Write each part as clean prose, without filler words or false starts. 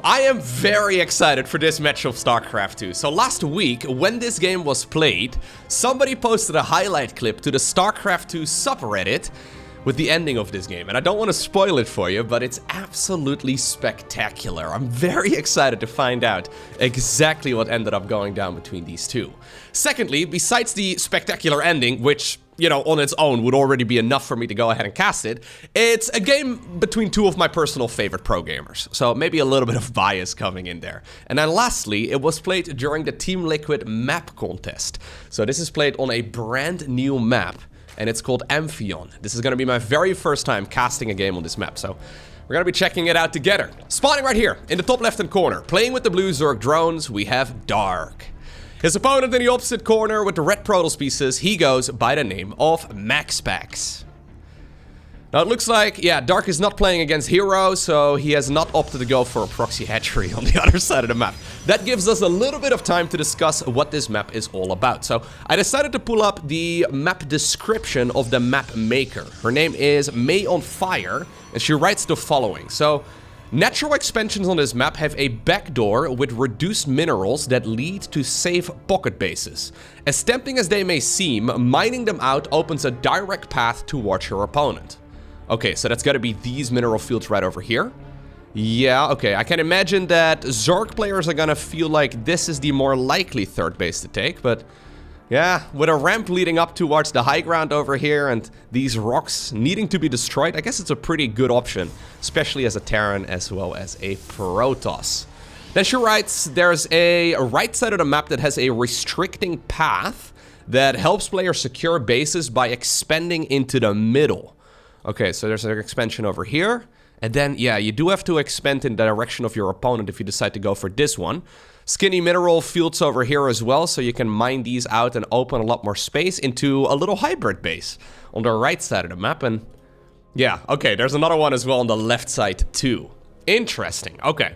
I am very excited for this match of StarCraft 2. So last week, when this game was played, somebody posted a highlight clip to the StarCraft 2 subreddit with the ending of this game. And I don't want to spoil it for you, but it's absolutely spectacular. I'm very excited to find out exactly what ended up going down between these two. Secondly, besides the spectacular ending, which, you know, on its own would already be enough for me to go ahead and cast it, it's a game between two of my personal favorite pro gamers. So maybe a little bit of bias coming in there. And then lastly, it was played during the Team Liquid map contest. So this is played on a brand new map, and it's called Amphion. This is going to be my very first time casting a game on this map, so we're going to be checking it out together. Spawning right here, in the top left-hand corner, playing with the blue Zerg drones, we have Dark. His opponent in the opposite corner with the red Protoss pieces, he goes by the name of MaxPax. Now it looks like, yeah, Dark is not playing against Hero, so he has not opted to go for a proxy hatchery on the other side of the map. That gives us a little bit of time to discuss what this map is all about. So I decided to pull up the map description of the map maker. Her name is MeomaikA, and she writes the following. So, natural expansions on this map have a backdoor with reduced minerals that lead to safe pocket bases. As tempting as they may seem, mining them out opens a direct path towards your opponent. Okay, so that's gotta be these mineral fields right over here. Yeah, okay, I can imagine that Zerg players are gonna feel like this is the more likely third base to take, but yeah, with a ramp leading up towards the high ground over here and these rocks needing to be destroyed, I guess it's a pretty good option, especially as a Terran as well as a Protoss. Then she writes, there's a right side of the map that has a restricting path that helps players secure bases by expanding into the middle. Okay, so there's an expansion over here. And then, yeah, you do have to expand in the direction of your opponent if you decide to go for this one. Skinny mineral fields over here as well, so you can mine these out and open a lot more space into a little hybrid base on the right side of the map. And yeah, okay, there's another one as well on the left side too. Interesting, okay.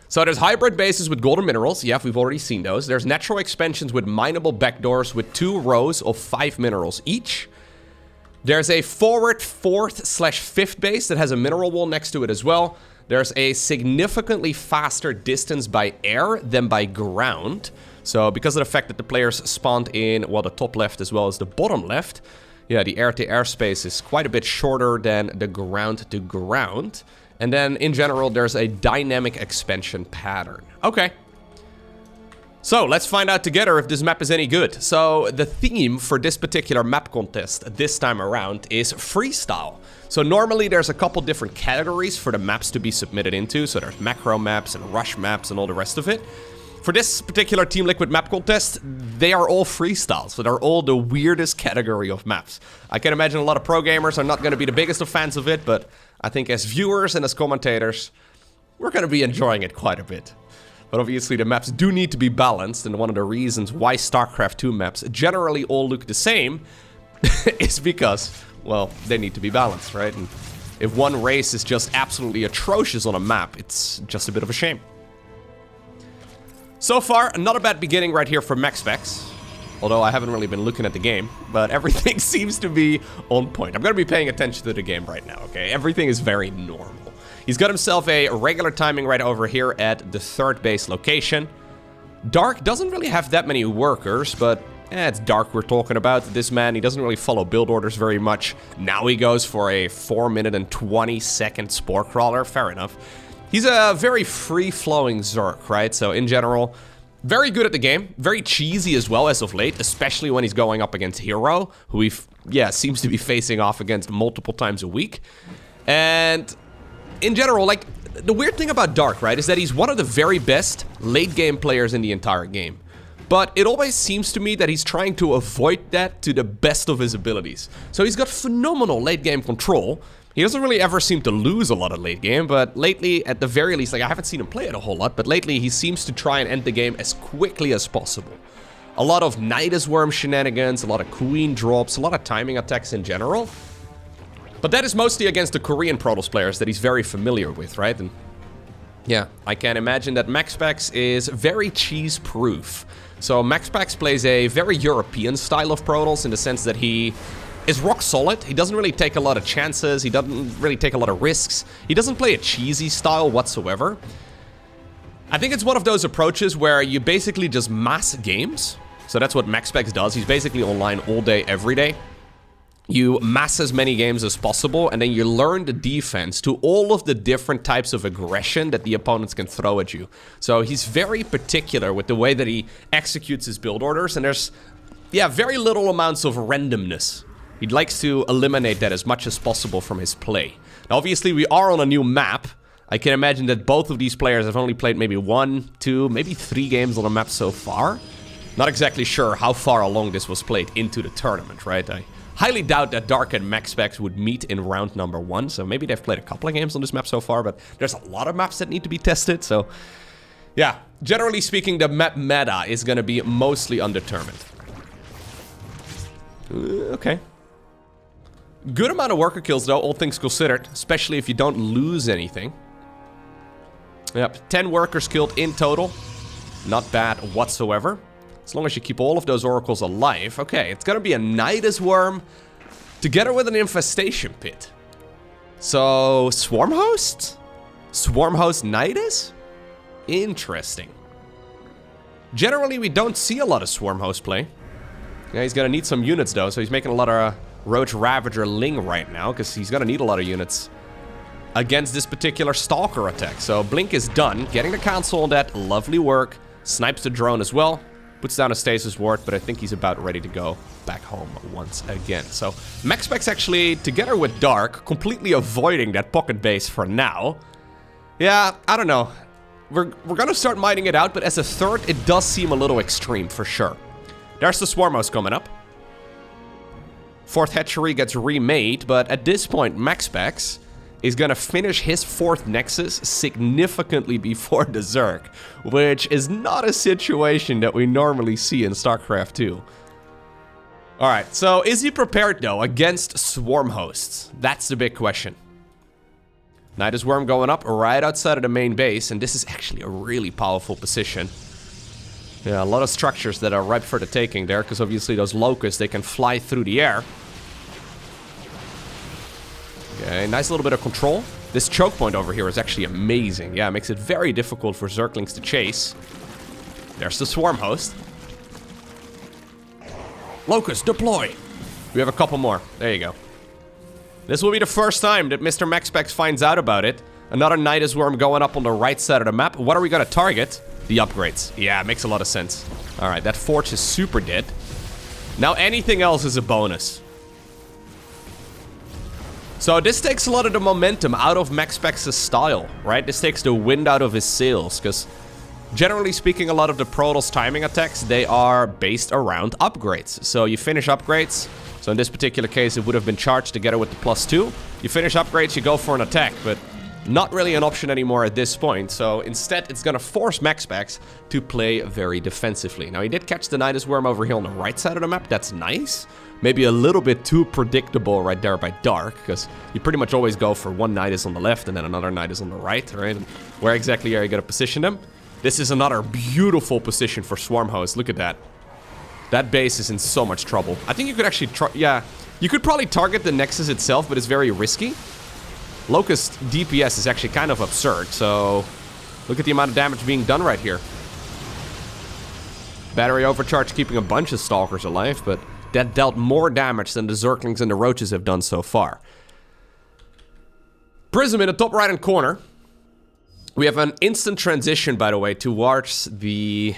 So there's hybrid bases with golden minerals. Yeah, we've already seen those. There's natural expansions with mineable backdoors with 2 rows of 5 minerals each. There's a forward 4th/5th base that has a mineral wall next to it as well. There's a significantly faster distance by air than by ground. So because of the fact that the players spawned in, well, the top left as well as the bottom left, yeah, the air-to-air space is quite a bit shorter than the ground-to-ground. And then, in general, there's a dynamic expansion pattern. Okay. So, let's find out together if this map is any good. So, the theme for this particular map contest this time around is freestyle. So, normally there's a couple different categories for the maps to be submitted into. So, there's macro maps and rush maps and all the rest of it. For this particular Team Liquid map contest, they are all freestyle. So, they're all the weirdest category of maps. I can imagine a lot of pro gamers are not going to be the biggest of fans of it, but I think as viewers and as commentators, we're going to be enjoying it quite a bit. But obviously the maps do need to be balanced, and one of the reasons why StarCraft 2 maps generally all look the same is because, well, they need to be balanced, right? And if one race is just absolutely atrocious on a map, it's just a bit of a shame. So far, not a bad beginning right here for MaxPax. Although I haven't really been looking at the game, but everything seems to be on point. I'm going to be paying attention to the game right now, okay? Everything is very normal. He's got himself a regular timing right over here at the 3rd base location. Dark doesn't really have that many workers, but it's Dark we're talking about. This man, he doesn't really follow build orders very much. Now he goes for a 4-minute and 20-second Spore Crawler. Fair enough. He's a very free-flowing Zerg, right? So in general, very good at the game. Very cheesy as well as of late, especially when he's going up against Hero, who he, seems to be facing off against multiple times a week. And in general, like, the weird thing about Dark, right, is that he's one of the very best late-game players in the entire game. But it always seems to me that he's trying to avoid that to the best of his abilities. So he's got phenomenal late-game control. He doesn't really ever seem to lose a lot of late game, but lately, at the very least, like, I haven't seen him play it a whole lot, but lately he seems to try and end the game as quickly as possible. A lot of Nidus Worm shenanigans, a lot of Queen drops, a lot of timing attacks in general. But that is mostly against the Korean Protoss players that he's very familiar with, right? And yeah, I can imagine that MaxPax is very cheese-proof. So MaxPax plays a very European style of Protoss in the sense that he is rock solid. He doesn't really take a lot of chances. He doesn't really take a lot of risks. He doesn't play a cheesy style whatsoever. I think it's one of those approaches where you basically just mass games. So that's what MaxPax does. He's basically online all day, every day. You mass as many games as possible, and then you learn the defense to all of the different types of aggression that the opponents can throw at you. So he's very particular with the way that he executes his build orders, and there's, yeah, very little amounts of randomness. He likes to eliminate that as much as possible from his play. Now, obviously, we are on a new map. I can imagine that both of these players have only played maybe 1, 2, maybe 3 games on the map so far. Not exactly sure how far along this was played into the tournament, right? I highly doubt that Dark and MaxPax would meet in round number 1, so maybe they've played a couple of games on this map so far, but there's a lot of maps that need to be tested, so yeah. Generally speaking, the map meta is going to be mostly undetermined. Okay. Good amount of worker kills, though, all things considered, especially if you don't lose anything. Yep, 10 workers killed in total. Not bad whatsoever. As long as you keep all of those oracles alive. Okay, it's gonna be a Nidus Worm together with an infestation pit. So, Swarm Host? Swarm Host Nidus? Interesting. Generally, we don't see a lot of Swarm Host play. Yeah, he's gonna need some units though, so he's making a lot of Roach Ravager Ling right now, because he's gonna need a lot of units against this particular Stalker attack. So, Blink is done, getting the council on that, lovely work. Snipes the drone as well. Puts down a stasis ward, but I think he's about ready to go back home once again. So, MaxPax actually, together with Dark, completely avoiding that pocket base for now. Yeah, I don't know. We're gonna start mining it out, but as a third, it does seem a little extreme for sure. There's the Swarm House coming up. 4th hatchery gets remade, but at this point, MaxPax is gonna finish his 4th Nexus significantly before the Zerg, which is not a situation that we normally see in StarCraft 2. Alright, so is he prepared though against Swarm Hosts? That's the big question. Nidus Worm going up right outside of the main base, and this is actually a really powerful position. Yeah, a lot of structures that are ripe for the taking there, because obviously those locusts, they can fly through the air. Okay, nice little bit of control. This choke point over here is actually amazing. Yeah, it makes it very difficult for Zerglings to chase. There's the Swarm Host. Locust, deploy! We have a couple more. There you go. This will be the first time that Mr. MaxPax finds out about it. Another Nidus Worm going up on the right side of the map. What are we gonna target? The upgrades. Yeah, it makes a lot of sense. Alright, that Forge is super dead. Now anything else is a bonus. So this takes a lot of the momentum out of MaxPax's style, right? This takes the wind out of his sails, because generally speaking, a lot of the Protoss timing attacks, they are based around upgrades. So you finish upgrades, so in this particular case, it would have been charged together with the +2. You finish upgrades, you go for an attack, but not really an option anymore at this point. So instead, it's gonna force MaxPax to play very defensively. Now, he did catch the Nidus Worm over here on the right side of the map. That's nice. Maybe a little bit too predictable right there by Dark, because you pretty much always go for one Nidus on the left and then another Nidus on the right, right? And where exactly are you gonna position them? This is another beautiful position for Swarm Host. Look at that. That base is in so much trouble. I think you could actually yeah, you could probably target the Nexus itself, but it's very risky. Locust DPS is actually kind of absurd, so look at the amount of damage being done right here. Battery overcharge keeping a bunch of Stalkers alive, but that dealt more damage than the Zerglings and the Roaches have done so far. Prism in the top right-hand corner. We have an instant transition, by the way, towards the...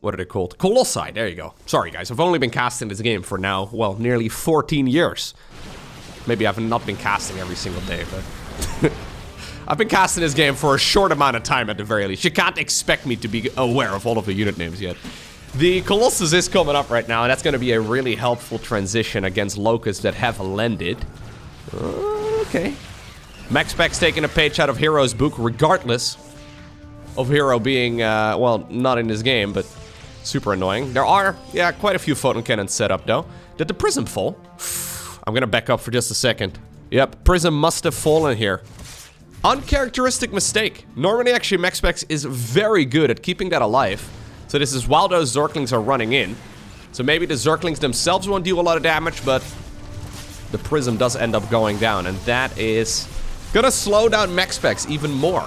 what are they called? Colossi, there you go. Sorry guys, I've only been casting this game for now, well, nearly 14 years. Maybe I've not been casting every single day, but... I've been casting this game for a short amount of time at the very least. You can't expect me to be aware of all of the unit names yet. The Colossus is coming up right now, and that's going to be a really helpful transition against Locusts that have landed. Okay. MaxPax taking a page out of Hero's book, regardless of Hero being, well, not in this game, but super annoying. There are, yeah, quite a few photon cannons set up, though. Did the Prism fall? I'm going to back up for just a second. Yep, Prism must have fallen here. Uncharacteristic mistake. Normally, actually, MaxPax is very good at keeping that alive. So this is while those Zerglings are running in. So maybe the Zerglings themselves won't do a lot of damage, but the Prism does end up going down. And that is gonna slow down MaxPax even more.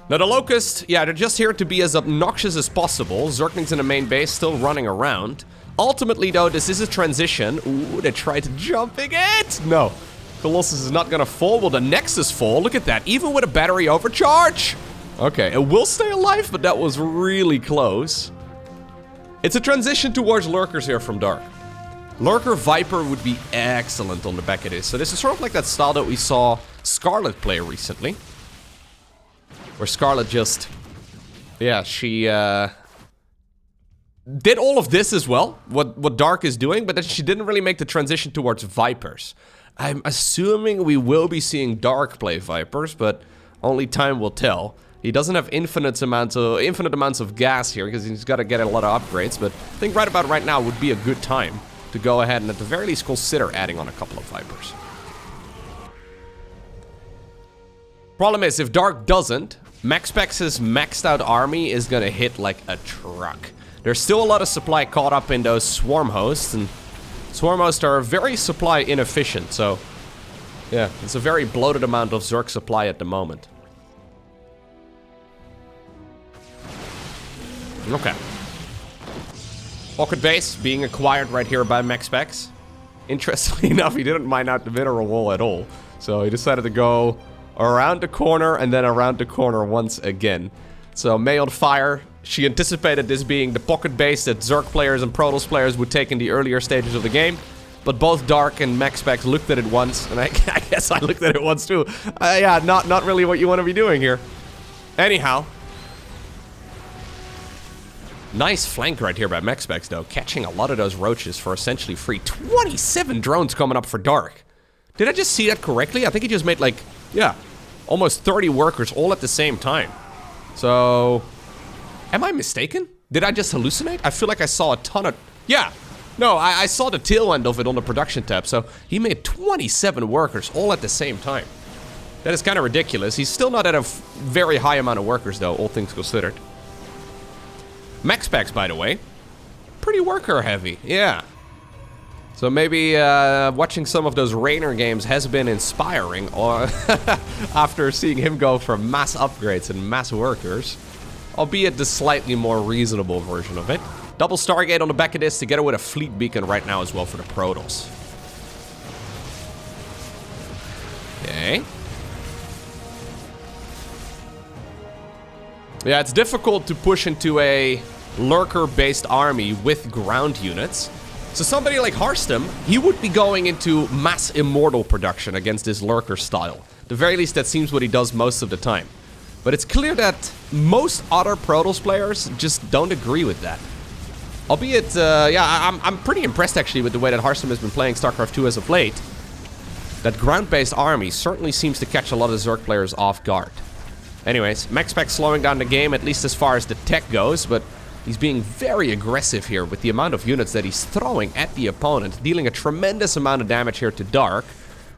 Now the Locust, yeah, they're just here to be as obnoxious as possible. Zerglings in the main base still running around. Ultimately though, this is a transition. Ooh, they tried jumping it! No. Colossus is not gonna fall. Will the Nexus fall? Look at that, even with a battery overcharge! Okay, it will stay alive, but that was really close. It's a transition towards Lurkers here from Dark. Lurker Viper would be excellent on the back of this. So this is sort of like that style that we saw Scarlet play recently. Where Scarlet just... yeah, she did all of this as well, what Dark is doing, but then she didn't really make the transition towards Vipers. I'm assuming we will be seeing Dark play Vipers, but only time will tell. He doesn't have infinite amounts of gas here, because he's got to get a lot of upgrades, but I think right about right now would be a good time to go ahead and at the very least consider adding on a couple of Vipers. Problem is, if Dark doesn't, MaxPax's maxed out army is gonna hit like a truck. There's still a lot of supply caught up in those swarm hosts, and swarm hosts are very supply inefficient, so yeah, it's a very bloated amount of Zerg supply at the moment. Okay. Pocket base being acquired right here by MaxPax. Interestingly enough, he didn't mine out the mineral wall at all, so he decided to go around the corner and then around the corner once again. So May on fire. She anticipated this being the pocket base that Zerg players and Protoss players would take in the earlier stages of the game. But both Dark and MaxPax looked at it once, and I guess I looked at it once too. Yeah, not really what you want to be doing here. Anyhow. Nice flank right here by MaxPax though, catching a lot of those roaches for essentially free. 27 drones coming up for Dark. Did I just see that correctly? I think he just made like, yeah, almost 30 workers all at the same time. So, am I mistaken? Did I just hallucinate? I feel like I saw a ton of... yeah, no, I saw the tail end of it on the production tab. So, he made 27 workers all at the same time. That is kind of ridiculous. He's still not at a very high amount of workers though, all things considered. MaxPax, by the way, pretty worker heavy, yeah. So maybe watching some of those Reynor games has been inspiring, or after seeing him go for mass upgrades and mass workers, albeit the slightly more reasonable version of it. Double Stargate on the back of this together with a fleet beacon right now as well for the Protoss. Okay. Yeah, it's difficult to push into a lurker-based army with ground units. So somebody like Harstem, he would be going into mass immortal production against this lurker style. At the very least, that seems what he does most of the time. But it's clear that most other Protoss players just don't agree with that. Albeit, yeah, I'm pretty impressed actually with the way that Harstem has been playing StarCraft 2 as of late. That ground-based army certainly seems to catch a lot of Zerg players off guard. Anyways, MaxPax slowing down the game, at least as far as the tech goes, but he's being very aggressive here with the amount of units that he's throwing at the opponent, dealing a tremendous amount of damage here to Dark,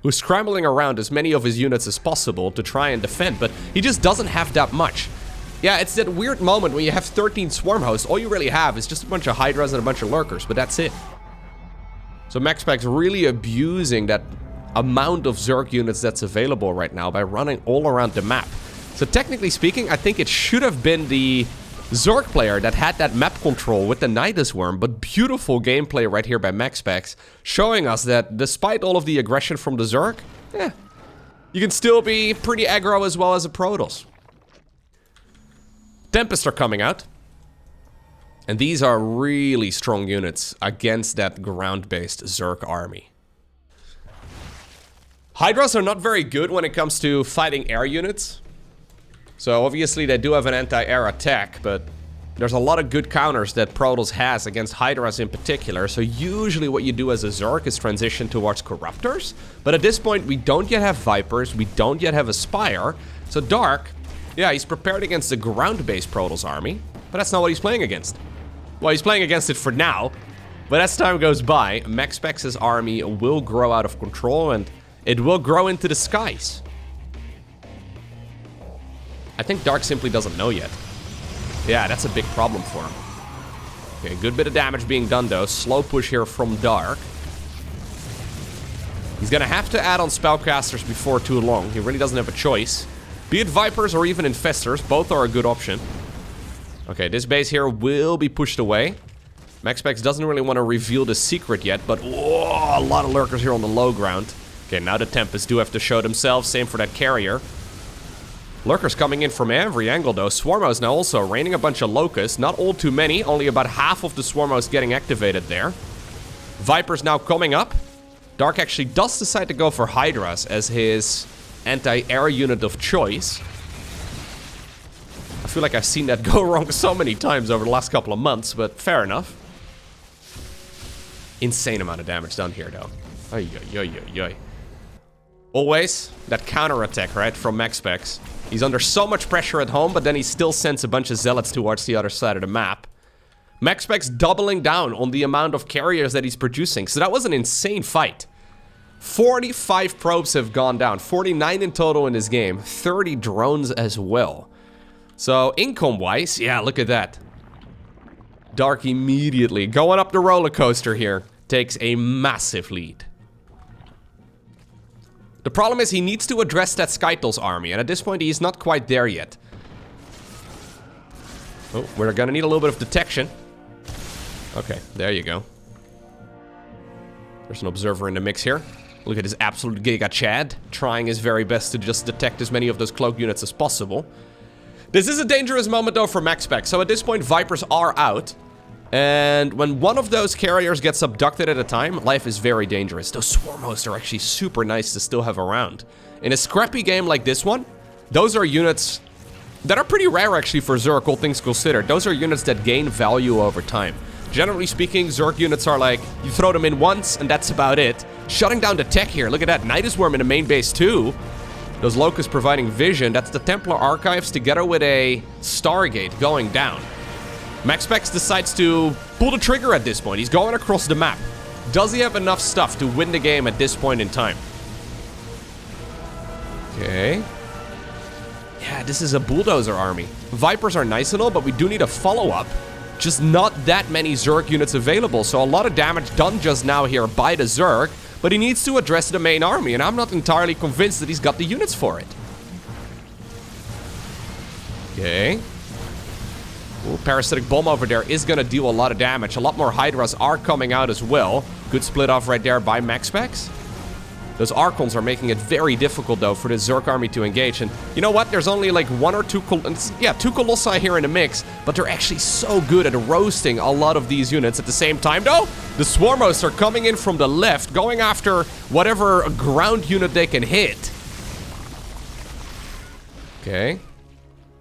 who's scrambling around as many of his units as possible to try and defend, but he just doesn't have that much. Yeah, it's that weird moment when you have 13 swarm hosts, all you really have is just a bunch of Hydras and a bunch of Lurkers, but that's it. So MaxPax really abusing that amount of Zerg units that's available right now by running all around the map. So technically speaking, I think it should have been the Zerg player that had that map control with the Nidus Worm, but beautiful gameplay right here by MaxPax, showing us that despite all of the aggression from the Zerg, you can still be pretty aggro as well as a Protoss. Tempests are coming out. And these are really strong units against that ground-based Zerg army. Hydras are not very good when it comes to fighting air units. So obviously they do have an anti-air attack, but there's a lot of good counters that Protoss has against Hydras in particular. So usually what you do as a Zerg is transition towards Corruptors. But at this point we don't yet have Vipers, we don't yet have a Spire. So Dark, yeah, he's prepared against the ground-based Protoss army, but that's not what he's playing against. Well, he's playing against it for now, but as time goes by, MaxPax's army will grow out of control and it will grow into the skies. I think Dark simply doesn't know yet. Yeah, that's a big problem for him. Okay, good bit of damage being done though. Slow push here from Dark. He's gonna have to add on spellcasters before too long. He really doesn't have a choice. Be it Vipers or even Infestors, both are a good option. Okay, this base here will be pushed away. MaxPax doesn't really want to reveal the secret yet, but whoa, a lot of lurkers here on the low ground. Okay, now the Tempests do have to show themselves. Same for that carrier. Lurkers coming in from every angle though. Swarmos now also raining a bunch of locusts. Not all too many, only about half of the Swarmos getting activated there. Vipers now coming up. Dark actually does decide to go for Hydras as his anti-air unit of choice. I feel like I've seen that go wrong so many times over the last couple of months, but fair enough. Insane amount of damage done here, though. Ay, ay, ay, ay, ay. Always that counter-attack, right, from MaxPax. He's under so much pressure at home, but then he still sends a bunch of zealots towards the other side of the map. MaxPax doubling down on the amount of carriers that he's producing. So that was an insane fight. 45 probes have gone down. 49 in total in this game. 30 drones as well. So income-wise, yeah, look at that. Dark immediately going up the roller coaster here. Takes a massive lead. The problem is he needs to address that Skytle's army. And at this point, he's not quite there yet. Oh, we're gonna need a little bit of detection. Okay, there you go. There's an observer in the mix here. Look at his absolute Giga Chad, trying his very best to just detect as many of those cloak units as possible. This is a dangerous moment though for MaxPax. So at this point, Vipers are out. And when one of those carriers gets abducted at a time, life is very dangerous. Those Swarmos are actually super nice to still have around. In a scrappy game like this one, those are units that are pretty rare actually for Zerg, all things considered. Those are units that gain value over time. Generally speaking, Zerg units are like, you throw them in once, and that's about it. Shutting down the tech here. Look at that. Nidus Worm in the main base, too. Those Locusts providing vision. That's the Templar Archives together with a Stargate going down. MaxPax decides to pull the trigger at this point. He's going across the map. Does he have enough stuff to win the game at this point in time? Okay. Yeah, this is a Bulldozer army. Vipers are nice and all, but we do need a follow-up. Just not that many Zerg units available, so a lot of damage done just now here by the Zerg, but he needs to address the main army, and I'm not entirely convinced that he's got the units for it. Okay. Ooh, Parasitic Bomb over there is gonna deal a lot of damage. A lot more Hydras are coming out as well. Good split off right there by MaxPax. Those Archons are making it very difficult, though, for the Zerg army to engage. And you know what? There's only like one or two... two Colossi here in the mix, but they're actually so good at roasting a lot of these units at the same time, though. The Swarmos are coming in from the left, going after whatever ground unit they can hit. Okay.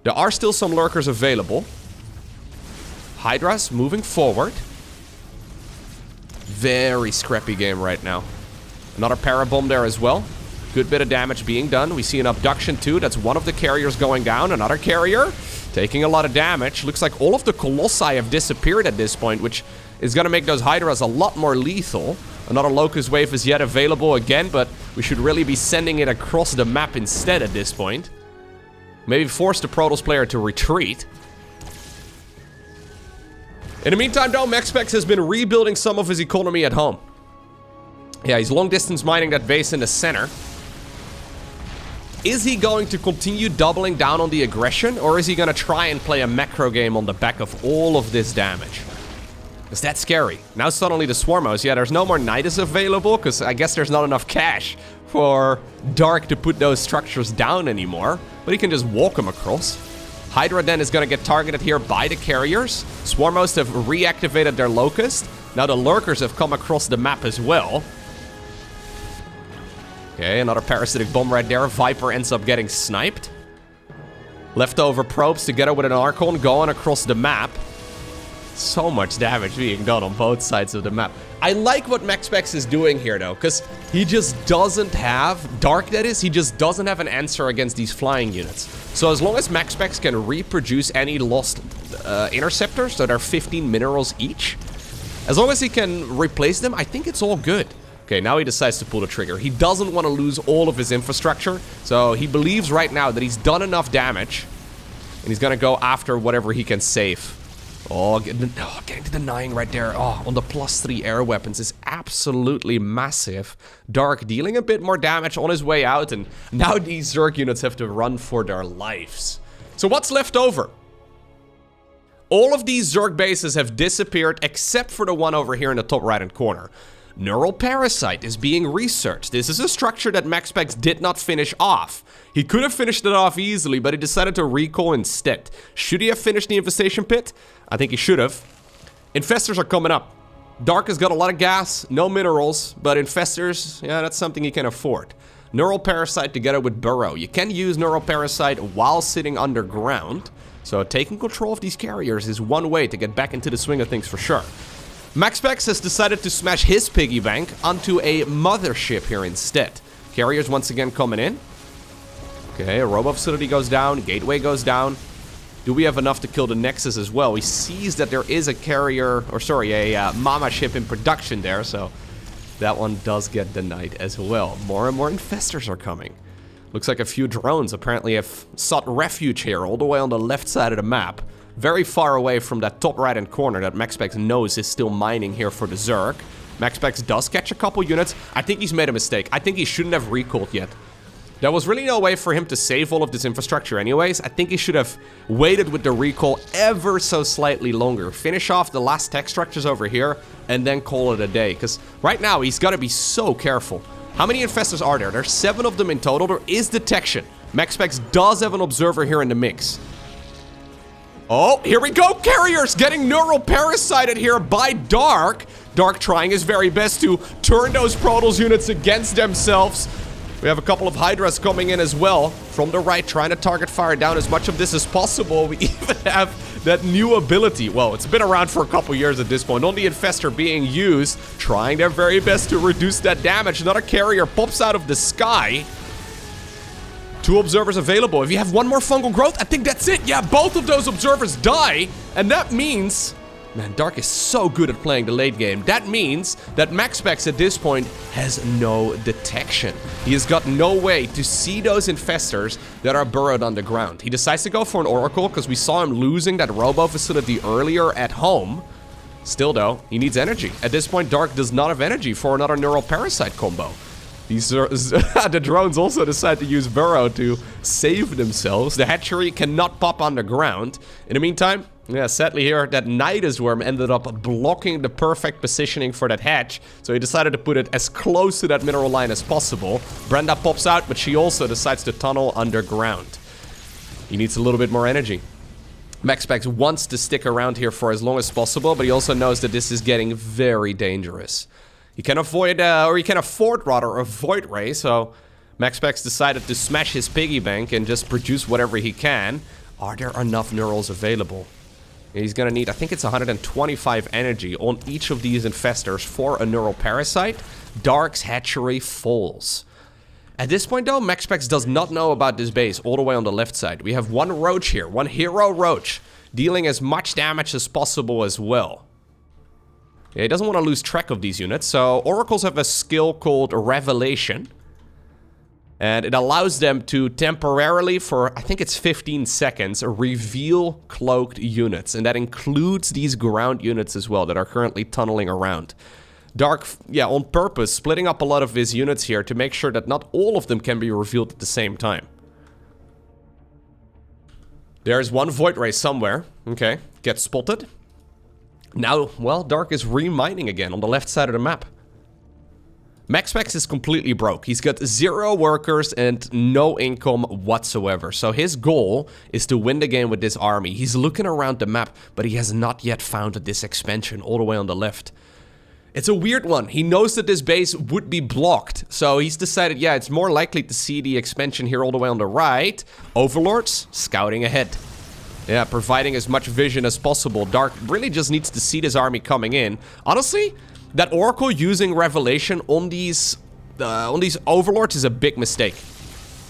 There are still some lurkers available. Hydras moving forward. Very scrappy game right now. Another Parabomb there as well. Good bit of damage being done. We see an abduction too. That's one of the carriers going down. Another carrier taking a lot of damage. Looks like all of the Colossi have disappeared at this point, which is going to make those Hydras a lot more lethal. Another Locust Wave is yet available again, but we should really be sending it across the map instead at this point. Maybe force the Protoss player to retreat. In the meantime, though, MaxPax has been rebuilding some of his economy at home. Yeah, he's long-distance mining that base in the center. Is he going to continue doubling down on the aggression, or is he going to try and play a macro game on the back of all of this damage? Because that's scary. Now suddenly the Swarmos, yeah, there's no more Nidus available, because I guess there's not enough cash for Dark to put those structures down anymore. But he can just walk them across. Hydra then is going to get targeted here by the carriers. Swarmos have reactivated their Locust. Now the Lurkers have come across the map as well. Okay, another Parasitic Bomb right there. Viper ends up getting sniped. Leftover probes together with an Archon going across the map. So much damage being done on both sides of the map. I like what MaxPax is doing here, though, because he just doesn't have... Dark, that is, he just doesn't have an answer against these flying units. So as long as MaxPax can reproduce any lost interceptors, so they're 15 minerals each, as long as he can replace them, I think it's all good. Okay, now he decides to pull the trigger. He doesn't want to lose all of his infrastructure, so he believes right now that he's done enough damage, and he's gonna go after whatever he can save. Oh, getting to denying right there. Oh, on the +3 air weapons is absolutely massive. Dark dealing a bit more damage on his way out, and now these Zerg units have to run for their lives. So what's left over? All of these Zerg bases have disappeared except for the one over here in the top right-hand corner. Neural Parasite is being researched. This is a structure that MaxPax did not finish off. He could have finished it off easily, but he decided to recall instead. Should he have finished the infestation pit? I think he should have. Infestors are coming up. Dark has got a lot of gas, no minerals, but infestors, yeah, that's something he can afford. Neural Parasite together with Burrow. You can use Neural Parasite while sitting underground, so taking control of these carriers is one way to get back into the swing of things for sure. MaxPax has decided to smash his piggy bank onto a mothership here instead. Carriers once again coming in. Okay, a robo facility goes down, gateway goes down. Do we have enough to kill the Nexus as well? He sees that there is a carrier, or sorry, a Mama ship in production there, so that one does get denied as well. More and more infestors are coming. Looks like a few drones apparently have sought refuge here, all the way on the left side of the map. Very far away from that top right-hand corner that MaxPax knows is still mining here for the Zerg. MaxPax does catch a couple units. I think he's made a mistake. I think he shouldn't have recalled yet. There was really no way for him to save all of this infrastructure anyways. I think he should have waited with the recall ever so slightly longer. Finish off the last tech structures over here and then call it a day. Because right now he's got to be so careful. How many infestors are there? There's 7 of them in total. There is detection. MaxPax does have an observer here in the mix. Oh, here we go. Carriers getting neural parasited here by Dark. Dark trying his very best to turn those Protoss units against themselves. We have a couple of Hydras coming in as well from the right, trying to target fire down as much of this as possible. We even have that new ability. Well, it's been around for a couple years at this point. On the Infestor being used, trying their very best to reduce that damage. Another carrier pops out of the sky. 2 observers available. If you have 1 more fungal growth, I think that's it. Yeah, both of those observers die. And that means... Man, Dark is so good at playing the late game. That means that MaxPax at this point has no detection. He has got no way to see those infestors that are burrowed underground. He decides to go for an Oracle because we saw him losing that robo facility earlier at home. Still though, he needs energy. At this point, Dark does not have energy for another Neural Parasite combo. These are, the drones also decide to use Burrow to save themselves. The hatchery cannot pop underground. In the meantime, yeah, sadly here, that Nidus Worm ended up blocking the perfect positioning for that hatch. So he decided to put it as close to that mineral line as possible. Brenda pops out, but she also decides to tunnel underground. He needs a little bit more energy. MaxPax wants to stick around here for as long as possible, but he also knows that this is getting very dangerous. He can avoid, or he can afford rather, a Void Ray, so MaxPax decided to smash his piggy bank and just produce whatever he can. Are there enough neurals available? He's gonna need, I think it's 125 energy on each of these infestors for a neural parasite. Dark's hatchery falls. At this point though, MaxPax does not know about this base all the way on the left side. We have 1 roach here, 1 hero roach, dealing as much damage as possible as well. Yeah, he doesn't want to lose track of these units, so oracles have a skill called Revelation. And it allows them to temporarily, for I think it's 15 seconds, reveal cloaked units. And that includes these ground units as well that are currently tunneling around. Dark, yeah, on purpose, splitting up a lot of his units here to make sure that not all of them can be revealed at the same time. There's 1 Void Ray somewhere. Okay, gets spotted. Now, well, Dark is remining again on the left side of the map. MaxPax is completely broke. He's got 0 workers and no income whatsoever. So his goal is to win the game with this army. He's looking around the map, but he has not yet found this expansion all the way on the left. It's a weird one. He knows that this base would be blocked. So he's decided, yeah, it's more likely to see the expansion here all the way on the right. Overlords, scouting ahead. Yeah, providing as much vision as possible. Dark really just needs to see this army coming in. Honestly, that Oracle using Revelation on these Overlords is a big mistake.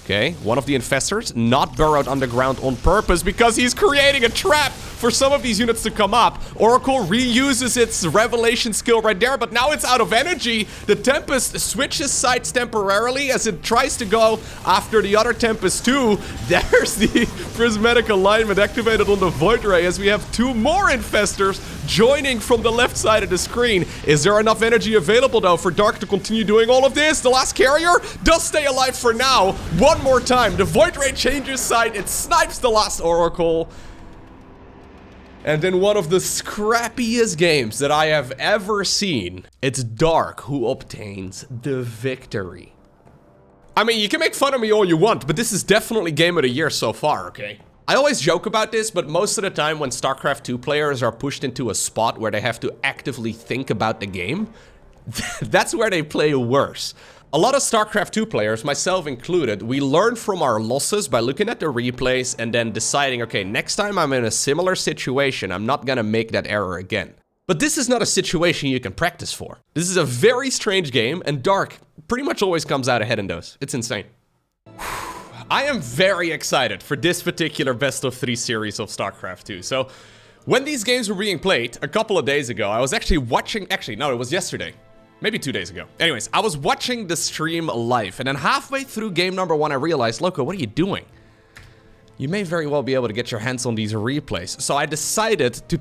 Okay, one of the infestors not burrowed underground on purpose because he's creating a trap for some of these units to come up. Oracle reuses its Revelation skill right there, but now it's out of energy. The Tempest switches sides temporarily as it tries to go after the other Tempest too. There's the prismatic alignment activated on the Void Ray as we have two more Infestors joining from the left side of the screen. Is there enough energy available though for Dark to continue doing all of this? The last carrier does stay alive for now. One more time, the Void Ray changes side, it snipes the last Oracle. And in one of the scrappiest games that I have ever seen, it's Dark who obtains the victory. I mean, you can make fun of me all you want, but this is definitely game of the year so far, okay? I always joke about this, but most of the time when StarCraft 2 players are pushed into a spot where they have to actively think about the game, that's where they play worse. A lot of StarCraft 2 players, myself included, we learn from our losses by looking at the replays and then deciding, okay, next time I'm in a similar situation, I'm not gonna make that error again. But this is not a situation you can practice for. This is a very strange game, and Dark pretty much always comes out ahead in those. It's insane. I am very excited for this particular best of 3 series of StarCraft 2. So, when these games were being played a couple of days ago, I was actually watching, no, it was yesterday. Maybe 2 days ago. Anyways, I was watching the stream live, and then halfway through game number 1, I realized, Lowko, what are you doing? You may very well be able to get your hands on these replays. So I decided to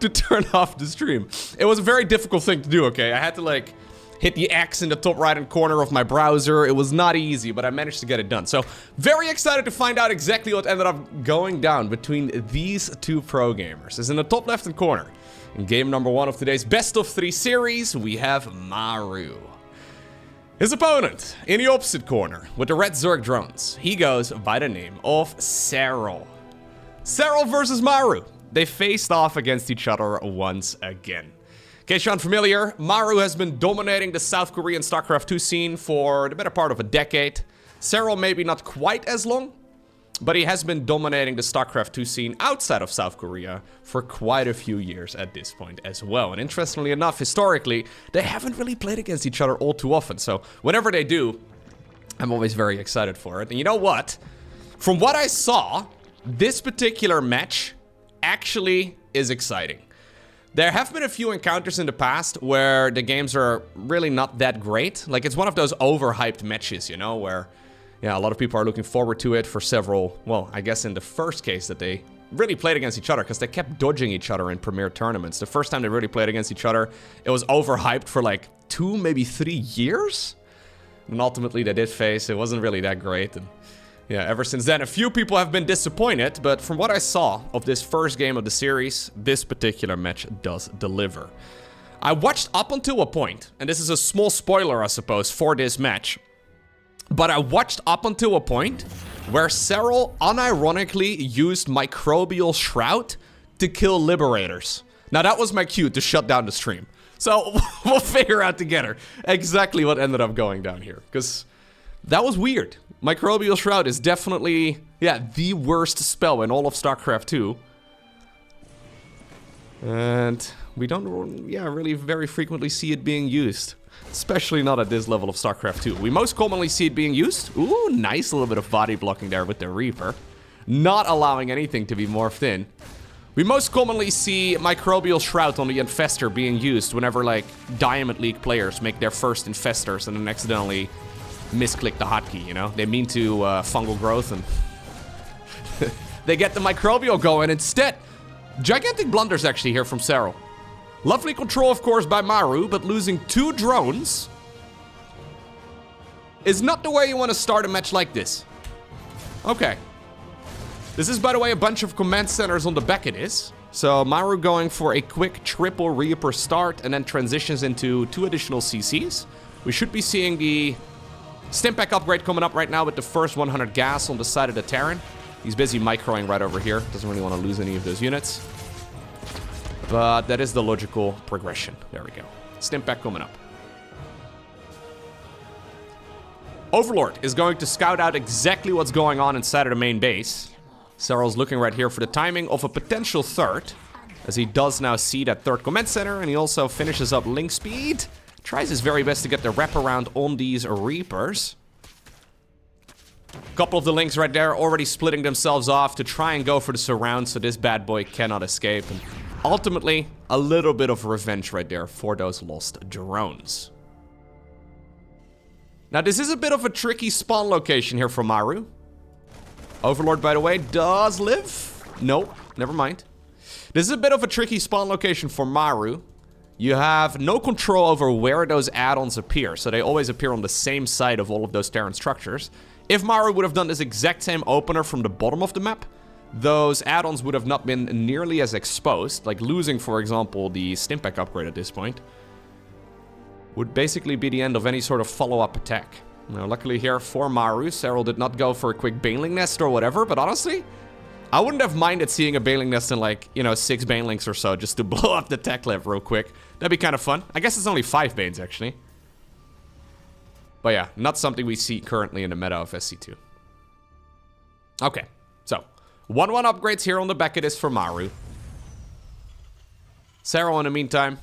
turn off the stream. It was a very difficult thing to do, okay? I had to, like, hit the X in the top right-hand corner of my browser. It was not easy, but I managed to get it done. So, very excited to find out exactly what ended up going down between these two pro gamers. As in the top left-hand corner, in game number 1 of today's best of 3 series, we have Maru. His opponent, in the opposite corner, with the red Zerg drones, he goes by the name of Serral. Serral versus Maru. They faced off against each other once again. In case you're unfamiliar, Maru has been dominating the South Korean StarCraft 2 scene for the better part of a decade. Serral maybe not quite as long, but he has been dominating the StarCraft 2 scene outside of South Korea for quite a few years at this point as well. And interestingly enough, historically, they haven't really played against each other all too often. So whenever they do, I'm always very excited for it. And you know what? From what I saw, this particular match actually is exciting. There have been a few encounters in the past where the games are really not that great. Like, it's one of those overhyped matches, you know, where, yeah, a lot of people are looking forward to it for several, well, I guess in the first case that they really played against each other, because they kept dodging each other in premier tournaments. The first time they really played against each other, it was overhyped for like 2, maybe 3 years. And ultimately they did face, it wasn't really that great. And yeah, ever since then, a few people have been disappointed, but from what I saw of this first game of the series, this particular match does deliver. I watched up until a point, and this is a small spoiler, I suppose, for this match, but I watched up until a point where Serral unironically used Microbial Shroud to kill Liberators. Now, that was my cue to shut down the stream. So, we'll figure out together exactly what ended up going down here, because that was weird. Microbial Shroud is definitely, yeah, the worst spell in all of StarCraft 2. And we don't, yeah, really very frequently see it being used. Especially not at this level of StarCraft 2. We most commonly see it being used. Ooh, nice little bit of body blocking there with the Reaper. Not allowing anything to be morphed in. We most commonly see Microbial Shroud on the Infestor being used whenever, like, Diamond League players make their first Infestors and then accidentally misclick the hotkey, you know? They mean to fungal growth and they get the Microbial going instead. Gigantic blunders actually here from Serral. Lovely control, of course, by Maru, but losing 2 drones is not the way you want to start a match like this. Okay. This is, by the way, a bunch of command centers on the back it is. So Maru going for a quick triple Reaper start and then transitions into 2 additional CCs. We should be seeing the Stimpack upgrade coming up right now with the first 100 gas on the side of the Terran. He's busy microing right over here. Doesn't really want to lose any of those units. But that is the logical progression. There we go. Stimpack coming up. Overlord is going to scout out exactly what's going on inside of the main base. Serral's looking right here for the timing of a potential third, as he does now see that third command center, and he also finishes up link speed. Tries his very best to get the wraparound on these Reapers. A couple of the Lings right there already splitting themselves off to try and go for the surround so this bad boy cannot escape. And ultimately, a little bit of revenge right there for those lost drones. Now, this is a bit of a tricky spawn location here for Maru. Overlord, by the way, does live. Nope, never mind. This is a bit of a tricky spawn location for Maru. You have no control over where those add-ons appear, so they always appear on the same side of all of those Terran structures. If Maru would have done this exact same opener from the bottom of the map, those add-ons would have not been nearly as exposed. Like losing, for example, the Stimpack upgrade at this point would basically be the end of any sort of follow-up attack. Now, luckily here for Maru, Serral did not go for a quick Baneling Nest or whatever, but honestly, I wouldn't have minded seeing a Baneling Nest in like, you know, 6 Banelings or so just to blow up the tech lab real quick. That'd be kind of fun. I guess it's only 5 Banes, actually. But yeah, not something we see currently in the meta of SC2. Okay, so 1-1 upgrades here on the back of this for Maru. Serral, in the meantime,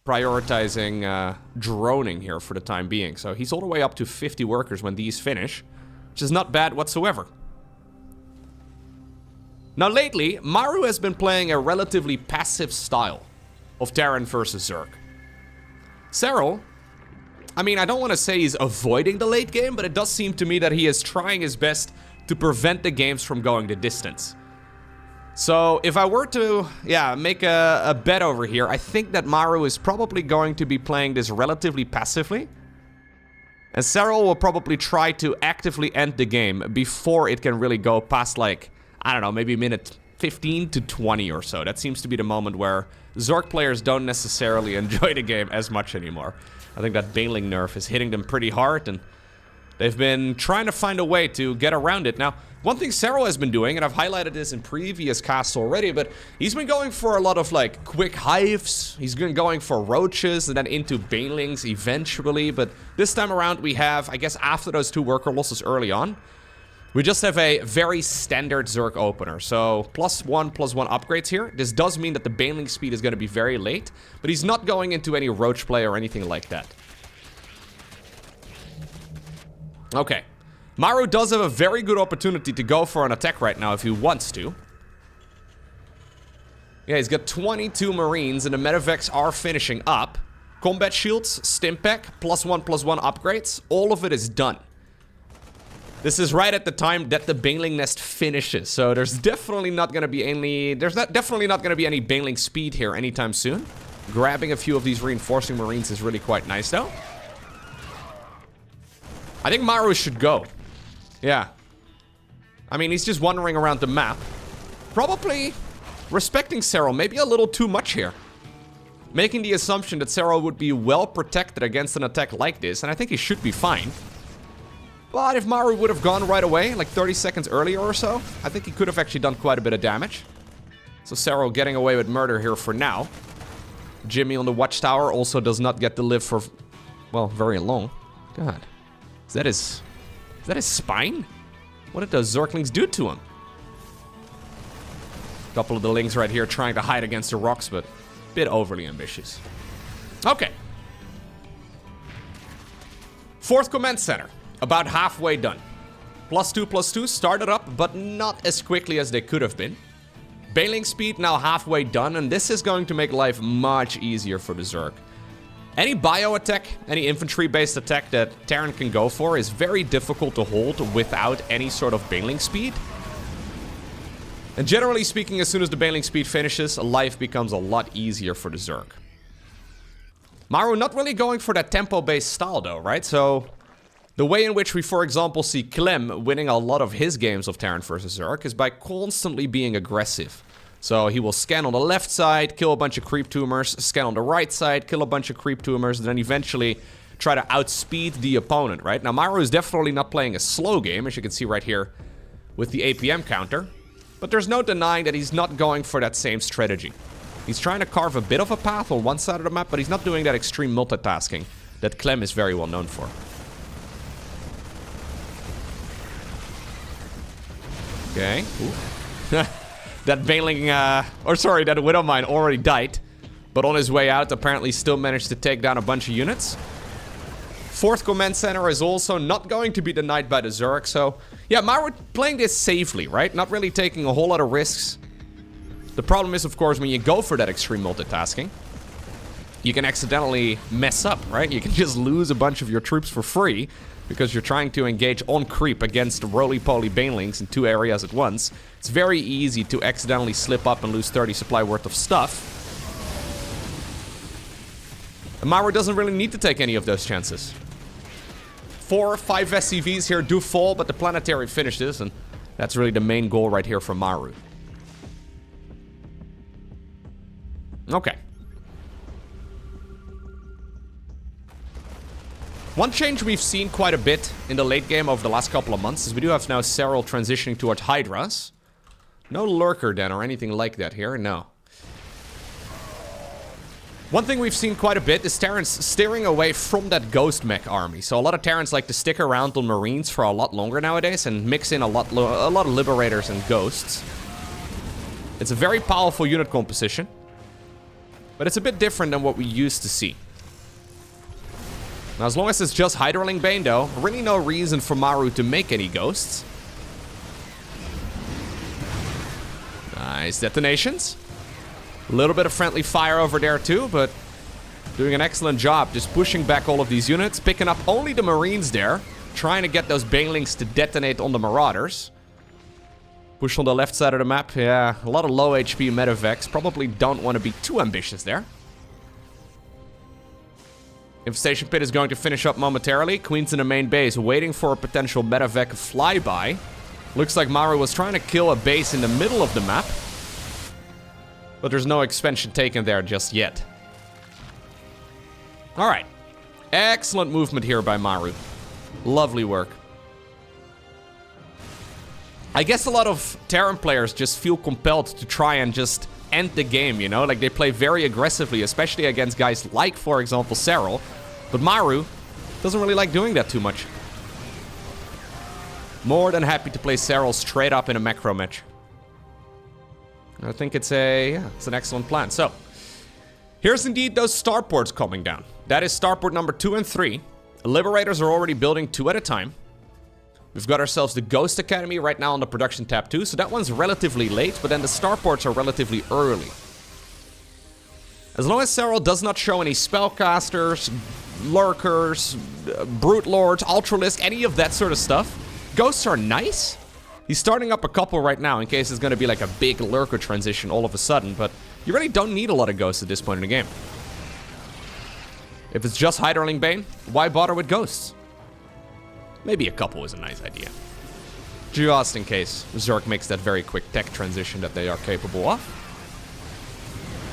prioritizing droning here for the time being. So he's all the way up to 50 workers when these finish, which is not bad whatsoever. Now lately, Maru has been playing a relatively passive style of Terran versus Zerg. Serral, I mean, I don't want to say he's avoiding the late game, but it does seem to me that he is trying his best to prevent the games from going the distance. So if I were to, make a bet over here, I think that Maru is probably going to be playing this relatively passively. And Serral will probably try to actively end the game before it can really go past, like, I don't know, maybe minute 15 to 20 or so. That seems to be the moment where Zerg players don't necessarily enjoy the game as much anymore. I think that Baneling nerf is hitting them pretty hard, and they've been trying to find a way to get around it. Now, one thing Serral has been doing, and I've highlighted this in previous casts already, but he's been going for a lot of, like, quick hives. He's been going for roaches and then into Banelings eventually, but this time around we have, I guess after those 2 worker losses early on, we just have a very standard Zerg opener. So, +1/+1 upgrades here. This does mean that the Baneling speed is going to be very late, but he's not going into any roach play or anything like that. Okay. Maru does have a very good opportunity to go for an attack right now if he wants to. Yeah, he's got 22 Marines and the Medivacs are finishing up. Combat shields, Stimpack, +1/+1 upgrades. All of it is done. This is right at the time that the Baneling Nest finishes, so there's definitely not going to be any... definitely not going to be any Baneling speed here anytime soon. Grabbing a few of these reinforcing Marines is really quite nice, though. I think Maru should go. Yeah. I mean, he's just wandering around the map. Probably respecting Serral, maybe a little too much here. Making the assumption that Serral would be well protected against an attack like this, and I think he should be fine. But if Maru would have gone right away, like 30 seconds earlier or so, I think he could have actually done quite a bit of damage. So Serral getting away with murder here for now. Jimmy on the watchtower also does not get to live for, well, very long. God. Is that his spine? What did those Zerglings do to him? A couple of the Lings right here trying to hide against the rocks, but a bit overly ambitious. Okay. 4th command center. About halfway done. +2/+2 started up, but not as quickly as they could have been. Baneling speed now halfway done, and this is going to make life much easier for the Zerg. Any bio attack, any infantry-based attack that Terran can go for is very difficult to hold without any sort of Baneling speed. And generally speaking, as soon as the Baneling speed finishes, life becomes a lot easier for the Zerg. Maru not really going for that tempo-based style though, right? So the way in which we, for example, see Clem winning a lot of his games of Terran versus Zerg is by constantly being aggressive. So he will scan on the left side, kill a bunch of creep tumors, scan on the right side, kill a bunch of creep tumors, and then eventually try to outspeed the opponent, right? Now, Maru is definitely not playing a slow game, as you can see right here with the APM counter. But there's no denying that he's not going for that same strategy. He's trying to carve a bit of a path on one side of the map, but he's not doing that extreme multitasking that Clem is very well known for. Okay. That Baneling, that Widowmine already died. But on his way out, apparently still managed to take down a bunch of units. 4th command center is also not going to be denied by the Zerg. So, Yeah, Maru playing this safely, right? Not really taking a whole lot of risks. The problem is, of course, when you go for that extreme multitasking, you can accidentally mess up, right? You can just lose a bunch of your troops for free because you're trying to engage on creep against roly-poly banelings in 2 areas at once. It's very easy to accidentally slip up and lose 30 supply worth of stuff. And Maru doesn't really need to take any of those chances. 4 or 5 SCVs here do fall, but the planetary finishes, and that's really the main goal right here for Maru. Okay. One change we've seen quite a bit in the late game over the last couple of months is we do have now Serral transitioning towards Hydras. No Lurker then or anything like that here, no. One thing we've seen quite a bit is Terrans steering away from that Ghost Mech army. So a lot of Terrans like to stick around on Marines for a lot longer nowadays and mix in a lot of Liberators and Ghosts. It's a very powerful unit composition, but it's a bit different than what we used to see. Now, as long as it's just Hydraling Bane, though, really no reason for Maru to make any Ghosts. Nice detonations. A little bit of friendly fire over there, too, but doing an excellent job just pushing back all of these units, picking up only the Marines there, trying to get those Banelings to detonate on the Marauders. Push on the left side of the map. Yeah, a lot of low HP medevacs. Probably don't want to be too ambitious there. Infestation Pit is going to finish up momentarily. Queen's in the main base, waiting for a potential medevac flyby. Looks like Maru was trying to kill a base in the middle of the map, but there's no expansion taken there just yet. Alright. Excellent movement here by Maru. Lovely work. I guess a lot of Terran players just feel compelled to try and just end the game, you know? Like, they play very aggressively, especially against guys like, for example, Serral. But Maru doesn't really like doing that too much. More than happy to play Serral straight up in a macro match. I think it's an excellent plan. So, here's indeed those starports coming down. That is starport number 2 and 3. Liberators are already building 2 at a time. We've got ourselves the Ghost Academy right now on the production tab too, so that one's relatively late, but then the starports are relatively early. As long as Serral does not show any spellcasters, lurkers, brute lords, ultralisk, any of that sort of stuff, ghosts are nice. He's starting up a couple right now in case it's going to be like a big lurker transition all of a sudden, but you really don't need a lot of ghosts at this point in the game. If it's just Hydraling Bane, why bother with ghosts? Maybe a couple is a nice idea. Just in case Zerg makes that very quick tech transition that they are capable of.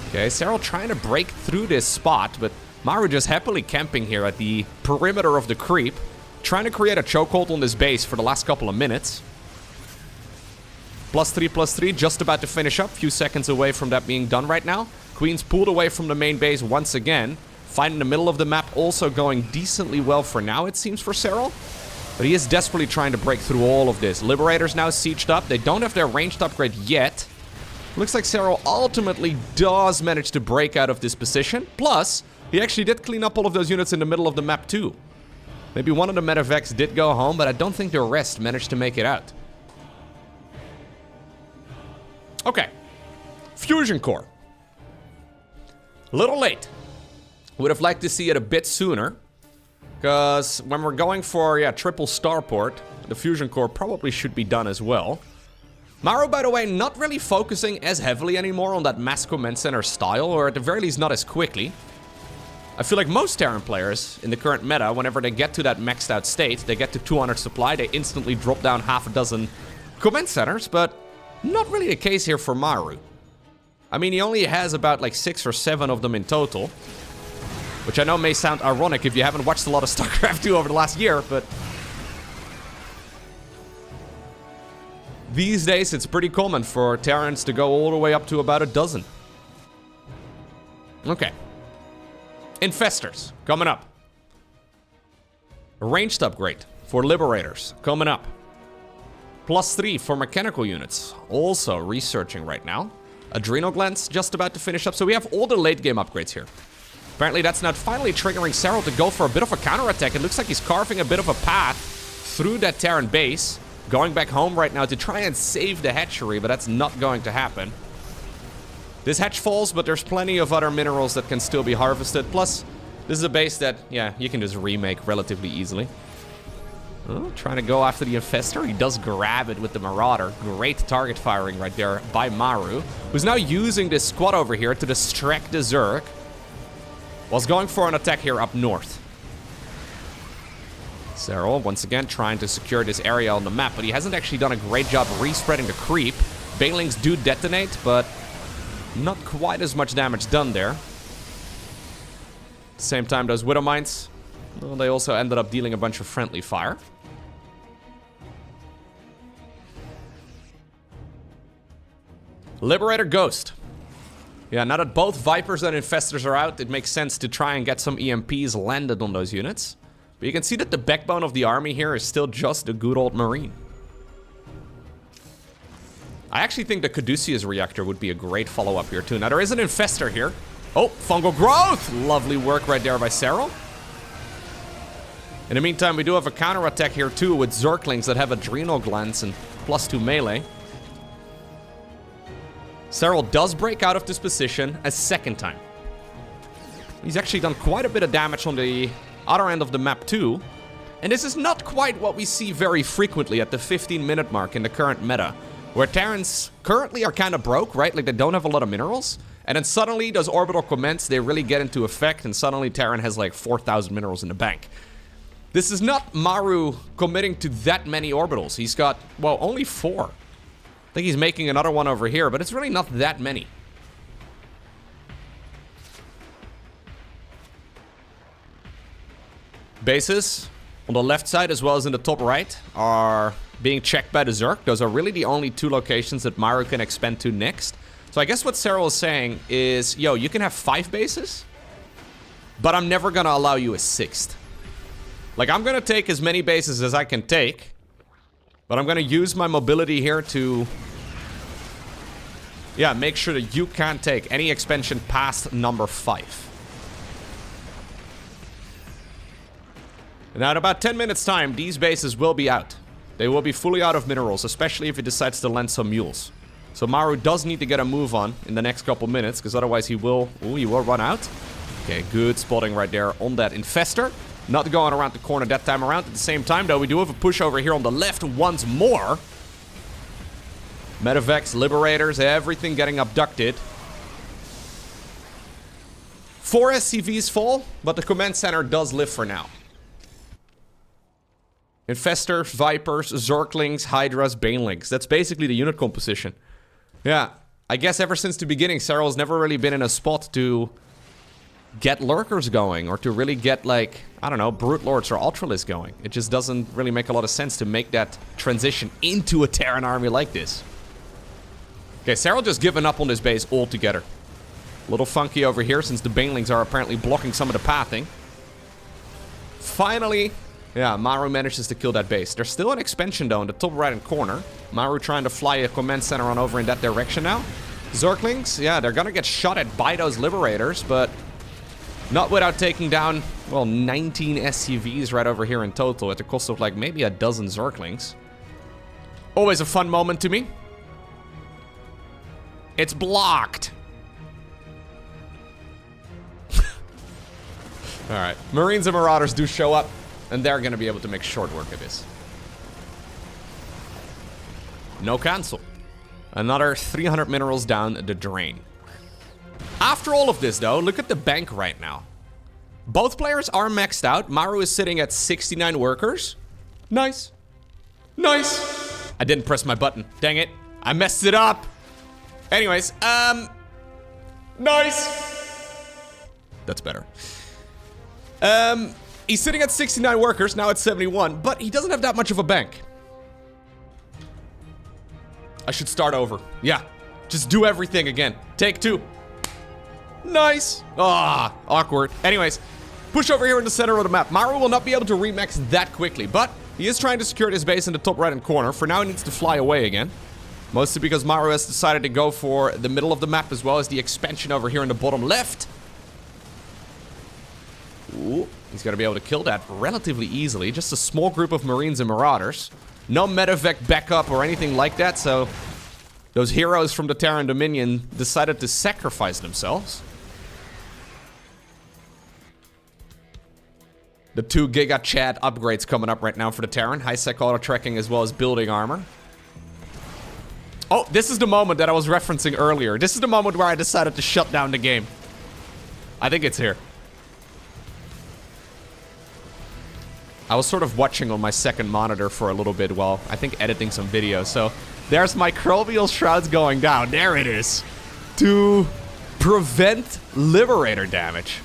Okay, Serral trying to break through this spot, but Maru just happily camping here at the perimeter of the creep, trying to create a chokehold on this base for the last couple of minutes. +3/+3, just about to finish up. Few seconds away from that being done right now. Queen's pulled away from the main base once again. Fight in the middle of the map also going decently well for now, it seems, for Serral. But he is desperately trying to break through all of this. Liberators now sieged up. They don't have their ranged upgrade yet. Looks like Serral ultimately does manage to break out of this position. Plus, he actually did clean up all of those units in the middle of the map too. Maybe one of the medevacs did go home, but I don't think the rest managed to make it out. Okay. Fusion Core. A little late. Would have liked to see it a bit sooner. Because when we're going for, triple starport, the Fusion Core probably should be done as well. Maru, by the way, not really focusing as heavily anymore on that mass command center style, or at the very least not as quickly. I feel like most Terran players in the current meta, whenever they get to that maxed out state, they get to 200 supply, they instantly drop down half a dozen command centers, but not really the case here for Maru. I mean, he only has about like 6 or 7 of them in total. Which I know may sound ironic if you haven't watched a lot of StarCraft 2 over the last year, but these days it's pretty common for Terrans to go all the way up to about a dozen. Okay. Infestors, coming up. A ranged upgrade for Liberators, coming up. +3 for mechanical units, also researching right now. Adrenal glands just about to finish up, so we have all the late game upgrades here. Apparently that's not finally triggering Serral to go for a bit of a counterattack. It looks like he's carving a bit of a path through that Terran base. Going back home right now to try and save the hatchery, but that's not going to happen. This hatch falls, but there's plenty of other minerals that can still be harvested. Plus, this is a base that, yeah, you can just remake relatively easily. Oh, trying to go after the Infestor. He does grab it with the Marauder. Great target firing right there by Maru, who's now using this squad over here to distract the Zerg. Was going for an attack here up north. Serral, once again, trying to secure this area on the map, but he hasn't actually done a great job respreading the creep. Banelings do detonate, but not quite as much damage done there. At the same time, those Widow Mines, well, they also ended up dealing a bunch of friendly fire. Liberator Ghost. Yeah, now that both Vipers and Infestors are out, it makes sense to try and get some EMPs landed on those units. But you can see that the backbone of the army here is still just a good old Marine. I actually think the Caduceus Reactor would be a great follow-up here too. Now there is an Infestor here. Oh, Fungal Growth! Lovely work right there by Serral. In the meantime, we do have a counter-attack here too with Zerglings that have Adrenal Glands and +2 melee. Serral does break out of this position a second time. He's actually done quite a bit of damage on the other end of the map too. And this is not quite what we see very frequently at the 15-minute mark in the current meta, where Terrans currently are kind of broke, right? Like they don't have a lot of minerals. And then suddenly those orbital comments, they really get into effect, and suddenly Terran has like 4,000 minerals in the bank. This is not Maru committing to that many orbitals. He's got, well, only 4. I think he's making another one over here, but it's really not that many. Bases on the left side as well as in the top right are being checked by the Zerg. Those are really the only 2 locations that Maru can expand to next. So I guess what Serral is saying is, yo, you can have 5 bases, but I'm never gonna allow you a 6th. Like, I'm gonna take as many bases as I can take, but I'm gonna use my mobility here to, yeah, make sure that you can't take any expansion past number 5. Now, in about 10 minutes time, these bases will be out. They will be fully out of minerals, especially if he decides to land some mules. So Maru does need to get a move on in the next couple minutes, because otherwise he will run out. Okay, good spotting right there on that Infestor. Not going around the corner that time around. At the same time, though, we do have a push over here on the left once more. Medevacs, Liberators, everything getting abducted. 4 SCVs fall, but the command center does live for now. Infestors, Vipers, Zerglings, Hydras, Banelings. That's basically the unit composition. Yeah, I guess ever since the beginning, Serral's never really been in a spot to get Lurkers going, or to really get, like, I don't know, Brute Lords or Ultralists going. It just doesn't really make a lot of sense to make that transition into a Terran army like this. Okay, Serral just given up on this base altogether. A little funky over here, since the Banelings are apparently blocking some of the pathing. Finally, yeah, Maru manages to kill that base. There's still an expansion, though, in the top right-hand corner. Maru trying to fly a command center on over in that direction now. Zerglings, yeah, they're gonna get shot at by those Liberators, but not without taking down, well, 19 SCVs right over here in total at the cost of, like, maybe a dozen Zerglings. Always a fun moment to me. It's blocked. Alright, Marines and Marauders do show up, and they're gonna be able to make short work of this. No cancel. Another 300 minerals down the drain. After all of this, though, look at the bank right now. Both players are maxed out. Maru is sitting at 69 workers. Nice. Nice. I didn't press my button. Dang it. I messed it up. Anyways, nice. That's better. He's sitting at 69 workers, now at 71, but he doesn't have that much of a bank. I should start over. Yeah, just do everything again. Take 2. Nice. Ah, awkward. Anyways, push over here in the center of the map. Maru will not be able to remax that quickly, but he is trying to secure his base in the top right-hand corner. For now, he needs to fly away again. Mostly because Maru has decided to go for the middle of the map as well as the expansion over here in the bottom left. Ooh, he's going to be able to kill that relatively easily. Just a small group of Marines and Marauders. No medevac backup or anything like that, so those heroes from the Terran Dominion decided to sacrifice themselves. The 2 Giga Chad upgrades coming up right now for the Terran. High-sec auto-tracking as well as building armor. Oh, this is the moment that I was referencing earlier. This is the moment where I decided to shut down the game. I think it's here. I was sort of watching on my second monitor for a little bit while, I think, editing some videos. So, there's microbial shrouds going down. There it is. To prevent Liberator damage.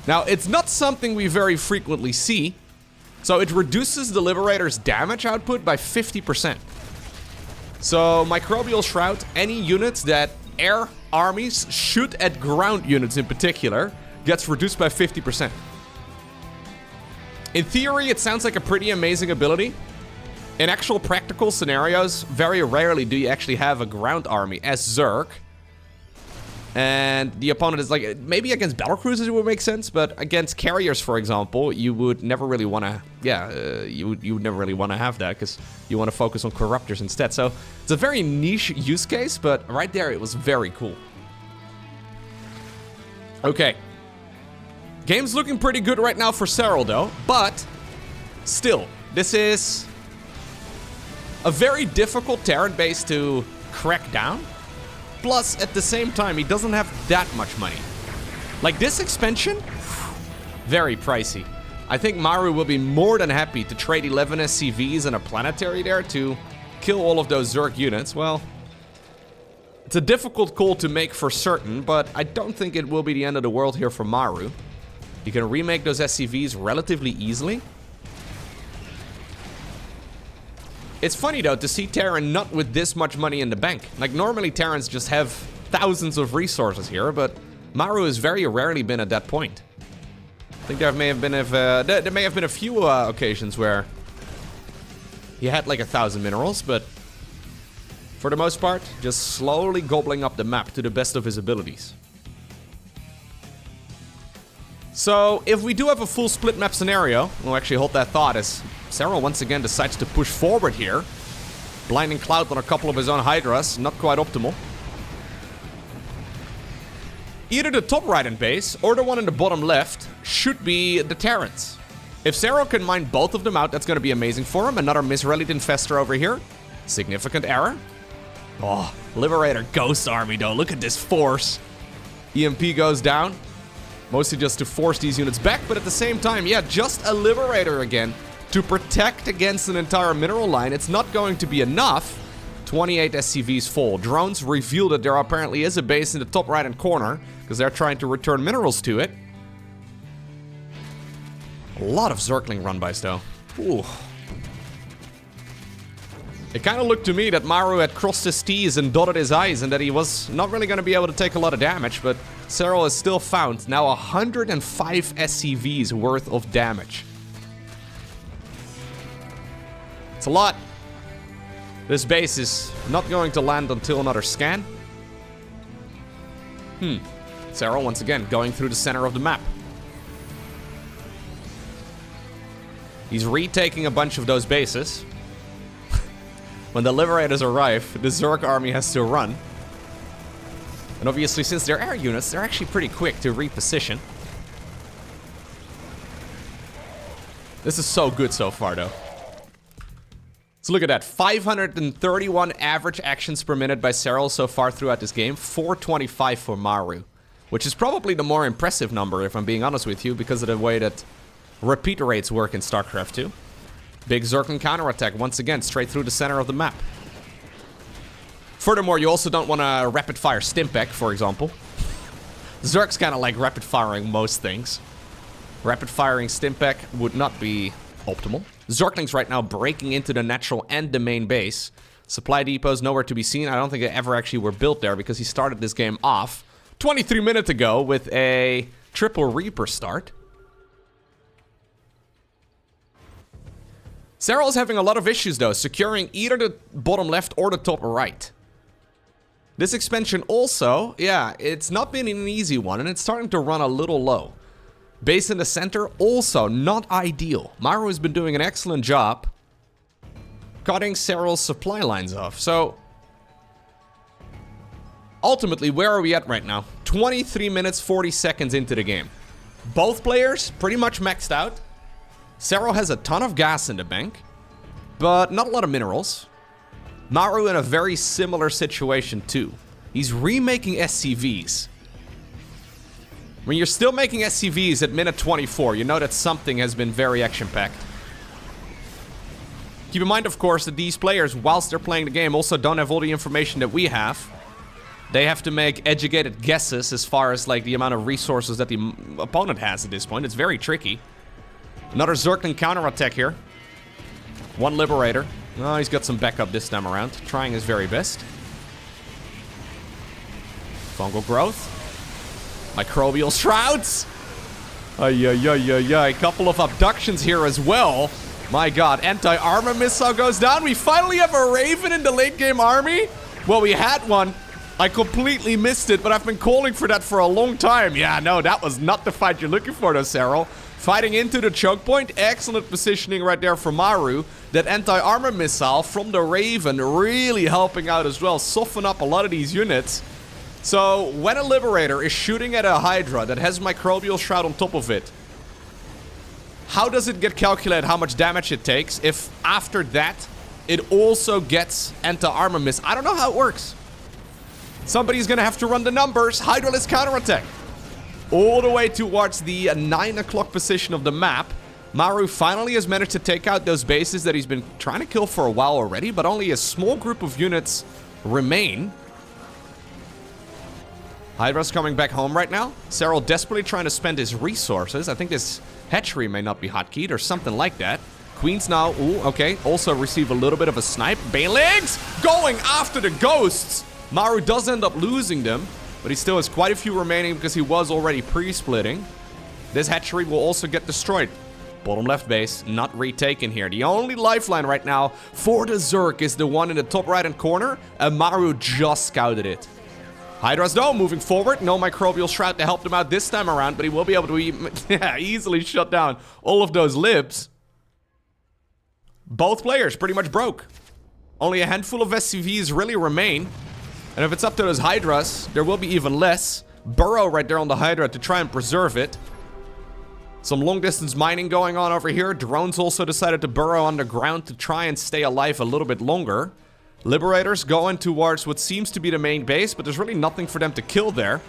Now, it's not something we very frequently see. So, it reduces the Liberator's damage output by 50%. So, microbial shroud, any units that air armies shoot at ground units in particular, gets reduced by 50%. In theory, it sounds like a pretty amazing ability. In actual practical scenarios, very rarely do you actually have a ground army as Zerg. And the opponent is like, maybe against battlecruisers it would make sense, but against carriers, for example, you would never really want to, you would never really want to have that, because you want to focus on corruptors instead. So it's a very niche use case, but right there it was very cool. Okay. Game's looking pretty good right now for Serral, though, but still, this is a very difficult Terran base to crack down. Plus, at the same time, he doesn't have that much money. Like, this expansion, very pricey. I think Maru will be more than happy to trade 11 SCVs and a planetary there to kill all of those Zerg units. Well, it's a difficult call to make for certain, but I don't think it will be the end of the world here for Maru. You can remake those SCVs relatively easily. It's funny, though, to see Terran not with this much money in the bank. Like, normally Terrans just have thousands of resources here, but Maru has very rarely been at that point. I think there may have been a few occasions where he had like 1,000 minerals, but for the most part, just slowly gobbling up the map to the best of his abilities. So, if we do have a full split map scenario, we'll actually hold that thought as Serral once again decides to push forward here. Blinding Cloud on a couple of his own Hydras, not quite optimal. Either the top right-hand base or the one in the bottom left should be the Terrans. If Serral can mine both of them out, that's going to be amazing for him. Another misrelied Infestor over here. Significant error. Oh, Liberator Ghost Army though, look at this force. EMP goes down. Mostly just to force these units back, but at the same time, yeah, just a Liberator again to protect against an entire mineral line. It's not going to be enough. 28 SCVs full. Drones reveal that there apparently is a base in the top right-hand corner, because they're trying to return minerals to it. A lot of Zergling run-bys, though. Ooh. It kind of looked to me that Maru had crossed his T's and dotted his I's, and that he was not really going to be able to take a lot of damage, but Serral has still found now 105 SCVs worth of damage. It's a lot. This base is not going to land until another scan. Serral once again going through the center of the map. He's retaking a bunch of those bases. When the Liberators arrive, the Zerg army has to run. And obviously, since they're air units, they're actually pretty quick to reposition. This is so good so far, though. So look at that. 531 average actions per minute by Serral so far throughout this game. 425 for Maru. Which is probably the more impressive number, if I'm being honest with you, because of the way that repeat rates work in StarCraft 2. Big Zergling counterattack, once again, straight through the center of the map. Furthermore, you also don't want to rapid-fire Stimpak, for example. Zerg's kind of like rapid-firing most things. Rapid-firing Stimpak would not be optimal. Zerglings right now breaking into the natural and the main base. Supply depots nowhere to be seen. I don't think they ever actually were built there, because he started this game off 23 minutes ago with a triple Reaper start. Serral's having a lot of issues, though, securing either the bottom left or the top right. This expansion also, yeah, it's not been an easy one, and it's starting to run a little low. Base in the center, also not ideal. Maru has been doing an excellent job cutting Serral's supply lines off. So, ultimately, where are we at right now? 23 minutes, 40 seconds into the game. Both players pretty much maxed out. Serral has a ton of gas in the bank, but not a lot of minerals. Maru in a very similar situation too. He's remaking SCVs. When you're still making SCVs at minute 24, you know that something has been very action-packed. Keep in mind, of course, that these players, whilst they're playing the game, also don't have all the information that we have. They have to make educated guesses as far as, like, the amount of resources that the opponent has at this point. It's very tricky. Another Zergling counterattack here. One Liberator. Oh, he's got some backup this time around. Trying his very best. Fungal growth. Microbial shrouds. A couple of abductions here as well. My god, anti-armor missile goes down. We finally have a Raven in the late game army. Well, we had one. I completely missed it, but I've been calling for that for a long time. Yeah, no, that was not the fight you're looking for though, Serral. Fighting into the choke point. Excellent positioning right there for Maru. That anti-armor missile from the Raven really helping out as well. Soften up a lot of these units. So, when a Liberator is shooting at a Hydra that has Microbial Shroud on top of it, how does it get calculated how much damage it takes if after that it also gets anti-armor miss? I don't know how it works. Somebody's gonna have to run the numbers. Hydralisk counterattack. All the way towards the 9 o'clock position of the map. Maru finally has managed to take out those bases that he's been trying to kill for a while already, but only a small group of units remain. Hydra's coming back home right now. Serral desperately trying to spend his resources. I think this hatchery may not be hotkeyed or something like that. Queens now, ooh, okay. Also receive a little bit of a snipe. Banelings going after the ghosts. Maru does end up losing them, but he still has quite a few remaining because he was already pre-splitting. This hatchery will also get destroyed. Bottom left base, not retaken here. The only lifeline right now for the Zerg is the one in the top right-hand corner, and Maru just scouted it. Hydras, though, moving forward. No Microbial Shroud to help him out this time around, but he will be able to easily shut down all of those libs. Both players pretty much broke. Only a handful of SCVs really remain. And if it's up to those Hydras, there will be even less. Burrow right there on the Hydra to try and preserve it. Some long-distance mining going on over here. Drones also decided to burrow underground to try and stay alive a little bit longer. Liberators going towards what seems to be the main base, but there's really nothing for them to kill there.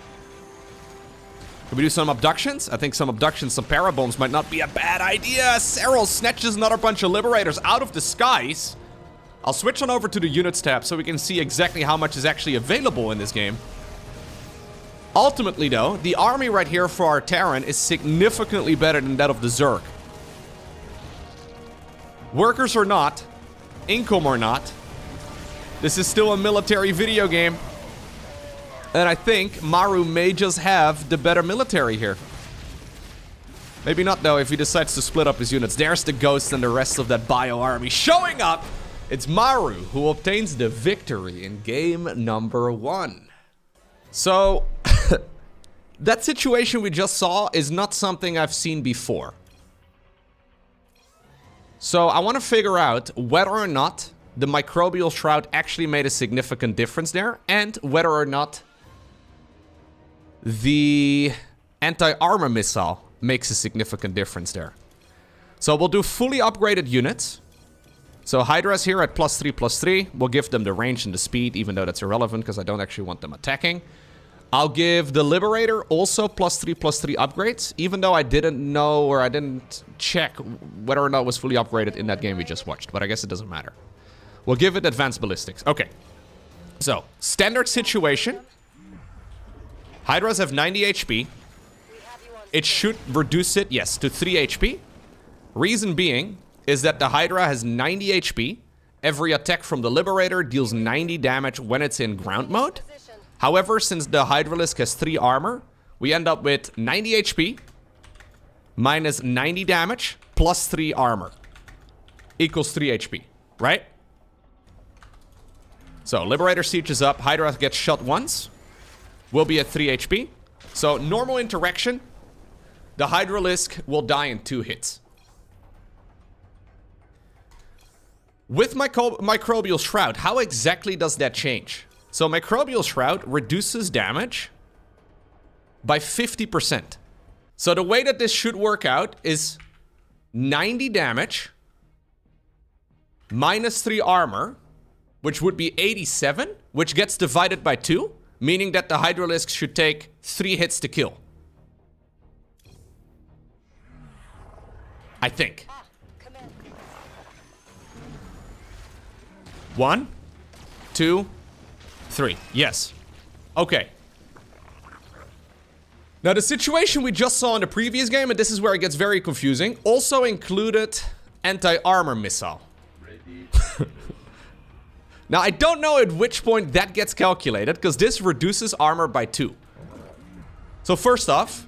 Can we do some abductions? I think some abductions, some parabombs might not be a bad idea. Serral snatches another bunch of Liberators out of the skies. I'll switch on over to the units tab so we can see exactly how much is actually available in this game. Ultimately, though, the army right here for our Terran is significantly better than that of the Zerg. Workers or not, income or not, this is still a military video game. And I think Maru may just have the better military here. Maybe not, though, if he decides to split up his units. There's the Ghost and the rest of that bio army showing up. It's Maru who obtains the victory in game number 1. So, that situation we just saw is not something I've seen before. So, I want to figure out whether or not the Microbial Shroud actually made a significant difference there, and whether or not the anti-armor missile makes a significant difference there. So we'll do fully upgraded units. So Hydras here at +3/+3. We'll give them the range and the speed, even though that's irrelevant because I don't actually want them attacking. I'll give the Liberator also +3/+3 upgrades, even though I didn't know or I didn't check whether or not it was fully upgraded in that game we just watched, but I guess it doesn't matter. We'll give it advanced ballistics. Okay. So, standard situation. Hydras have 90 HP. It should reduce it, yes, to 3 HP. Reason being is that the Hydra has 90 HP. Every attack from the Liberator deals 90 damage when it's in ground mode. However, since the Hydralisk has 3 armor, we end up with 90 HP minus 90 damage plus 3 armor equals 3 HP, right? So, Liberator Siege is up. Hydra gets shot once. Will be at 3 HP. So, normal interaction. The Hydralisk will die in 2 hits. With my Microbial Shroud, how exactly does that change? So Microbial Shroud reduces damage by 50%. So the way that this should work out is 90 damage minus 3 armor, which would be 87, which gets divided by 2, meaning that the Hydralisk should take 3 hits to kill. I think. 1, 2, 3. Yes. Okay. Now, the situation we just saw in the previous game, and this is where it gets very confusing, also included anti-armor missile. Now, I don't know at which point that gets calculated, because this reduces armor by 2. So first off,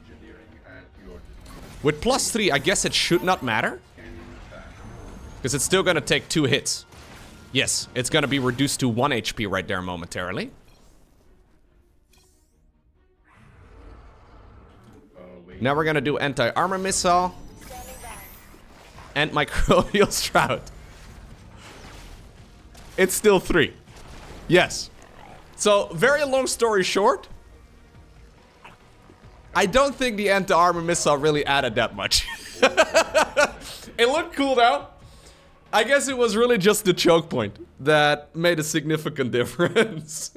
with +3, I guess it should not matter, because it's still going to take 2 hits. Yes, it's going to be reduced to 1 HP right there momentarily. Now we're going to do anti-armor missile and Microbial Shroud. It's still 3. Yes. So, very long story short, I don't think the anti-armor missile really added that much. It looked cool though. I guess it was really just the choke point that made a significant difference.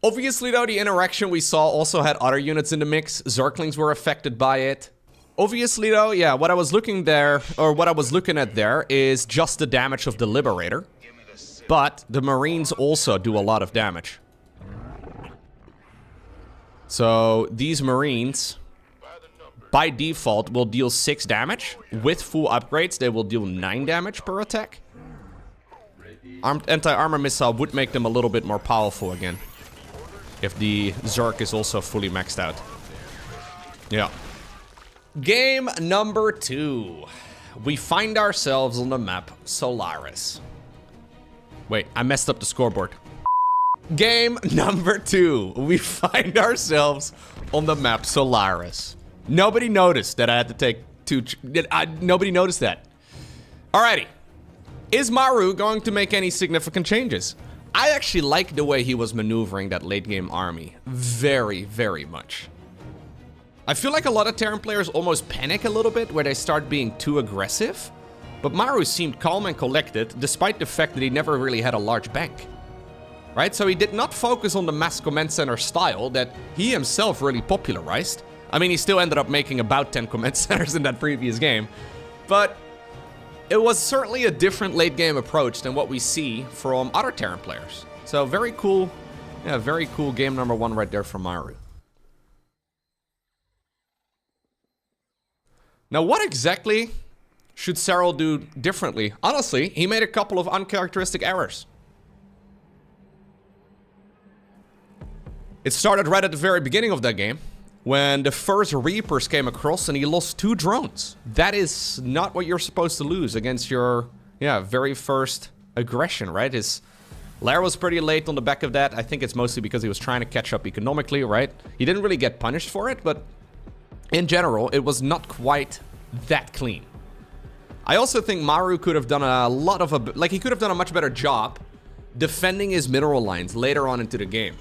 Obviously though, the interaction we saw also had other units in the mix. Zerglings were affected by it. Obviously though, yeah, what I was looking at there is just the damage of the Liberator. But the Marines also do a lot of damage. So these Marines, by default, will deal 6 damage. With full upgrades, they will deal 9 damage per attack. Anti-armor missile would make them a little bit more powerful again, if the Zerg is also fully maxed out. Yeah. Game number 2. We find ourselves on the map Solaris. Wait, I messed up the scoreboard. Game number 2. We find ourselves on the map Solaris. Nobody noticed that I had to take 2... Nobody noticed that. Alrighty. Is Maru going to make any significant changes? I actually like the way he was maneuvering that late game army. Very, very much. I feel like a lot of Terran players almost panic a little bit where they start being too aggressive. But Maru seemed calm and collected, despite the fact that he never really had a large bank. Right? So he did not focus on the mass command center style that he himself really popularized. I mean, he still ended up making about 10 command centers in that previous game. But it was certainly a different late game approach than what we see from other Terran players. So very cool. Yeah, very cool game number 1 right there from Maru. Now, what exactly should Serral do differently? Honestly, he made a couple of uncharacteristic errors. It started right at the very beginning of that game, when the first Reapers came across and he lost 2 drones. That is not what you're supposed to lose against your, very first aggression, right? His lair was pretty late on the back of that. I think it's mostly because he was trying to catch up economically, right? He didn't really get punished for it, but in general, it was not quite that clean. I also think Maru could have done he could have done a much better job defending his mineral lines later on into the game.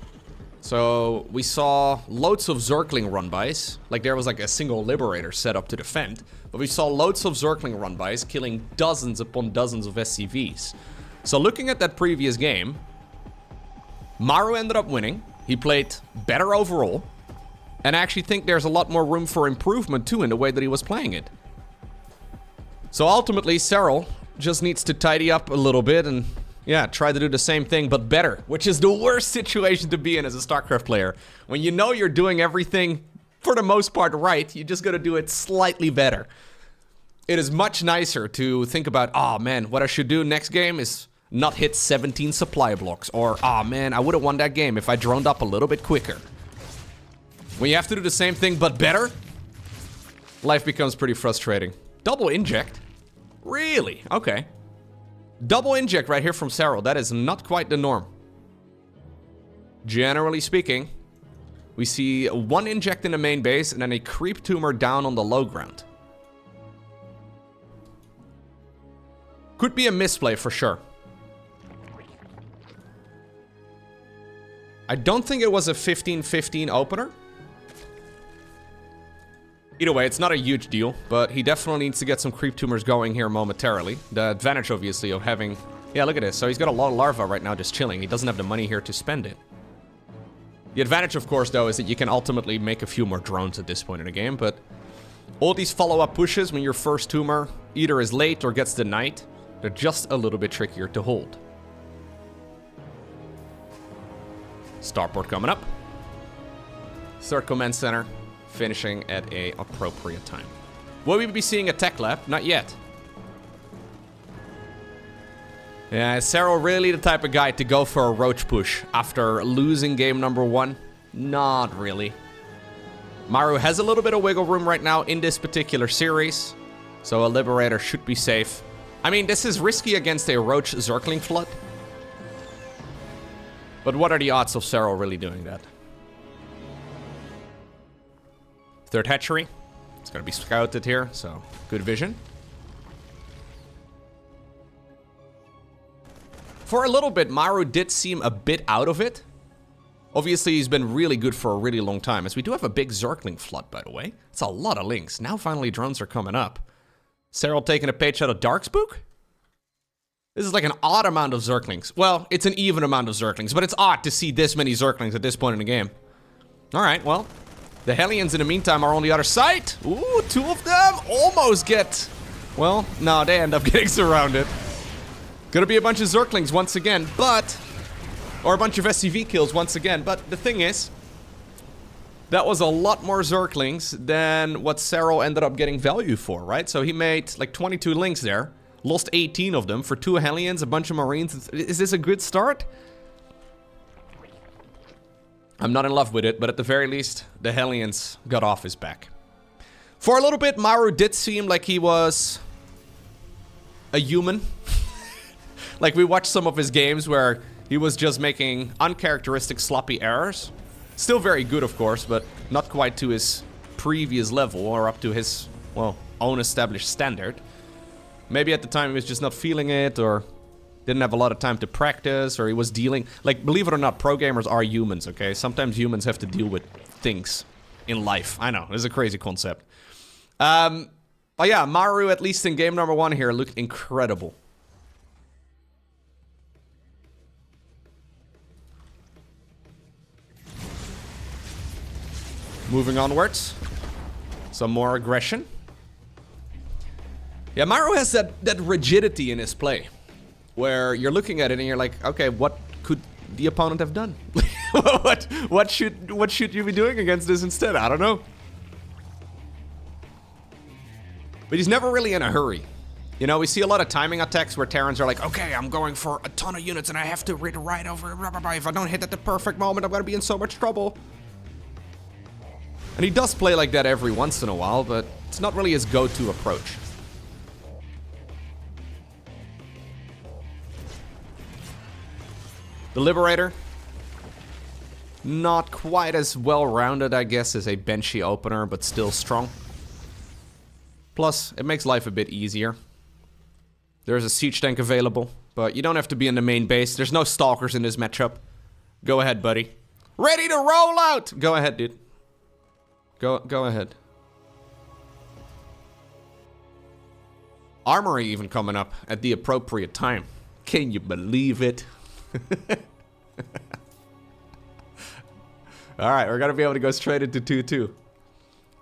So we saw loads of Zergling run-bys, like there was like a single Liberator set up to defend, but we saw loads of Zergling run-bys killing dozens upon dozens of SCVs. So looking at that previous game, Maru ended up winning. He played better overall, and I actually think there's a lot more room for improvement too in the way that he was playing it. So ultimately, Serral just needs to tidy up a little bit and, try to do the same thing, but better. Which is the worst situation to be in as a StarCraft player. When you know you're doing everything, for the most part, right, you just gotta do it slightly better. It is much nicer to think about, oh man, what I should do next game is not hit 17 supply blocks. Or, oh man, I would've won that game if I droned up a little bit quicker. When you have to do the same thing, but better, life becomes pretty frustrating. Double inject? Really? Okay. Double inject right here from Serral. That is not quite the norm. Generally speaking, we see 1 inject in the main base and then a creep tumor down on the low ground. Could be a misplay for sure. I don't think it was a 15-15 opener. Either way, it's not a huge deal, but he definitely needs to get some creep tumors going here momentarily. The advantage, obviously, of having... Yeah, look at this. So he's got a lot of larvae right now just chilling. He doesn't have the money here to spend it. The advantage, of course, though, is that you can ultimately make a few more drones at this point in the game, but all these follow-up pushes when your first tumor either is late or gets denied, they're just a little bit trickier to hold. Starport coming up. Third command center, finishing at a appropriate time. Will we be seeing a tech lab? Not yet. Yeah, is Serral really the type of guy to go for a roach push after losing game number 1? Not really. Maru has a little bit of wiggle room right now in this particular series, so a Liberator should be safe. I mean, this is risky against a roach Zergling flood. But what are the odds of Serral really doing that? Third hatchery. It's going to be scouted here, so good vision. For a little bit, Maru did seem a bit out of it. Obviously, he's been really good for a really long time, as we do have a big Zergling flood, by the way. It's a lot of links. Now, finally, drones are coming up. Serral taking a page out of Darkspook? This is like an odd amount of Zerglings. Well, it's an even amount of Zerglings, but it's odd to see this many Zerglings at this point in the game. Alright, well, the Hellions in the meantime are on the other side. Ooh, 2 of them almost get... Well, no, they end up getting surrounded. Gonna be a bunch of Zerglings once again, but... Or a bunch of SCV kills once again, but the thing is... That was a lot more Zerglings than what Serral ended up getting value for, right? So he made like 22 links there. Lost 18 of them for 2 Hellions, a bunch of Marines. Is this a good start? I'm not in love with it, but at the very least, the Hellions got off his back. For a little bit, Maru did seem like he was a human. Like, we watched some of his games where he was just making uncharacteristic sloppy errors. Still very good, of course, but not quite to his previous level or up to his, well, own established standard. Maybe at the time he was just not feeling it, or didn't have a lot of time to practice, or he was dealing... Like, believe it or not, pro gamers are humans, okay? Sometimes humans have to deal with things in life. I know, this is a crazy concept. But yeah, Maru, at least in game number 1 here, looked incredible. Moving onwards. Some more aggression. Yeah, Maru has that rigidity in his play. Where you're looking at it and you're like, okay, what could the opponent have done? what should you be doing against this instead? I don't know. But he's never really in a hurry. You know, we see a lot of timing attacks where Terrans are like, okay, I'm going for a ton of units and I have to read right over. Blah, blah, blah. If I don't hit at the perfect moment, I'm gonna be in so much trouble. And he does play like that every once in a while, but it's not really his go-to approach. The Liberator. Not quite as well-rounded, I guess, as a benchy opener, but still strong. Plus, it makes life a bit easier. There's a siege tank available, but you don't have to be in the main base. There's no stalkers in this matchup. Go ahead, buddy. Ready to roll out! Go ahead, dude. Go ahead. Armory even coming up at the appropriate time. Can you believe it? Alright, we're gonna be able to go straight into 2-2.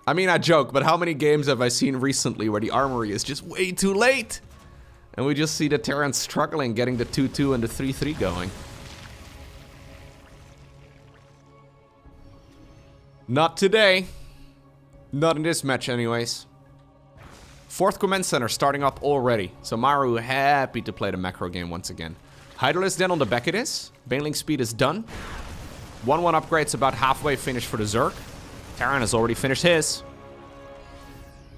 I mean, I joke, but how many games have I seen recently where the armory is just way too late? And we just see the Terrans struggling getting the 2-2 and the 3-3 going. Not today. Not in this match anyways. 4th command center starting up already. So Maru happy to play the macro game once again. Hydralisk then on the back of this. Baneling speed is done. 1-1 upgrade's about halfway finished for the Zerg. Terran has already finished his.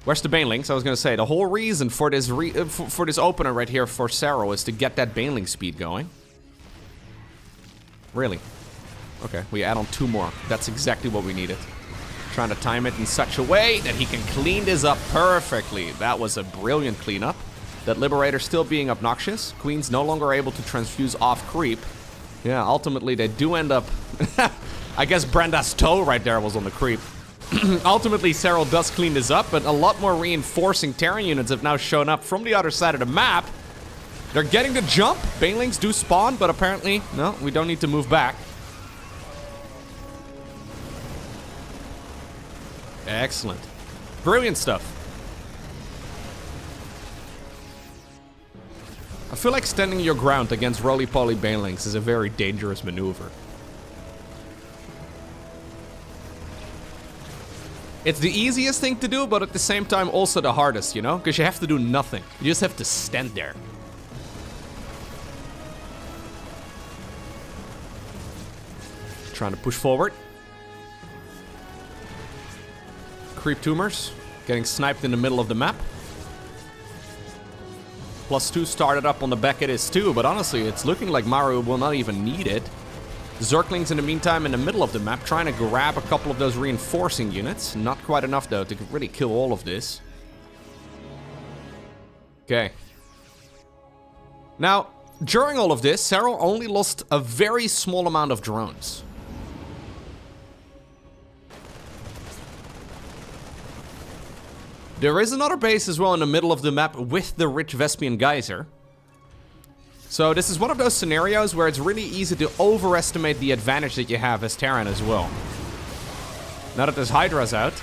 Where's the Banelings? I was gonna say, the whole reason for this for this opener right here for Serral is to get that Baneling speed going. Really? Okay, we add on 2 more. That's exactly what we needed. Trying to time it in such a way that he can clean this up perfectly. That was a brilliant cleanup. That Liberator still being obnoxious. Queen's no longer able to transfuse off creep. Yeah, ultimately they do end up... I guess Brenda's toe right there was on the creep. Ultimately, Serral does clean this up, but a lot more reinforcing Terran units have now shown up from the other side of the map. They're getting the jump. Banelings do spawn, but apparently, no, we don't need to move back. Excellent. Brilliant stuff. I feel like standing your ground against roly-poly Banelings is a very dangerous maneuver. It's the easiest thing to do, but at the same time also the hardest, you know? Because you have to do nothing. You just have to stand there. Trying to push forward. Creep tumors. Getting sniped in the middle of the map. +2 started up on the back of this too, but honestly, it's looking like Maru will not even need it. Zerglings in the meantime in the middle of the map, trying to grab a couple of those reinforcing units. Not quite enough though to really kill all of this. Okay. Now, during all of this, Serral only lost a very small amount of drones. There is another base as well in the middle of the map with the rich Vespian geyser. So this is one of those scenarios where it's really easy to overestimate the advantage that you have as Terran as well. Now that this Hydra's out.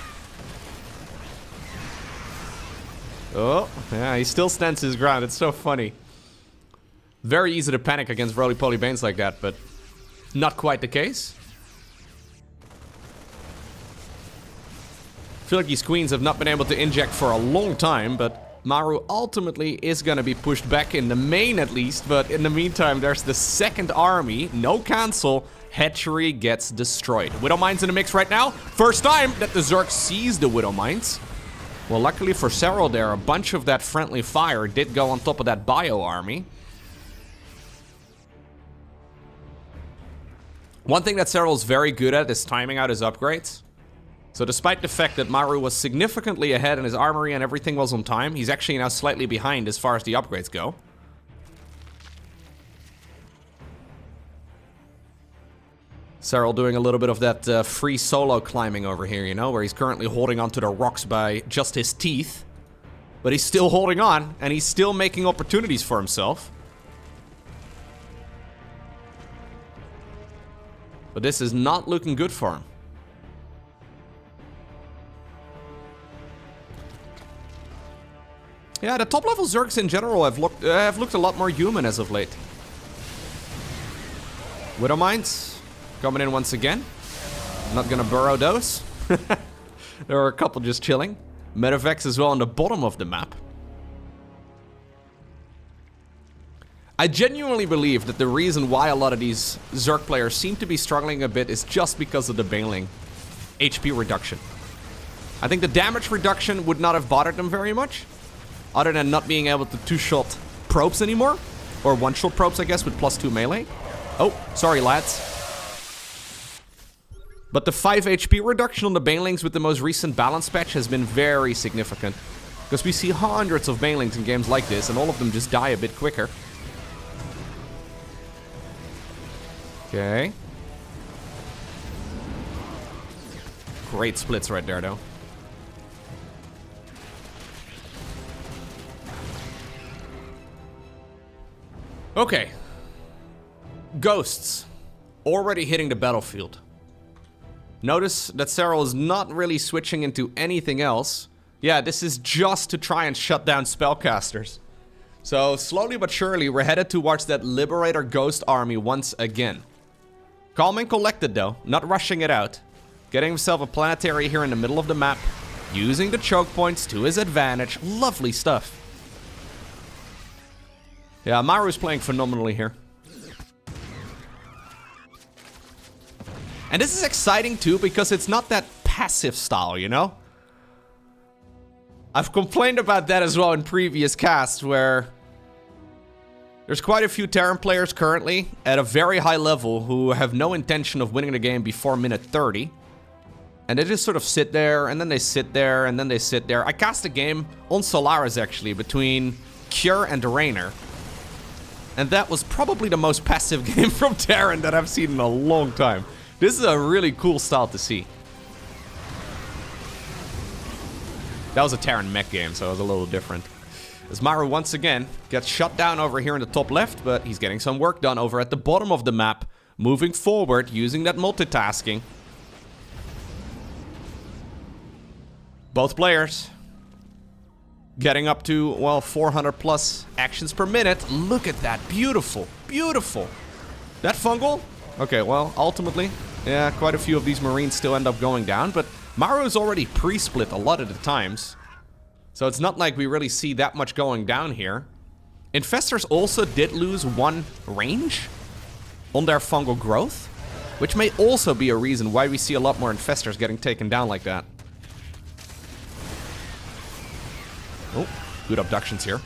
Oh, yeah, he still stands his ground. It's so funny. Very easy to panic against roly-poly Banes like that, but not quite the case. I feel like these queens have not been able to inject for a long time, but Maru ultimately is going to be pushed back in the main at least. But in the meantime, there's the second army. No cancel. Hatchery gets destroyed. Widow Mines in the mix right now. First time that the Zerg sees the Widow Mines. Well, luckily for Serral there, a bunch of that friendly fire did go on top of that bio army. One thing that Serral is very good at is timing out his upgrades. So despite the fact that Maru was significantly ahead in his armory and everything was on time, he's actually now slightly behind as far as the upgrades go. Serral doing a little bit of that free solo climbing over here, you know, where he's currently holding onto the rocks by just his teeth. But he's still holding on, and he's still making opportunities for himself. But this is not looking good for him. Yeah, the top level Zergs in general have looked a lot more human as of late. Widow Mines coming in once again. Not gonna burrow those. There are a couple just chilling. Medevacs as well on the bottom of the map. I genuinely believe that the reason why a lot of these Zerg players seem to be struggling a bit is just because of the Baneling HP reduction. I think the damage reduction would not have bothered them very much, other than not being able to two-shot probes anymore. Or one-shot probes, I guess, with +2 melee. Oh, sorry, lads. But the 5 HP reduction on the Banelings with the most recent balance patch has been very significant. Because we see hundreds of Banelings in games like this, and all of them just die a bit quicker. Okay. Great splits right there, though. Okay. Ghosts. Already hitting the battlefield. Notice that Serral is not really switching into anything else. Yeah, this is just to try and shut down spellcasters. So, slowly but surely, we're headed towards that Liberator Ghost army once again. Calm and collected, though. Not rushing it out. Getting himself a planetary here in the middle of the map. Using the choke points to his advantage. Lovely stuff. Yeah, Maru is playing phenomenally here. And this is exciting too, because it's not that passive style, you know? I've complained about that as well in previous casts, where there's quite a few Terran players currently at a very high level who have no intention of winning the game before minute 30. And they just sort of sit there, and then they sit there, and then they sit there. I cast a game on Solaris, actually, between Cure and Reynor. And that was probably the most passive game from Terran that I've seen in a long time. This is a really cool style to see. That was a Terran mech game, so it was a little different. As Maru once again gets shut down over here in the top left, but he's getting some work done over at the bottom of the map. Moving forward, using that multitasking. Both players getting up to, well, 400 plus actions per minute. Look at that. Beautiful. Beautiful. That fungal? Okay, well, ultimately, yeah, quite a few of these Marines still end up going down, but Maru is already pre-split a lot of the times. So it's not like we really see that much going down here. Infestors also did lose 1 range on their fungal growth, which may also be a reason why we see a lot more Infestors getting taken down like that. Oh, good abductions here.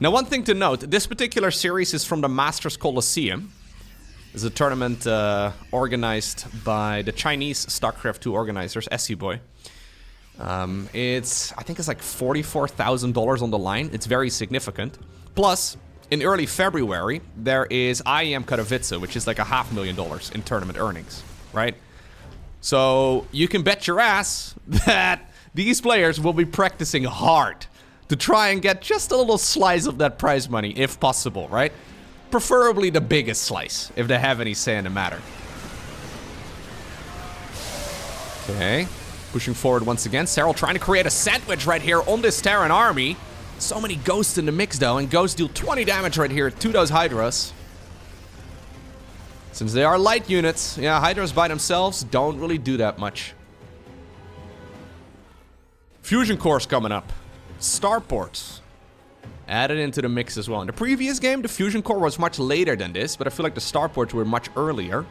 Now, one thing to note, this particular series is from the Masters Colosseum. It's a tournament organized by the Chinese StarCraft 2 organizers, SC-Boy. I think it's like $44,000 on the line. It's very significant. Plus, in early February, there is IEM Katowice, which is like $500,000 in tournament earnings, right? So you can bet your ass that these players will be practicing hard to try and get just a little slice of that prize money, if possible, right? Preferably the biggest slice, if they have any say in the matter. Okay, pushing forward once again. Serral trying to create a sandwich right here on this Terran army. So many ghosts in the mix though, and ghosts deal 20 damage right here to those Hydras. Since they are light units, yeah, Hydras by themselves don't really do that much. Fusion cores coming up. Starports added into the mix as well. In the previous game, the fusion core was much later than this, but I feel like the starports were much earlier.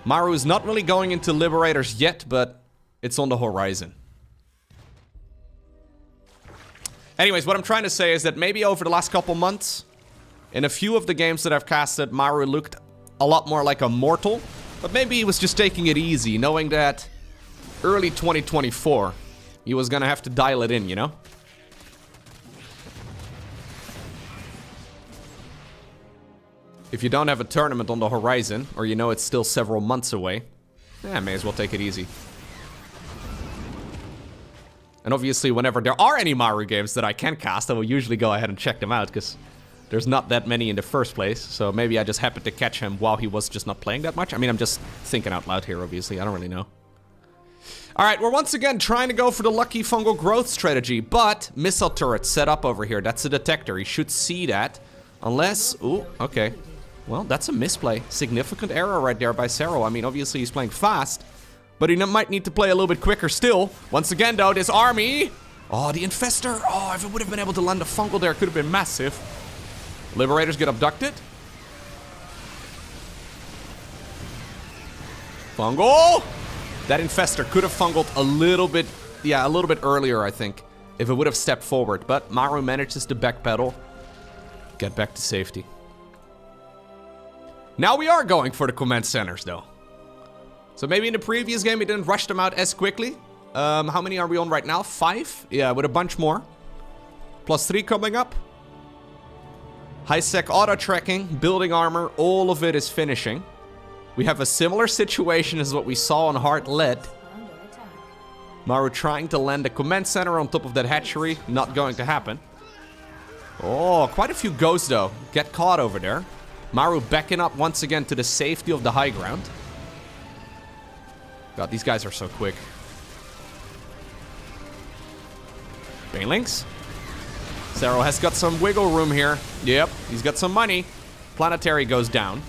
Maru is not really going into Liberators yet, but it's on the horizon. Anyways, what I'm trying to say is that maybe over the last couple months, in a few of the games that I've casted, Maru looked a lot more like a mortal, but maybe he was just taking it easy, knowing that early 2024, he was gonna have to dial it in, you know? If you don't have a tournament on the horizon, or you know it's still several months away, may as well take it easy. And obviously, whenever there are any Maru games that I can cast, I will usually go ahead and check them out, because there's not that many in the first place, so maybe I just happened to catch him while he was just not playing that much. I mean, I'm just thinking out loud here, obviously. I don't really know. Alright, we're once again trying to go for the lucky fungal growth strategy, but missile turret set up over here. That's a detector. He should see that. Unless... Ooh, okay. Well, that's a misplay. Significant error right there by Serral. I mean, obviously he's playing fast, but he might need to play a little bit quicker still. Once again, though, this army... Oh, the Infestor. Oh, if it would have been able to land a fungal there, it could have been massive. Liberators get abducted. Fungal! That Infestor could have fungled a little bit, yeah, a little bit earlier, I think, if it would have stepped forward. But Maru manages to backpedal, get back to safety. Now we are going for the command centers, though. So maybe in the previous game, we didn't rush them out as quickly. How many are we on right now? 5? Yeah, with a bunch more. +3 coming up. High-sec auto-tracking, building armor, all of it is finishing. We have a similar situation as what we saw on Hard Lead. Maru trying to land a command center on top of that hatchery. Not going to happen. Oh, quite a few ghosts, though. Get caught over there. Maru backing up once again to the safety of the high ground. God, these guys are so quick. Banelings. Serral has got some wiggle room here. Yep, he's got some money. Planetary goes down.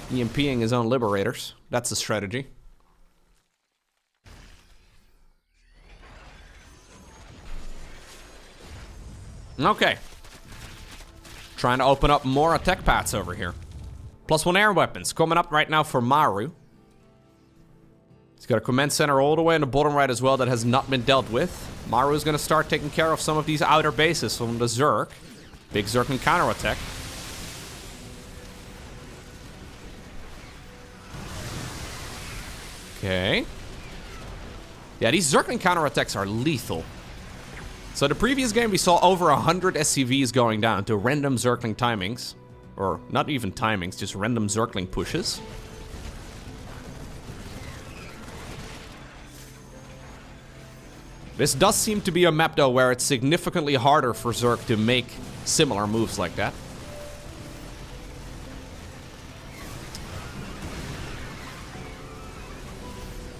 EMPing his own Liberators. That's the strategy. Okay. Trying to open up more attack paths over here. +1 air weapons coming up right now for Maru. He's got a command center all the way in the bottom right as well that has not been dealt with. Maru is going to start taking care of some of these outer bases from the Zerg. Big Zerg can counterattack. Okay. Yeah, these Zergling counterattacks are lethal. So the previous game we saw over 100 SCVs going down to random Zergling timings. Or not even timings, just random Zergling pushes. This does seem to be a map though where it's significantly harder for Zerg to make similar moves like that.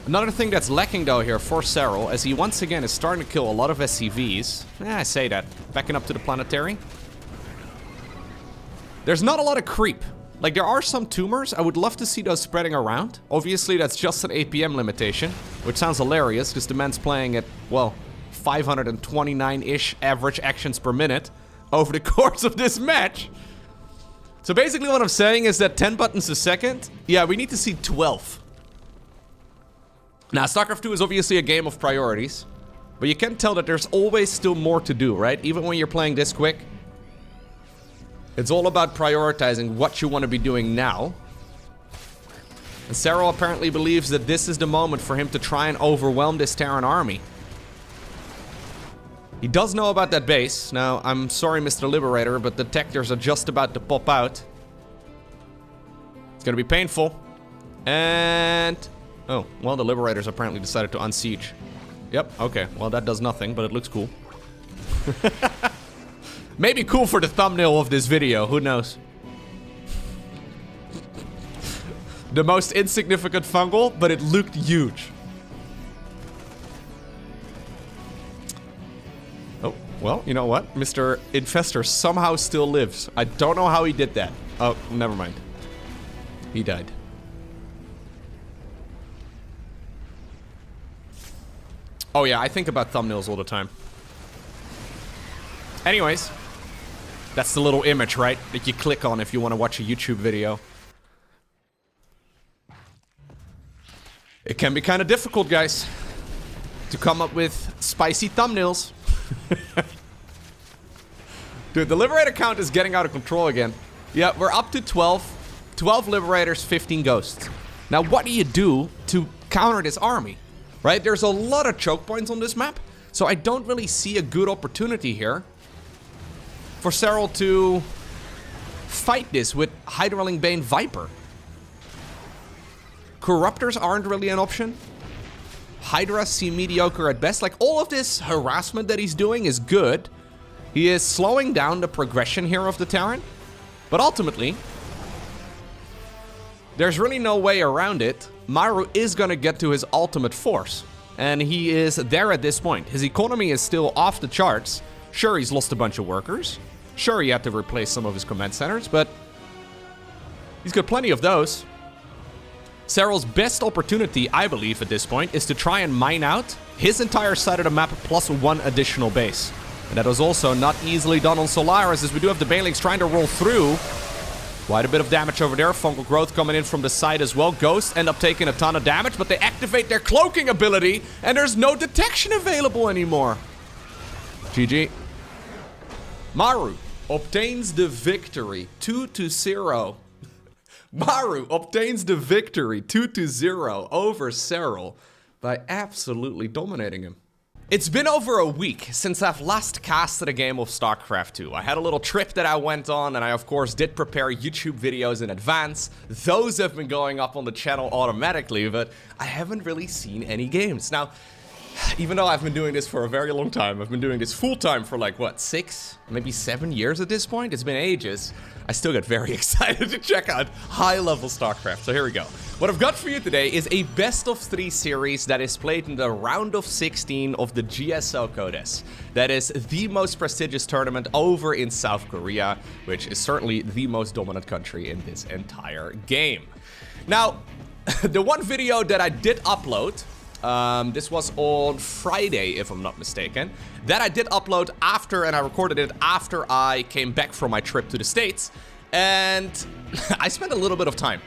Another thing that's lacking though here for Serral, as he once again is starting to kill a lot of SCVs. I say that. Backing up to the planetary. There's not a lot of creep. Like, there are some tumors. I would love to see those spreading around. Obviously, that's just an APM limitation, which sounds hilarious, because the man's playing at, well, 529-ish average actions per minute over the course of this match. So basically what I'm saying is that 10 buttons a second, yeah, we need to see 12. Now, StarCraft 2 is obviously a game of priorities, but you can tell that there's always still more to do, right? Even when you're playing this quick. It's all about prioritizing what you want to be doing now. And Serral apparently believes that this is the moment for him to try and overwhelm this Terran army. He does know about that base. Now, I'm sorry, Mr. Liberator, but the detectors are just about to pop out. It's gonna be painful. And... oh, well, the Liberators apparently decided to unsiege. Yep, okay. Well, that does nothing, but it looks cool. Maybe cool for the thumbnail of this video, who knows? The most insignificant fungal, but it looked huge. Oh, well, you know what? Mr. Infestor somehow still lives. I don't know how he did that. Oh, never mind. He died. Oh yeah, I think about thumbnails all the time. Anyways, that's the little image, right? That you click on if you want to watch a YouTube video. It can be kind of difficult, guys, to come up with spicy thumbnails. Dude, the Liberator count is getting out of control again. Yeah, we're up to 12. 12 Liberators, 15 Ghosts. Now, what do you do to counter this army? Right? There's a lot of choke points on this map, so I don't really see a good opportunity here for Serral to fight this with Hydraling Bane Viper. Corruptors aren't really an option. Hydras seem mediocre at best. Like, all of this harassment that he's doing is good. He is slowing down the progression here of the Terran. But ultimately, there's really no way around it. Maru is gonna get to his ultimate force. And he is there at this point. His economy is still off the charts. Sure, he's lost a bunch of workers. Sure, he had to replace some of his command centers, but he's got plenty of those. Serral's best opportunity, I believe, at this point, is to try and mine out his entire side of the map plus one additional base. And that was also not easily done on Solaris, as we do have the Banelings trying to roll through. Quite a bit of damage over there. Fungal growth coming in from the side as well. Ghosts end up taking a ton of damage, but they activate their cloaking ability, and there's no detection available anymore. GG. Maru obtains the victory, 2-0. Maru obtains the victory, 2-0 over Serral by absolutely dominating him. It's been over a week since I've last casted a game of StarCraft 2. I had a little trip that I went on, and I of course did prepare YouTube videos in advance. Those have been going up on the channel automatically, but I haven't really seen any games. Now, even though I've been doing this for a very long time, I've been doing this full-time for like, what, 6, maybe 7 years at this point? It's been ages. I still get very excited to check out high-level StarCraft, so here we go. What I've got for you today is a best-of-3 series that is played in the round of 16 of the GSL CODES. That is the most prestigious tournament over in South Korea, which is certainly the most dominant country in this entire game. Now, the one video that I did upload, this was on Friday, if I'm not mistaken, that I did upload after, and I recorded it after I came back from my trip to the States, and I spent a little bit of time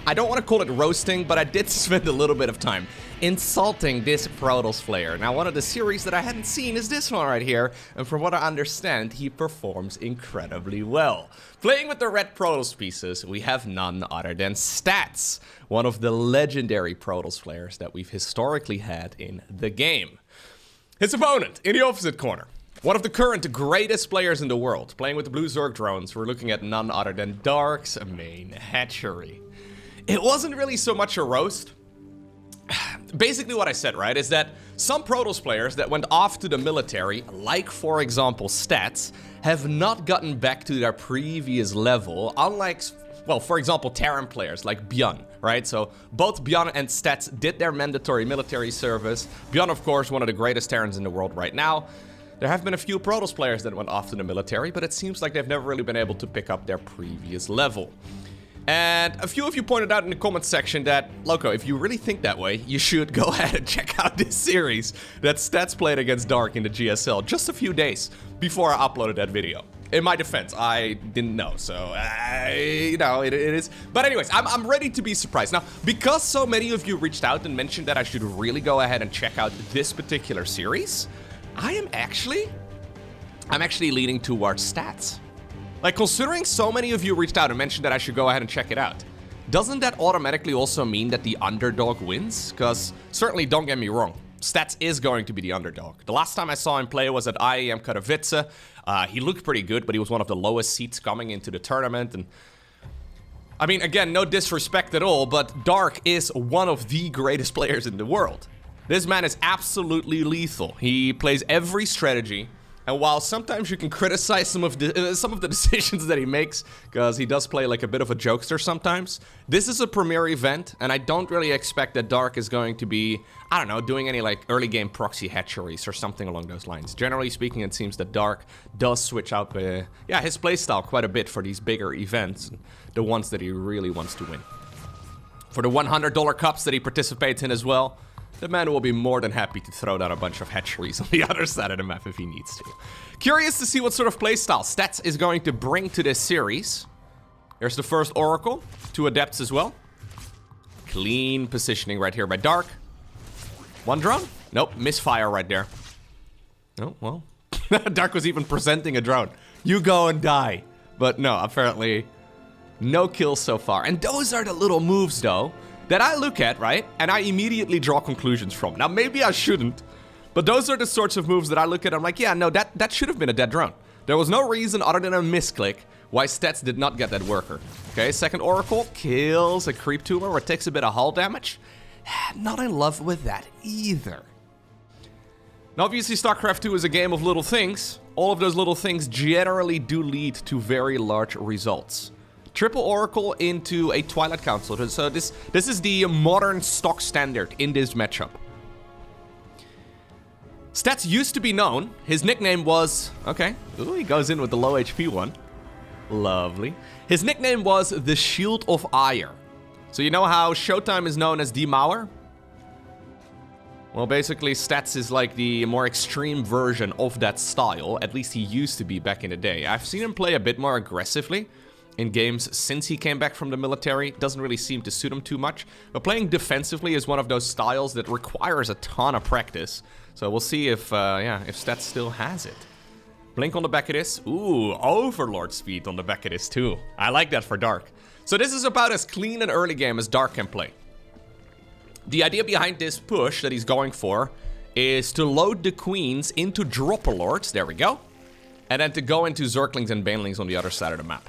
I don't want to call it roasting, but I did spend a little bit of time insulting this Protoss player. Now, one of the series that I hadn't seen is this one right here, and from what I understand, he performs incredibly well. Playing with the red Protoss pieces, we have none other than Stats, one of the legendary Protoss players that we've historically had in the game. His opponent, in the opposite corner, one of the current greatest players in the world. Playing with the blue Zerg drones, we're looking at none other than Dark's main hatchery. It wasn't really so much a roast. Basically what I said, right, is that some Protoss players that went off to the military, like for example Stats, have not gotten back to their previous level, unlike, well, for example, Terran players like Bjorn, right? So both Bjorn and Stats did their mandatory military service. Bjorn, of course, one of the greatest Terrans in the world right now. There have been a few Protoss players that went off to the military, but it seems like they've never really been able to pick up their previous level. And a few of you pointed out in the comments section that, Lowko, if you really think that way, you should go ahead and check out this series that Stats played against Dark in the GSL just a few days before I uploaded that video. In my defense, I didn't know, so, you know, it is. But anyways, I'm ready to be surprised. Now, because so many of you reached out and mentioned that I should really go ahead and check out this particular series, I'm actually leaning towards Stats. Like, considering so many of you reached out and mentioned that I should go ahead and check it out, doesn't that automatically also mean that the underdog wins? Because, certainly, don't get me wrong, Stats is going to be the underdog. The last time I saw him play was at IEM Katowice. He looked pretty good, but he was one of the lowest seeds coming into the tournament. And I mean, again, no disrespect at all, but Dark is one of the greatest players in the world. This man is absolutely lethal. He plays every strategy. And while sometimes you can criticize some of the decisions that he makes, because he does play like a bit of a jokester sometimes, this is a premier event, and I don't really expect that Dark is going to be, I don't know, doing any like early game proxy hatcheries or something along those lines. Generally speaking, it seems that Dark does switch out his playstyle quite a bit for these bigger events, the ones that he really wants to win. For the $100 cups that he participates in as well, the man will be more than happy to throw down a bunch of hatcheries on the other side of the map if he needs to. Curious to see what sort of playstyle Stats is going to bring to this series. Here's the first Oracle. 2 Adepts as well. Clean positioning right here by Dark. 1 drone? Nope, misfire right there. Oh, well. Dark was even presenting a drone. You go and die. But no, apparently no kills so far. And those are the little moves, though, that I look at, right, and I immediately draw conclusions from. Now, maybe I shouldn't, but those are the sorts of moves that I look at. I'm like, yeah, no, that should have been a dead drone. There was no reason other than a misclick why Stats did not get that worker. Okay, second Oracle kills a creep tumor, where it takes a bit of hull damage. Not in love with that either. Now, obviously, StarCraft 2 is a game of little things. All of those little things generally do lead to very large results. Triple Oracle into a Twilight Council. So this is the modern stock standard in this matchup. Stats used to be known. His nickname was... Okay. Ooh, he goes in with the low HP one. Lovely. His nickname was the Shield of Ire. So you know how Showtime is known as the Mauer? Well, basically, Stats is like the more extreme version of that style. At least he used to be back in the day. I've seen him play a bit more aggressively in games since he came back from the military. Doesn't really seem to suit him too much. But playing defensively is one of those styles that requires a ton of practice. So we'll see if Stats still has it. Blink on the back of this. Ooh, Overlord speed on the back of this too. I like that for Dark. So this is about as clean an early game as Dark can play. The idea behind this push that he's going for is to load the queens into Dropper Lords. There we go. And then to go into Zerglings and Banelings on the other side of the map.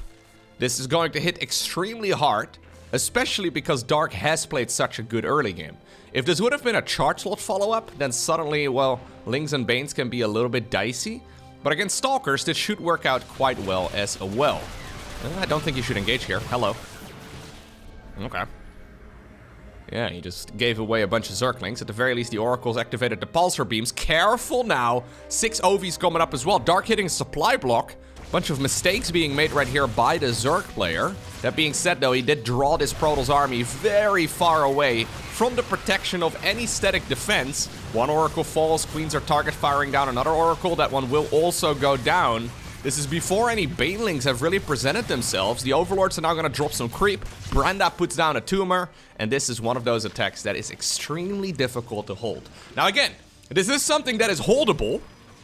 This is going to hit extremely hard, especially because Dark has played such a good early game. If this would have been a charge slot follow-up, then suddenly, well, Lings and Banes can be a little bit dicey. But against Stalkers, this should work out quite well as well. I don't think you should engage here. Hello. Okay. Yeah, he just gave away a bunch of Zerglings. At the very least, the Oracles activated the Pulsar Beams. Careful now. 6 OVs coming up as well. Dark hitting a supply block. Bunch of mistakes being made right here by the Zerg player. That being said, though, he did draw this Protoss army very far away from the protection of any static defense. 1 Oracle falls. Queens are target firing down another Oracle. That one will also go down. This is before any banelings have really presented themselves. The overlords are now gonna drop some creep. Branda puts down a tumor, and this is one of those attacks that is extremely difficult to hold. Now again, this is something that is holdable.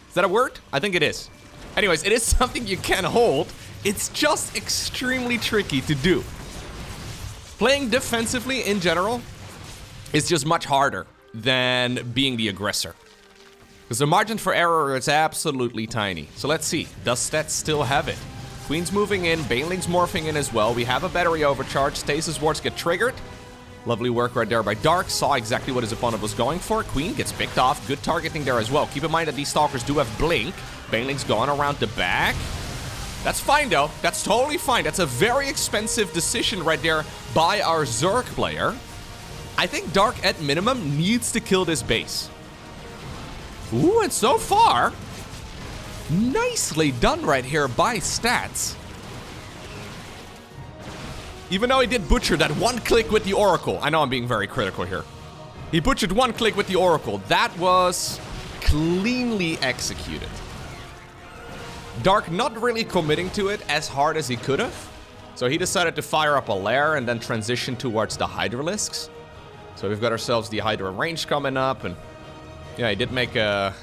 Is that a word? I think it is. Anyways, it is something you can hold. It's just extremely tricky to do. Playing defensively in general is just much harder than being the aggressor. Because the margin for error is absolutely tiny. So let's see, does Stats still have it? Queen's moving in, Baneling's morphing in as well. We have a battery overcharge, Stasis wards get triggered. Lovely work right there by Dark, saw exactly what his opponent was going for. Queen gets picked off, good targeting there as well. Keep in mind that these Stalkers do have Blink. Baneling's gone around the back. That's fine though, that's totally fine. That's a very expensive decision right there by our Zerg player. I think Dark at minimum needs to kill this base. Ooh, and so far, nicely done right here by Stats. Even though he did butcher that one click with the Oracle. I know I'm being very critical here. He butchered one click with the Oracle. That was cleanly executed. Dark not really committing to it as hard as he could have. So he decided to fire up a lair and then transition towards the Hydralisks. So we've got ourselves the Hydra range coming up, and yeah, he did make a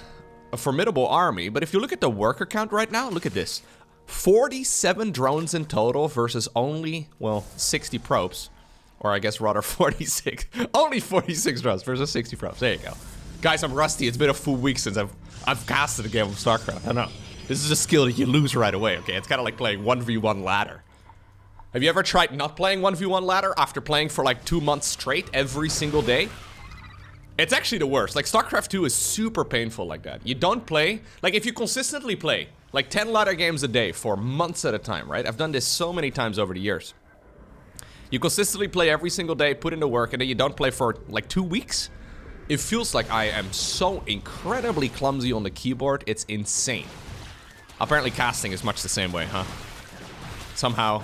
formidable army. But if you look at the worker count right now, look at this. 47 drones in total versus only, well, 60 probes. Or I guess rather 46. Only 46 drones versus 60 probes. There you go. Guys, I'm rusty. It's been a full week since I've casted a game of StarCraft. I know. This is a skill that you lose right away, okay? It's kind of like playing 1v1 ladder. Have you ever tried not playing 1v1 ladder after playing for like 2 months straight every single day? It's actually the worst. Like, StarCraft 2 is super painful like that. You don't play, like if you consistently play like 10 ladder games a day for months at a time, right? I've done this so many times over the years. You consistently play every single day, put in the work, and then you don't play for like 2 weeks. It feels like I am so incredibly clumsy on the keyboard, it's insane. Apparently casting is much the same way, huh? Somehow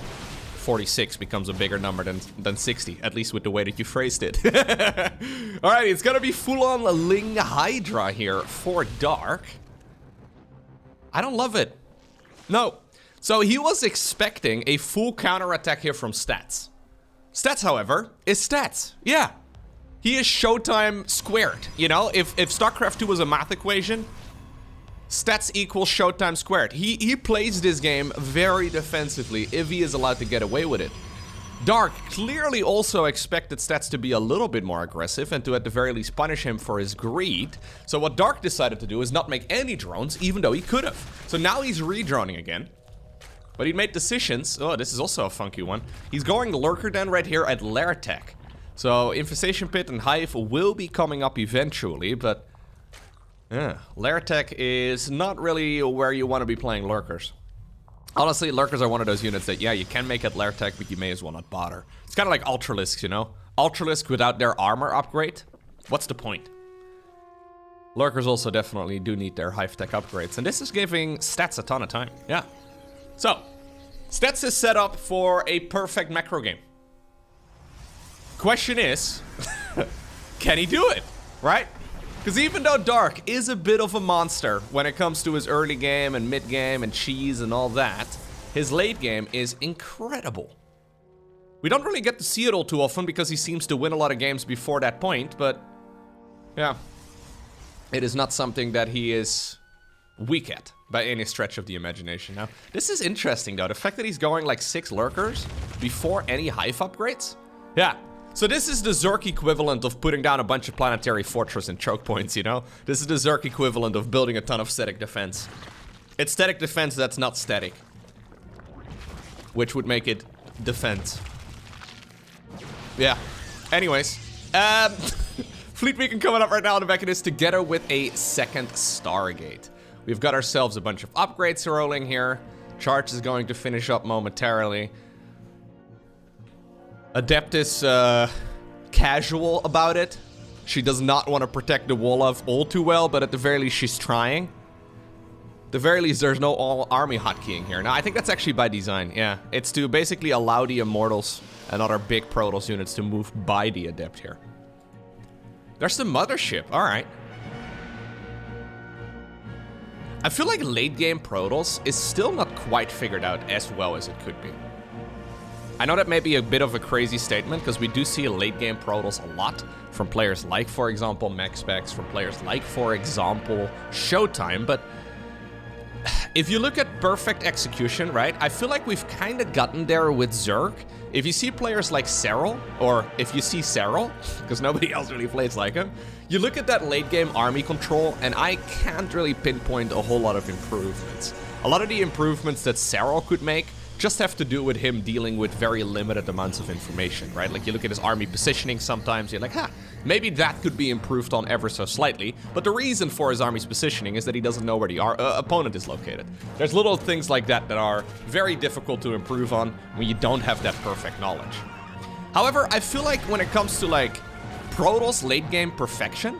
46 becomes a bigger number than 60, at least with the way that you phrased it. Alright, it's gonna be full-on Ling Hydra here for Dark. I don't love it. No. So he was expecting a full counter-attack here from Stats. Stats, however, is Stats. Yeah. He is Showtime squared. You know, if StarCraft 2 was a math equation, Stats equals Showtime squared. He plays this game very defensively if he is allowed to get away with it. Dark clearly also expected Stats to be a little bit more aggressive and to at the very least punish him for his greed. So what Dark decided to do is not make any drones, even though he could have. So now he's re-droning again. But he made decisions. Oh, this is also a funky one. He's going Lurker Den right here at Lair Tech. So Infestation Pit and Hive will be coming up eventually, but yeah, Lair Tech is not really where you want to be playing Lurkers. Honestly, Lurkers are one of those units that, yeah, you can make at Lair Tech, but you may as well not bother. It's kind of like Ultralisks, you know? Ultralisk without their armor upgrade? What's the point? Lurkers also definitely do need their Hive Tech upgrades, and this is giving Stats a ton of time, yeah. So, Stats is set up for a perfect macro game. Question is, can he do it, right? Because even though Dark is a bit of a monster when it comes to his early game and mid game and cheese and all that, his late game is incredible. We don't really get to see it all too often because he seems to win a lot of games before that point, but yeah, it is not something that he is weak at by any stretch of the imagination. Now, this is interesting though, the fact that he's going like 6 Lurkers before any Hive upgrades. Yeah. So this is the Zerg equivalent of putting down a bunch of planetary fortress and choke points, you know? This is the Zerg equivalent of building a ton of static defense. It's static defense that's not static. Which would make it defense. Yeah. Anyways. Fleet Weekend coming up right now on the back of this together with a second Stargate. We've got ourselves a bunch of upgrades rolling here. Charge is going to finish up momentarily. Adept is casual about it. She does not want to protect the wall of all too well, but at the very least she's trying. At the very least there's no all army hotkeying here. Now I think that's actually by design, yeah. It's to basically allow the Immortals and other big Protoss units to move by the Adept here. There's the mothership, alright. I feel like late game Protoss is still not quite figured out as well as it could be. I know that may be a bit of a crazy statement, because we do see late game Protoss a lot from players like, for example, MaxPax, from players like, for example, Showtime, but if you look at perfect execution, right, I feel like we've kind of gotten there with Zerg. If you see players like Serral, or if you see Serral, because nobody else really plays like him, you look at that late game army control, and I can't really pinpoint a whole lot of improvements. A lot of the improvements that Serral could make just have to do with him dealing with very limited amounts of information, right? Like, you look at his army positioning sometimes, you're like, maybe that could be improved on ever so slightly. But the reason for his army's positioning is that he doesn't know where the opponent is located. There's little things like that that are very difficult to improve on when you don't have that perfect knowledge. However, I feel like when it comes to, like, Protoss late game perfection,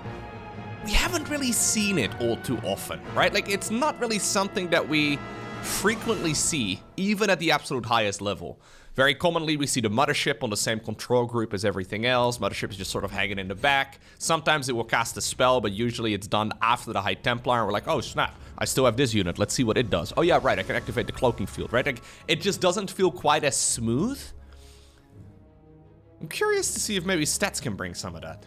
we haven't really seen it all too often, right? Like, it's not really something that we frequently see, even at the absolute highest level. Very commonly, we see the Mothership on the same control group as everything else. Mothership is just sort of hanging in the back. Sometimes it will cast a spell, but usually it's done after the High Templar, and we're like, oh snap, I still have this unit, let's see what it does. Oh yeah, right, I can activate the cloaking field, right? Like, it just doesn't feel quite as smooth. I'm curious to see if maybe stats can bring some of that.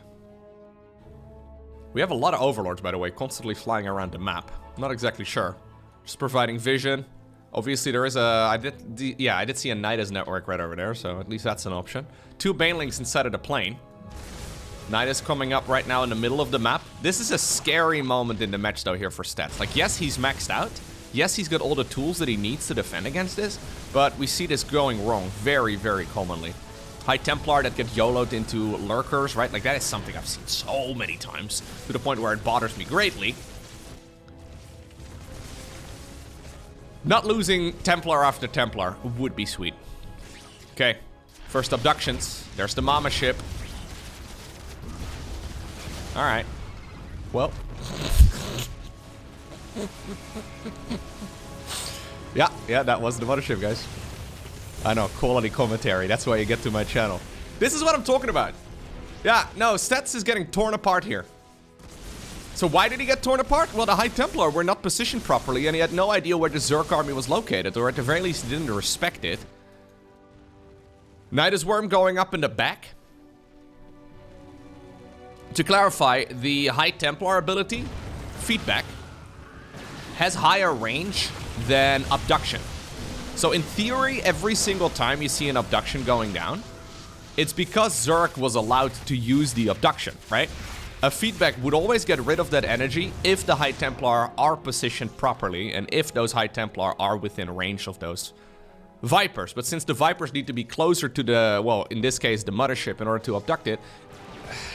We have a lot of Overlords, by the way, constantly flying around the map. I'm not exactly sure. Just providing vision. Obviously, there is a... I did see a Nidus network right over there, so at least that's an option. 2 Banelings inside of the plane. Nidus coming up right now in the middle of the map. This is a scary moment in the match, though, here for stats. Like, yes, he's maxed out. Yes, he's got all the tools that he needs to defend against this, but we see this going wrong very, very commonly. High Templar that get YOLO'd into Lurkers, right? Like, that is something I've seen so many times, to the point where it bothers me greatly. Not losing Templar after Templar would be sweet. Okay, first abductions. There's the Mama ship. Alright. Well. Yeah, that was the mothership, guys. I know, quality commentary. That's why you get to my channel. This is what I'm talking about. Yeah, no, Stats is getting torn apart here. So why did he get torn apart? Well, the High Templar were not positioned properly, and he had no idea where the Zerg army was located, or at the very least, he didn't respect it. Nidus Worm going up in the back. To clarify, the High Templar ability, Feedback, has higher range than Abduction. So in theory, every single time you see an Abduction going down, it's because Zerg was allowed to use the Abduction, right? A Feedback would always get rid of that energy if the High Templar are positioned properly and if those High Templar are within range of those Vipers. But since the Vipers need to be closer to the, well, in this case, the Mothership in order to abduct it,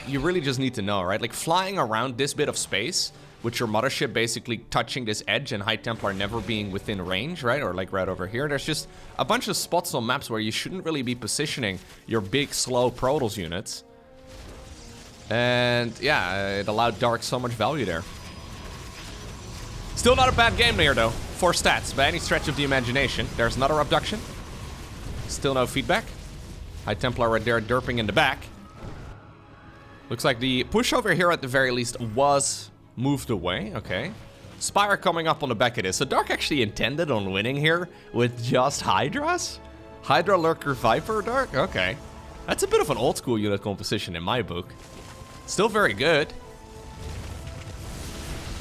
you really just need to know, right? Like, flying around this bit of space with your Mothership basically touching this edge and High Templar never being within range, right? Or like right over here. There's just a bunch of spots on maps where you shouldn't really be positioning your big, slow Protoss units. And yeah, it allowed Dark so much value there. Still not a bad game there, though, for stats, by any stretch of the imagination. There's another abduction. Still no Feedback. High Templar right there, derping in the back. Looks like the push over here, at the very least, was moved away. Okay. Spire coming up on the back of this. So Dark actually intended on winning here with just Hydras? Hydra, Lurker, Viper, Dark? Okay. That's a bit of an old school unit composition in my book. Still very good.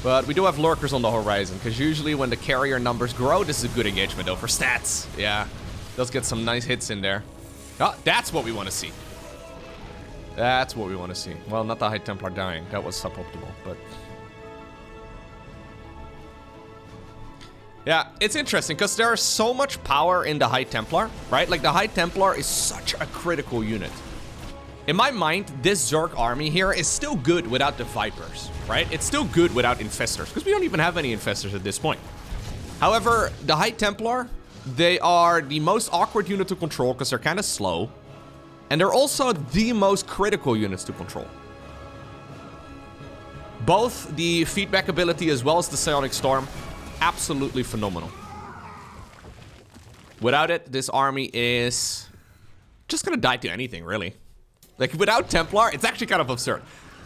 But we do have Lurkers on the horizon, because usually when the carrier numbers grow, this is a good engagement, though, for stats. Yeah, does get some nice hits in there. Oh, that's what we want to see. That's what we want to see. Well, not the High Templar dying. That was suboptimal, but... yeah, it's interesting, because there is so much power in the High Templar, right? Like, the High Templar is such a critical unit. In my mind, this Zerg army here is still good without the Vipers, right? It's still good without Infestors, because we don't even have any Infestors at this point. However, the High Templar, they are the most awkward unit to control, because they're kind of slow. And they're also the most critical units to control. Both the Feedback ability as well as the Psionic Storm, absolutely phenomenal. Without it, this army is just gonna die to anything, really. Like, without Templar, it's actually kind of absurd.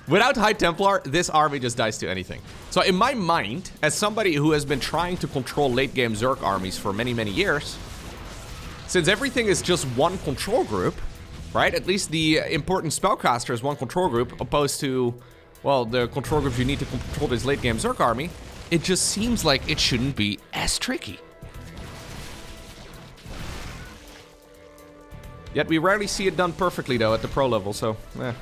Without High Templar, this army just dies to anything. So in my mind, as somebody who has been trying to control late-game Zerg armies for many, many years, since everything is just one control group, right? At least the important spellcaster is one control group, opposed to, well, the control groups you need to control this late-game Zerg army. It just seems like it shouldn't be as tricky. Yet we rarely see it done perfectly, though, at the pro level, so, eh.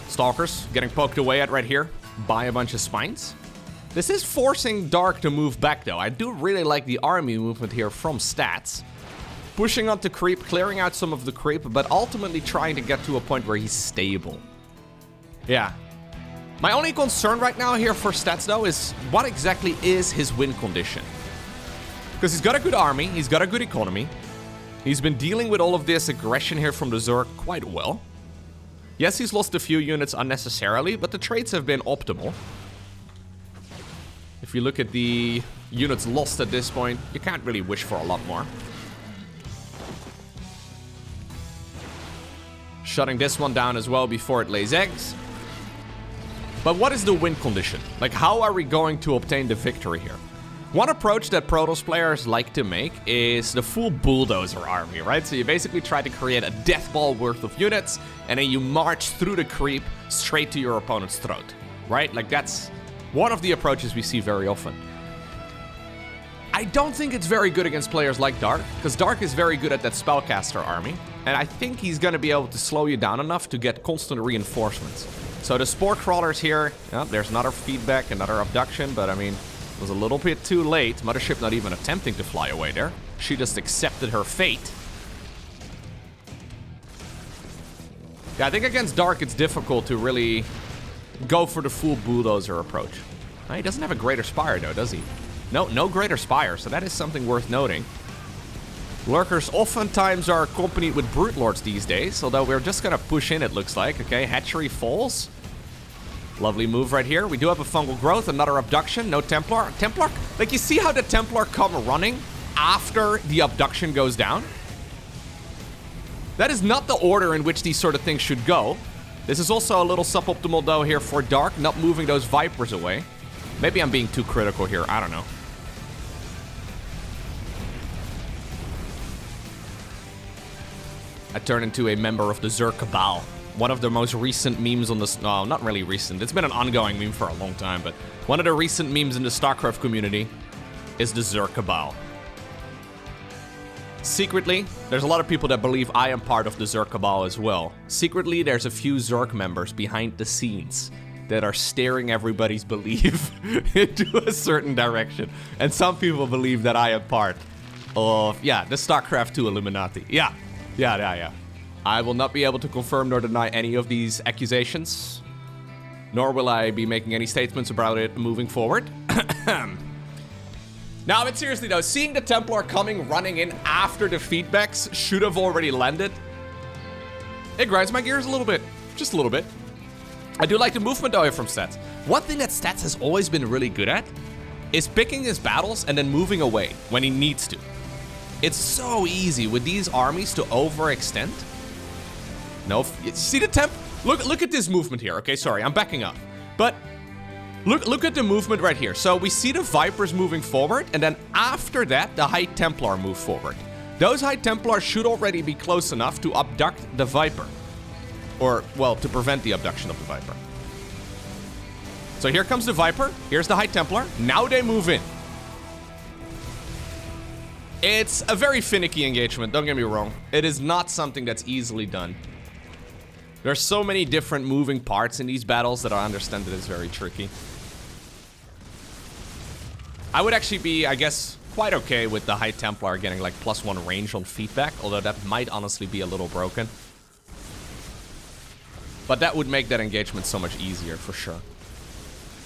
Stalkers getting poked away at right here by a bunch of spines. This is forcing Dark to move back, though. I do really like the army movement here from stats. Pushing onto creep, clearing out some of the creep, but ultimately trying to get to a point where he's stable. Yeah. My only concern right now here for stats, though, is what exactly is his win condition? Because he's got a good army, he's got a good economy. He's been dealing with all of this aggression here from the Zerg quite well. Yes, he's lost a few units unnecessarily, but the trades have been optimal. If you look at the units lost at this point, you can't really wish for a lot more. Shutting this one down as well before it lays eggs. But what is the win condition? Like, how are we going to obtain the victory here? One approach that Protoss players like to make is the full bulldozer army, right? So you basically try to create a death ball worth of units, and then you march through the creep straight to your opponent's throat, right? Like, that's one of the approaches we see very often. I don't think it's very good against players like Dark, because Dark is very good at that spellcaster army, and I think he's going to be able to slow you down enough to get constant reinforcements. So the Spore Crawlers here, yeah, there's another feedback, another abduction, but I mean, it was a little bit too late. Mothership not even attempting to fly away there. She just accepted her fate. Yeah, I think against Dark it's difficult to really go for the full bulldozer approach. He doesn't have a Greater Spire though, does he? No Greater Spire, so that is something worth noting. Lurkers oftentimes are accompanied with Brute Lords these days, although we're just gonna push in, it looks like. Okay, Hatchery falls. Lovely move right here. We do have a Fungal Growth, another Abduction, no Templar. Templar, like, you see how the Templar come running after the Abduction goes down? That is not the order in which these sort of things should go. This is also a little suboptimal, though, here for Dark, not moving those Vipers away. Maybe I'm being too critical here, I don't know. I turn into a member of the Zerg Cabal. One of the most recent memes on this, no, not really recent. It's been an ongoing meme for a long time, but one of the recent memes in the StarCraft community is the Zerg Cabal. Secretly, there's a lot of people that believe I am part of the Zerg Cabal as well. Secretly, there's a few Zerg members behind the scenes that are steering everybody's belief into a certain direction. And some people believe that I am part of, yeah, the StarCraft 2 Illuminati. Yeah. I will not be able to confirm nor deny any of these accusations, nor will I be making any statements about it moving forward. Now, but seriously though, seeing the Templar coming running in after the feedbacks should have already landed. It grinds my gears a little bit, just a little bit. I do like the movement though here from Stats. One thing that Stats has always been really good at is picking his battles and then moving away when he needs to. It's so easy with these armies to overextend. No, see the temp? Look at this movement here. Okay, sorry, I'm backing up. But look at the movement right here. So we see the Vipers moving forward, and then after that, the High Templar move forward. Those High Templars should already be close enough to abduct the Viper. Or, well, to prevent the abduction of the Viper. So here comes the Viper. Here's the High Templar. Now they move in. It's a very finicky engagement, don't get me wrong. It is not something that's easily done. There's so many different moving parts in these battles that I understand that it's very tricky. I would actually be, I guess, quite okay with the High Templar getting like +1 range on feedback, although that might honestly be a little broken. But that would make that engagement so much easier, for sure.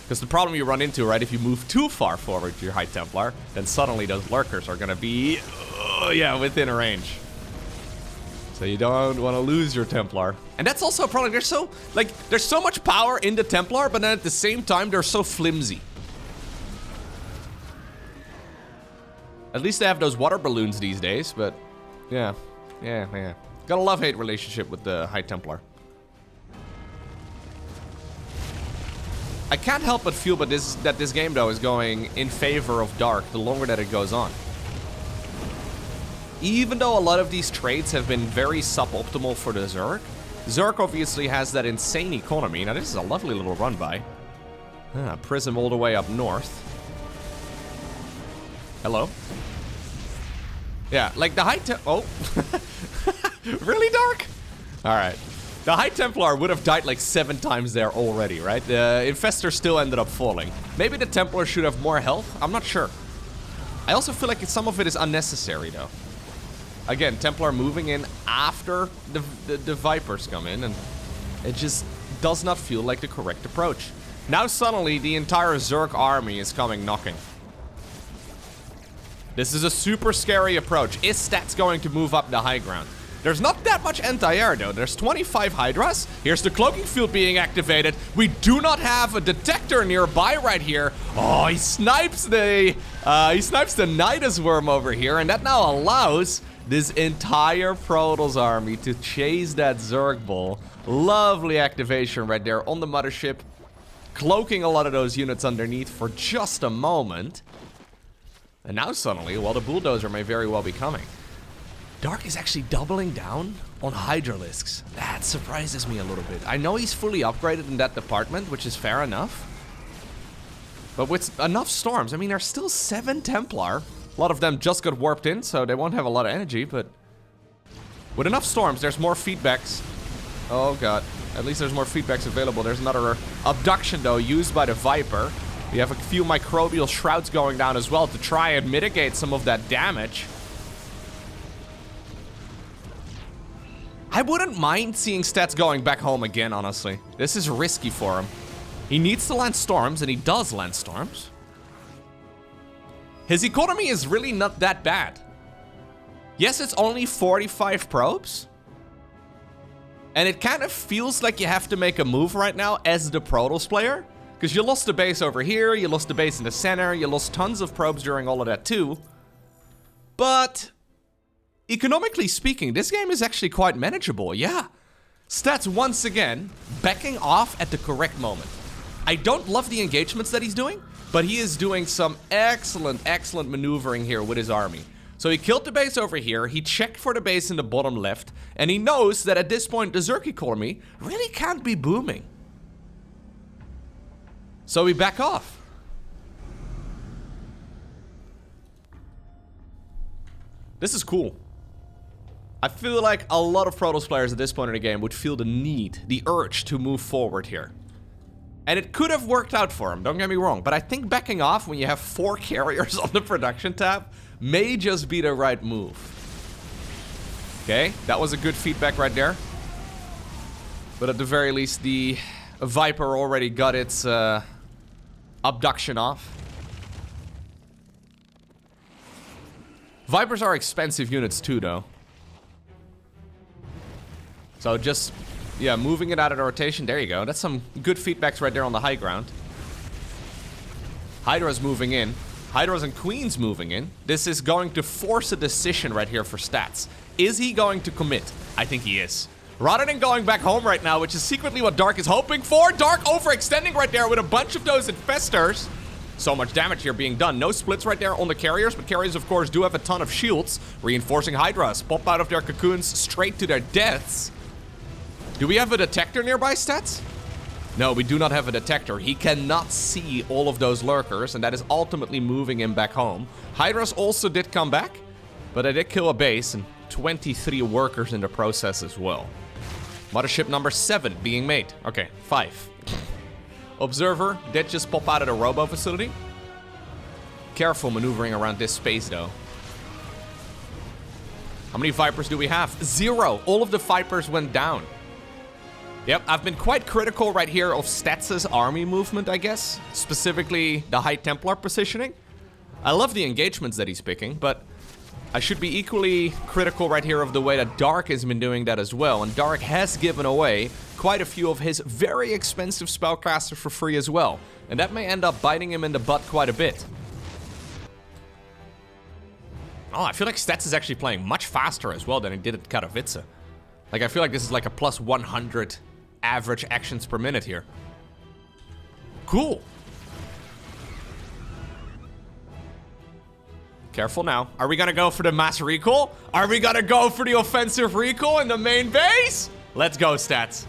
Because the problem you run into, right, if you move too far forward to your High Templar, then suddenly those Lurkers are gonna be, yeah, within range. So you don't want to lose your Templar. And that's also a problem. There's so much power in the Templar, but then at the same time, they're so flimsy. At least they have those water balloons these days, but yeah. Got a love-hate relationship with the High Templar. I can't help but feel that this game, though, is going in favor of Dark the longer that it goes on. Even though a lot of these trades have been very suboptimal for the Zerg, Zerg obviously has that insane economy. Now, this is a lovely little run by. Prism all the way up north. Hello? Yeah, like the High Oh. Really, Dark? Alright. The High Templar would have died like 7 times there already, right? The Infestor still ended up falling. Maybe the Templar should have more health? I'm not sure. I also feel like some of it is unnecessary, though. Again, Templar moving in after the Vipers come in, and it just does not feel like the correct approach. Now suddenly, the entire Zerg army is coming knocking. This is a super scary approach. Is Stats going to move up the high ground? There's not that much anti-air, though. There's 25 Hydras. Here's the cloaking field being activated. We do not have a detector nearby right here. Oh, he snipes the Nidus Worm over here, and that now allows this entire Protoss army to chase that Zerg Bull. Lovely activation right there on the mothership, cloaking a lot of those units underneath for just a moment. And now suddenly, well, the Bulldozer may very well be coming. Dark is actually doubling down on Hydralisks. That surprises me a little bit. I know he's fully upgraded in that department, which is fair enough. But with enough storms, I mean, there's still 7 Templar. A lot of them just got warped in, so they won't have a lot of energy, but with enough storms, there's more feedbacks. Oh god, at least there's more feedbacks available. There's another abduction, though, used by the Viper. We have a few microbial shrouds going down as well to try and mitigate some of that damage. I wouldn't mind seeing Stats going back home again, honestly. This is risky for him. He needs to land storms, and he does land storms. His economy is really not that bad. Yes, it's only 45 probes. And it kind of feels like you have to make a move right now as the Protoss player. Because you lost the base over here, you lost the base in the center, you lost tons of probes during all of that too. But economically speaking, this game is actually quite manageable, yeah. Stats once again backing off at the correct moment. I don't love the engagements that he's doing, but he is doing some excellent maneuvering here with his army. So he killed the base over here, he checked for the base in the bottom left, and he knows that at this point the Zerg economy really can't be booming. So we back off. This is cool. I feel like a lot of Protoss players at this point in the game would feel the need, the urge to move forward here. And it could have worked out for him, don't get me wrong, but I think backing off when you have 4 carriers on the production tab may just be the right move. Okay, that was a good feedback right there. But at the very least, the Viper already got its abduction off. Vipers are expensive units too, though. So just, yeah, moving it out of the rotation. There you go. That's some good feedbacks right there on the high ground. Hydra's moving in. Hydras and Queens moving in. This is going to force a decision right here for Stats. Is he going to commit? I think he is. Rather than going back home right now, which is secretly what Dark is hoping for. Dark overextending right there with a bunch of those infestors. So much damage here being done. No splits right there on the carriers, but carriers, of course, do have a ton of shields. Reinforcing Hydras. Pop out of their cocoons straight to their deaths. Do we have a detector nearby, Stats? No, we do not have a detector. He cannot see all of those lurkers, and that is ultimately moving him back home. Hydras also did come back, but they did kill a base and 23 workers in the process as well. Mothership number 7 being made. Okay, 5. Observer did just pop out of the robo facility. Careful maneuvering around this space, though. How many Vipers do we have? 0. All of the Vipers went down. Yep, I've been quite critical right here of Stats' army movement, I guess. Specifically, the High Templar positioning. I love the engagements that he's picking, but I should be equally critical right here of the way that Dark has been doing that as well. And Dark has given away quite a few of his very expensive spellcasters for free as well. And that may end up biting him in the butt quite a bit. Oh, I feel like Stats is actually playing much faster as well than he did at Katowice. Like, I feel like this is like a plus 100 average actions per minute here. Cool. Careful now. Are we gonna go for the mass recall? Are we gonna go for the offensive recall in the main base? Let's go, Stats.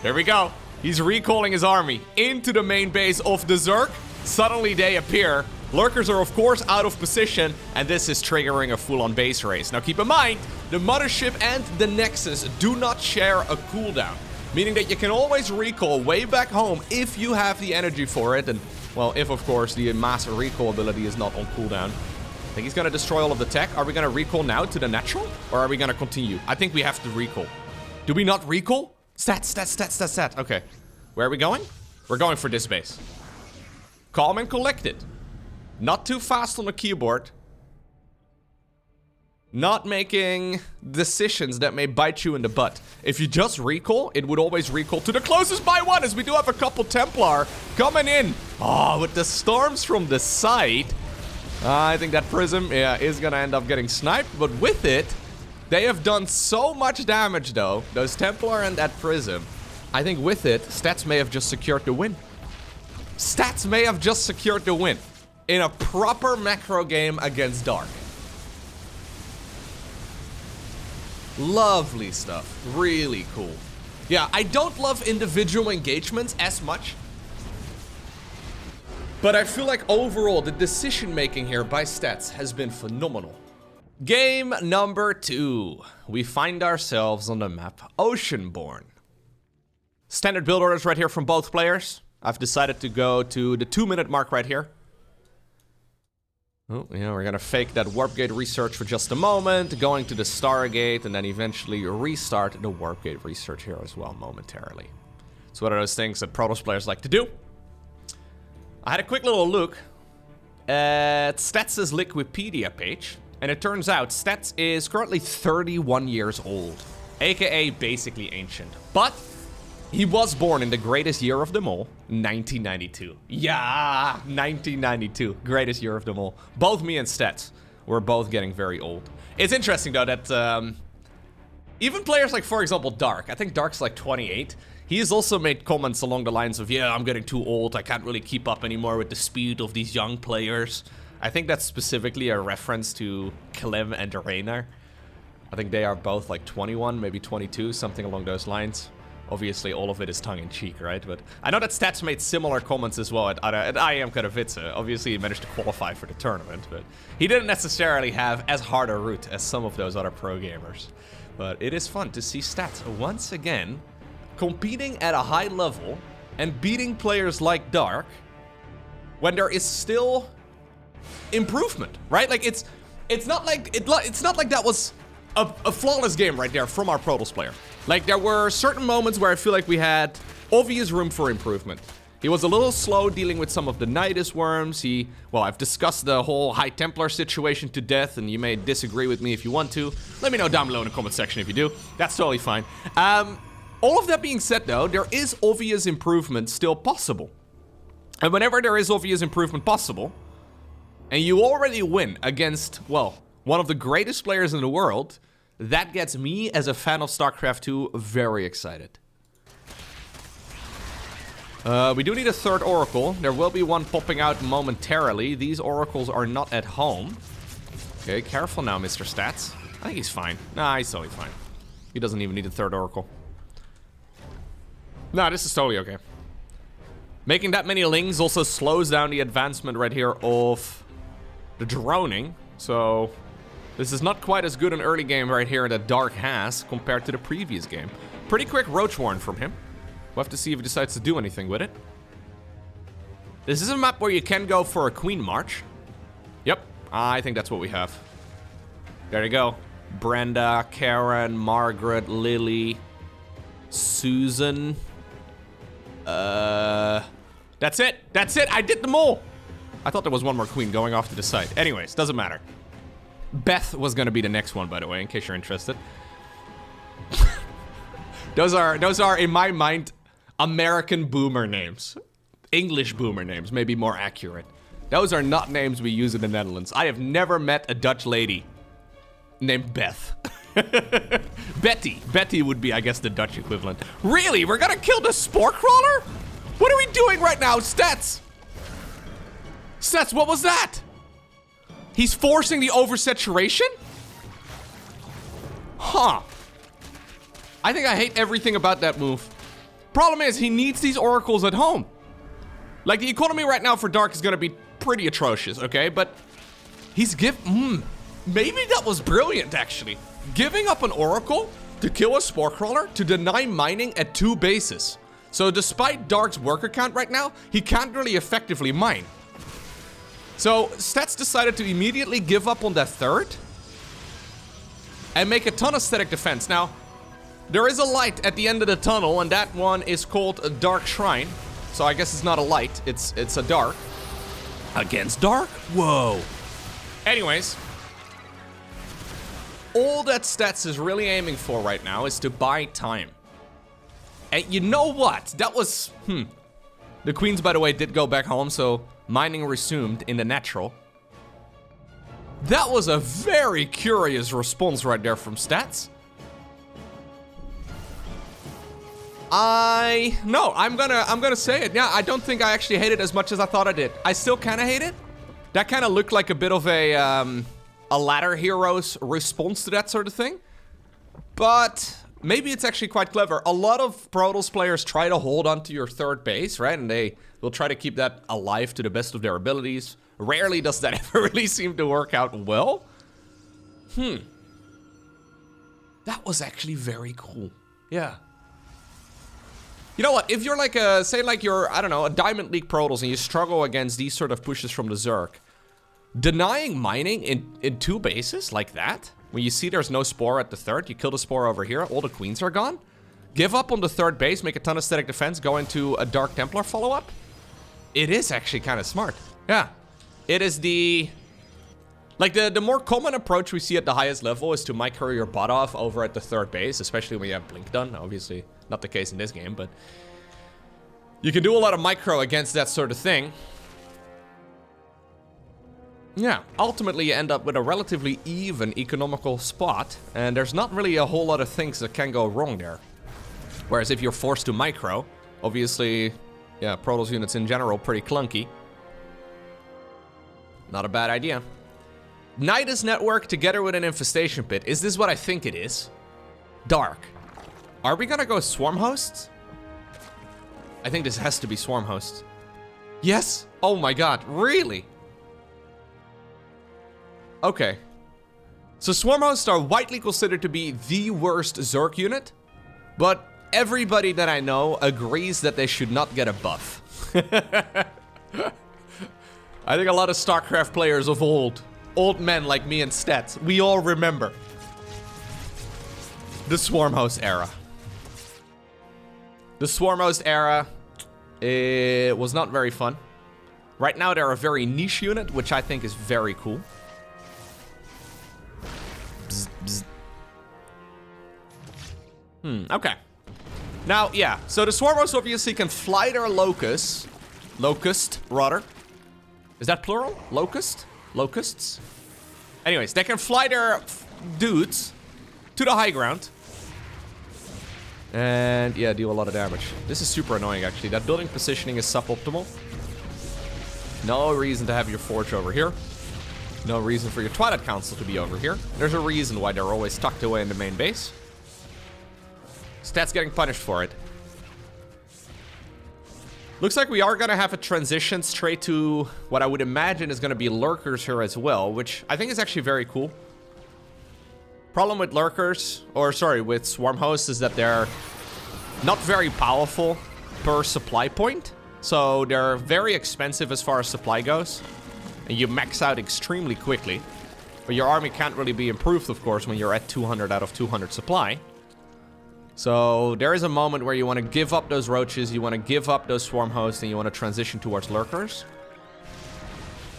There we go. He's recalling his army into the main base of the Zerg. Suddenly they appear. Lurkers are, of course, out of position, and this is triggering a full-on base race. Now, keep in mind, the Mothership and the Nexus do not share a cooldown, meaning that you can always recall way back home if you have the energy for it, and, well, if, of course, the mass recall ability is not on cooldown. I think he's going to destroy all of the tech. Are we going to recall now to the natural, or are we going to continue? I think we have to recall. Do we not recall? Stat. Okay. Where are we going? We're going for this base. Calm and collected. Not too fast on the keyboard. Not making decisions that may bite you in the butt. If you just recall, it would always recall to the closest by one, as we do have a couple Templar coming in. Oh, with the storms from the side. I think that Prism, yeah, is gonna end up getting sniped, but with it, they have done so much damage though. Those Templar and that Prism. I think with it, Stats may have just secured the win. Stats may have just secured the win in a proper macro game against Dark. Lovely stuff. Really cool. Yeah, I don't love individual engagements as much, but I feel like overall the decision making here by Stats has been phenomenal. Game number 2. We find ourselves on the map Oceanborn. Standard build orders right here from both players. I've decided to go to the 2-minute mark right here. Oh, yeah, we're gonna fake that Warp Gate research for just a moment, going to the Stargate, and then eventually restart the Warp Gate research here as well momentarily. It's one of those things that Protoss players like to do. I had a quick little look at Stats' Liquipedia page, and it turns out Stats is currently 31 years old, aka basically ancient. But he was born in the greatest year of them all, 1992. Yeah, 1992, greatest year of them all. Both me and Stats were both getting very old. It's interesting though that even players like, for example, Dark. I think Dark's like 28. He has also made comments along the lines of, yeah, I'm getting too old. I can't really keep up anymore with the speed of these young players. I think that's specifically a reference to Clem and Reynor. I think they are both like 21, maybe 22, something along those lines. Obviously, all of it is tongue-in-cheek, right? But I know that Stats made similar comments as well at IAM Katowice. Obviously, he managed to qualify for the tournament, but he didn't necessarily have as hard a route as some of those other pro gamers. But it is fun to see Stats once again competing at a high level and beating players like Dark when there is still improvement, right? Like it's not like that was a flawless game right there from our Protoss player. Like, there were certain moments where I feel like we had obvious room for improvement. He was a little slow dealing with some of the Nidus worms. Well, I've discussed the whole High Templar situation to death, and you may disagree with me if you want to. Let me know down below in the comment section if you do. That's totally fine. All of that being said, though, there is obvious improvement still possible. And whenever there is obvious improvement possible, and you already win against, well, one of the greatest players in the world, that gets me, as a fan of StarCraft 2, very excited. We do need a third Oracle. There will be one popping out momentarily. These Oracles are not at home. Okay, careful now, Mr. Stats. I think he's fine. Nah, he's totally fine. He doesn't even need a third Oracle. Nah, this is totally okay. Making that many lings also slows down the advancement right here of the droning. So this is not quite as good an early game right here that Dark has compared to the previous game. Pretty quick Roach Warren from him. We'll have to see if he decides to do anything with it. This is a map where you can go for a Queen March. Yep, I think that's what we have. There you go. Brenda, Karen, Margaret, Lily, Susan. That's it. That's it. I did them all. I thought there was one more queen going off to the side. Anyways, doesn't matter. Beth was gonna be the next one, by the way, in case you're interested. Those are, in my mind, American boomer names. English boomer names, maybe more accurate. Those are not names we use in the Netherlands. I have never met a Dutch lady named Beth. Betty. Betty would be, I guess, the Dutch equivalent. Really? We're gonna kill the Spore Crawler? What are we doing right now? Stats! Stats, what was that? He's forcing the oversaturation? Huh. I think I hate everything about that move. Problem is, he needs these oracles at home. Like, the economy right now for Dark is gonna be pretty atrocious, okay? But he's maybe that was brilliant, actually. Giving up an oracle to kill a spore crawler to deny mining at 2 bases. So despite Dark's worker count right now, he can't really effectively mine. So Stats decided to immediately give up on that 3rd and make a ton of static defense. Now, there is a light at the end of the tunnel, and that one is called a Dark Shrine. So I guess it's not a light, it's a dark. Against Dark? Whoa. Anyways, all that Stats is really aiming for right now is to buy time. And you know what? That was, The queens, by the way, did go back home, so mining resumed in the natural. That was a very curious response right there from Stats. I'm gonna say it. Yeah, I don't think I actually hate it as much as I thought I did. I still kind of hate it. That kind of looked like a bit of a ladder hero's response to that sort of thing. But maybe it's actually quite clever. A lot of Protoss players try to hold onto your 3rd base, right? And they will try to keep that alive to the best of their abilities. Rarely does that ever really seem to work out well. That was actually very cool. Yeah. You know what, if you're like say like you're, I don't know, a Diamond League Protoss and you struggle against these sort of pushes from the Zerg, denying mining in 2 bases like that, when you see there's no spore at the 3rd, you kill the spore over here, all the queens are gone, give up on the 3rd base, make a ton of static defense, go into a Dark Templar follow-up, it is actually kind of smart. Yeah, it is the more common approach we see at the highest level is to micro your butt off over at the 3rd base, especially when you have Blink done. Obviously, not the case in this game, but you can do a lot of micro against that sort of thing. Yeah, ultimately you end up with a relatively even economical spot, and there's not really a whole lot of things that can go wrong there. Whereas if you're forced to micro, obviously, yeah, Protoss units in general pretty clunky. Not a bad idea. Nidus Network together with an infestation pit. Is this what I think it is? Dark. Are we gonna go swarm hosts? I think this has to be swarm hosts. Yes? Oh my god, really? Okay. So swarm hosts are widely considered to be the worst Zerg unit, but everybody that I know agrees that they should not get a buff. I think a lot of StarCraft players of old men like me and Stats, we all remember the swarm host era. The swarm host era, it was not very fun. Right now they're a very niche unit, which I think is very cool. Bzz, bzz. Okay. Now, yeah, so the swarm hosts obviously can fly their locust, rather. Is that plural? Locusts? Anyways, they can fly their dudes to the high ground. And yeah, deal a lot of damage. This is super annoying, actually. That building positioning is suboptimal. No reason to have your forge over here. No reason for your Twilight Council to be over here. There's a reason why they're always tucked away in the main base. Stats getting punished for it. Looks like we are gonna have a transition straight to what I would imagine is gonna be lurkers here as well, which I think is actually very cool. Problem with lurkers, or sorry, with swarm hosts is that they're not very powerful per supply point. So they're very expensive as far as supply goes. And you max out extremely quickly. But your army can't really be improved, of course, when you're at 200 out of 200 supply. So there is a moment where you want to give up those roaches, you want to give up those swarm hosts, and you want to transition towards lurkers.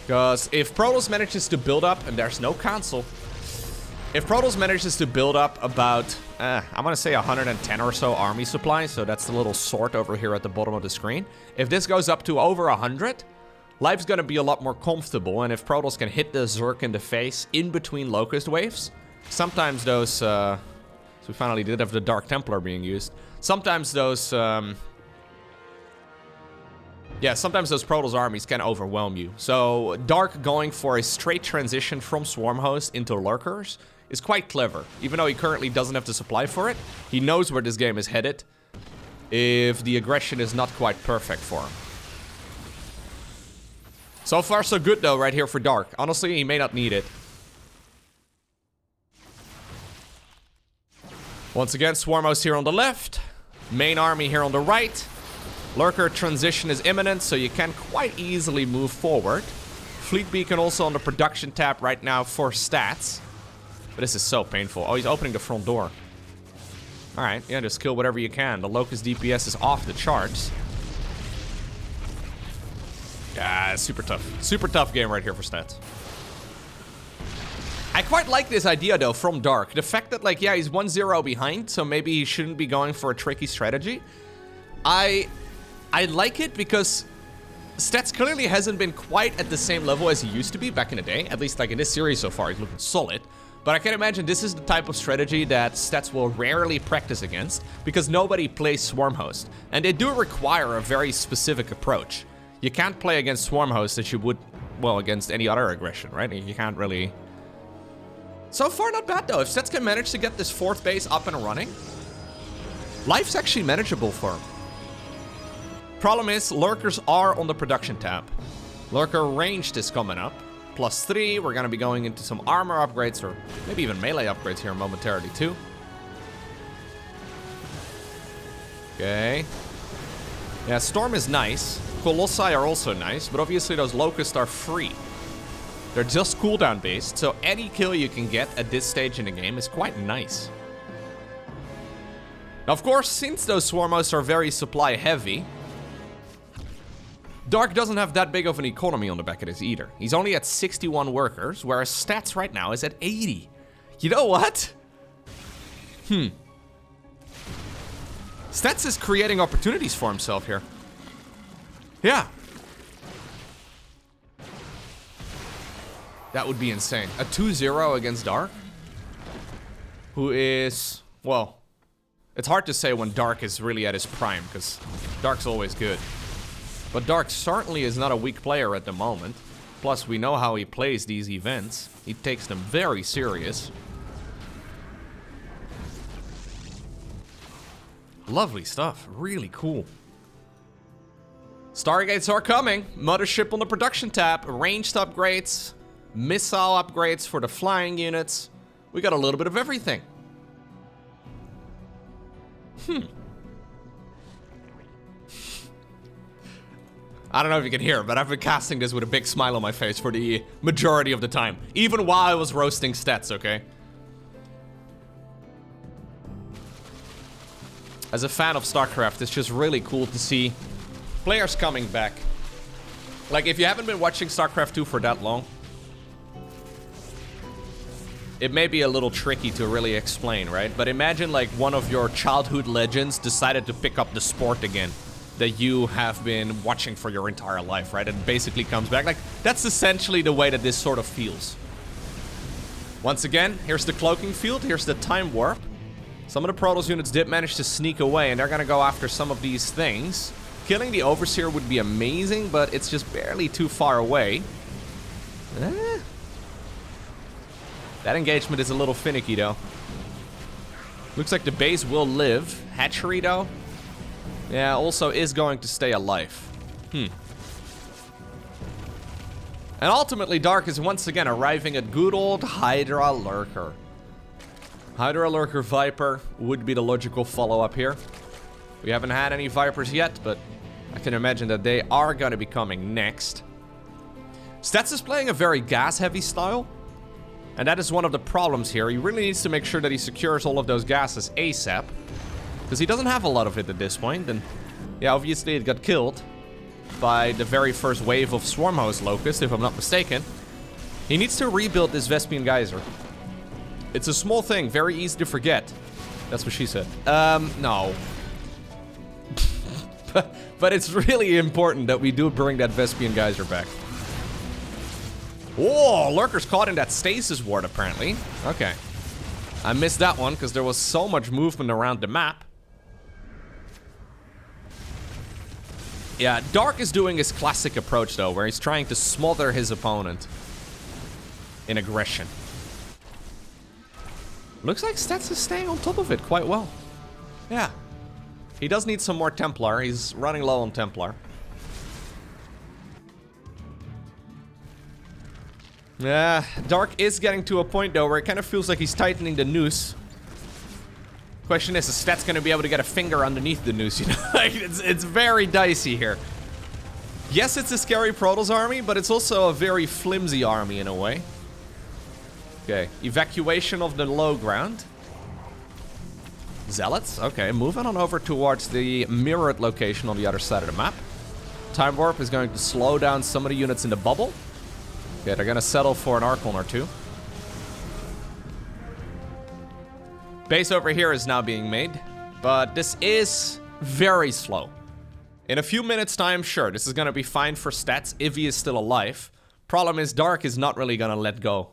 Because if Protoss manages to build up, and there's no console, if Protoss manages to build up about, I'm gonna say 110 or so army supplies, so that's the little sort over here at the bottom of the screen. If this goes up to over 100, life's gonna be a lot more comfortable, and if Protoss can hit the Zerg in the face in between Locust waves, sometimes those, so we finally did have the Dark Templar being used, sometimes those Yeah, sometimes those Protoss armies can overwhelm you. So Dark going for a straight transition from Swarm Host into Lurkers is quite clever. Even though he currently doesn't have the supply for it, he knows where this game is headed if the aggression is not quite perfect for him. So far so good though right here for Dark. Honestly, he may not need it. Once again, Swarm Host here on the left. Main army here on the right. Lurker transition is imminent, so you can quite easily move forward. Fleet Beacon also on the production tab right now for stats. But this is so painful. Oh, he's opening the front door. Alright, yeah, just kill whatever you can. The Locust DPS is off the charts. Yeah, super tough. Super tough game right here for stats. I quite like this idea, though, from Dark. The fact that, like, yeah, he's 1-0 behind, so maybe he shouldn't be going for a tricky strategy. I like it because stats clearly hasn't been quite at the same level as he used to be back in the day. At least, like, in this series so far, he's looking solid. But I can imagine this is the type of strategy that stats will rarely practice against because nobody plays Swarm Host. And they do require a very specific approach. You can't play against Swarm Host as you would, well, against any other aggression, right? You can't really... So far, not bad, though. If stats can manage to get this 4th base up and running, life's actually manageable for him. Problem is, Lurkers are on the production tab. Lurker ranged is coming up. +3, we're gonna be going into some armor upgrades, or maybe even melee upgrades here momentarily, too. Okay. Yeah, Storm is nice. Colossi are also nice, but obviously those Locusts are free. They're just cooldown based, so any kill you can get at this stage in the game is quite nice. Now, of course, since those Swarm Hosts are very supply heavy, Dark doesn't have that big of an economy on the back of this either. He's only at 61 workers, whereas stats right now is at 80. You know what? Stats is creating opportunities for himself here. Yeah. That would be insane. A 2-0 against Dark? Who is... Well, it's hard to say when Dark is really at his prime, because Dark's always good. But Dark certainly is not a weak player at the moment. Plus, we know how he plays these events. He takes them very serious. Lovely stuff. Really cool. Stargates are coming. Mothership on the production tab. Ranged upgrades. Missile upgrades for the flying units. We got a little bit of everything. I don't know if you can hear, but I've been casting this with a big smile on my face for the majority of the time. Even while I was roasting stats, okay? As a fan of StarCraft, it's just really cool to see players coming back. Like, if you haven't been watching StarCraft 2 for that long, it may be a little tricky to really explain, right? But imagine, like, one of your childhood legends decided to pick up the sport again that you have been watching for your entire life, right? And basically comes back. Like, that's essentially the way that this sort of feels. Once again, here's the cloaking field. Here's the time warp. Some of the Protoss units did manage to sneak away, and they're gonna go after some of these things. Killing the Overseer would be amazing, but it's just barely too far away. That engagement is a little finicky, though. Looks like the base will live. Hatchery, though, yeah, also is going to stay alive. And ultimately, Dark is once again arriving at good old Hydra Lurker. Hydra Lurker Viper would be the logical follow-up here. We haven't had any Vipers yet, but I can imagine that they are going to be coming next. Stats is playing a very gas-heavy style, and that is one of the problems here. He really needs to make sure that he secures all of those gases ASAP, because he doesn't have a lot of it at this point, and yeah, obviously it got killed by the very first wave of Swarm Host Locust, if I'm not mistaken. He needs to rebuild this Vespian Geyser. It's a small thing, very easy to forget. That's what she said. No. But it's really important that we do bring that Vespian Geyser back. Whoa, Lurker's caught in that stasis ward, apparently. Okay. I missed that one, because there was so much movement around the map. Yeah, Dark is doing his classic approach, though, where he's trying to smother his opponent in aggression. Looks like Stats is staying on top of it quite well. Yeah. He does need some more Templar. He's running low on Templar. Yeah, Dark is getting to a point, though, where it kind of feels like he's tightening the noose. Question is Stats going to be able to get a finger underneath the noose, you know? Like, it's very dicey here. Yes, it's a scary Protoss army, but it's also a very flimsy army in a way. Okay, evacuation of the low ground. Zealots, okay, moving on over towards the mirrored location on the other side of the map. Time Warp is going to slow down some of the units in the bubble. Okay, they're going to settle for an Archon or two. Base over here is now being made, but this is very slow. In a few minutes time, sure, this is going to be fine for Stats if he is still alive. Problem is, Dark is not really going to let go.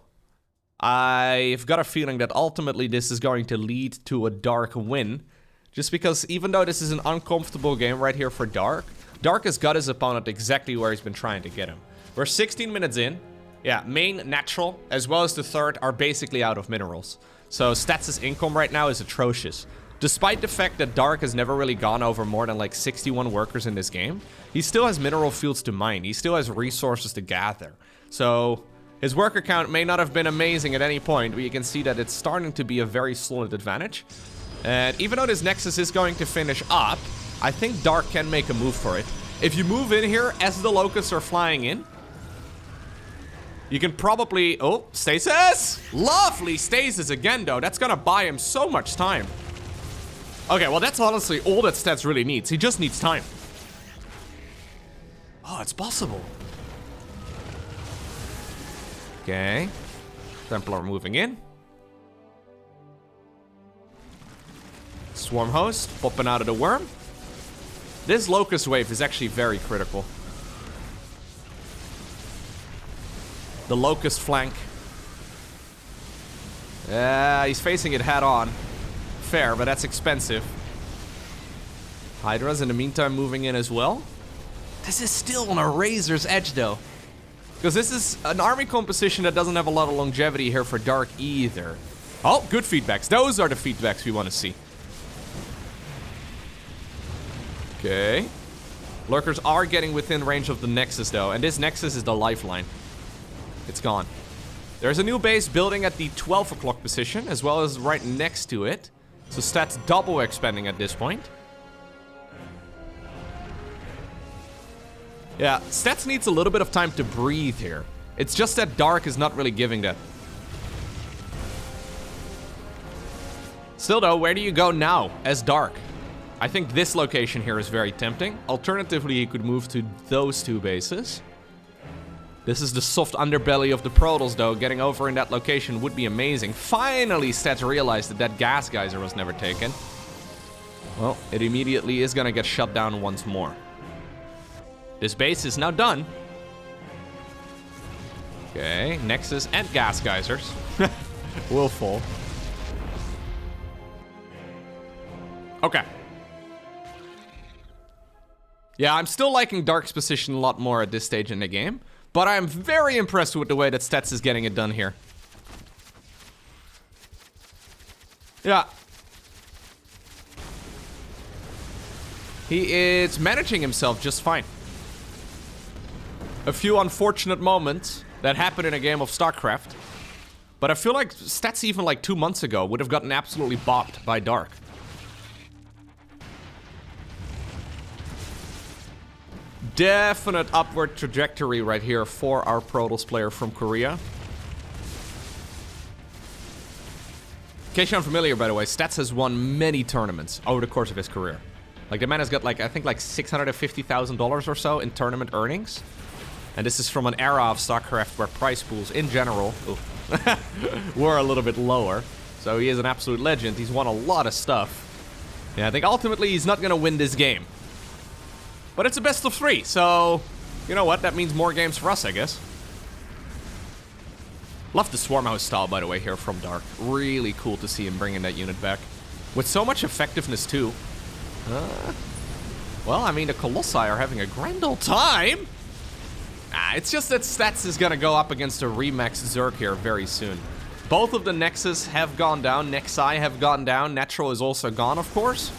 I've got a feeling that ultimately this is going to lead to a Dark win. Just because even though this is an uncomfortable game right here for Dark, Dark has got his opponent exactly where he's been trying to get him. We're 16 minutes in. Yeah, main, natural, as well as the third are basically out of minerals. So Stats' income right now is atrocious. Despite the fact that Dark has never really gone over more than like 61 workers in this game, he still has mineral fields to mine. He still has resources to gather. So his worker count may not have been amazing at any point, but you can see that it's starting to be a very solid advantage. And even though this Nexus is going to finish up, I think Dark can make a move for it. If you move in here as the Locusts are flying in, you can probably... Oh, stasis! Lovely stasis again, though. That's gonna buy him so much time. Okay, well, that's honestly all that Stats really needs. He just needs time. Oh, it's possible. Okay. Templar moving in. Swarm host popping out of the worm. This Locust wave is actually very critical. The Locust flank. Yeah, he's facing it head on. Fair, but that's expensive. Hydra's in the meantime moving in as well. This is still on a razor's edge, though. Because this is an army composition that doesn't have a lot of longevity here for Dark either. Oh, good feedbacks. Those are the feedbacks we want to see. Okay. Lurkers are getting within range of the Nexus, though. And this Nexus is the lifeline. It's gone. There's a new base building at the 12 o'clock position, as well as right next to it. So Stats double expanding at this point. Yeah, Stats needs a little bit of time to breathe here. It's just that Dark is not really giving that. Still though, where do you go now as Dark? I think this location here is very tempting. Alternatively, he could move to those two bases. This is the soft underbelly of the Protoss, though. Getting over in that location would be amazing. Finally, Stats realized that that gas geyser was never taken. Well, it immediately is gonna get shut down once more. This base is now done. Okay, Nexus and gas geysers will fall. Okay. Yeah, I'm still liking Dark's position a lot more at this stage in the game. But I'm very impressed with the way that Stats is getting it done here. Yeah. He is managing himself just fine. A few unfortunate moments that happened in a game of StarCraft. But I feel like Stats even like 2 months ago would have gotten absolutely bopped by Dark. Definite upward trajectory right here for our Protoss player from Korea. In case you're unfamiliar, by the way, Stats has won many tournaments over the course of his career. Like, the man has got, like, I think, like $650,000 or so in tournament earnings. And this is from an era of StarCraft where prize pools, in general, were a little bit lower. So he is an absolute legend. He's won a lot of stuff. Yeah, I think ultimately he's not gonna win this game. But it's a best of 3, so you know what? That means more games for us, I guess. Love the Swarm House style, by the way, here from Dark. Really cool to see him bringing that unit back. With so much effectiveness, too. Well, I mean, the Colossi are having a grand old time. It's just that Stats is gonna go up against a Remax Zerg here very soon. Both of the Nexus have gone down, Nexi have gone down, Natural is also gone, of course.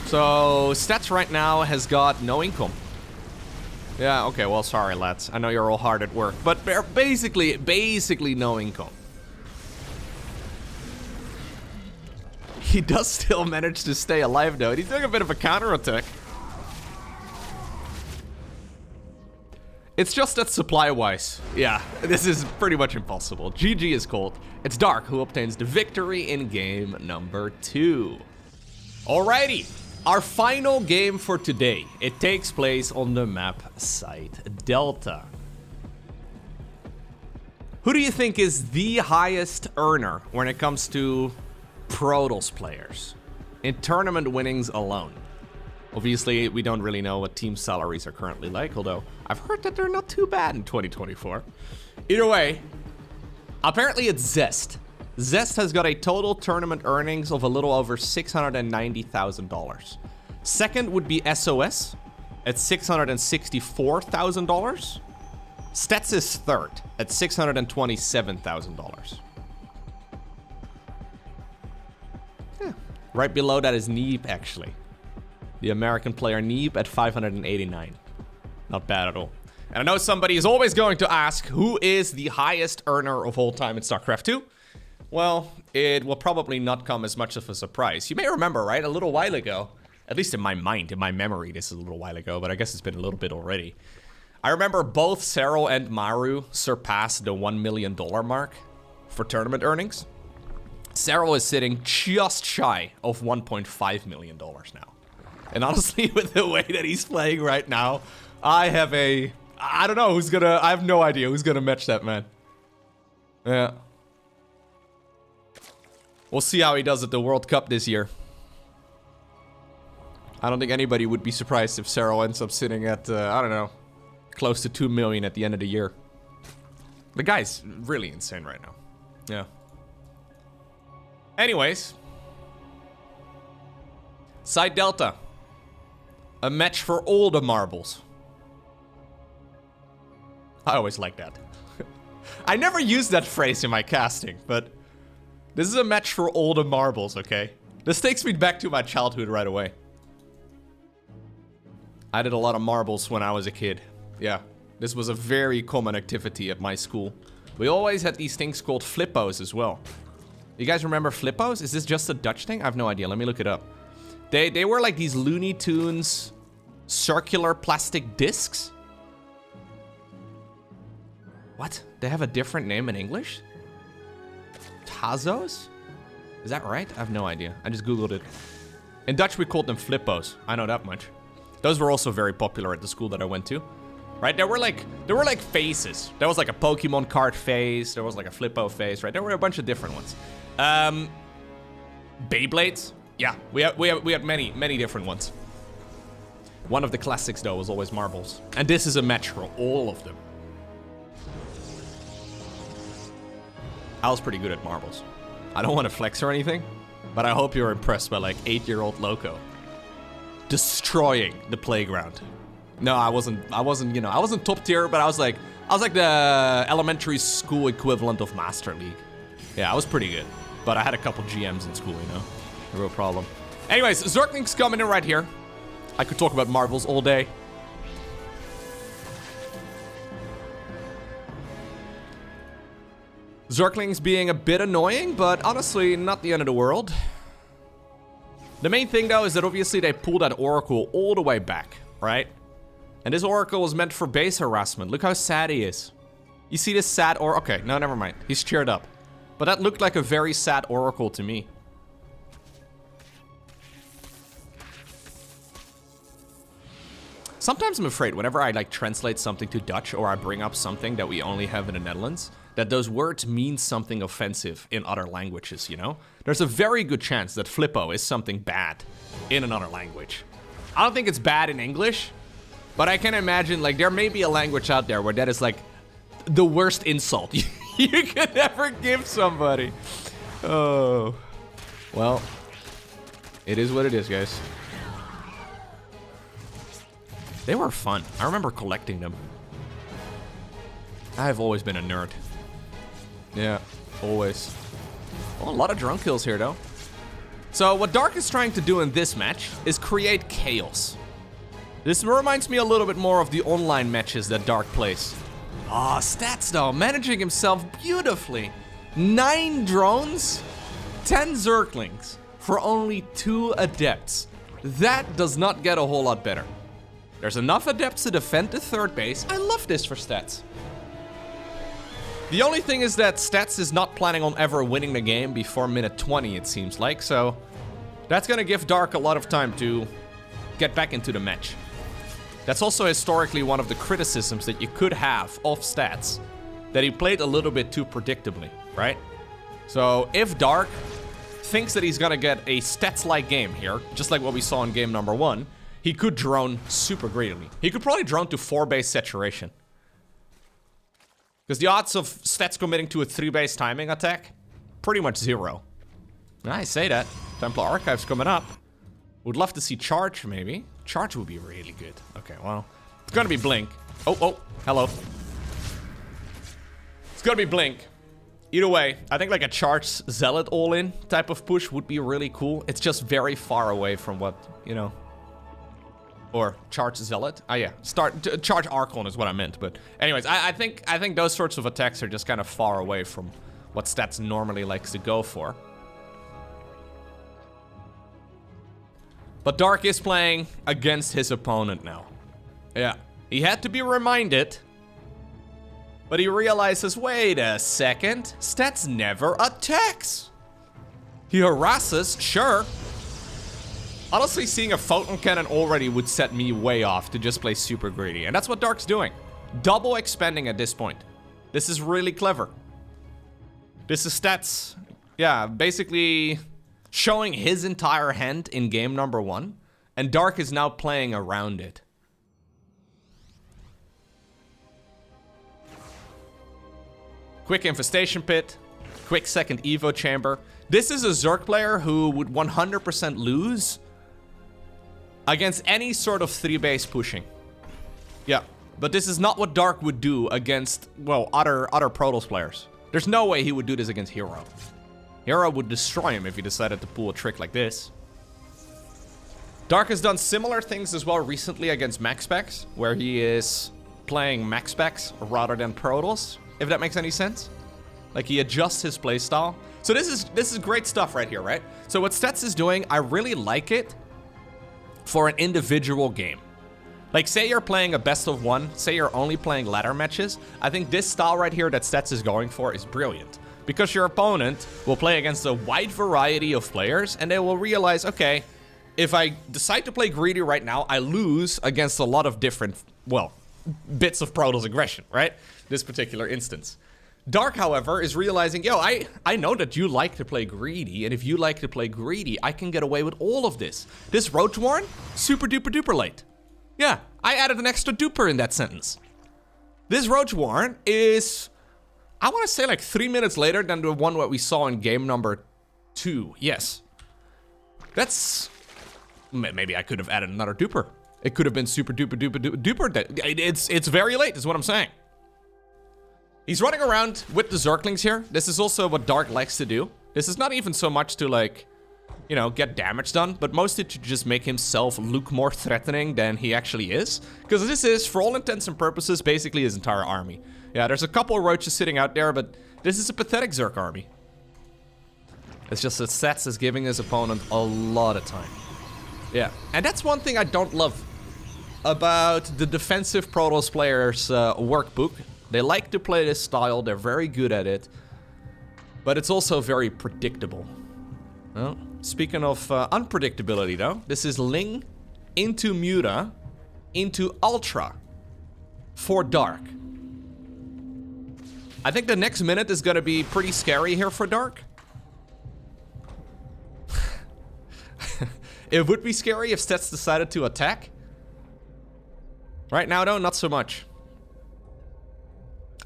So, Stats right now has got no income. Yeah, okay, well, sorry, lads. I know you're all hard at work, but they're basically no income. He does still manage to stay alive, though. He's doing a bit of a counterattack. It's just that supply-wise, yeah, this is pretty much impossible. GG is cold. It's Dark who obtains the victory in game number 2. Alrighty, our final game for today. It takes place on the map Site Delta. Who do you think is the highest earner when it comes to Protoss players in tournament winnings alone? Obviously, we don't really know what team salaries are currently like, although I've heard that they're not too bad in 2024. Either way, apparently it's CEST. CEST has got a total tournament earnings of a little over $690,000. Second would be SOS at $664,000. Stats is third at $627,000. Yeah, right below that is Neeb, actually. The American player Neeb at 589. Not bad at all. And I know somebody is always going to ask, who is the highest earner of all time in StarCraft 2? Well, it will probably not come as much of a surprise. You may remember, right, a little while ago, at least in my mind, in my memory, this is a little while ago, but I guess it's been a little bit already. I remember both Serral and Maru surpassed the $1 million mark for tournament earnings. Serral is sitting just shy of $1.5 million now. And honestly, with the way that he's playing right now, I don't know who's gonna, I have no idea who's gonna match that man. Yeah. We'll see how he does at the World Cup this year. I don't think anybody would be surprised if Serral ends up sitting at, I don't know, close to 2 million at the end of the year. The guy's really insane right now. Yeah. Anyways. Site Delta. A match for all the marbles. I always like that. I never use that phrase in my casting, but this is a match for all the marbles, okay? This takes me back to my childhood right away. I did a lot of marbles when I was a kid. Yeah, this was a very common activity at my school. We always had these things called flippos as well. You guys remember flippos? Is this just a Dutch thing? I have no idea. Let me look it up. They were like these Looney Tunes circular plastic discs. What? They have a different name in English? Tazos? Is that right? I have no idea. I just googled it. In Dutch we called them flippos. I know that much. Those were also very popular at the school that I went to. Right? There were like phases. There was like a Pokemon card phase. There was like a flippo phase, right? There were a bunch of different ones. Beyblades? Yeah, we had many different ones. One of the classics though was always marbles. And this is a match for all of them. I was pretty good at marbles. I don't want to flex or anything, but I hope you're impressed by like 8-year-old Lowko destroying the playground. No, I wasn't, you know, I wasn't top tier, but I was like the elementary school equivalent of Master League. Yeah, I was pretty good, but I had a couple GMs in school, you know, a real problem. Anyways, Zergling's coming in right here. I could talk about marbles all day. Zergling's being a bit annoying, but honestly, not the end of the world. The main thing, though, is that obviously they pulled that Oracle all the way back, right? And this Oracle was meant for base harassment. Look how sad he is. You see this sad okay, no, never mind. He's cheered up. But that looked like a very sad Oracle to me. Sometimes I'm afraid whenever I like translate something to Dutch or I bring up something that we only have in the Netherlands, that those words mean something offensive in other languages, you know? There's a very good chance that flippo is something bad in another language. I don't think it's bad in English, but I can imagine like there may be a language out there where that is like the worst insult you could ever give somebody. Oh, well, it is what it is, guys. They were fun. I remember collecting them. I've always been a nerd. Yeah, always. Oh, a lot of drone kills here, though. So what Dark is trying to do in this match is create chaos. This reminds me a little bit more of the online matches that Dark plays. Ah, stats though, managing himself beautifully. 9 drones, 10 Zerglings for only 2 Adepts. That does not get a whole lot better. There's enough Adepts to defend the third base. I love this for Stats. The only thing is that Stats is not planning on ever winning the game before minute 20, it seems like, so that's gonna give Dark a lot of time to get back into the match. That's also historically one of the criticisms that you could have of Stats, that he played a little bit too predictably, right? So if Dark thinks that he's gonna get a Stats-like game here, just like what we saw in game number 1, he could drone super greedily. He could probably drone to 4-base saturation. Because the odds of Stats committing to a 3-base timing attack, pretty much 0. I say that. Templar Archive's coming up. Would love to see Charge, maybe. Charge would be really good. Okay, well, it's gonna be Blink. Oh, hello. It's gonna be Blink. Either way, I think like a Charge Zealot all-in type of push would be really cool. It's just very far away from what, you know... Or Charge Zealot. Ah, yeah. Charge Archon is what I meant. But anyways, I think those sorts of attacks are just kind of far away from what Stats normally likes to go for. But Dark is playing against his opponent now. Yeah. He had to be reminded. But he realizes, wait a second. Stats never attacks. He harasses, sure. Honestly, seeing a Photon Cannon already would set me way off to just play super greedy. And that's what Dark's doing. Double expanding at this point. This is really clever. This is Stats, yeah, basically showing his entire hand in game number 1. And Dark is now playing around it. Quick Infestation Pit. Quick second Evo Chamber. This is a Zerg player who would 100% lose against any sort of 3-base pushing. Yeah, but this is not what Dark would do against, well, other Protoss players. There's no way he would do this against Hero. Hero would destroy him if he decided to pull a trick like this. Dark has done similar things as well recently against MaxPax, where he is playing MaxPax rather than Protoss, if that makes any sense. Like, he adjusts his playstyle. So this is great stuff right here, right? So what Stats is doing, I really like it for an individual game. Like, say you're playing a best of 1, say you're only playing ladder matches, I think this style right here that Stats is going for is brilliant. Because your opponent will play against a wide variety of players, and they will realize, okay, if I decide to play greedy right now, I lose against a lot of different, well, bits of Protoss aggression, right? This particular instance. Dark, however, is realizing, yo, I know that you like to play greedy, and if you like to play greedy, I can get away with all of this. This Roach Warren, super duper duper late. Yeah, I added an extra duper in that sentence. This Roach Warren is, I want to say like 3 minutes later than the one that we saw in game number 2. Yes. That's, maybe I could have added another duper. It could have been super duper duper duper. It's very late is what I'm saying. He's running around with the Zerglings here. This is also what Dark likes to do. This is not even so much to, like, you know, get damage done, but mostly to just make himself look more threatening than he actually is. Because this is, for all intents and purposes, basically his entire army. Yeah, there's a couple of roaches sitting out there, but this is a pathetic Zerg army. It's just that Stats is giving his opponent a lot of time. Yeah, and that's one thing I don't love about the defensive Protoss players' workbook. They like to play this style, they're very good at it, but it's also very predictable. Well, speaking of unpredictability though, this is Ling into Muta into Ultra for Dark. I think the next minute is gonna be pretty scary here for Dark. It would be scary if Stats decided to attack. Right now though, not so much.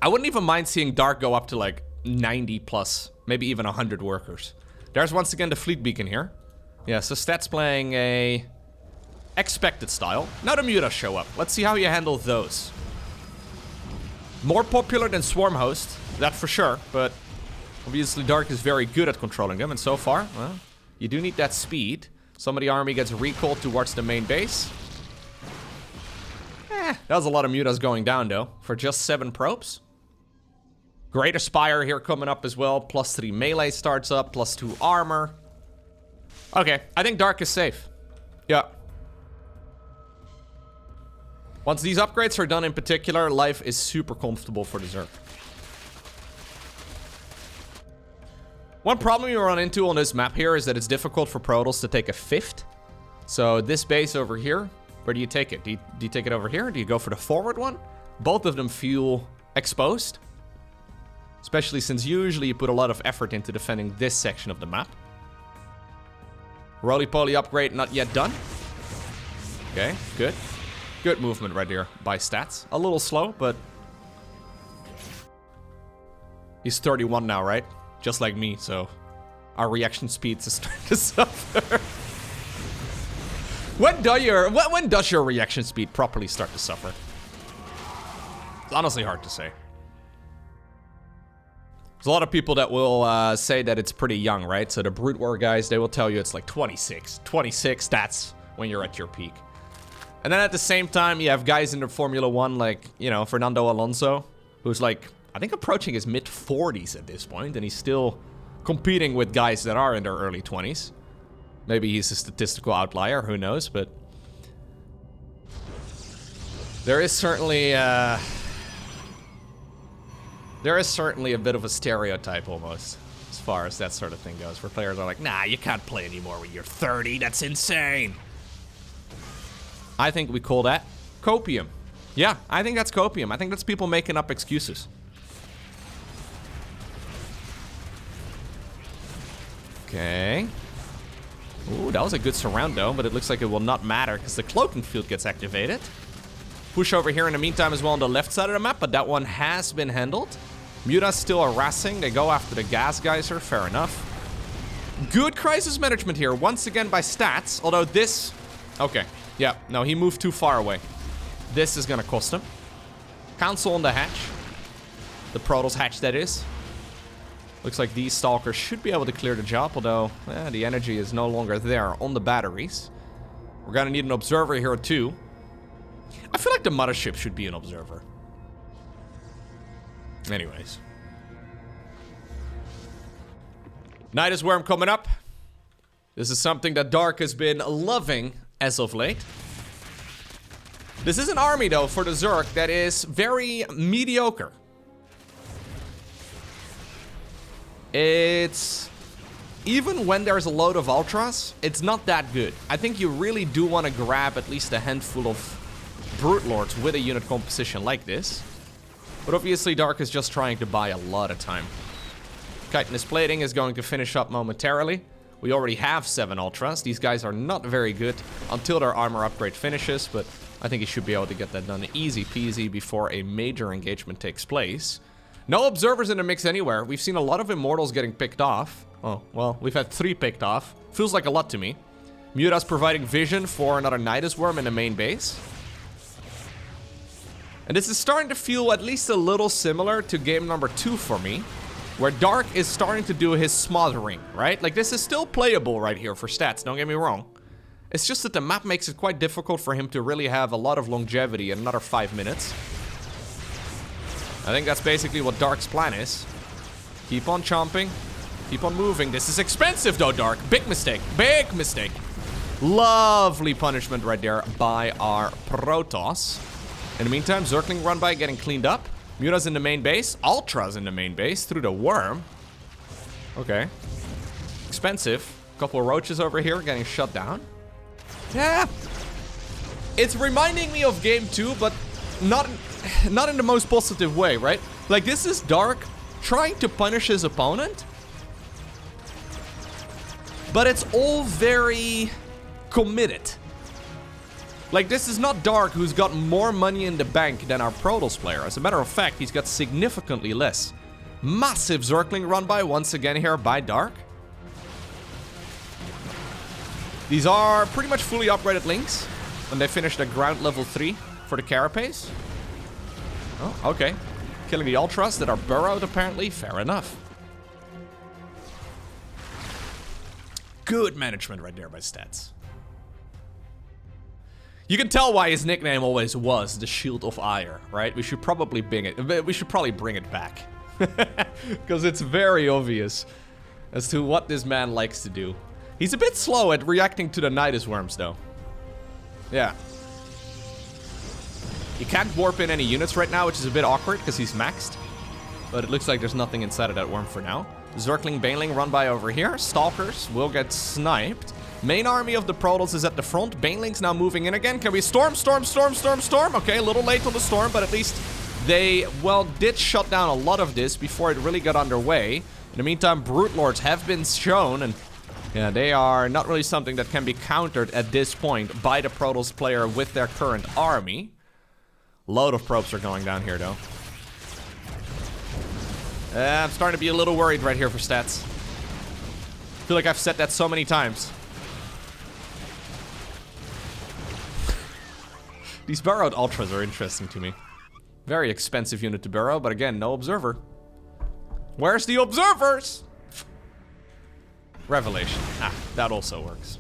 I wouldn't even mind seeing Dark go up to like 90 plus, maybe even 100 workers. There's once again the fleet beacon here. Yeah, so Stats playing a Expected style. Now the mutas show up. Let's see how you handle those. More popular than Swarm Host, that for sure, but obviously Dark is very good at controlling them, and so far, well, you do need that speed. Some of the army gets recalled towards the main base. That was a lot of mutas going down, though, for just 7 probes. Greater Spire here coming up as well. +3 melee starts up, +2 armor. Okay, I think Dark is safe. Yeah. Once these upgrades are done in particular, life is super comfortable for the Zerg. One problem you run into on this map here is that it's difficult for Protoss to take a 5th. So this base over here, where do you take it? Do you take it over here? Do you go for the forward one? Both of them feel exposed. Especially since usually you put a lot of effort into defending this section of the map. Roly-poly upgrade not yet done. Okay, good. Good movement right there by stats. A little slow, but... He's 31 now, right? Just like me, so... Our reaction speeds are starting to suffer. When does your reaction speed properly start to suffer? It's honestly hard to say. There's a lot of people that will say that it's pretty young, right? So the Brute War guys, they will tell you it's like 26. 26, that's when you're at your peak. And then at the same time, you have guys in the Formula 1 like, you know, Fernando Alonso, who's like, I think approaching his mid-40s at this point, and he's still competing with guys that are in their early 20s. Maybe he's a statistical outlier, who knows, but... There is certainly a bit of a stereotype almost, as far as that sort of thing goes, where players are like, nah, you can't play anymore when you're 30, that's insane. I think we call that copium. Yeah, I think that's copium. I think that's people making up excuses. Okay. Ooh, that was a good surround though, but it looks like it will not matter because the cloaking field gets activated. Push over here in the meantime as well on the left side of the map, but that one has been handled. Muta's still harassing. They go after the gas geyser. Fair enough. Good crisis management here, once again by stats. Although this... Okay. Yeah, no, he moved too far away. This is gonna cost him. Council on the hatch. The Protoss hatch, that is. Looks like these Stalkers should be able to clear the job, although the energy is no longer there on the batteries. We're gonna need an observer here too. I feel like the mothership should be an observer. Anyways. Nidus Worm coming up. This is something that Dark has been loving as of late. This is an army, though, for the Zerg that is very mediocre. It's... Even when there's a load of Ultras, it's not that good. I think you really do want to grab at least a handful of Brute Lords with a unit composition like this. But obviously Dark is just trying to buy a lot of time. Chitinous Plating is going to finish up momentarily. We already have 7 Ultras. These guys are not very good until their armor upgrade finishes, but I think he should be able to get that done easy peasy before a major engagement takes place. No observers in the mix anywhere. We've seen a lot of Immortals getting picked off. Oh, well, we've had 3 picked off. Feels like a lot to me. Muta's providing vision for another Nidus Worm in the main base. And this is starting to feel at least a little similar to game number 2 for me, where Dark is starting to do his smothering, right? Like, this is still playable right here for stats, don't get me wrong. It's just that the map makes it quite difficult for him to really have a lot of longevity in another 5 minutes. I think that's basically what Dark's plan is. Keep on chomping. Keep on moving. This is expensive though, Dark. Big mistake. Big mistake. Lovely punishment right there by our Protoss. In the meantime, Zergling run by getting cleaned up. Muta's in the main base. Ultra's in the main base through the worm. Okay. Expensive. Couple of roaches over here getting shut down. Yeah. It's reminding me of game 2, but not in the most positive way, right? Like, this is Dark trying to punish his opponent. But it's all very committed. Like, this is not Dark who's got more money in the bank than our Protoss player. As a matter of fact, he's got significantly less. Massive Zergling run by once again here by Dark. These are pretty much fully upgraded links. And they finished at ground level 3 for the Carapace. Oh, okay. Killing the Ultras that are burrowed, apparently. Fair enough. Good management right there by Stats. You can tell why his nickname always was the Shield of Ire, right? We should probably bring it back. Because it's very obvious as to what this man likes to do. He's a bit slow at reacting to the Nidus Worms, though. Yeah. He can't warp in any units right now, which is a bit awkward because he's maxed. But it looks like there's nothing inside of that worm for now. Zergling, Baneling run by over here. Stalkers will get sniped. Main army of the Protoss is at the front. Baneling's now moving in again. Can we storm? Okay, a little late on the storm, but at least they, well, did shut down a lot of this before it really got underway. In the meantime, Brute Lords have been shown, and yeah, they are not really something that can be countered at this point by the Protoss player with their current army. Load of probes are going down here, though. I'm starting to be a little worried right here for Stats. I feel like I've said that so many times. These burrowed Ultras are interesting to me. Very expensive unit to burrow, but again, no Observer. Where's the Observers? Revelation. Ah, that also works.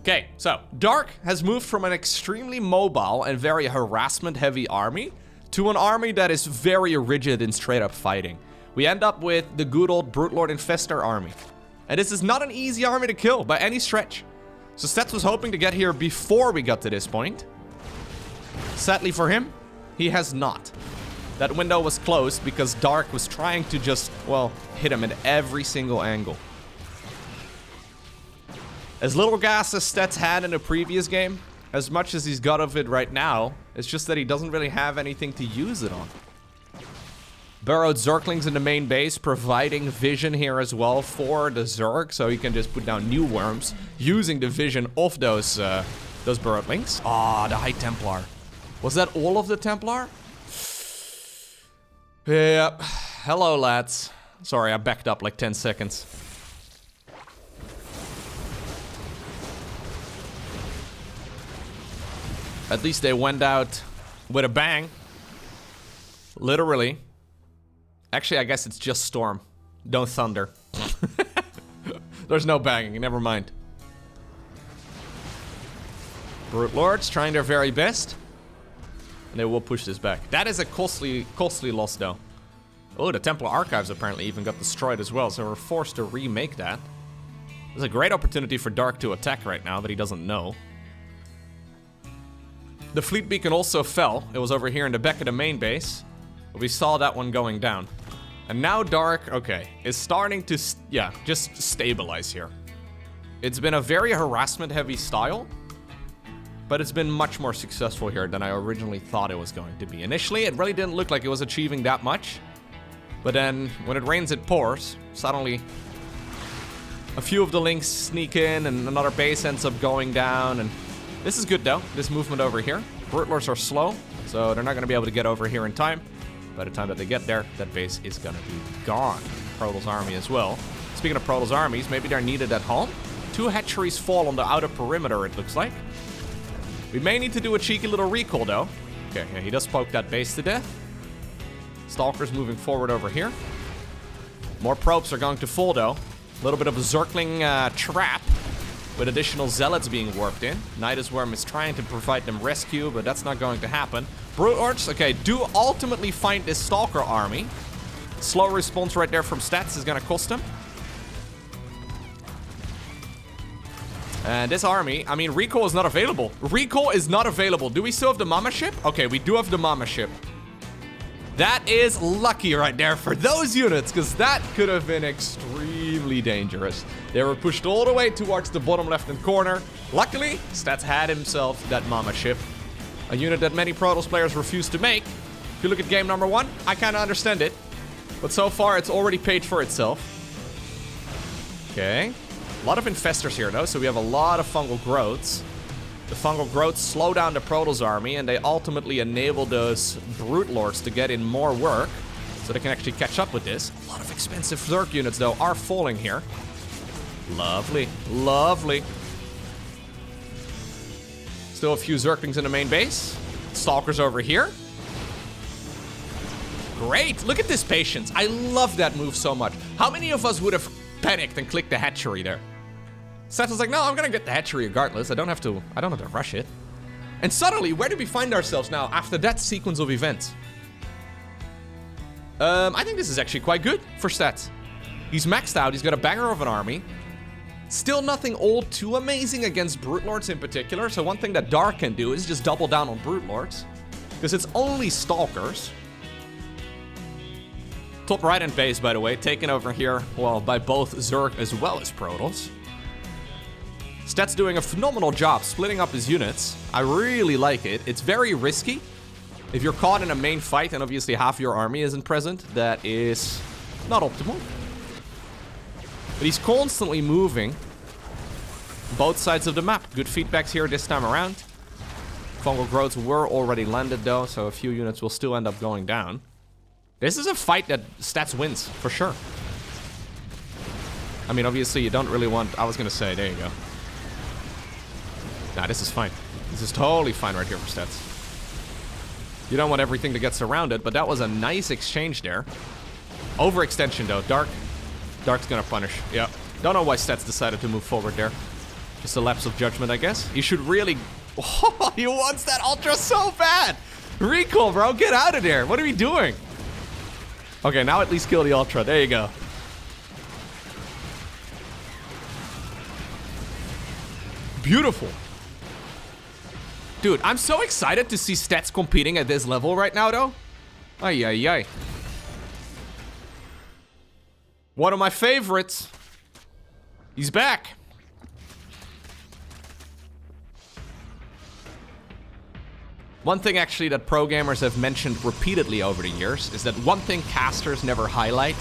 Okay, so Dark has moved from an extremely mobile and very harassment-heavy army to an army that is very rigid in straight-up fighting. We end up with the good old Brute Lord Infestor army. And this is not an easy army to kill by any stretch. So Stats was hoping to get here before we got to this point. Sadly for him, he has not. That window was closed because Dark was trying to just, well, hit him at every single angle. As little gas as Stats had in the previous game, as much as he's got of it right now, it's just that he doesn't really have anything to use it on. Burrowed Zerglings in the main base, providing vision here as well for the Zerg, so he can just put down new worms using the vision of those Burrowedlings. Ah, the High Templar. Was that all of the Templar? Yeah. Hello, lads. Sorry, I backed up like 10 seconds. At least they went out with a bang. Literally. Actually, I guess it's just storm. Don't thunder. There's no banging, never mind. Brute Lords trying their very best. And they will push this back. That is a costly loss, though. Oh, the Templar Archives apparently even got destroyed as well, so we're forced to remake that. There's a great opportunity for Dark to attack right now that he doesn't know. The Fleet Beacon also fell. It was over here in the back of the main base. But we saw that one going down. And now Dark, okay, is starting to, just stabilize here. It's been a very harassment-heavy style. But it's been much more successful here than I originally thought it was going to be. Initially, it really didn't look like it was achieving that much. But then, when it rains, it pours. Suddenly, a few of the links sneak in and another base ends up going down. And this is good, though, this movement over here. Brute Lords are slow, so they're not going to be able to get over here in time. By the time that they get there, that base is going to be gone. Protoss army as well. Speaking of Protoss armies, maybe they're needed at home. 2 hatcheries fall on the outer perimeter, it looks like. We may need to do a cheeky little recall, though. Okay, yeah, he does poke that base to death. Stalkers moving forward over here. More probes are going to fall, though. A little bit of a Zergling trap with additional Zealots being warped in. Nidus Worm is trying to provide them rescue, but that's not going to happen. Brute Lords, okay, do ultimately find this Stalker army. Slow response right there from Stats is going to cost him. And this army, I mean, recall is not available. Recall is not available. Do we still have the Mama ship? Okay, we do have the Mama ship. That is lucky right there for those units, because that could have been extremely dangerous. They were pushed all the way towards the bottom left-hand corner. Luckily, Stats had himself that Mama ship. A unit that many Protoss players refuse to make. If you look at game number 1, I kind of understand it. But so far, it's already paid for itself. Okay. A lot of infestors here, though, so we have a lot of fungal growths. The fungal growths slow down the Protoss army, and they ultimately enable those Brute Lords to get in more work, so they can actually catch up with this. A lot of expensive Zerg units, though, are falling here. Lovely, lovely. Still a few Zerglings in the main base. Stalkers over here. Great. Look at this patience. I love that move so much. How many of us would have panicked and clicked the hatchery there? Seth was like, no, I'm gonna get the hatchery regardless. I don't have to rush it. And suddenly, where do we find ourselves now after that sequence of events? I think this is actually quite good for stats. He's maxed out. He's got a banger of an army. Still nothing all too amazing against Brute Lords in particular. So one thing that Dark can do is just double down on Brute Lords. Because it's only Stalkers. Top right-hand base, by the way, taken over here, well, by both Zerg as well as Protoss. Stats doing a phenomenal job splitting up his units. I really like it. It's very risky. If you're caught in a main fight and obviously half your army isn't present, that is not optimal. But he's constantly moving both sides of the map. Good feedbacks here this time around. Fungal growths were already landed though, so a few units will still end up going down. This is a fight that Stats wins, for sure. I mean, obviously you don't really want... I was gonna say, there you go. Nah, this is fine. This is totally fine right here for Stats. You don't want everything to get surrounded, but that was a nice exchange there. Overextension though, Dark's gonna punish, yeah. Don't know why Stats decided to move forward there. Just a lapse of judgment, I guess. You should really... Oh, he wants that Ultra so bad! Recall, bro, get out of there! What are we doing? Okay, now at least kill the Ultra. There you go. Beautiful. Dude, I'm so excited to see Stats competing at this level right now, though. Ay, ay, ay. One of my favorites. He's back. One thing actually that pro gamers have mentioned repeatedly over the years is that one thing casters never highlight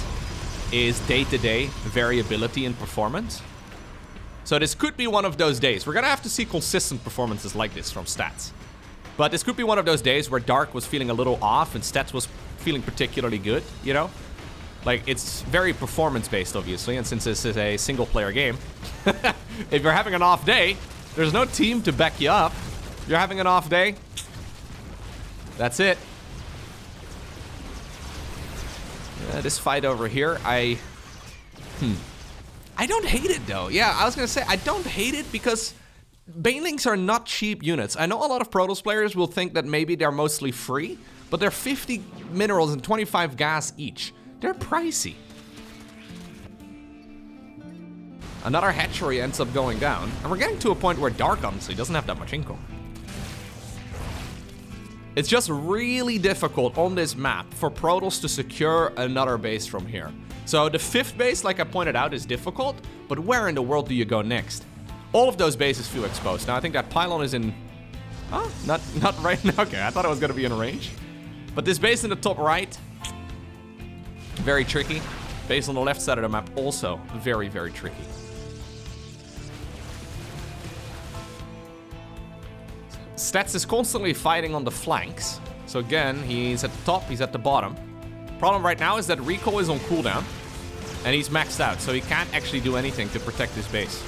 is day-to-day variability in performance. So this could be one of those days. We're gonna have to see consistent performances like this from Stats. But this could be one of those days where Dark was feeling a little off and Stats was feeling particularly good, you know? Like, it's very performance-based, obviously, and since this is a single-player game, if you're having an off day, there's no team to back you up. You're having an off day, that's it. This fight over here, I don't hate it though. Yeah, I was gonna say, I don't hate it because Banelings are not cheap units. I know a lot of Protoss players will think that maybe they're mostly free, but they're 50 minerals and 25 gas each. They're pricey. Another hatchery ends up going down, and we're getting to a point where Dark honestly doesn't have that much income. It's just really difficult on this map for Protoss to secure another base from here. So the 5th base, like I pointed out, is difficult, but where in the world do you go next? All of those bases feel exposed. Now I think that pylon is in... Oh, not right now. Okay, I thought it was gonna be in range. But this base in the top right, very tricky. Base on the left side of the map, also very, very tricky. Stats is constantly fighting on the flanks. So again, he's at the top, he's at the bottom. Problem right now is that recall is on cooldown. And he's maxed out, so he can't actually do anything to protect his base.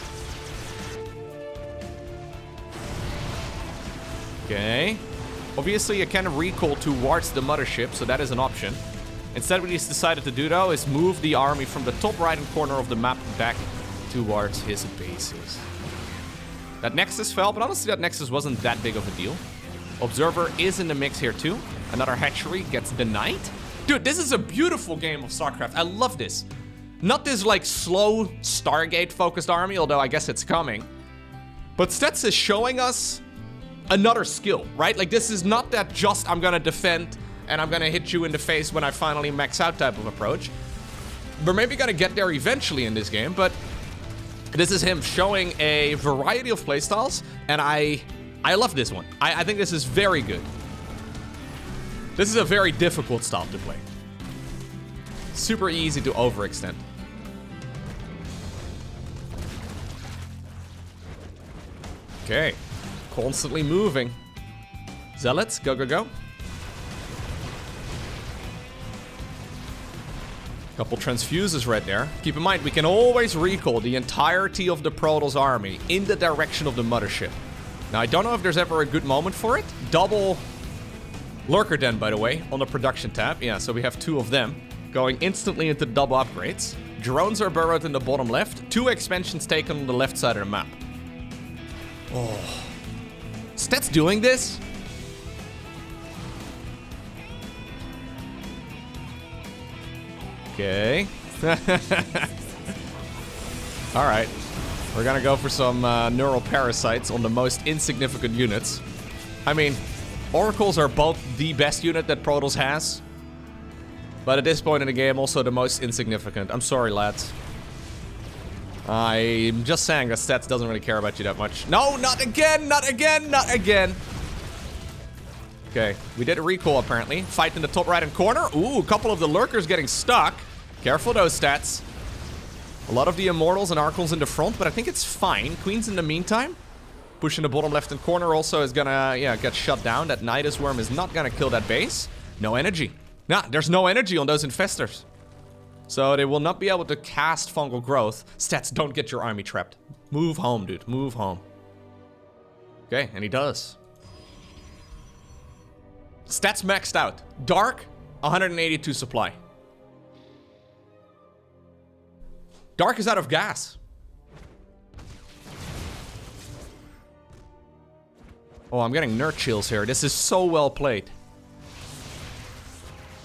Okay. Obviously, you can recall towards the mothership, so that is an option. Instead, what he's decided to do, though, is move the army from the top right-hand corner of the map back towards his bases. That Nexus fell, but honestly that Nexus wasn't that big of a deal. Observer is in the mix here too. Another hatchery gets denied. Dude, this is a beautiful game of StarCraft. I love this. Not this like slow Stargate focused army, although I guess it's coming. But Stats is showing us another skill, right? Like this is not that just I'm gonna defend and I'm gonna hit you in the face when I finally max out type of approach. We're maybe gonna get there eventually in this game, but this is him showing a variety of playstyles, and I love this one. I think this is very good. This is a very difficult style to play. Super easy to overextend. Okay, constantly moving. Zealots, go, go, go. Couple transfuses right there. Keep in mind, we can always recall the entirety of the Protoss army in the direction of the mothership. Now, I don't know if there's ever a good moment for it. Double Lurker Den, by the way, on the production tab. Yeah, so we have 2 of them going instantly into double upgrades. Drones are burrowed in the bottom left. 2 expansions taken on the left side of the map. Oh. Stats doing this? Okay. Alright. We're gonna go for some neural parasites on the most insignificant units. I mean, Oracles are both the best unit that Protoss has. But at this point in the game, also the most insignificant. I'm sorry, lads. I'm just saying that Stats doesn't really care about you that much. No, not again! Not again! Not again! Okay, we did a recall apparently. Fight in the top right-hand corner. Ooh, a couple of the Lurkers getting stuck. Careful those Stats. A lot of the Immortals and Archons in the front, but I think it's fine. Queens in the meantime. Pushing the bottom left-hand corner also is gonna, yeah, get shut down. That Nidus Worm is not gonna kill that base. No energy. Nah, there's no energy on those Infestors. So they will not be able to cast Fungal Growth. Stats, don't get your army trapped. Move home, dude. Move home. Okay, and he does. Stats maxed out. Dark, 182 supply. Dark is out of gas. Oh, I'm getting nerd chills here. This is so well played.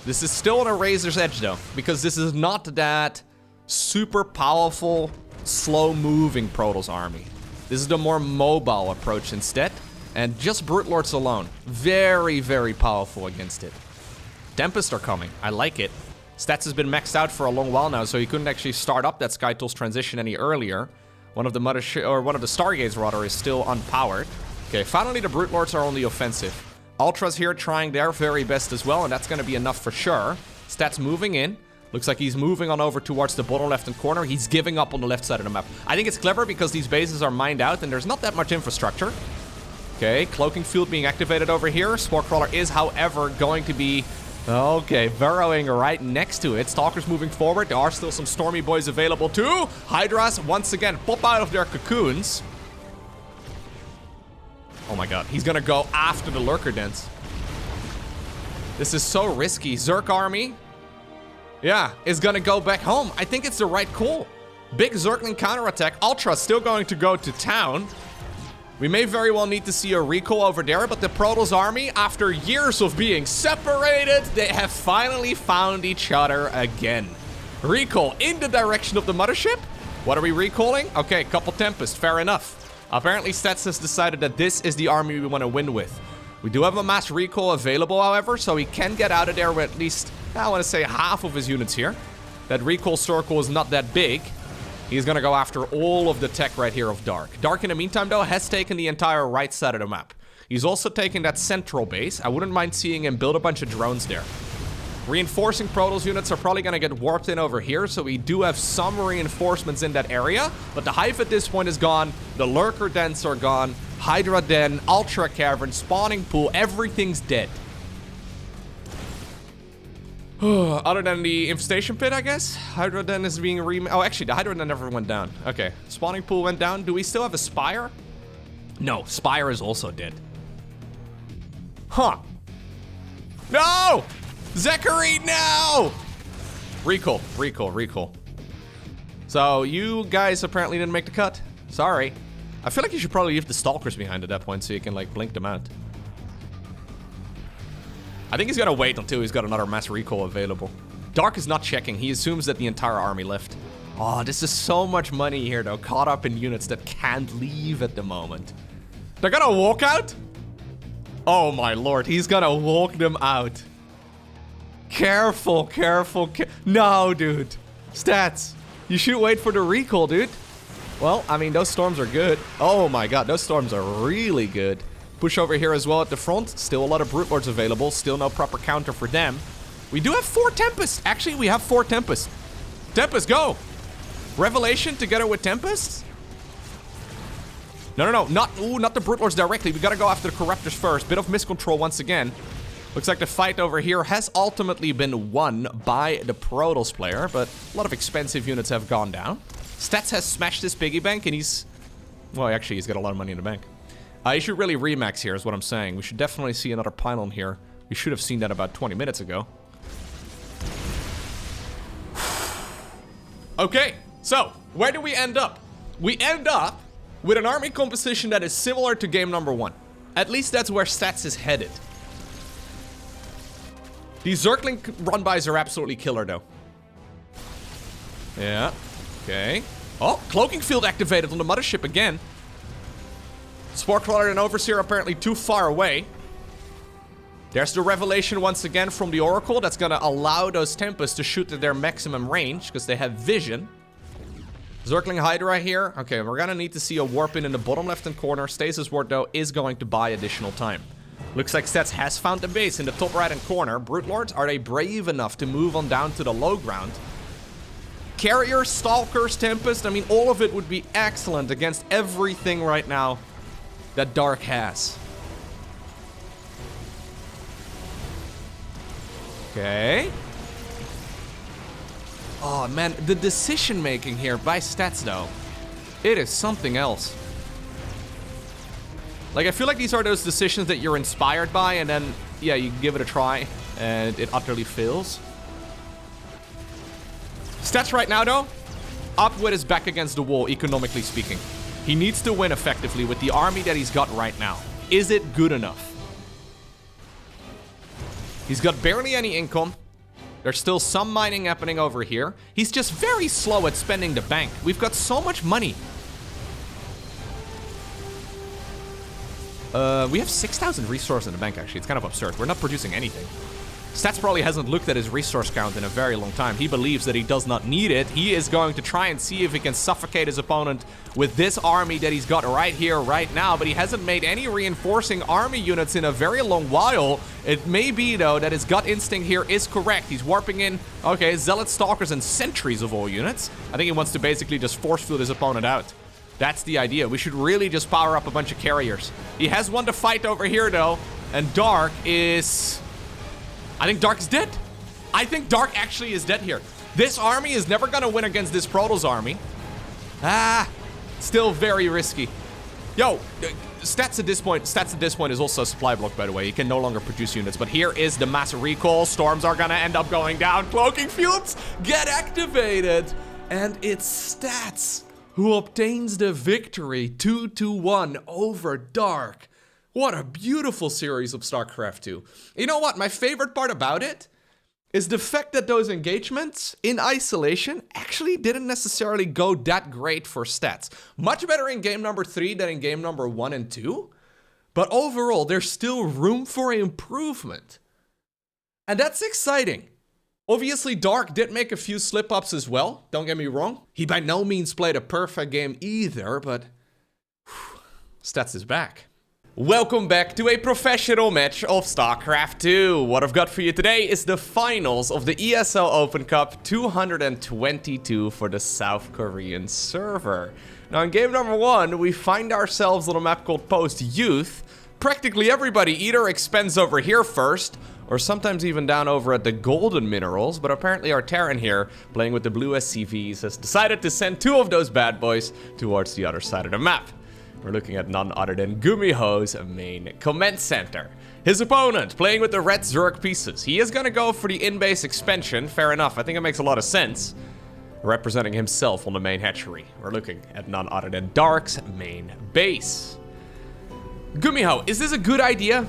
This is still on a razor's edge though, because this is not that super powerful, slow-moving Protoss army. This is the more mobile approach instead, and just Brute Lords alone. Very, very powerful against it. Tempest are coming. I like it. Stats has been maxed out for a long while now, so he couldn't actually start up that Skytool's transition any earlier. One of the Stargates rather is still unpowered. Okay, finally the Brute Lords are on the offensive. Ultras here trying their very best as well, and that's going to be enough for sure. Stats moving in. Looks like he's moving on over towards the bottom left-hand corner. He's giving up on the left side of the map. I think it's clever because these bases are mined out and there's not that much infrastructure. Okay, Cloaking Field being activated over here. Spore Crawler is, however, going to be... Okay, burrowing right next to it. Stalkers moving forward. There are still some Stormy Boys available too. Hydras, once again, pop out of their cocoons. Oh my god, he's gonna go after the Lurker Dens. This is so risky. Zerg army, yeah, is gonna go back home. I think it's the right call. Big Zergling counterattack. Ultra still going to go to town. We may very well need to see a recall over there, but the Protoss army, after years of being separated, they have finally found each other again. Recall in the direction of the mothership. What are we recalling? Okay, couple Tempest, fair enough. Apparently Stats has decided that this is the army we want to win with. We do have a mass recall available, however, so he can get out of there with at least, I want to say, half of his units here. That recall circle is not that big. He's going to go after all of the tech right here of Dark. Dark, in the meantime, though, has taken the entire right side of the map. He's also taken that central base. I wouldn't mind seeing him build a bunch of drones there. Reinforcing Protoss units are probably going to get warped in over here, so we do have some reinforcements in that area. But the Hive at this point is gone. The Lurker Dens are gone. Hydra Den, Ultra Cavern, Spawning Pool, everything's dead. Other than the Infestation Pit, I guess? Hydra Den is being Oh, actually, the Hydra Den never went down. Okay, Spawning Pool went down. Do we still have a Spire? No, Spire is also dead. Huh. No! Zachary, no! Recall, recall, recall. So, you guys apparently didn't make the cut. Sorry. I feel like you should probably leave the Stalkers behind at that point so you can, like, blink them out. I think he's gonna wait until he's got another mass recall available. Dark is not checking. He assumes that the entire army left. Oh, this is so much money here, though. Caught up in units that can't leave at the moment. They're gonna walk out? Oh, my lord. He's gonna walk them out. Careful, careful, no, dude. Stats. You should wait for the recall, dude. Well, I mean, those storms are good. Oh, my god. Those storms are really good. Push over here as well at the front. Still a lot of Brute Lords available. Still no proper counter for them. We do have 4 Tempests. Actually, we have 4 Tempests. Tempest, go! Revelation together with Tempest? No. Not the Brute Lords directly. We gotta go after the Corruptors first. Bit of miscontrol once again. Looks like the fight over here has ultimately been won by the Protoss player, but a lot of expensive units have gone down. Stats has smashed his piggy bank, and he's... Well, actually, he's got a lot of money in the bank. I should really remax here is what I'm saying. We should definitely see another pylon here. We should have seen that about 20 minutes ago. Okay, so where do we end up? We end up with an army composition that is similar to game number 1. At least that's where Stats is headed. These Zergling run-bys are absolutely killer, though. Yeah, okay. Oh, Cloaking Field activated on the Mothership again. Sporecrawler and Overseer apparently too far away. There's the revelation once again from the Oracle that's gonna allow those Tempests to shoot at their maximum range because they have vision. Zergling Hydra here. Okay, we're gonna need to see a warp in the bottom left-hand corner. Stasis Ward, though, is going to buy additional time. Looks like Stats has found the base in the top right-hand corner. Brute Lords, are they brave enough to move on down to the low ground? Carriers, Stalkers, Tempest, I mean, all of it would be excellent against everything right now that Dark has. Okay. Oh, man, the decision-making here by Stats, though, it is something else. Like, I feel like these are those decisions that you're inspired by, and then, yeah, you give it a try, and it utterly fails. Stats right now, though, up with his back against the wall, economically speaking. He needs to win effectively with the army that he's got right now. Is it good enough? He's got barely any income. There's still some mining happening over here. He's just very slow at spending the bank. We've got so much money. We have 6,000 resources in the bank, actually. It's kind of absurd. We're not producing anything. Stats probably hasn't looked at his resource count in a very long time. He believes that he does not need it. He is going to try and see if he can suffocate his opponent with this army that he's got right here, right now. But he hasn't made any reinforcing army units in a very long while. It may be, though, that his gut instinct here is correct. He's warping in, okay, Zealot, Stalkers, and Sentries of all units. I think he wants to basically just force field his opponent out. That's the idea. We should really just power up a bunch of carriers. He has one to fight over here, though. And Dark is... I think Dark is dead. I think Dark actually is dead here. This army is never gonna win against this Protoss army. Still very risky. Yo, Stats at this point is also a supply block, by the way. He can no longer produce units, but here is the mass recall. Storms are gonna end up going down. Cloaking Fields get activated. And it's Stats who obtains the victory 2-1 over Dark. What a beautiful series of StarCraft 2. You know what? My favorite part about it is the fact that those engagements in isolation actually didn't necessarily go that great for Stats. Much better in game number 3 than in game number 1 and 2. But overall, there's still room for improvement. And that's exciting. Obviously, Dark did make a few slip-ups as well. Don't get me wrong. He by no means played a perfect game either, but Stats is back. Welcome back to a professional match of StarCraft 2. What I've got for you today is the finals of the ESL Open Cup 222 for the South Korean server. Now in game number 1, we find ourselves on a map called Post Youth. Practically everybody either expends over here first, or sometimes even down over at the Golden Minerals, but apparently our Terran here, playing with the blue SCVs, has decided to send 2 of those bad boys towards the other side of the map. We're looking at none other than GuMiho's main command center. His opponent, playing with the red Zerg pieces. He is gonna go for the in-base expansion, fair enough, I think it makes a lot of sense. Representing himself on the main hatchery. We're looking at none other than Dark's main base. GuMiho, is this a good idea?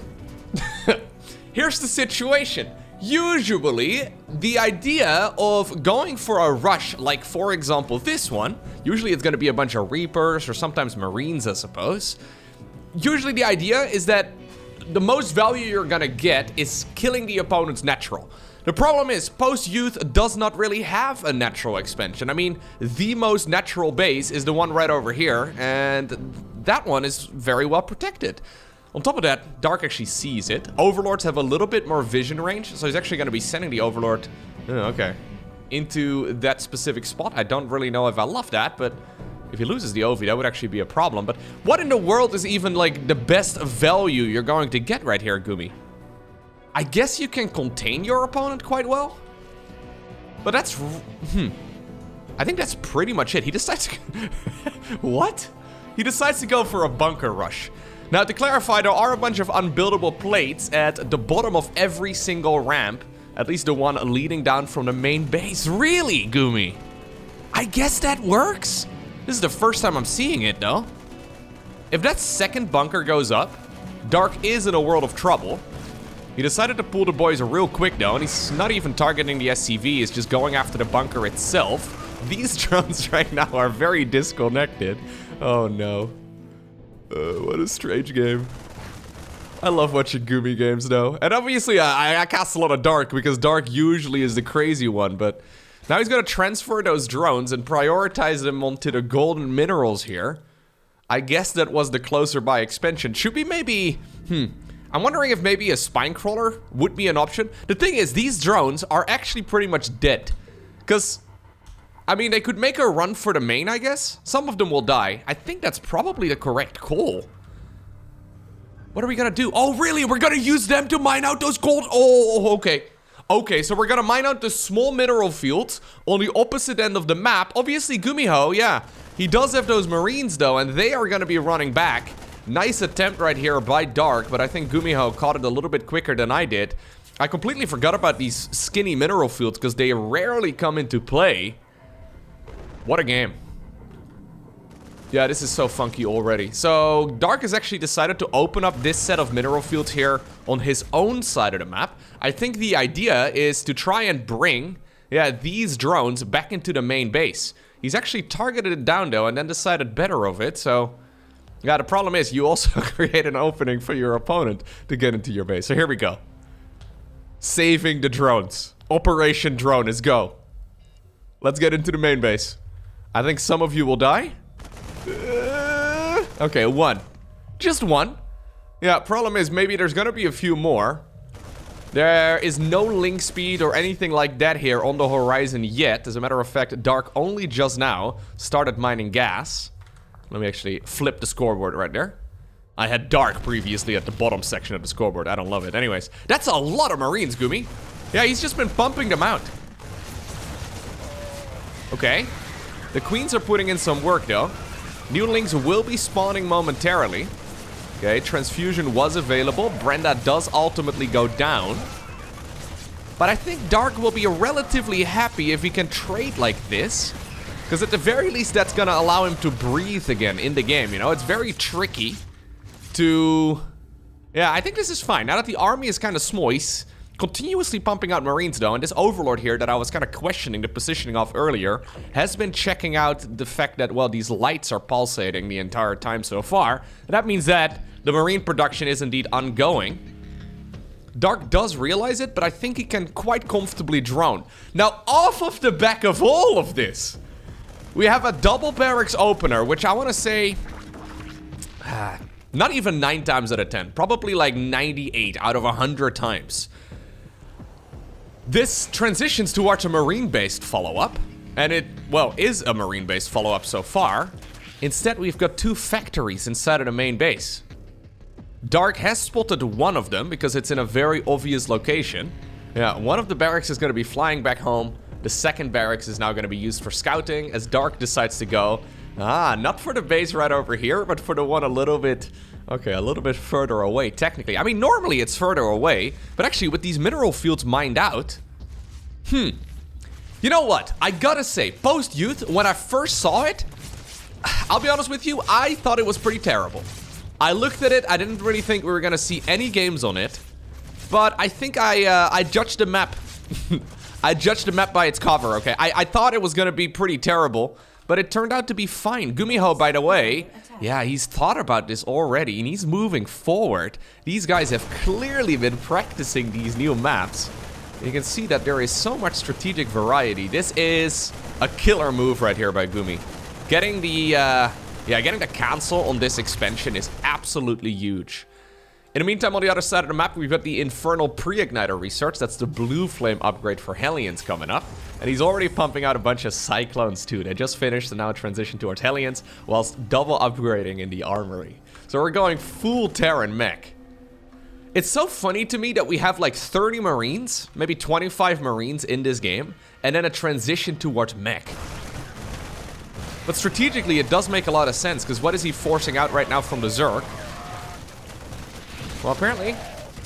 Here's the situation. Usually, the idea of going for a rush, like for example this one, usually it's going to be a bunch of Reapers or sometimes Marines, I suppose. Usually the idea is that the most value you're going to get is killing the opponent's natural. The problem is, Post-Youth does not really have a natural expansion. I mean, the most natural base is the one right over here, and that one is very well protected. On top of that, Dark actually sees it. Overlords have a little bit more vision range, so he's actually going to be sending the Overlord, into that specific spot. I don't really know if I love that, but if he loses the Ovi, that would actually be a problem. But what in the world is even, like, the best value you're going to get right here, Gumi? I guess you can contain your opponent quite well. But that's... I think that's pretty much it. He decides to... What? He decides to go for a bunker rush. Now, to clarify, there are a bunch of unbuildable plates at the bottom of every single ramp. At least the one leading down from the main base. Really, Gumi? I guess that works? This is the first time I'm seeing it, though. If that second bunker goes up, Dark is in a world of trouble. He decided to pull the boys real quick, though, and he's not even targeting the SCV. He's just going after the bunker itself. These drones right now are very disconnected. Oh, no. What a strange game. I love watching Gumi games, though. And obviously, I cast a lot of Dark, because Dark usually is the crazy one, but now he's going to transfer those drones and prioritize them onto the golden minerals here. I guess that was the closer by expansion. Should we maybe... I'm wondering if maybe a spine crawler would be an option. The thing is, these drones are actually pretty much dead. Because... I mean, they could make a run for the main, I guess. Some of them will die. I think that's probably the correct call. What are we gonna do? Oh, really? We're gonna use them to mine out those gold... Oh, okay. Okay, so we're gonna mine out the small mineral fields on the opposite end of the map. Obviously, GuMiho, yeah. He does have those marines, though, and they are gonna be running back. Nice attempt right here by Dark, but I think GuMiho caught it a little bit quicker than I did. I completely forgot about these skinny mineral fields, because they rarely come into play. What a game. Yeah, this is so funky already. So, Dark has actually decided to open up this set of mineral fields here on his own side of the map. I think the idea is to try and bring, these drones back into the main base. He's actually targeted it down, though, and then decided better of it, so... Yeah, the problem is you also create an opening for your opponent to get into your base. So here we go. Saving the drones. Operation Drone is go. Let's get into the main base. I think some of you will die. Okay, one. Just one. Yeah, problem is maybe there's gonna be a few more. There is no link speed or anything like that here on the horizon yet. As a matter of fact, Dark only just now started mining gas. Let me actually flip the scoreboard right there. I had Dark previously at the bottom section of the scoreboard. I don't love it. Anyways, that's a lot of Marines, Gumi. Yeah, he's just been pumping them out. Okay. The queens are putting in some work, though. New links will be spawning momentarily. Okay, transfusion was available. Brenda does ultimately go down. But I think Dark will be relatively happy if he can trade like this. Because at the very least, that's going to allow him to breathe again in the game, you know? It's very tricky to... Yeah, I think this is fine. Now that the army is kind of small, he's continuously pumping out Marines, though. And this Overlord here that I was kind of questioning the positioning of earlier has been checking out the fact that, well, these lights are pulsating the entire time so far. And that means that the Marine production is indeed ongoing. Dark does realize it, but I think he can quite comfortably drone. Now, off of the back of all of this, we have a double barracks opener, which I want to say... not even 9 times out of 10. Probably like 98 out of 100 times. This transitions towards a marine-based follow-up. And it, well, is a marine-based follow-up so far. Instead, we've got 2 factories inside of the main base. Dark has spotted one of them because it's in a very obvious location. Yeah, one of the barracks is going to be flying back home. The second barracks is now going to be used for scouting as Dark decides to go. Not for the base right over here, but for the one a little bit... Okay, a little bit further away, technically. I mean, normally it's further away, but actually with these mineral fields mined out... You know what? I gotta say, post-youth, when I first saw it, I'll be honest with you, I thought it was pretty terrible. I looked at it, I didn't really think we were gonna see any games on it, but I think I judged the map. I judged the map by its cover, okay? I thought it was gonna be pretty terrible, but it turned out to be fine. GuMiho, by the way, yeah, he's thought about this already, and he's moving forward. These guys have clearly been practicing these new maps. You can see that there is so much strategic variety. This is a killer move right here by Gumi. Getting the, getting the cancel on this expansion is absolutely huge. In the meantime, on the other side of the map, we've got the Infernal Pre-Igniter research. That's the blue flame upgrade for Hellions coming up. And he's already pumping out a bunch of Cyclones too. They just finished and now transition towards Hellions, whilst double upgrading in the armory. So we're going full Terran mech. It's so funny to me that we have like 30 Marines, maybe 25 Marines in this game, and then a transition towards mech. But strategically, it does make a lot of sense, because what is he forcing out right now from the Zerg? Well, apparently,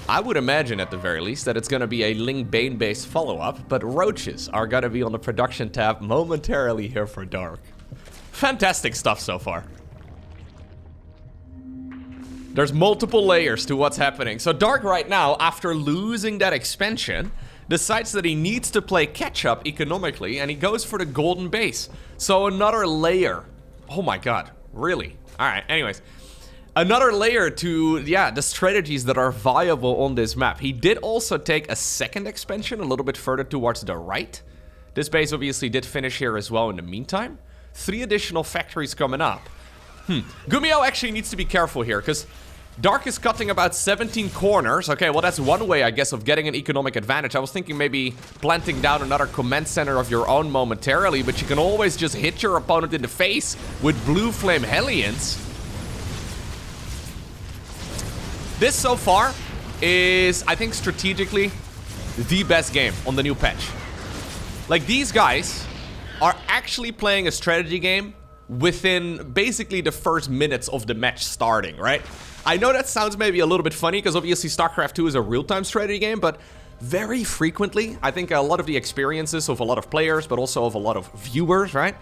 I would imagine at the very least that it's going to be a Ling Bane-based follow-up, but roaches are going to be on the production tab momentarily here for Dark. Fantastic stuff so far. There's multiple layers to what's happening. So Dark right now, after losing that expansion, decides that he needs to play catch-up economically, and he goes for the golden base. So another layer. Oh my god, really? Alright, anyways. Another layer to, yeah, the strategies that are viable on this map. He did also take a second expansion a little bit further towards the right. This base obviously did finish here as well in the meantime. 3 additional factories coming up. GuMiho actually needs to be careful here, because Dark is cutting about 17 corners. Okay, well, that's one way, I guess, of getting an economic advantage. I was thinking maybe planting down another command center of your own momentarily, but you can always just hit your opponent in the face with Blue Flame Hellions. This, so far, is, I think, strategically, the best game on the new patch. Like, these guys are actually playing a strategy game within basically the first minutes of the match starting, right? I know that sounds maybe a little bit funny because obviously StarCraft 2 is a real-time strategy game, but very frequently, I think a lot of the experiences of a lot of players, but also of a lot of viewers, right?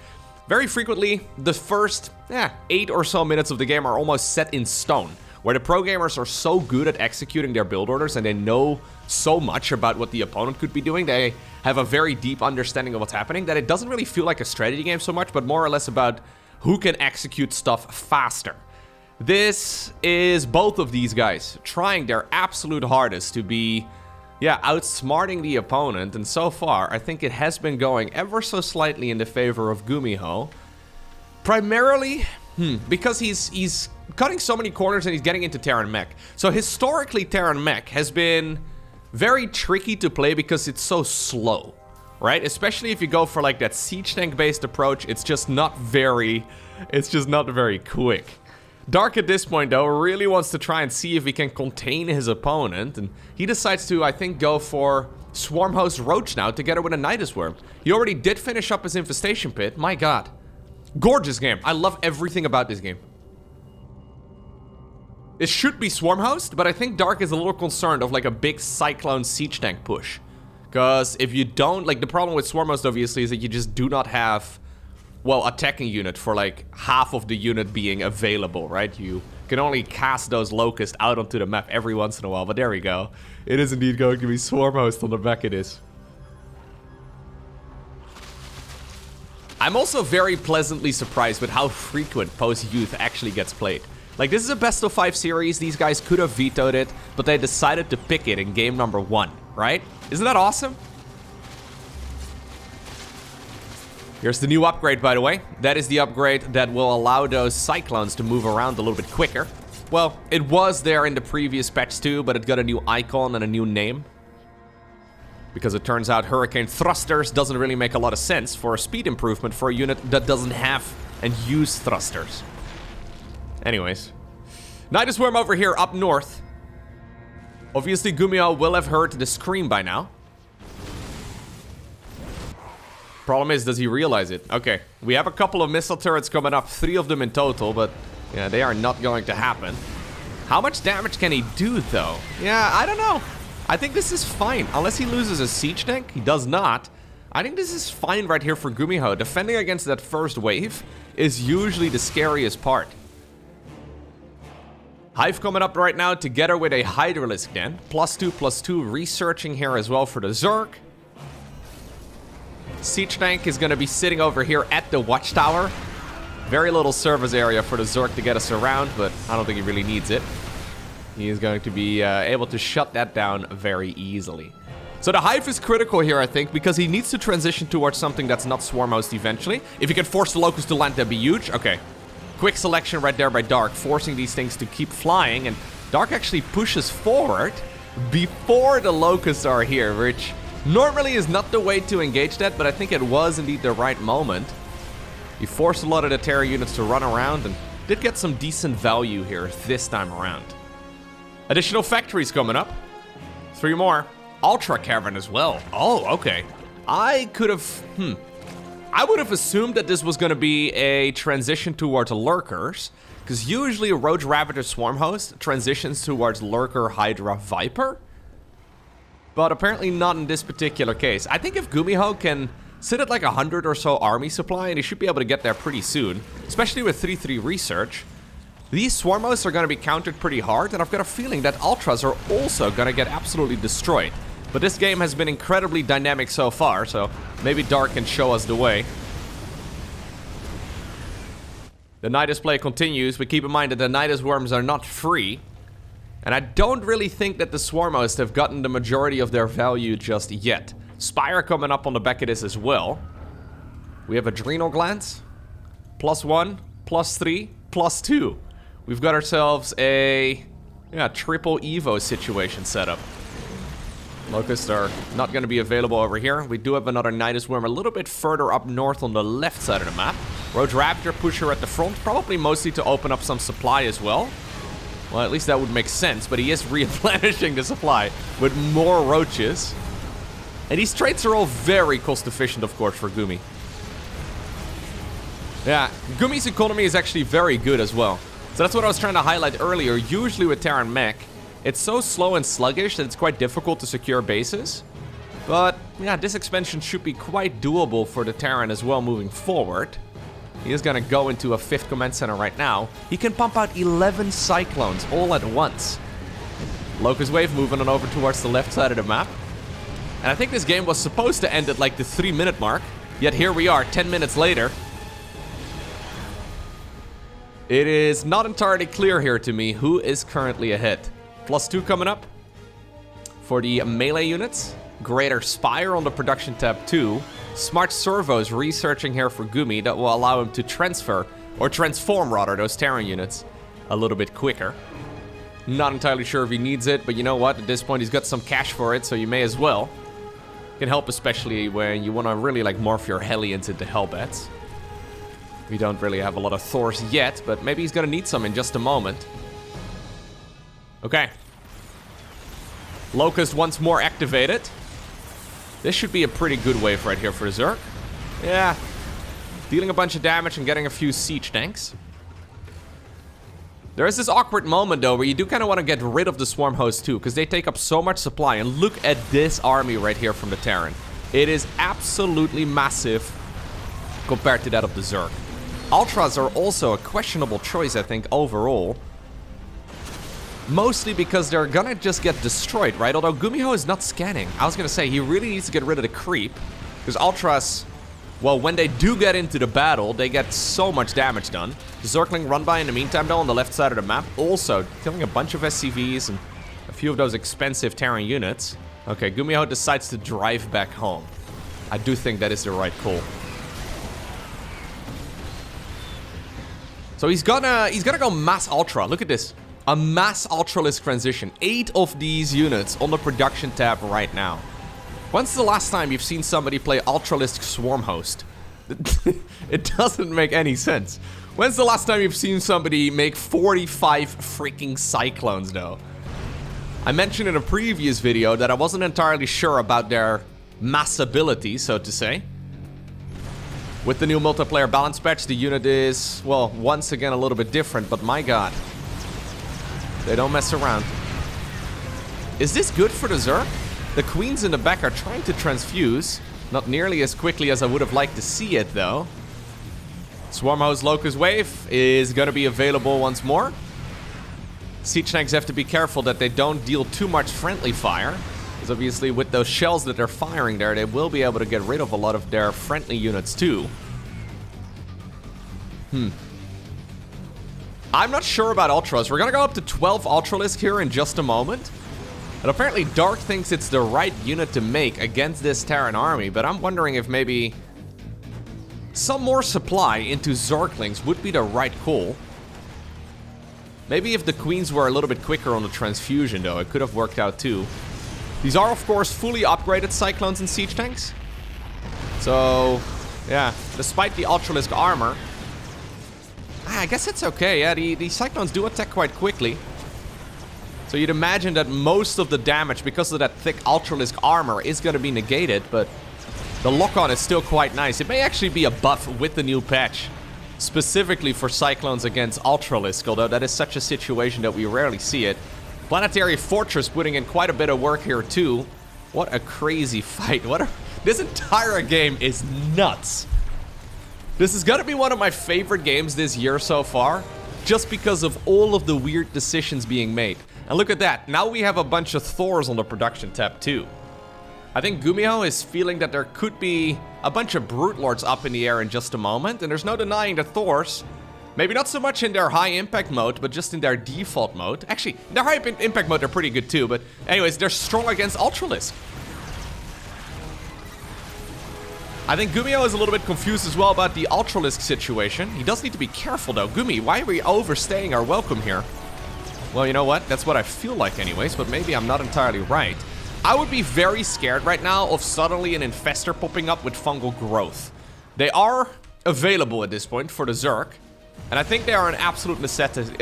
Very frequently, the first 8 or so minutes of the game are almost set in stone, where the pro gamers are so good at executing their build orders and they know so much about what the opponent could be doing, they have a very deep understanding of what's happening, that it doesn't really feel like a strategy game so much, but more or less about who can execute stuff faster. This is both of these guys trying their absolute hardest to be, outsmarting the opponent, and so far, I think it has been going ever so slightly in the favor of GuMiho. Primarily, because he's cutting so many corners and he's getting into Terran Mech. So historically, Terran Mech has been very tricky to play because it's so slow, right? Especially if you go for like that siege tank based approach, it's just not very quick. Dark at this point though really wants to try and see if he can contain his opponent, and he decides to, I think, go for Swarmhost Roach now together with a Nidus Worm. He already did finish up his infestation pit. My god. Gorgeous game. I love everything about this game. It should be Swarmhost, but I think Dark is a little concerned of like a big Cyclone siege tank push. Because if you don't, like, the problem with Swarmhost obviously is that you just do not have, well, attacking unit for like half of the unit being available, right? You can only cast those locusts out onto the map every once in a while, but there we go. It is indeed going to be Swarmhost on the back of this. I'm also very pleasantly surprised with how frequent Post-Youth actually gets played. Like, this is a best of 5 series, these guys could have vetoed it, but they decided to pick it in game number 1, right? Isn't that awesome? Here's the new upgrade, by the way. That is the upgrade that will allow those Cyclones to move around a little bit quicker. Well, it was there in the previous patch too, but it got a new icon and a new name. Because it turns out Hurricane Thrusters doesn't really make a lot of sense for a speed improvement for a unit that doesn't have and use thrusters. Anyways, Nidus Worm over here up north. Obviously, GuMiho will have heard the scream by now. Problem is, does he realize it? Okay, we have a couple of missile turrets coming up, 3 of them in total, but yeah, they are not going to happen. How much damage can he do, though? Yeah, I don't know. I think this is fine, unless he loses a siege tank. He does not. I think this is fine right here for GuMiho. Defending against that first wave is usually the scariest part. Hive coming up right now together with a Hydralisk then. +2/+2 researching here as well for the Zerg. Siege tank is going to be sitting over here at the watchtower. Very little service area for the Zerg to get us around, but I don't think he really needs it. He is going to be able to shut that down very easily. So the Hive is critical here, I think, because he needs to transition towards something that's not Swarmhost eventually. If he can force the Locust to land, that'd be huge. Okay. Quick selection right there by Dark, forcing these things to keep flying, and Dark actually pushes forward before the Locusts are here, which normally is not the way to engage that, but I think it was indeed the right moment. He forced a lot of the Terra units to run around and did get some decent value here this time around. Additional factories coming up. 3 more. Ultra Cavern as well. Oh, okay. I I would have assumed that this was going to be a transition towards lurkers, because usually Roach Raptor Swarm Host transitions towards Lurker, Hydra, Viper. But apparently not in this particular case. I think if GuMiho can sit at like 100 or so army supply, and he should be able to get there pretty soon, especially with 3-3 research, these Swarm Hosts are going to be countered pretty hard, and I've got a feeling that Ultras are also going to get absolutely destroyed. But this game has been incredibly dynamic so far, so maybe Dark can show us the way. The Nidus play continues, but keep in mind that the Nidus worms are not free. And I don't really think that the Swarm Hosts have gotten the majority of their value just yet. Spire coming up on the back of this as well. We have Adrenal Glands. +1, +3, +2. We've got ourselves a triple Evo situation set up. Locusts are not going to be available over here. We do have another Nidus Worm a little bit further up north on the left side of the map. Roach Raptor pusher at the front, probably mostly to open up some supply as well. Well, at least that would make sense, but he is replenishing the supply with more roaches. And these traits are all very cost efficient, of course, for Gumi. Yeah, Gumi's economy is actually very good as well. So that's what I was trying to highlight earlier. Usually with Terran Mech, it's so slow and sluggish that it's quite difficult to secure bases. But yeah, this expansion should be quite doable for the Terran as well moving forward. He is going to go into a 5th command center right now. He can pump out 11 Cyclones all at once. Locust Wave moving on over towards the left side of the map. And I think this game was supposed to end at like the 3-minute mark. Yet here we are, 10 minutes later. It is not entirely clear here to me who is currently ahead. +2 coming up for the melee units. Greater Spire on the production tab 2. Smart Servos researching here for Gumi that will allow him to transfer, or transform rather, those Terran units a little bit quicker. Not entirely sure if he needs it, but you know what? At this point he's got some cash for it, so you may as well. Can help especially when you want to really like morph your Hellions into Hellbats. We don't really have a lot of Thors yet, but maybe he's gonna need some in just a moment. Okay. Locust once more activated. This should be a pretty good wave right here for Zerg. Yeah. Dealing a bunch of damage and getting a few siege tanks. There is this awkward moment though where you do kind of want to get rid of the Swarm Host too, because they take up so much supply. And look at this army right here from the Terran. It is absolutely massive compared to that of the Zerg. Ultras are also a questionable choice, I think, overall. Mostly because they're gonna just get destroyed, right? Although GuMiho is not scanning. I was gonna say, he really needs to get rid of the creep. Because Ultras, well, when they do get into the battle, they get so much damage done. The Zergling run by in the meantime, though, on the left side of the map. Also, killing a bunch of SCVs and a few of those expensive Terran units. Okay, GuMiho decides to drive back home. I do think that is the right call. So he's gonna go mass Ultra. Look at this. A mass Ultralisk transition. 8 of these units on the production tab right now. When's the last time you've seen somebody play Ultralisk Swarm Host? It doesn't make any sense. When's the last time you've seen somebody make 45 freaking Cyclones, though? I mentioned in a previous video that I wasn't entirely sure about their mass ability, so to say. With the new multiplayer balance patch, the unit is, well, once again a little bit different, but my god. They don't mess around. Is this good for the Zerg? The queens in the back are trying to transfuse. Not nearly as quickly as I would have liked to see it, though. Swarmhost Locust Wave is going to be available once more. Siege tanks have to be careful that they don't deal too much friendly fire. Because obviously with those shells that they're firing there, they will be able to get rid of a lot of their friendly units too. I'm not sure about Ultras. We're going to go up to 12 Ultralisk here in just a moment. And apparently Dark thinks it's the right unit to make against this Terran army. But I'm wondering if maybe some more supply into Zerglings would be the right call. Maybe if the queens were a little bit quicker on the transfusion though, it could have worked out too. These are of course fully upgraded Cyclones and Siege Tanks. So, yeah, despite the Ultralisk armor, I guess it's okay. Yeah, the Cyclones do attack quite quickly. So you'd imagine that most of the damage, because of that thick Ultralisk armor, is going to be negated, but The lock-on is still quite nice. It may actually be a buff with the new patch, specifically for Cyclones against Ultralisk, although that is such a situation that we rarely see it. Planetary Fortress putting in quite a bit of work here too. What a crazy fight. This entire game is nuts. This is gonna be one of my favorite games this year so far, just because of all of the weird decisions being made. And look at that, now we have a bunch of Thors on the production tab too. I think GuMiho is feeling that there could be a bunch of Brute Lords up in the air in just a moment, and there's no denying that Thors, maybe not so much in their high impact mode, but just in their default mode. Actually, their high impact mode they're pretty good too, but anyways, they're strong against Ultralisk. I think GuMiho is a little bit confused as well about the Ultralisk situation. He does need to be careful though. Gumi, why are we overstaying our welcome here? Well, you know what? That's what I feel like anyways, but maybe I'm not entirely right. I would be very scared right now of suddenly an Infestor popping up with fungal growth. They are available at this point for the Zerg, and I think they are an absolute necessity.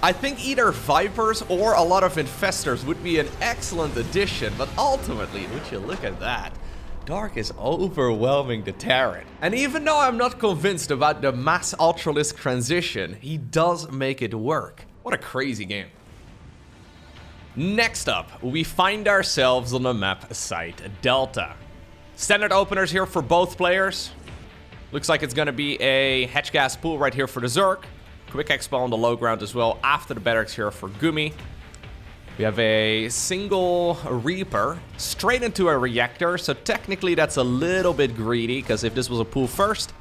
I think either Vipers or a lot of Infestors would be an excellent addition, but ultimately, would you look at that? Dark is overwhelming the Terran. And even though I'm not convinced about the mass Ultralisk transition, he does make it work. What a crazy game. Next up, we find ourselves on the map Site Delta. Standard openers here for both players. Looks like it's gonna be a Hedge Gas pool right here for the Zerg. Quick Expo on the low ground as well after the barracks here for Gumi. We have a single Reaper straight into a reactor, so technically that's a little bit greedy, because if this was a pool first,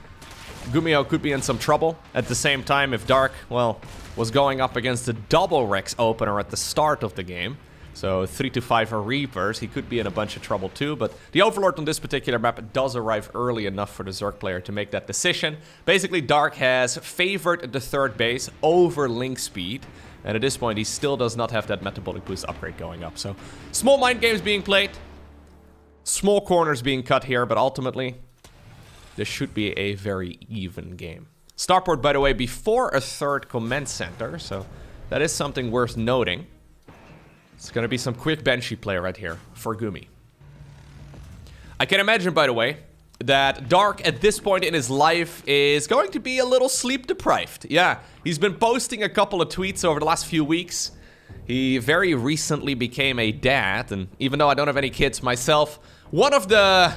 GuMiho could be in some trouble. At the same time, if Dark, well, was going up against the double Rex opener at the start of the game, so 3 to 5 Reapers, he could be in a bunch of trouble too, but the Overlord on this particular map does arrive early enough for the Zerg player to make that decision. Basically, Dark has favored the third base over link speed, and at this point, he still does not have that metabolic boost upgrade going up. So, small mind games being played. Small corners being cut here, but ultimately, this should be a very even game. Starport, by the way, before a third command center, so that is something worth noting. It's gonna be some quick benchy play right here for Gumi. I can imagine, by the way, that Dark at this point in his life is going to be a little sleep deprived. Yeah, he's been posting a couple of tweets over the last few weeks. He very recently became a dad, and even though I don't have any kids myself, one of the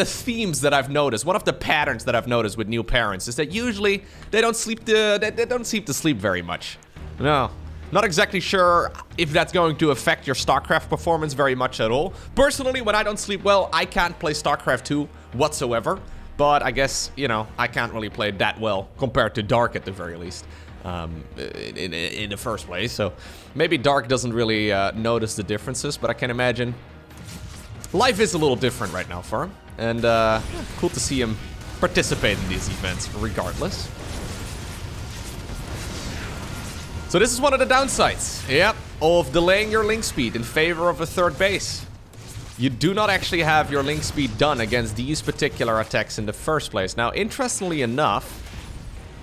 themes that I've noticed, one of the patterns that I've noticed with new parents is that usually they don't sleep to sleep very much. No. Not exactly sure if that's going to affect your StarCraft performance very much at all. Personally, when I don't sleep well, I can't play StarCraft 2 whatsoever. But I guess, you know, I can't really play that well compared to Dark at the very least. In the first place. So maybe Dark doesn't really notice the differences, but I can imagine life is a little different right now for him. And cool to see him participate in these events regardless. So this is one of the downsides, yep, of delaying your link speed in favor of a third base. You do not actually have your link speed done against these particular attacks in the first place. Now, interestingly enough,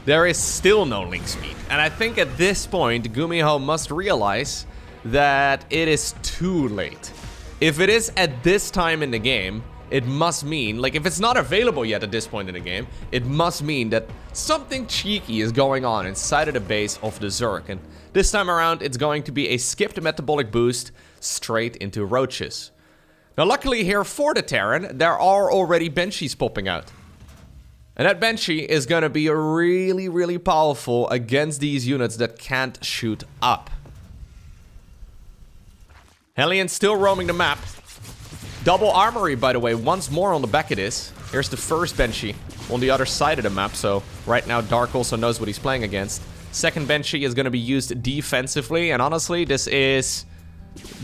there is still no link speed. And I think at this point, GuMiho must realize that it is too late. If it is at this time in the game, it must mean, like, if it's not available yet at this point in the game, it must mean that something cheeky is going on inside of the base of the Zerg. And this time around, it's going to be a skipped metabolic boost straight into roaches. Now, luckily here for the Terran, there are already Banshees popping out. And that Banshee is going to be really, really powerful against these units that can't shoot up. Hellion still roaming the map. Double armory, by the way, once more on the back of this. Here's the first Banshee on the other side of the map, so right now Dark also knows what he's playing against. Second Banshee is going to be used defensively, and honestly, this is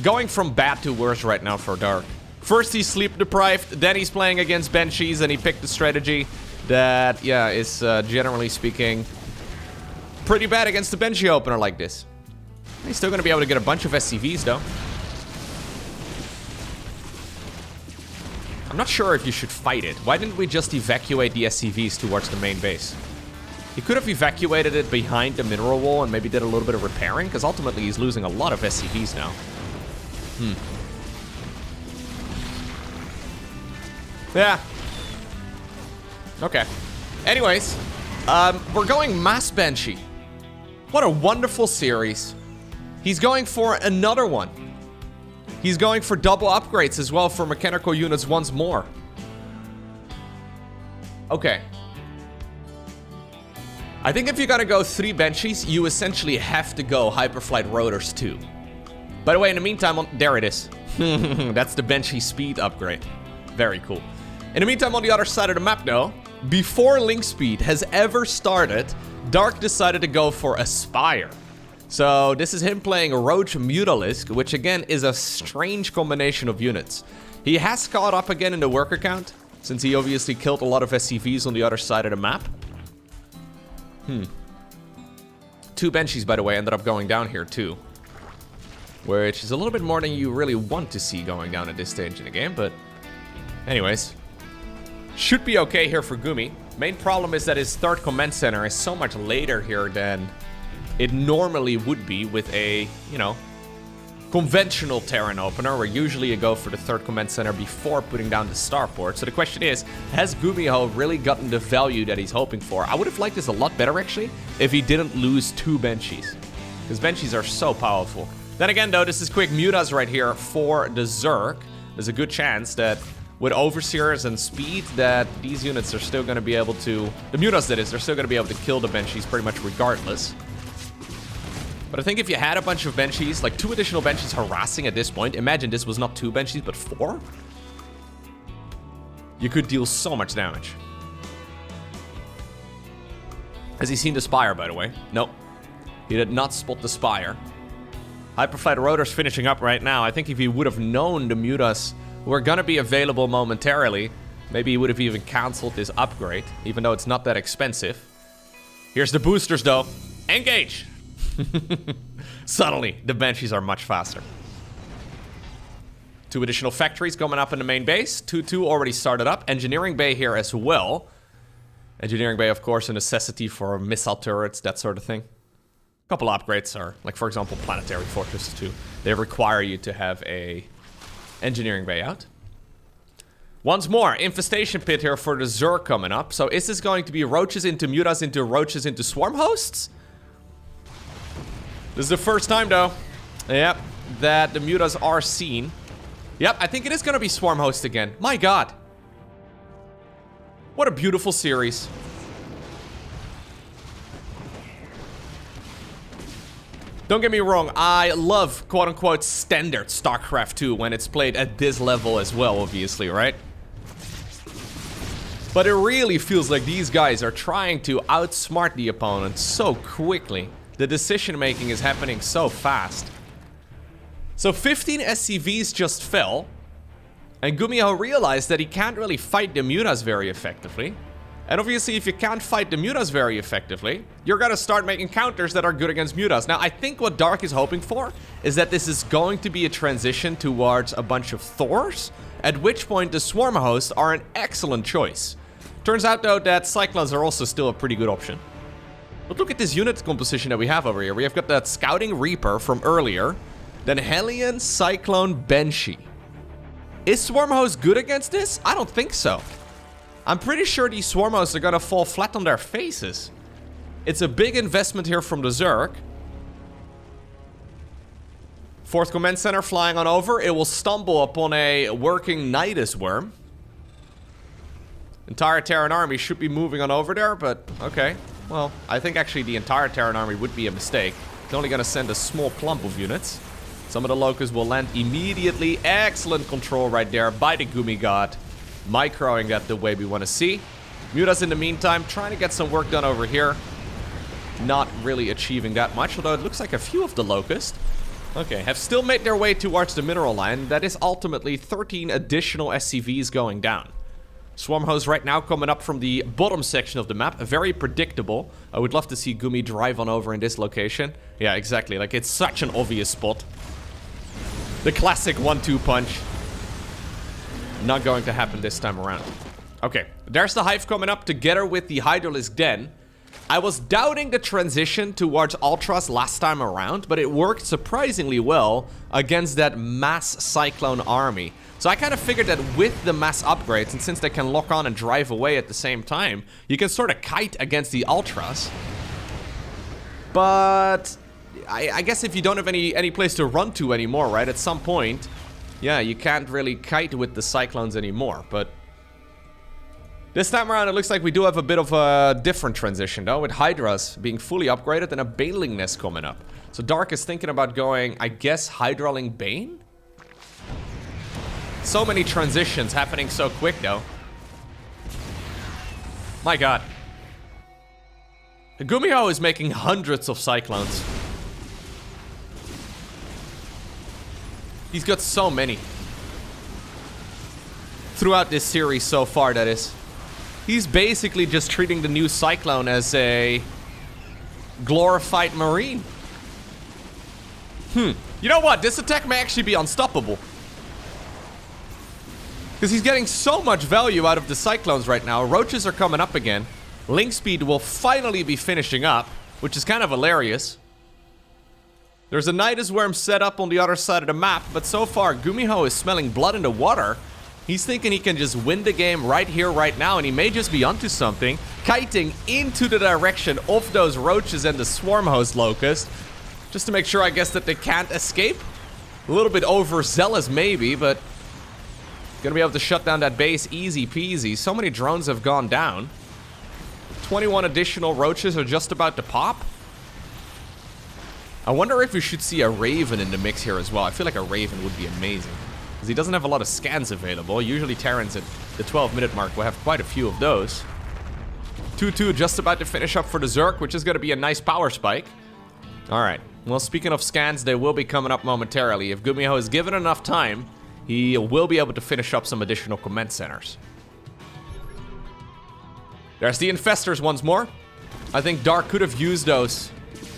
going from bad to worse right now for Dark. First he's sleep deprived, then he's playing against Banshees, and he picked a strategy that, yeah, is generally speaking pretty bad against the Banshee opener like this. He's still going to be able to get a bunch of SCVs, though. I'm not sure if you should fight it. Why didn't we just evacuate the SCVs towards the main base? He could have evacuated it behind the mineral wall and maybe did a little bit of repairing, because ultimately he's losing a lot of SCVs now. Yeah. Okay. Anyways, we're going Mass Banshee. What a wonderful series. He's going for another one. He's going for double upgrades as well for mechanical units once more. Okay. I think if you're gonna go 3 Banshees, you essentially have to go Hyperflight Rotors too. By the way, in the meantime, there it is. That's the Banshee speed upgrade. Very cool. In the meantime, on the other side of the map though, before Link Speed has ever started, Dark decided to go for Aspire. So this is him playing Roach Mutalisk, which again is a strange combination of units. He has caught up again in the worker count, since he obviously killed a lot of SCVs on the other side of the map. 2 Banshees, by the way, ended up going down here too. Which is a little bit more than you really want to see going down at this stage in the game, but anyways. Should be okay here for Gumi. Main problem is that his 3rd command center is so much later here than it normally would be with a, you know, conventional Terran opener, where usually you go for the 3rd command center before putting down the starport. So the question is, has GuMiho really gotten the value that he's hoping for? I would have liked this a lot better, actually, if he didn't lose 2 Banshees. Because Banshees are so powerful. Then again, though, this is quick mutas right here for the Zerg. There's a good chance that with Overseers and Speed, that these units are still going to be able to... The mutas, that is, they're still going to be able to kill the Banshees pretty much regardless. But I think if you had a bunch of Banshees, like 2 additional Banshees harassing at this point, imagine this was not 2 Banshees, but 4? You could deal so much damage. Has he seen the Spire, by the way? Nope. He did not spot the Spire. Hyperflight Rotor's finishing up right now. I think if he would have known the mutas were gonna be available momentarily, maybe he would have even cancelled this upgrade, even though it's not that expensive. Here's the boosters, though. Engage! Suddenly, the Banshees are much faster. 2 additional factories coming up in the main base. 2-2 already started up. Engineering Bay here as well. Engineering Bay, of course, a necessity for missile turrets, that sort of thing. A couple upgrades are, like for example, Planetary Fortresses 2. They require you to have a Engineering Bay out. Once more, Infestation Pit here for the Zerg coming up. So is this going to be roaches into mutas into roaches into swarm hosts? This is the first time, though, yep, that the mutas are seen. Yep, I think it is going to be Swarm Host again. My god. What a beautiful series. Don't get me wrong, I love quote-unquote standard StarCraft 2 when it's played at this level as well, obviously, right? But it really feels like these guys are trying to outsmart the opponent so quickly. The decision making is happening so fast. So 15 SCVs just fell, and GuMiho realized that he can't really fight the mutas very effectively. And obviously, if you can't fight the mutas very effectively, you're gonna start making counters that are good against mutas. Now, I think what Dark is hoping for is that this is going to be a transition towards a bunch of Thors, at which point the Swarm Hosts are an excellent choice. Turns out, though, that Cyclones are also still a pretty good option. But look at this unit composition that we have over here. We have got that Scouting Reaper from earlier, then Hellion, Cyclone, Banshee. Is Swarm Host good against this? I don't think so. I'm pretty sure these Swarm Hosts are gonna fall flat on their faces. It's a big investment here from the Zerg. 4th Command Center flying on over. It will stumble upon a working Nidus Worm. Entire Terran army should be moving on over there, but okay. Well, I think actually the entire Terran army would be a mistake. It's only gonna send a small clump of units. Some of the Locust will land immediately. Excellent control right there by the Gumi God. Microing that the way we want to see. Mutas in the meantime, trying to get some work done over here. Not really achieving that much, although it looks like a few of the Locust, okay, have still made their way towards the mineral line. That is ultimately 13 additional SCVs going down. Swarm Host right now coming up from the bottom section of the map. Very predictable. I would love to see Gumi drive on over in this location. Yeah, exactly. Like, it's such an obvious spot. The classic 1-2 punch. Not going to happen this time around. Okay, there's the Hive coming up together with the Hydralisk Den. I was doubting the transition towards Ultras last time around, but it worked surprisingly well against that mass Cyclone army. So I kind of figured that with the mass upgrades, and since they can lock on and drive away at the same time, you can sort of kite against the Ultras. But I guess if you don't have any place to run to anymore, right, at some point, yeah, you can't really kite with the Cyclones anymore, but this time around, it looks like we do have a bit of a different transition, though, with Hydras being fully upgraded and a Baneling Nest coming up. So Dark is thinking about going, I guess, Hydraling Bane? So many transitions happening so quick, though. My god. GuMiho is making hundreds of Cyclones. He's got so many. Throughout this series so far, that is. He's basically just treating the new Cyclone as a glorified Marine. You know what? This attack may actually be unstoppable. Because he's getting so much value out of the Cyclones right now. Roaches are coming up again. Link speed will finally be finishing up, which is kind of hilarious. There's a Nidus Worm set up on the other side of the map, but so far GuMiho is smelling blood in the water. He's thinking he can just win the game right here, right now, and he may just be onto something. Kiting into the direction of those roaches and the swarm host locust. Just to make sure, I guess, that they can't escape. A little bit overzealous, maybe, but gonna be able to shut down that base easy peasy. So many drones have gone down. 21 additional roaches are just about to pop. I wonder if we should see a Raven in the mix here as well. I feel like a Raven would be amazing. Because he doesn't have a lot of scans available. Usually Terrans at the 12-minute mark will have quite a few of those. 2-2 just about to finish up for the Zerg, which is going to be a nice power spike. Alright, well, speaking of scans, they will be coming up momentarily. If GuMiho is given enough time, he will be able to finish up some additional command centers. There's the Infestors once more. I think Dark could have used those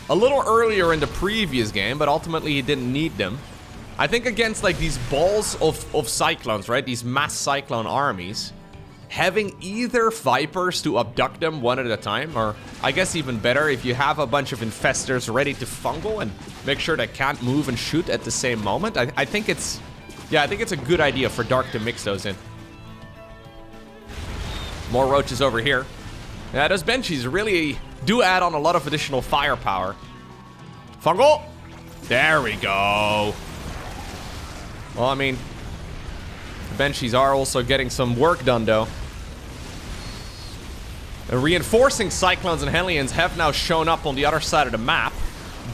a little earlier in the previous game, but ultimately he didn't need them. I think against like these balls of Cyclones, right? These mass Cyclone armies, having either Vipers to abduct them one at a time, or I guess even better, if you have a bunch of Infestors ready to fungal and make sure they can't move and shoot at the same moment, I think it's... yeah, I think it's a good idea for Dark to mix those in. More roaches over here. Yeah, those Banshees really do add on a lot of additional firepower. Fungal! There we go. Well, I mean, the Banshees are also getting some work done, though. The reinforcing Cyclones and Hellions have now shown up on the other side of the map.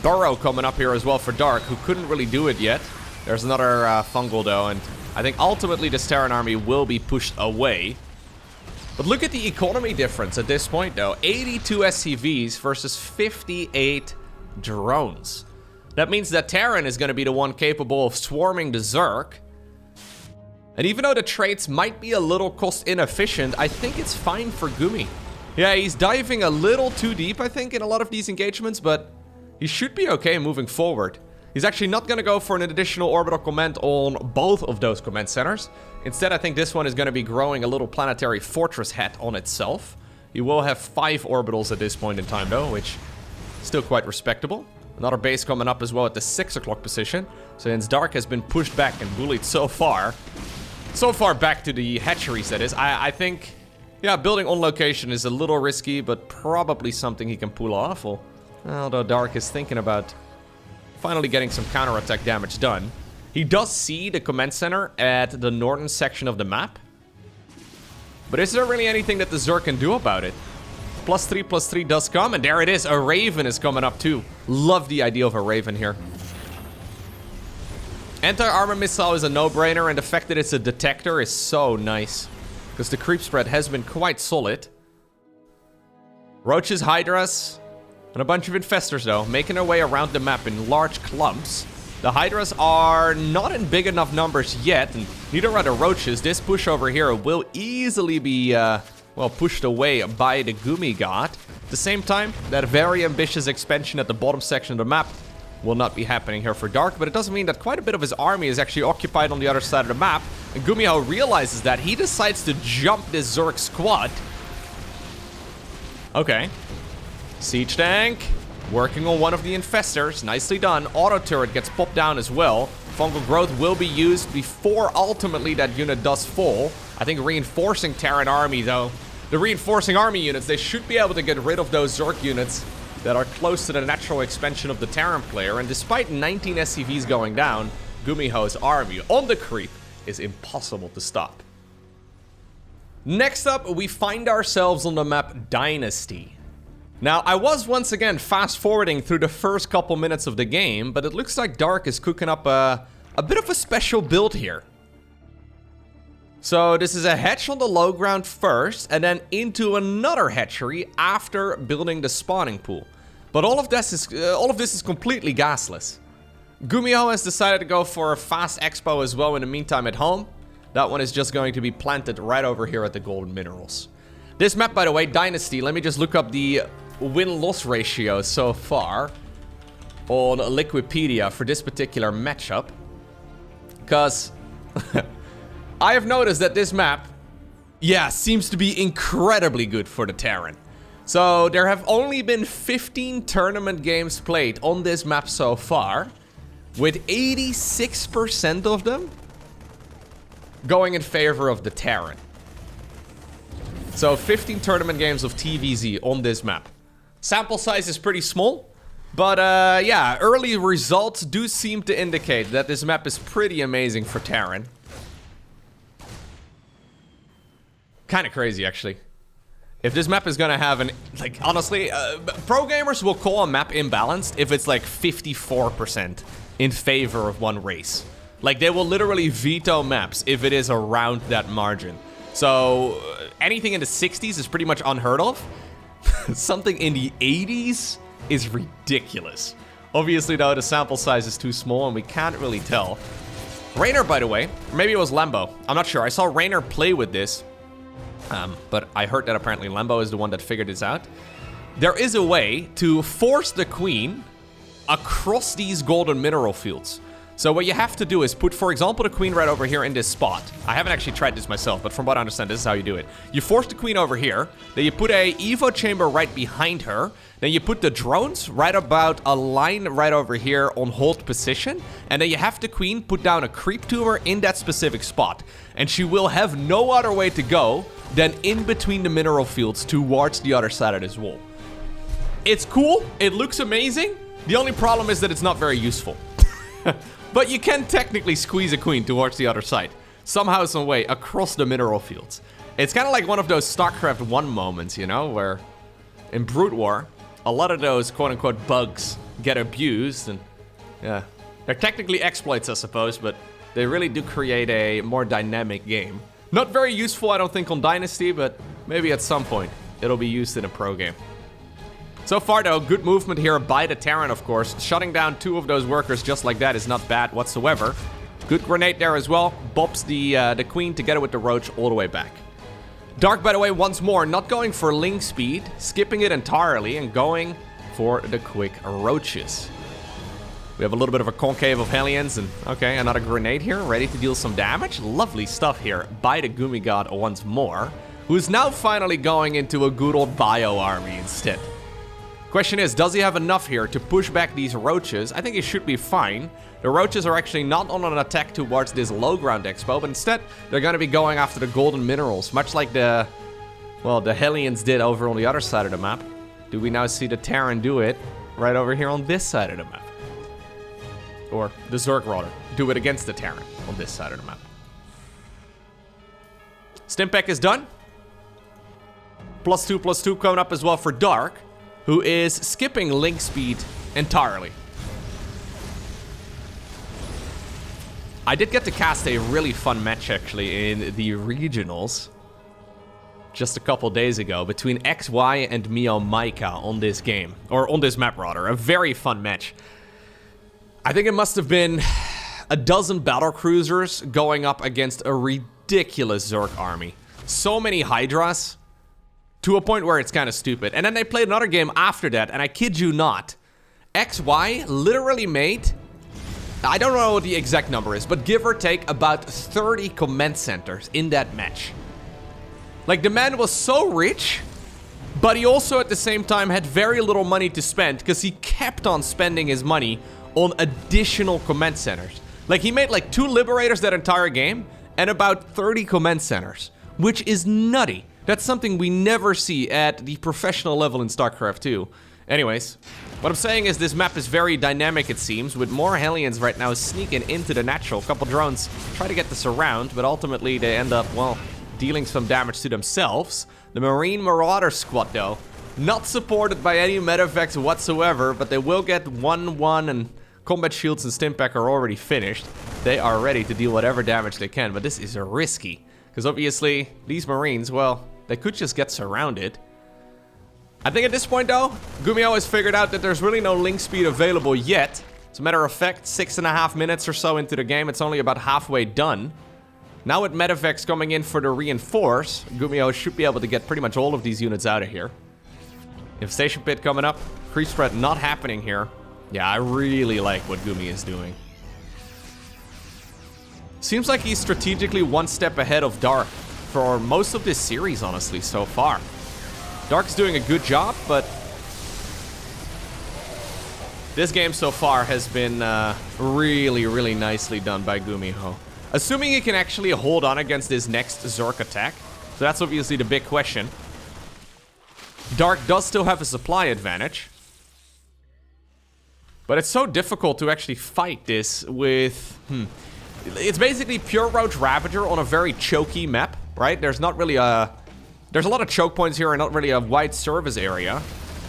Burrow coming up here as well for Dark, who couldn't really do it yet. There's another fungal, though, and I think ultimately this Terran army will be pushed away. But look at the economy difference at this point, though. 82 SCVs versus 58 drones. That means that Terran is going to be the one capable of swarming the Zerg. And even though the traits might be a little cost inefficient, I think it's fine for Gumi. Yeah, he's diving a little too deep, I think, in a lot of these engagements, but he should be okay moving forward. He's actually not going to go for an additional orbital command on both of those command centers. Instead, I think this one is going to be growing a little planetary fortress hat on itself. He will have 5 orbitals at this point in time, though, which is still quite respectable. Another base coming up as well at the 6 o'clock position. So since Dark has been pushed back and bullied so far back to the hatcheries, that is, I think, yeah, building on location is a little risky, but probably something he can pull off. Although Dark is thinking about finally getting some counterattack damage done. He does see the command center at the northern section of the map. But is there really anything that the Zerg can do about it? +3/+3 does come, and there it is. A Raven is coming up too. Love the idea of a Raven here. Anti-armor missile is a no-brainer, and the fact that it's a detector is so nice. Because the creep spread has been quite solid. Roaches, Hydras, and a bunch of Infestors, though, making their way around the map in large clumps. The Hydras are not in big enough numbers yet, and neither are the Roaches. This push over here will easily be, well, pushed away by the Gumi God. At the same time, that very ambitious expansion at the bottom section of the map will not be happening here for Dark, but it does mean that quite a bit of his army is actually occupied on the other side of the map, and GuMiho realizes that. He decides to jump this Zerg squad. Okay. Siege tank. Working on one of the infestors. Nicely done. Auto turret gets popped down as well. Fungal growth will be used before ultimately that unit does fall. I think reinforcing Terran army though. The reinforcing army units, they should be able to get rid of those Zerg units that are close to the natural expansion of the Terran player. And despite 19 SCVs going down, GuMiho's army on the creep is impossible to stop. Next up, we find ourselves on the map Dynasty. Now, I was once again fast-forwarding through the first couple minutes of the game, but it looks like Dark is cooking up a bit of a special build here. So this is a hatch on the low ground first, and then into another hatchery after building the spawning pool. But all of this is completely gasless. GuMiho has decided to go for a fast expo as well in the meantime at home. That one is just going to be planted right over here at the golden minerals. This map, by the way, Dynasty, let me just look up the win-loss ratio so far on Liquipedia for this particular matchup. Because I have noticed that this map, yeah, seems to be incredibly good for the Terran. So there have only been 15 tournament games played on this map so far, with 86% of them going in favor of the Terran. So 15 tournament games of TVZ on this map. Sample size is pretty small, but yeah, early results do seem to indicate that this map is pretty amazing for Terran. Kind of crazy, actually. If this map is gonna have an, like, honestly, pro gamers will call a map imbalanced if it's like 54% in favor of one race. Like, they will literally veto maps if it is around that margin. So anything in the 60s is pretty much unheard of. Something in the 80s is ridiculous. Obviously, though, the sample size is too small and we can't really tell. Reynor, by the way, maybe it was Lambo. I'm not sure. I saw Reynor play with this. But I heard that apparently Lambo is the one that figured this out. There is a way to force the queen across these golden mineral fields. So what you have to do is put, for example, the queen right over here in this spot. I haven't actually tried this myself, but from what I understand, this is how you do it. You force the queen over here, then you put a Evo chamber right behind her, then you put the drones right about a line right over here on hold position, and then you have the queen put down a creep tumor in that specific spot. And she will have no other way to go than in between the mineral fields towards the other side of this wall. It's cool, it looks amazing. The only problem is that it's not very useful. But you can technically squeeze a queen towards the other side. Somehow, some way, across the mineral fields. It's kind of like one of those StarCraft 1 moments, you know, where in Brood War, a lot of those quote-unquote bugs get abused, and yeah, they're technically exploits, I suppose, but they really do create a more dynamic game. Not very useful, I don't think, on Dynasty, but maybe at some point it'll be used in a pro game. So far, though, good movement here by the Terran, of course. Shutting down 2 of those workers just like that is not bad whatsoever. Good grenade there as well. Bops the queen together with the roach all the way back. Dark, by the way, once more, not going for link speed, skipping it entirely and going for the quick roaches. We have a little bit of a concave of Hellions, and okay, another grenade here, ready to deal some damage. Lovely stuff here by the Gumi God once more, who's now finally going into a good old bio army instead. Question is, does he have enough here to push back these roaches? I think he should be fine. The roaches are actually not on an attack towards this low ground expo, but instead they're going to be going after the golden minerals, much like the Hellions did over on the other side of the map. Do we now see the Terran do it right over here on this side of the map? Or the Zerg, rather, do it against the Terran on this side of the map. Stimpack is done. +2/+2 coming up as well for Dark, who is skipping link speed entirely. I did get to cast a really fun match, actually, in the regionals just a couple days ago between XY and MeomaikA on this game, or on this map, rather. A very fun match. I think it must have been a dozen battle cruisers going up against a ridiculous Zerg army. So many Hydras, to a point where it's kind of stupid. And then they played another game after that, and I kid you not, XY literally made, I don't know what the exact number is, but give or take about 30 command centers in that match. Like, the man was so rich, But he also at the same time had very little money to spend because he kept on spending his money on additional command centers. Like, he made like 2 Liberators that entire game and about 30 command centers, which is nutty. That's something we never see at the professional level in StarCraft 2. Anyways, what I'm saying is this map is very dynamic, it seems, with more Hellions right now sneaking into the natural. A couple drones try to get this around, but ultimately they end up, well, dealing some damage to themselves. The Marine Marauder squad, though, not supported by any medevacts whatsoever, but they will get 1-1, and combat shields and Stimpack are already finished. They are ready to deal whatever damage they can, but this is risky, because obviously these Marines, well, they could just get surrounded. I think at this point, though, GuMiho has figured out that there's really no link speed available yet. As a matter of fact, 6.5 minutes or so into the game, it's only about halfway done. Now with medevacts coming in for the reinforce, GuMiho should be able to get pretty much all of these units out of here. Infestation Pit coming up. Creep spread not happening here. Yeah, I really like what Gumi is doing. Seems like he's strategically one step ahead of Dark for most of this series, honestly, so far. Dark's doing a good job, but this game so far has been really, really nicely done by GuMiho. Assuming he can actually hold on against this next Zerg attack. So that's obviously the big question. Dark does still have a supply advantage. But it's so difficult to actually fight this with... It's basically pure Roach Ravager on a very choky map, right? There's not really a... There's a lot of choke points here and not really a wide service area.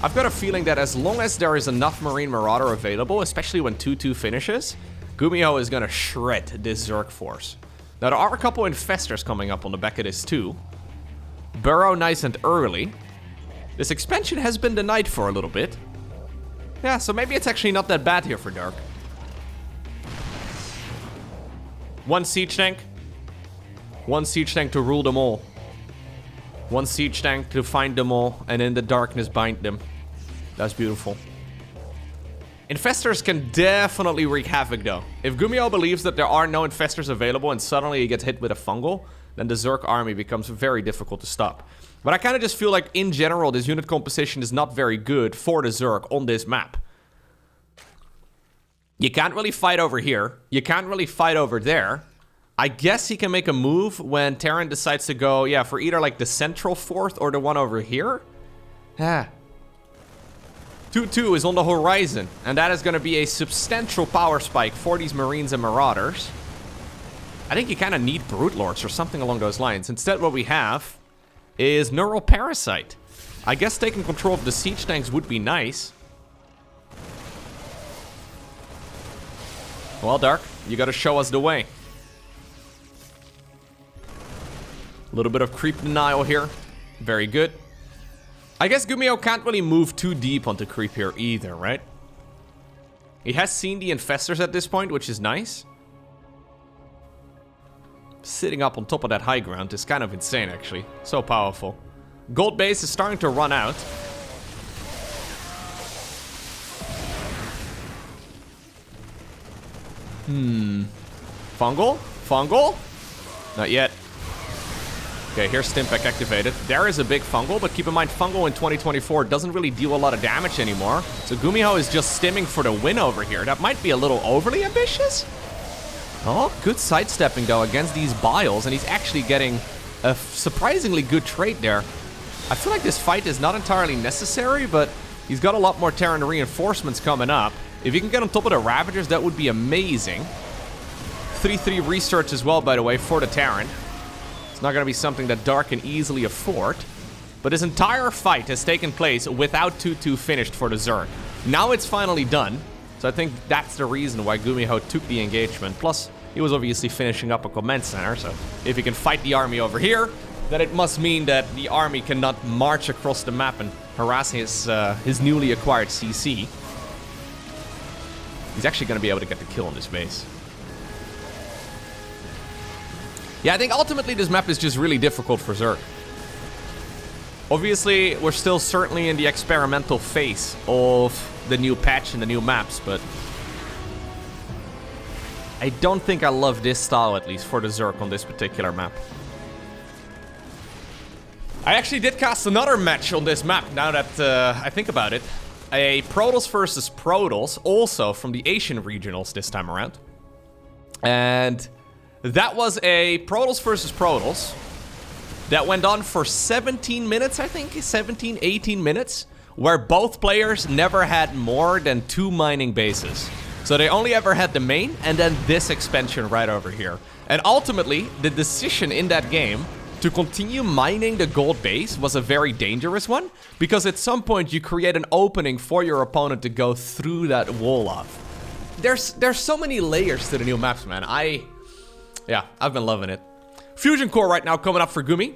I've got a feeling that as long as there is enough Marine Marauder available, especially when 2-2 finishes, GuMiho is gonna shred this Zerg force. Now there are a couple Infestors coming up on the back of this too. Burrow nice and early. This expansion has been denied for a little bit. Yeah, so maybe it's actually not that bad here for Dark. 1 siege tank. 1 siege tank to rule them all. 1 siege tank to find them all and in the darkness bind them. That's beautiful. Infestors can definitely wreak havoc though. If GuMiho believes that there are no Infestors available and suddenly he gets hit with a fungal, then the Zerg army becomes very difficult to stop. But I kind of just feel like in general this unit composition is not very good for the Zerg on this map. You can't really fight over here. You can't really fight over there. I guess he can make a move when Terran decides to go, yeah, for either like the central fourth or the one over here. Yeah. 2-2 is on the horizon, and that is going to be a substantial power spike for these Marines and Marauders. I think you kind of need Brute Lords or something along those lines. Instead, what we have is Neural Parasite. I guess taking control of the siege tanks would be nice. Well, Dark, you got to show us the way. A little bit of creep denial here. Very good. I guess GuMiho can't really move too deep onto creep here either, right? He has seen the Infestors at this point, which is nice. Sitting up on top of that high ground is kind of insane, actually. So powerful. Gold base is starting to run out. Fungal? Fungal? Not yet. Okay, here's Stimpack activated. There is a big Fungal, but keep in mind, Fungal in 2024 doesn't really deal a lot of damage anymore. So GuMiho is just stimming for the win over here. That might be a little overly ambitious. Oh, good sidestepping, though, against these Biles, and he's actually getting a surprisingly good trade there. I feel like this fight is not entirely necessary, but he's got a lot more Terran reinforcements coming up. If you can get on top of the Ravagers, that would be amazing. 3-3 research as well, by the way, for the Terran. It's not going to be something that Dark can easily afford. But this entire fight has taken place without 2-2 finished for the Zerg. Now it's finally done. So I think that's the reason why GuMiho took the engagement. Plus, he was obviously finishing up a command center. So if he can fight the army over here, then it must mean that the army cannot march across the map and harass his newly acquired CC. He's actually going to be able to get the kill on this base. Yeah, I think ultimately this map is just really difficult for Zerg. Obviously, we're still certainly in the experimental phase of the new patch and the new maps, but I don't think I love this style, at least for the Zerg on this particular map. I actually did cast another match on this map, now that I think about it. A Protoss versus Protoss, also from the Asian regionals this time around. And that was a Protoss versus Protoss that went on for 17 minutes, I think. 17, 18 minutes. Where both players never had more than 2 mining bases. So they only ever had the main and then this expansion right over here. And ultimately, the decision in that game to continue mining the gold base was a very dangerous one, because at some point you create an opening for your opponent to go through that wall of. There's so many layers to the new maps, man. Yeah, I've been loving it. Fusion Core right now coming up for Gumi.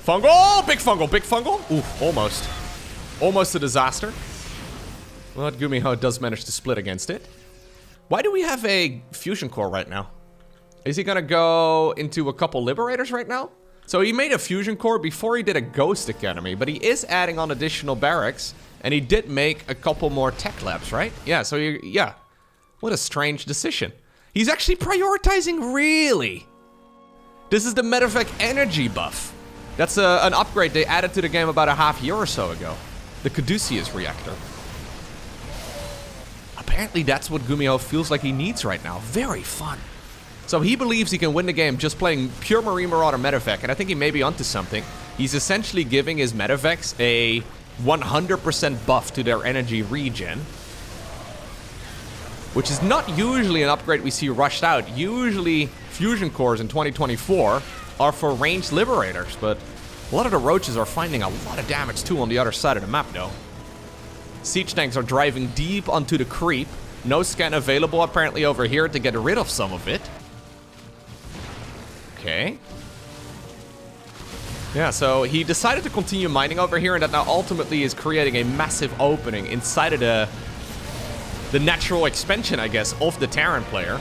Fungal! Big fungal, big fungal. Ooh, almost. Almost a disaster. Well, GuMiho does manage to split against it. Why do we have a Fusion Core right now? Is he gonna go into a couple Liberators right now? So he made a Fusion Core before he did a Ghost Academy, but he is adding on additional barracks, and he did make a couple more tech labs, right? Yeah, so yeah. What a strange decision. He's actually prioritizing, really. This is the Medevac energy buff. That's an upgrade they added to the game about a half year or so ago. The Caduceus reactor. Apparently that's what GuMiho feels like he needs right now. Very fun. So he believes he can win the game just playing pure Marine Marauder Medevac, and I think he may be onto something. He's essentially giving his Medevacs a 100% buff to their energy regen. Which is not usually an upgrade we see rushed out. Usually Fusion Cores in 2024 are for ranged Liberators, but a lot of the Roaches are finding a lot of damage too on the other side of the map though. Siege tanks are driving deep onto the creep. No scan available apparently over here to get rid of some of it. Okay. Yeah, so he decided to continue mining over here, and that now ultimately is creating a massive opening inside of the natural expansion, I guess, of the Terran player.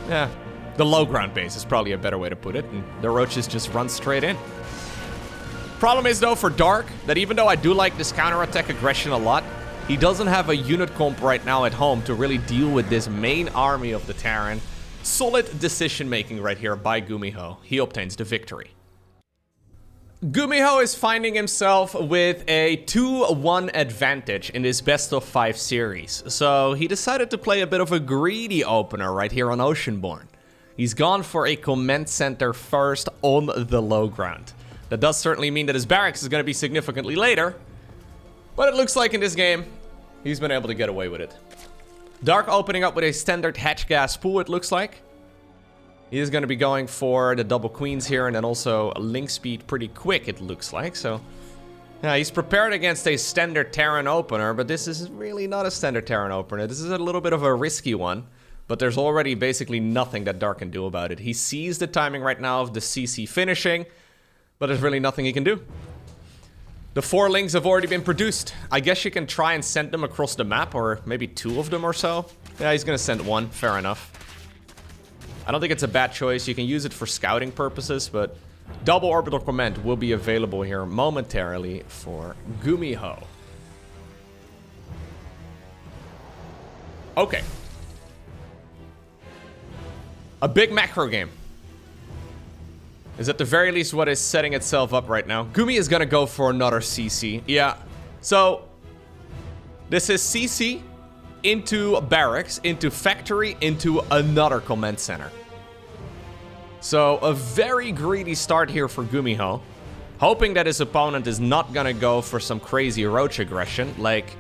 Yeah, the low ground base is probably a better way to put it, and the Roaches just run straight in. Problem is, though, for Dark, that even though I do like this counterattack aggression a lot, he doesn't have a unit comp right now at home to really deal with this main army of the Terran. Solid decision-making right here by GuMiho. He obtains the victory. GuMiho is finding himself with a 2-1 advantage in this best of 5 series. So he decided to play a bit of a greedy opener right here on Oceanborn. He's gone for a command center first on the low ground. That does certainly mean that his barracks is going to be significantly later. But it looks like in this game, he's been able to get away with it. Dark opening up with a standard hatch gas pool, it looks like. He is going to be going for the double queens here, and then also a link speed pretty quick, it looks like. So, yeah, he's prepared against a standard Terran opener, but this is really not a standard Terran opener. This is a little bit of a risky one, but there's already basically nothing that Dark can do about it. He sees the timing right now of the CC finishing, but there's really nothing he can do. The 4 links have already been produced. I guess you can try and send them across the map, or maybe 2 of them or so. Yeah, he's going to send 1. Fair enough. I don't think it's a bad choice. You can use it for scouting purposes, but double orbital command will be available here momentarily for GuMiho. Okay. A big macro game is at the very least what is setting itself up right now. Gumi is gonna go for another CC. Yeah, so this is CC into barracks, into factory, into another command center. So a very greedy start here for GuMiho, hoping that his opponent is not gonna go for some crazy roach aggression, like,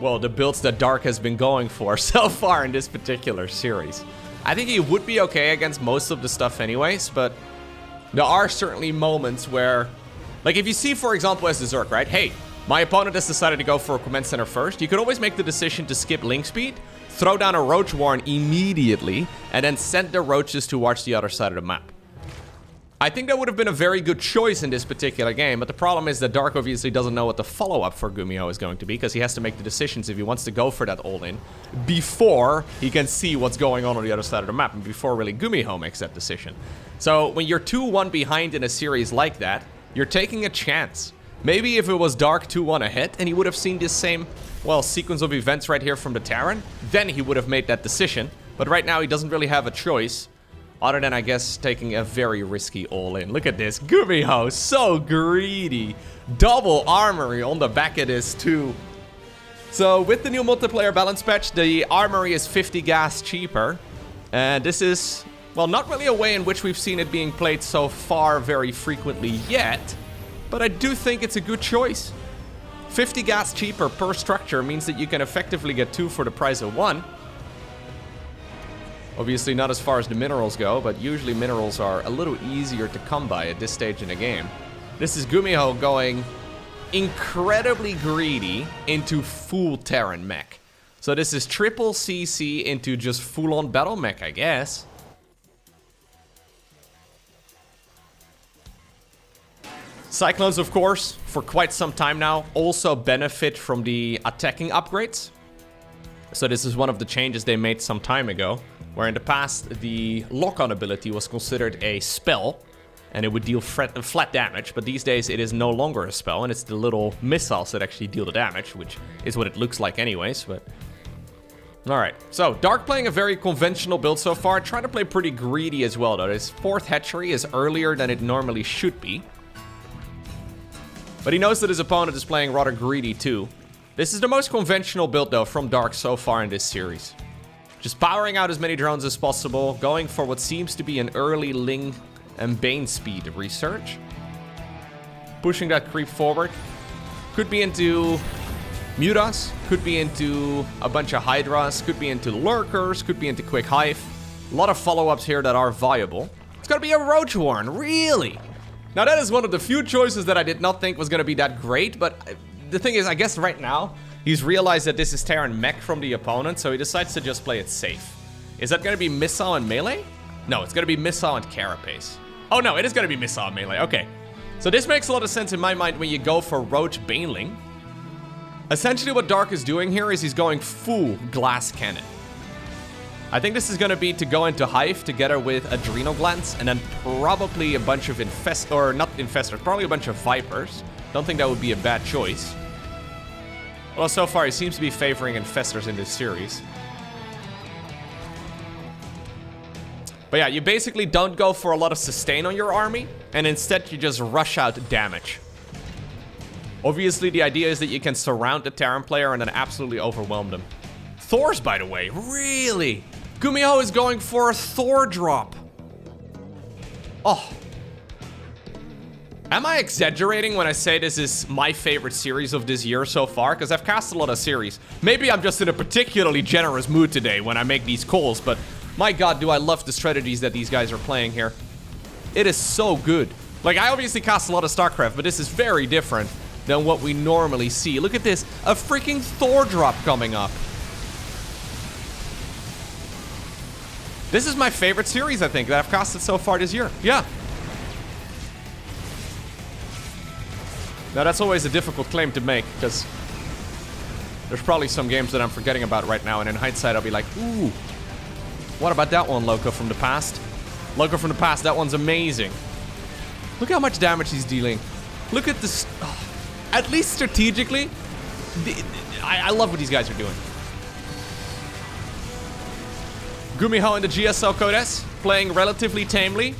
well, the builds that Dark has been going for so far in this particular series. I think he would be okay against most of the stuff anyways, but there are certainly moments where, like if you see, for example, as the Zerg, right? Hey, my opponent has decided to go for a command center first. You could always make the decision to skip link speed, throw down a roach warren immediately, and then send the roaches to watch the other side of the map. I think that would have been a very good choice in this particular game, but the problem is that Dark obviously doesn't know what the follow-up for GuMiho is going to be, because he has to make the decisions if he wants to go for that all-in before he can see what's going on the other side of the map, and before really GuMiho makes that decision. So when you're 2-1 behind in a series like that, you're taking a chance. Maybe if it was Dark 2-1 ahead and he would have seen this same, well, sequence of events right here from the Terran, then he would have made that decision. But right now he doesn't really have a choice Other than, I guess, taking a very risky all-in. Look at this. GuMiho, so greedy. Double armory on the back of this, too. So, with the new multiplayer balance patch, the armory is 50 gas cheaper. And this is, well, not really a way in which we've seen it being played so far very frequently yet. But I do think it's a good choice. 50 gas cheaper per structure means that you can effectively get 2 for the price of 1. Obviously not as far as the minerals go, but usually minerals are a little easier to come by at this stage in the game. This is GuMiho going incredibly greedy into full Terran mech. So this is triple CC into just full-on battle mech, I guess. Cyclones, of course, for quite some time now, also benefit from the attacking upgrades. So this is one of the changes they made some time ago, where in the past the lock-on ability was considered a spell, and it would deal flat damage, but these days it is no longer a spell, and it's the little missiles that actually deal the damage, which is what it looks like anyways, but... Alright, so Dark playing a very conventional build so far, trying to play pretty greedy as well though. His 4th hatchery is earlier than it normally should be. But he knows that his opponent is playing rather greedy too. This is the most conventional build though from Dark so far in this series. Just powering out as many drones as possible, going for what seems to be an early Ling and Bane speed research. Pushing that creep forward. Could be into Mutas, could be into a bunch of Hydras, could be into Lurkers, could be into Quick Hive. A lot of follow-ups here that are viable. It's gonna be a Roach Warren, really? Now that is one of the few choices that I did not think was gonna be that great, but the thing is, I guess right now, he's realized that this is Terran mech from the opponent, so he decides to just play it safe. Is that gonna be Missile and Melee? No, it's gonna be Missile and Carapace. Oh no, it is gonna be Missile and Melee, okay. So this makes a lot of sense in my mind when you go for Roach Baneling. Essentially what Dark is doing here is he's going full Glass Cannon. I think this is gonna be to go into Hive together with Adrenal Glands, and then probably a bunch of probably a bunch of Vipers. Don't think that would be a bad choice. Well, so far he seems to be favoring Infestors in this series. But yeah, you basically don't go for a lot of sustain on your army, and instead you just rush out damage. Obviously, the idea is that you can surround the Terran player and then absolutely overwhelm them. Thors, by the way, really? GuMiho is going for a Thor drop. Oh. Am I exaggerating when I say this is my favorite series of this year so far? Because I've cast a lot of series. Maybe I'm just in a particularly generous mood today when I make these calls, but my god, do I love the strategies that these guys are playing here. It is so good. Like, I obviously cast a lot of StarCraft, but this is very different than what we normally see. Look at this, a freaking Thor drop coming up. This is my favorite series, I think, that I've casted so far this year. Yeah. Now, that's always a difficult claim to make, because there's probably some games that I'm forgetting about right now, and in hindsight, I'll be like, ooh, what about that one, Lowko from the past? Lowko from the past, that one's amazing. Look how much damage he's dealing. Look at this. Oh, at least strategically, I love what these guys are doing. GuMiho in the GSL Codes, playing relatively tamely.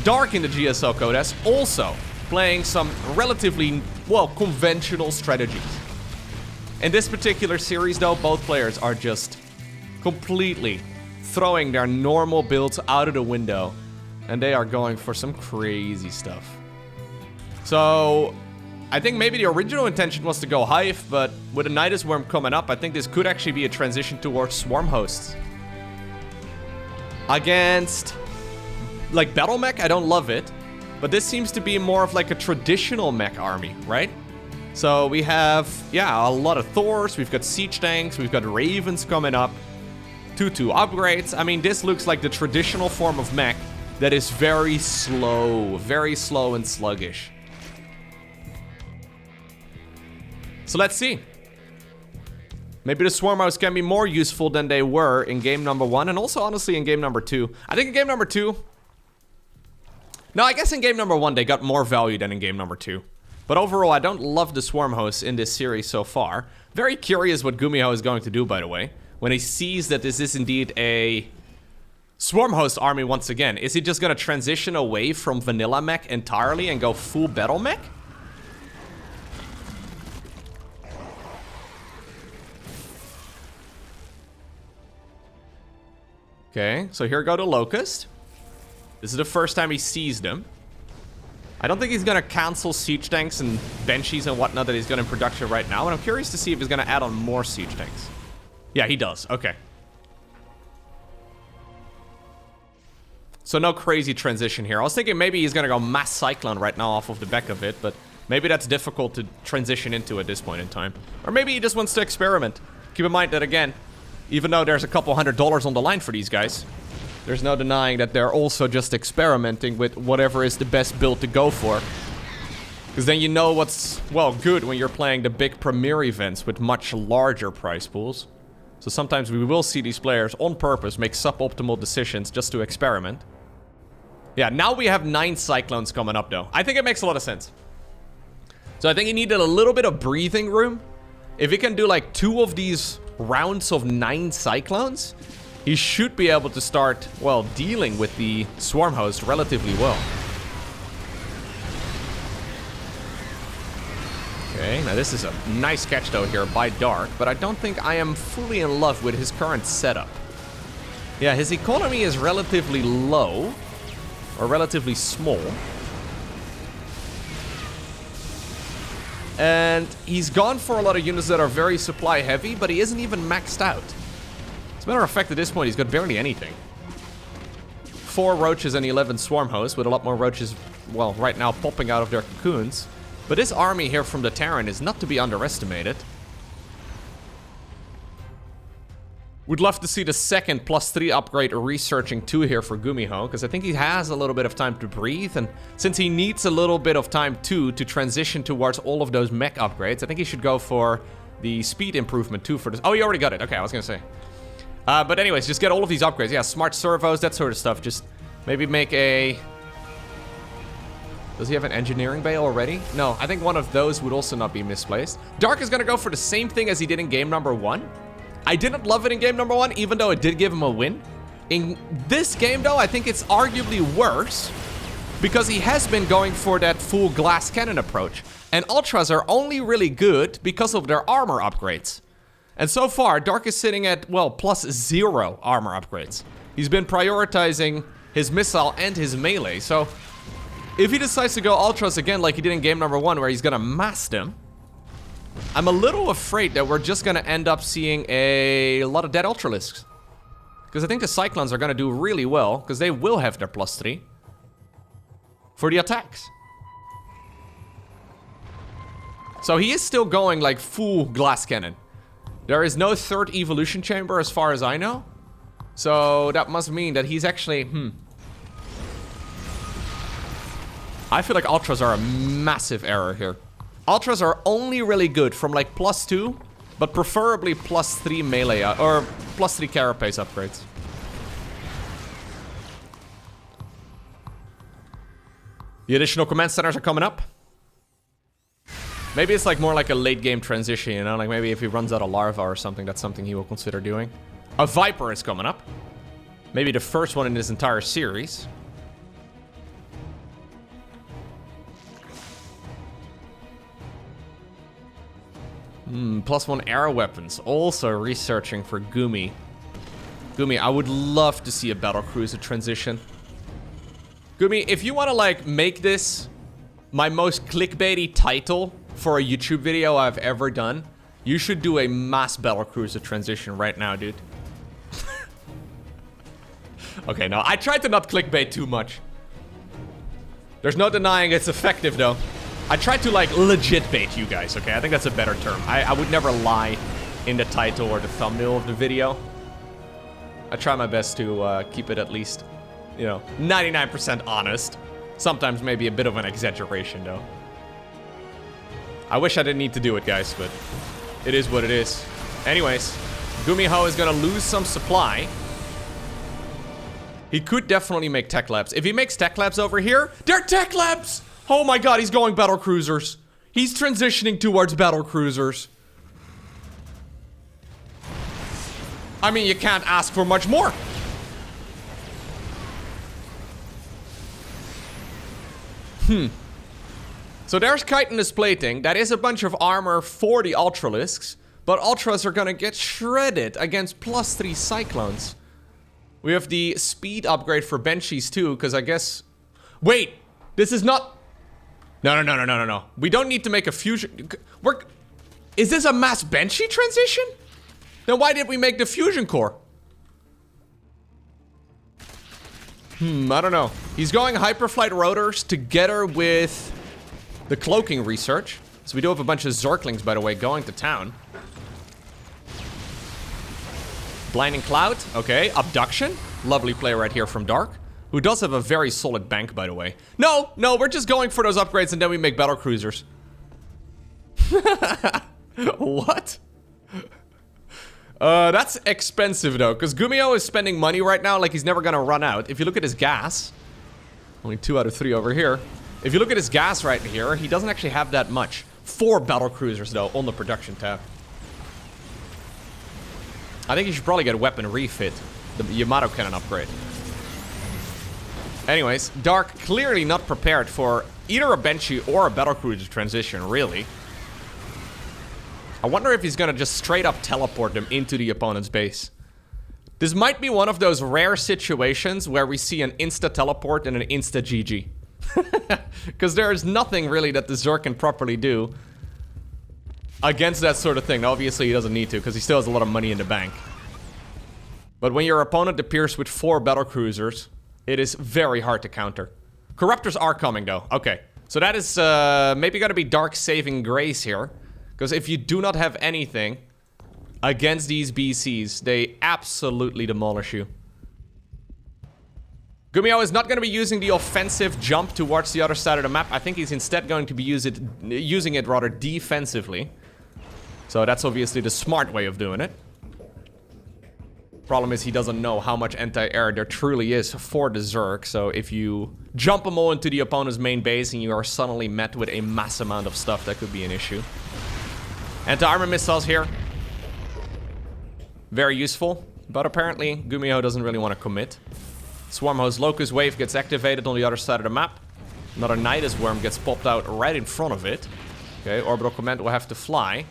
Dark in the GSL Codes, also playing some relatively, well, conventional strategies. In this particular series, though, both players are just completely throwing their normal builds out of the window, and they are going for some crazy stuff. So, I think maybe the original intention was to go Hive, but with a Nidus Worm coming up, I think this could actually be a transition towards Swarm Hosts. Against, like, Battle Mech, I don't love it, but this seems to be more of like a traditional mech army, right? So we have, yeah, a lot of Thors, we've got Siege Tanks, we've got Ravens coming up, 2/2 upgrades. I mean, this looks like the traditional form of mech that is very slow and sluggish. So let's see. Maybe the Swarm House can be more useful than they were in game number 1, and also honestly in game number 2. I think in game number 2... No, I guess in game number 1 they got more value than in game number 2. But overall, I don't love the Swarm Hosts in this series so far. Very curious what GuMiho is going to do, by the way, when he sees that this is indeed a Swarmhost army once again. Is he just gonna transition away from vanilla mech entirely and go full battle mech? Okay, so here go the Locust. This is the first time he sees them. I don't think he's gonna cancel siege tanks and Banshees and whatnot that he's got in production right now, and I'm curious to see if he's gonna add on more siege tanks. Yeah, he does. Okay. So no crazy transition here. I was thinking maybe he's gonna go mass Cyclone right now off of the back of it, but maybe that's difficult to transition into at this point in time. Or maybe he just wants to experiment. Keep in mind that, again, even though there's a couple $100 on the line for these guys, there's no denying that they're also just experimenting with whatever is the best build to go for. Because then you know what's, well, good when you're playing the big premier events with much larger prize pools. So sometimes we will see these players on purpose make suboptimal decisions just to experiment. Yeah, now we have 9 Cyclones coming up though. I think it makes a lot of sense. So I think he needed a little bit of breathing room. If he can do like 2 of these rounds of 9 Cyclones, he should be able to start, well, dealing with the Swarm Host relatively well. Okay, now this is a nice catch though here by Dark, but I don't think I am fully in love with his current setup. Yeah, his economy is relatively low, or relatively small. And he's gone for a lot of units that are very supply heavy, but he isn't even maxed out. As a matter of fact, at this point, he's got barely anything. 4 roaches and 11 swarm hosts, with a lot more roaches, well, right now popping out of their cocoons. But this army here from the Terran is not to be underestimated. Would love to see the second +3 upgrade researching 2 here for GuMiho, because I think he has a little bit of time to breathe, and since he needs a little bit of time too to transition towards all of those mech upgrades, I think he should go for the speed improvement too for this. Oh, he already got it. Okay, I was gonna say. But anyways, just get all of these upgrades. Yeah, smart servos, that sort of stuff. Just maybe make a... Does he have an engineering bay already? No, I think one of those would also not be misplaced. Dark is gonna go for the same thing as he did in game number 1. I didn't love it in game number 1, even though it did give him a win. In this game, though, I think it's arguably worse because he has been going for that full glass cannon approach. And Ultras are only really good because of their armor upgrades. And so far, Dark is sitting at, well, +0 armor upgrades. He's been prioritizing his missile and his melee, so if he decides to go Ultras again like he did in game number 1, where he's gonna mass them, I'm a little afraid that we're just gonna end up seeing a lot of dead Ultralisks. Because I think the Cyclones are gonna do really well, because they will have their +3 for the attacks. So he is still going like full glass cannon. There is no 3rd evolution chamber as far as I know. So that must mean that he's actually, I feel like Ultras are a massive error here. Ultras are only really good from like +2, but preferably +3 melee, or +3 carapace upgrades. The additional command centers are coming up. Maybe it's like more like a late game transition, you know, like maybe if he runs out of larva or something, that's something he will consider doing. A Viper is coming up. Maybe the first one in this entire series. +1 arrow weapons. Also researching for Gumi. Gumi, I would love to see a battlecruiser transition. Gumi, if you want to like make this my most clickbaity title for a YouTube video I've ever done, you should do a mass battlecruiser transition right now, dude. Okay, no, I tried to not clickbait too much. There's no denying it's effective though. I tried to like legit bait you guys, okay? I think that's a better term. I would never lie in the title or the thumbnail of the video. I try my best to keep it at least, you know, 99% honest. Sometimes maybe a bit of an exaggeration though. I wish I didn't need to do it, guys, but it is what it is. Anyways, GuMiho is gonna lose some supply. He could definitely make tech labs. If he makes tech labs over here, they're tech labs! Oh my god, he's going battle cruisers. He's transitioning towards battle cruisers. I mean, you can't ask for much more. So there's chitinous plating. That is a bunch of armor for the Ultralisks. But Ultras are gonna get shredded against +3 Cyclones. We have the speed upgrade for Banshees too, because I guess... Wait! This is not... No. We don't need to make a fusion... Is this a mass Banshee transition? Then why did we make the fusion core? I don't know. He's going Hyperflight Rotors together with the cloaking research. So we do have a bunch of Zerglings, by the way, going to town. Blinding Cloud, okay. Abduction, lovely play right here from Dark, who does have a very solid bank, by the way. No, we're just going for those upgrades and then we make battle cruisers. What? That's expensive though, because GuMiho is spending money right now like he's never gonna run out. If you look at his gas, only 2 out of 3 over here. If you look at his gas right here, he doesn't actually have that much. 4 battle cruisers though on the production tab. I think you should probably get a weapon refit. The Yamato cannon upgrade. Anyways, Dark clearly not prepared for either a Banshee or a battlecruiser transition, really. I wonder if he's gonna just straight up teleport them into the opponent's base. This might be one of those rare situations where we see an insta-teleport and an insta-GG. Because there is nothing really that the Zerg can properly do against that sort of thing. Obviously, he doesn't need to, because he still has a lot of money in the bank. But when your opponent appears with 4 battlecruisers, it is very hard to counter. Corruptors are coming, though. Okay, so that is maybe gonna be Dark saving grace here. Because if you do not have anything against these BCs, they absolutely demolish you. GuMiho is not going to be using the offensive jump towards the other side of the map. I think he's instead going to be using it rather defensively. So that's obviously the smart way of doing it. Problem is he doesn't know how much anti-air there truly is for the Zerg. So if you jump them all into the opponent's main base and you are suddenly met with a mass amount of stuff, that could be an issue. Anti-armor missiles here. Very useful. But apparently GuMiho doesn't really want to commit. Swarmhost Locust Wave gets activated on the other side of the map. Another Nidus Worm gets popped out right in front of it. Okay, Orbital Command will have to fly.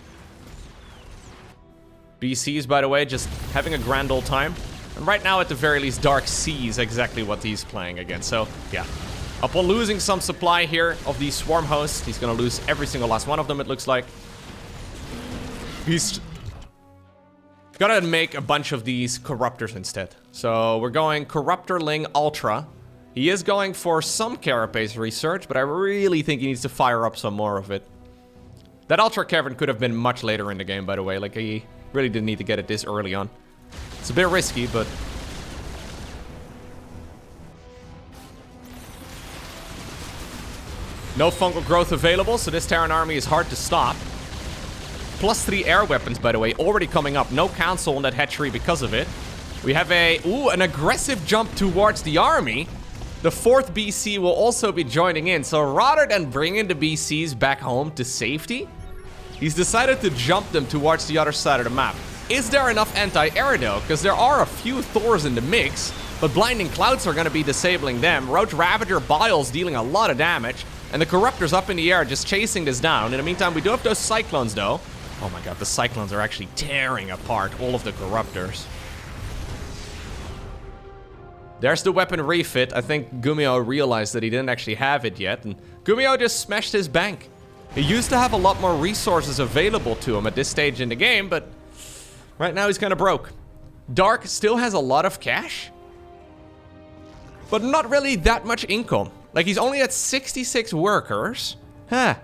BCs, by the way, just having a grand old time. And right now, at the very least, Dark sees exactly what he's playing against. So, yeah. Upon losing some supply here of these Swarm Hosts, he's gonna lose every single last one of them, it looks like. He's gonna make a bunch of these Corruptors instead. So, we're going Corruptorling Ultra. He is going for some Carapace research, but I really think he needs to fire up some more of it. That Ultra Cavern could have been much later in the game, by the way. Like, he really didn't need to get it this early on. It's a bit risky, but... no fungal growth available, so this Terran army is hard to stop. +3 air weapons, by the way, already coming up. No cancel on that hatchery because of it. We have an aggressive jump towards the army. The 4th BC will also be joining in. So rather than bringing the BCs back home to safety, he's decided to jump them towards the other side of the map. Is there enough anti-air though? Because there are a few Thors in the mix, but Blinding Clouds are going to be disabling them. Roach Ravager Biles dealing a lot of damage, and the Corruptors up in the air just chasing this down. In the meantime, we do have those Cyclones though. Oh my god, the Cyclones are actually tearing apart all of the Corruptors. There's the weapon refit. I think GuMiho realized that he didn't actually have it yet, and GuMiho just smashed his bank. He used to have a lot more resources available to him at this stage in the game, but right now he's kind of broke. Dark still has a lot of cash, but not really that much income. Like, he's only at 66 workers. Huh.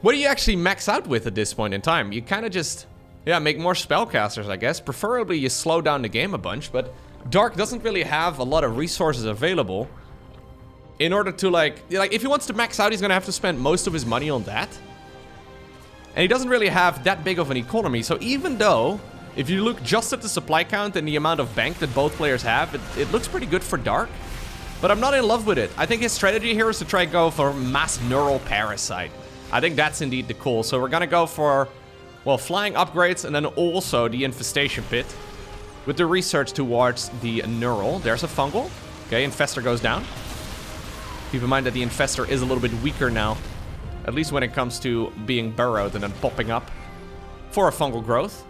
What do you actually max out with at this point in time? You kind of just, yeah, make more spellcasters, I guess. Preferably you slow down the game a bunch, but Dark doesn't really have a lot of resources available in order to, like if he wants to max out, he's gonna have to spend most of his money on that. And he doesn't really have that big of an economy, so even though, if you look just at the supply count and the amount of bank that both players have, it looks pretty good for Dark. But I'm not in love with it. I think his strategy here is to try and go for Mass Neural Parasite. I think that's indeed the call. So we're gonna go for, well, flying upgrades and then also the Infestation Pit with the research towards the Neural. There's a Fungal. Okay, Infestor goes down. Keep in mind that the Infestor is a little bit weaker now. At least when it comes to being burrowed and then popping up for a fungal growth.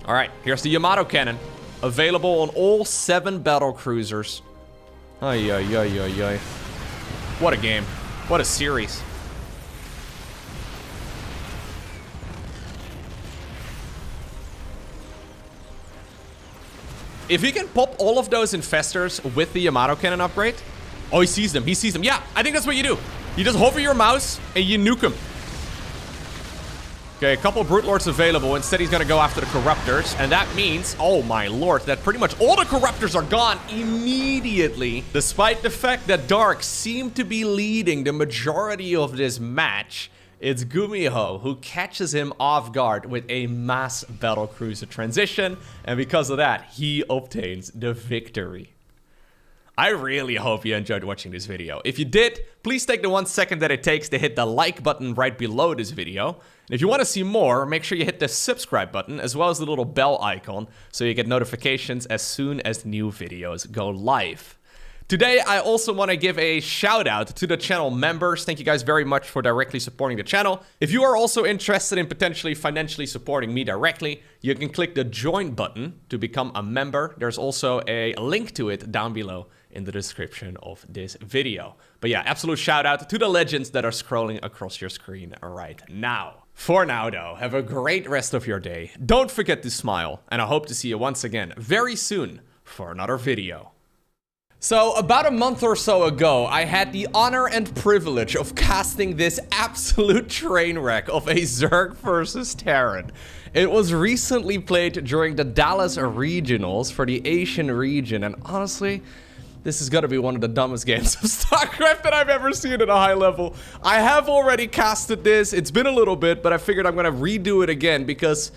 Alright, here's the Yamato Cannon. Available on all 7 battle cruisers. Ay, ay, ay, ay, ay. What a game. What a series. If he can pop all of those Infestors with the Yamato Cannon upgrade... Oh, he sees them. He sees them. Yeah, I think that's what you do. You just hover your mouse and you nuke them. Okay, a couple of Brute Lords available. Instead, he's going to go after the Corruptors. And that means, oh my lord, that pretty much all the Corruptors are gone immediately. Despite the fact that Dark seemed to be leading the majority of this match, it's GuMiho who catches him off guard with a mass battlecruiser transition. And because of that, he obtains the victory. I really hope you enjoyed watching this video. If you did, please take the 1 second that it takes to hit the like button right below this video. And if you want to see more, make sure you hit the subscribe button as well as the little bell icon so you get notifications as soon as new videos go live. Today, I also want to give a shout out to the channel members. Thank you guys very much for directly supporting the channel. If you are also interested in potentially financially supporting me directly, you can click the join button to become a member. There's also a link to it down below in the description of this video. But yeah, absolute shout out to the legends that are scrolling across your screen right now. For now though, have a great rest of your day. Don't forget to smile, and I hope to see you once again very soon for another video. So, about a month or so ago, I had the honor and privilege of casting this absolute train wreck of a Zerg versus Terran. It was recently played during the Dallas Regionals for the Asian region, and honestly, this is gonna be one of the dumbest games of StarCraft that I've ever seen at a high level. I have already casted this, it's been a little bit, but I figured I'm gonna redo it again because...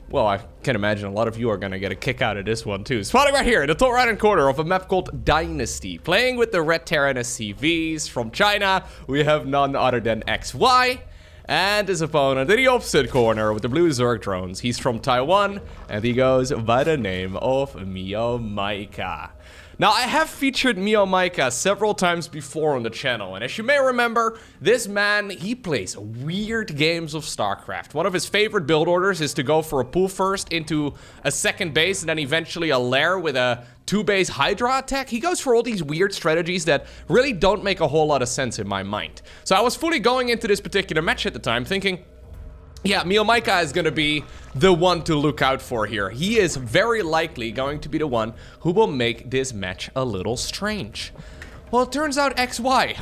well, I can imagine a lot of you are gonna get a kick out of this one too. Spotting right here in the top right-hand corner of a map called Dynasty. Playing with the red Terran SCVs from China, we have none other than XY. And his opponent in the opposite corner with the blue Zerg drones. He's from Taiwan, and he goes by the name of MeomaikA. Now, I have featured MeomaikA several times before on the channel, and as you may remember, this man, he plays weird games of StarCraft. One of his favorite build orders is to go for a pull first into a second base, and then eventually a lair with a 2-base Hydra attack. He goes for all these weird strategies that really don't make a whole lot of sense in my mind. So I was fully going into this particular match at the time thinking, yeah, MeomaikA is going to be the one to look out for here. He is very likely going to be the one who will make this match a little strange. Well, it turns out XY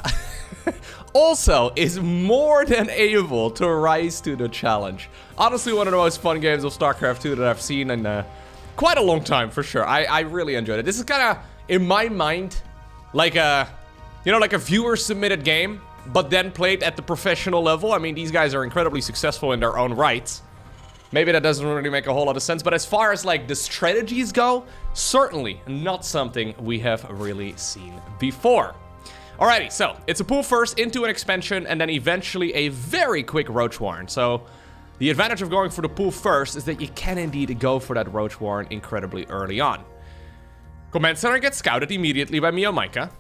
also is more than able to rise to the challenge. Honestly, one of the most fun games of StarCraft 2 that I've seen in quite a long time, for sure. I really enjoyed it. This is kind of, in my mind, like a, you know, like a viewer-submitted game, but then played at the professional level. I mean, these guys are incredibly successful in their own rights. Maybe that doesn't really make a whole lot of sense, but as far as like the strategies go, certainly not something we have really seen before. Alrighty, so it's a pull first into an expansion and then eventually a very quick Roach Warren. So the advantage of going for the pull first is that you can indeed go for that Roach Warren incredibly early on. Command Center gets scouted immediately by MeomaikA.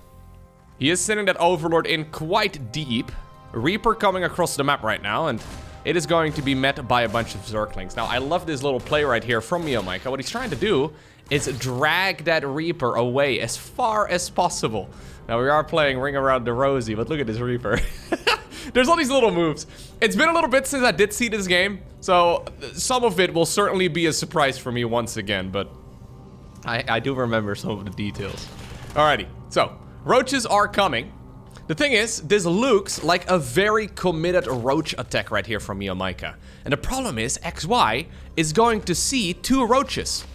He is sending that Overlord in quite deep. Reaper coming across the map right now, and it is going to be met by a bunch of Zerglings. Now, I love this little play right here from MeomaikA. What he's trying to do is drag that Reaper away as far as possible. Now, we are playing Ring Around the Rosie, but look at this Reaper. There's all these little moves. It's been a little bit since I did see this game, so some of it will certainly be a surprise for me once again, but I do remember some of the details. Alrighty, so Roaches are coming. The thing is, this looks like a very committed Roach attack right here from MeomaikA. And the problem is, XY is going to see 2 Roaches.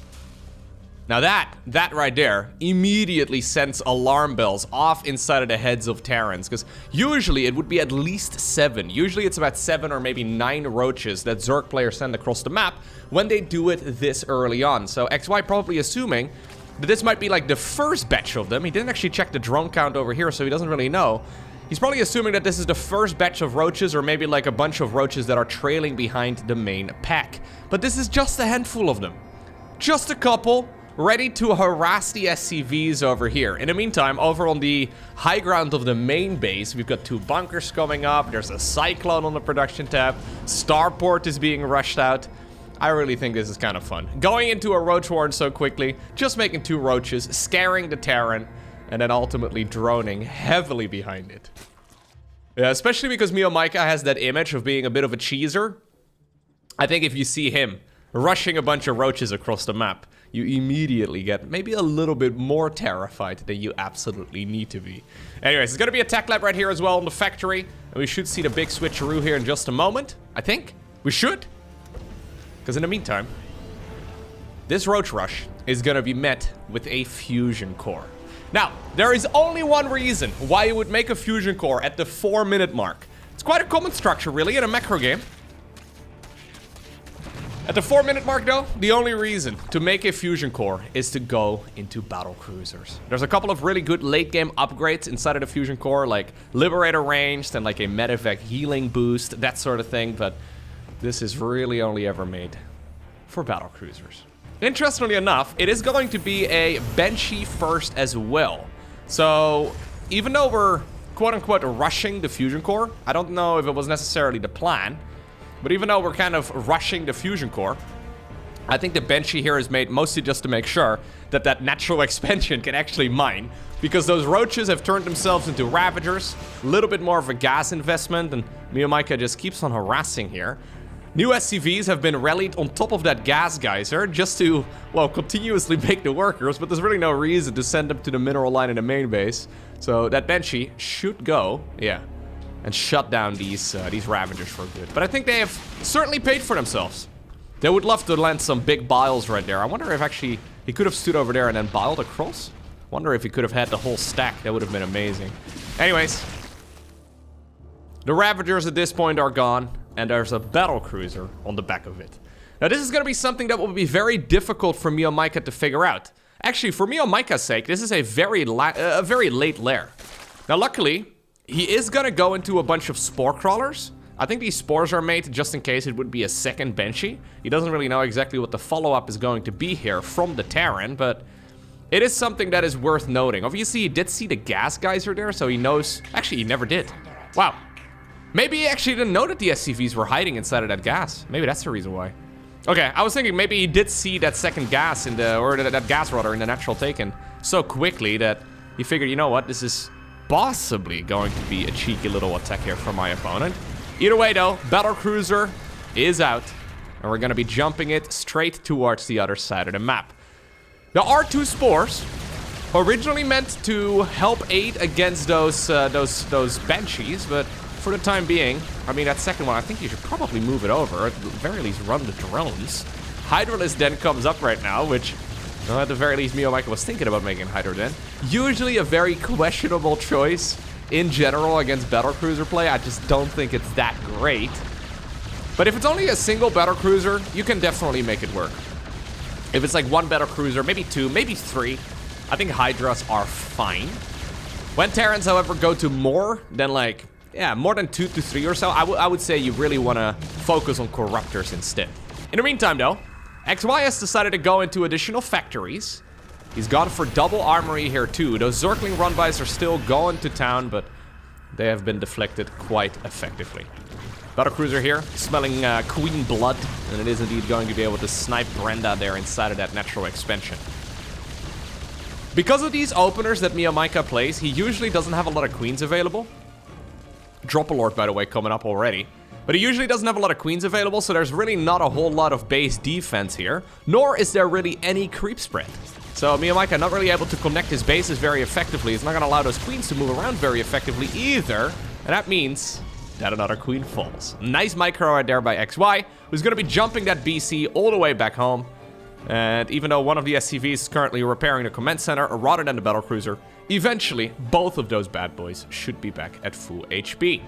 Now that right there immediately sends alarm bells off inside of the heads of Terrans, because usually it would be at least 7. Usually it's about 7 or maybe 9 Roaches that Zerg players send across the map when they do it this early on. So XY probably assuming that this might be like the first batch of them. He didn't actually check the drone count over here, so he doesn't really know. He's probably assuming that this is the first batch of Roaches, or maybe like a bunch of Roaches that are trailing behind the main pack. But this is just a handful of them. Just a couple, ready to harass the SCVs over here. In the meantime, over on the high ground of the main base, we've got 2 bunkers coming up. There's a Cyclone on the production tab. Starport is being rushed out. I really think this is kind of fun. Going into a roach warren so quickly, just making 2 roaches, scaring the Terran, and then ultimately droning heavily behind it. Yeah, especially because MeomaikA has that image of being a bit of a cheeser. I think if you see him rushing a bunch of roaches across the map, you immediately get maybe a little bit more terrified than you absolutely need to be. Anyways, there's gonna be a tech lab right here as well in the factory, and we should see the big switcheroo here in just a moment. I think we should, because in the meantime, this roach rush is gonna be met with a fusion core. Now, there is only one reason why you would make a fusion core at the 4-minute mark. It's quite a common structure, really, in a macro game. At the 4-minute mark, though, the only reason to make a fusion core is to go into battle cruisers. There's a couple of really good late-game upgrades inside of the fusion core, like Liberator ranged and like a medevac healing boost, that sort of thing, but this is really only ever made for battle cruisers. Interestingly enough, it is going to be a Banshee first as well. So, even though we're quote-unquote rushing the fusion core, I don't know if it was necessarily the plan, but even though we're kind of rushing the fusion core, I think the Banshee here is made mostly just to make sure that that natural expansion can actually mine, because those roaches have turned themselves into Ravagers, a little bit more of a gas investment, and MeomaikA just keeps on harassing here. New SCVs have been rallied on top of that gas geyser just to, well, continuously make the workers, but there's really no reason to send them to the mineral line in the main base. So that Banshee should go, yeah, and shut down these Ravagers for good. But I think they have certainly paid for themselves. They would love to land some big biles right there. I wonder if actually he could have stood over there and then biled across. Wonder if he could have had the whole stack. That would have been amazing. Anyways, the Ravagers at this point are gone, and there's a battle cruiser on the back of it. Now this is going to be something that will be very difficult for MeomaikA to figure out. Actually, for MeomaikA's sake, this is a very late lair. Now luckily, he is going to go into a bunch of spore crawlers. I think these spores are made just in case it would be a second Banshee. He doesn't really know exactly what the follow-up is going to be here from the Terran, but it is something that is worth noting. Obviously, he did see the gas geyser there, so he knows... Actually, he never did. Wow. Maybe he actually didn't know that the SCVs were hiding inside of that gas. Maybe that's the reason why. Okay, I was thinking maybe he did see that second gas in the... Or that gas rudder in the natural taken so quickly that he figured, you know what, this is possibly going to be a cheeky little attack here from my opponent. Either way, though, battle cruiser is out, and we're going to be jumping it straight towards the other side of the map. There are 2 spores, originally meant to help aid against those Banshees, but for the time being, I mean, that second one, I think you should probably move it over, at the very least run the drones. Hydralisk Den comes up right now, which, well, at the very least, MeomaikA was thinking about making Hydro Den. Usually a very questionable choice in general against battlecruiser play. I just don't think it's that great. But if it's only a single battlecruiser, you can definitely make it work. If it's like 1 battlecruiser, maybe 2, maybe 3, I think Hydras are fine. When Terrans, however, go to more than like, yeah, more than 2 to 3 or so, I would say you really want to focus on Corruptors instead. In the meantime, though, XY has decided to go into additional factories. He's gone for double armory here too. Those Zergling run-bys are still going to town, but they have been deflected quite effectively. Battlecruiser here, smelling Queen Blood, and it is indeed going to be able to snipe Brenda there inside of that natural expansion. Because of these openers that MeomaikA plays, he usually doesn't have a lot of Queens available. Drop-a-Lord, by the way, coming up already. But he usually doesn't have a lot of Queens available, so there's really not a whole lot of base defense here, nor is there really any creep spread. So MeomaikA not really able to connect his bases very effectively. He's not going to allow those Queens to move around very effectively either, and that means that another Queen falls. Nice micro right there by XY, who's going to be jumping that BC all the way back home. And even though one of the SCVs is currently repairing the command center rather than the battlecruiser, eventually both of those bad boys should be back at full HP.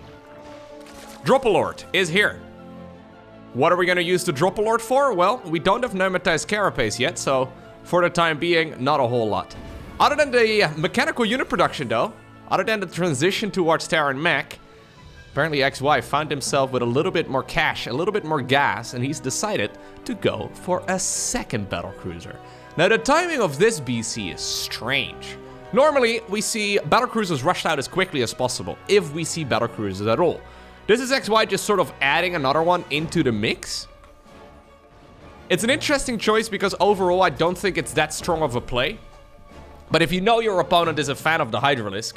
Drop-a-Lord is here. What are we going to use the Drop-a-Lord for? Well, we don't have Pneumatized Carapace yet, so for the time being, not a whole lot. Other than the mechanical unit production, though, other than the transition towards Terran mech, apparently XY found himself with a little bit more cash, a little bit more gas, and he's decided to go for a second battlecruiser. Now, the timing of this BC is strange. Normally, we see battlecruisers rushed out as quickly as possible, if we see battlecruisers at all. This is XY just sort of adding another one into the mix. It's an interesting choice because overall, I don't think it's that strong of a play. But if you know your opponent is a fan of the Hydralisk,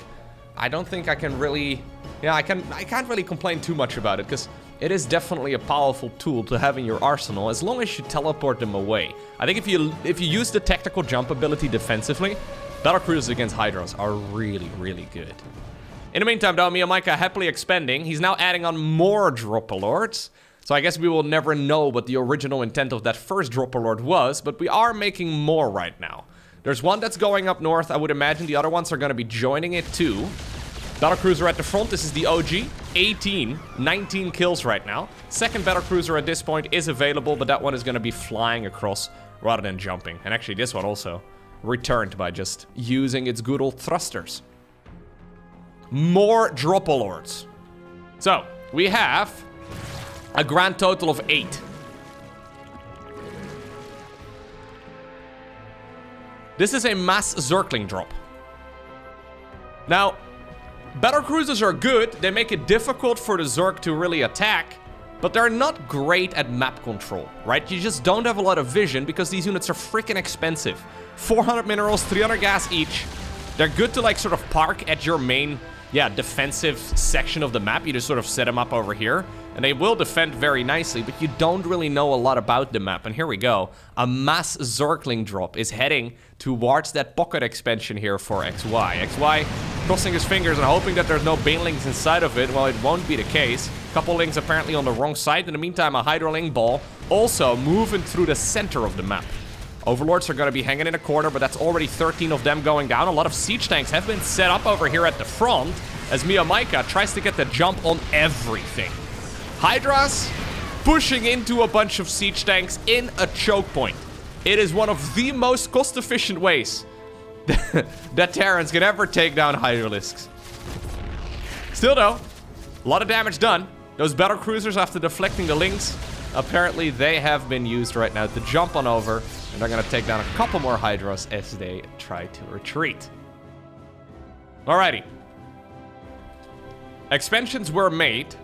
I don't think I can really... Yeah, I can't really complain too much about it, because it is definitely a powerful tool to have in your arsenal, as long as you teleport them away. I think if you use the tactical jump ability defensively, battlecruisers against Hydras are really, really good. In the meantime, though, MeomaikA happily expanding. He's now adding on more Dropper Lords. So I guess we will never know what the original intent of that first Dropper Lord was, but we are making more right now. There's one that's going up north. I would imagine the other ones are going to be joining it too. Battlecruiser at the front. This is the OG. 19 kills right now. Second battlecruiser at this point is available, but that one is going to be flying across rather than jumping. And actually, this one also returned by just using its good old thrusters. More Dropper Lords. So, we have a grand total of 8. This is a mass Zergling drop. Now, battlecruisers are good. They make it difficult for the Zerg to really attack, but they're not great at map control, right? You just don't have a lot of vision because these units are freaking expensive. 400 minerals, 300 gas each. They're good to like sort of park at your main, defensive section of the map. You just sort of set them up over here, and they will defend very nicely, but you don't really know a lot about the map. And here we go. A mass Zergling drop is heading towards that pocket expansion here for XY. XY crossing his fingers and hoping that there's no banelings inside of it. Well, it won't be the case. Couple lings apparently on the wrong side. In the meantime, a Hydraling ball also moving through the center of the map. Overlords are going to be hanging in a corner, but that's already 13 of them going down. A lot of siege tanks have been set up over here at the front as MeomaikA tries to get the jump on everything. Hydras pushing into a bunch of siege tanks in a choke point. It is one of the most cost-efficient ways that Terrans can ever take down Hydralisks. Still though, a lot of damage done. Those battlecruisers, after deflecting the lings, apparently they have been used right now to jump on over, and they're gonna take down a couple more Hydras as they try to retreat. Alrighty. Expansions were made.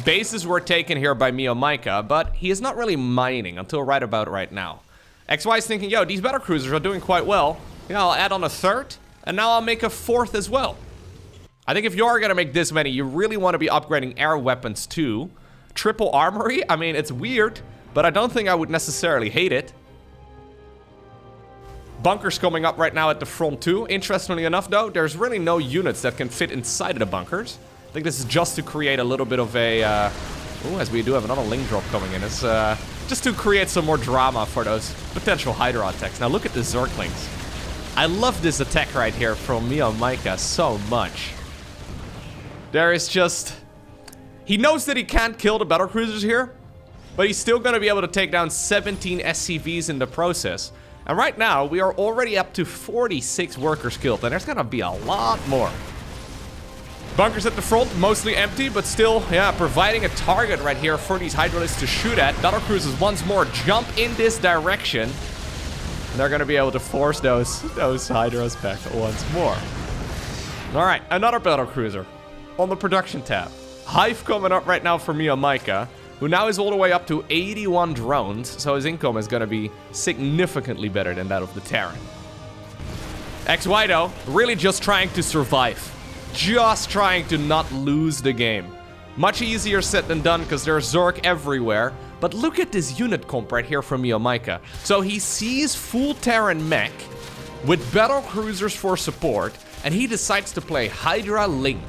Bases were taken here by MeomaikA, but he is not really mining until right about right now. XY is thinking, yo, these battlecruisers are doing quite well. You know, I'll add on a third, and now I'll make a fourth as well. I think if you are gonna make this many, you really want to be upgrading air weapons too. Triple armory? I mean, it's weird, but I don't think I would necessarily hate it. Bunkers coming up right now at the front too. Interestingly enough, though, there's really no units that can fit inside of the bunkers. I think this is just to create a little bit of a... as we do have another link drop coming in. It's just to create some more drama for those potential Hydra attacks. Now look at the Zerglings. I love this attack right here from MeomaikA so much. There is just... He knows that he can't kill the battlecruisers here, but he's still going to be able to take down 17 SCVs in the process. And right now, we are already up to 46 workers killed, and there's going to be a lot more. Bunkers at the front, mostly empty, but still, providing a target right here for these Hydralisks to shoot at. Battlecruisers once more jump in this direction. And they're going to be able to force those Hydras back once more. Alright, another battlecruiser on the production tab. Hive coming up right now for MeomaikA, who now is all the way up to 81 drones, so his income is going to be significantly better than that of the Terran. XY, though, really just trying to survive. Just trying to not lose the game. Much easier said than done because there's Zerg everywhere. But look at this unit comp right here from MeomaikA. So he sees full Terran mech with battlecruisers for support, and he decides to play Hydra Ling.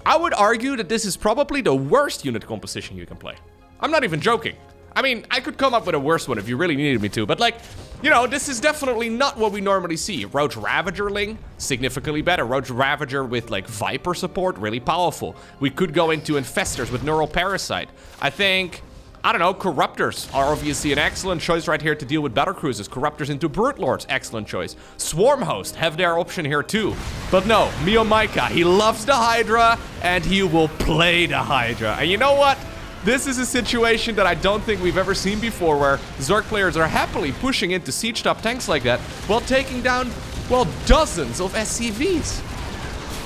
I would argue that this is probably the worst unit composition you can play. I'm not even joking. I mean, I could come up with a worse one if you really needed me to, but like, you know, this is definitely not what we normally see. Roach Ravager Ling, significantly better. Roach Ravager with like Viper support, really powerful. We could go into Infestors with Neural Parasite. I think, I don't know, Corruptors are obviously an excellent choice right here to deal with battlecruisers. Corruptors into Brute Lords, excellent choice. Swarm Host have their option here too. But no, MeomaikA, he loves the Hydra, and he will play the Hydra. And you know what? This is a situation that I don't think we've ever seen before, where Zerg players are happily pushing into siege top tanks like that while taking down, well, dozens of SCVs.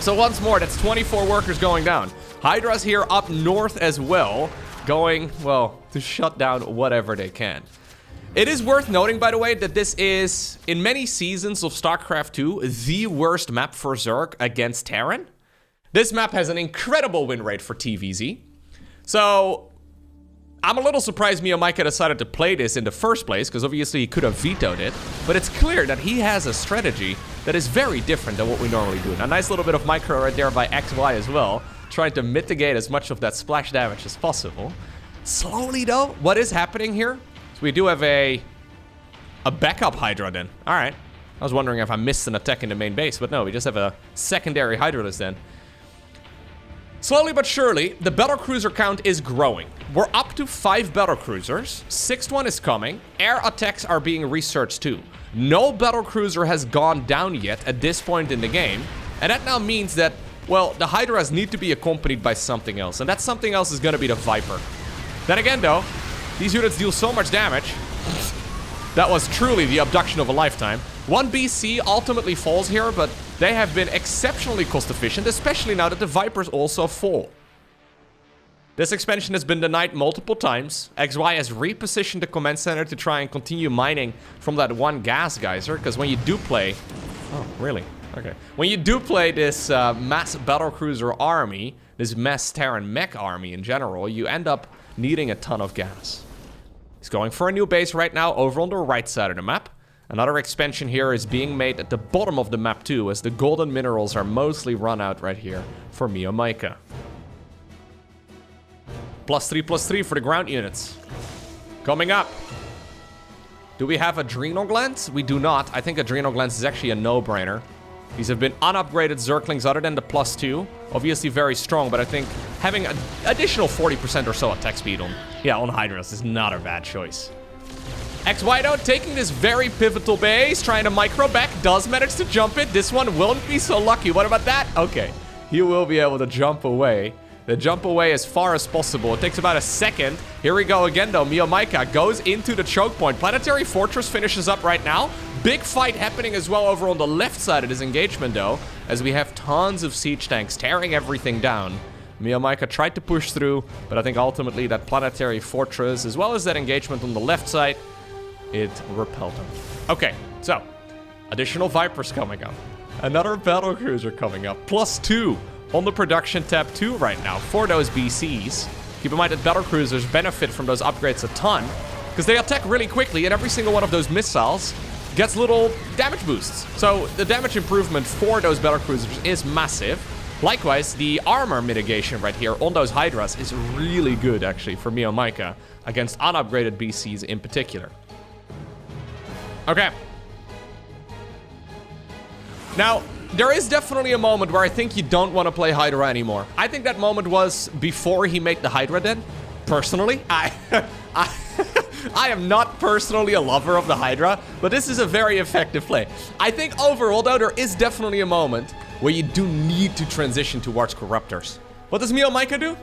So once more, that's 24 workers going down. Hydra's here up north as well, going, well, to shut down whatever they can. It is worth noting, by the way, that this is, in many seasons of StarCraft 2, the worst map for Zerg against Terran. This map has an incredible win rate for TVZ. So, I'm a little surprised MeomaikA decided to play this in the first place, because obviously he could have vetoed it. But it's clear that he has a strategy that is very different than what we normally do. A nice little bit of micro right there by XY as well, trying to mitigate as much of that splash damage as possible. Slowly though, what is happening here? So we do have a backup Hydra then. Alright. I was wondering if I missed an attack in the main base, but no, we just have a secondary Hydralist then. Slowly but surely, the battlecruiser count is growing. We're up to 5 battlecruisers. 6th one is coming. Air attacks are being researched too. No battlecruiser has gone down yet at this point in the game. And that now means that, well, the Hydras need to be accompanied by something else. And that something else is going to be the Viper. Then again though, these units deal so much damage. That was truly the abduction of a lifetime. 1 BC ultimately falls here, but they have been exceptionally cost efficient, especially now that the Vipers also fall. This expansion has been denied multiple times. XY has repositioned the command center to try and continue mining from that one gas geyser, because when you do play... Oh, really? Okay. When you do play this mass battlecruiser army, this mass Terran mech army in general, you end up needing a ton of gas. He's going for a new base right now over on the right side of the map. Another expansion here is being made at the bottom of the map too, as the golden minerals are mostly run out right here for MeomaikA. +3/+3 for the ground units. Coming up. Do we have Adrenal Glands? We do not. I think Adrenal Glands is actually a no-brainer. These have been unupgraded Zerglings other than the +2. Obviously very strong, but I think having an additional 40% or so attack speed on Hydras is not a bad choice. XY though, taking this very pivotal base, trying to micro back, does manage to jump it. This one won't be so lucky. What about that? Okay, he will be able to jump away. The jump away as far as possible. It takes about a second. Here we go again though. MeomaikA goes into the choke point. Planetary Fortress finishes up right now. Big fight happening as well over on the left side of this engagement though, as we have tons of siege tanks tearing everything down. MeomaikA tried to push through, but I think ultimately that Planetary Fortress, as well as that engagement on the left side, it repelled him. Okay, so additional Vipers coming up. Another battlecruiser coming up. +2 on the production tab too right now for those BCs. Keep in mind that battlecruisers benefit from those upgrades a ton, because they attack really quickly and every single one of those missiles gets little damage boosts. So the damage improvement for those battlecruisers is massive. Likewise, the armor mitigation right here on those Hydras is really good actually for MeomaikA against unupgraded BCs in particular. Okay. Now, there is definitely a moment where I think you don't want to play Hydra anymore. I think that moment was before he made the Hydra den. Personally, I am not personally a lover of the Hydra, but this is a very effective play. I think overall, though, there is definitely a moment where you do need to transition towards Corruptors. What does MeomaikA do?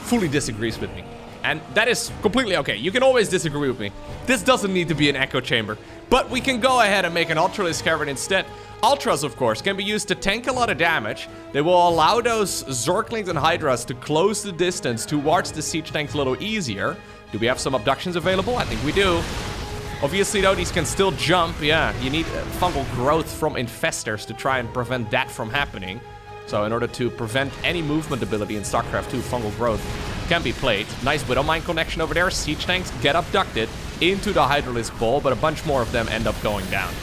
Fully disagrees with me. And that is completely okay. You can always disagree with me. This doesn't need to be an echo chamber. But we can go ahead and make an Ultralisk Cavern instead. Ultras, of course, can be used to tank a lot of damage. They will allow those Zerglings and Hydras to close the distance towards the siege tanks a little easier. Do we have some abductions available? I think we do. Obviously, though, these can still jump. Yeah, you need fungal growth from infestors to try and prevent that from happening. So in order to prevent any movement ability in StarCraft 2, fungal growth can be played. Nice Widowmine connection over there. Siege tanks get abducted into the Hydralisk ball, but a bunch more of them end up going down.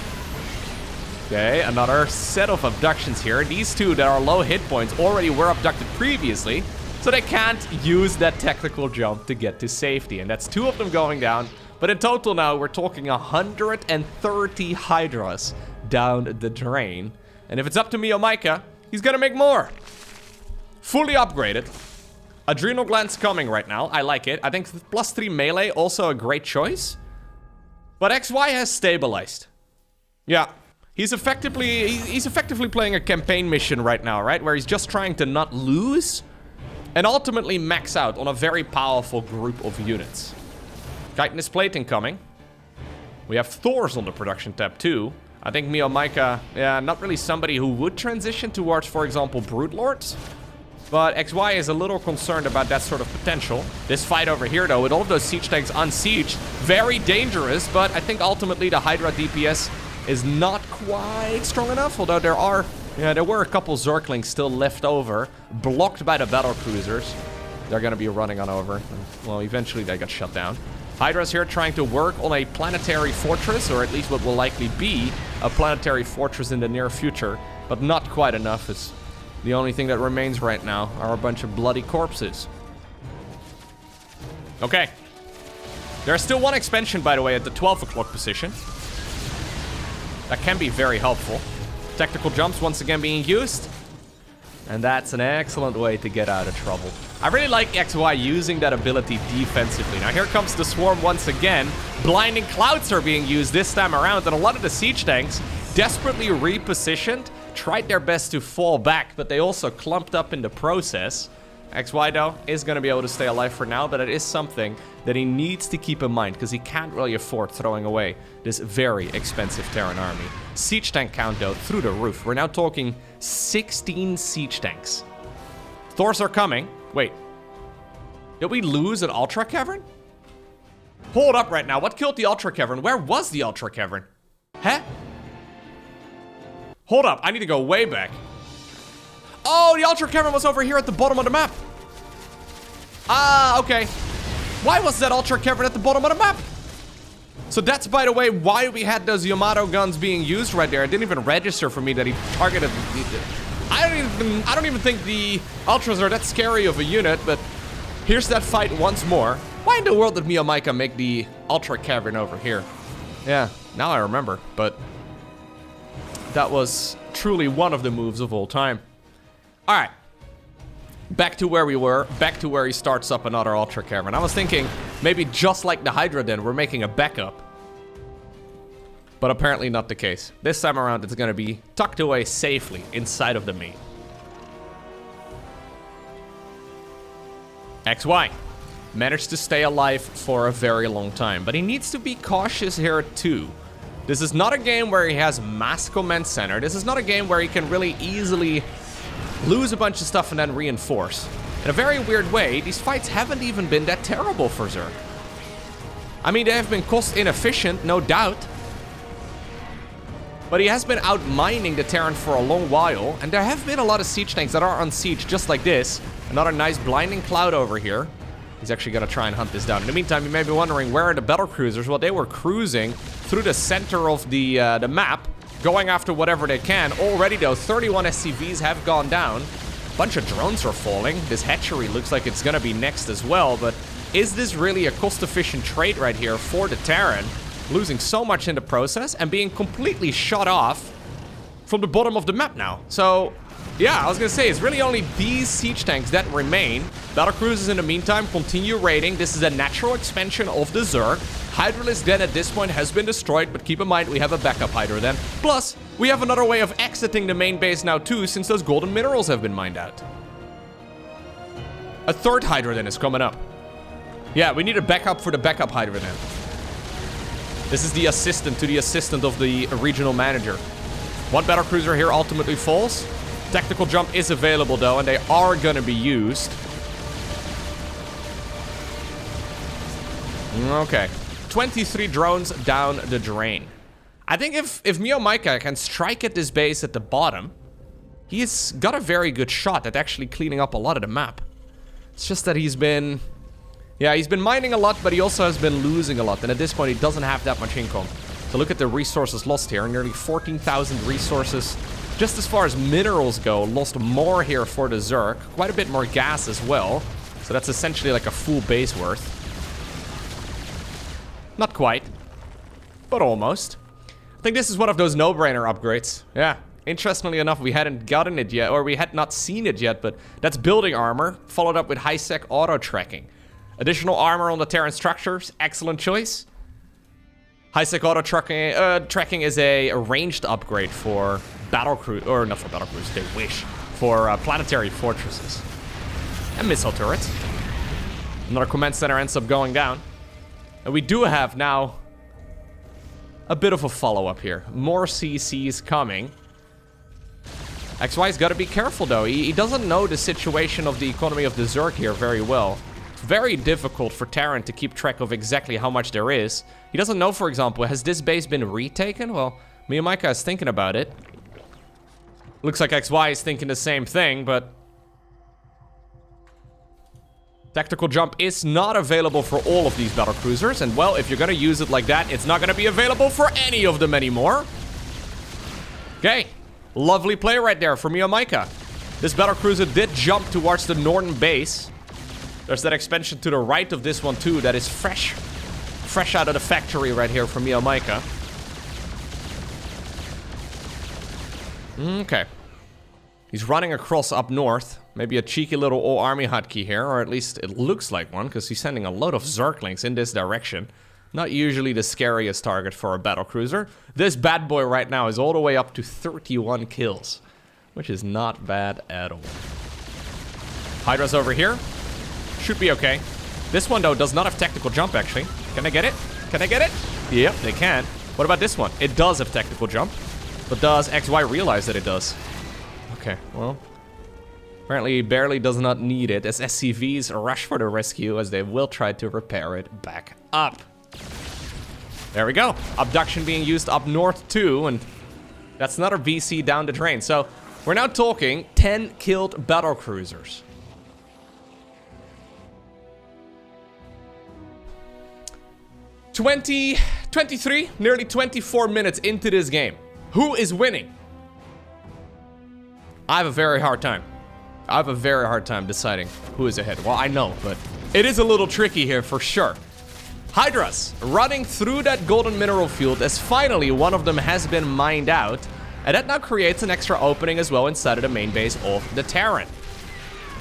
Okay, another set of abductions here. These two that are low hit points already were abducted previously, so they can't use that technical jump to get to safety. And that's 2 of them going down. But in total now, we're talking 130 Hydras down the drain. And if it's up to MeomaikA, he's gonna make more. Fully upgraded. Adrenal Glands coming right now. I like it. I think +3 melee, also a great choice. But XY has stabilized. Yeah. He's effectively playing a campaign mission right now, right? Where he's just trying to not lose. and ultimately max out on a very powerful group of units. Chitinous plate incoming. We have Thors on the production tab too. I think MeomaikA, yeah, not really somebody who would transition towards, for example, Broodlords. But XY is a little concerned about that sort of potential. This fight over here, though, with all of those siege tanks unsieged, very dangerous. But I think ultimately the Hydra DPS is not quite strong enough. Although there were a couple Zerglings still left over, blocked by the battle cruisers. They're going to be running on over. Well, eventually they got shut down. Hydra's here trying to work on a planetary fortress, or at least what will likely be a planetary fortress in the near future. But not quite enough. It's the only thing that remains right now are a bunch of bloody corpses. Okay. There's still one expansion, by the way, at the 12 o'clock position. That can be very helpful. Tactical jumps once again being used. And that's an excellent way to get out of trouble. I really like XY using that ability defensively. Now here comes the swarm once again. Blinding clouds are being used this time around, and a lot of the siege tanks, desperately repositioned, tried their best to fall back, but they also clumped up in the process. XY, though, is going to be able to stay alive for now, but it is something that he needs to keep in mind, because he can't really afford throwing away this very expensive Terran army. Siege tank count, though, through the roof. We're now talking 16 siege tanks. Thors are coming. Wait. Did we lose an Ultra Cavern? Hold up right now. What killed the Ultra Cavern? Where was the Ultra Cavern? Huh? Hold up. I need to go way back. Oh, the Ultra Cavern was over here at the bottom of the map. Ah, okay. Why was that Ultra Cavern at the bottom of the map? So that's, by the way, why we had those Yamato guns being used right there. It didn't even register for me that he targeted. I don't even think the Ultras are that scary of a unit, but here's that fight once more. Why in the world did MeomaikA make the Ultra Cavern over here? Yeah, now I remember, but that was truly one of the moves of all time. All right. Back to where we were, back to where he starts up another Ultra Cavern. I was thinking, maybe just like the Hydra Den, we're making a backup. But apparently not the case. This time around, it's going to be tucked away safely inside of the main. XY managed to stay alive for a very long time, but he needs to be cautious here too. This is not a game where he has mass command center. This is not a game where he can really easily lose a bunch of stuff and then reinforce. In a very weird way, these fights haven't even been that terrible for Zerg. I mean, they have been cost inefficient, no doubt. But he has been out-mining the Terran for a long while, and there have been a lot of siege tanks that are on siege just like this. Another nice blinding cloud over here. He's actually gonna try and hunt this down. In the meantime, you may be wondering, where are the battle cruisers? Well, they were cruising through the center of the map, going after whatever they can. Already, though, 31 SCVs have gone down. A bunch of drones are falling. This hatchery looks like it's gonna be next as well, but is this really a cost-efficient trade right here for the Terran? Losing so much in the process and being completely shut off from the bottom of the map now. So, yeah, I was gonna say, it's really only these siege tanks that remain. Battlecruisers in the meantime continue raiding. This is a natural expansion of the Zerg. Hydralisk Den at this point has been destroyed, but keep in mind we have a backup Hydra Den. Plus, we have another way of exiting the main base now too, since those golden minerals have been mined out. A third Hydra Den is coming up. Yeah, we need a backup for the backup Hydra Den. This is the assistant to the assistant of the regional manager. One battlecruiser here ultimately falls. Tactical jump is available though, and they are gonna be used. Okay. 23 drones down the drain. I think if MeomaikA can strike at this base at the bottom, he's got a very good shot at actually cleaning up a lot of the map. It's just that he's been mining a lot, but he also has been losing a lot. And at this point, he doesn't have that much income. So look at the resources lost here. Nearly 14,000 resources. Just as far as minerals go, lost more here for the Zerg. Quite a bit more gas as well. So that's essentially like a full base worth. Not quite, but almost. I think this is one of those no-brainer upgrades. Yeah, interestingly enough, we hadn't gotten it yet, or we had not seen it yet, but that's building armor, followed up with high-sec auto-tracking. Additional armor on the Terran structures, excellent choice. High-sec auto-tracking is a ranged upgrade for battlecruisers, or not for battlecruisers, they wish, for planetary fortresses. And missile turrets. Another command center ends up going down. And we do have now a bit of a follow-up here. More CCs coming. XY's got to be careful, though. He doesn't know the situation of the economy of the Zerg here very well. It's very difficult for Terran to keep track of exactly how much there is. He doesn't know, for example, has this base been retaken? Well, MeomaikA is thinking about it. Looks like XY is thinking the same thing, but... Tactical jump is not available for all of these battlecruisers, and well, if you're gonna use it like that, it's not gonna be available for any of them anymore. Okay, lovely play right there for MeomaikA. This battlecruiser did jump towards the northern base. There's that expansion to the right of this one too, that is fresh out of the factory right here for MeomaikA. Okay. He's running across up north. Maybe a cheeky little all army hotkey here, or at least it looks like one, because he's sending a load of Zerglings in this direction. Not usually the scariest target for a battlecruiser. This bad boy right now is all the way up to 31 kills, which is not bad at all. Hydra's over here. Should be okay. This one, though, does not have tactical jump, actually. Can I get it? Can I get it? Yep, they can. What about this one? It does have tactical jump. But does XY realize that it does? Okay, well... Apparently, he barely does not need it, as SCVs rush for the rescue, as they will try to repair it back up. There we go. Abduction being used up north, too, and that's another VC down the drain. So, we're now talking 10 killed battlecruisers. (20, 23, nearly 24 minutes into this game. Who is winning? I have a very hard time. I have a very hard time deciding who is ahead. Well, I know, but it is a little tricky here for sure. Hydras running through that golden mineral field as finally one of them has been mined out. And that now creates an extra opening as well inside of the main base of the Terran.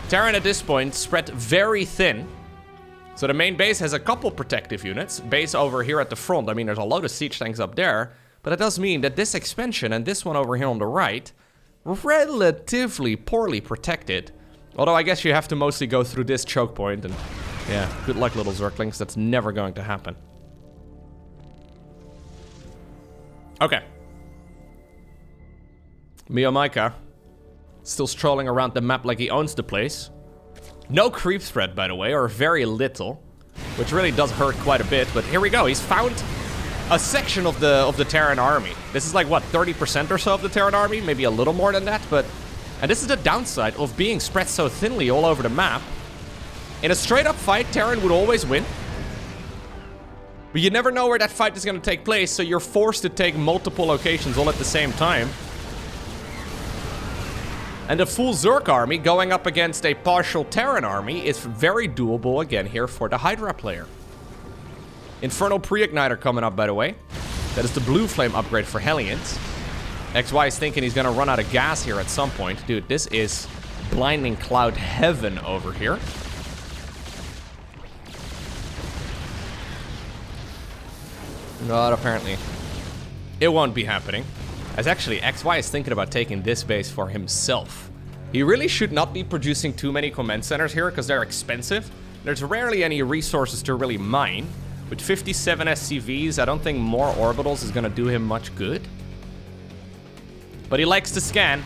Terran at this point spread very thin. So the main base has a couple protective units. Base over here at the front, I mean, there's a load of siege tanks up there. But that does mean that this expansion and this one over here on the right... relatively poorly protected. Although I guess you have to mostly go through this choke point, and yeah, good luck, little Zerglings. That's never going to happen. Okay. MeomaikA still strolling around the map like he owns the place. No creep threat, by the way, or very little, which really does hurt quite a bit. But here we go. He's found a section of the Terran army. This is like, what, 30% or so of the Terran army? Maybe a little more than that, but... And this is the downside of being spread so thinly all over the map. In a straight-up fight, Terran would always win. But you never know where that fight is going to take place, so you're forced to take multiple locations all at the same time. And a full Zerg army going up against a partial Terran army is very doable again here for the Hydra player. Infernal Pre-Igniter coming up, by the way. That is the Blue Flame upgrade for Hellions. XY is thinking he's gonna run out of gas here at some point. Dude, this is blinding cloud heaven over here. But apparently, it won't be happening. As actually, XY is thinking about taking this base for himself. He really should not be producing too many command centers here, because they're expensive. There's rarely any resources to really mine. With 57 SCVs, I don't think more orbitals is gonna do him much good. But he likes to scan.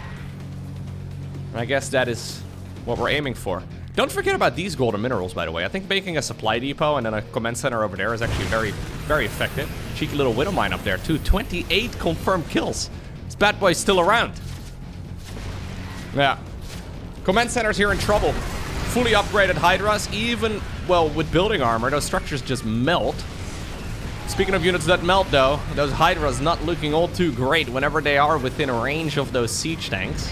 I guess that is what we're aiming for. Don't forget about these golden minerals, by the way. I think making a supply depot and then a command center over there is actually very, very effective. Cheeky little widow mine up there, too. 28 confirmed kills. This bad boy's still around. Yeah. Command center's here in trouble. Fully upgraded Hydras, even, well, with building armor, those structures just melt. Speaking of units that melt, though, those Hydras not looking all too great whenever they are within range of those siege tanks.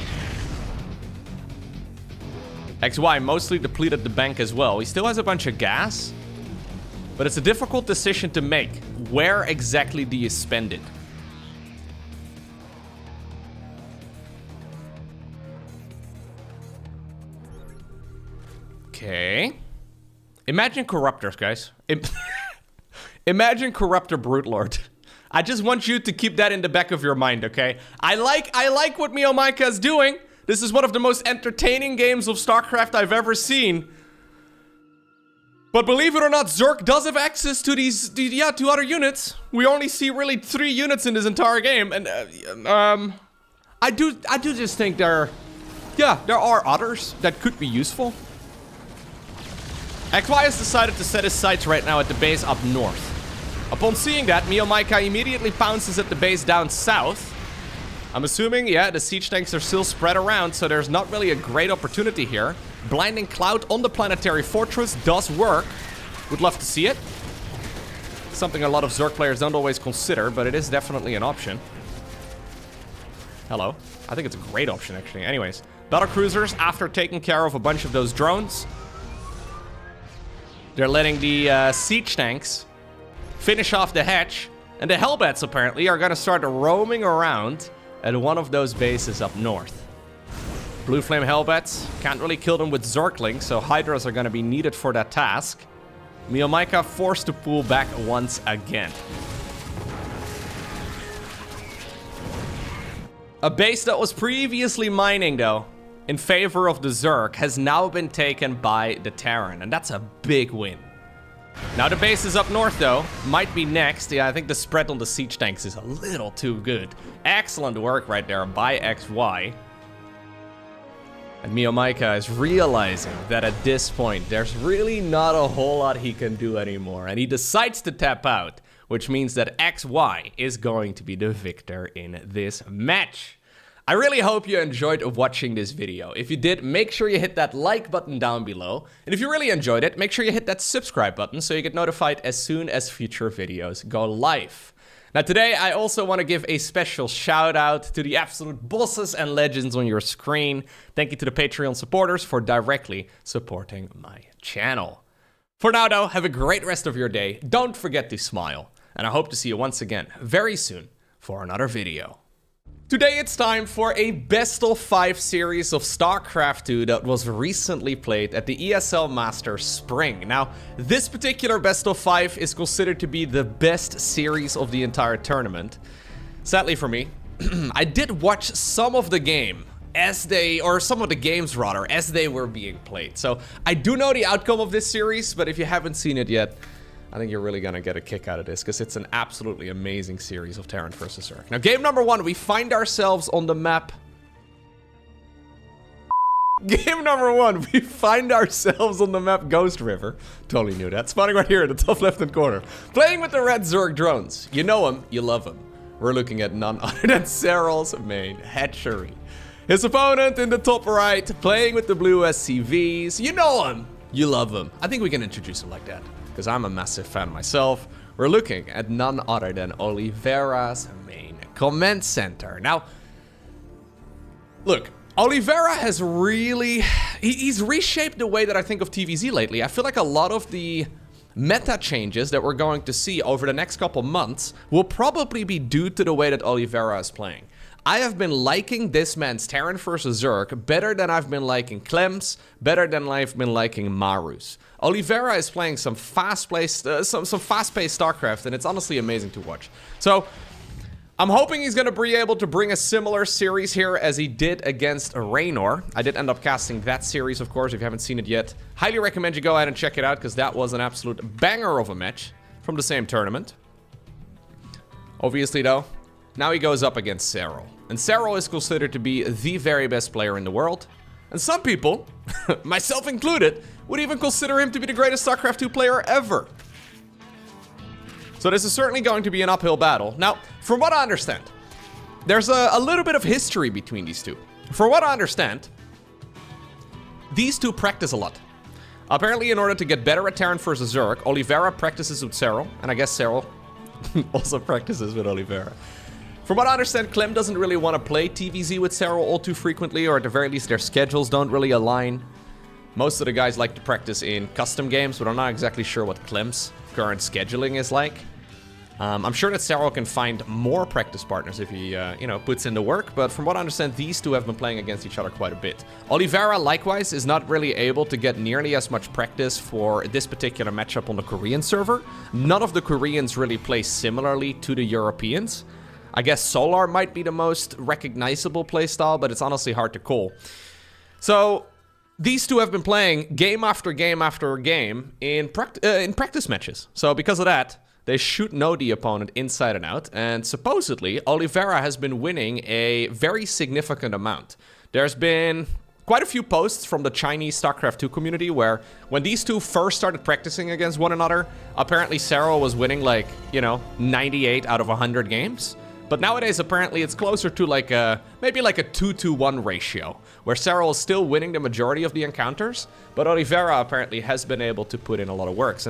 XY mostly depleted the bank as well. He still has a bunch of gas, but it's a difficult decision to make. Where exactly do you spend it? Okay. Imagine Corruptors, guys. Imagine Corruptor Broodlord. I just want you to keep that in the back of your mind, okay? I like what MeomaikA is doing, This is one of the most entertaining games of StarCraft I've ever seen. But believe it or not, Zerg does have access to these two other units. We only see really 3 units in this entire game, and I do just think there are others that could be useful. XY has decided to set his sights right now at the base up north. Upon seeing that, MeomaikA immediately pounces at the base down south. I'm assuming, yeah, the siege tanks are still spread around, so there's not really a great opportunity here. Blinding Cloud on the planetary fortress does work. Would love to see it. Something a lot of Zerg players don't always consider, but it is definitely an option. Hello. I think it's a great option, actually. Anyways, battle cruisers, after taking care of a bunch of those drones, they're letting the siege tanks finish off the hatch, and the Hellbats apparently are gonna start roaming around at one of those bases up north. Blue Flame Hellbats, can't really kill them with Zerglings, so Hydras are gonna be needed for that task. MeomaikA forced to pull back once again. A base that was previously mining, though, in favor of the Zerg, has now been taken by the Terran, and that's a big win. Now the base is up north, though. Might be next. Yeah, I think the spread on the siege tanks is a little too good. Excellent work right there by XY. And MeomaikA is realizing that at this point, there's really not a whole lot he can do anymore. And he decides to tap out, which means that XY is going to be the victor in this match. I really hope you enjoyed watching this video. If you did, make sure you hit that like button down below. And if you really enjoyed it, make sure you hit that subscribe button so you get notified as soon as future videos go live. Now today, I also want to give a special shout out to the absolute bosses and legends on your screen. Thank you to the Patreon supporters for directly supporting my channel. For now though, have a great rest of your day. Don't forget to smile. And I hope to see you once again very soon for another video. Today it's time for a Best of 5 series of StarCraft 2 that was recently played at the ESL Masters Spring. Now, this particular Best of 5 is considered to be the best series of the entire tournament. Sadly for me, I did watch some of the game some of the games rather, as they were being played. So I do know the outcome of this series, but if you haven't seen it yet, I think you're really gonna get a kick out of this, because it's an absolutely amazing series of Terran versus Zerg. Now, game number 1, we find ourselves on the map. Game number 1, we find ourselves on the map Ghost River. Totally knew that. Spawning right here in the top left-hand corner. Playing with the red Zerg drones. You know him, you love him. We're looking at none other than Serral's main hatchery. His opponent in the top right, playing with the blue SCVs. You know him, you love him. I think we can introduce him like that, because I'm a massive fan myself. We're looking at none other than Oliveira's main command center. Now, look, Oliveira has really... He's reshaped the way that I think of TVZ lately. I feel like a lot of the meta changes that we're going to see over the next couple months will probably be due to the way that Oliveira is playing. I have been liking this man's Terran versus Zerg better than I've been liking Clem's, better than I've been liking Maru's. Oliveira is playing some fast-paced StarCraft, and it's honestly amazing to watch. So, I'm hoping he's going to be able to bring a similar series here as he did against Reynor. I did end up casting that series, of course, if you haven't seen it yet. Highly recommend you go ahead and check it out, because that was an absolute banger of a match from the same tournament. Obviously, though, now he goes up against Serral. And Serral is considered to be the very best player in the world. And some people, myself included, would even consider him to be the greatest StarCraft 2 player ever. So this is certainly going to be an uphill battle. Now, from what I understand, there's a little bit of history between these two. From what I understand, these two practice a lot. Apparently, in order to get better at Terran versus Zerg, Oliveira practices with Serral, and I guess Serral also practices with Oliveira. From what I understand, Clem doesn't really want to play TVZ with Serral all too frequently, or at the very least their schedules don't really align. Most of the guys like to practice in custom games, but I'm not exactly sure what Clem's current scheduling is like. I'm sure that Serral can find more practice partners if he, puts in the work, but from what I understand, these two have been playing against each other quite a bit. Oliveira, likewise, is not really able to get nearly as much practice for this particular matchup on the Korean server. None of the Koreans really play similarly to the Europeans. I guess Solar might be the most recognizable playstyle, but it's honestly hard to call. So these two have been playing game after game after game in practice matches. So because of that, they should know the opponent inside and out. And supposedly, Oliveira has been winning a very significant amount. There's been quite a few posts from the Chinese StarCraft 2 community where when these two first started practicing against one another, apparently Serral was winning like, you know, 98 out of 100 games. But nowadays, apparently, it's closer to like maybe like a 2-to-1 ratio, where Serral is still winning the majority of the encounters, but Oliveira apparently has been able to put in a lot of works,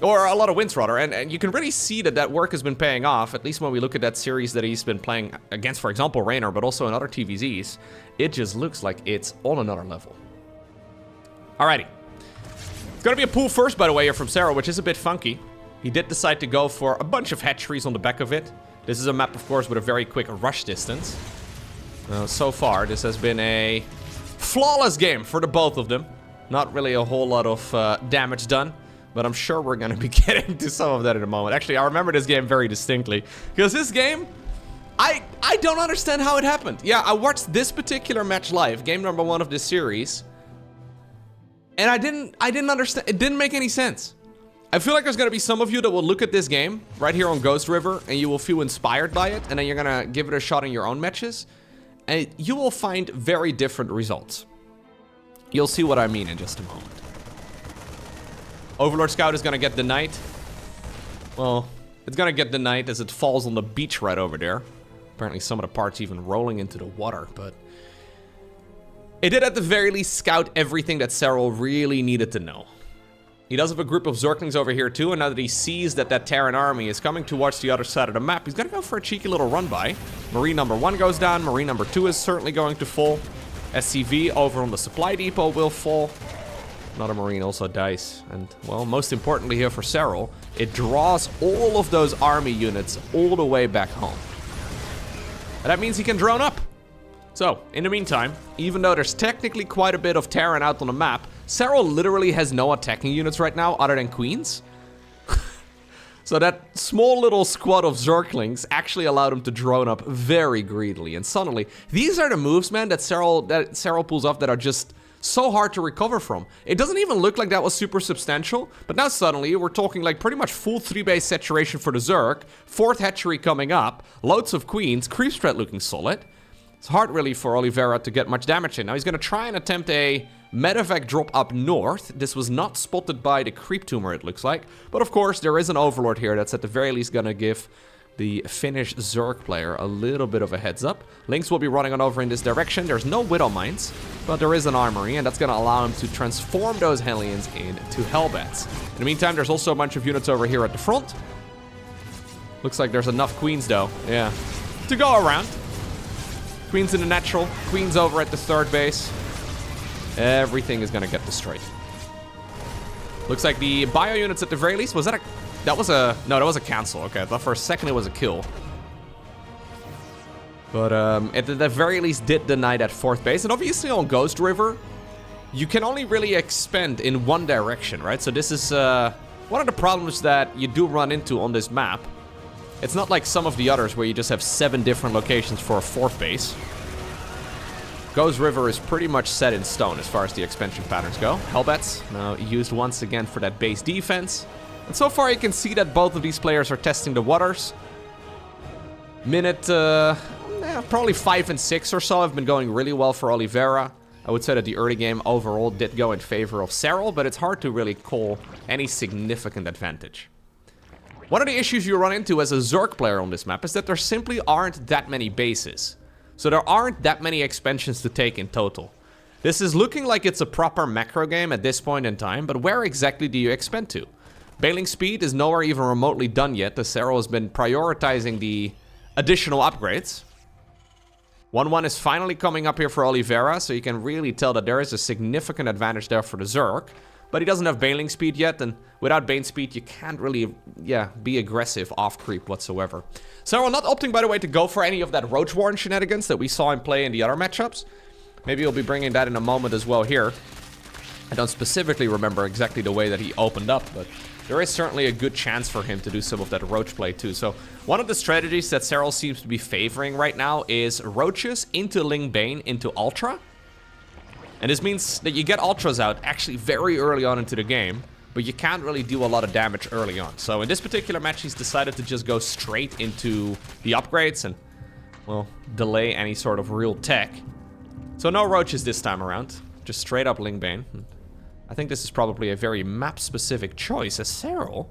or a lot of wins, rather, and you can really see that work has been paying off, at least when we look at that series that he's been playing against, for example, Reynor, but also in other TVZs. It just looks like it's on another level. Alrighty. It's gonna be a pool first, by the way, here from Serral, which is a bit funky. He did decide to go for a bunch of hatcheries on the back of it. This is a map, of course, with a very quick rush distance. So far, this has been a flawless game for the both of them. Not really a whole lot of damage done, but I'm sure we're going to be getting to some of that in a moment. Actually, I remember this game very distinctly, because this game, I don't understand how it happened. Yeah, I watched this particular match live, game number 1 of this series, and I didn't understand. It didn't make any sense. I feel like there's going to be some of you that will look at this game right here on Ghost River and you will feel inspired by it, and then you're going to give it a shot in your own matches, and you will find very different results. You'll see what I mean in just a moment. Overlord Scout is going to get denied. Well, it's going to get denied as it falls on the beach right over there. Apparently some of the parts even rolling into the water, but it did at the very least scout everything that Serral really needed to know. He does have a group of Zerglings over here too, and now that he sees that Terran army is coming towards the other side of the map, he's gonna go for a cheeky little run by. Marine number 1 goes down, Marine number 2 is certainly going to fall. SCV over on the supply depot will fall. Another Marine also dies, and well, most importantly here for Serral, it draws all of those army units all the way back home. And that means he can drone up. So, in the meantime, even though there's technically quite a bit of Terran out on the map, Serral literally has no attacking units right now other than Queens. So that small little squad of Zerglings actually allowed him to drone up very greedily. And suddenly, these are the moves, man, that Serral pulls off that are just so hard to recover from. It doesn't even look like that was super substantial, but now suddenly we're talking like pretty much full 3-base saturation for the Zerg, 4th hatchery coming up, loads of Queens, creep threat looking solid. It's hard really for Oliveira to get much damage in. Now he's going to try and attempt a medevac drop up north. This was not spotted by the creep tumor, it looks like. But of course, there is an overlord here that's at the very least going to give the Finnish Zerg player a little bit of a heads up. Lynx will be running on over in this direction. There's no Widow Mines, but there is an armory, and that's going to allow him to transform those Hellions into Hellbats. In the meantime, there's also a bunch of units over here at the front. Looks like there's enough Queens, though. Yeah, to go around. Queens in the natural, Queens over at the 3rd base. Everything is gonna get destroyed. Looks like the bio units at the very least, no, that was a cancel. Okay, I thought for a second it was a kill. But at the very least did deny that 4th base. And obviously on Ghost River, you can only really expand in one direction, right? So this is one of the problems that you do run into on this map. It's not like some of the others where you just have 7 different locations for a 4th base. Ghost River is pretty much set in stone as far as the expansion patterns go. Hellbats now used once again for that base defense. And so far you can see that both of these players are testing the waters. Minute, probably 5 and 6 or so have been going really well for Oliveira. I would say that the early game overall did go in favor of Serral, but it's hard to really call any significant advantage. One of the issues you run into as a Zerg player on this map is that there simply aren't that many bases. So there aren't that many expansions to take in total. This is looking like it's a proper macro game at this point in time, but where exactly do you expand to? Bailing speed is nowhere even remotely done yet, as Serral has been prioritizing the additional upgrades. 1-1 is finally coming up here for Oliveira, so you can really tell that there is a significant advantage there for the Zerg. But he doesn't have Bailing speed yet, and without Bane speed, you can't really, be aggressive off creep whatsoever. Serral not opting, by the way, to go for any of that Roach Warren shenanigans that we saw him play in the other matchups. Maybe he'll be bringing that in a moment as well here. I don't specifically remember exactly the way that he opened up, but there is certainly a good chance for him to do some of that roach play too. So one of the strategies that Serral seems to be favoring right now is roaches into Ling Bane into Ultra. And this means that you get Ultras out actually very early on into the game, but you can't really do a lot of damage early on. So in this particular match, he's decided to just go straight into the upgrades and, well, delay any sort of real tech. So no roaches this time around, just straight up Ling Bane. I think this is probably a very map-specific choice as Serral.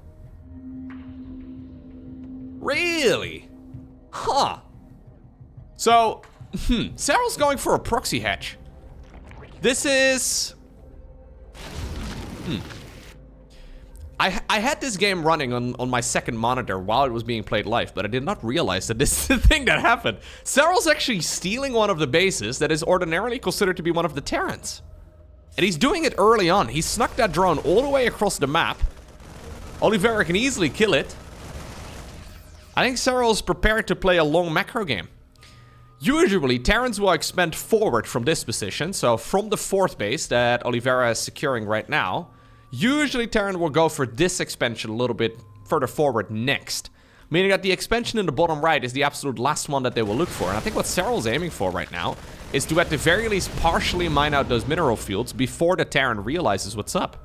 Really? Huh. So, Serral's going for a proxy hatch. This is... I had this game running on my second monitor while it was being played live, but I did not realize that this is the thing that happened. Serral's actually stealing one of the bases that is ordinarily considered to be one of the Terrans. And he's doing it early on. He snuck that drone all the way across the map. Oliveira can easily kill it. I think Serral's prepared to play a long macro game. Usually, Terrans will expand forward from this position. So from the fourth base that Oliveira is securing right now, usually Terran will go for this expansion a little bit further forward next. Meaning that the expansion in the bottom right is the absolute last one that they will look for. And I think what Serral's aiming for right now is to at the very least partially mine out those mineral fields before the Terran realizes what's up.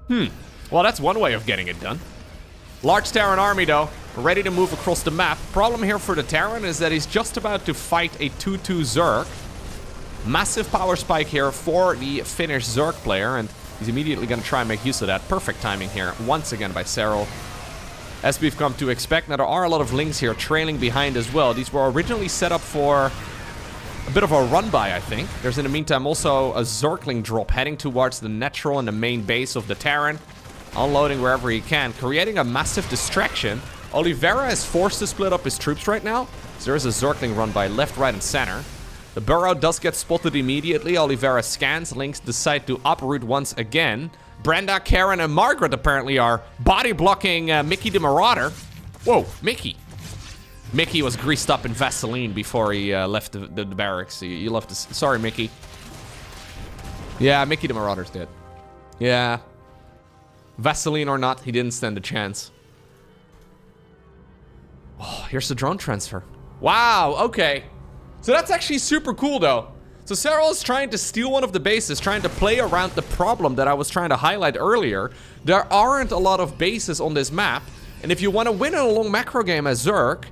Well, that's one way of getting it done. Large Terran army, though, ready to move across the map. Problem here for the Terran is that he's just about to fight a 2-2 Zerg. Massive power spike here for the Finnish Zerg player, and he's immediately going to try and make use of that. Perfect timing here, once again by Serral. As we've come to expect. Now, there are a lot of Lings here trailing behind as well. These were originally set up for a bit of a run-by, I think. There's, in the meantime, also a Zergling drop heading towards the natural and the main base of the Terran. Unloading wherever he can, creating a massive distraction. Oliveira is forced to split up his troops right now. So there is a Zergling run-by left, right, and center. The burrow does get spotted immediately. Oliveira scans, Lings decide to uproot once again. Brenda, Karen, and Margaret apparently are body-blocking Mickey the Marauder. Whoa, Mickey. Mickey was greased up in Vaseline before he left the barracks. You love to... Sorry, Mickey. Yeah, Mickey the Marauder's dead. Yeah. Vaseline or not, he didn't stand a chance. Oh, here's the drone transfer. Wow, okay. So that's actually super cool, though. So Serral is trying to steal one of the bases, trying to play around the problem that I was trying to highlight earlier. There aren't a lot of bases on this map, and if you want to win in a long macro game as Zerg,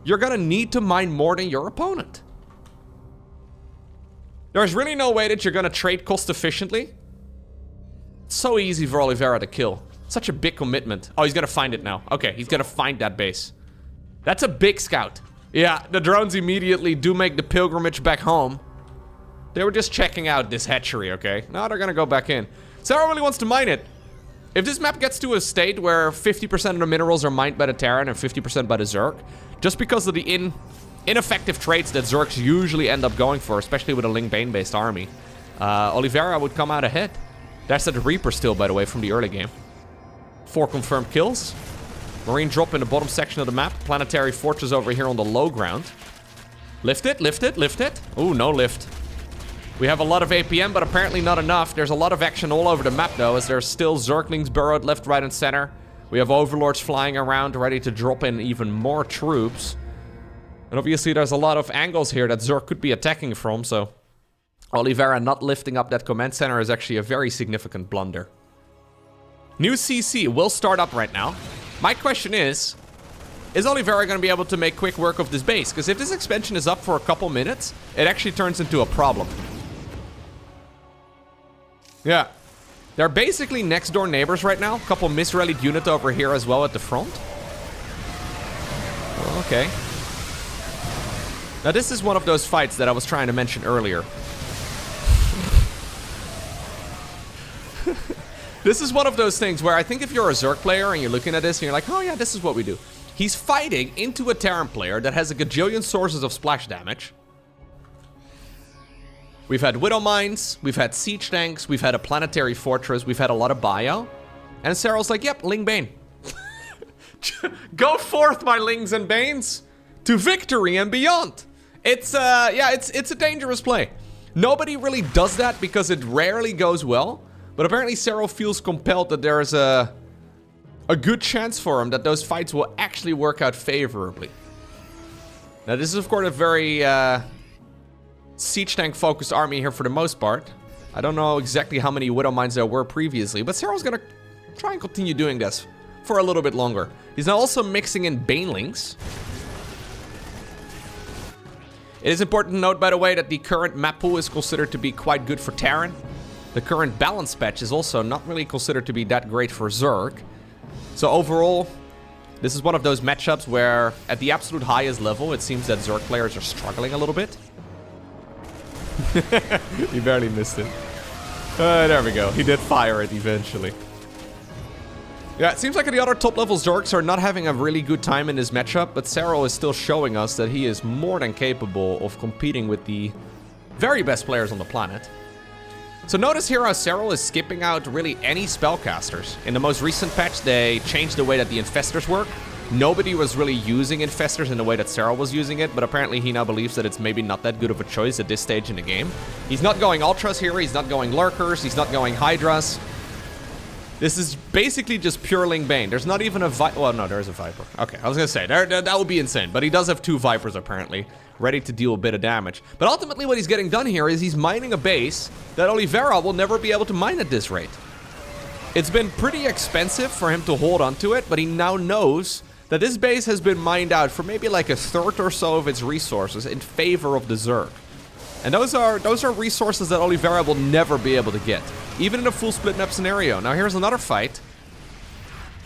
you're gonna need to mine more than your opponent. There's really no way that you're gonna trade cost efficiently. It's so easy for Oliveira to kill. Such a big commitment. Oh, he's gonna find it now. Okay, he's gonna find that base. That's a big scout. Yeah, the drones immediately do make the pilgrimage back home. They were just checking out this hatchery, okay? Now they're gonna go back in. Serral really wants to mine it. If this map gets to a state where 50% of the minerals are mined by the Terran and 50% by the Zerg, just because of the ineffective traits that Zergs usually end up going for, especially with a Ling Bane-based army, Oliveira would come out ahead. That's the Reaper still, by the way, from the early game. 4 confirmed kills. Marine drop in the bottom section of the map. Planetary fortress over here on the low ground. Lift it, lift it, lift it. Ooh, no lift. We have a lot of APM, but apparently not enough. There's a lot of action all over the map, though, as there's still Zerglings burrowed left, right, and center. We have Overlords flying around, ready to drop in even more troops. And obviously, there's a lot of angles here that Zerg could be attacking from, so Oliveira not lifting up that command center is actually a very significant blunder. New CC will start up right now. My question is Oliveira going to be able to make quick work of this base? Because if this expansion is up for a couple minutes, it actually turns into a problem. Yeah. They're basically next door neighbors right now. A couple misrallied units over here as well at the front. Okay. Now this is one of those fights that I was trying to mention earlier. This is one of those things where I think if you're a Zerg player and you're looking at this and you're like, oh yeah, this is what we do. He's fighting into a Terran player that has a gajillion sources of splash damage. We've had Widow Mines, we've had Siege Tanks, we've had a Planetary Fortress, we've had a lot of bio. And Serral's like, yep, Ling Bane. Go forth, my Lings and Banes, to victory and beyond. It's, yeah, it's a dangerous play. Nobody really does that because it rarely goes well. But apparently Serral feels compelled that there is a good chance for him that those fights will actually work out favorably. Now this is of course a very siege tank focused army here for the most part. I don't know exactly how many Widow Mines there were previously, but Serral's gonna try and continue doing this for a little bit longer. He's now also mixing in Banelings. It is important to note, by the way, that the current map pool is considered to be quite good for Terran. The current balance patch is also not really considered to be that great for Zerg. So overall, this is one of those matchups where at the absolute highest level, it seems that Zerg players are struggling a little bit. He barely missed it. There we go. He did fire it eventually. Yeah, it seems like the other top level Zergs are not having a really good time in this matchup, but Serral is still showing us that he is more than capable of competing with the very best players on the planet. So notice here how Serral is skipping out really any spellcasters. In the most recent patch, they changed the way that the infestors work. Nobody was really using infestors in the way that Serral was using it, but apparently he now believes that it's maybe not that good of a choice at this stage in the game. He's not going ultras here, he's not going lurkers, he's not going hydras. This is basically just pure Ling Bane. There's not even a well, no, there is a Viper. Okay, I was gonna say, that would be insane. But he does have 2 Vipers, apparently, ready to deal a bit of damage. But ultimately, what he's getting done here is he's mining a base that Oliveira will never be able to mine at this rate. It's been pretty expensive for him to hold onto it, but he now knows that this base has been mined out for maybe like a third or so of its resources in favor of the Zerg. And those are resources that Oliveira will never be able to get, even in a full split map scenario. Now here's another fight.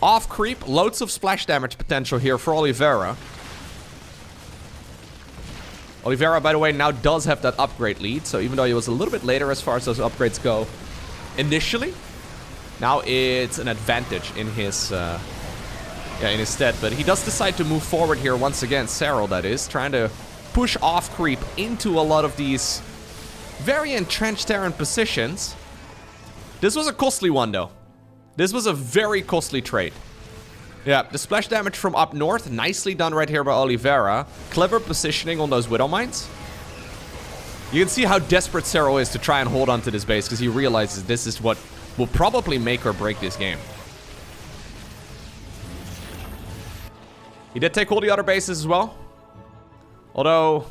Off creep, loads of splash damage potential here for Oliveira. Oliveira, by the way, now does have that upgrade lead, so even though he was a little bit later as far as those upgrades go initially, now it's an advantage in his stead. But he does decide to move forward here once again, Serral that is, trying to push off creep into a lot of these very entrenched Terran positions. This was a costly one though. This was a very costly trade. Yeah, the splash damage from up north, nicely done right here by Oliveira. Clever positioning on those Widow Mines. You can see how desperate Serral is to try and hold onto this base because he realizes this is what will probably make or break this game. He did take all the other bases as well. Although,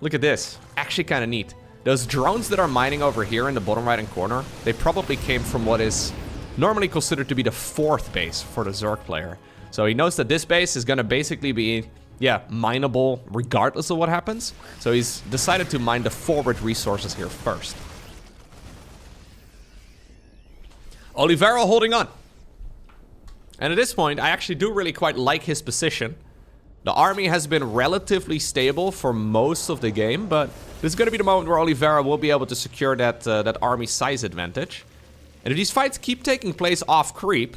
look at this. Actually kind of neat. Those drones that are mining over here in the bottom right-hand corner, they probably came from what is normally considered to be the 4th base for the Zerg player. So he knows that this base is going to basically be, yeah, mineable regardless of what happens. So he's decided to mine the forward resources here first. Oliveira holding on. And at this point, I actually do really quite like his position. The army has been relatively stable for most of the game, but this is going to be the moment where Oliveira will be able to secure that army size advantage. And if these fights keep taking place off creep,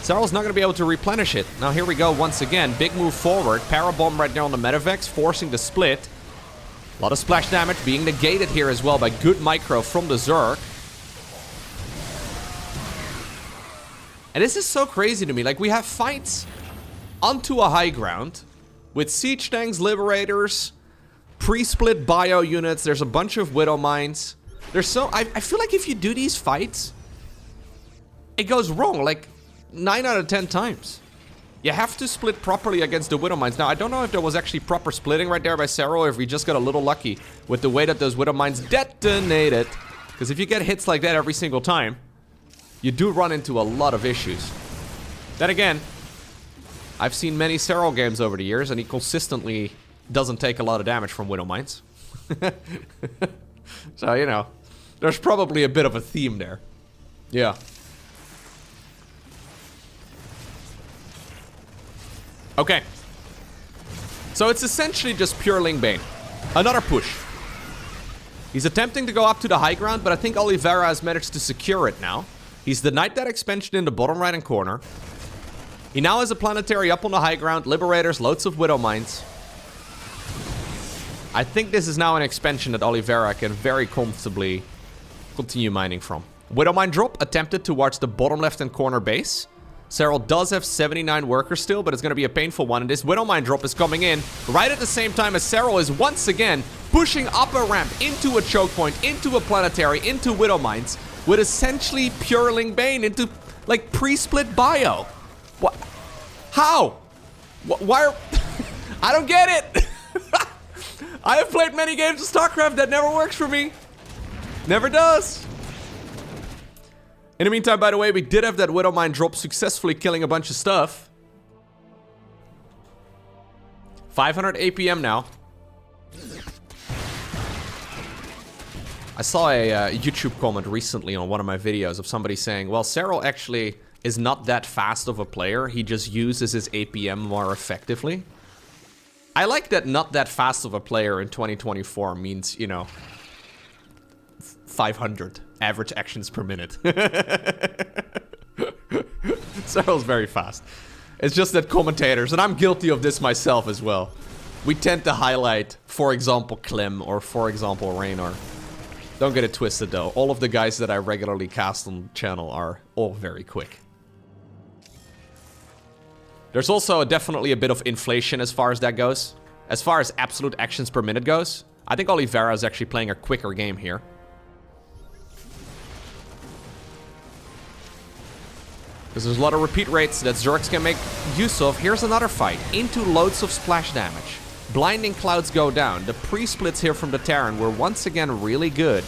Serral's not going to be able to replenish it. Now here we go once again, big move forward, Parabomb right there on the Metavex, forcing the split. A lot of splash damage being negated here as well by good micro from the Zerg. And this is so crazy to me, like we have fights onto a high ground with siege tanks, liberators, pre-split bio units. There's a bunch of Widow Mines. I feel like if you do these fights, it goes wrong like 9 out of 10 times. You have to split properly against the Widow Mines. Now, I don't know if there was actually proper splitting right there by Serral, or if we just got a little lucky with the way that those Widow Mines detonated. Because if you get hits like that every single time, you do run into a lot of issues. Then again, I've seen many Serral games over the years, and he consistently doesn't take a lot of damage from Widow Mines. So, you know, there's probably a bit of a theme there. Yeah. Okay. So it's essentially just pure Ling Bane. Another push. He's attempting to go up to the high ground, but I think Oliveira has managed to secure it now. He's denied that expansion in the bottom right-hand corner. He now has a planetary up on the high ground, liberators, loads of Widow Mines. I think this is now an expansion that Oliveira can very comfortably continue mining from. Widow Mine drop attempted towards the bottom left-hand corner base. Serral does have 79 workers still, but it's going to be a painful one. And this Widow Mine drop is coming in right at the same time as Serral is once again pushing up a ramp into a choke point, into a planetary, into Widow Mines, with essentially pure Ling Bane into, like, pre-split bio. What? How? Why are... I don't get it! I have played many games of StarCraft, that never works for me. Never does. In the meantime, by the way, we did have that Widow Mine drop, successfully killing a bunch of stuff. 500 APM now. I saw a YouTube comment recently on one of my videos of somebody saying, well, Serral actually is not that fast of a player. He just uses his APM more effectively. I like that not that fast of a player in 2024 means, you know, 500 average actions per minute. Serral's very fast. It's just that commentators, and I'm guilty of this myself as well, we tend to highlight, for example, Clem or, for example, Reynor. Don't get it twisted, though. All of the guys that I regularly cast on the channel are all very quick. There's also definitely a bit of inflation as far as that goes. As far as absolute actions per minute goes, I think Oliveira is actually playing a quicker game here. Because there's a lot of repeat rates that Zergs can make use of. Here's another fight. Into loads of splash damage. Blinding clouds go down. The pre-splits here from the Terran were once again really good.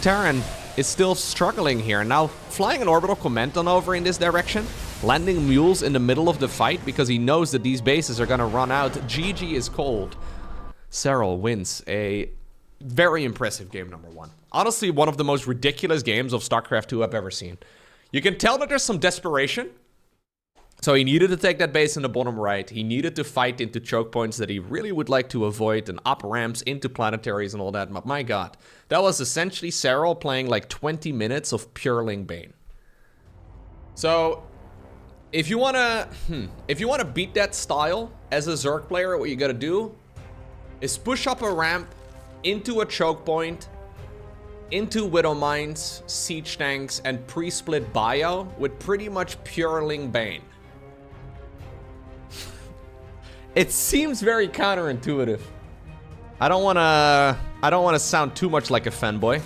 Terran is still struggling here. Now, flying an orbital command on over in this direction. Landing mules in the middle of the fight because he knows that these bases are gonna run out. GG is cold. Serral wins a very impressive game number 1. Honestly, one of the most ridiculous games of StarCraft 2 I've ever seen. You can tell that there's some desperation. So he needed to take that base in the bottom right. He needed to fight into choke points that he really would like to avoid and up ramps into planetaries and all that. But my god, that was essentially Serral playing like 20 minutes of pure Ling Bane. So if you wanna beat that style as a Zerg player, what you gotta do is push up a ramp into a choke point, into Widow Mines, siege tanks, and pre-split bio with pretty much pure Ling Bane. It seems very counterintuitive. I don't wanna sound too much like a fanboy.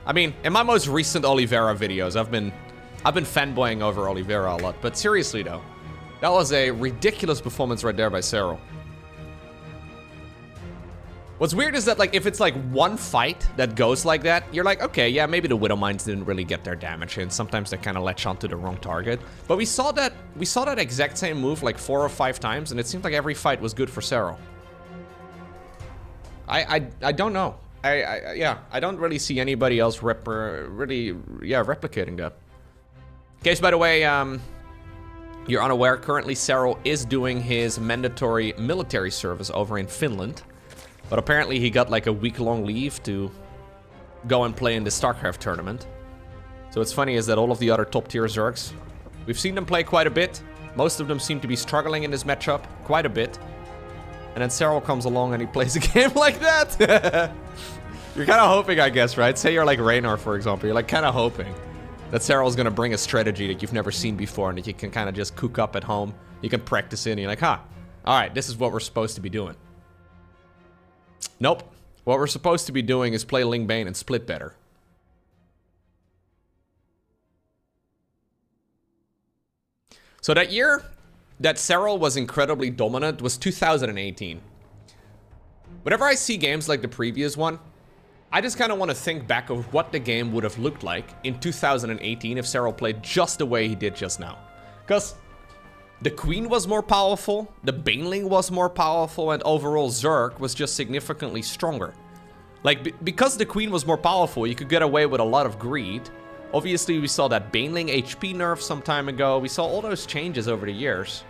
I mean, in my most recent Oliveira videos, I've been fanboying over Oliveira a lot, but seriously though, that was a ridiculous performance right there by Serral. What's weird is that, like, if it's like one fight that goes like that, you're like, okay, yeah, maybe the Widow Mines didn't really get their damage in. Sometimes they kind of latch onto the wrong target. But we saw that exact same move like 4 or 5 times, and it seemed like every fight was good for Serral. I don't know. I don't really see anybody else replicating that. In case, by the way, you're unaware, currently Serral is doing his mandatory military service over in Finland. But apparently he got like a week-long leave to go and play in the StarCraft tournament. So what's funny is that all of the other top-tier Zergs, we've seen them play quite a bit. Most of them seem to be struggling in this matchup quite a bit. And then Serral comes along and he plays a game like that. You're kind of hoping, I guess, right? Say you're like Reynor, for example. You're like kind of hoping that Serral's going to bring a strategy that you've never seen before and that you can kind of just cook up at home. You can practice in and you're like, huh, all right, this is what we're supposed to be doing. Nope. What we're supposed to be doing is play Ling Bane and split better. So that year that Serral was incredibly dominant was 2018. Whenever I see games like the previous one, I just kind of want to think back of what the game would have looked like in 2018 if Serral played just the way he did just now. Because the Queen was more powerful, the Baneling was more powerful, and overall Zerg was just significantly stronger. Like, because the Queen was more powerful, you could get away with a lot of greed. Obviously, we saw that Baneling HP nerf some time ago. We saw all those changes over the years.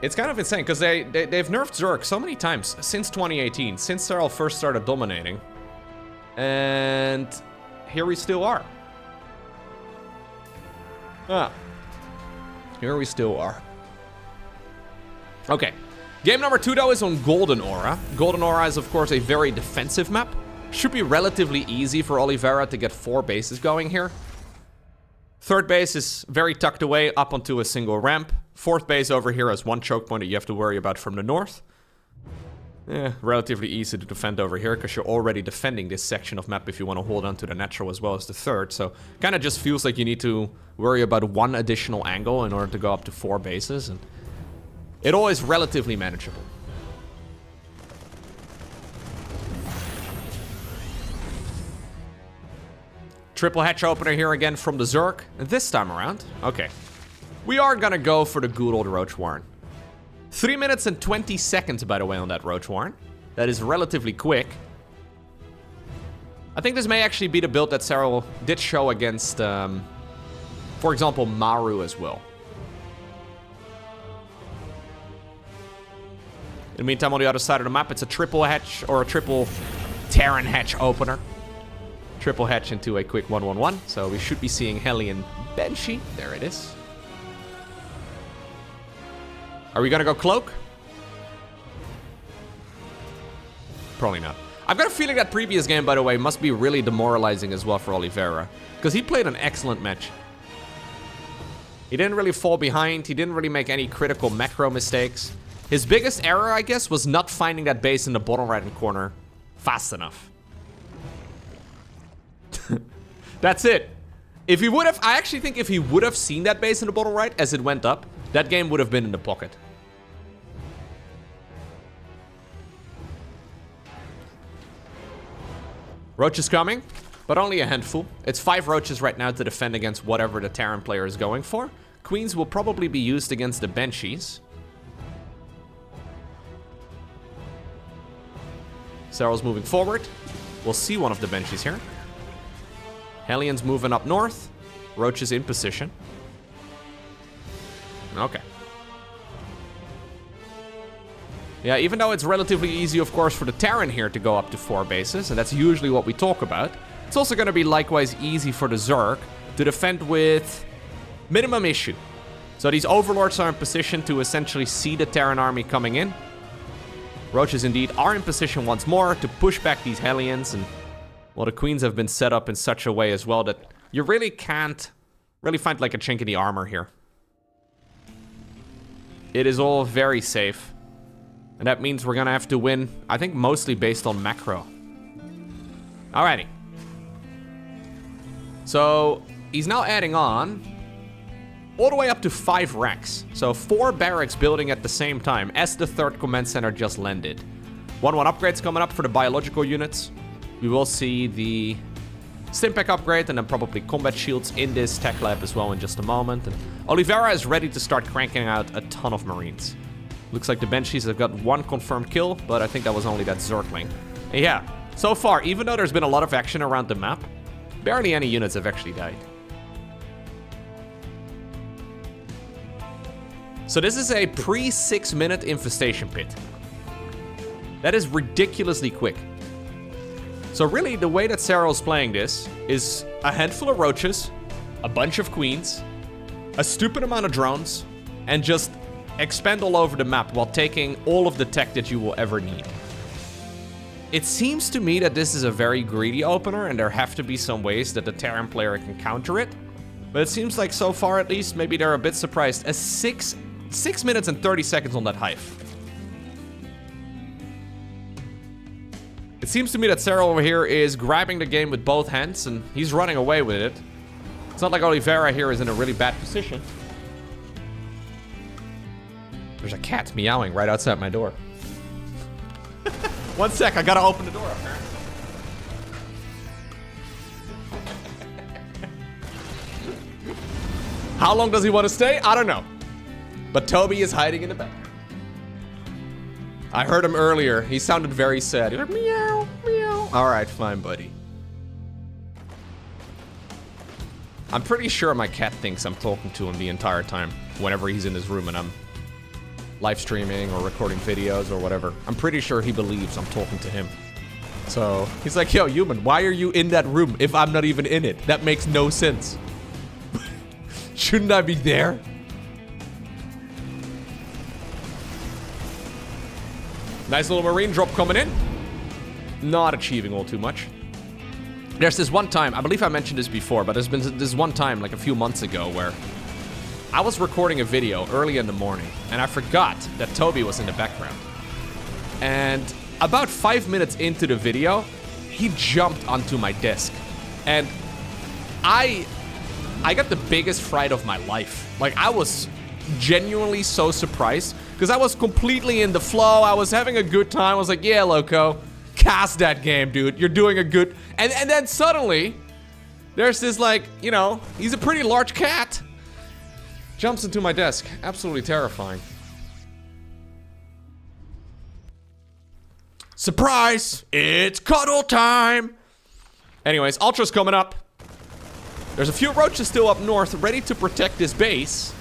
It's kind of insane, because they've nerfed Zerg so many times since 2018, since Serral first started dominating. And here we still are. Here we still are. Okay. Game number 2, though, is on Golden Aura. Golden Aura is, of course, a very defensive map. Should be relatively easy for Oliveira to get 4 bases going here. Third base is very tucked away up onto a single ramp. Fourth base over here has one choke point that you have to worry about from the north. Relatively easy to defend over here because you're already defending this section of map if you want to hold on to the natural as well as the third. So kind of just feels like you need to worry about one additional angle in order to go up to 4 bases. And it all is relatively manageable. Triple hatch opener here again from the Zerg. And this time around, okay. We are gonna go for the good old Roach Warren. 3 minutes and 20 seconds, by the way, on that Roach Warren. That is relatively quick. I think this may actually be the build that Serral did show against, for example, Maru as well. In the meantime, on the other side of the map, it's a triple hatch or a triple Terran hatch opener. Triple hatch into a quick 1-1-1. So we should be seeing Hellion Banshee. There it is. Are we gonna go cloak? Probably not. I've got a feeling that previous game, by the way, must be really demoralizing as well for Oliveira. Because he played an excellent match. He didn't really fall behind. He didn't really make any critical macro mistakes. His biggest error, I guess, was not finding that base in the bottom right-hand corner fast enough. That's it. If he would have, I actually think if he would have seen that base in the bottom right as it went up, that game would have been in the pocket. Roach is coming, but only a handful. It's 5 roaches right now to defend against whatever the Terran player is going for. Queens will probably be used against the Banshees. Serral's moving forward. We'll see one of the Banshees here. Hellion's moving up north. Roach is in position. Okay. Yeah, even though it's relatively easy, of course, for the Terran here to go up to 4 bases, and that's usually what we talk about, it's also going to be likewise easy for the Zerg to defend with minimum issue. So these Overlords are in position to essentially see the Terran army coming in. Roaches indeed are in position once more to push back these Hellions, and well, the Queens have been set up in such a way as well that you really can't really find like a chink in the armor here. It is all very safe. And that means we're gonna have to win, I think, mostly based on macro. Alrighty. So, he's now adding on all the way up to 5 racks. So 4 barracks building at the same time as the 3rd command center just landed. 1-1 upgrades coming up for the biological units. We will see the Stimpack upgrade and then probably combat shields in this tech lab as well in just a moment. And Oliveira is ready to start cranking out a ton of Marines. Looks like the Banshees have got 1 confirmed kill, but I think that was only that Zergling. And yeah, so far, even though there's been a lot of action around the map, barely any units have actually died. So this is a pre-6 minute infestation pit. That is ridiculously quick. So really, the way that Serral's playing this is a handful of roaches, a bunch of queens, a stupid amount of drones, and just expand all over the map while taking all of the tech that you will ever need. It seems to me that this is a very greedy opener and there have to be some ways that the Terran player can counter it. But it seems like so far at least, maybe they're a bit surprised. 6 minutes and 30 seconds on that hive. It seems to me that Serral over here is grabbing the game with both hands and he's running away with it. It's not like Oliveira here is in a really bad position. There's a cat meowing right outside my door. One sec, I gotta open the door apparently. How long does he want to stay? I don't know. But Toby is hiding in the back. I heard him earlier. He sounded very sad. He was like, meow, meow. All right, fine, buddy. I'm pretty sure my cat thinks I'm talking to him the entire time whenever he's in his room and I'm live streaming or recording videos or whatever. I'm pretty sure he believes I'm talking to him. So he's like, yo, human, why are you in that room if I'm not even in it? That makes no sense. Shouldn't I be there? Nice little marine drop coming in. Not achieving all too much. There's this one time, I believe I mentioned this before, but there's been this one time like a few months ago where I was recording a video early in the morning, and I forgot that Toby was in the background. And about 5 minutes into the video, he jumped onto my desk. And I got the biggest fright of my life. Like, I was genuinely so surprised, because I was completely in the flow. I was having a good time. I was like, yeah, Lowko, cast that game, dude. You're doing a good... And then suddenly, there's this, like, you know, he's a pretty large cat. Jumps into my desk. Absolutely terrifying. Surprise! It's cuddle time! Anyways, Ultra's coming up. There's a few roaches still up north, ready to protect this base.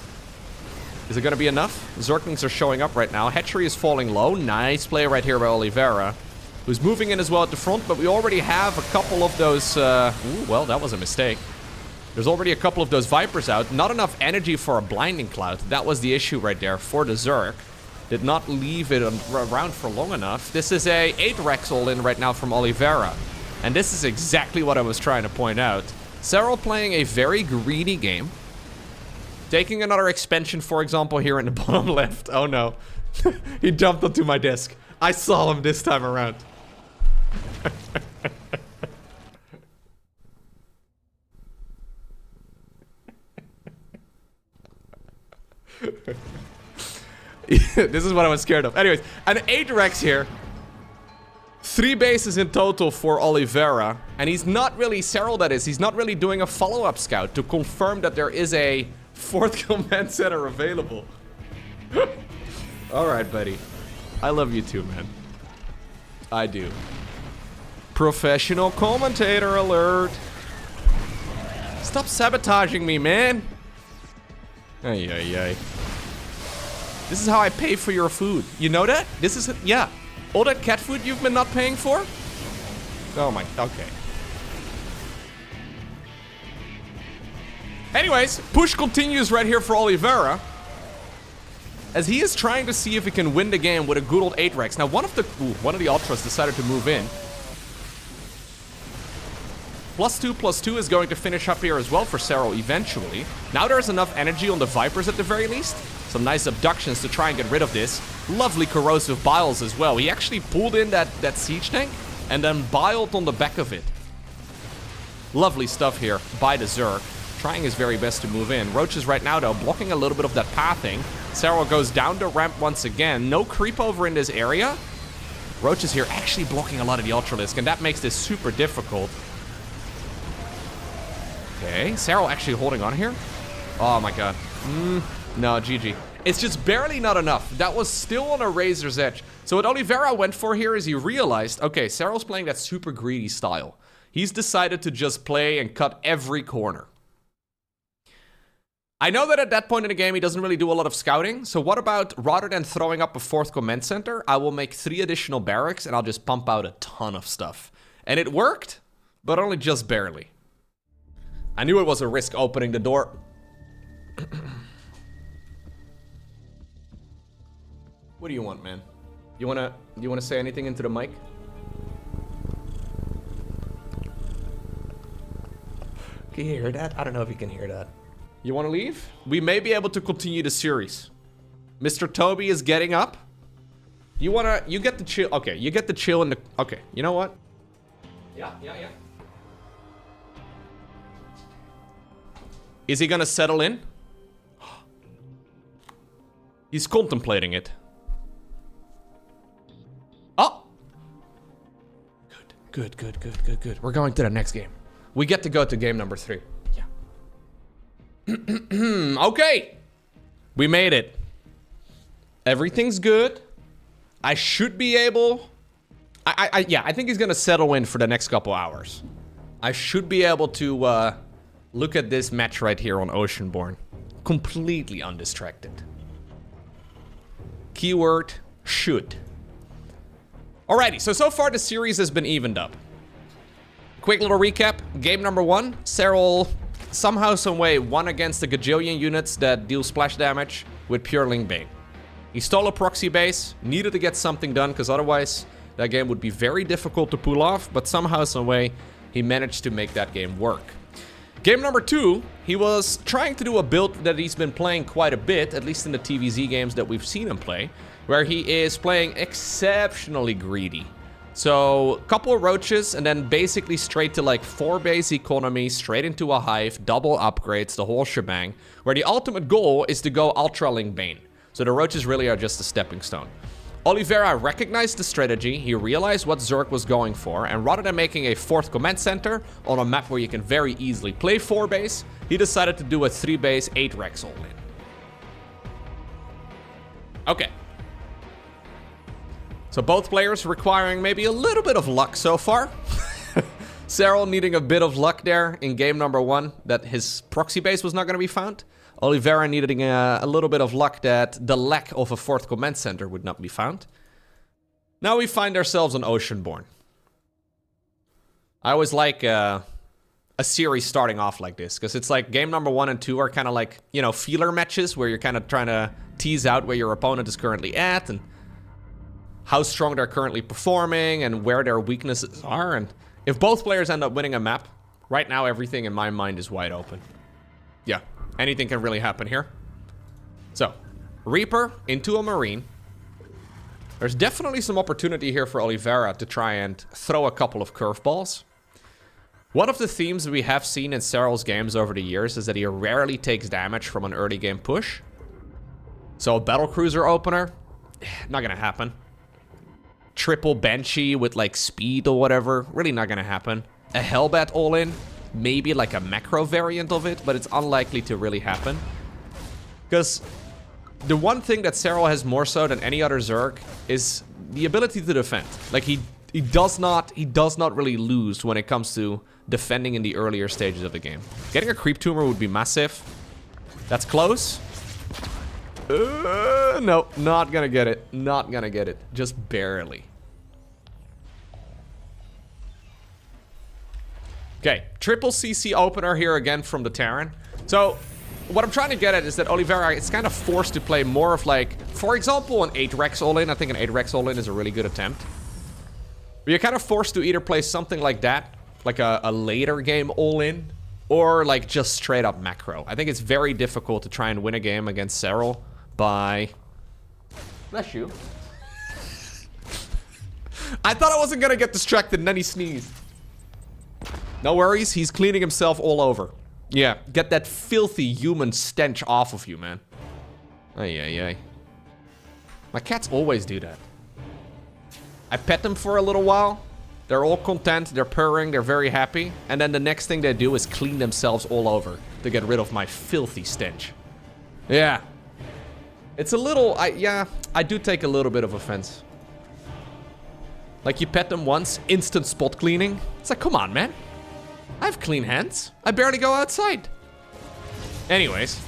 Is it gonna be enough? Zerglings are showing up right now. Hatchery is falling low. Nice play right here by Oliveira, who's moving in as well at the front, but we already have a couple of those... Ooh, well, that was a mistake. There's already a couple of those Vipers out. Not enough energy for a Blinding Cloud. That was the issue right there for the Zerg. Did not leave it around for long enough. This is a 8 Rex all in right now from Oliveira. And this is exactly what I was trying to point out. Serral playing a very greedy game. Taking another expansion, for example, here in the bottom left. Oh no. He jumped onto my desk. I saw him this time around. This is what I was scared of. Anyways, an 8 Rex here. 3 bases in total for Oliveira. And he's not really, Serral that is, he's not really doing a follow-up scout to confirm that there is a 4th command center available. Alright, buddy. I love you too, man. I do. Professional commentator alert. Stop sabotaging me, man. Ay, ay, ay. This is how I pay for your food. You know that? This is, yeah. All that cat food you've been not paying for? Oh my, okay. Anyways, push continues right here for Oliveira, as he is trying to see if he can win the game with a good old 8 Rex. Now, one of the Ultras decided to move in. +2/+2 is going to finish up here as well for Serral eventually. Now there's enough energy on the Vipers at the very least. Some nice abductions to try and get rid of this. Lovely corrosive biles as well. He actually pulled in that siege tank and then biled on the back of it. Lovely stuff here by the Zerg. Trying his very best to move in. Roaches right now, though, blocking a little bit of that pathing. Serral goes down the ramp once again. No creep over in this area. Roaches here actually blocking a lot of the Ultralisk, and that makes this super difficult. Okay, Serral actually holding on here. Oh my god. No, GG. It's just barely not enough. That was still on a razor's edge. So what Oliveira went for here is he realized, okay, Serral's playing that super greedy style. He's decided to just play and cut every corner. I know that at that point in the game, he doesn't really do a lot of scouting. So what about, rather than throwing up a 4th command center, I will make 3 additional barracks and I'll just pump out a ton of stuff. And it worked, but only just barely. I knew it was a risk opening the door. What do you want, man? You wanna say anything into the mic? Can you hear that? I don't know if you can hear that. You wanna leave? We may be able to continue the series. Mr. Toby is getting up. You get the chill. Okay, you get the chill in the, okay, you know what? Yeah. Is he gonna settle in? He's contemplating it. Oh! Good. We're going to the next game. We get to go to game number 3. Yeah. Okay! We made it. Everything's good. I should be able... yeah, I think he's gonna settle in for the next couple hours. I should be able to, look at this match right here on Oceanborn. Completely undistracted. Keyword, should. Alrighty, so far the series has been evened up. Quick little recap. Game number 1, Serral somehow, someway won against the gajillion units that deal splash damage with pure Ling Bane. He stole a proxy base, needed to get something done, because otherwise that game would be very difficult to pull off, but somehow, someway, he managed to make that game work. Game number 2, he was trying to do a build that he's been playing quite a bit, at least in the TVZ games that we've seen him play, where he is playing exceptionally greedy. So, couple of roaches, and then basically straight to like 4 base economy, straight into a hive, double upgrades, the whole shebang, where the ultimate goal is to go Ultra Link Bane. So the roaches really are just a stepping stone. Oliveira recognized the strategy, he realized what Zerg was going for, and rather than making a 4th command center on a map where you can very easily play 4 base, he decided to do a 3 base, 8 Rex all-in. Okay. So both players requiring maybe a little bit of luck so far. Serral needing a bit of luck there in game number 1 that his proxy base was not going to be found. Oliveira needing a little bit of luck that the lack of a 4th command center would not be found. Now we find ourselves on Oceanborn. I always like a series starting off like this, because it's like game number 1 and 2 are kind of like, you know, feeler matches where you're kind of trying to tease out where your opponent is currently at and how strong they're currently performing and where their weaknesses are. And if both players end up winning a map, right now everything in my mind is wide open. Yeah. Anything can really happen here. So, Reaper into a Marine. There's definitely some opportunity here for Oliveira to try and throw a couple of curveballs. One of the themes we have seen in Serral's games over the years is that he rarely takes damage from an early game push. So a Battlecruiser opener, not gonna happen. Triple Banshee with like speed or whatever, really not gonna happen. A Hellbat all-in, maybe like a macro variant of it, but it's unlikely to really happen. Because the one thing that Serral has more so than any other Zerg is the ability to defend. Like he does not really lose when it comes to defending in the earlier stages of the game. Getting a creep tumor would be massive. That's close. No, not gonna get it. Not gonna get it. Just barely. Okay, triple CC opener here again from the Terran. So, what I'm trying to get at is that Oliveira is kind of forced to play more of like, for example, an 8 Rex all-in. I think an 8 Rex all-in is a really good attempt. But you're kind of forced to either play something like that, like a later game all-in, or like just straight up macro. I think it's very difficult to try and win a game against Serral by... Bless you. I thought I wasn't gonna get distracted and then he sneezed. No worries, he's cleaning himself all over. Yeah, get that filthy human stench off of you, man. Ay, ay, ay. My cats always do that. I pet them for a little while. They're all content, they're purring, they're very happy. And then the next thing they do is clean themselves all over to get rid of my filthy stench. Yeah. It's a little, I do take a little bit of offense. Like you pet them once, instant spot cleaning. It's like, come on, man. I have clean hands. I barely go outside. Anyways.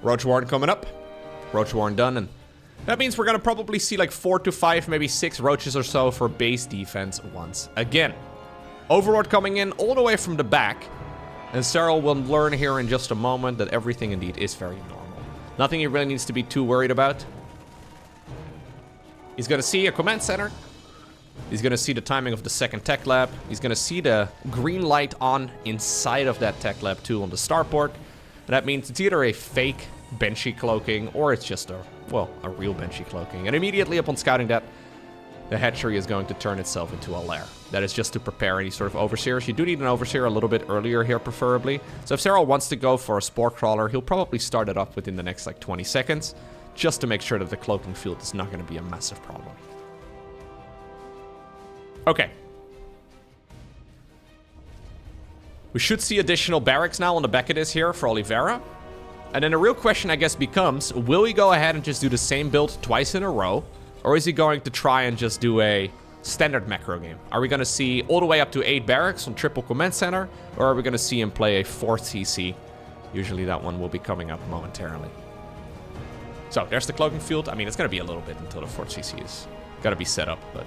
Roach Warren coming up. Roach Warren done, and that means we're gonna probably see like 4 to 5, maybe 6 roaches or so for base defense once again. Overlord coming in all the way from the back. And Serral will learn here in just a moment that everything indeed is very normal. Nothing he really needs to be too worried about. He's gonna see a command center. He's gonna see the timing of the second tech lab. He's gonna see the green light on inside of that tech lab too on the starport. And that means it's either a fake Banshee cloaking or it's just a real Banshee cloaking. And immediately upon scouting that, the hatchery is going to turn itself into a lair. That is just to prepare any sort of overseers. You do need an overseer a little bit earlier here, preferably. So if Serral wants to go for a spore crawler, he'll probably start it up within the next like 20 seconds, just to make sure that the cloaking field is not going to be a massive problem. Okay. We should see additional barracks now on the back of this here for Oliveira. And then the real question, I guess, becomes, will he go ahead and just do the same build twice in a row? Or is he going to try and just do a standard macro game? Are we going to see all the way up to 8 barracks on triple command center? Or are we going to see him play a 4th CC? Usually that one will be coming up momentarily. So there's the cloaking field. I mean, it's going to be a little bit until the 4th CC is got to be set up. But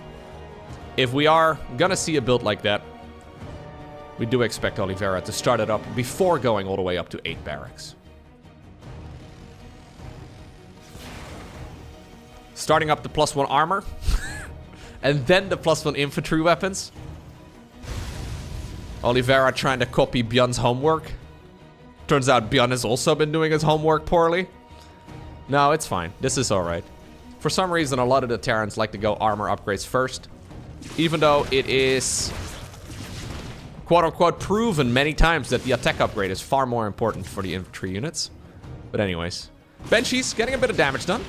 if we are going to see a build like that, we do expect Oliveira to start it up before going all the way up to 8 barracks. Starting up the +1 armor. And then the +1 infantry weapons. Oliveira trying to copy Bjorn's homework. Turns out Bjorn has also been doing his homework poorly. No, it's fine. This is alright. For some reason, a lot of the Terrans like to go armor upgrades first. Even though it is quote-unquote proven many times that the attack upgrade is far more important for the infantry units. But anyways. Banshees getting a bit of damage done.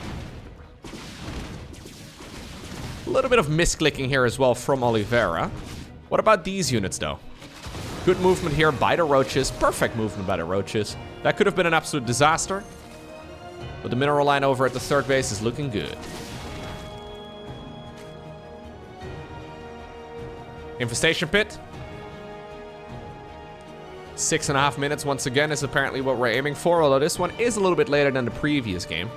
A little bit of misclicking here as well from Oliveira. What about these units though? Good movement here by the roaches. Perfect movement by the roaches. That could have been an absolute disaster. But the mineral line over at the third base is looking good. Infestation pit. 6.5 minutes once again is apparently what we're aiming for, although this one is a little bit later than the previous game.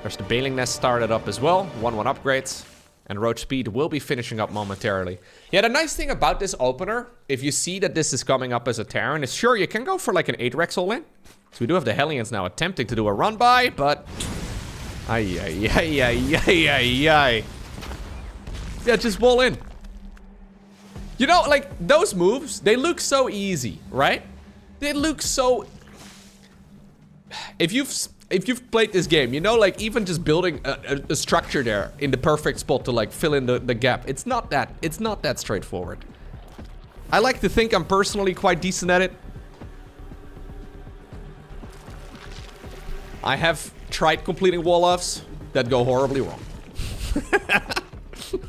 There's the Baling Nest started up as well. 1-1 upgrades. And Roach Speed will be finishing up momentarily. Yeah, the nice thing about this opener, if you see that this is coming up as a Terran, is sure, you can go for like an 8 Rex all-in. So we do have the Hellions now attempting to do a run-by, but... Ay, ay, ay, ay, ay, ay, ay. Yeah, just wall in. You know, like, those moves, they look so easy, right? They look so... If you've played this game, you know, like, even just building a structure there in the perfect spot to, like, fill in the gap, it's not that straightforward. I like to think I'm personally quite decent at it. I have tried completing wall-offs that go horribly wrong.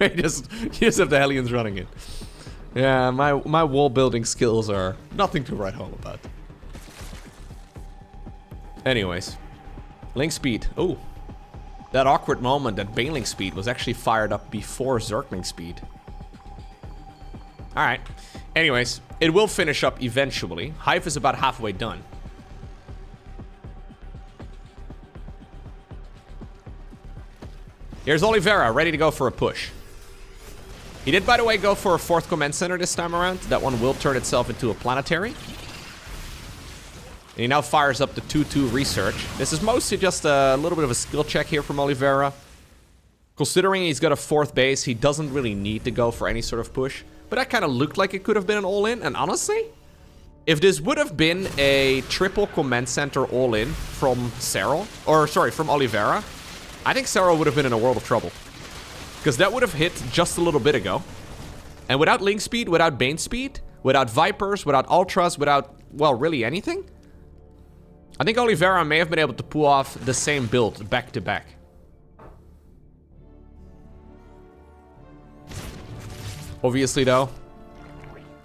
You just have the Hellions running in. Yeah, my wall building skills are nothing to write home about. Anyways. Link speed. Oh. That awkward moment that Baling speed was actually fired up before Zergling speed. Alright. Anyways, it will finish up eventually. Hive is about halfway done. Here's Oliveira, ready to go for a push. He did, by the way, go for a 4th command center this time around. That one will turn itself into a planetary. And he now fires up the 2-2 research. This is mostly just a little bit of a skill check here from Oliveira. Considering he's got a 4th base, he doesn't really need to go for any sort of push. But that kind of looked like it could have been an all-in. And honestly, if this would have been a triple command center all-in from Serral, or sorry, from Oliveira, I think Serral would have been in a world of trouble. Because that would have hit just a little bit ago. And without Link speed, without Bane speed, without Vipers, without Ultras, without, well, really anything, I think Oliveira may have been able to pull off the same build back to back. Obviously though,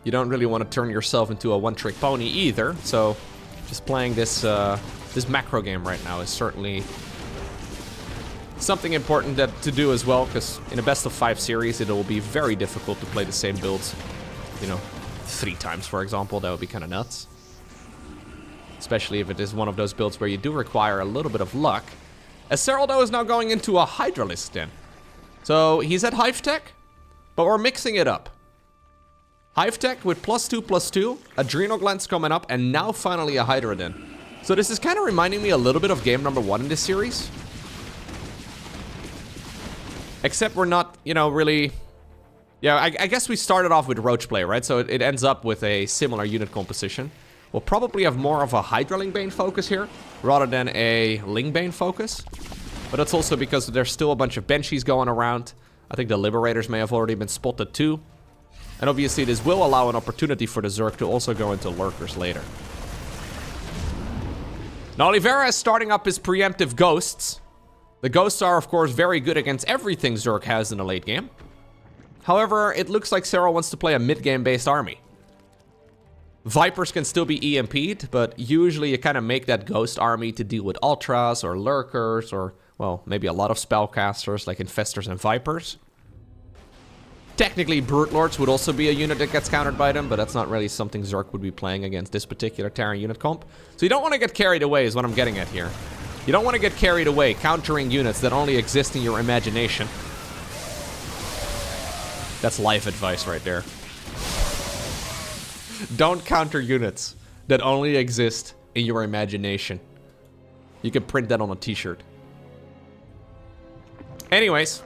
you don't really want to turn yourself into a one-trick pony either, so just playing this this macro game right now is certainly something important to do as well, because in a best of 5 series, it will be very difficult to play the same builds, you know, 3 times, for example. That would be kind of nuts. Especially if it is one of those builds where you do require a little bit of luck. As Serral, though, is now going into a Hydralist then. So he's at Hive Tech, but we're mixing it up. Hive Tech with +2/+2, Adrenal Glands coming up, and now finally a Hydra then. So this is kind of reminding me a little bit of game number 1 in this series. Except we're not, you know, really... Yeah, I guess we started off with Roach play, right? So it ends up with a similar unit composition. We'll probably have more of a Hydra Lingbane focus here, rather than a Lingbane focus. But that's also because there's still a bunch of Banshees going around. I think the Liberators may have already been spotted too. And obviously this will allow an opportunity for the Zerg to also go into Lurkers later. Now Oliveira is starting up his preemptive Ghosts. The Ghosts are, of course, very good against everything Zerg has in the late game. However, it looks like Serral wants to play a mid-game based army. Vipers can still be EMP'd, but usually you kind of make that Ghost army to deal with Ultras or Lurkers or, well, maybe a lot of Spellcasters like Infestors and Vipers. Technically, Brute Lords would also be a unit that gets countered by them, but that's not really something Zerg would be playing against this particular Terran unit comp. So you don't want to get carried away is what I'm getting at here. You don't want to get carried away countering units that only exist in your imagination. That's life advice right there. Don't counter units that only exist in your imagination. You can print that on a t-shirt. Anyways.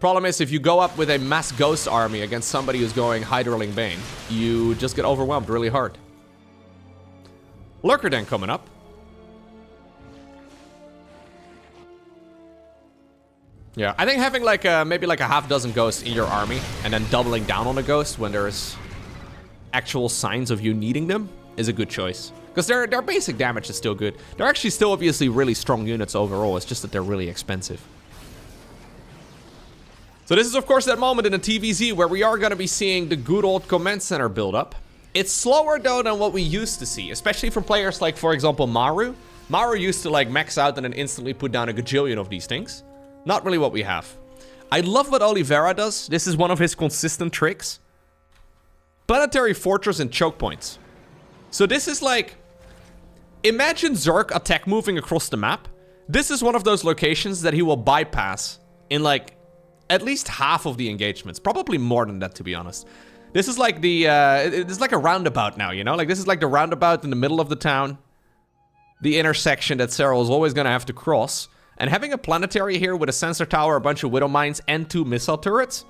Problem is, if you go up with a mass ghost army against somebody who's going Hydraling Bane, you just get overwhelmed really hard. Lurker Den coming up. Yeah, I think having like maybe like a half dozen ghosts in your army and then doubling down on a ghost when there's actual signs of you needing them is a good choice. Because their basic damage is still good. They're actually still obviously really strong units overall. It's just that they're really expensive. So this is of course that moment in the TVZ where we are going to be seeing the good old command center build up. It's slower though than what we used to see, especially from players like, for example, Maru. Maru used to like max out and then instantly put down a gajillion of these things. Not really what we have. I love what Oliveira does. This is one of his consistent tricks. Planetary Fortress and choke points. So this is like, imagine Zerg attack moving across the map. This is one of those locations that he will bypass in like at least half of the engagements. Probably more than that, to be honest. This is like the, it's like a roundabout now, you know? Like this is like the roundabout in the middle of the town. The intersection that Serral is always going to have to cross. And having a planetary here with a sensor tower, a bunch of Widow Mines, and 2 missile turrets.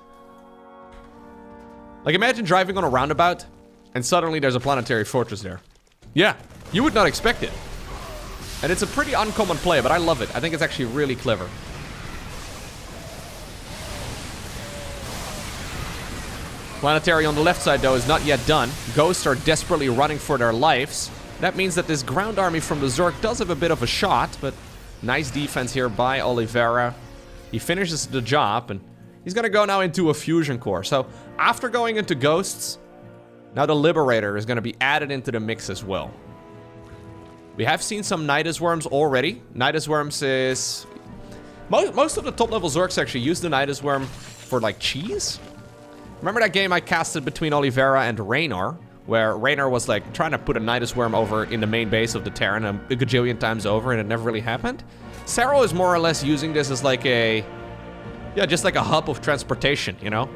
Like imagine driving on a roundabout and suddenly there's a planetary fortress there. Yeah, you would not expect it. And it's a pretty uncommon play, but I love it. I think it's actually really clever. Planetary on the left side, though, is not yet done. Ghosts are desperately running for their lives. That means that this ground army from the Zerg does have a bit of a shot, but nice defense here by Oliveira. He finishes the job, and he's gonna go now into a fusion core. So, after going into Ghosts, now the Liberator is gonna be added into the mix as well. We have seen some Nidus Worms already. Nidus Worms is... Most of the top-level Zergs actually use the Nidus Worm for, like, cheese. Remember that game I casted between Oliveira and Reynor, where Reynor was like trying to put a Nidus Worm over in the main base of the Terran a gajillion times over and it never really happened? Serral is more or less using this as like a... yeah, just like a hub of transportation, you know?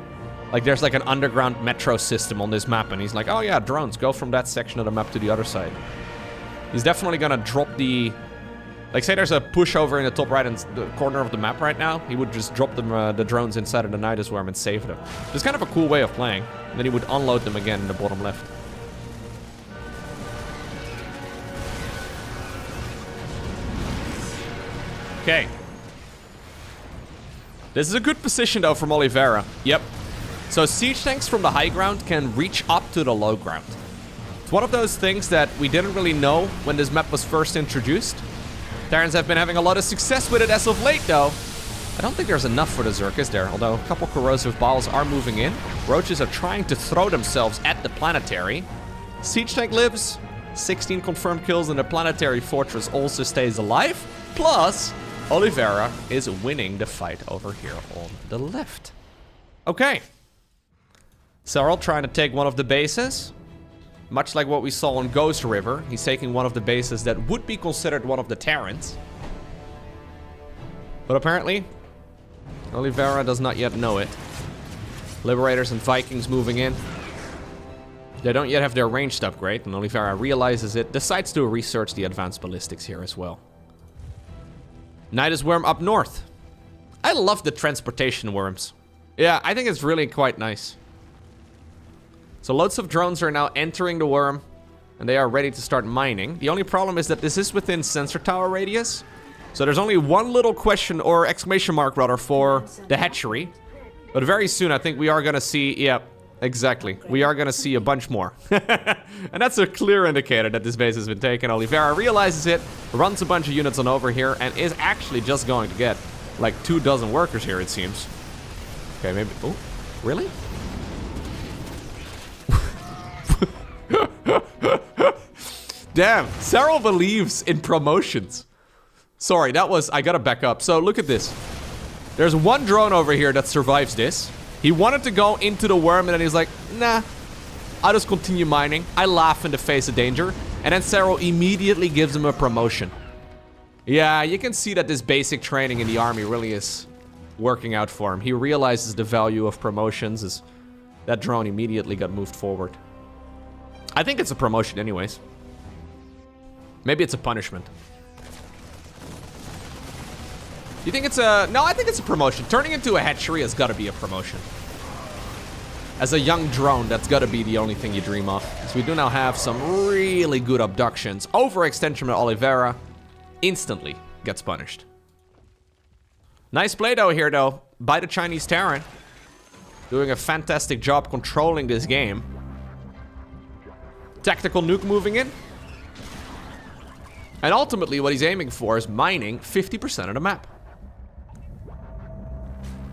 Like there's like an underground metro system on this map and he's like, oh yeah, drones, go from that section of the map to the other side. He's definitely gonna drop the... like say there's a pushover in the top right hand corner of the map right now, he would just drop them, the drones inside of the Nidus Worm and save them. It's kind of a cool way of playing. And then he would unload them again in the bottom left. Okay. This is a good position though from Oliveira. Yep. So siege tanks from the high ground can reach up to the low ground. It's one of those things that we didn't really know when this map was first introduced. Terrans have been having a lot of success with it as of late though. I don't think there's enough for the Zerg, is there? Although a couple corrosive balls are moving in. Roaches are trying to throw themselves at the planetary. Siege tank lives. 16 confirmed kills and the planetary fortress also stays alive. Plus, Oliveira is winning the fight over here on the left. Okay. Serral trying to take one of the bases. Much like what we saw on Ghost River, he's taking one of the bases that would be considered one of the Terrans. But apparently, Oliveira does not yet know it. Liberators and Vikings moving in. They don't yet have their ranged upgrade, and Oliveira realizes it, decides to research the advanced ballistics here as well. Nidus Worm up north. I love the transportation worms. Yeah, I think it's really quite nice. So loads of drones are now entering the worm, and they are ready to start mining. The only problem is that this is within sensor tower radius. So there's only one little question, or exclamation mark rather, for the hatchery. But very soon I think we are gonna see, yeah, exactly. We are gonna see a bunch more. And that's a clear indicator that this base has been taken. Oliveira realizes it, runs a bunch of units on over here, and is actually just going to get like 24 workers here, it seems. Okay, maybe, oh, really? Damn, Serral believes in promotions. Sorry, that was, I gotta back up. So look at this. There's one drone over here that survives this. He wanted to go into the worm and then he's like, nah, I'll just continue mining. I laugh in the face of danger. And then Serral immediately gives him a promotion. Yeah, you can see that this basic training in the army really is working out for him. He realizes the value of promotions as that drone immediately got moved forward. I think it's a promotion anyways. Maybe it's a punishment. You think it's a... No, I think it's a promotion. Turning into a hatchery has got to be a promotion. As a young drone, that's got to be the only thing you dream of. So we do now have some really good abductions. Overextension with Oliveira instantly gets punished. Nice play though here though by the Chinese Terran. Doing a fantastic job controlling this game. Tactical nuke moving in. And ultimately what he's aiming for is mining 50% of the map.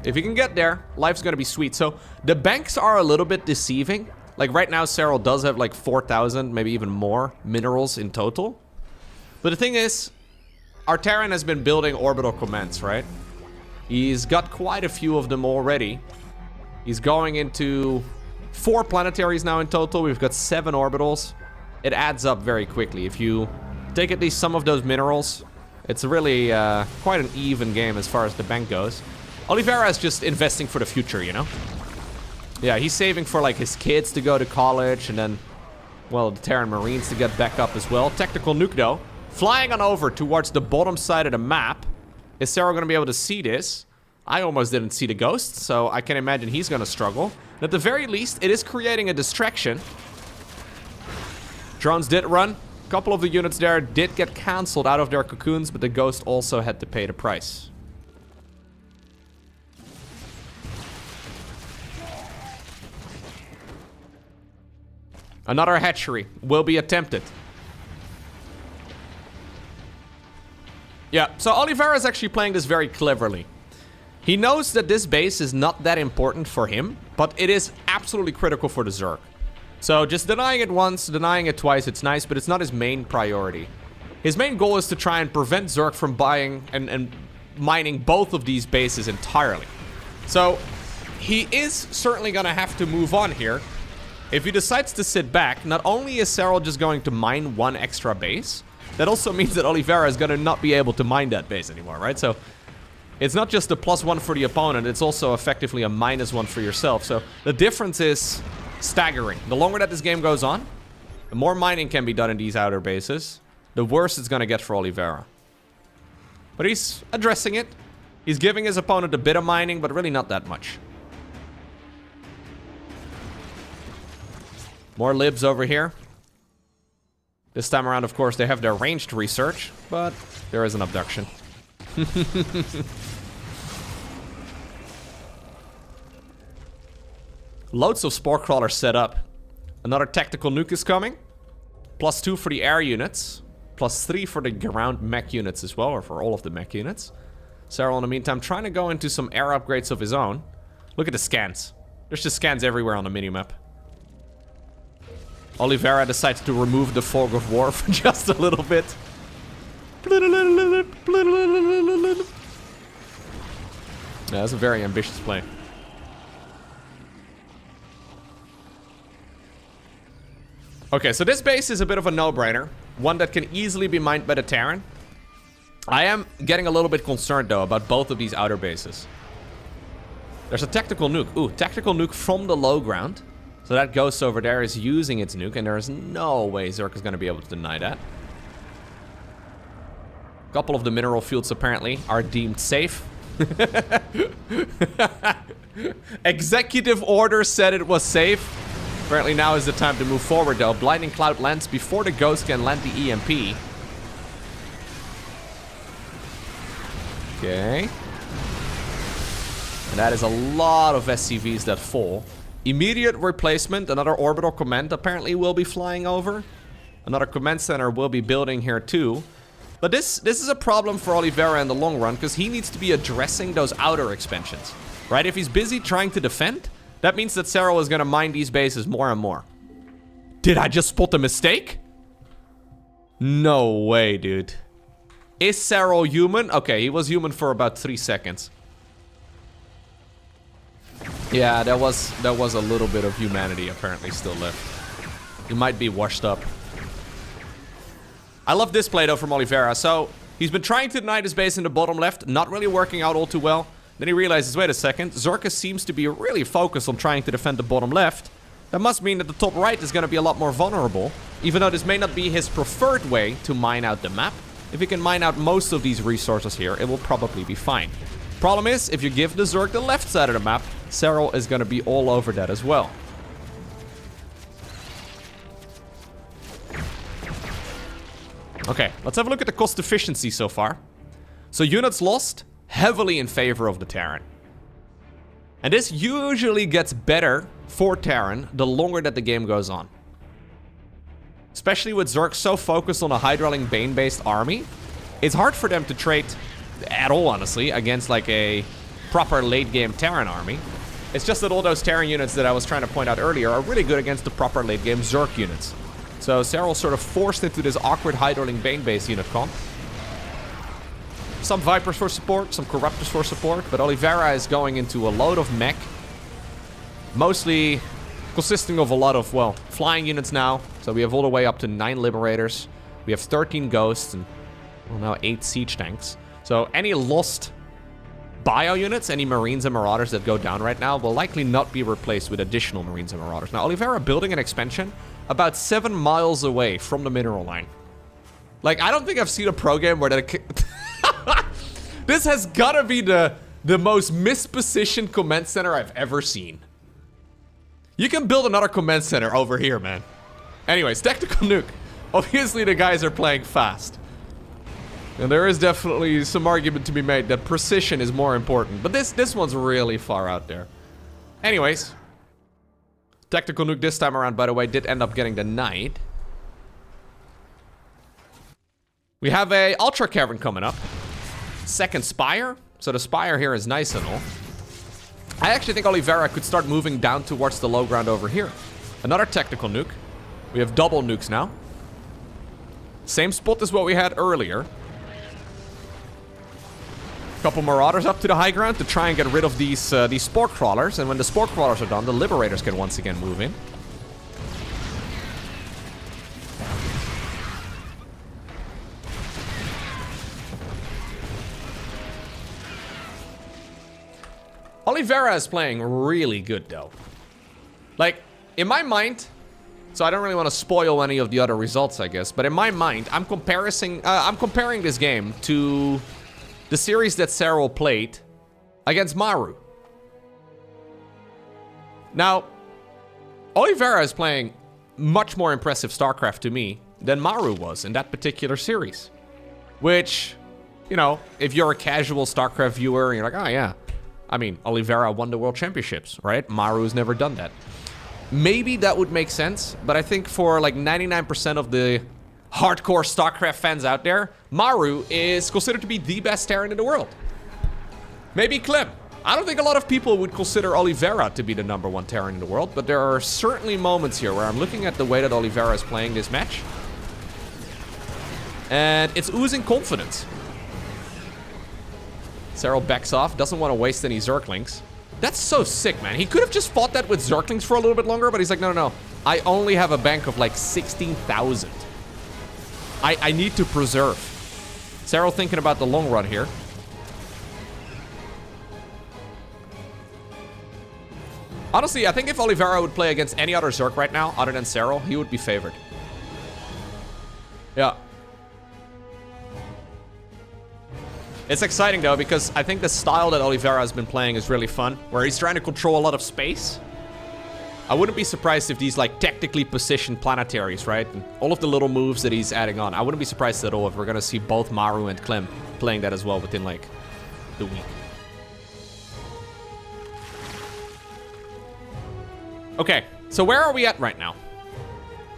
If he can get there, life's gonna be sweet. So the banks are a little bit deceiving. Like right now, Serral does have like 4,000, maybe even more minerals in total. But the thing is, our Terran has been building orbital commands, right? He's got quite a few of them already. He's going into 4 planetaries now in total. We've got 7 orbitals. It adds up very quickly. If you take at least some of those minerals, it's really quite an even game as far as the bank goes. Oliveira is just investing for the future, you know? Yeah, he's saving for like his kids to go to college and then, well, the Terran Marines to get back up as well. Tactical nuke though. Flying on over towards the bottom side of the map. Is Serral going to be able to see this? I almost didn't see the ghost, so I can imagine he's going to struggle. And at the very least, it is creating a distraction. Drones did run. A couple of the units there did get cancelled out of their cocoons, but the ghost also had to pay the price. Another hatchery will be attempted. Yeah, so Oliveira is actually playing this very cleverly. He knows that this base is not that important for him, but it is absolutely critical for the Zerg. So just denying it once, denying it twice, it's nice, but it's not his main priority. His main goal is to try and prevent Zerg from buying and mining both of these bases entirely. So he is certainly going to have to move on here. If he decides to sit back, not only is Serral just going to mine 1 extra base, that also means that Oliveira is going to not be able to mine that base anymore, right? So it's not just a +1 for the opponent, it's also effectively a -1 for yourself. So the difference is staggering. The longer that this game goes on, the more mining can be done in these outer bases, the worse it's going to get for Oliveira. But he's addressing it. He's giving his opponent a bit of mining, but really not that much. More libs over here. This time around, of course, they have their ranged research, but there is an abduction. Loads of spore crawlers set up. Another tactical nuke is coming. +2 for the air units. +3 for the ground mech units as well, or for all of the mech units. Serral, in the meantime, trying to go into some air upgrades of his own. Look at the scans. There's just scans everywhere on the minimap. Oliveira decides to remove the fog of war for just a little bit. Yeah, that's a very ambitious play. Okay, so this base is a bit of a no-brainer. One that can easily be mined by the Terran. I am getting a little bit concerned, though, about both of these outer bases. There's a tactical nuke. Ooh, tactical nuke from the low ground. So that ghost over there is using its nuke, and there is no way Zerg is going to be able to deny that. A couple of the mineral fields apparently are deemed safe. Executive order said it was safe. Apparently now is the time to move forward though. Blinding Cloud lands before the ghost can land the EMP. Okay. And that is a lot of SCVs that fall. Immediate replacement, another orbital command apparently will be flying over. Another command center will be building here too. But this is a problem for Oliveira in the long run, because he needs to be addressing those outer expansions. Right? If he's busy trying to defend, that means that Serral is going to mine these bases more and more. Did I just spot a mistake? No way, dude. Is Serral human? Okay, he was human for about 3 seconds. Yeah, there was a little bit of humanity apparently still left. He might be washed up. I love this play though from Oliveira. So he's been trying to deny this base in the bottom left, not really working out all too well. Then he realizes, wait a second, Zerka seems to be really focused on trying to defend the bottom left. That must mean that the top right is going to be a lot more vulnerable, even though this may not be his preferred way to mine out the map. if he can mine out most of these resources here, it will probably be fine. Problem is, if you give the Zerg the left side of the map, Serral is going to be all over that as well. Okay, let's have a look at the cost efficiency so far. So units lost, heavily in favor of the Terran. And this usually gets better for Terran the longer that the game goes on. Especially with Zerg so focused on a Hydraling Bane-based army, it's hard for them to trade at all, honestly, against like a proper late-game Terran army. It's just that all those Terran units that I was trying to point out earlier are really good against the proper late-game Zerg units. So Serral sort of forced into this awkward Hydraling Bane-based unit comp. Some Vipers for support, some Corruptors for support, but Oliveira is going into a load of mech. Mostly consisting of a lot of, well, flying units now. So we have all the way up to 9 Liberators. We have 13 Ghosts and, well, now 8 Siege Tanks. So any lost bio units, any Marines and Marauders that go down right now will likely not be replaced with additional Marines and Marauders. Now, Oliveira building an expansion about 7 miles away from the mineral line. Like, I don't think I've seen a pro game where that... This has gotta be the most mispositioned command center I've ever seen. You can build another command center over here, man. Anyways, tactical nuke. Obviously, the guys are playing fast. And there is definitely some argument to be made that precision is more important. But this one's really far out there. Anyways. Tactical nuke this time around, by the way, did end up getting denied. We have a Ultra Cavern coming up. Second Spire. So the Spire here is nice and all. I actually think Oliveira could start moving down towards the low ground over here. Another tactical nuke. We have double nukes now. Same spot as what we had earlier. Couple Marauders up to the high ground to try and get rid of these Spore Crawlers. And when the Spore Crawlers are done, the Liberators can once again move in. Oliveira is playing really good, though. Like, in my mind, so I don't really want to spoil any of the other results, I guess, but in my mind, I'm comparing this game to the series that Serral played against Maru. Now, Oliveira is playing much more impressive StarCraft to me than Maru was in that particular series. Which, you know, if you're a casual StarCraft viewer, and you're like, oh yeah, I mean, Oliveira won the World Championships, right? Maru's never done that. Maybe that would make sense, but I think for like 99% of the hardcore StarCraft fans out there, Maru is considered to be the best Terran in the world. Maybe Clem. I don't think a lot of people would consider Oliveira to be the #1 Terran in the world, but there are certainly moments here where I'm looking at the way that Oliveira is playing this match, and it's oozing confidence. Serral backs off, doesn't want to waste any Zerglings. That's so sick, man. He could have just fought that with Zerglings for a little bit longer, but he's like, no, no, no. I only have a bank of like 16,000. I need to preserve. Serral thinking about the long run here. Honestly, I think if Oliveira would play against any other Zerg right now, other than Serral, he would be favored. Yeah. It's exciting, though, because I think the style that Oliveira has been playing is really fun, where he's trying to control a lot of space. I wouldn't be surprised if these, like, tactically positioned planetaries, right? And all of the little moves that he's adding on. I wouldn't be surprised at all if we're going to see both Maru and Clem playing that as well within, like, the week. Okay, so where are we at right now?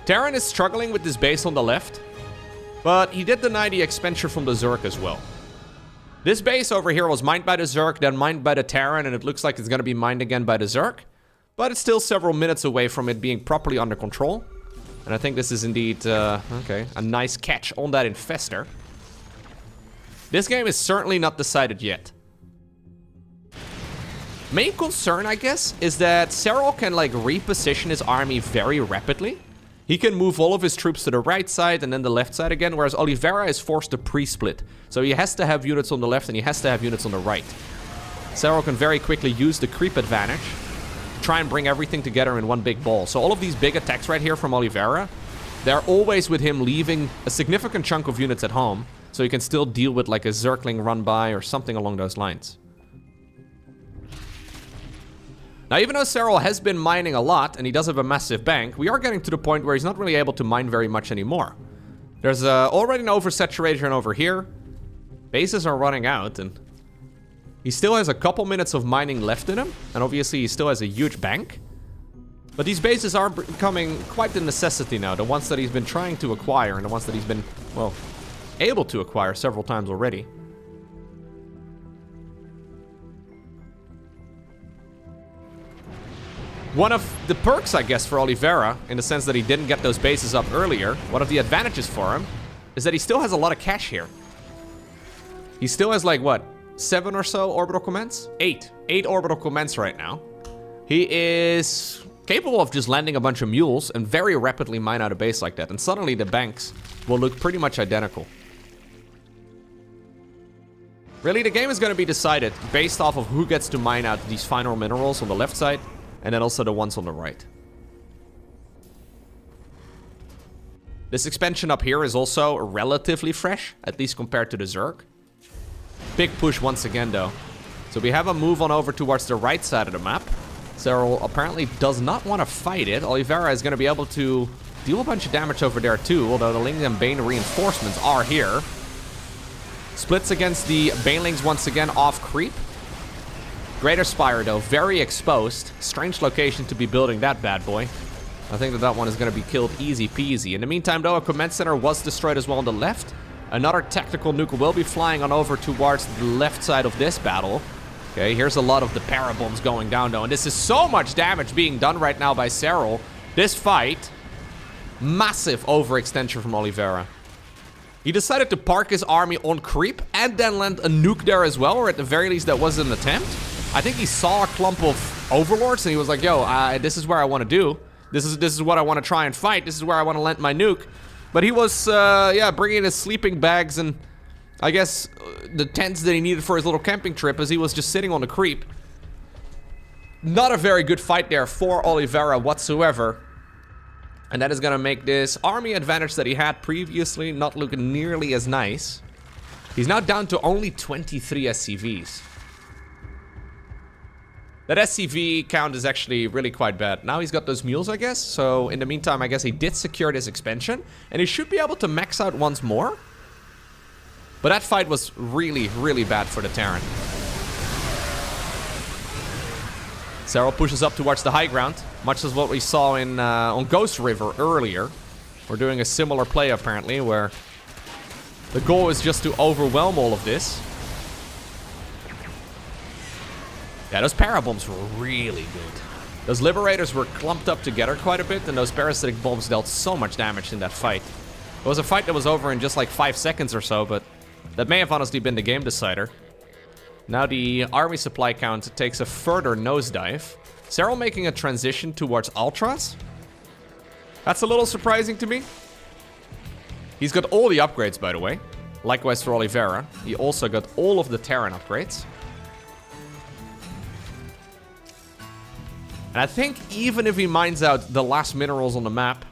Terran is struggling with this base on the left, but he did deny the expansion from the Zerg as well. This base over here was mined by the Zerg, then mined by the Terran, and it looks like it's going to be mined again by the Zerg. But it's still several minutes away from it being properly under control. And I think this is indeed, okay, a nice catch on that Infestor. This game is certainly not decided yet. Main concern, I guess, is that Serral can, like, reposition his army very rapidly. He can move all of his troops to the right side and then the left side again, whereas Oliveira is forced to pre-split. So he has to have units on the left and he has to have units on the right. Serral can very quickly use the creep advantage, try and bring everything together in one big ball. So all of these big attacks right here from Oliveira, they're always with him leaving a significant chunk of units at home, So you can still deal with like a Zergling run by or something along those lines. Now, even though Serral has been mining a lot, and he does have a massive bank, we are getting to the point where he's not really able to mine very much anymore. There's already an oversaturation over here. Bases are running out, and he still has a couple minutes of mining left in him. And obviously, he still has a huge bank. But these bases are becoming quite the necessity now. The ones that he's been trying to acquire, and the ones that he's been, well, able to acquire several times already. One of the perks, I guess, for Oliveira, in the sense that he didn't get those bases up earlier, one of the advantages for him, is that he still has a lot of cash here. He still has, like, what, 7 or so orbital commands? 8. 8 orbital commands right now. He is capable of just landing a bunch of mules and very rapidly mine out a base like that. And suddenly the banks will look pretty much identical. Really, the game is going to be decided based off of who gets to mine out these final minerals on the left side. And then also the ones on the right. This expansion up here is also relatively fresh, at least compared to the Zerg. Big push once again, though. So we have a move on over towards the right side of the map. Serral apparently does not want to fight it. Oliveira is going to be able to deal a bunch of damage over there, too. Although the Ling and Bane reinforcements are here. Splits against the Banelings once again off creep. Greater Spire, though, very exposed. Strange location to be building that bad boy. I think that one is going to be killed easy peasy. In the meantime, though, a command center was destroyed as well on the left. Another tactical nuke will be flying on over towards the left side of this battle. Okay, here's a lot of the parabombs going down, though. And this is so much damage being done right now by Serral. This fight, massive overextension from Oliveira. He decided to park his army on creep and then land a nuke there as well, or at the very least that was an attempt. I think he saw a clump of overlords and he was like, yo, this is where I want to do. This is what I want to try and fight. This is where I want to land my nuke. But he was, yeah, bringing his sleeping bags and I guess the tents that he needed for his little camping trip as he was just sitting on the creep. Not a very good fight there for Oliveira whatsoever. And that is going to make this army advantage that he had previously not look nearly as nice. He's now down to only 23 SCVs. That SCV count is actually really quite bad. Now he's got those mules, I guess. So in the meantime, I guess he did secure this expansion. And he should be able to max out once more. But that fight was really, really bad for the Terran. Serral pushes up towards the high ground. Much as what we saw in on Ghost River earlier. We're doing a similar play apparently, where the goal is just to overwhelm all of this. Yeah, those parabombs were really good. Those liberators were clumped up together quite a bit, and those parasitic bombs dealt so much damage in that fight. It was a fight that was over in just like 5 seconds or so, but that may have honestly been the game decider. Now the army supply count takes a further nosedive. Serral making a transition towards Ultras. That's a little surprising to me. He's got all the upgrades, by the way. Likewise for Oliveira. He also got all of the Terran upgrades. And I think even if he mines out the last minerals on the map,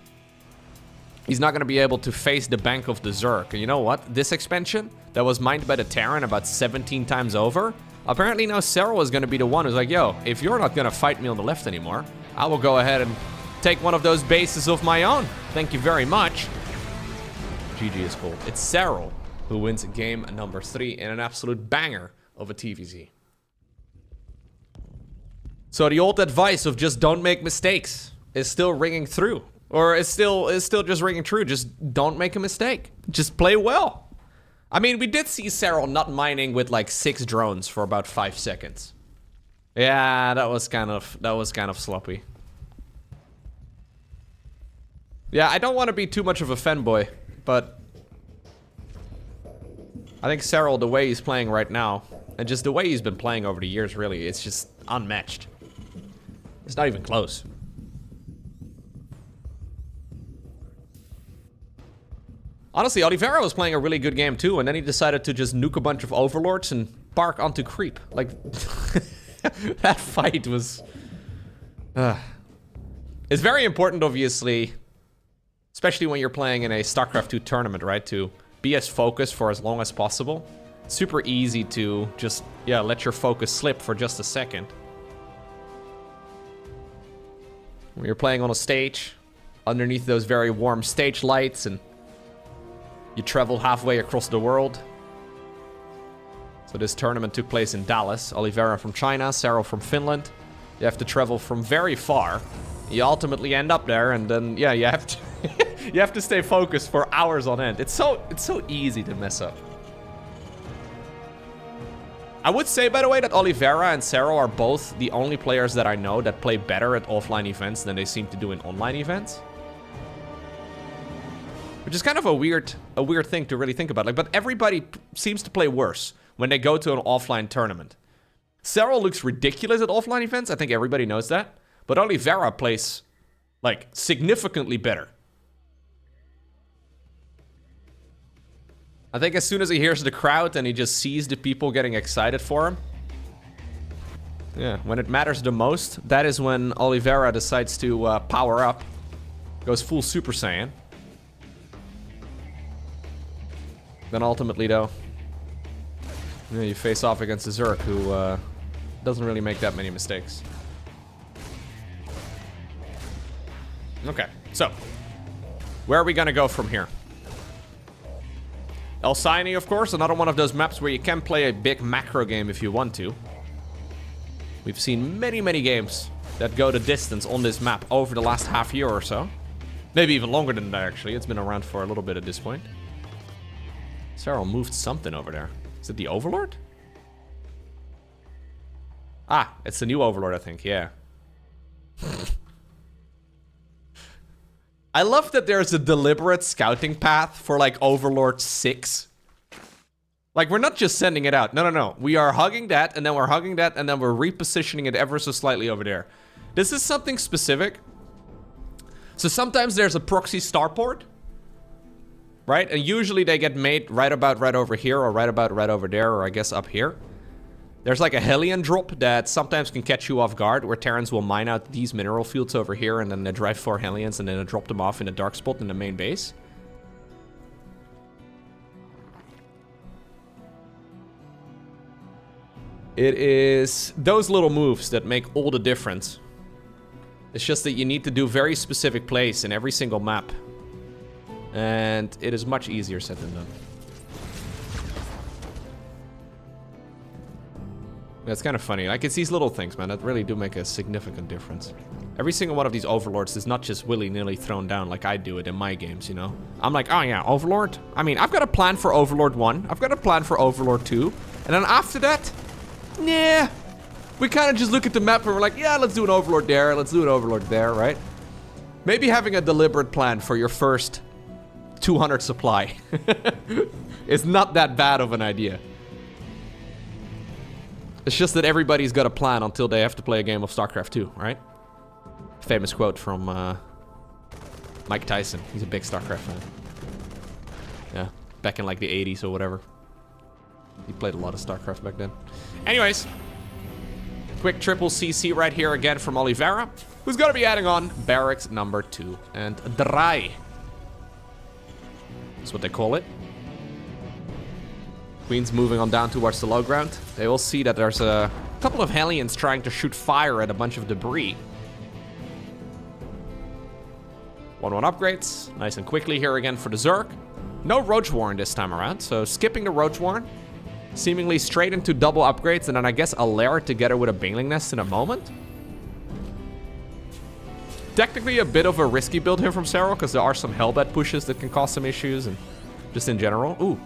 he's not going to be able to face the bank of the Zerg. And you know what? This expansion that was mined by the Terran about 17 times over, apparently now Serral is going to be the one who's like, yo, if you're not going to fight me on the left anymore, I will go ahead and take one of those bases of my own. Thank you very much. GG is cool. It's Serral who wins game number 3 in an absolute banger of a TVZ. So the old advice of just don't make mistakes is still ringing through. Or is still just ringing true. Just don't make a mistake. Just play well. I mean, we did see Serral not mining with like 6 drones for about 5 seconds. Yeah, that was kind of sloppy. Yeah, I don't want to be too much of a fanboy, but I think Serral, the way he's playing right now, and just the way he's been playing over the years, really, it's just unmatched. It's not even close. Honestly, Oliveira was playing a really good game too, and then he decided to just nuke a bunch of overlords and park onto creep. Like, that fight was... It's very important, obviously, especially when you're playing in a StarCraft 2 tournament, right, to be as focused for as long as possible. It's super easy to just, yeah, let your focus slip for just a second. When you're playing on a stage, underneath those very warm stage lights, and you travel halfway across the world. So this tournament took place in Dallas. Oliveira from China, Serral from Finland. You have to travel from very far. You ultimately end up there, and then, yeah, you have to you have to stay focused for hours on end. It's so easy to mess up. I would say, by the way, that Oliveira and Serral are both the only players that I know that play better at offline events than they seem to do in online events. Which is kind of a weird thing to really think about. Like, but everybody seems to play worse when they go to an offline tournament. Serral looks ridiculous at offline events. I think everybody knows that. But Oliveira plays, like, significantly better. I think as soon as he hears the crowd and he just sees the people getting excited for him. Yeah, when it matters the most, that is when Oliveira decides to power up. Goes full Super Saiyan. Then ultimately, though, yeah, you face off against a Zerg who doesn't really make that many mistakes. Okay, so where are we gonna go from here? El Sinai, of course, another one of those maps where you can play a big macro game if you want to. We've seen many, many games that go the distance on this map over the last half year or so. Maybe even longer than that, actually. It's been around for a little bit at this point. Serral moved something over there. Is it the Overlord? Ah, it's the new Overlord, I think, yeah. I love that there's a deliberate scouting path for, like, Overlord 6. Like, we're not just sending it out. No, no, no. We are hugging that, and then we're hugging that, and then we're repositioning it ever so slightly over there. This is something specific. So sometimes there's a proxy starport, right? And usually they get made right about right over here, or right about right over there, or I guess up here. There's like a Hellion drop that sometimes can catch you off guard, where Terrans will mine out these mineral fields over here, and then they drive 4 Hellions, and then they drop them off in a dark spot in the main base. It is those little moves that make all the difference. It's just that you need to do very specific plays in every single map. And it is much easier said than done. It's kind of funny. Like, it's these little things, man, that really do make a significant difference. Every single one of these Overlords is not just willy-nilly thrown down like I do it in my games, you know? I'm like, oh yeah, Overlord? I mean, I've got a plan for Overlord 1. I've got a plan for Overlord 2. And then after that, nah. We kind of just look at the map and we're like, yeah, let's do an Overlord there. Let's do an Overlord there, right? Maybe having a deliberate plan for your first 200 supply is not that bad of an idea. It's just that everybody's got a plan until they have to play a game of StarCraft 2, right? Famous quote from Mike Tyson. He's a big StarCraft fan. Yeah, back in like the 80s or whatever. He played a lot of StarCraft back then. Anyways, quick triple CC right here again from Oliveira, who's going to be adding on barracks number 2 and 3. That's what they call it. Queen's moving on down towards the low ground. They will see that there's a couple of Hellions trying to shoot fire at a bunch of debris. 1-1 upgrades. Nice and quickly here again for the Zerg. No Roach Warren this time around, so skipping the Roach Warren. Seemingly straight into double upgrades, and then I guess a Lair together with a Baneling Nest in a moment. Technically a bit of a risky build here from Serral, because there are some Hellbat pushes that can cause some issues, and just in general. Ooh.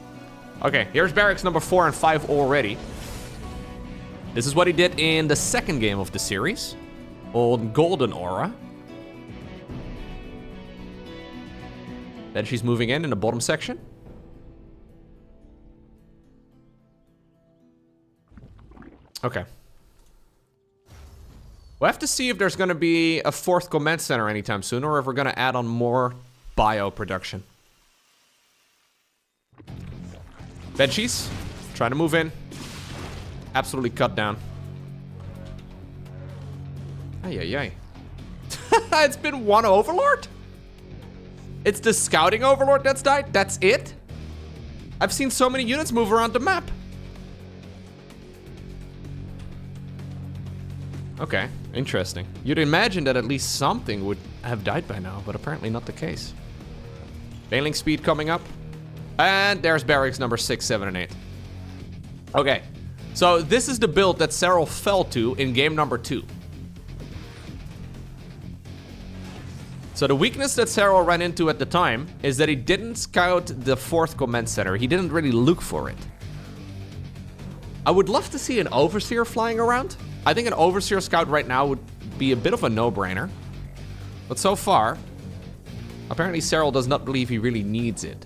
Okay, here's barracks number 4 and 5 already. This is what he did in the second game of the series, on Golden Aura. Then she's moving in the bottom section. Okay. We'll have to see if there's going to be a 4th command center anytime soon, or if we're going to add on more bio production. Veggies, trying to move in. Absolutely cut down. Ay, ay, ay. It's been one Overlord? It's the scouting Overlord that's died? That's it? I've seen so many units move around the map. Okay, interesting. You'd imagine that at least something would have died by now, but apparently not the case. Bailing speed coming up. And there's barracks number 6, 7, and 8. Okay, so this is the build that Serral fell to in game number 2. So the weakness that Serral ran into at the time is that he didn't scout the 4th command center. He didn't really look for it. I would love to see an Overseer flying around. I think an Overseer scout right now would be a bit of a no-brainer. But so far, apparently Serral does not believe he really needs it.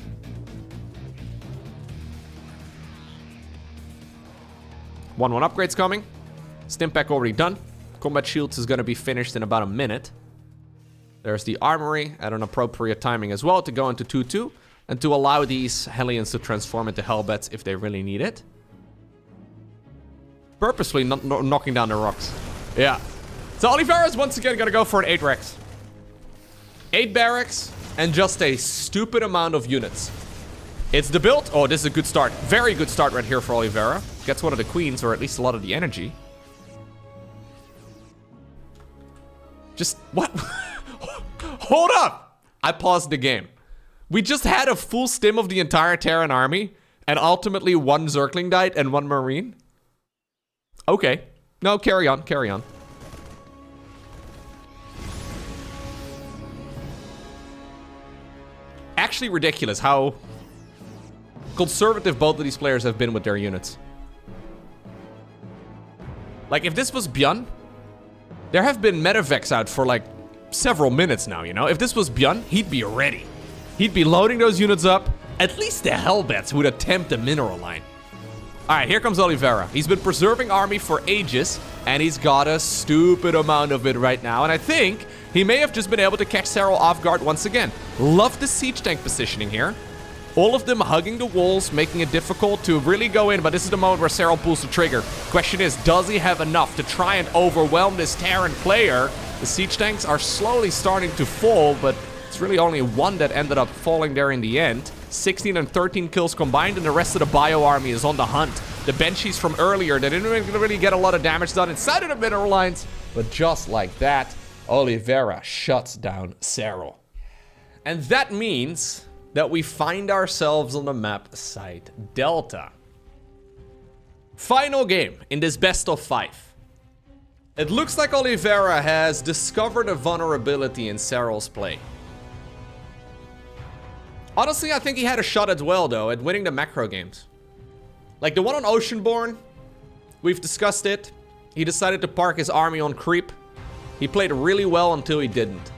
One upgrade's coming. Stimpak already done. Combat shields is going to be finished in about a minute. There's the armory at an appropriate timing as well to go into 2-2 and to allow these Hellions to transform into Hellbats if they really need it. Purposely not knocking down the rocks. Yeah. So Oliveira is once again going to go for an 8 Rex. 8 barracks and just a stupid amount of units. It's the build. Oh, this is a good start. Very good start right here for Oliveira. Gets one of the queens, or at least a lot of the energy. Just, what? Hold up! I paused the game. We just had a full stim of the entire Terran army, and ultimately 1 Zergling died and 1 Marine? Okay. No, carry on, carry on. Actually ridiculous how conservative both of these players have been with their units. Like, if this was Bjorn, there have been Medivacs out for like several minutes now, you know? If this was Bjorn, he'd be ready. He'd be loading those units up. At least the Hellbats would attempt a mineral line. Alright, here comes Oliveira. He's been preserving army for ages, and he's got a stupid amount of it right now. And I think he may have just been able to catch Serral off guard once again. Love the siege tank positioning here. All of them hugging the walls, making it difficult to really go in, but this is the moment where Serral pulls the trigger. Question is, does he have enough to try and overwhelm this Terran player? The siege tanks are slowly starting to fall, but it's really only 1 that ended up falling there in the end. 16 and 13 kills combined, and the rest of the bio army is on the hunt. The Banshees from earlier, they didn't really get a lot of damage done inside of the mineral lines, but just like that, Oliveira shuts down Serral. And that means that we find ourselves on the map site Delta. Final game in this best of 5. It looks like Oliveira has discovered a vulnerability in Serral's play. Honestly, I think he had a shot as well, though, at winning the macro games. Like the one on Oceanborn, we've discussed it. He decided to park his army on creep. He played really well until he didn't.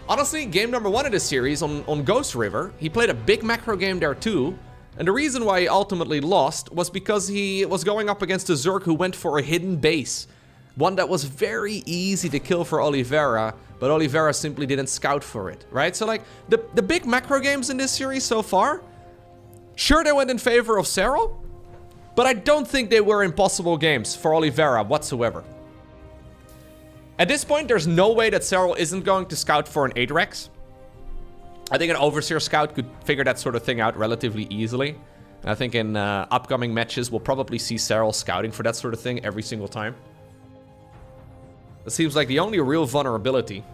Honestly, game number 1 of this series on Ghost River, he played a big macro game there too. And the reason why he ultimately lost was because he was going up against a Zerg who went for a hidden base. One that was very easy to kill for Oliveira, but Oliveira simply didn't scout for it, right? So like, the big macro games in this series so far, sure they went in favor of Serral, but I don't think they were impossible games for Oliveira whatsoever. At this point, there's no way that Serral isn't going to scout for an 8 Rex. I think an Overseer scout could figure that sort of thing out relatively easily. And I think in upcoming matches, we'll probably see Serral scouting for that sort of thing every single time. That seems like the only real vulnerability.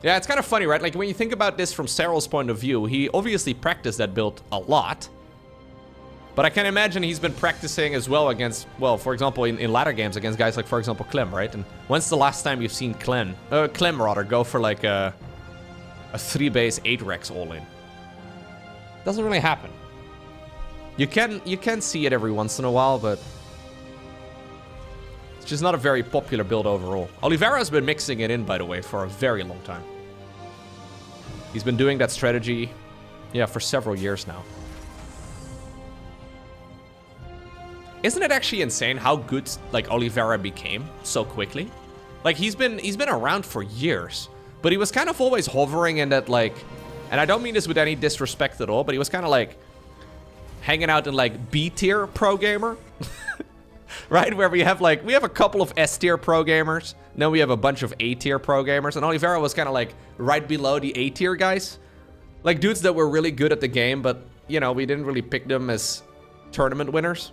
Yeah, it's kind of funny, right? Like, when you think about this from Serral's point of view, he obviously practiced that build a lot. But I can imagine he's been practicing as well against, well, for example, in latter games against guys like, for example, Clem, right? And when's the last time you've seen Clem rather, go for like a 3-base 8 Rex all-in? Doesn't really happen. You can see it every once in a while, but it's just not a very popular build overall. Oliveira has been mixing it in, by the way, for a very long time. He's been doing that strategy, yeah, for several years now. Isn't it actually insane how good like Oliveira became so quickly? Like he's been around for years, but he was kind of always hovering in that like, and I don't mean this with any disrespect at all, but he was kind of like hanging out in like B tier pro gamer, right? Where we have a couple of S tier pro gamers, then we have a bunch of A tier pro gamers, and Oliveira was kind of like right below the A tier guys. Like, dudes that were really good at the game, but, you know, we didn't really pick them as tournament winners.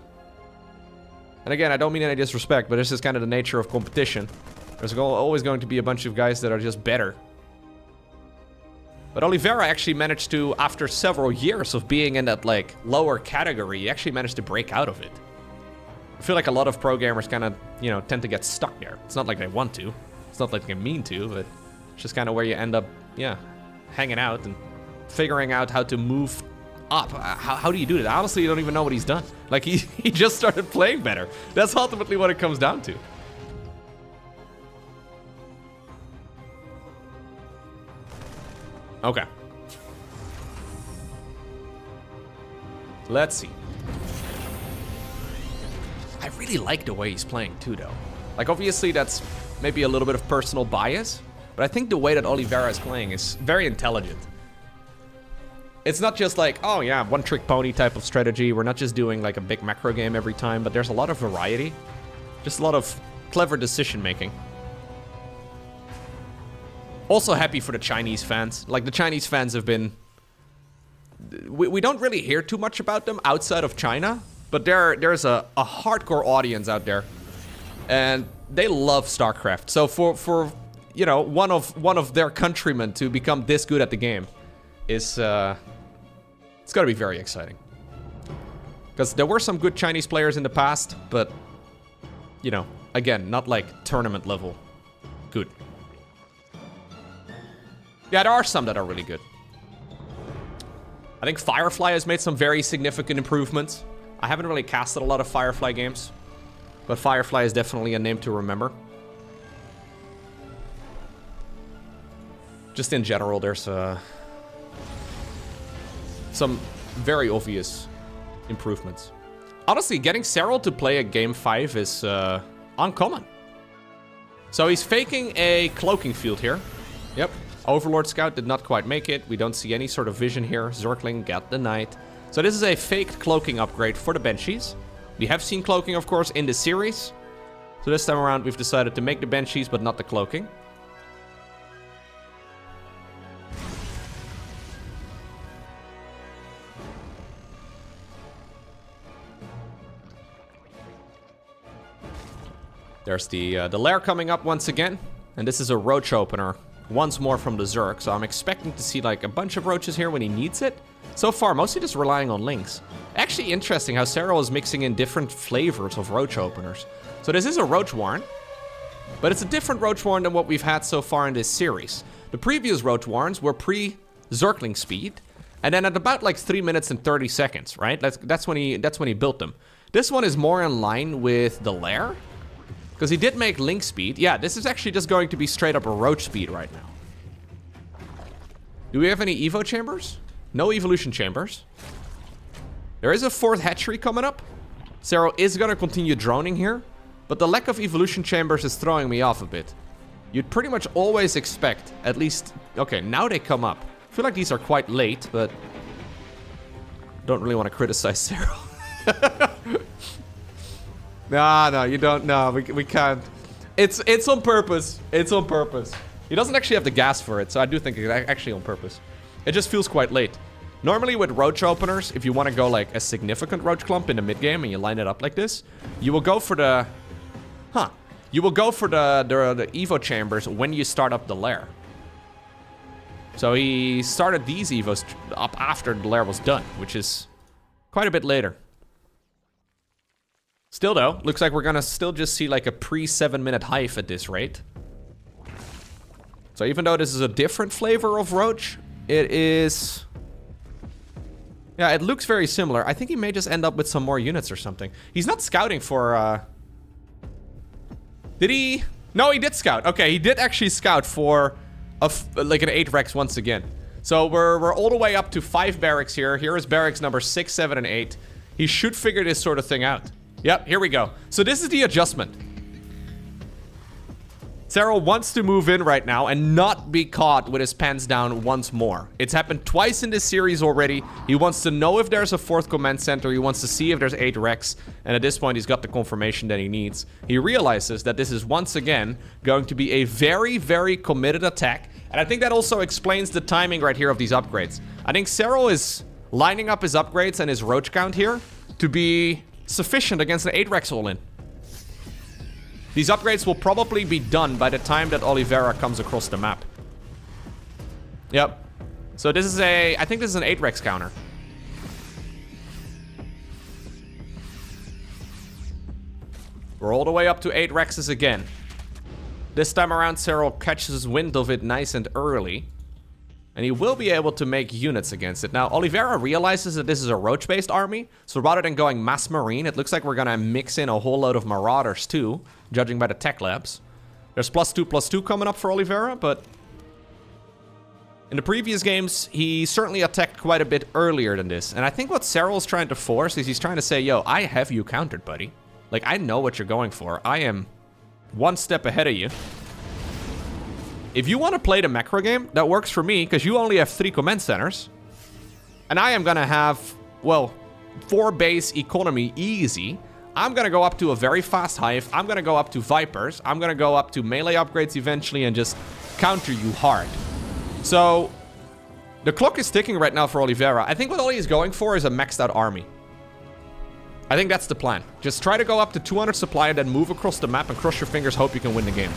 And again, I don't mean any disrespect, but this is kind of the nature of competition. There's always going to be a bunch of guys that are just better. But Oliveira actually managed to, after several years of being in that, like, lower category, he actually managed to break out of it. I feel like a lot of pro gamers kind of, you know, tend to get stuck there. It's not like they want to. It's not like they mean to, but it's just kind of where you end up, yeah, hanging out and figuring out how to move up. How do you do that? I honestly don't even know what he's done. Like, he just started playing better. That's ultimately what it comes down to. Okay. Let's see. I really like the way he's playing too, though. Like, obviously that's maybe a little bit of personal bias, but I think the way that Oliveira is playing is very intelligent. It's not just like, oh yeah, one-trick pony type of strategy. We're not just doing like a big macro game every time, but there's a lot of variety. Just a lot of clever decision making. Also happy for the Chinese fans. Like, the Chinese fans have been... We don't really hear too much about them outside of China, but there's a hardcore audience out there. And they love StarCraft. So for you know, one of their countrymen to become this good at the game is... it's gotta be very exciting. Because there were some good Chinese players in the past, but... You know, again, not like tournament level good. Yeah, there are some that are really good. I think Firefly has made some very significant improvements. I haven't really casted a lot of Firefly games, but Firefly is definitely a name to remember. Just in general, there's some very obvious improvements. Honestly, getting Serral to play a game 5 is uncommon. So he's faking a cloaking field here. Yep. Overlord Scout did not quite make it. We don't see any sort of vision here. Zergling got the Knight. So this is a faked cloaking upgrade for the Banshees. We have seen cloaking, of course, in the series. So this time around, we've decided to make the Banshees, but not the cloaking. There's the lair coming up once again. And this is a roach opener. Once more from the Zerg, so I'm expecting to see like a bunch of roaches here when he needs it. So far, mostly just relying on links. Actually interesting how Serral is mixing in different flavors of roach openers. So this is a roach warren, but it's a different roach warren than what we've had so far in this series. The previous roach warrens were pre-Zergling speed, and then at about like 3 minutes and 30 seconds, right? That's when he built them. This one is more in line with the lair. Because he did make link speed. Yeah, this is actually just going to be straight up a roach speed right now. Do we have any evo chambers? No evolution chambers. There is a 4th hatchery coming up. Serral is going to continue droning here. But the lack of evolution chambers is throwing me off a bit. You'd pretty much always expect at least... Okay, now they come up. I feel like these are quite late, but... Don't really want to criticize Serral. No, you don't. No, we can't. It's on purpose. It's on purpose. He doesn't actually have the gas for it, so I do think it's actually on purpose. It just feels quite late. Normally with roach openers, if you want to go like a significant roach clump in the mid game and you line it up like this, you will go for the... You will go for the evo chambers when you start up the lair. So he started these evos up after the lair was done, which is quite a bit later. Still though, looks like we're gonna still just see like a pre-7-minute hive at this rate. So even though this is a different flavor of roach, it is... Yeah, it looks very similar. I think he may just end up with some more units or something. He's not scouting for... Did he? No, he did scout. Okay, he did actually scout for like an 8 Rex once again. So we're all the way up to 5 barracks here. Here is barracks number 6, 7, and 8. He should figure this sort of thing out. Yep, here we go. So this is the adjustment. Serral wants to move in right now and not be caught with his pants down once more. It's happened twice in this series already. He wants to know if there's a 4th command center. He wants to see if there's 8 Rex. And at this point, he's got the confirmation that he needs. He realizes that this is once again going to be a very, very committed attack And I think that also explains the timing right here of these upgrades. I think Serral is lining up his upgrades and his roach count here to be sufficient against an 8-Rex all-in. These upgrades will probably be done by the time that Oliveira comes across the map. Yep. So this is I think this is an 8-Rex counter. We're all the way up to 8 Rexes again. This time around, Serral catches wind of it nice and early. And he will be able to make units against it. Now, Oliveira realizes that this is a roach-based army. So rather than going mass marine, it looks like we're going to mix in a whole load of marauders too, judging by the tech labs. There's +2/+2 coming up for Oliveira, but in the previous games, he certainly attacked quite a bit earlier than this. And I think what Serral's trying to force is he's trying to say, yo, I have you countered, buddy. Like, I know what you're going for. I am one step ahead of you. If you want to play the macro game, that works for me, because you only have 3 command centers. And I am going to have, well, 4 base economy easy. I'm going to go up to a very fast hive. I'm going to go up to Vipers. I'm going to go up to melee upgrades eventually and just counter you hard. So, the clock is ticking right now for Oliveira. I think what Oli is going for is a maxed out army. I think that's the plan. Just try to go up to 200 supply and then move across the map and cross your fingers, hope you can win the game.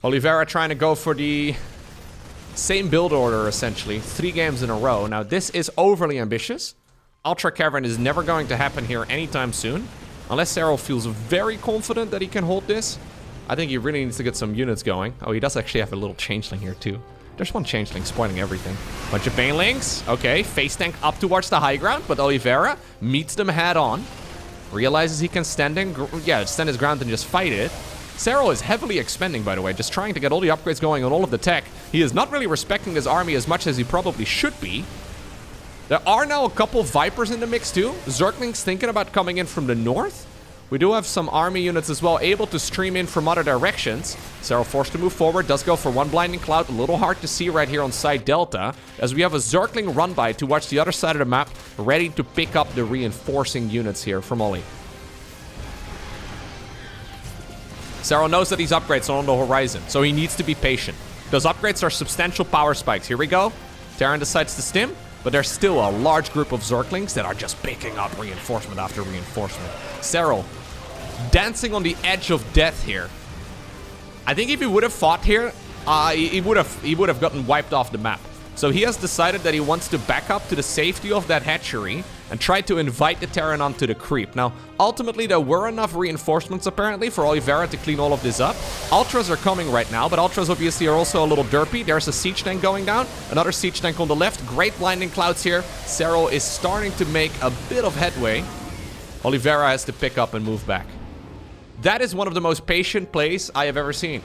Oliveira trying to go for the same build order, essentially. 3 games in a row. Now, this is overly ambitious. Ultra Cavern is never going to happen here anytime soon. Unless Serral feels very confident that he can hold this. I think he really needs to get some units going. Oh, he does actually have a little changeling here, too. There's one changeling spoiling everything. Bunch of banelings. Okay, face tank up towards the high ground, but Oliveira meets them head on. Realizes he can stand his ground and just fight it. Serral is heavily expending, by the way, just trying to get all the upgrades going on all of the tech. He is not really respecting this army as much as he probably should be. There are now a couple Vipers in the mix, too. Zergling's thinking about coming in from the north. We do have some army units as well, able to stream in from other directions. Serral forced to move forward, does go for one blinding cloud. A little hard to see right here on side Delta, as we have a Zergling run by to watch the other side of the map, ready to pick up the reinforcing units here from Oli. Serral knows that these upgrades are on the horizon, so he needs to be patient. Those upgrades are substantial power spikes. Here we go. Terran decides to stim. But there's still a large group of Zerglings that are just picking up reinforcement after reinforcement. Serral dancing on the edge of death here. I think if he would have fought here, he would have gotten wiped off the map. So he has decided that he wants to back up to the safety of that hatchery and try to invite the Terran onto the creep. Now, ultimately, there were enough reinforcements, apparently, for Oliveira to clean all of this up. Ultras are coming right now, but Ultras obviously are also a little derpy. There's a siege tank going down. Another siege tank on the left. Great blinding clouds here. Serral is starting to make a bit of headway. Oliveira has to pick up and move back. That is one of the most patient plays I have ever seen.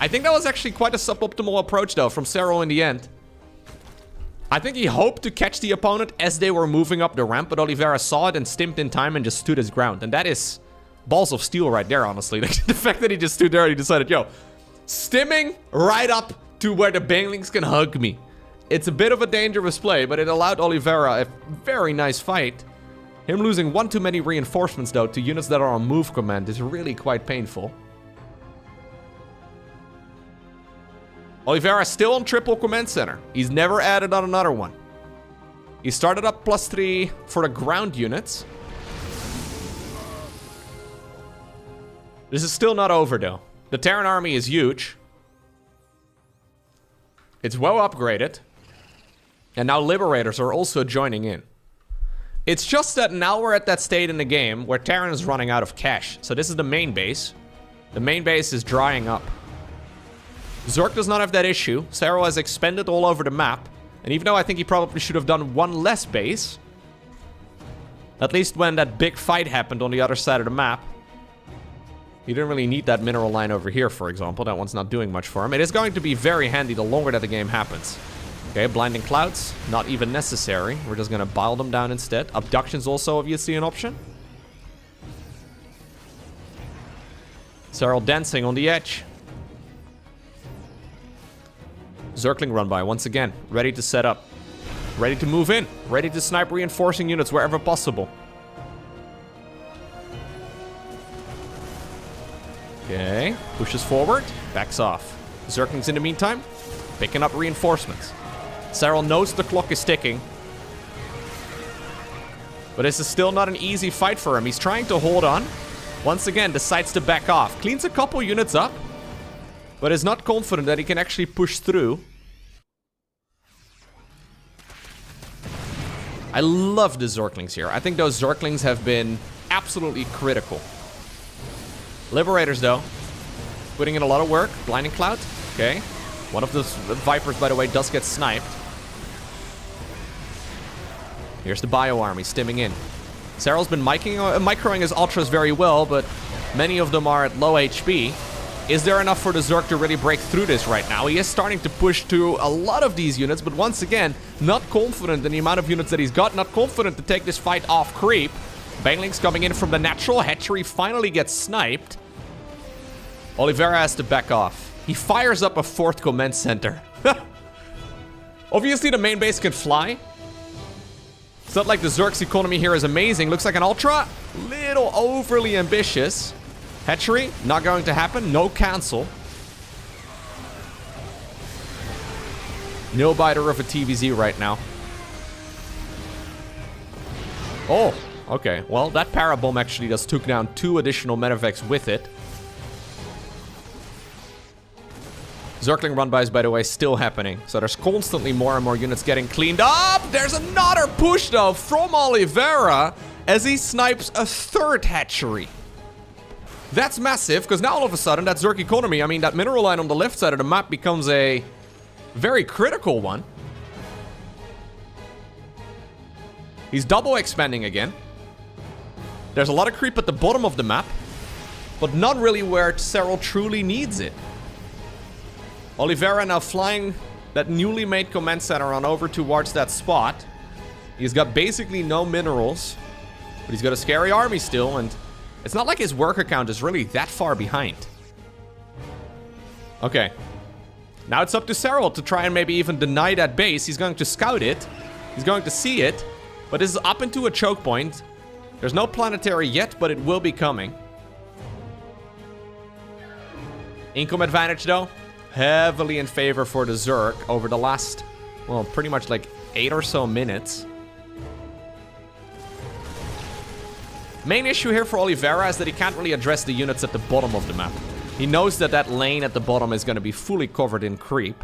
I think that was actually quite a suboptimal approach, though, from Serral in the end. I think he hoped to catch the opponent as they were moving up the ramp, but Oliveira saw it and stimped in time and just stood his ground. And that is balls of steel right there, honestly. The fact that he just stood there and he decided, yo, stimming right up to where the banelings can hug me. It's a bit of a dangerous play, but it allowed Oliveira a very nice fight. Him losing one too many reinforcements, though, to units that are on move command is really quite painful. Oliveira still on triple command center. He's never added on another one. He started up +3 for the ground units. This is still not over, though. The Terran army is huge. It's well upgraded. And now Liberators are also joining in. It's just that now we're at that state in the game where Terran is running out of cash. So this is the main base. The main base is drying up. Zerg does not have that issue. Serral has expended all over the map. And even though I think he probably should have done one less base, at least when that big fight happened on the other side of the map, he didn't really need that mineral line over here, for example. That one's not doing much for him. It is going to be very handy the longer that the game happens. Okay, blinding clouds, not even necessary. We're just going to bile them down instead. Abduction's also obviously an option. Serral dancing on the edge. Zergling run by once again, ready to set up, ready to move in, ready to snipe reinforcing units wherever possible. Okay, pushes forward, backs off. Zerglings in the meantime, picking up reinforcements. Serral knows the clock is ticking. But this is still not an easy fight for him. He's trying to hold on. Once again, decides to back off. Cleans a couple units up, but is not confident that he can actually push through. I love the Zerglings here. I think those Zerglings have been absolutely critical. Liberators, though, putting in a lot of work. Blinding Cloud. Okay. One of the Vipers, by the way, does get sniped. Here's the Bio Army stimming in. Serral's been microing his Ultras very well, but many of them are at low HP. Is there enough for the Zerg to really break through this right now? He is starting to push through a lot of these units, but once again, not confident in the amount of units that he's got, not confident to take this fight off creep. Banglings coming in from the natural. Hatchery finally gets sniped. Oliveira has to back off. He fires up a 4th command center. Obviously, the main base can fly. It's not like the Zerg's economy here is amazing. Looks like an Ultra. Little overly ambitious. Hatchery, not going to happen. No cancel. No biter of a TVZ right now. Oh, okay. Well, that Parabomb actually just took down 2 additional Medivacs with it. Zergling run-bys, by the way, still happening. So there's constantly more and more units getting cleaned up. There's another push, though, from Oliveira as he snipes a 3rd hatchery. That's massive, because now all of a sudden, that Zerg economy, I mean, that mineral line on the left side of the map becomes a very critical one. He's double expanding again. There's a lot of creep at the bottom of the map, but not really where Serral truly needs it. Oliveira now flying that newly made command center on over towards that spot. He's got basically no minerals, but he's got a scary army still, and it's not like his worker count is really that far behind. Okay. Now it's up to Serral to try and maybe even deny that base. He's going to scout it. He's going to see it, but this is up into a choke point. There's no planetary yet, but it will be coming. Income advantage, though. Heavily in favor for the Zerg over the last, well, pretty much like 8 or so minutes. Main issue here for Oliveira is that he can't really address the units at the bottom of the map. He knows that that lane at the bottom is going to be fully covered in creep.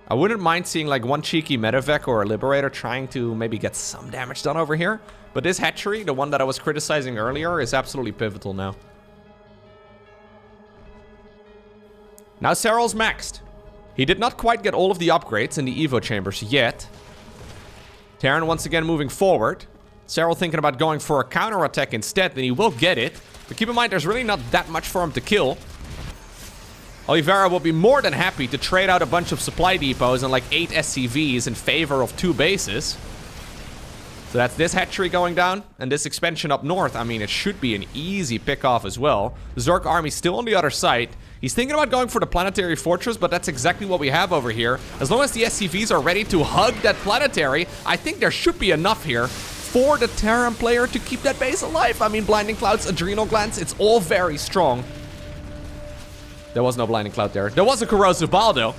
I wouldn't mind seeing like one cheeky Medivac or a Liberator trying to maybe get some damage done over here. But this hatchery, the one that I was criticizing earlier, is absolutely pivotal now. Now Serral's maxed. He did not quite get all of the upgrades in the Evo chambers yet. Terran once again moving forward. Serral thinking about going for a counterattack instead, then he will get it. But keep in mind, there's really not that much for him to kill. Oliveira will be more than happy to trade out a bunch of supply depots and like 8 SCVs in favor of 2 bases. So that's this hatchery going down, and this expansion up north. I mean, it should be an easy pick-off as well. The Zerg army still on the other side. He's thinking about going for the planetary fortress, but that's exactly what we have over here. As long as the SCVs are ready to hug that planetary, I think there should be enough here for the Terran player to keep that base alive. I mean, Blinding Cloud's Adrenal Glands, it's all very strong. There was no Blinding Cloud there. There was a Corrosive Bile, though.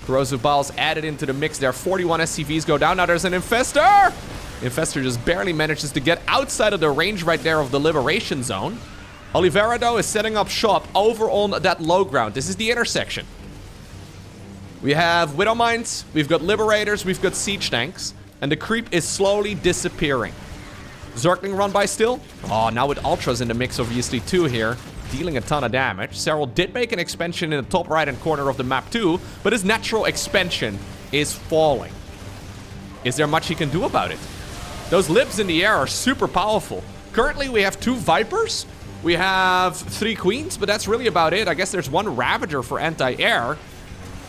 Corrosive Bile's added into the mix there. 41 SCVs go down. Now there's an Infestor! Infestor just barely manages to get outside of the range right there of the Liberation Zone. Oliveira, though, is setting up shop over on that low ground. This is the intersection. We have Widow Mines, we've got Liberators, we've got Siege Tanks, and the creep is slowly disappearing. Zergling run by still. Oh, now with Ultras in the mix, obviously, too, here. Dealing a ton of damage. Serral did make an expansion in the top right-hand corner of the map, too, but his natural expansion is falling. Is there much he can do about it? Those libs in the air are super powerful. Currently, we have 2 Vipers. We have 3 Queens, but that's really about it. I guess there's 1 Ravager for anti-air.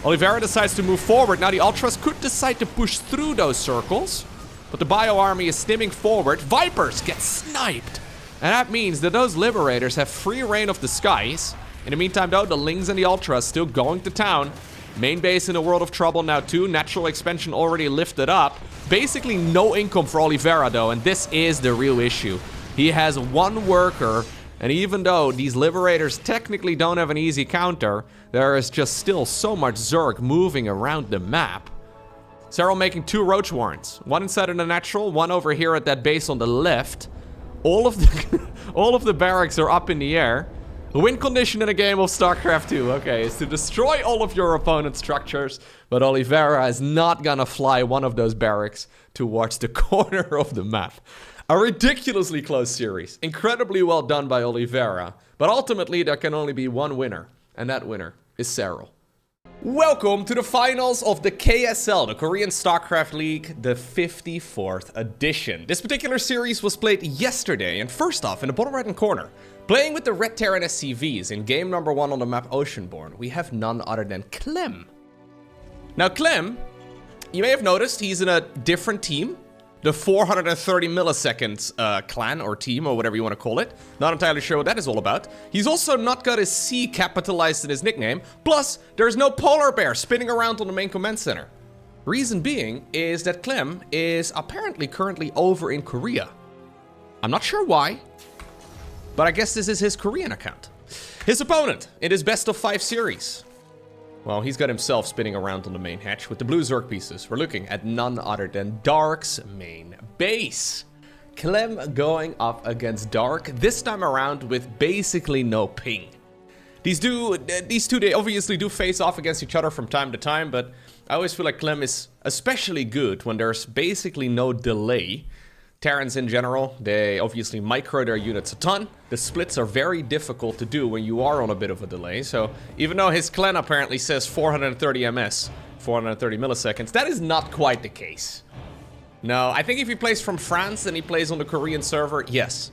Oliveira decides to move forward. Now the Ultras could decide to push through those circles, but the Bio Army is stimming forward. Vipers get sniped. And that means that those Liberators have free reign of the skies. In the meantime, though, the Lings and the Ultras still going to town. Main base in a world of trouble now, too. Natural expansion already lifted up. Basically no income for Oliveira, though, and this is the real issue. He has 1 worker And even though these Liberators technically don't have an easy counter, there is just still so much Zerg moving around the map. Serral making 2 Roach Warrens. One inside of the natural, one over here at that base on the left. All of the barracks are up in the air. The win condition in a game of StarCraft 2, okay, is to destroy all of your opponent's structures. But Oliveira is not gonna fly one of those barracks towards the corner of the map. A ridiculously close series. Incredibly well done by Oliveira. But ultimately, there can only be one winner. And that winner is Serral. Welcome to the finals of the KSL, the Korean StarCraft League, the 54th edition. This particular series was played yesterday, and first off, in the bottom right-hand corner, playing with the Red Terran SCVs in game number 1 on the map Oceanborn, we have none other than Clem. Now Clem, you may have noticed he's in a different team. The 430 milliseconds clan or team or whatever you want to call it. Not entirely sure what that is all about. He's also not got his C capitalized in his nickname. Plus, there's no polar bear spinning around on the main command center. Reason being is that Clem is apparently currently over in Korea. I'm not sure why, but I guess this is his Korean account. His opponent in his best of 5 series. Well, he's got himself spinning around on the main hatch with the blue Zerg pieces. We're looking at none other than Dark's main base. Clem going up against Dark, this time around with basically no ping. These two, they obviously do face off against each other from time to time, but I always feel like Clem is especially good when there's basically no delay. Terrans in general, they obviously micro their units a ton. The splits are very difficult to do when you are on a bit of a delay. So even though his clan apparently says 430 ms, 430 milliseconds, that is not quite the case. No, I think if he plays from France and he plays on the Korean server, yes.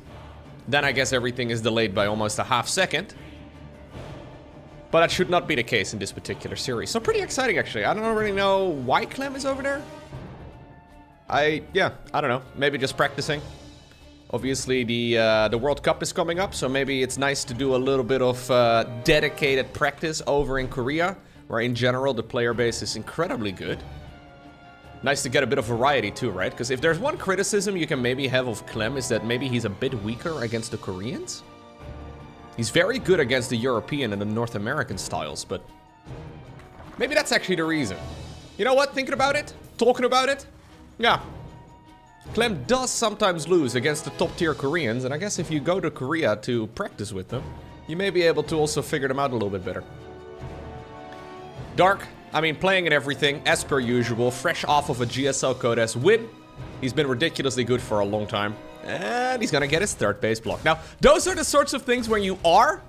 Then I guess everything is delayed by almost a half second. But that should not be the case in this particular series. So pretty exciting actually. I don't really know why Clem is over there. I don't know, maybe just practicing. Obviously the World Cup is coming up, so maybe it's nice to do a little bit of dedicated practice over in Korea, where in general the player base is incredibly good. Nice to get a bit of variety too, right? Because if there's one criticism you can maybe have of Clem is that maybe he's a bit weaker against the Koreans. He's very good against the European and the North American styles, but maybe that's actually the reason. You know what, thinking about it, talking about it, yeah, Clem does sometimes lose against the top tier Koreans, and I guess if you go to Korea to practice with them, you may be able to also figure them out a little bit better. Dark, I mean, playing and everything, as per usual, fresh off of a GSL Code S win. He's been ridiculously good for a long time, and he's gonna get his 3rd base block. Now, those are the sorts of things when you are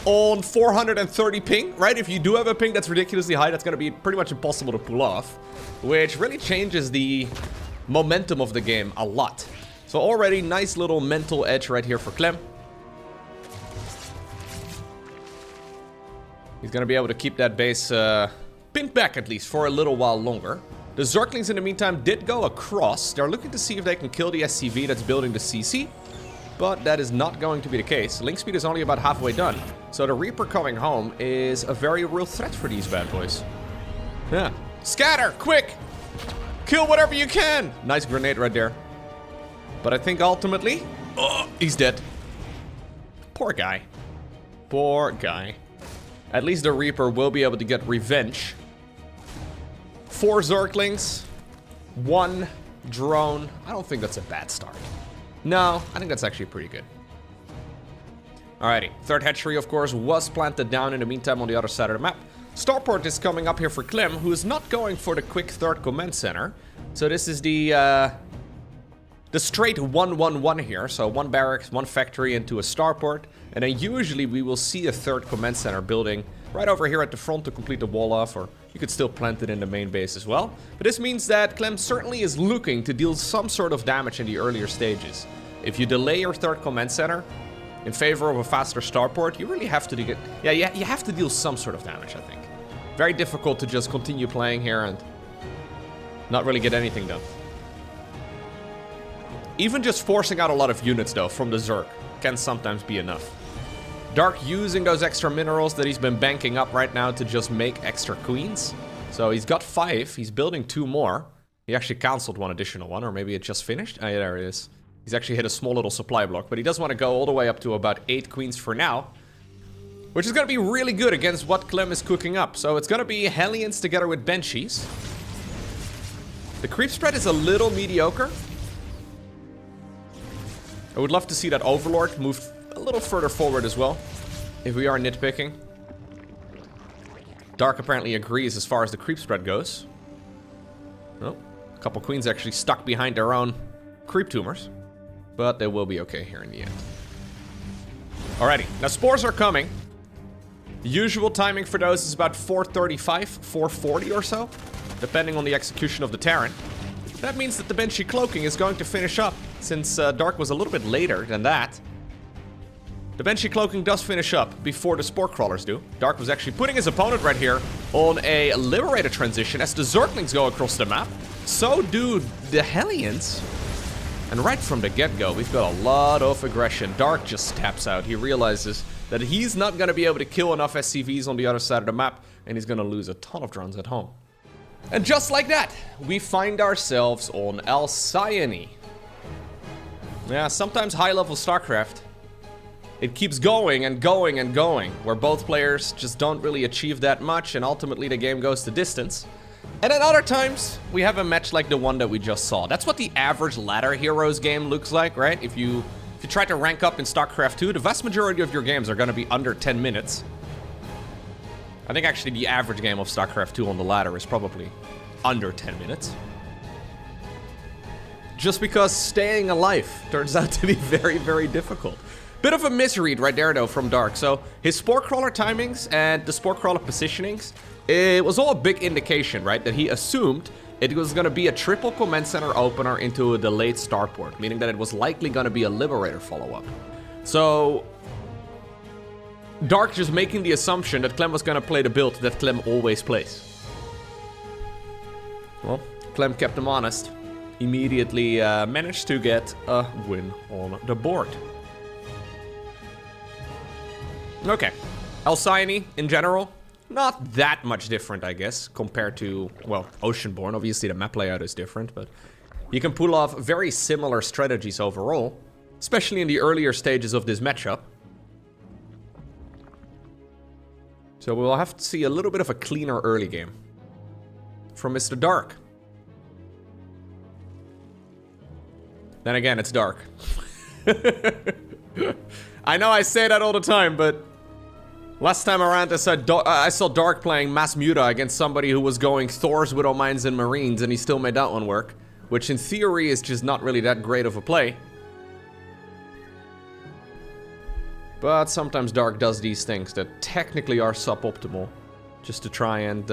on 430 ping, right? If you do have a ping that's ridiculously high, that's gonna be pretty much impossible to pull off, which really changes the momentum of the game a lot. So already nice little mental edge right here for Clem. He's gonna be able to keep that base pinned back at least for a little while longer. The Zerglings in the meantime did go across. They're looking to see if they can kill the SCV that's building the CC. But that is not going to be the case. Link speed is only about halfway done. So the Reaper coming home is a very real threat for these bad boys. Yeah. Scatter, quick! Kill whatever you can! Nice grenade right there. But I think ultimately, oh, he's dead. Poor guy. Poor guy. At least the Reaper will be able to get revenge. 4 Zerglings, 1 drone. I don't think that's a bad start. No, I think that's actually pretty good. Alrighty, 3rd hatchery, of course, was planted down in the meantime on the other side of the map. Starport is coming up here for Clem, who is not going for the quick 3rd command center. So this is the straight 1-1-1 here. So 1 barracks, 1 factory into a starport. And then usually we will see a 3rd command center building right over here at the front to complete the wall off, or you could still plant it in the main base as well. But this means that Clem certainly is looking to deal some sort of damage in the earlier stages. If you delay your 3rd command center in favor of a faster starport, you really have to get, you have to deal some sort of damage, I think. Very difficult to just continue playing here and not really get anything done. Even just forcing out a lot of units though from the Zerg can sometimes be enough. Dark using those extra minerals that he's been banking up right now to just make extra queens. So he's got 5, he's building 2 more. He actually cancelled 1 additional one, or maybe it just finished. Oh, yeah, there it is. He's actually hit a small little supply block, but he does want to go all the way up to about 8 queens for now. Which is going to be really good against what Clem is cooking up. So it's going to be Hellions together with Banshees. The creep spread is a little mediocre. I would love to see that Overlord move a little further forward as well, if we are nitpicking. Dark apparently agrees as far as the creep spread goes. Oh, a couple queens actually stuck behind their own creep tumors. But they will be okay here in the end. Alrighty, now spores are coming. The usual timing for those is about 4:35, 4:40 or so, depending on the execution of the Terran. That means that the Banshee cloaking is going to finish up, since Dark was a little bit later than that. The Banshee cloaking does finish up before the spore crawlers do. Dark was actually putting his opponent right here on a Liberator transition as the Zerglings go across the map. So do the Hellions. And right from the get-go, we've got a lot of aggression. Dark just taps out. He realizes that he's not going to be able to kill enough SCVs on the other side of the map, and he's going to lose a ton of drones at home. And just like that, we find ourselves on Alcyone. Yeah, sometimes high-level StarCraft, it keeps going and going and going, where both players just don't really achieve that much, and ultimately the game goes to distance. And at other times, we have a match like the one that we just saw. That's what the average ladder heroes game looks like, right? If you try to rank up in StarCraft 2, the vast majority of your games are going to be under 10 minutes. I think actually the average game of StarCraft 2 on the ladder is probably under 10 minutes. Just because staying alive turns out to be very, very difficult. Bit of a misread right there, though, from Dark. So his Spore Crawler timings and the Spore Crawler positionings, it was all a big indication, right? That he assumed it was going to be a triple command center opener into the late starport, meaning that it was likely going to be a Liberator follow-up. So Dark just making the assumption that Clem was going to play the build that Clem always plays. Well, Clem kept him honest. Immediately managed to get a win on the board. Okay, Alcyone in general, not that much different, I guess, compared to, well, Oceanborn. Obviously, the map layout is different, but you can pull off very similar strategies overall, especially in the earlier stages of this matchup. So we'll have to see a little bit of a cleaner early game from Mr. Dark. Then again, it's Dark. I know I say that all the time, but last time around I saw Dark playing Mass Muta against somebody who was going Thors, Widow Mines, and Marines, and he still made that one work, which in theory is just not really that great of a play. But sometimes Dark does these things that technically are suboptimal, just to try and,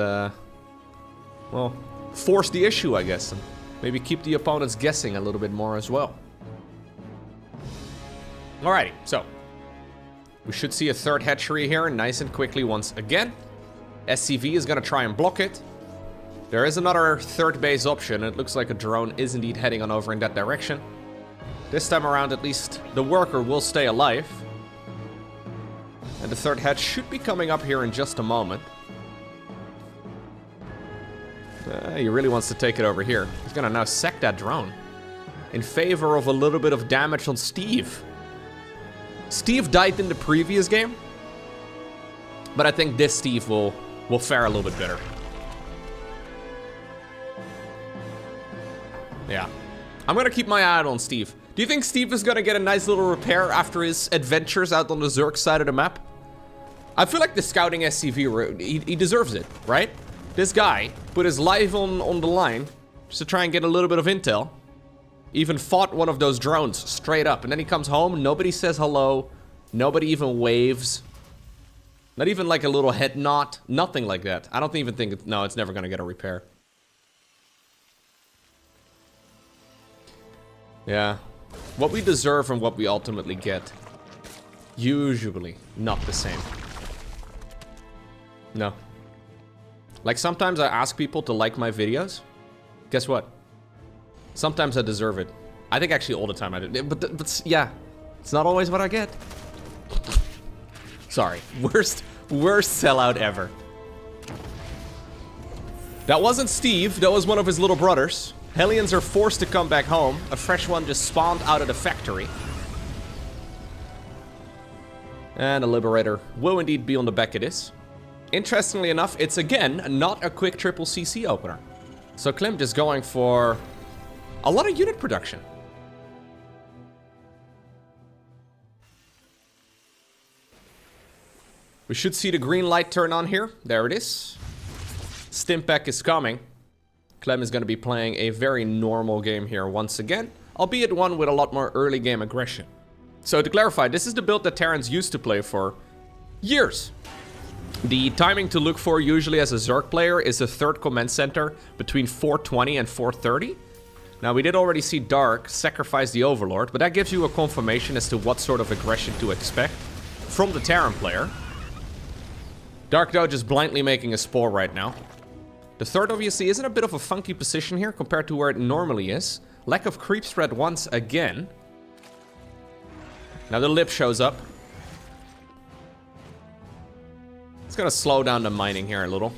well, force the issue, I guess, and maybe keep the opponents guessing a little bit more as well. Alrighty, so we should see a third hatchery here nice and quickly once again. SCV is going to try and block it. There is another third base option. It looks like a drone is indeed heading on over in that direction. This time around, at least, the worker will stay alive. And the third hatch should be coming up here in just a moment. He really wants to take it over here. He's going to now sack that drone in favor of a little bit of damage on Steve. Steve died in the previous game, but I think this Steve will fare a little bit better. Yeah. I'm going to keep my eye out on Steve. Do you think Steve is going to get a nice little repair after his adventures out on the Zerg side of the map? I feel like the scouting SCV, he deserves it, right? This guy put his life on the line just to try and get a little bit of intel. Even fought one of those drones straight up. And then he comes home, nobody says hello. Nobody even waves. Not even like a little head nod. Nothing like that. I don't even think, no, it's never going to get a repair. Yeah. What we deserve and what we ultimately get, usually not the same. No. Like sometimes I ask people to like my videos. Guess what? Sometimes I deserve it. I think actually all the time I do. But yeah, it's not always what I get. Sorry, worst sellout ever. That wasn't Steve, that was one of his little brothers. Hellions are forced to come back home. A fresh one just spawned out of the factory. And a Liberator will indeed be on the back of this. Interestingly enough, it's again not a quick triple CC opener. So Clem just going for a lot of unit production. We should see the green light turn on here. There it is. Stimpack is coming. Clem is going to be playing a very normal game here once again, albeit one with a lot more early game aggression. So to clarify, this is the build that Terrans used to play for years. The timing to look for usually as a Zerg player is the third command center between 420 and 430. Now we did already see Dark sacrifice the Overlord, but that gives you a confirmation as to what sort of aggression to expect from the Terran player. Dark though just blindly making a Spore right now. The third obviously is in a bit of a funky position here compared to where it normally is. Lack of creep spread once again. Now the Lip shows up. It's gonna slow down the mining here a little.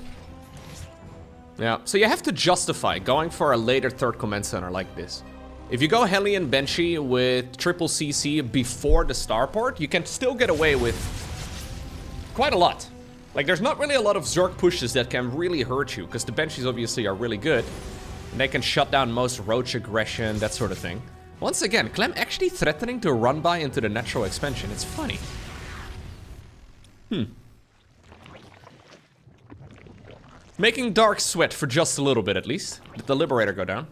Yeah, so you have to justify going for a later third command center like this. If you go Hellion Banshee with triple CC before the starport, you can still get away with quite a lot. Like, there's not really a lot of Zerg pushes that can really hurt you, because the Banshees obviously are really good. And they can shut down most Roach aggression, that sort of thing. Once again, Clem actually threatening to run by into the natural expansion. It's funny. Making Dark sweat for just a little bit, at least. Did the Liberator go down?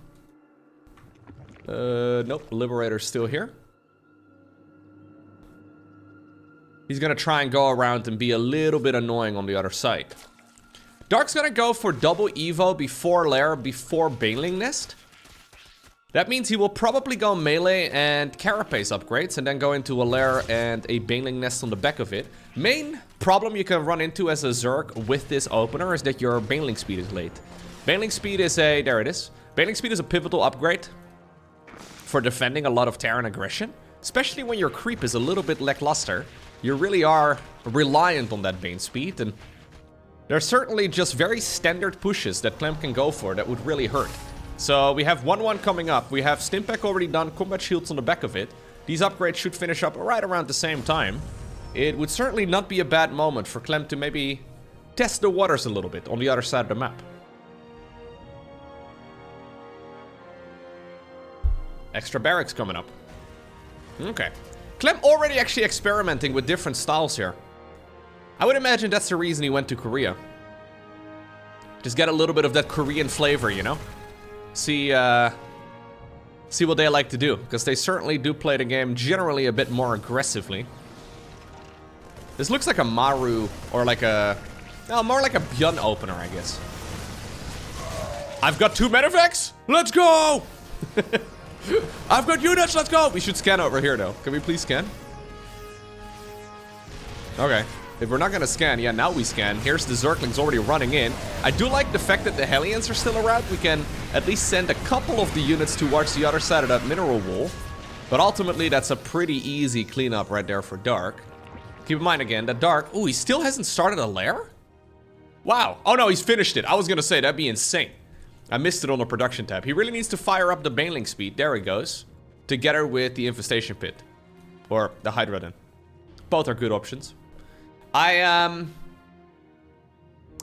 Nope, the Liberator's still here. He's gonna try and go around and be a little bit annoying on the other side. Dark's gonna go for double Evo before Lair, before Baneling Nest. That means he will probably go melee and Carapace upgrades and then go into a Lair and a Baneling Nest on the back of it. Main problem you can run into as a Zerg with this opener is that your Baneling speed is late. Baneling speed is a... there it is. Baneling speed is a pivotal upgrade for defending a lot of Terran aggression. Especially when your creep is a little bit lackluster. You really are reliant on that Bane speed, and there are certainly just very standard pushes that Clem can go for that would really hurt. So we have 1-1 coming up. We have Stimpack already done, combat shields on the back of it. These upgrades should finish up right around the same time. It would certainly not be a bad moment for Clem to maybe test the waters a little bit on the other side of the map. Extra barracks coming up. Okay. Clem already actually experimenting with different styles here. I would imagine that's the reason he went to Korea. Just get a little bit of that Korean flavor, you know? See what they like to do, because they certainly do play the game generally a bit more aggressively. This looks like a Maru, or like a... no, more like a Bjorn opener, I guess. I've got 2 medevacs! Let's go! I've got units, let's go! We should scan over here, though. Can we please scan? Okay. If we're not gonna scan, yeah, now we scan. Here's the Zerglings already running in. I do like the fact that the Hellions are still around. We can at least send a couple of the units towards the other side of that mineral wall. But ultimately, that's a pretty easy cleanup right there for Dark. Keep in mind again, that Dark... ooh, he still hasn't started a lair? Wow. Oh no, he's finished it. I was gonna say, that'd be insane. I missed it on the production tab. He really needs to fire up the Baneling speed. There he goes. Together with the Infestation Pit. Or the Hydra Den. Both are good options. I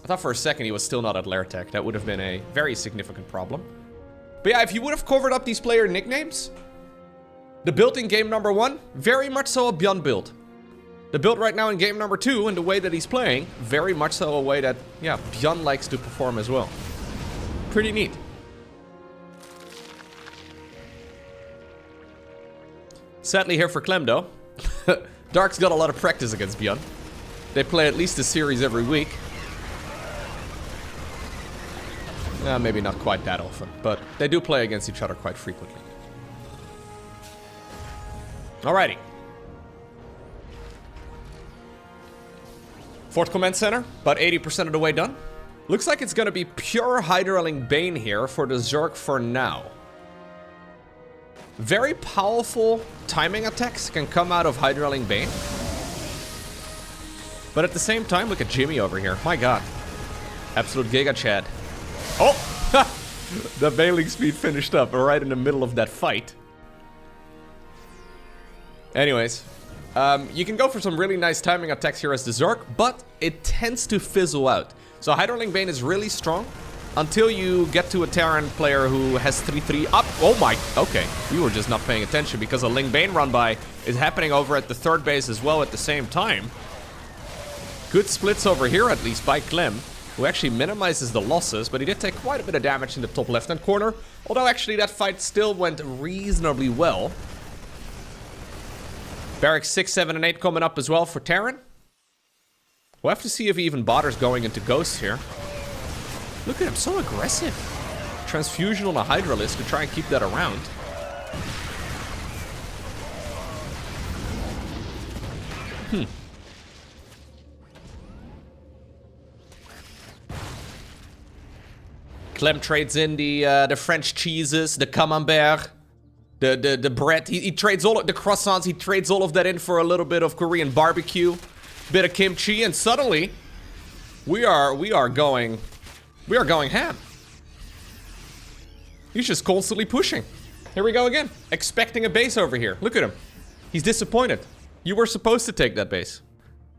thought for a second he was still not at lair tech. That would have been a very significant problem. But yeah, if you would have covered up these player nicknames, the build in game number 1, very much so a Bjorn build. The build right now in game number 2, and the way that he's playing, very much so a way that, yeah, Bjorn likes to perform as well. Pretty neat. Sadly here for Clem though. Dark's got a lot of practice against Bjorn. They play at least a series every week. Maybe not quite that often, but they do play against each other quite frequently. Alrighty. 4th command center, about 80% of the way done. Looks like it's gonna be pure Hydraling Bane here for the Zerg for now. Very powerful timing attacks can come out of Hydraling Bane. But at the same time, look at Jimmy over here. My god. Absolute Giga Chad. Oh! The bailing speed finished up right in the middle of that fight. Anyways, you can go for some really nice timing attacks here as the Zerg, but it tends to fizzle out. So Hydraling Bane is really strong until you get to a Terran player who has 3-3 up. Oh my, okay. We were just not paying attention because a Ling Bane run by is happening over at the third base as well at the same time. Good splits over here at least by Clem, who actually minimizes the losses, but he did take quite a bit of damage in the top left-hand corner. Although actually that fight still went reasonably well. Barracks 6, 7, and 8 coming up as well for Terran. We'll have to see if he even bothers going into Ghosts here. Look at him, so aggressive. Transfusion on a Hydralisk to try and keep that around. Clem trades in the French cheeses, the camembert, the bread. He trades all of the croissants. He trades all of that in for a little bit of Korean barbecue, bit of kimchi, and suddenly we are going ham. He's just constantly pushing. Here we go again, expecting a base over here. Look at him. He's disappointed. You were supposed to take that base.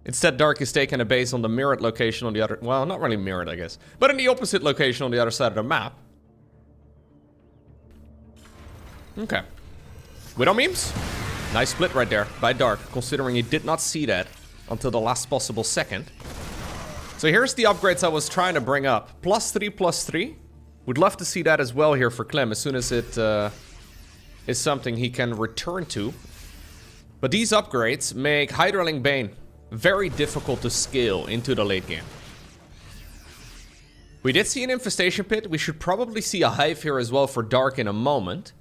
Instead, Dark is taking a base on the mirrored location on the other... Well, not really mirrored, I guess. But in the opposite location on the other side of the map. Okay. Widow memes? Nice split right there by Dark, considering he did not see that until the last possible second. So here's the upgrades I was trying to bring up. +3, +3. Would love to see that as well here for Clem as soon as it is something he can return to. But these upgrades make Hydraling Bane very difficult to scale into the late game. We did see an Infestation Pit. We should probably see a Hive here as well for Dark in a moment.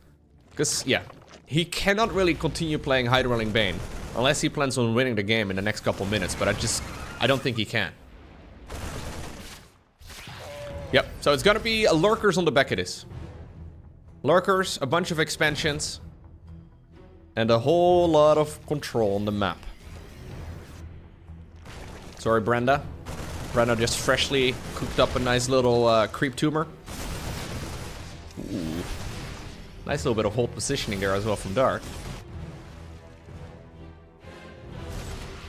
Because, yeah, he cannot really continue playing Hydraling Bane unless he plans on winning the game in the next couple minutes. But I don't think he can. Yep, so it's gonna be Lurkers on the back of this. Lurkers, a bunch of expansions, and a whole lot of control on the map. Sorry, Brenda. Brenda just freshly cooked up a nice little creep tumor. Ooh. Nice little bit of hold positioning there as well from Dark.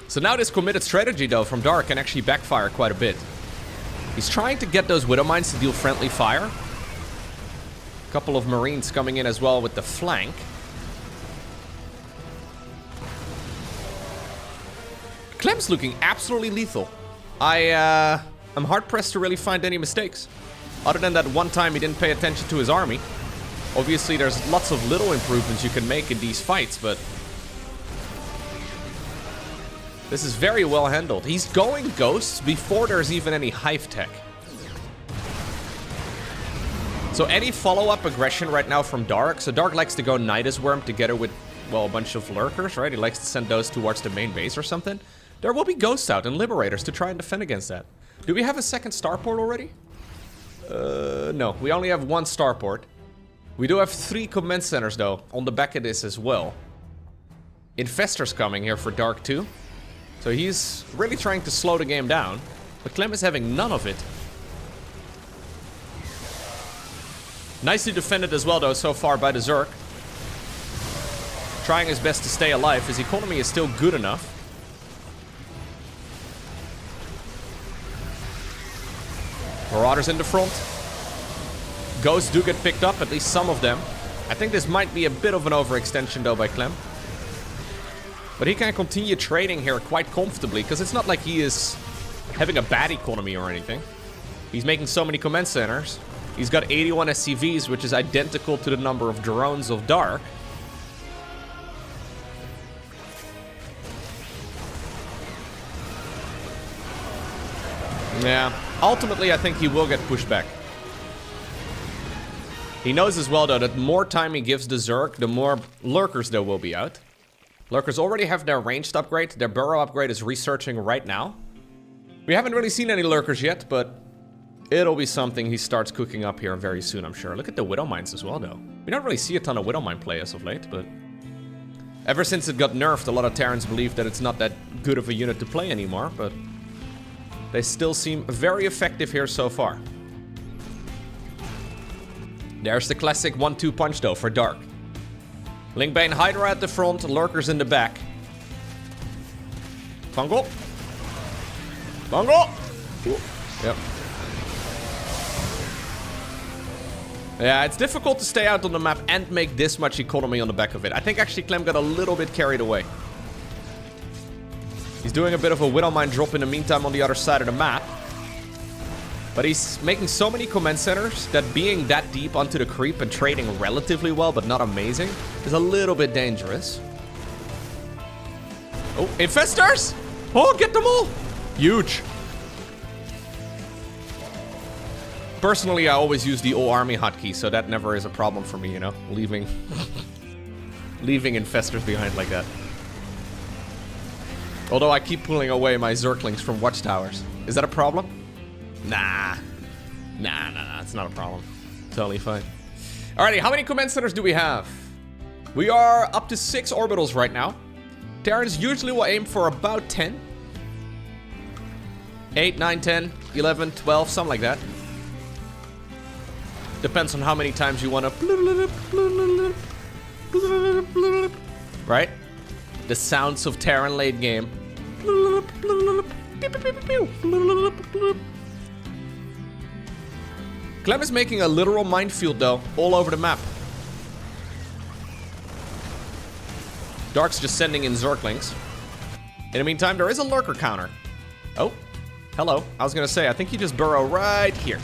So now this committed strategy, though, from Dark can actually backfire quite a bit. He's trying to get those Widow Mines to deal friendly fire. A couple of Marines coming in as well with the flank. Clem's looking absolutely lethal. I'm hard-pressed to really find any mistakes. Other than that one time he didn't pay attention to his army. Obviously, there's lots of little improvements you can make in these fights, but... this is very well handled. He's going Ghosts before there's even any Hive tech. So any follow-up aggression right now from Dark. So Dark likes to go Nidus Worm together with, well, a bunch of Lurkers, right? He likes to send those towards the main base or something. There will be Ghosts out and Liberators to try and defend against that. Do we have a second starport already? No, we only have one starport. We do have 3 command centers, though, on the back of this as well. Infestor's coming here for Dark too. So he's really trying to slow the game down. But Clem is having none of it. Nicely defended as well, though, so far by the Zerg. Trying his best to stay alive. His economy is still good enough. Marauders in the front. Ghosts do get picked up, at least some of them. I think this might be a bit of an overextension, though, by Clem. But he can continue trading here quite comfortably, because it's not like he is having a bad economy or anything. He's making so many command centers. He's got 81 SCVs, which is identical to the number of drones of Dark. Yeah, ultimately I think he will get pushed back. He knows as well, though, that the more time he gives the Zerg, the more Lurkers there will be out. Lurkers already have their ranged upgrade. Their burrow upgrade is researching right now. We haven't really seen any Lurkers yet, but it'll be something he starts cooking up here very soon, I'm sure. Look at the Widow Mines as well, though. We don't really see a ton of Widow Mine play as of late, but... ever since it got nerfed, a lot of Terrans believe that it's not that good of a unit to play anymore, but... they still seem very effective here so far. There's the classic 1-2 punch though for Dark. Linkbane Hydra at the front, lurkers in the back. Fungal. Fungal! Ooh. Yep. Yeah, it's difficult to stay out on the map and make this much economy on the back of it. I think actually Clem got a little bit carried away. He's doing a bit of a Widowmine drop in the meantime on the other side of the map. But he's making so many command centers that being that deep onto the creep and trading relatively well, but not amazing, is a little bit dangerous. Oh, infestors! Oh, get them all! Huge. Personally, I always use the all army hotkey, so that never is a problem for me, you know? Leaving infestors behind like that. Although I keep pulling away my Zerglings from watchtowers. Is that a problem? Nah, it's not a problem. Totally fine. Alrighty, how many command centers do we have? We are up to 6 orbitals right now. Terrans usually will aim for about 10. 8, 9, 10, 11, 12, something like that. Depends on how many times you want to... Right? The sounds of Terran late game. Clem is making a literal minefield though, all over the map. Dark's just sending in Zerglings. In the meantime, there is a lurker counter. Oh, hello. I was gonna say, I think you just burrow right here.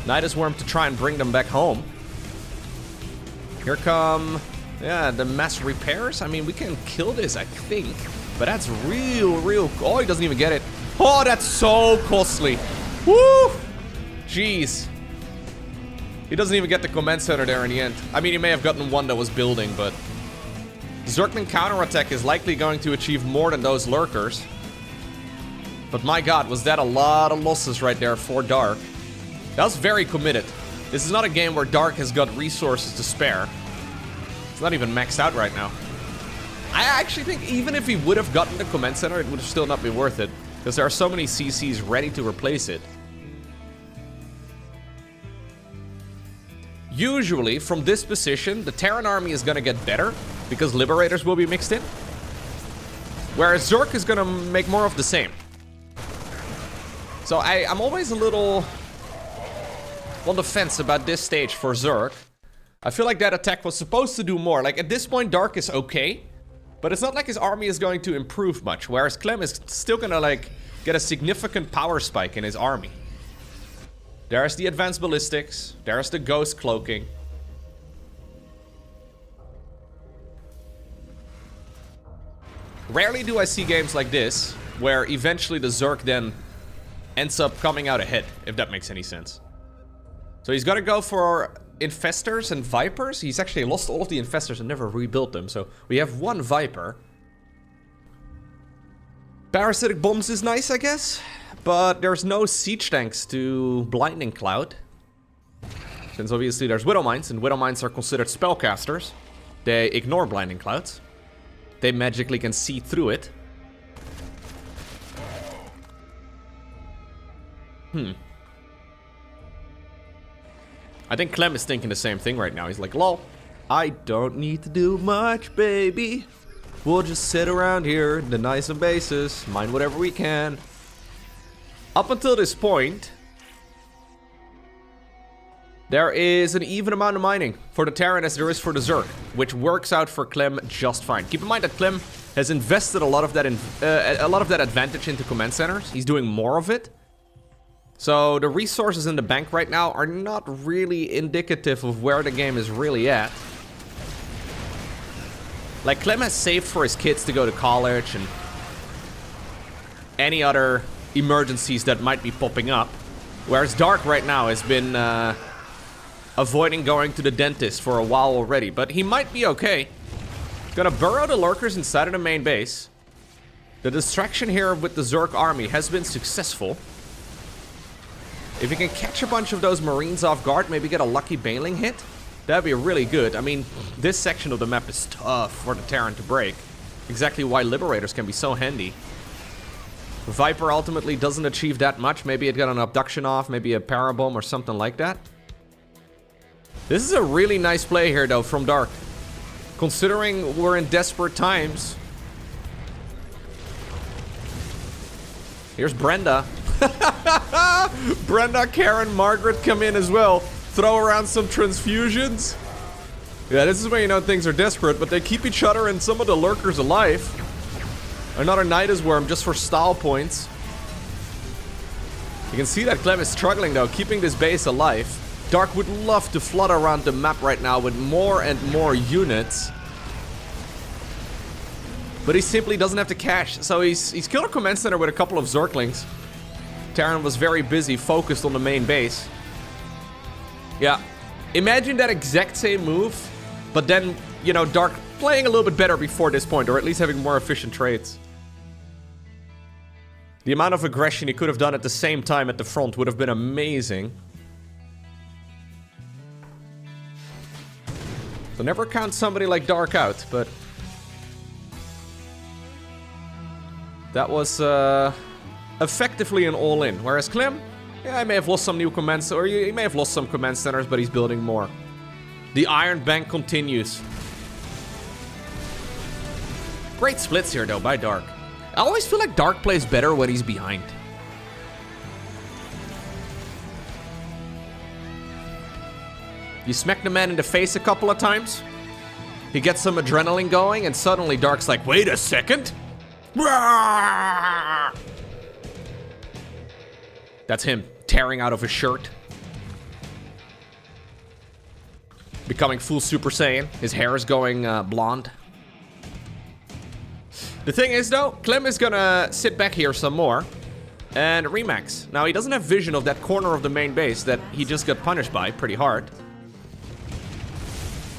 Nidus Worm to try and bring them back home. Here come, yeah, the mass repairs. I mean, we can kill this, I think. But that's real... Oh, he doesn't even get it. Oh, that's so costly. Woo! Jeez. He doesn't even get the command center there in the end. I mean, he may have gotten one that was building, but... Zergling counterattack is likely going to achieve more than those lurkers. But my god, was that a lot of losses right there for Dark. That was very committed. This is not a game where Dark has got resources to spare. It's not even maxed out right now. I actually think even if he would have gotten the command center, it would have still not been worth it. Because there are so many CCs ready to replace it. Usually, from this position, the Terran army is gonna get better. Because Liberators will be mixed in. Whereas Zerg is gonna make more of the same. So I'm always a little... on the fence about this stage for Zerg. I feel like that attack was supposed to do more. Like, at this point, Dark is okay. But it's not like his army is going to improve much. Whereas Clem is still gonna, like, get a significant power spike in his army. There's the advanced ballistics. There's the ghost cloaking. Rarely do I see games like this, where eventually the Zerg then ends up coming out ahead, if that makes any sense. So he's gotta go for infestors and vipers. He's actually lost all of the infestors and never rebuilt them, so we have one viper. Parasitic bombs is nice, I guess, but there's no siege tanks to blinding cloud. Since obviously there's Widowmines, and Widowmines are considered spellcasters. They ignore blinding clouds. They magically can see through it. I think Clem is thinking the same thing right now. He's like, lol, I don't need to do much, baby. We'll just sit around here, deny some bases, mine whatever we can. Up until this point, there is an even amount of mining for the Terran as there is for the Zerg, which works out for Clem just fine. Keep in mind that Clem has invested a lot of that advantage into command centers. He's doing more of it. So the resources in the bank right now are not really indicative of where the game is really at. Like, Clem has saved for his kids to go to college and any other emergencies that might be popping up. Whereas Dark right now has been avoiding going to the dentist for a while already. But he might be okay. Gonna burrow the lurkers inside of the main base. The distraction here with the Zerg army has been successful. If you can catch a bunch of those Marines off guard, maybe get a lucky bailing hit, that'd be really good. I mean, this section of the map is tough for the Terran to break. Exactly why Liberators can be so handy. Viper ultimately doesn't achieve that much. Maybe it got an abduction off, maybe a parabomb or something like that. This is a really nice play here, though, from Dark. Considering we're in desperate times. Here's Brenda. Brenda, Karen, Margaret come in as well. Throw around some transfusions. Yeah, this is when you know things are desperate, but they keep each other and some of the lurkers alive. Another Nidus Worm just for style points. You can see that Clem is struggling, though, keeping this base alive. Dark would love to flood around the map right now with more and more units. But he simply doesn't have the cash. So he's killed a command center with a couple of Zerglings. Terran was very busy, focused on the main base. Yeah. Imagine that exact same move, but then, you know, Dark playing a little bit better before this point, or at least having more efficient trades. The amount of aggression he could have done at the same time at the front would have been amazing. So never count somebody like Dark out, but that was effectively an all-in. Whereas Clem, yeah, he may have lost some new commands, or he may have lost some command centers, but he's building more. The Iron Bank continues. Great splits here, though, by Dark. I always feel like Dark plays better when he's behind. You smack the man in the face a couple of times. He gets some adrenaline going, and suddenly Dark's like, wait a second. That's him tearing out of his shirt. Becoming full Super Saiyan. His hair is going blonde. The thing is, though, Clem is gonna sit back here some more and remax. Now, he doesn't have vision of that corner of the main base that he just got punished by pretty hard.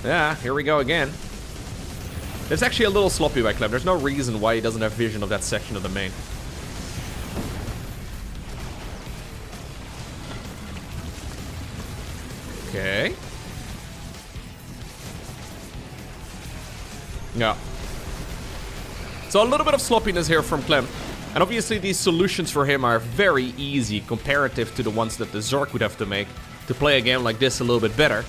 Yeah, here we go again. It's actually a little sloppy by Clem. There's no reason why he doesn't have vision of that section of the main. Okay. Yeah. So a little bit of sloppiness here from Clem. And obviously these solutions for him are very easy comparative to the ones that the Zerg would have to make to play a game like this a little bit better.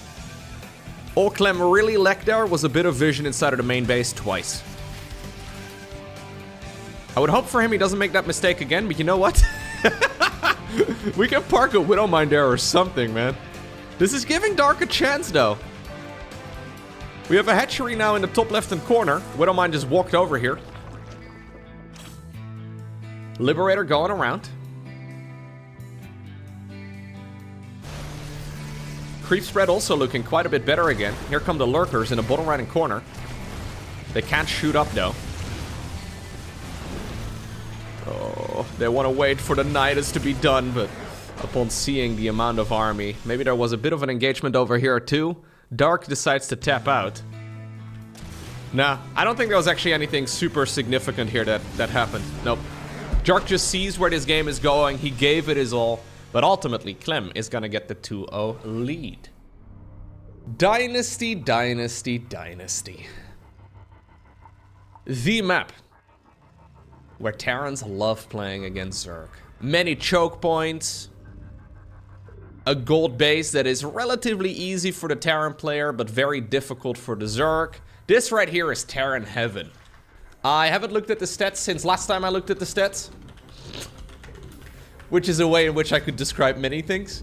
All Clem really lacked there was a bit of vision inside of the main base twice. I would hope for him he doesn't make that mistake again, but you know what? We can park a Widowmine there or something, man. This is giving Dark a chance, though. We have a hatchery now in the top left-hand corner. Widowmine just walked over here. Liberator going around. Creep spread also looking quite a bit better again. Here come the lurkers in the bottom right-hand corner. They can't shoot up, though. Oh, they want to wait for the Nidus to be done, but upon seeing the amount of army, maybe there was a bit of an engagement over here, too. Dark decides to tap out. Nah, I don't think there was actually anything super significant here that happened. Nope. Dark just sees where this game is going. He gave it his all. But ultimately, Clem is gonna get the 2-0 lead. Dynasty, dynasty, dynasty. The map where Terrans love playing against Zerg. Many choke points. A gold base that is relatively easy for the Terran player, but very difficult for the Zerg. This right here is Terran heaven. I haven't looked at the stats since last time I looked at the stats. Which is a way in which I could describe many things.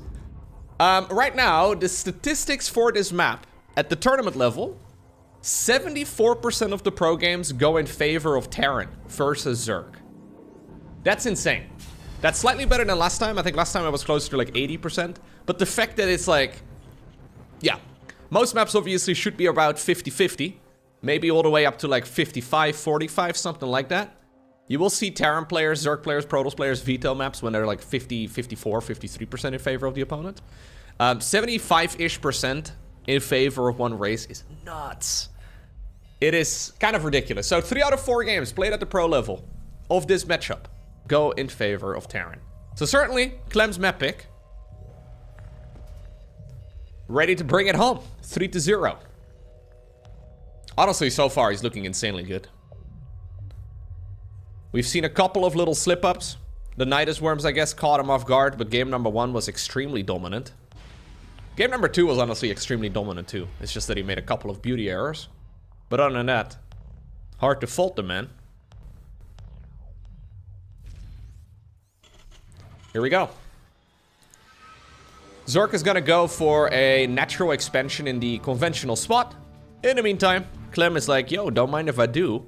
Right now, the statistics for this map, at the tournament level, 74% of the pro games go in favor of Terran versus Zerg. That's insane. That's slightly better than last time. I think last time I was closer to like 80%. But the fact that it's like, yeah, most maps obviously should be about 50-50. Maybe all the way up to like 55-45, something like that. You will see Terran players, Zerg players, Protoss players veto maps when they're like 50, 54, 53% in favor of the opponent. 75-ish% in favor of one race is nuts. It is kind of ridiculous. So 3 out of 4 games played at the pro level of this matchup go in favor of Terran. So certainly, Clem's map pick. Ready to bring it home. 3-0. Honestly, so far, he's looking insanely good. We've seen a couple of little slip-ups. The Nidus Worms, I guess, caught him off guard, but game number 1 was extremely dominant. Game number 2 was honestly extremely dominant too. It's just that he made a couple of beauty errors. But other than that, hard to fault the man. Here we go. Zerk is gonna go for a natural expansion in the conventional spot. In the meantime, Clem is like, yo, don't mind if I do.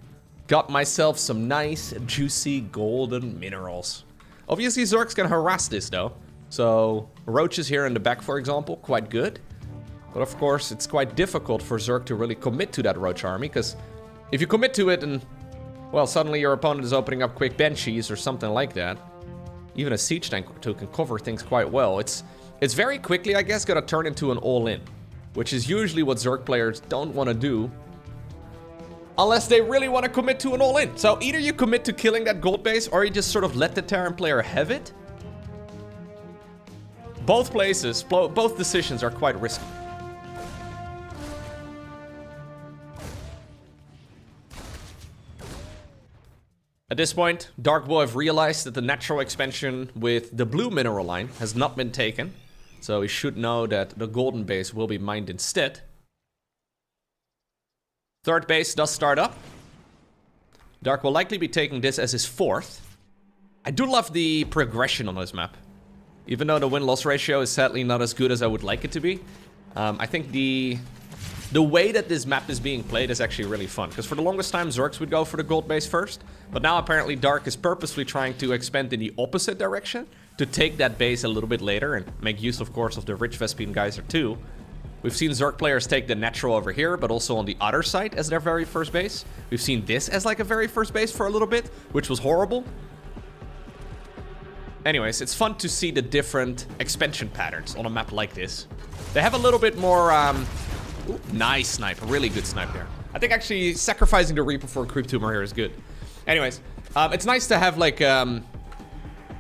Got myself some nice, juicy golden minerals. Obviously, Zerk's gonna harass this though. So, roaches here in the back, for example, quite good. But of course, it's quite difficult for Zerk to really commit to that roach army, because if you commit to it and, well, suddenly your opponent is opening up quick banshees or something like that, even a siege tank or two can cover things quite well. It's very quickly, I guess, gonna turn into an all-in, which is usually what Zerk players don't want to do unless they really want to commit to an all-in. So either you commit to killing that gold base or you just sort of let the Terran player have it. Both places, both decisions are quite risky. At this point, Dark will have realized that the natural expansion with the blue mineral line has not been taken. So he should know that the golden base will be mined instead. Third base does start up. Dark will likely be taking this as his fourth. I do love the progression on this map. Even though the win-loss ratio is sadly not as good as I would like it to be. I think the way that this map is being played is actually really fun. Because for the longest time, Zerks would go for the gold base first. But now apparently Dark is purposely trying to expand in the opposite direction. To take that base a little bit later and make use, of course, of the rich Vespine Geyser too. We've seen Zerk players take the natural over here, but also on the other side as their very first base. We've seen this as like a very first base for a little bit, which was horrible. Anyways, it's fun to see the different expansion patterns on a map like this. They have a little bit more, ooh, nice snipe, really good snipe there. I think actually sacrificing the Reaper for a Creep Tumor here is good. Anyways, it's nice to have like,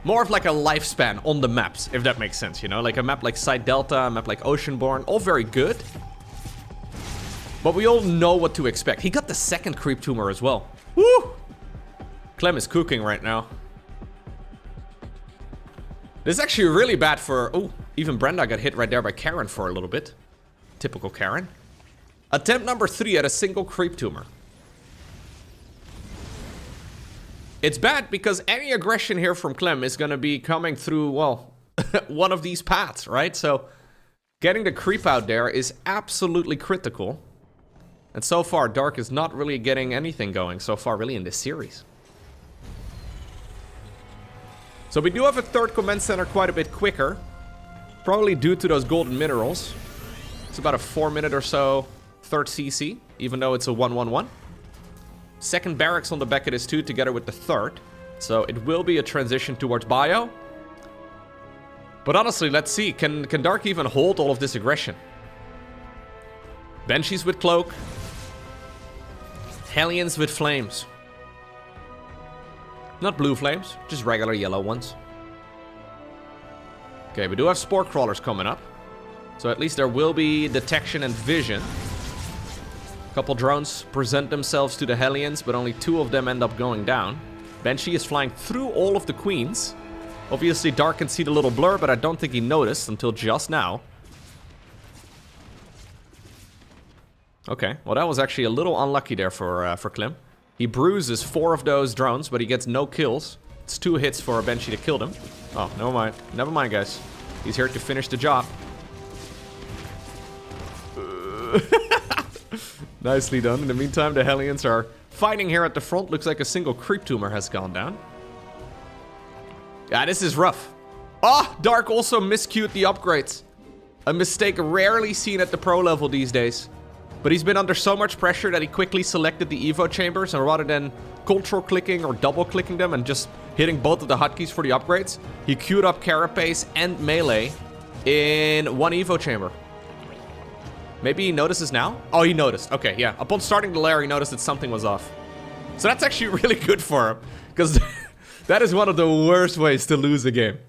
more of like a lifespan on the maps, if that makes sense, you know? Like a map like Side Delta, a map like Oceanborn, all very good. But we all know what to expect. He got the second Creep Tumor as well. Woo! Clem is cooking right now. This is actually really bad for... Oh, even Brenda got hit right there by Karen for a little bit. Typical Karen. Attempt number 3 at a single Creep Tumor. It's bad because any aggression here from Clem is going to be coming through, well, one of these paths, right? So getting the creep out there is absolutely critical. And so far, Dark is not really getting anything going so far really in this series. So we do have a third command center quite a bit quicker. Probably due to those golden minerals. It's about a 4-minute or so third CC, even though it's a 1-1-1. Second barracks on the back of this too, together with the third. So it will be a transition towards bio. But honestly, let's see. Can Dark even hold all of this aggression? Banshees with cloak. Hellions with flames. Not blue flames, just regular yellow ones. Okay, we do have spore crawlers coming up. So at least there will be detection and vision. A couple drones present themselves to the Hellions, but only 2 of them end up going down. Banshee is flying through all of the queens. Obviously, Dark can see the little blur, but I don't think he noticed until just now. Okay, well that was actually a little unlucky there for Clem. He bruises 4 of those drones, but he gets no kills. It's 2 hits for a Banshee to kill them. Oh, never mind. Never mind, guys. He's here to finish the job. Nicely done. In the meantime, the Hellions are fighting here at the front. Looks like a single Creep Tumor has gone down. Yeah, this is rough. Oh, Dark also miscued the upgrades. A mistake rarely seen at the pro level these days. But he's been under so much pressure that he quickly selected the Evo chambers, and rather than control clicking or double clicking them and just hitting both of the hotkeys for the upgrades, he queued up Carapace and Melee in one Evo chamber. Maybe he notices now? Oh, he noticed. Okay, yeah. Upon starting the lair, he noticed that something was off. So that's actually really good for him, because that is one of the worst ways to lose a game.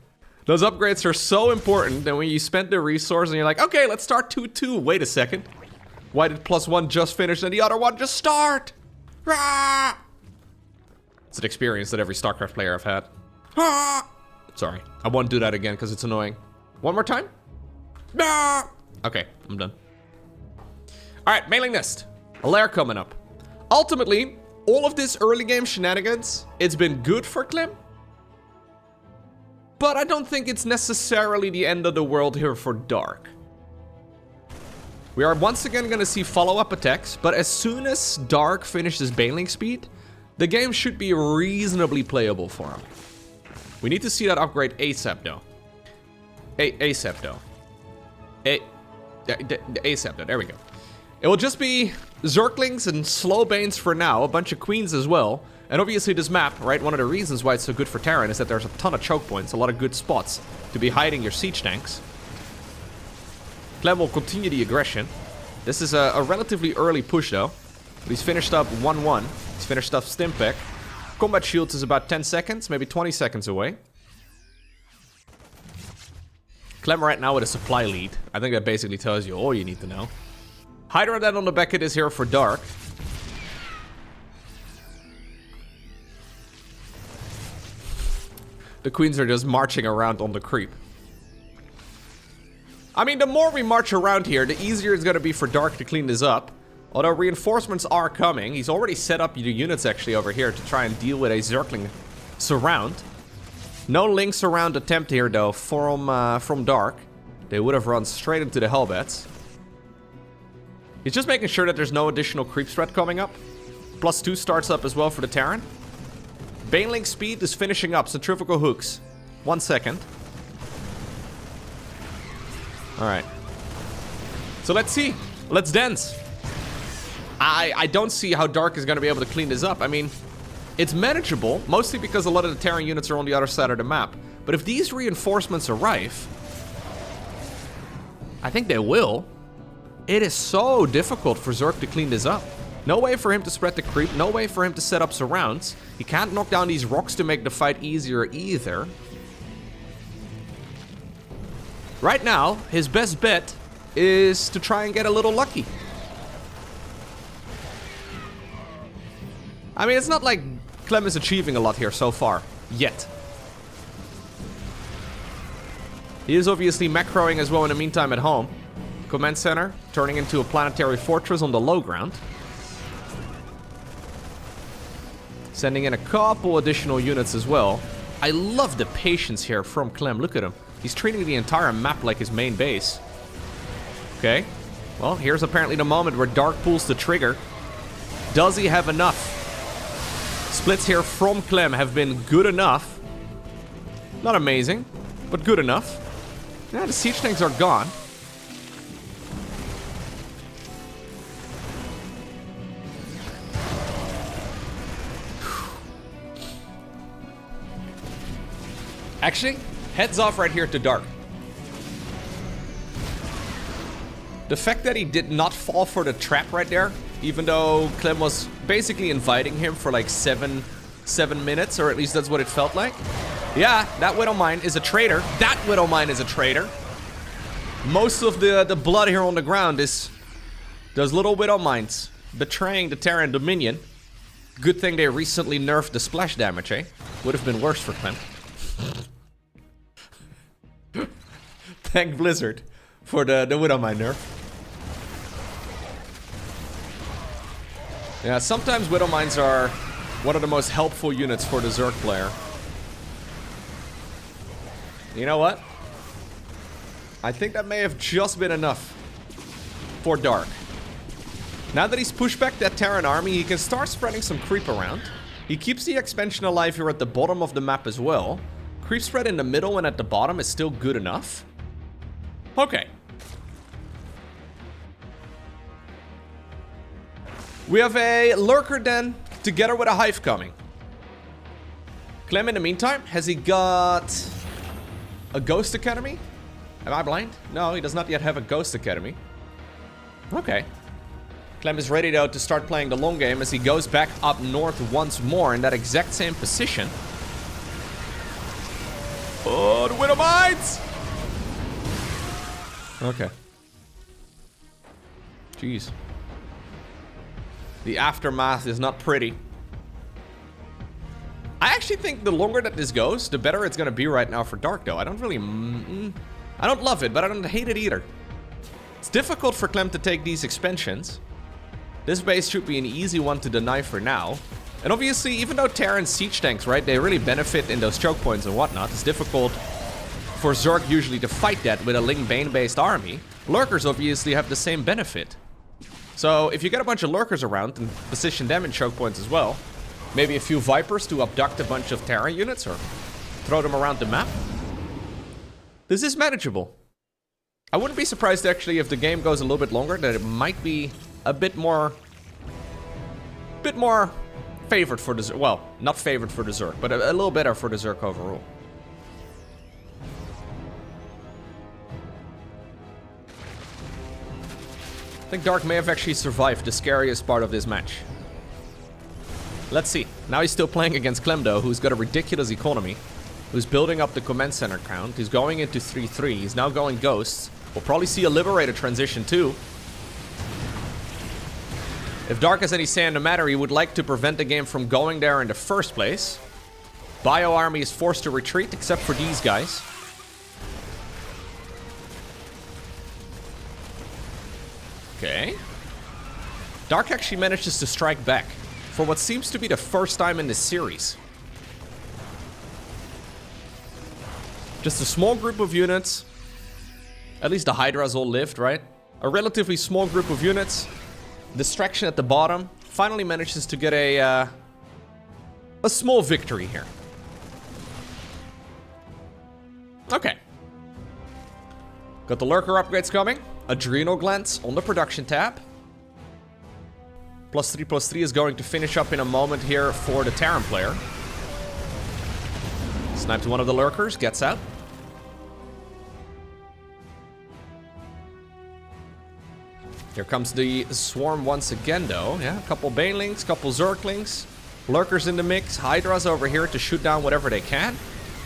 Those upgrades are so important that when you spend the resource and you're like, okay, let's start 2-2. Wait a second. Why did +1 just finish and the other one just start? Rah! It's an experience that every StarCraft player have had. Sorry, I won't do that again because it's annoying. One more time? Okay, I'm done. Alright, mailing list. A lair coming up. Ultimately, all of this early game shenanigans, it's been good for Clem. But I don't think it's necessarily the end of the world here for Dark. We are once again going to see follow-up attacks, but as soon as Dark finishes bailing speed, the game should be reasonably playable for him. We need to see that upgrade ASAP though. ASAP though. ASAP though, there we go. It will just be Zerglings and slow banes for now, a bunch of queens as well. And obviously this map, right, one of the reasons why it's so good for Terran is that there's a ton of choke points, a lot of good spots to be hiding your siege tanks. Clem will continue the aggression. This is a relatively early push though. But he's finished up 1-1. He's finished up Stimpack. Combat shields is about 10 seconds, maybe 20 seconds away. Clem right now with a supply lead. I think that basically tells you all you need to know. Hydra then on the back end is here for Dark. The queens are just marching around on the creep. I mean, the more we march around here, the easier it's going to be for Dark to clean this up. Although reinforcements are coming. He's already set up the units actually over here to try and deal with a Zergling surround. No link surround attempt here though from Dark. They would have run straight into the Hellbats. He's just making sure that there's no additional creep threat coming up. +2 starts up as well for the Terran. Banelink speed is finishing up. Centrifugal hooks. 1 second. Alright. So let's see. Let's dance. I don't see how Dark is going to be able to clean this up. I mean, it's manageable, mostly because a lot of the Terran units are on the other side of the map. But if these reinforcements arrive, I think they will. It is so difficult for Zerg to clean this up. No way for him to spread the creep, no way for him to set up surrounds. He can't knock down these rocks to make the fight easier either. Right now, his best bet is to try and get a little lucky. I mean, it's not like Clem is achieving a lot here so far, yet. He is obviously macroing as well in the meantime at home. Command center turning into a planetary fortress on the low ground. Sending in a couple additional units as well. I love the patience here from Clem. Look at him. He's treating the entire map like his main base. Okay. Well, here's apparently the moment where Dark pulls the trigger. Does he have enough? Splits here from Clem have been good enough. Not amazing, but good enough. Yeah, the siege tanks are gone. Actually, heads off right here to Dark. The fact that he did not fall for the trap right there, even though Clem was basically inviting him for like seven minutes, or at least that's what it felt like. Yeah, that Widowmine is a traitor. That Widowmine is a traitor. Most of the blood here on the ground is those little Widowmines betraying the Terran Dominion. Good thing they recently nerfed the splash damage, eh? Would have been worse for Clem. Thank Blizzard for the Widowmine nerf. Yeah, sometimes Widowmines are one of the most helpful units for the Zerg player. You know what? I think that may have just been enough for Dark. Now that he's pushed back that Terran army, he can start spreading some creep around. He keeps the expansion alive here at the bottom of the map as well. Creep spread in the middle and at the bottom is still good enough. Okay. We have a Lurker then, together with a Hive coming. Clem in the meantime, has he got a Ghost Academy? Am I blind? No, he does not yet have a Ghost Academy. Okay. Clem is ready though to start playing the long game as he goes back up north once more in that exact same position. Oh, the Widowmines! Okay. Jeez. The aftermath is not pretty. I actually think the longer that this goes, the better it's gonna be right now for Dark, though. I don't really... I don't love it, but I don't hate it either. It's difficult for Clem to take these expansions. This base should be an easy one to deny for now. And obviously, even though Terran siege tanks, right, they really benefit in those choke points and whatnot, it's difficult for Zerg usually to fight that with a Ling Bane-based army. Lurkers obviously have the same benefit. So if you get a bunch of Lurkers around and position them in choke points as well, maybe a few Vipers to abduct a bunch of Terran units or throw them around the map, this is manageable. I wouldn't be surprised actually if the game goes a little bit longer, that it might be a bit more favored for the Zerg. Well, not favored for the Zerg, but a little better for the Zerg overall. I think Dark may have actually survived the scariest part of this match. Let's see. Now he's still playing against Clem, though, who's got a ridiculous economy, who's building up the command center count, who's going into 3-3, he's now going Ghosts. We'll probably see a Liberator transition too. If Dark has any say in the matter, he would like to prevent the game from going there in the first place. Bio Army is forced to retreat, except for these guys. Okay. Dark actually manages to strike back for what seems to be the first time in this series. Just a small group of units. At least the Hydras all lived, right? A relatively small group of units. Distraction at the bottom. Finally manages to get a small victory here. Okay. Got the Lurker upgrades coming. Adrenal Glands on the production tab. +3/+3 is going to finish up in a moment here for the Terran player. Sniped one of the Lurkers, gets out. Here comes the Swarm once again, though. Yeah, a couple Banelings, couple Zerglings. Lurkers in the mix. Hydras over here to shoot down whatever they can.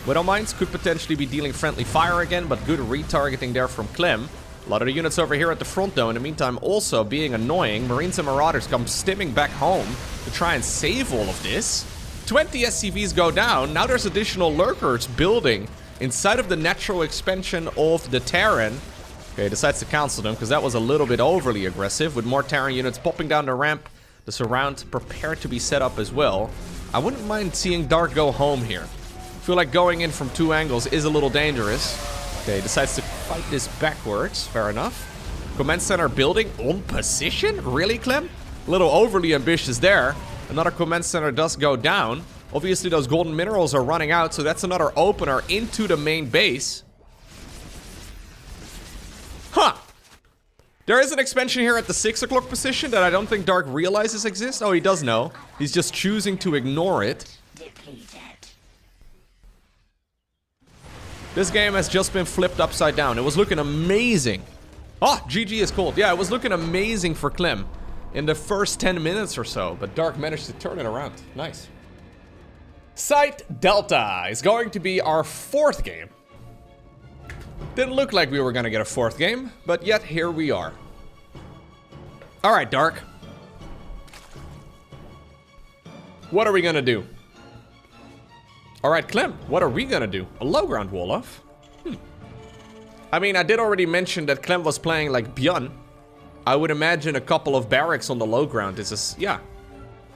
Widowmines could potentially be dealing friendly fire again, but good retargeting there from Clem. A lot of the units over here at the front, though, in the meantime, also being annoying. Marines and Marauders come stimming back home to try and save all of this. 20 SCVs go down. Now there's additional Lurkers building inside of the natural expansion of the Terran. Okay, decides to cancel them because that was a little bit overly aggressive, with more Terran units popping down the ramp. The surround prepared to be set up as well. I wouldn't mind seeing Dark go home here. I feel like going in from two angles is a little dangerous. Okay, decides to fight this backwards. Fair enough. Command center building on position? Really, Clem? A little overly ambitious there. Another command center does go down. Obviously, those golden minerals are running out, so that's another opener into the main base. Huh. There is an expansion here at the 6 o'clock position that I don't think Dark realizes exists. Oh, he does know. He's just choosing to ignore it. This game has just been flipped upside down. It was looking amazing. Oh, GG is cold. Yeah, it was looking amazing for Clem in the first 10 minutes or so, but Dark managed to turn it around. Nice. Site Delta is going to be our 4th game. Didn't look like we were gonna get a 4th game, but yet here we are. Alright, Dark. What are we gonna do? Alright, Clem, what are we gonna do? A low ground wall-off? I mean, I did already mention that Clem was playing like Bjorn. I would imagine a couple of barracks on the low ground is a... yeah.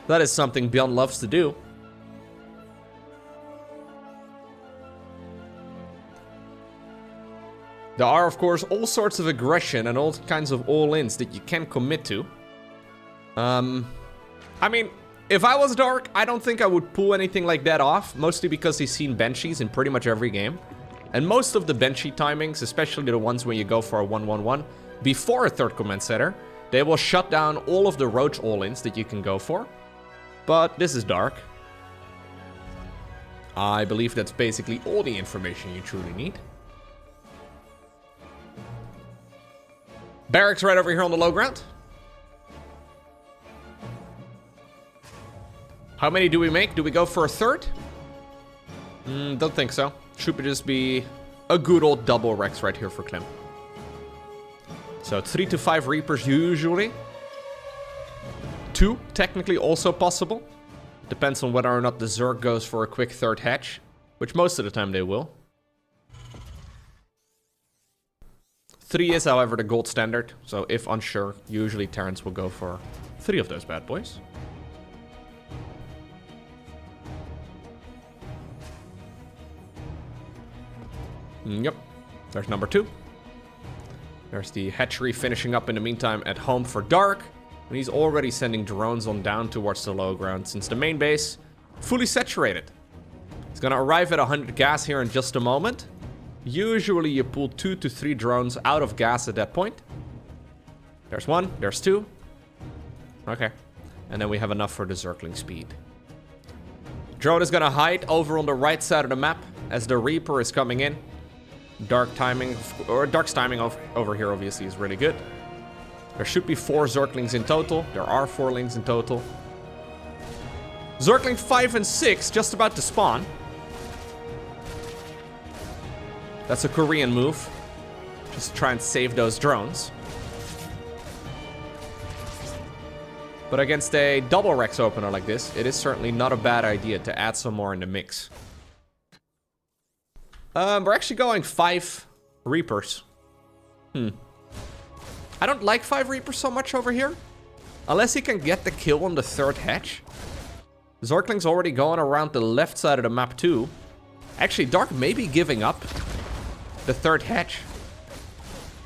That is something Bjorn loves to do. There are, of course, all sorts of aggression and all kinds of all-ins that you can commit to. I mean, if I was Dark, I don't think I would pull anything like that off. Mostly because he's seen Banshees in pretty much every game. And most of the Banshee timings, especially the ones when you go for a 1-1-1, before a 3rd command center, they will shut down all of the Roach all-ins that you can go for. But this is Dark. I believe that's basically all the information you truly need. Barracks right over here on the low ground. How many do we make? Do we go for a 3rd? Don't think so. Should just be a good old double Rex right here for Clem. So 3 to 5 Reapers usually. 2 technically also possible. Depends on whether or not the Zerg goes for a quick third hatch, which most of the time they will. 3 is, however, the gold standard, so if unsure, usually Terrans will go for 3 of those bad boys. Yep, there's number 2. There's the hatchery finishing up in the meantime at home for Dark. And he's already sending drones on down towards the low ground since the main base fully saturated. He's gonna arrive at 100 gas here in just a moment. Usually you pull 2 to 3 drones out of gas at that point. There's 1, there's 2. Okay. And then we have enough for the Zergling speed. Drone is gonna hide over on the right side of the map as the Reaper is coming in. Dark's timing over here obviously is really good. There should be 4 Zerglings in total. There are 4 lings in total. Zergling 5 and 6 just about to spawn. That's a Korean move. Just try and save those drones. But against a double Rex opener like this, it is certainly not a bad idea to add some more in the mix. We're actually going 5 Reapers. I don't like 5 Reapers so much over here. Unless he can get the kill on the third hatch. Zergling's already going around the left side of the map too. Actually, Dark may be giving up the third hatch,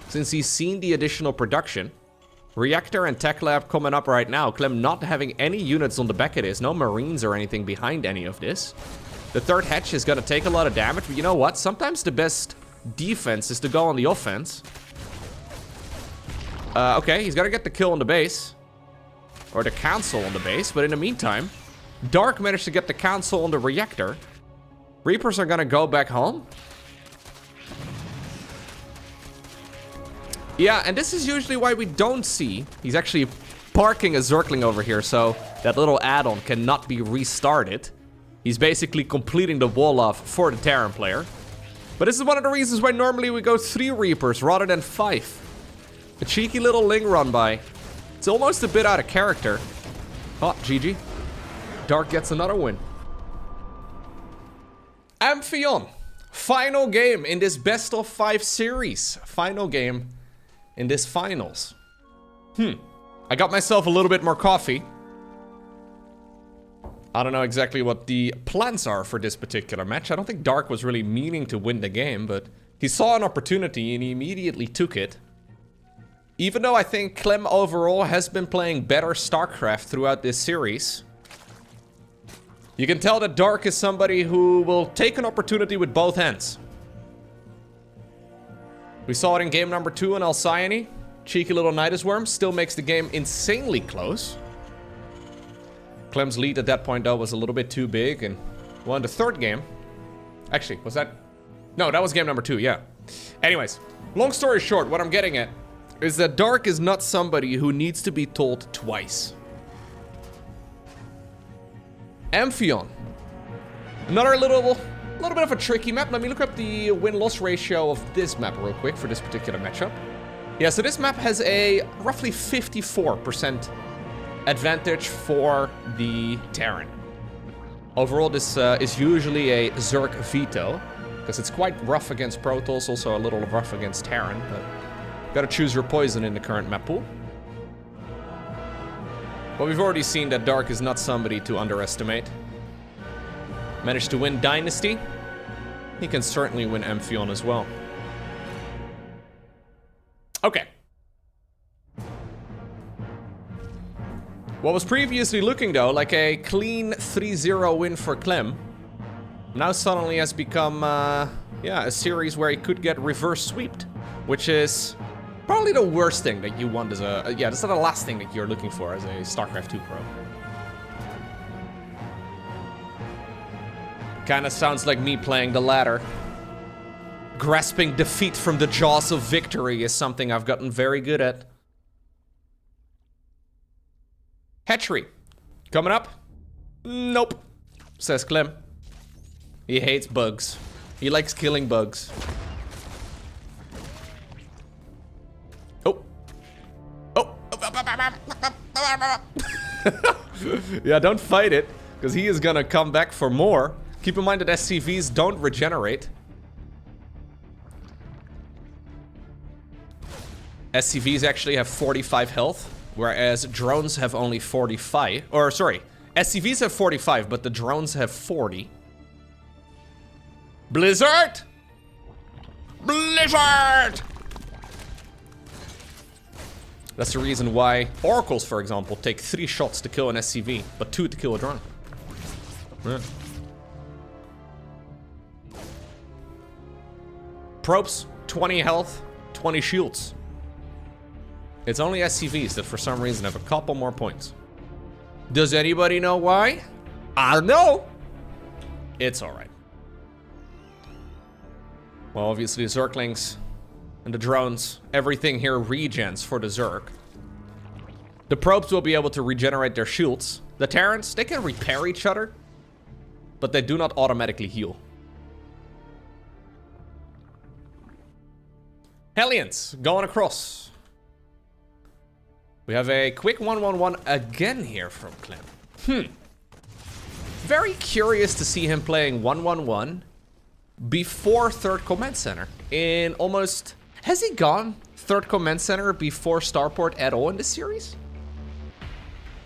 since he's seen the additional production. Reactor and Tech Lab coming up right now. Clem not having any units on the back of this. No Marines or anything behind any of this. The third hatch is going to take a lot of damage, but you know what? Sometimes the best defense is to go on the offense. Okay, he's got to get the kill on the base. Or the council on the base, but in the meantime, Dark managed to get the council on the reactor. Reapers are going to go back home. Yeah, and this is usually why we don't see. He's actually parking a Zergling over here, so that little add-on cannot be restarted. He's basically completing the wall off for the Terran player. But this is one of the reasons why normally we go 3 Reapers rather than 5. A cheeky little Ling run by. It's almost a bit out of character. Oh, GG. Dark gets another win. Amphion. Final game in this best of 5 series. Final game in this finals. I got myself a little bit more coffee. I don't know exactly what the plans are for this particular match. I don't think Dark was really meaning to win the game, but he saw an opportunity and he immediately took it. Even though I think Clem overall has been playing better StarCraft throughout this series, you can tell that Dark is somebody who will take an opportunity with both hands. We saw it in game number 2 in Alcyone. Cheeky little Nidus Worm still makes the game insanely close. Clem's lead at that point though was a little bit too big and won the 3rd game. Actually, was that? No, that was game number 2, yeah. Anyways, long story short, what I'm getting at is that Dark is not somebody who needs to be told twice. Amphion. Another little bit of a tricky map. Let me look up the win-loss ratio of this map real quick for this particular matchup. Yeah, so this map has a roughly 54% advantage for the Terran. Overall, this is usually a Zerg veto, because it's quite rough against Protoss, also a little rough against Terran, but gotta choose your poison in the current map pool. But we've already seen that Dark is not somebody to underestimate. Managed to win Dynasty. He can certainly win Amphion as well. Okay. What was previously looking, though, like a clean 3-0 win for Clem, now suddenly has become, yeah, a series where he could get reverse sweeped, which is probably the worst thing that you want as a... yeah, that's not the last thing that you're looking for as a StarCraft 2 pro. Kinda sounds like me playing the latter. Grasping defeat from the jaws of victory is something I've gotten very good at. Hatchery. Coming up? Nope, says Clem. He hates bugs. He likes killing bugs. Oh. Oh. Yeah, don't fight it. because he is gonna come back for more. Keep in mind that SCVs don't regenerate. SCVs actually have 45 health, whereas drones have only 45. Or, sorry, SCVs have 45, but the drones have 40. Blizzard! Blizzard! That's the reason why oracles, for example, take 3 shots to kill an SCV, but 2 to kill a drone. Yeah. Probes, 20 health, 20 shields. It's only SCVs that for some reason have a couple more points. Does anybody know why? I don't know. It's alright. Well, obviously the Zerglings and the drones, everything here regens for the Zerg. The probes will be able to regenerate their shields. The Terrans, they can repair each other, but they do not automatically heal. Hellions, going across. We have a quick 1-1-1 again here from Clem. Very curious to see him playing 1-1-1 before 3rd Command Center. In almost... Has he gone 3rd Command Center before Starport at all in this series?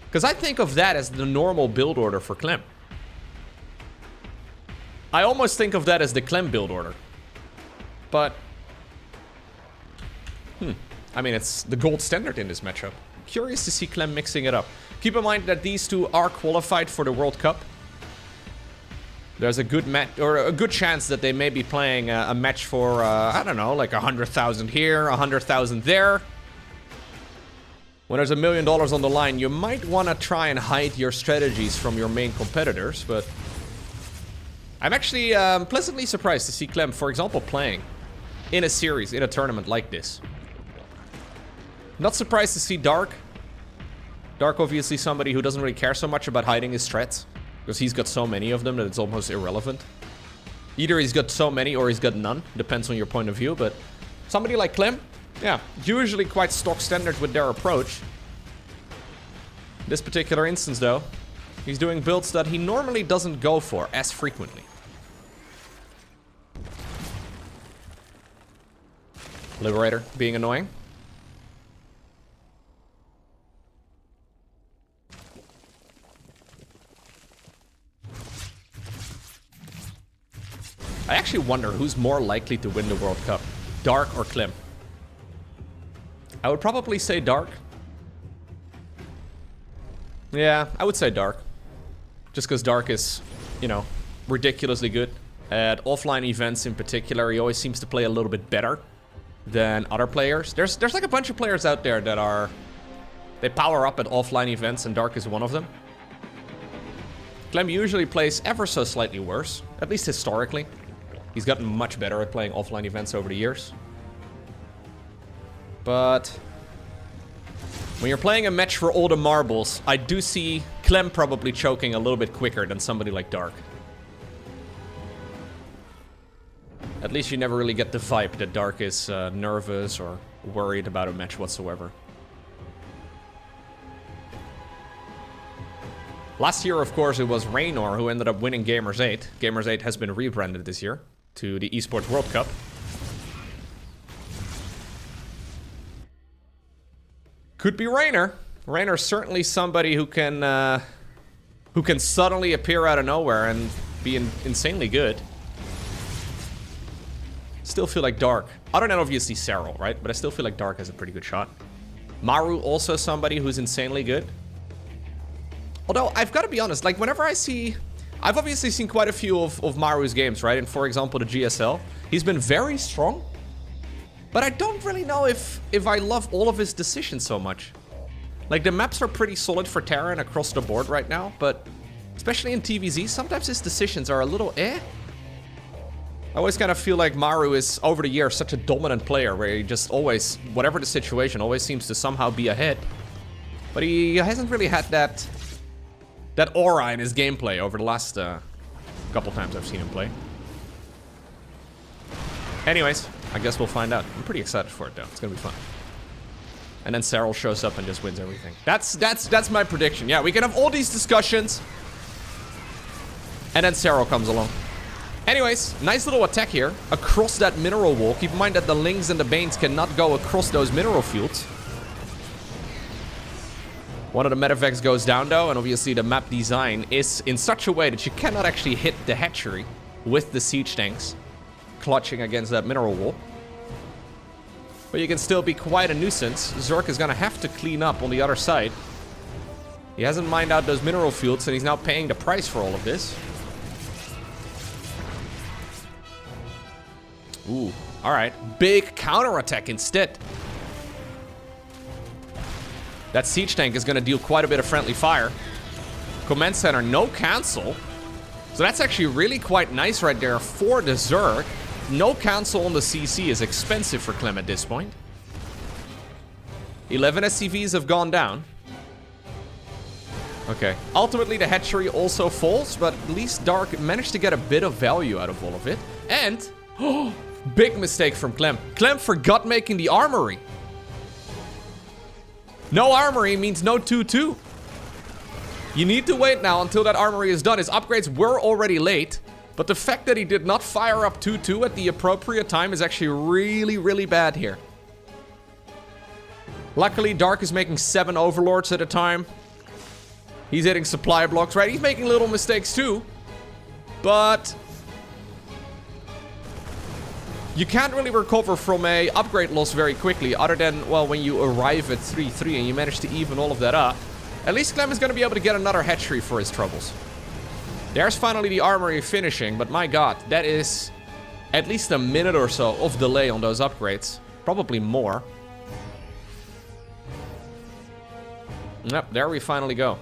Because I think of that as the normal build order for Clem. I almost think of that as the Clem build order. But... I mean, it's the gold standard in this matchup. Curious to see Clem mixing it up. Keep in mind that these two are qualified for the World Cup. There's a good a good chance that they may be playing a match for, I don't know, like 100,000 here, 100,000 there. When there's $1 million on the line, you might want to try and hide your strategies from your main competitors, but... I'm actually pleasantly surprised to see Clem, for example, playing in a series, in a tournament like this. Not surprised to see Dark. Dark, obviously somebody who doesn't really care so much about hiding his threats, because he's got so many of them that it's almost irrelevant. Either he's got so many or he's got none, depends on your point of view, but somebody like Clem, yeah, usually quite stock standard with their approach. This particular instance though, he's doing builds that he normally doesn't go for as frequently. Liberator being annoying. I actually wonder who's more likely to win the World Cup, Dark or Clem. I would probably say Dark. Yeah, I would say Dark. Just because Dark is, you know, ridiculously good. At offline events in particular, he always seems to play a little bit better than other players. There's like a bunch of players out there that are... They power up at offline events, and Dark is one of them. Clem usually plays ever so slightly worse, at least historically. He's gotten much better at playing offline events over the years. But when you're playing a match for all the marbles, I do see Clem probably choking a little bit quicker than somebody like Dark. At least you never really get the vibe that Dark is nervous or worried about a match whatsoever. Last year, of course, it was Reynor who ended up winning Gamers 8. Gamers 8 has been rebranded this year to the Esports World Cup. Could be Reynor. Reynor's certainly somebody who can suddenly appear out of nowhere and be insanely good. Still feel like Dark. Other than obviously Serral, right? But I still feel like Dark has a pretty good shot. Maru also somebody who's insanely good. Although, I've got to be honest, like, whenever I see... I've obviously seen quite a few of Maru's games, right? And for example, the GSL. He's been very strong. But I don't really know if I love all of his decisions so much. Like, the maps are pretty solid for Terran across the board right now, but... Especially in TVZ, sometimes his decisions are a little eh. I always kind of feel like Maru is, over the years, such a dominant player, where he just always, whatever the situation, always seems to somehow be ahead. But he hasn't really had that aura in his gameplay over the last couple times I've seen him play. Anyways, I guess we'll find out. I'm pretty excited for it though. It's gonna be fun. And then Serral shows up and just wins everything. That's my prediction. Yeah, we can have all these discussions. And then Serral comes along. Anyways, nice little attack here across that mineral wall. Keep in mind that the Lings and the Banes cannot go across those mineral fields. One of the medevacs goes down though, and obviously the map design is in such a way that you cannot actually hit the hatchery with the siege tanks clutching against that mineral wall. But you can still be quite a nuisance. Zerk is gonna have to clean up on the other side. He hasn't mined out those mineral fields, and he's now paying the price for all of this. Ooh, alright. Big counterattack instead. That siege tank is gonna deal quite a bit of friendly fire. Command center, no cancel. So that's actually really quite nice right there for the Zerk. No cancel on the CC is expensive for Clem at this point. 11 SCVs have gone down. Okay. Ultimately, the hatchery also falls, but at least Dark managed to get a bit of value out of all of it. And, oh, big mistake from Clem. Clem forgot making the armory. No armory means no 2-2. You need to wait now until that armory is done. His upgrades were already late. But the fact that he did not fire up 2-2 at the appropriate time is actually really, really bad here. Luckily, Dark is making 7 overlords at a time. He's hitting supply blocks, right? He's making little mistakes too. But you can't really recover from a upgrade loss very quickly, other than, well, when you arrive at 3-3 and you manage to even all of that up. At least Clem is going to be able to get another hatchery for his troubles. There's finally the armory finishing, but my god, that is at least a minute or so of delay on those upgrades. Probably more. Yep, there we finally go.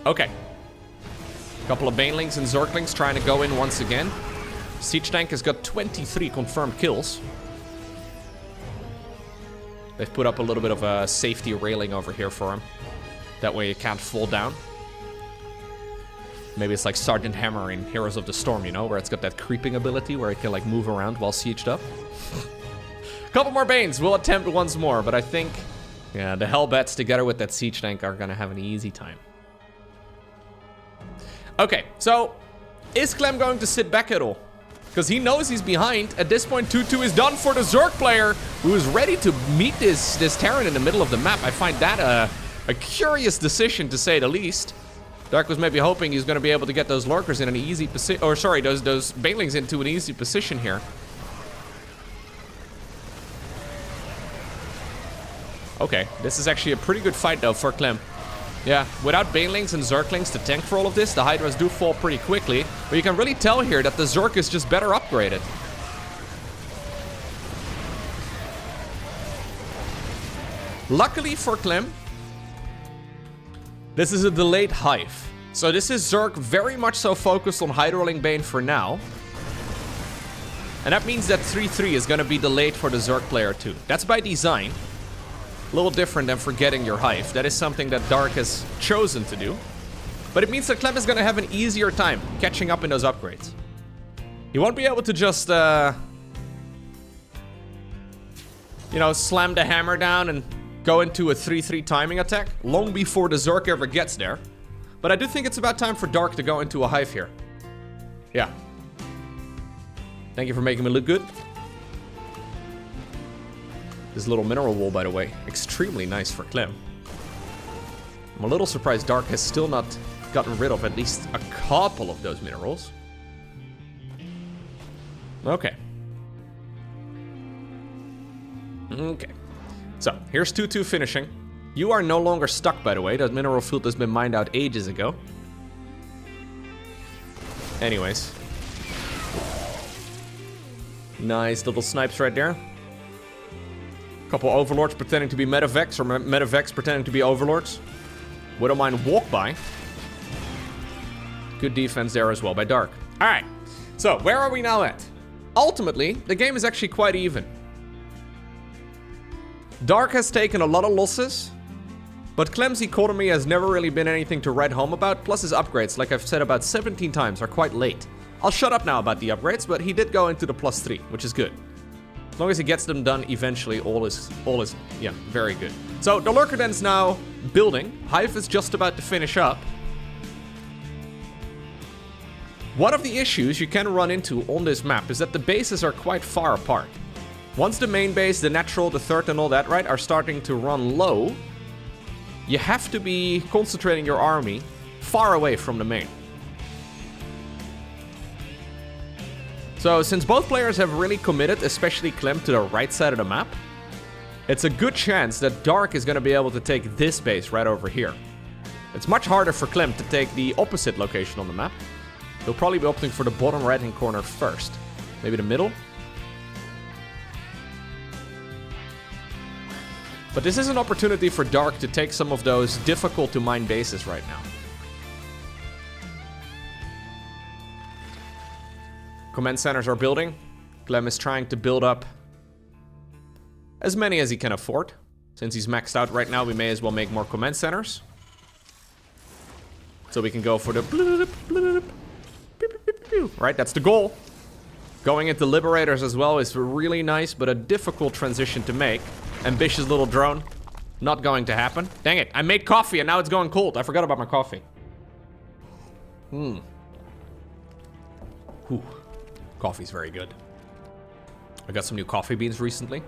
Okay. Couple of Banelings and Zerglings trying to go in once again. Siege Tank has got 23 confirmed kills. They've put up a little bit of a safety railing over here for him. That way it can't fall down. Maybe it's like Sergeant Hammer in Heroes of the Storm, you know, where it's got that creeping ability where it can like move around while sieged up. Couple more Banes. We'll attempt once more, but I think, yeah, the Hellbats together with that Siege Tank are gonna have an easy time. Okay, so is Clem going to sit back at all? Because he knows he's behind. At this point, 2-2 is done for the Zerg player who is ready to meet this Terran in the middle of the map. I find that a curious decision, to say the least. Dark was maybe hoping he's going to be able to get those lurkers in an easy position, or sorry, those Banelings into an easy position here. Okay, this is actually a pretty good fight though for Clem. Yeah, without Banelings and Zerglings to tank for all of this, the Hydras do fall pretty quickly. But you can really tell here that the Zerg is just better upgraded. Luckily for Clem, this is a delayed Hive. So this is Zerg very much so focused on Hydroling Bane for now. And that means that 3-3 is going to be delayed for the Zerg player too. That's by design. A little different than forgetting your Hive. That is something that Dark has chosen to do. But it means that Clem is going to have an easier time catching up in those upgrades. He won't be able to just, you know, slam the hammer down and go into a 3-3 timing attack long before the Zerg ever gets there. But I do think it's about time for Dark to go into a Hive here. Yeah. Thank you for making me look good. This little mineral wall, by the way, extremely nice for Clem. I'm a little surprised Dark has still not gotten rid of at least a couple of those minerals. Okay. Okay. So, here's 2-2 finishing. You are no longer stuck, by the way. That mineral field has been mined out ages ago. Anyways. Nice little snipes right there. Couple overlords pretending to be medevacs, or medevacs pretending to be overlords. Widowmine walk by. Good defense there as well by Dark. Alright, so where are we now at? Ultimately, the game is actually quite even. Dark has taken a lot of losses, but Clem's economy has never really been anything to write home about, plus his upgrades, like I've said about 17 times, are quite late. I'll shut up now about the upgrades, but he did go into the +3, which is good. As long as he gets them done eventually, all is, yeah, very good. So, the Lurker Den's now building. Hive is just about to finish up. One of the issues you can run into on this map is that the bases are quite far apart. Once the main base, the natural, the third and all that, right, are starting to run low, you have to be concentrating your army far away from the main. So since both players have really committed, especially Clem, to the right side of the map, it's a good chance that Dark is going to be able to take this base right over here. It's much harder for Clem to take the opposite location on the map. He'll probably be opting for the bottom right-hand corner first. Maybe the middle. But this is an opportunity for Dark to take some of those difficult to mine bases right now. Command centers are building. Clem is trying to build up as many as he can afford. Since he's maxed out right now, we may as well make more command centers. So we can go for the... Right, that's the goal. Going into Liberators as well is really nice, but a difficult transition to make. Ambitious little drone. Not going to happen. Dang it, I made coffee and now it's going cold. I forgot about my coffee. Whew. Coffee's very good. I got some new coffee beans recently.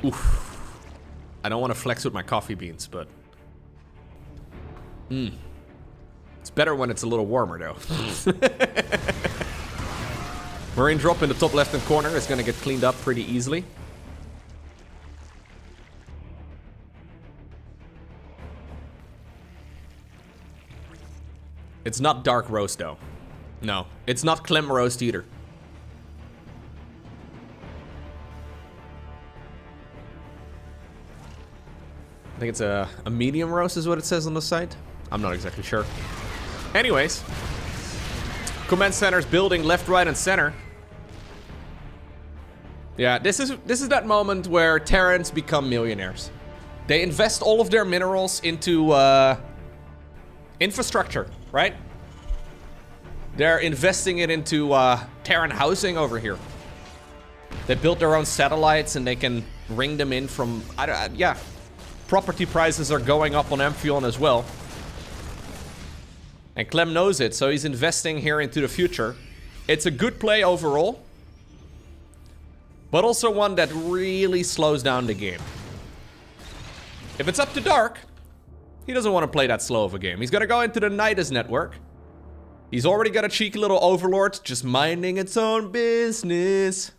Oof. I don't want to flex with my coffee beans, but... It's better when it's a little warmer, though. Marine drop in the top left-hand corner is going to get cleaned up pretty easily. It's not Dark Roast, though. No, it's not Clem Roast either. I think it's a medium roast is what it says on the site. I'm not exactly sure. Anyways. Command centers building left, right, and center. Yeah, this is that moment where Terrans become millionaires. They invest all of their minerals into infrastructure, right? They're investing it into Terran housing over here. They built their own satellites and they can ring them in from... yeah. Property prices are going up on Amphion as well. And Clem knows it, so he's investing here into the future. It's a good play overall. But also one that really slows down the game. If it's up to Dark, he doesn't want to play that slow of a game. He's going to go into the Nidus network. He's already got a cheeky little overlord just minding its own business.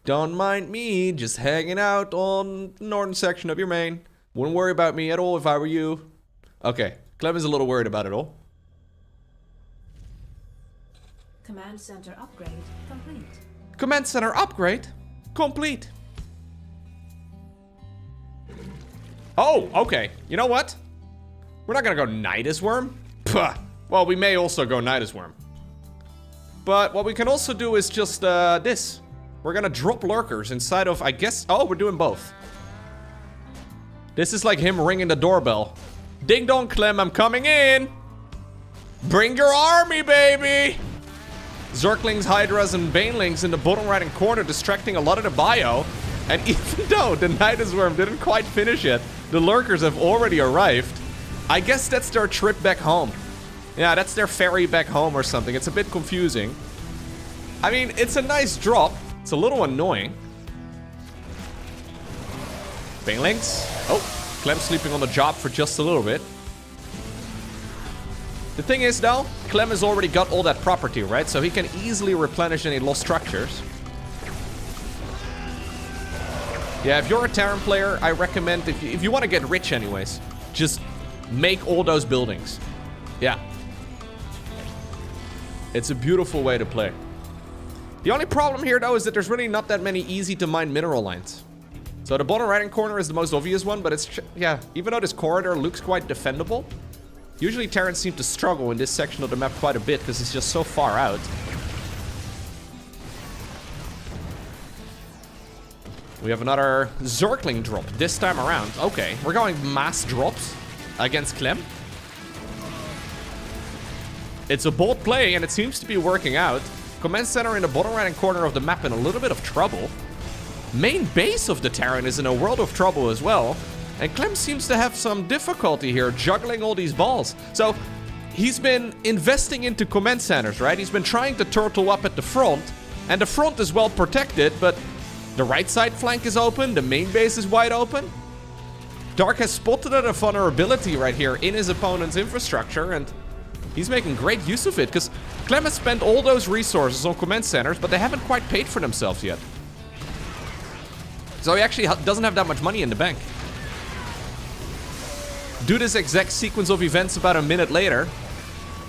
Don't mind me, just hanging out on the northern section of your main. Wouldn't worry about me at all if I were you. Okay, Clem is a little worried about it all. Command center upgrade complete. Command center upgrade complete. Oh, okay. You know what? We're not gonna go Nidus Worm. Puh. Well, we may also go Nidus Worm. But what we can also do is just this. We're gonna drop lurkers inside of, I guess... Oh, we're doing both. This is like him ringing the doorbell. Ding dong, Clem, I'm coming in. Bring your army, baby. Zerglings, Hydras, and Banelings in the bottom right-hand corner distracting a lot of the bio. And even though the Nidus Worm didn't quite finish it, the lurkers have already arrived. I guess that's their trip back home. Yeah, that's their ferry back home or something. It's a bit confusing. I mean, it's a nice drop. It's a little annoying. Banelings. Oh, Clem sleeping on the job for just a little bit. The thing is, though, Clem has already got all that property, right? So he can easily replenish any lost structures. Yeah, if you're a Terran player, I recommend, if you want to get rich anyways, just make all those buildings. Yeah. It's a beautiful way to play. The only problem here, though, is that there's really not that many easy-to-mine mineral lines. So the bottom right-hand corner is the most obvious one, but it's, yeah, even though this corridor looks quite defendable, usually Terrans seem to struggle in this section of the map quite a bit because it's just so far out. We have another Zergling drop this time around. Okay, we're going mass drops against Clem. It's a bold play and it seems to be working out. Command center in the bottom right-hand corner of the map in a little bit of trouble. Main base of the Terran is in a world of trouble as well. And Clem seems to have some difficulty here juggling all these balls. So he's been investing into command centers, right? He's been trying to turtle up at the front, and the front is well protected, but the right side flank is open, the main base is wide open. Dark has spotted a vulnerability right here in his opponent's infrastructure, and he's making great use of it, because Clem has spent all those resources on command centers, but they haven't quite paid for themselves yet. So he actually doesn't have that much money in the bank. Do this exact sequence of events about a minute later,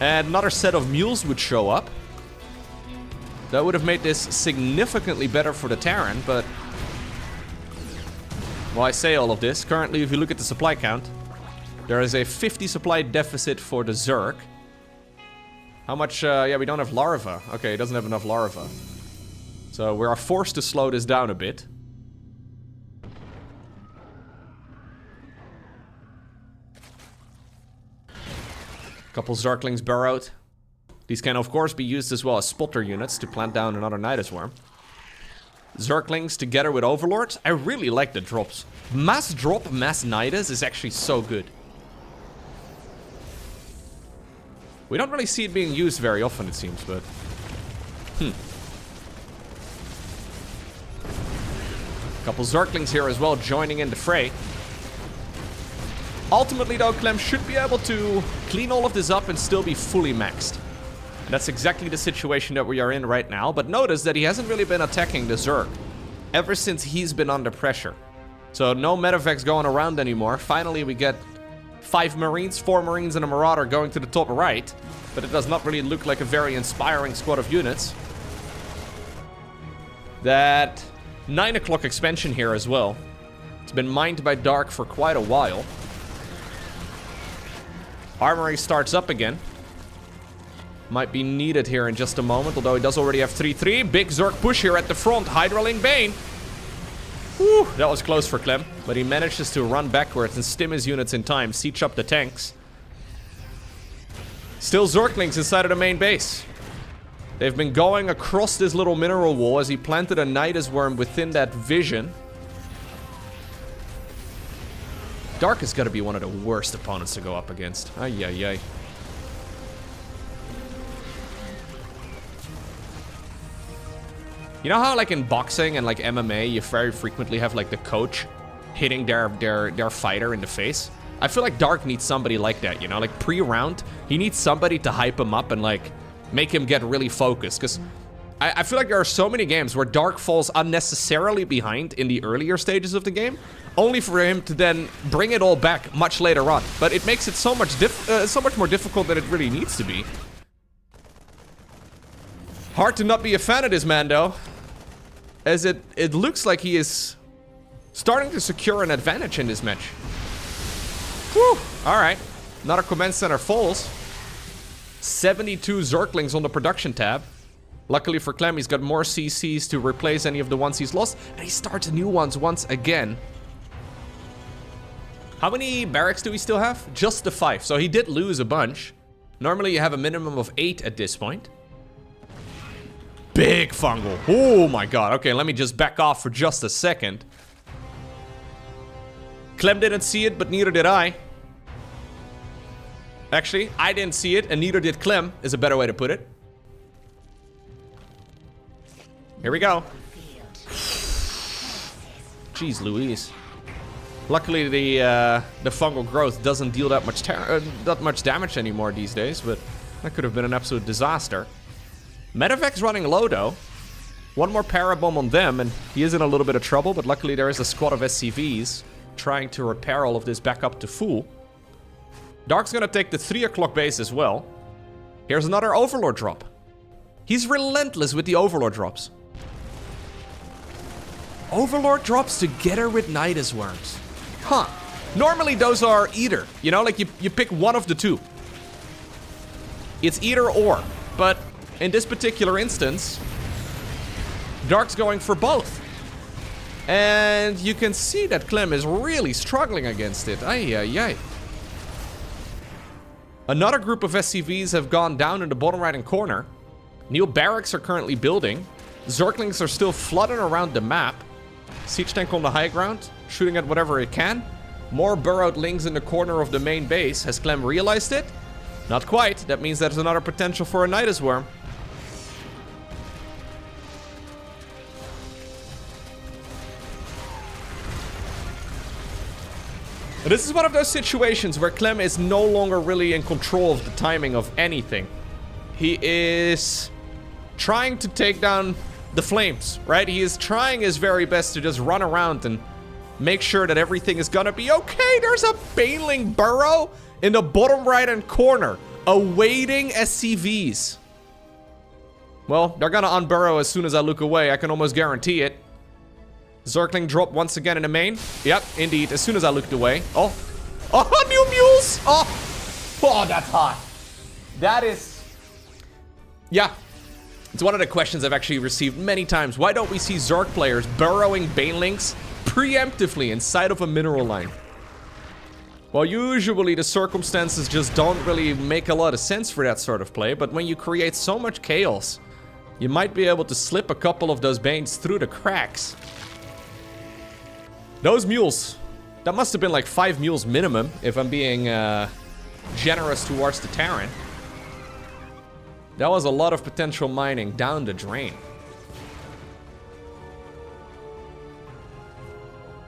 and another set of mules would show up. That would have made this significantly better for the Terran, but... Well, I say all of this. Currently, if you look at the supply count, there is a 50 supply deficit for the Zerg. How much? Yeah, we don't have larva. Okay, he doesn't have enough larva. So we are forced to slow this down a bit. Couple Zerglings burrowed. These can, of course, be used as well as spotter units to plant down another Nidus Worm. Zerglings together with Overlords. I really like the drops. Mass drop, mass Nidus is actually so good. We don't really see it being used very often, it seems, but... Couple Zerglings here as well, joining in the fray. Ultimately, though, Clem should be able to clean all of this up and still be fully maxed. And that's exactly the situation that we are in right now. But notice that he hasn't really been attacking the Zerg ever since he's been under pressure. So no medevacs going around anymore. Finally, we get 5 Marines, 4 Marines and a Marauder going to the top right. But it does not really look like a very inspiring squad of units. That 9 o'clock expansion here as well. It's been mined by Dark for quite a while. Armory starts up again. Might be needed here in just a moment, although he does already have 3-3. Big Zerg push here at the front. Hydraling Bane. Whew, that was close for Clem. But he manages to run backwards and stim his units in time. Siege up the tanks. Still Zerglings inside of the main base. They've been going across this little mineral wall as he planted a Nidus Worm within that vision. Dark is gonna be one of the worst opponents to go up against. Ay, ay, ay. You know how, like, in boxing and, like, MMA, you very frequently have, like, the coach hitting their fighter in the face? I feel like Dark needs somebody like that, you know? Like, pre-round, he needs somebody to hype him up and, like, make him get really focused. Because I feel like there are so many games where Dark falls unnecessarily behind in the earlier stages of the game, only for him to then bring it all back much later on. But it makes it so much more difficult than it really needs to be. Hard to not be a fan of this man, though, as it looks like he is starting to secure an advantage in this match. Whew! Alright. Another command center falls. 72 Zerglings on the production tab. Luckily for Clem, he's got more CCs to replace any of the ones he's lost, and he starts new ones once again. How many barracks do we still have? Just the 5, so he did lose a bunch. Normally you have a minimum of 8 at this point. Big fungal. Oh my god. Okay, let me just back off for just a second. Clem didn't see it, but neither did I. Actually, I didn't see it, and neither did Clem, is a better way to put it. Here we go. Jeez Louise. Luckily, the fungal growth doesn't deal that much damage anymore these days, but that could have been an absolute disaster. Medevac's running low, though. One more parabomb on them, and he is in a little bit of trouble, but luckily there is a squad of SCVs trying to repair all of this back up to full. Dark's gonna take the 3 o'clock base as well. Here's another Overlord drop. He's relentless with the Overlord drops. Overlord drops together with Nidus Worms. Huh. Normally those are either, you know, like you pick one of the two. It's either or, but in this particular instance, Dark's going for both. And you can see that Clem is really struggling against it. Ay, ay, ay. Another group of SCVs have gone down in the bottom right-hand corner. New barracks are currently building. Zerglings are still flooding around the map. Siege tank on the high ground, shooting at whatever it can. More burrowed lings in the corner of the main base. Has Clem realized it? Not quite. That means there's another potential for a Nidus Worm. This is one of those situations where Clem is no longer really in control of the timing of anything. He is trying to take down the flames, right? He is trying his very best to just run around and make sure that everything is gonna be okay. There's a Baneling burrow in the bottom right-hand corner, awaiting SCVs. Well, they're gonna unburrow as soon as I look away. I can almost guarantee it. Zergling drop once again in the main. Yep, indeed, as soon as I looked away. Oh, new mules! Oh, that's hot. That is... Yeah. It's one of the questions I've actually received many times. Why don't we see Zerg players burrowing Banelings preemptively inside of a mineral line? Well, usually the circumstances just don't really make a lot of sense for that sort of play, but when you create so much chaos, you might be able to slip a couple of those Banes through the cracks. Those mules, that must have been like 5 mules minimum, if I'm being generous towards the Terran. That was a lot of potential mining down the drain.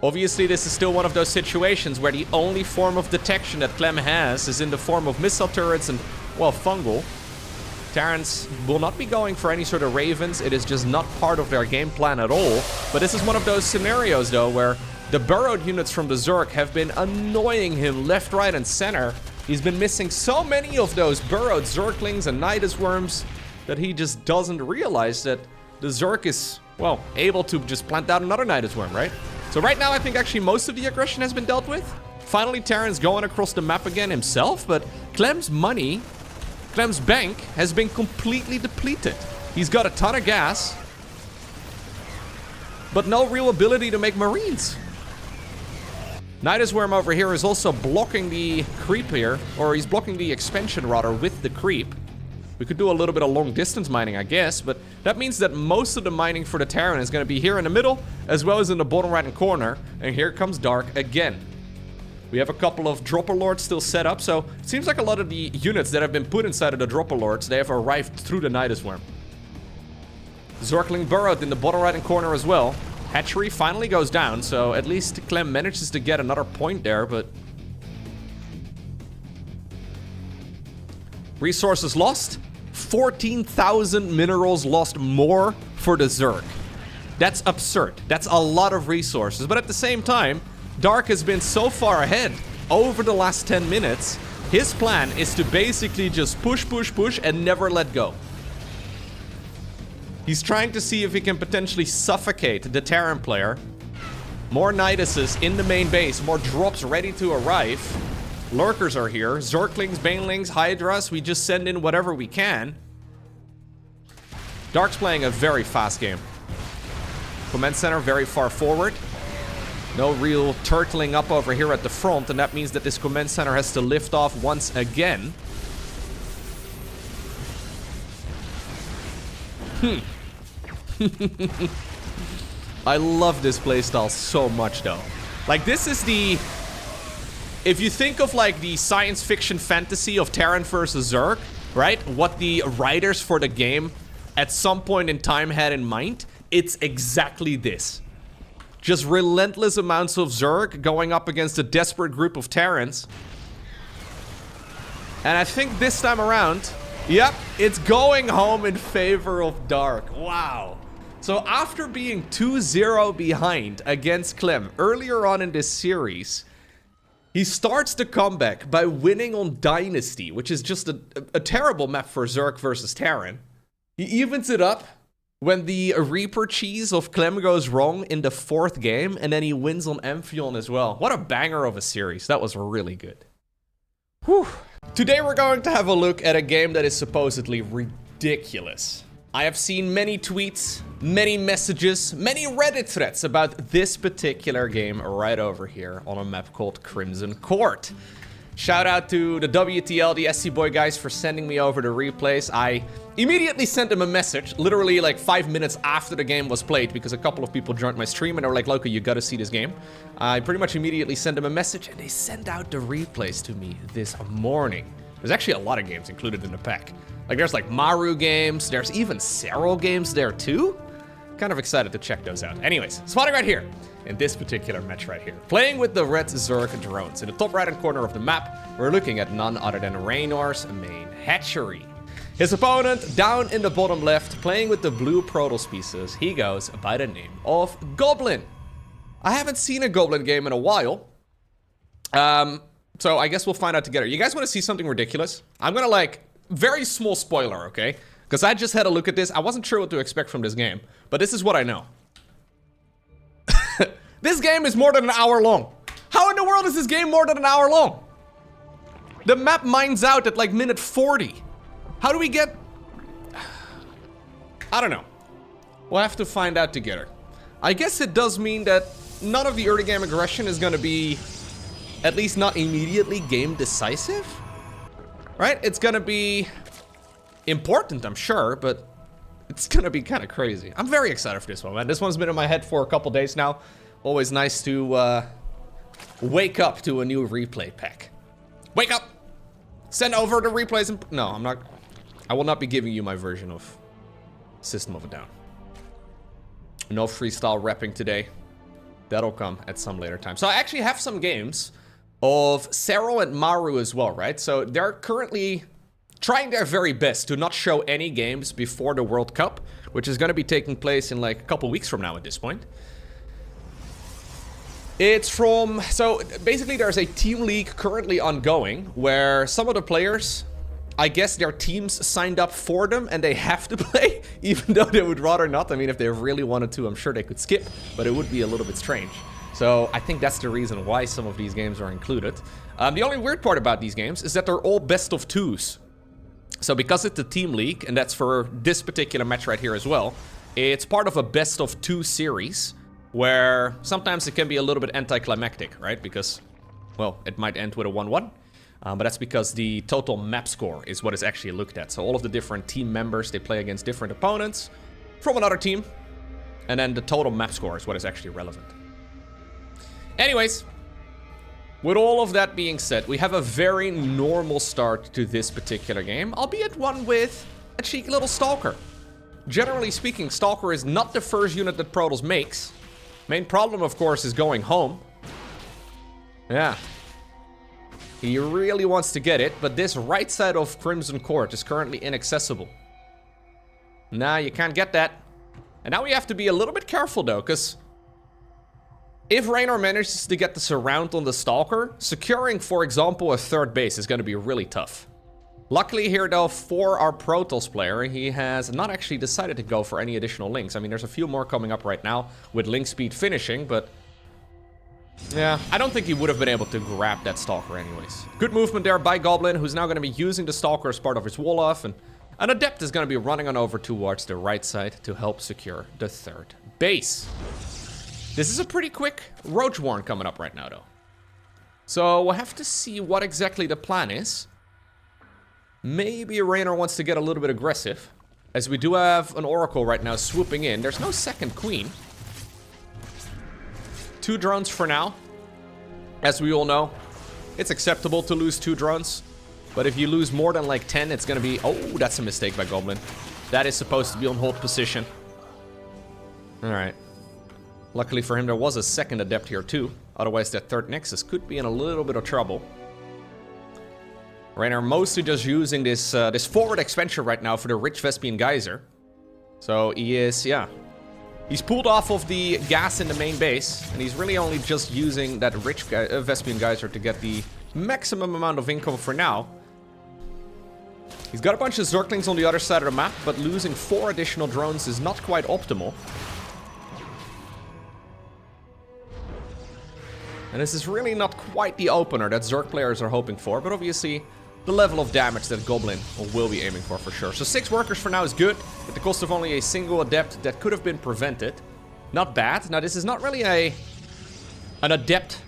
Obviously, this is still one of those situations where the only form of detection that Clem has is in the form of missile turrets and, well, fungal. Terrans will not be going for any sort of ravens. It is just not part of their game plan at all. But this is one of those scenarios, though, where the burrowed units from the Zerg have been annoying him left, right, and center. He's been missing so many of those burrowed Zerglings and Nidus Worms that he just doesn't realize that the Zerg is, well, able to just plant out another Nidus Worm, right? So right now, I think actually most of the aggression has been dealt with. Finally, Terran's going across the map again himself, but Clem's money, Clem's bank, has been completely depleted. He's got a ton of gas, but no real ability to make Marines. Nidus Worm over here is also blocking the creep here, or he's blocking the expansion rather with the creep. We could do a little bit of long distance mining, I guess, but that means that most of the mining for the Terran is going to be here in the middle, as well as in the bottom right-hand corner. And here comes Dark again. We have a couple of Dropper Lords still set up, so it seems like a lot of the units that have been put inside of the Dropper Lords, they have arrived through the Nidus Worm. Zergling burrowed in the bottom right-hand corner as well. Hatchery finally goes down, so at least Clem manages to get another point there, but... Resources lost. 14,000 minerals lost more for the Zerg. That's absurd. That's a lot of resources, but at the same time, Dark has been so far ahead over the last 10 minutes. His plan is to basically just push, push, push, and never let go. He's trying to see if he can potentially suffocate the Terran player. More Niduses in the main base, more drops ready to arrive. Lurkers are here, Zerglings, Banelings, Hydras, we just send in whatever we can. Dark's playing a very fast game. Command center very far forward. No real turtling up over here at the front, and that means that this command center has to lift off once again. I love this playstyle so much, though. Like, this is the... If you think of, like, the science fiction fantasy of Terran versus Zerg, right? What the writers for the game at some point in time had in mind, it's exactly this. Just relentless amounts of Zerg going up against a desperate group of Terrans. And I think this time around... Yep, it's going home in favor of Dark. Wow. So after being 2-0 behind against Clem earlier on in this series, he starts the comeback by winning on Dynasty, which is just a terrible map for Zerg versus Terran. He evens it up when the Reaper cheese of Clem goes wrong in the 4th game, and then he wins on Amphion as well. What a banger of a series. That was really good. Whew. Today we're going to have a look at a game that is supposedly ridiculous. I have seen many tweets, many messages, many Reddit threads about this particular game right over here on a map called Crimson Court. Shout out to the WTL, the SC Boy guys, for sending me over the replays. I immediately sent them a message, literally like 5 minutes after the game was played, because a couple of people joined my stream and they were like, Lowko, you gotta see this game. I pretty much immediately sent them a message and they sent out the replays to me this morning. There's actually a lot of games included in the pack. Like, there's like Maru games. There's even Serral games there too. Kind of excited to check those out. Anyways, spotting right here in this particular match right here. Playing with the red Zerg drones. In the top right-hand corner of the map, we're looking at none other than Reynor's main hatchery. His opponent, down in the bottom left, playing with the blue Protoss pieces, he goes by the name of Goblin. I haven't seen a Goblin game in a while. So I guess we'll find out together. You guys want to see something ridiculous? I'm gonna like, very small spoiler, okay? Because I just had a look at this. I wasn't sure what to expect from this game, but this is what I know. This game is more than an hour long. How in the world is this game more than an hour long? The map mines out at like minute 40. How do we get... I don't know. We'll have to find out together. I guess it does mean that none of the early game aggression is going to be, at least not immediately, game decisive. Right? It's going to be important, I'm sure, but it's going to be kind of crazy. I'm very excited for this one, man. This one's been in my head for a couple days now. Always nice to wake up to a new replay pack. Wake up! Send over the replays and... No, I'm not... I will not be giving you my version of System of a Down. No freestyle rapping today. That'll come at some later time. So I actually have some games of Serral and Maru as well, right? So they're currently trying their very best to not show any games before the World Cup, which is going to be taking place in like a couple weeks from now at this point. It's from, so basically there's a team league currently ongoing where some of the players, I guess their teams signed up for them and they have to play, even though they would rather not. I mean, if they really wanted to, I'm sure they could skip, but it would be a little bit strange. So I think that's the reason why some of these games are included. The only weird part about these games is that they're all best of twos. So because it's a team league, and that's for this particular match right here as well, it's part of a best of two series, where sometimes it can be a little bit anticlimactic, right? Because, well, it might end with a 1-1. But that's because the total map score is what is actually looked at. So all of the different team members, they play against different opponents from another team. And then the total map score is what is actually relevant. Anyways, with all of that being said, we have a very normal start to this particular game, albeit one with a cheeky little Stalker. Generally speaking, Stalker is not the first unit that Protoss makes. Main problem, of course, is going home. Yeah. He really wants to get it, but this right side of Crimson Court is currently inaccessible. Nah, you can't get that. And now we have to be a little bit careful, though, because if Reynor manages to get the surround on the Stalker, securing, for example, a third base is going to be really tough. Luckily here, though, for our Protoss player, he has not actually decided to go for any additional links. I mean, there's a few more coming up right now with link speed finishing, but yeah, I don't think he would have been able to grab that Stalker anyways. Good movement there by Goblin, who's now going to be using the Stalker as part of his wall-off, and an Adept is going to be running on over towards the right side to help secure the third base. This is a pretty quick Roach Warren coming up right now, though. So we'll have to see what exactly the plan is. Maybe Reynor wants to get a little bit aggressive, as we do have an Oracle right now swooping in. There's no second Queen. 2 drones for now. As we all know, it's acceptable to lose 2 drones. But if you lose more than like 10, it's going to be... Oh, that's a mistake by Goblin. That is supposed to be on hold position. Alright. Luckily for him, there was a second Adept here too. Otherwise, that third Nexus could be in a little bit of trouble. Reynor mostly just using this this forward expansion right now for the rich Vespian Geyser. So he is, yeah. He's pulled off of the gas in the main base, and he's really only just using that rich Vespian Geyser to get the maximum amount of income for now. He's got a bunch of Zerglings on the other side of the map, but losing 4 additional drones is not quite optimal. And this is really not quite the opener that Zerg players are hoping for, but obviously the level of damage that Goblin will be aiming for sure. So 6 workers for now is good, at the cost of only a single Adept that could have been prevented. Not bad. Now this is not really an Adept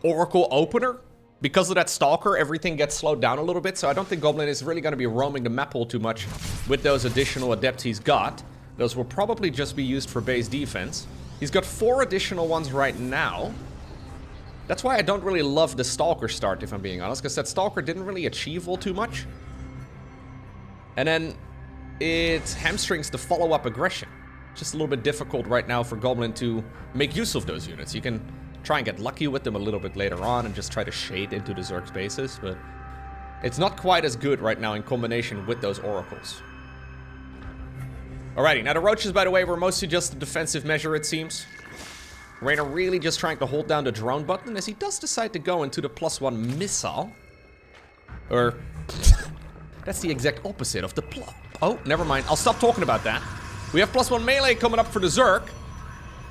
Oracle opener. Because of that Stalker, everything gets slowed down a little bit, so I don't think Goblin is really going to be roaming the map pool too much with those additional Adepts he's got. Those will probably just be used for base defense. He's got 4 additional ones right now. That's why I don't really love the Stalker start, if I'm being honest, because that Stalker didn't really achieve all too much. And then it hamstrings the follow-up aggression. Just a little bit difficult right now for Goblin to make use of those units. You can try and get lucky with them a little bit later on and just try to shade into the Zerg spaces, but it's not quite as good right now in combination with those Oracles. Alrighty, now the Roaches, by the way, were mostly just a defensive measure, it seems. Reynor really just trying to hold down the drone button as he does decide to go into the +1 missile. Or, that's the exact opposite of the oh, never mind. I'll stop talking about that. We have +1 melee coming up for the Zerg.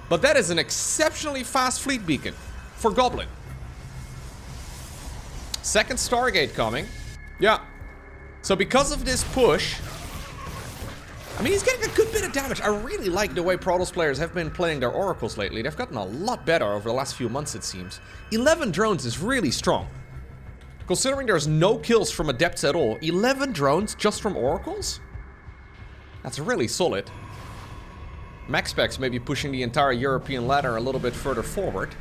But that is an exceptionally fast fleet beacon for Goblin. Second Stargate coming. Yeah. So because of this push, I mean, he's getting a good bit of damage. I really like the way Protoss players have been playing their Oracles lately. They've gotten a lot better over the last few months, it seems. 11 drones is really strong. Considering there's no kills from Adepts at all, 11 drones just from Oracles? That's really solid. MaxPax may be pushing the entire European ladder a little bit further forward,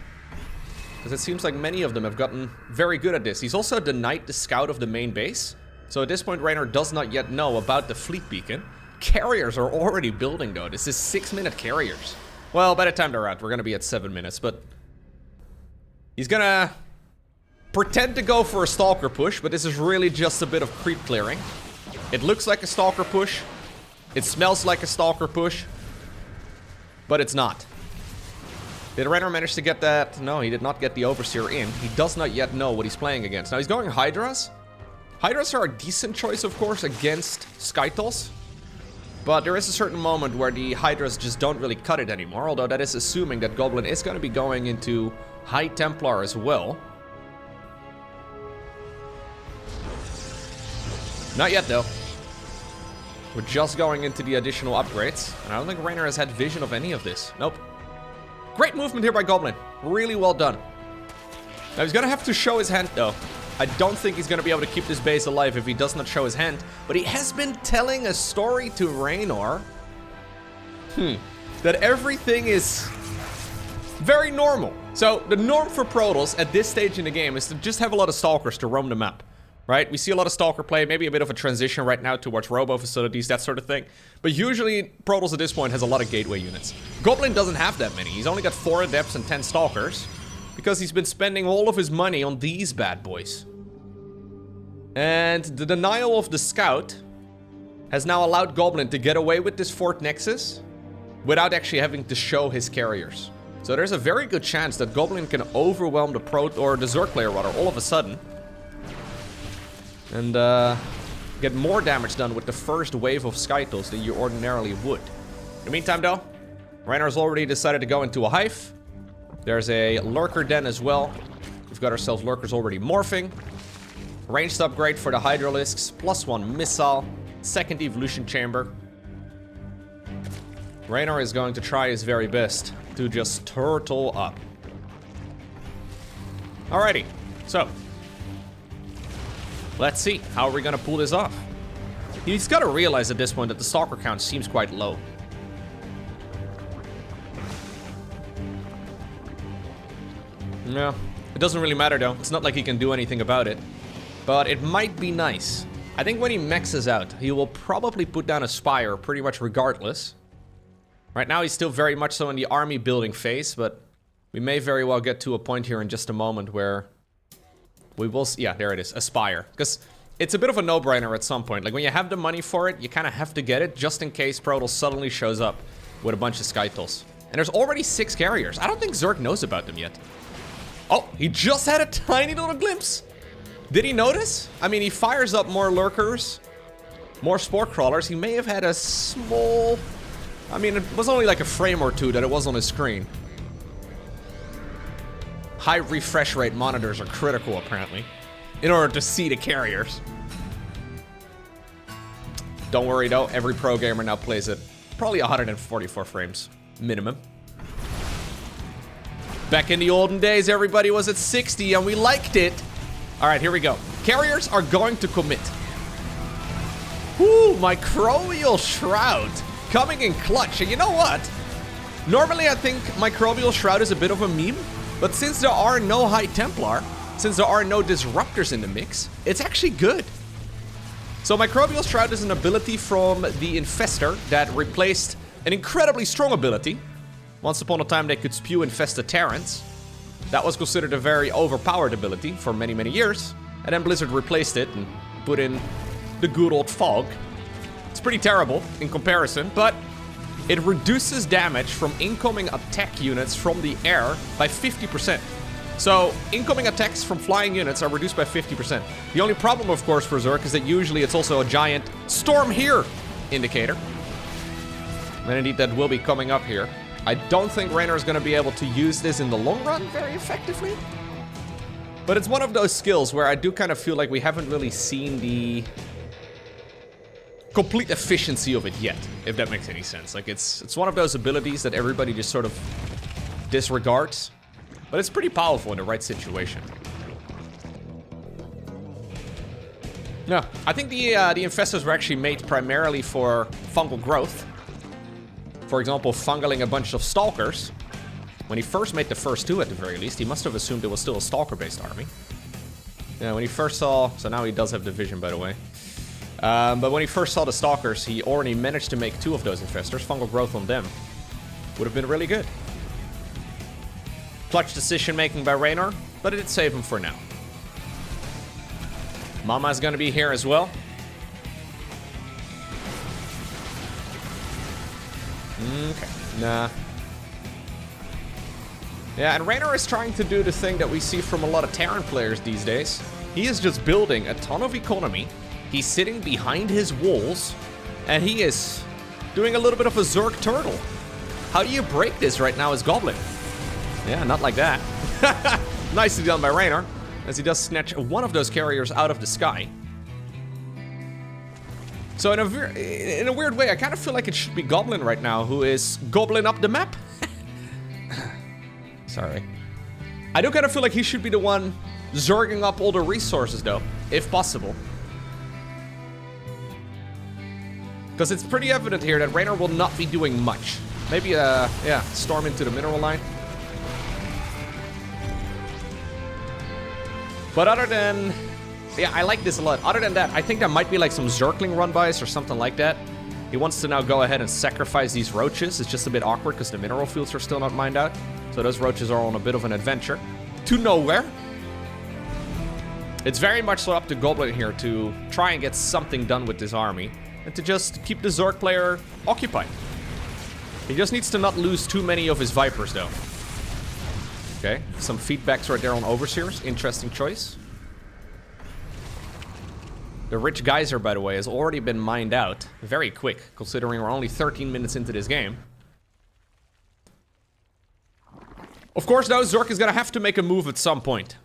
because it seems like many of them have gotten very good at this. He's also denied the scout of the main base, so at this point Reynor does not yet know about the fleet beacon. Carriers are already building though. This is 6-minute carriers. Well, by the time they're out, we're gonna be at 7 minutes, but he's gonna pretend to go for a Stalker push, but this is really just a bit of creep clearing. It looks like a Stalker push. It smells like a Stalker push. But it's not. Did Reynor manage to get that? No, he did not get the Overseer in. He does not yet know what he's playing against. Now he's going Hydras. Hydras are a decent choice, of course, against Skytals. But there is a certain moment where the Hydras just don't really cut it anymore. Although that is assuming that Goblin is going to be going into High Templar as well. Not yet, though. We're just going into the additional upgrades. And I don't think Reynor has had vision of any of this. Nope. Great movement here by Goblin. Really well done. Now he's going to have to show his hand, though. I don't think he's going to be able to keep this base alive if he does not show his hand. But he has been telling a story to Reynor. That everything is very normal. So the norm for Protoss at this stage in the game is to just have a lot of Stalkers to roam the map. Right? We see a lot of Stalker play, maybe a bit of a transition right now towards robo facilities, that sort of thing. But usually, Protoss at this point has a lot of gateway units. Goblin doesn't have that many. He's only got 4 Adepts and 10 Stalkers. Because he's been spending all of his money on these bad boys. And the denial of the Scout has now allowed Goblin to get away with this Fort Nexus without actually having to show his carriers. So there's a very good chance that Goblin can overwhelm the Zerg player rather all of a sudden. And get more damage done with the first wave of Skytals than you ordinarily would. In the meantime, though, Reynor's already decided to go into a hive. There's a Lurker Den as well. We've got ourselves Lurkers already morphing. Ranged upgrade for the Hydralisks, +1 missile, 2nd evolution chamber. Reynor is going to try his very best to just turtle up. Alrighty, so let's see, how are we gonna pull this off? He's gotta realize at this point that the Stalker count seems quite low. No, it doesn't really matter though. It's not like he can do anything about it. But it might be nice. I think when he maxes out, he will probably put down a Spire pretty much regardless. Right now he's still very much so in the army building phase, but we may very well get to a point here in just a moment where we will see, yeah, there it is, Aspire. Because it's a bit of a no-brainer at some point. Like, when you have the money for it, you kind of have to get it, just in case Protoss suddenly shows up with a bunch of Skytals. And there's already 6 carriers. I don't think Zerg knows about them yet. Oh, he just had a tiny little glimpse. Did he notice? I mean, he fires up more Lurkers, more Spore Crawlers. He may have had a small... I mean, it was only like a frame or two that it was on his screen. High refresh rate monitors are critical, apparently, in order to see the carriers. Don't worry, though. Every pro gamer now plays it probably 144 frames, minimum. Back in the olden days, everybody was at 60, and we liked it. All right, here we go. Carriers are going to commit. Woo, Microbial Shroud coming in clutch. And you know what? Normally, I think Microbial Shroud is a bit of a meme. But since there are no High Templar, since there are no disruptors in the mix, it's actually good. So Microbial Shroud is an ability from the Infestor that replaced an incredibly strong ability. Once upon a time they could spew infested Terrans. That was considered a very overpowered ability for many, many years. And then Blizzard replaced it and put in the good old Fog. It's pretty terrible in comparison, but it reduces damage from incoming attack units from the air by 50%. So, incoming attacks from flying units are reduced by 50%. The only problem, of course, for Zerg is that usually it's also a giant storm here indicator. And indeed, that will be coming up here. I don't think Reynor is going to be able to use this in the long run very effectively. But it's one of those skills where I do kind of feel like we haven't really seen the complete efficiency of it yet, if that makes any sense. Like, it's one of those abilities that everybody just sort of disregards. But it's pretty powerful in the right situation. No, I think the infestors were actually made primarily for fungal growth. For example, fungaling a bunch of stalkers. When he first made the first two, at the very least, he must have assumed it was still a stalker-based army. Yeah, when he first saw... So now he does have division, by the way. But when he first saw the stalkers, he already managed to make two of those infestors. Fungal growth on them would have been really good. Clutch decision-making by Reynor, but it did save him for now. Mama's gonna be here as well. Okay, nah. Yeah, and Reynor is trying to do the thing that we see from a lot of Terran players these days. He is just building a ton of economy. He's sitting behind his walls, and he is doing a little bit of a Zerg turtle. How do you break this right now as Goblin? Yeah, not like that. Nicely done by Reynor, as he does snatch one of those carriers out of the sky. So in a weird way, I kind of feel like it should be Goblin right now, who is Goblin up the map. Sorry. I do kind of feel like he should be the one zerging up all the resources, though, if possible. Because it's pretty evident here that Reynor will not be doing much. Maybe, yeah, storm into the mineral line. But other than... Yeah, I like this a lot. Other than that, I think there might be like some Zergling run-bys or something like that. He wants to now go ahead and sacrifice these roaches. It's just a bit awkward because the mineral fields are still not mined out. So those roaches are on a bit of an adventure. To nowhere. It's very much so up to Goblin here to try and get something done with this army. And to just keep the Zerg player occupied. He just needs to not lose too many of his Vipers, though. Okay, some feedbacks right there on Overseers. Interesting choice. The Rich Geyser, by the way, has already been mined out very quick, considering we're only 13 minutes into this game. Of course, though, Zerg is gonna have to make a move at some point.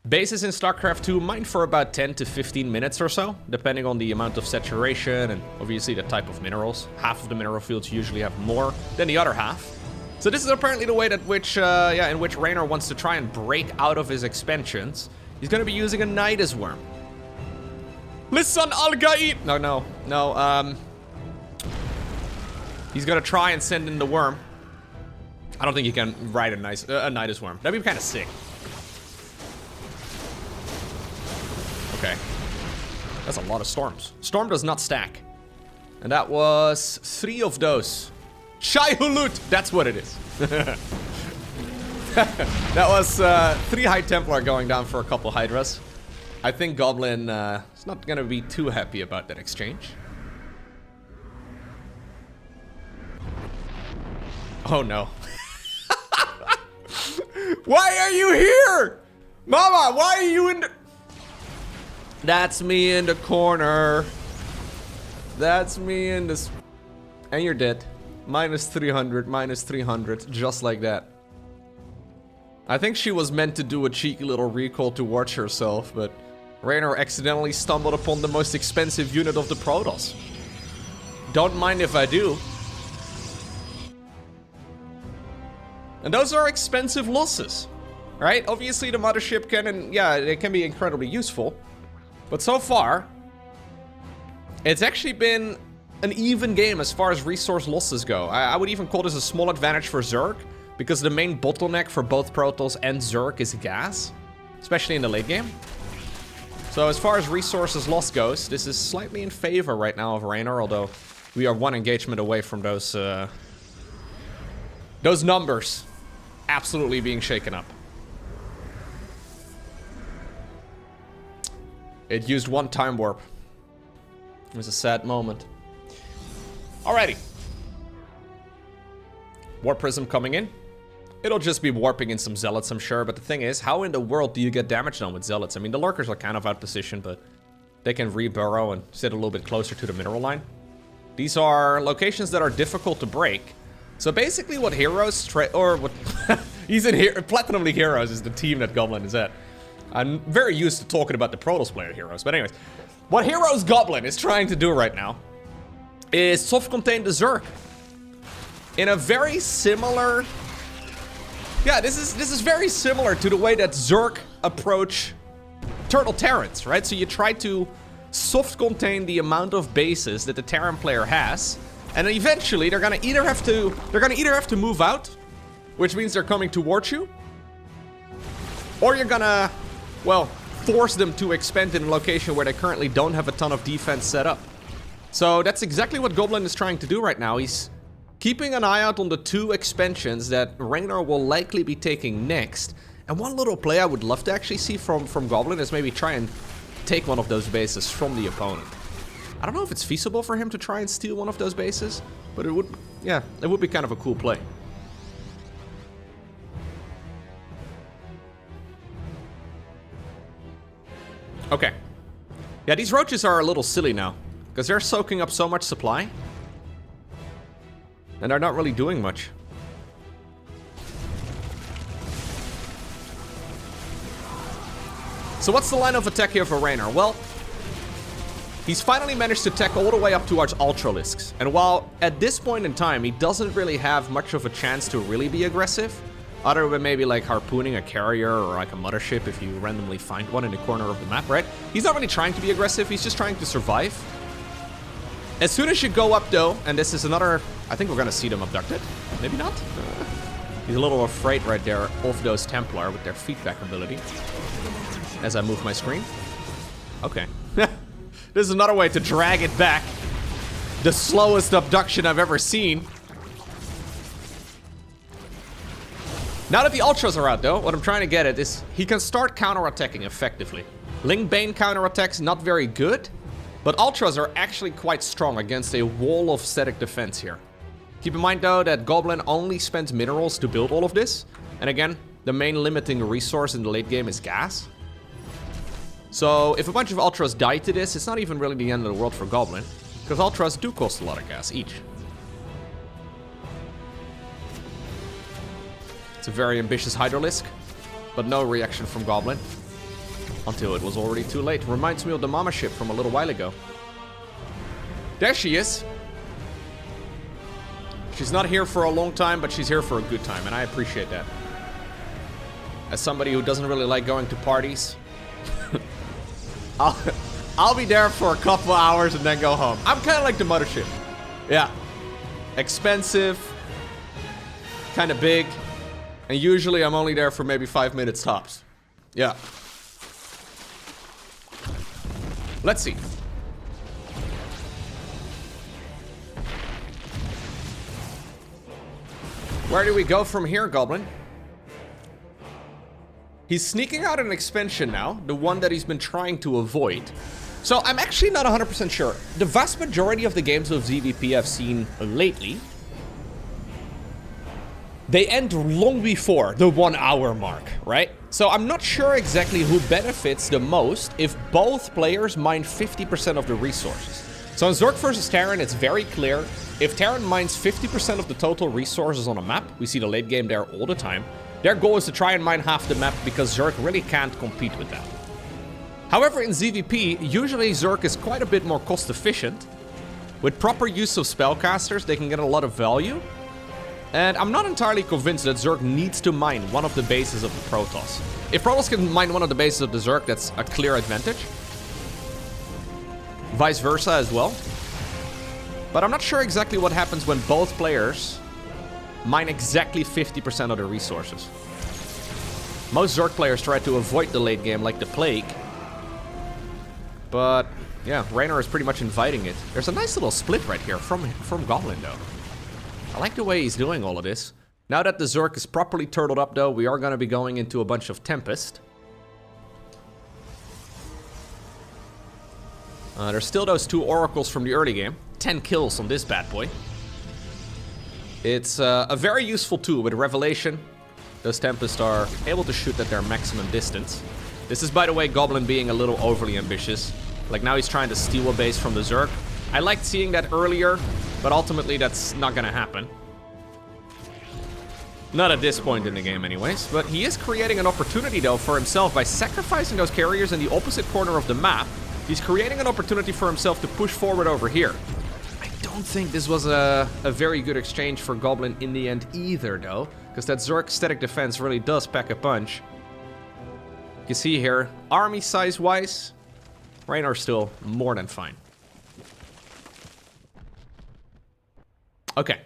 Bases in StarCraft 2 mine for about 10 to 15 minutes or so, depending on the amount of saturation and obviously the type of minerals. Half of the mineral fields usually have more than the other half. So this is apparently the way that in which Reynor wants to try and break out of his expansions. He's gonna be using a Nidus Worm. Listen, Al-Gaid! No. He's gonna try and send in the worm. I don't think he can ride a Nidus Worm. That'd be kind of sick. Okay. That's a lot of storms. Storm does not stack. And that was 3 of those. Shai-Hulut! That's what it is. That was 3 High Templar going down for a couple Hydras. I think Goblin is not gonna be too happy about that exchange. Oh no. Why are you here? Mama, why are you in the... That's me in the corner. That's me in this... And you're dead. Minus 300, just like that. I think she was meant to do a cheeky little recall to watch herself, but Reynor accidentally stumbled upon the most expensive unit of the Protoss. Don't mind if I do. And those are expensive losses, right? Obviously the mothership can, and yeah, it can be incredibly useful. But so far, it's actually been an even game as far as resource losses go. I would even call this a small advantage for Zerg, because the main bottleneck for both Protoss and Zerg is gas, especially in the late game. So as far as resources lost goes, this is slightly in favor right now of Reynor, although we are one engagement away from those numbers absolutely being shaken up. It used one time warp. It was a sad moment. Alrighty. Warp Prism coming in. It'll just be warping in some Zealots, I'm sure. But the thing is, how in the world do you get damage done with Zealots? I mean, the Lurkers are kind of out of position, but they can re-burrow and sit a little bit closer to the mineral line. These are locations that are difficult to break. So basically what Heroes, he's in here, Platinum League Heroes is the team that Goblin is at. I'm very used to talking about the Protoss player Heroes, but anyways. What Heroes Goblin is trying to do right now is soft contain the Zerg. In a very similar... Yeah, this is very similar to the way that Zerg approach Turtle Terrans, right? So you try to soft contain the amount of bases that the Terran player has, and then eventually they're gonna either have to move out, which means they're coming towards you, or you're gonna, well, force them to expand in a location where they currently don't have a ton of defense set up. So that's exactly what Goblin is trying to do right now. He's keeping an eye out on the 2 expansions that Reynor will likely be taking next. And one little play I would love to actually see from Goblin is maybe try and take one of those bases from the opponent. I don't know if it's feasible for him to try and steal one of those bases, but it would, yeah, it would be kind of a cool play. Okay. Yeah, these roaches are a little silly now, because they're soaking up so much supply, and they're not really doing much. So what's the line of attack here for Reynor? Well, he's finally managed to tech all the way up towards Ultralisks. And while at this point in time, he doesn't really have much of a chance to really be aggressive, other than maybe like harpooning a carrier or like a mothership if you randomly find one in the corner of the map, right? He's not really trying to be aggressive, he's just trying to survive. As soon as you go up though, and this is another, I think we're gonna see them abducted. Maybe not? He's a little afraid right there of those Templar with their feedback ability. As I move my screen. Okay. This is another way to drag it back. The slowest abduction I've ever seen. Now that the Ultras are out though, what I'm trying to get at is he can start counterattacking effectively. Ling Bane counterattacks not very good, but Ultras are actually quite strong against a wall of static defense here. Keep in mind though that Goblin only spends minerals to build all of this. And again, the main limiting resource in the late game is gas. So if a bunch of Ultras die to this, it's not even really the end of the world for Goblin, because Ultras do cost a lot of gas each. It's a very ambitious Hydralisk, but no reaction from Goblin. Until it was already too late. Reminds me of the Mama ship from a little while ago. There she is. She's not here for a long time, but she's here for a good time, and I appreciate that. As somebody who doesn't really like going to parties, I'll be there for a couple hours and then go home. I'm kind of like the mothership. Yeah. Expensive. Kind of big. And usually I'm only there for maybe 5 minutes tops. Yeah. Let's see. Where do we go from here, Goblin? He's sneaking out an expansion now, the one that he's been trying to avoid. So I'm actually not 100% sure. The vast majority of the games of ZVP I've seen lately, they end long before the 1 hour mark, right? So I'm not sure exactly who benefits the most if both players mine 50% of the resources. So in Zerg versus Terran, it's very clear. If Terran mines 50% of the total resources on a map, we see the late game there all the time, their goal is to try and mine half the map because Zerg really can't compete with that. However, in ZVP, usually Zerg is quite a bit more cost efficient. With proper use of spellcasters, they can get a lot of value. And I'm not entirely convinced that Zerg needs to mine one of the bases of the Protoss. If Protoss can mine one of the bases of the Zerg, that's a clear advantage. Vice versa as well. But I'm not sure exactly what happens when both players mine exactly 50% of the resources. Most Zerg players try to avoid the late game like the plague. But, yeah, Reynor is pretty much inviting it. There's a nice little split right here from Goblin, though. I like the way he's doing all of this. Now that the Zerg is properly turtled up, though, we are going to be going into a bunch of Tempest. There's still those 2 Oracles from the early game. 10 kills on this bad boy. It's a very useful tool with Revelation. Those Tempest are able to shoot at their maximum distance. This is, by the way, Goblin being a little overly ambitious. Like, now he's trying to steal a base from the Zerg. I liked seeing that earlier, but ultimately that's not gonna happen. Not at this point in the game anyways. But he is creating an opportunity, though, for himself by sacrificing those carriers in the opposite corner of the map. He's creating an opportunity for himself to push forward over here. I don't think this was a very good exchange for Goblin in the end either, though. Because that Zerg static defense really does pack a punch. You can see here, army size-wise, Reynor's still more than fine. Okay.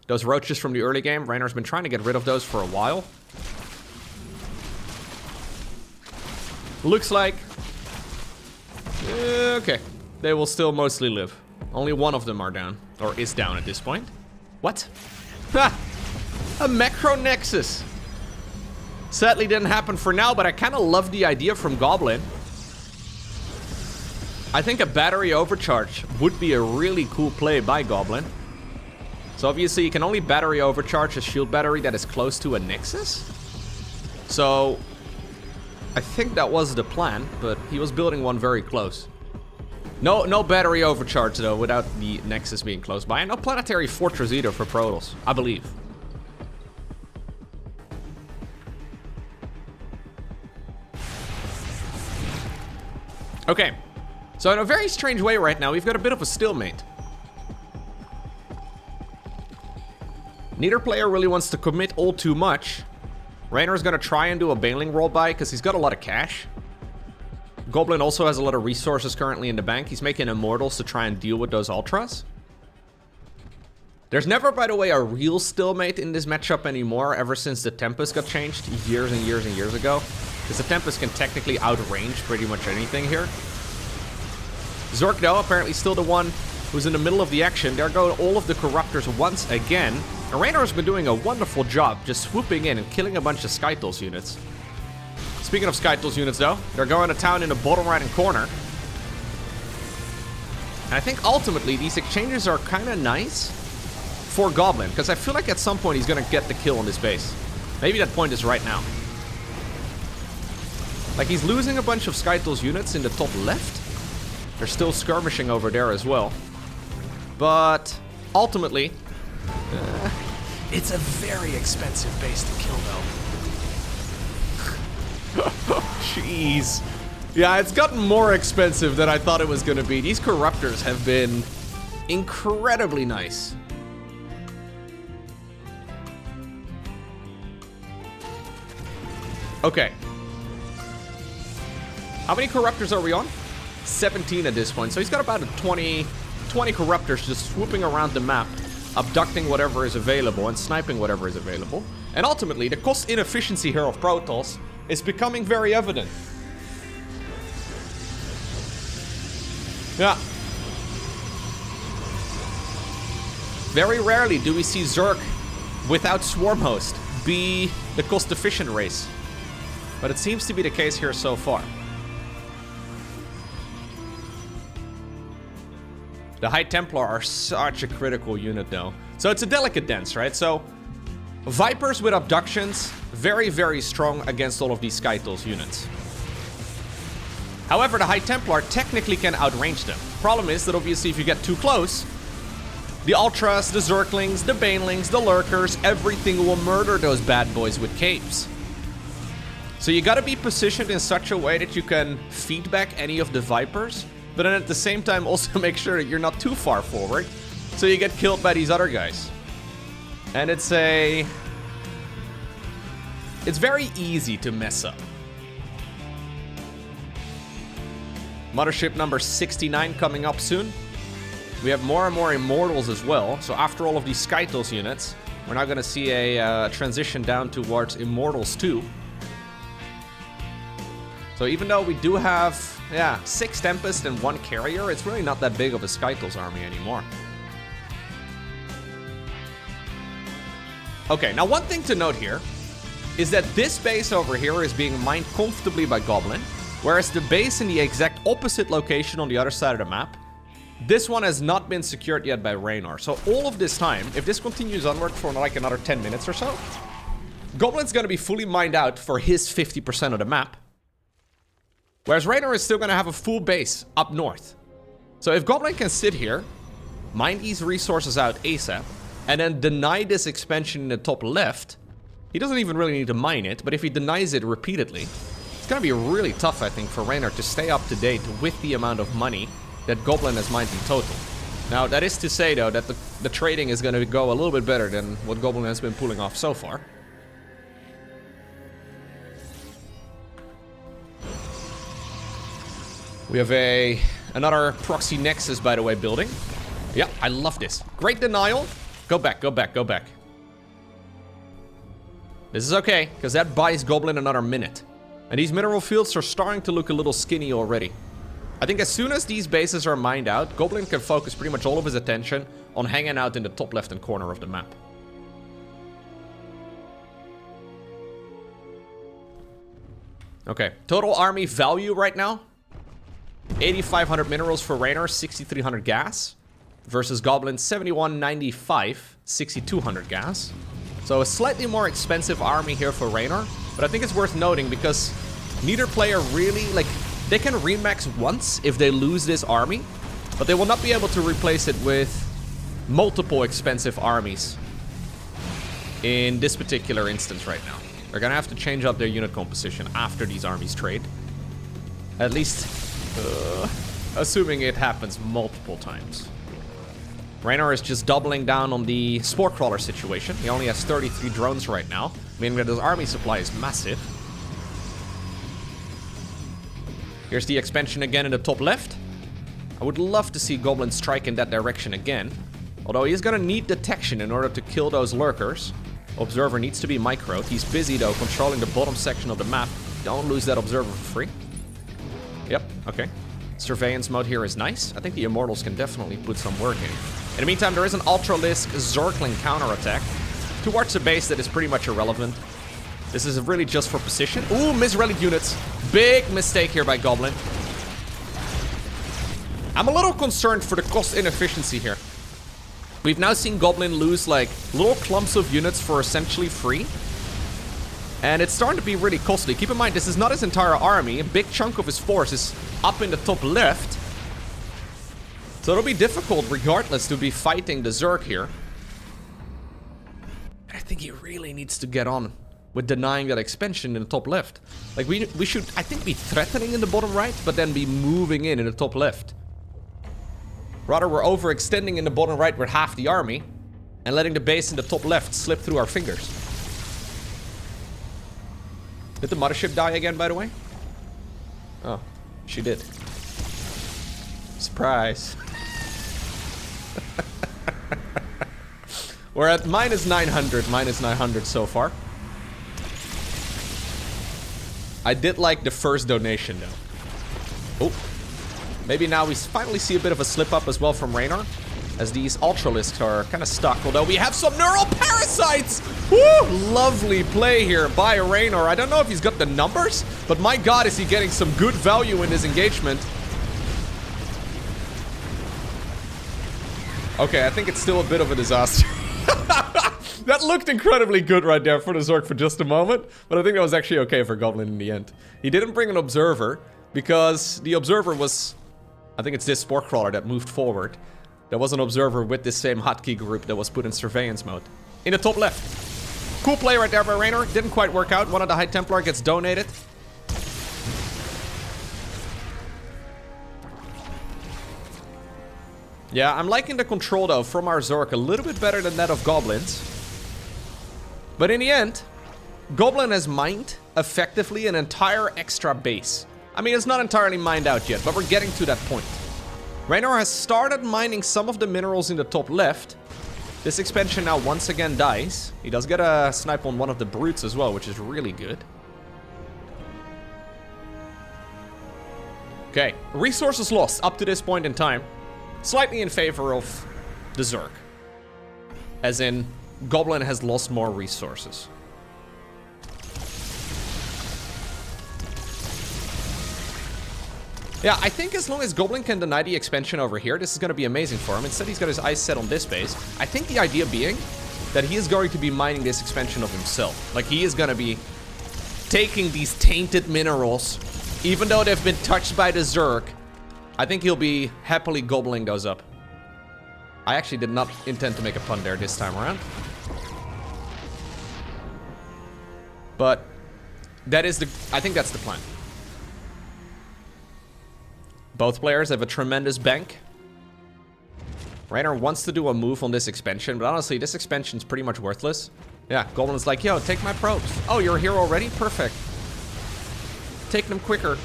Those roaches from the early game, Reynor's been trying to get rid of those for a while. Looks like... okay. They will still mostly live. Only one of them are down. Or is down at this point. What? Ha! A Macro Nexus. Sadly didn't happen for now, but I kind of love the idea from Goblin. I think a battery overcharge would be a really cool play by Goblin. So obviously you can only battery overcharge a shield battery that is close to a Nexus. So I think that was the plan, but he was building one very close. No battery overcharge though without the Nexus being close by. And no Planetary Fortress either for Protoss, I believe. Okay, so in a very strange way right now, we've got a bit of a stalemate. Neither player really wants to commit all too much. Reynor's gonna try and do a Baneling roll by because he's got a lot of cash. Goblin also has a lot of resources currently in the bank. He's making Immortals to try and deal with those Ultras. There's never, by the way, a real stalemate in this matchup anymore ever since the Tempest got changed years and years and years ago. Because the Tempest can technically outrange pretty much anything here. Zork, though, apparently still the one who's in the middle of the action. There go all of the Corruptors once again. And Reynor's been doing a wonderful job just swooping in and killing a bunch of Skytools units. Speaking of Skytools units, though, they're going to town in the bottom right-hand corner. And I think ultimately these exchanges are kind of nice for Goblin. Because I feel like at some point he's going to get the kill on this base. Maybe that point is right now. Like, he's losing a bunch of Skytools units in the top left. They're still skirmishing over there as well. But ultimately, it's a very expensive base to kill, though. Jeez. Yeah, it's gotten more expensive than I thought it was going to be. These Corruptors have been incredibly nice. Okay. How many Corruptors are we on? 17 at this point. So he's got about 20 Corruptors just swooping around the map, abducting whatever is available and sniping whatever is available. And ultimately, the cost inefficiency here of Protoss is becoming very evident. Yeah. Very rarely do we see Zerg without Swarm Host be the cost-efficient race. But it seems to be the case here so far. The High Templar are such a critical unit, though. So it's a delicate dance, right? So Vipers with abductions, very, very strong against all of these Skytools units. However, the High Templar technically can outrange them. Problem is that obviously if you get too close, the Ultras, the Zerglings, the Banelings, the Lurkers, everything will murder those bad boys with capes. So you gotta be positioned in such a way that you can feed back any of the Vipers, but then at the same time also make sure that you're not too far forward, so you get killed by these other guys. And it's very easy to mess up. Mothership number 69 coming up soon. We have more and more Immortals as well, so after all of these Skytools units, We're now going to see a transition down towards Immortals 2. So even though we do have, 6 Tempest and 1 Carrier, it's really not that big of a Skytles army anymore. Okay, now one thing to note here is that this base over here is being mined comfortably by Goblin, whereas the base in the exact opposite location on the other side of the map, this one has not been secured yet by Reynor. So all of this time, if this continues onward for like another 10 minutes or so, Goblin's going to be fully mined out for his 50% of the map. Whereas Reynor is still going to have a full base up north. So if Goblin can sit here, mine these resources out ASAP, and then deny this expansion in the top left, he doesn't even really need to mine it, but if he denies it repeatedly, it's going to be really tough, I think, for Reynor to stay up to date with the amount of money that Goblin has mined in total. Now, that is to say, though, that the trading is going to go a little bit better than what Goblin has been pulling off so far. We have another proxy nexus, by the way, building. Yeah, I love this. Great denial. Go back, go back, go back. This is okay, because that buys Goblin another minute. And these mineral fields are starting to look a little skinny already. I think as soon as these bases are mined out, Goblin can focus pretty much all of his attention on hanging out in the top left-hand corner of the map. Okay, total army value right now. 8,500 minerals for Reynor, 6,300 gas. Versus Goblin, 7,195, 6,200 gas. So a slightly more expensive army here for Reynor. But I think it's worth noting because neither player really, like, they can remax once if they lose this army. But they will not be able to replace it with multiple expensive armies in this particular instance right now. They're gonna have to change up their unit composition after these armies trade. At least, assuming it happens multiple times. Reynor is just doubling down on the Spore Crawler situation. He only has 33 drones right now, meaning that his army supply is massive. Here's the expansion again in the top left. I would love to see Goblin strike in that direction again. Although he's gonna need detection in order to kill those lurkers. Observer needs to be microed. He's busy though, controlling the bottom section of the map. Don't lose that Observer for free. Yep, okay. Surveillance mode here is nice. I think the Immortals can definitely put some work in. In the meantime, there is an Ultralisk Zergling counterattack towards a base that is pretty much irrelevant. This is really just for position. Ooh, misrelied units. Big mistake here by Goblin. I'm a little concerned for the cost inefficiency here. We've now seen Goblin lose like little clumps of units for essentially free. And it's starting to be really costly. Keep in mind, this is not his entire army. A big chunk of his force is up in the top left. So it'll be difficult regardless to be fighting the Zerg here. And I think he really needs to get on with denying that expansion in the top left. Like we should, I think, be threatening in the bottom right, but then be moving in the top left. Rather, we're overextending in the bottom right with half the army and letting the base in the top left slip through our fingers. Did the mothership die again, by the way? Oh, she did. Surprise. We're at minus 900 so far. I did like the first donation, though. Oh. Maybe now we finally see a bit of a slip up as well from Reynor, as these Ultralisks are kind of stuck. Although we have some neural parasites! Woo! Lovely play here by Reynor. I don't know if he's got the numbers, but my god, is he getting some good value in this engagement. Okay, I think it's still a bit of a disaster. That looked incredibly good right there for the Zerg for just a moment, but I think that was actually okay for Goblin in the end. He didn't bring an Observer, because the Observer was... I think it's this Spore Crawler that moved forward. There was an Observer with this same hotkey group that was put in surveillance mode. In the top left. Cool play right there by Reynor. Didn't quite work out. One of the High Templar gets donated. Yeah, I'm liking the control, though, from our Zerg a little bit better than that of Goblins. But in the end, Goblin has mined, effectively, an entire extra base. I mean, it's not entirely mined out yet, but we're getting to that point. Reynor has started mining some of the minerals in the top left, This expansion now once again dies. He does get a snipe on one of the brutes as well, which is really good. Okay, resources lost up to this point in time. Slightly in favor of the Zerg. As in, Goblin has lost more resources. Yeah, I think as long as Goblin can deny the expansion over here, this is going to be amazing for him. Instead, he's got his eyes set on this base. I think the idea being that he is going to be mining this expansion of himself. Like, he is going to be taking these tainted minerals, even though they've been touched by the Zerg. I think he'll be happily gobbling those up. I actually did not intend to make a pun there this time around. But that is I think that's the plan. Both players have a tremendous bank. Reynor wants to do a move on this expansion, but honestly, this expansion's pretty much worthless. Yeah, Goblin's like, yo, take my probes. Oh, you're here already? Perfect. Take them quicker.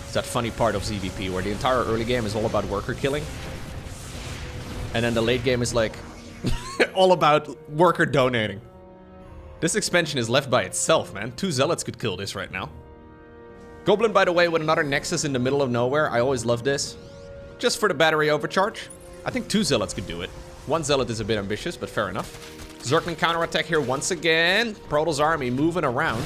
It's that funny part of ZVP where the entire early game is all about worker killing. And then the late game is like, all about worker donating. This expansion is left by itself, man. 2 zealots could kill this right now. Goblin, by the way, with another Nexus in the middle of nowhere. I always love this. Just for the battery overcharge. I think 2 zealots could do it. 1 zealot is a bit ambitious, but fair enough. Zergling counterattack here once again. Protoss army moving around.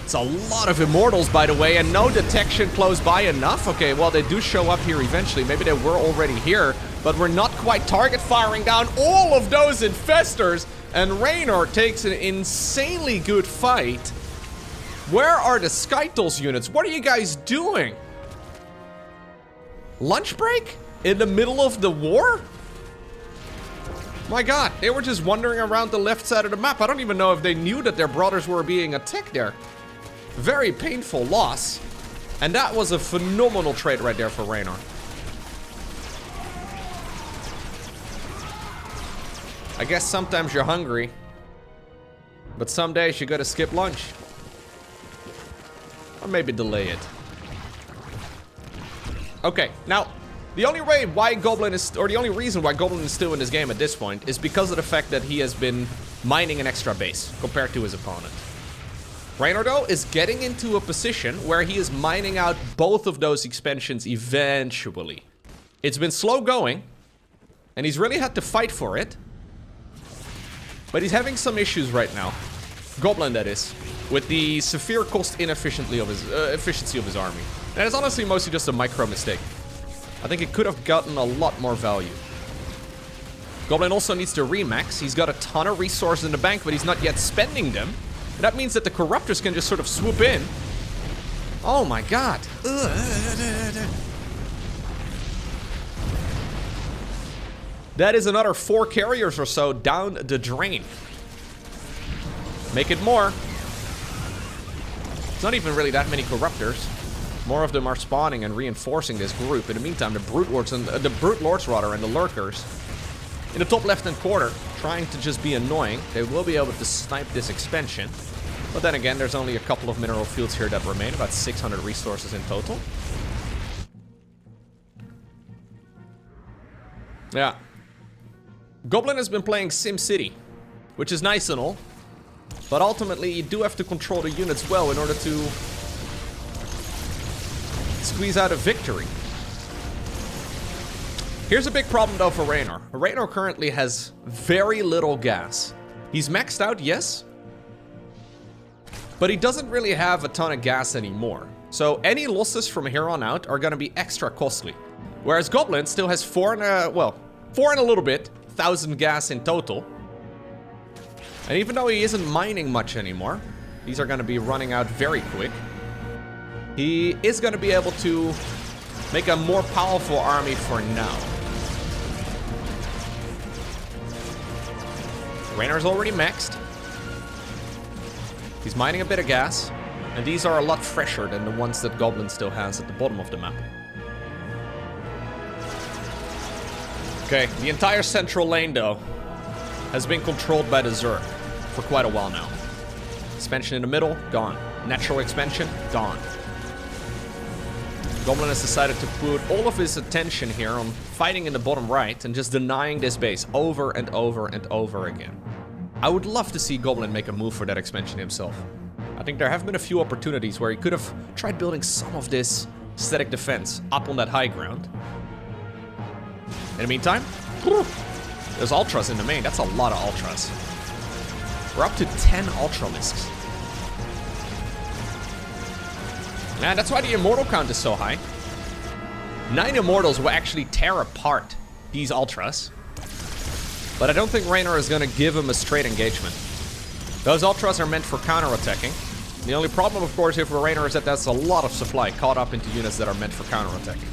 It's a lot of immortals, by the way, and no detection close by enough. Okay, well, they do show up here eventually. Maybe they were already here, but we're not quite target firing down all of those infestors. And Reynor takes an insanely good fight. Where are the Skytles units? What are you guys doing? Lunch break? In the middle of the war? My god, they were just wandering around the left side of the map. I don't even know if they knew that their brothers were being attacked there. Very painful loss. And that was a phenomenal trade right there for Reynor. I guess sometimes you're hungry. But some days you gotta skip lunch. Or maybe delay it. Okay, now, the only way why Goblin is, or the only reason why Goblin is still in this game at this point is because of the fact that he has been mining an extra base compared to his opponent. Reynor, though, is getting into a position where he is mining out both of those expansions eventually. It's been slow going, and he's really had to fight for it. But he's having some issues right now. Goblin, that is. With the severe cost efficiency of his army. And it's honestly mostly just a micro mistake. I think it could have gotten a lot more value. Goblin also needs to remax. He's got a ton of resources in the bank, but he's not yet spending them. And that means that the Corruptors can just sort of swoop in. Oh my god. That is another 4 carriers or so down the drain. Make it more. It's not even really that many Corruptors. More of them are spawning and reinforcing this group. In the meantime, the Brute Lords and the Brute Lords rather, and the Lurkers in the top left-hand corner, trying to just be annoying. They will be able to snipe this expansion. But then again, there's only a couple of mineral fields here that remain, about 600 resources in total. Yeah. Goblin has been playing SimCity, which is nice and all. But ultimately, you do have to control the units well in order to squeeze out a victory. Here's a big problem though for Reynor. Reynor currently has very little gas. He's maxed out, yes. But he doesn't really have a ton of gas anymore. So any losses from here on out are gonna be extra costly. Whereas Goblin still has 4 and a little bit thousand gas in total. And even though he isn't mining much anymore, these are gonna be running out very quick. He is gonna be able to make a more powerful army for now. Reynor's already maxed. He's mining a bit of gas, and these are a lot fresher than the ones that Goblin still has at the bottom of the map. Okay, the entire central lane, though, has been controlled by the Zerg for quite a while now. Expansion in the middle, gone. Natural expansion, gone. Goblin has decided to put all of his attention here on fighting in the bottom right and just denying this base over and over and over again. I would love to see Goblin make a move for that expansion himself. I think there have been a few opportunities where he could have tried building some of this static defense up on that high ground. In the meantime, there's Ultras in the main. That's a lot of Ultras. We're up to 10 Ultralisks. Man, that's why the Immortal count is so high. 9 Immortals will actually tear apart these Ultras. But I don't think Reynor is going to give him a straight engagement. Those Ultras are meant for counter-attacking. The only problem, of course, here for Reynor is that there's a lot of supply caught up into units that are meant for counter-attacking.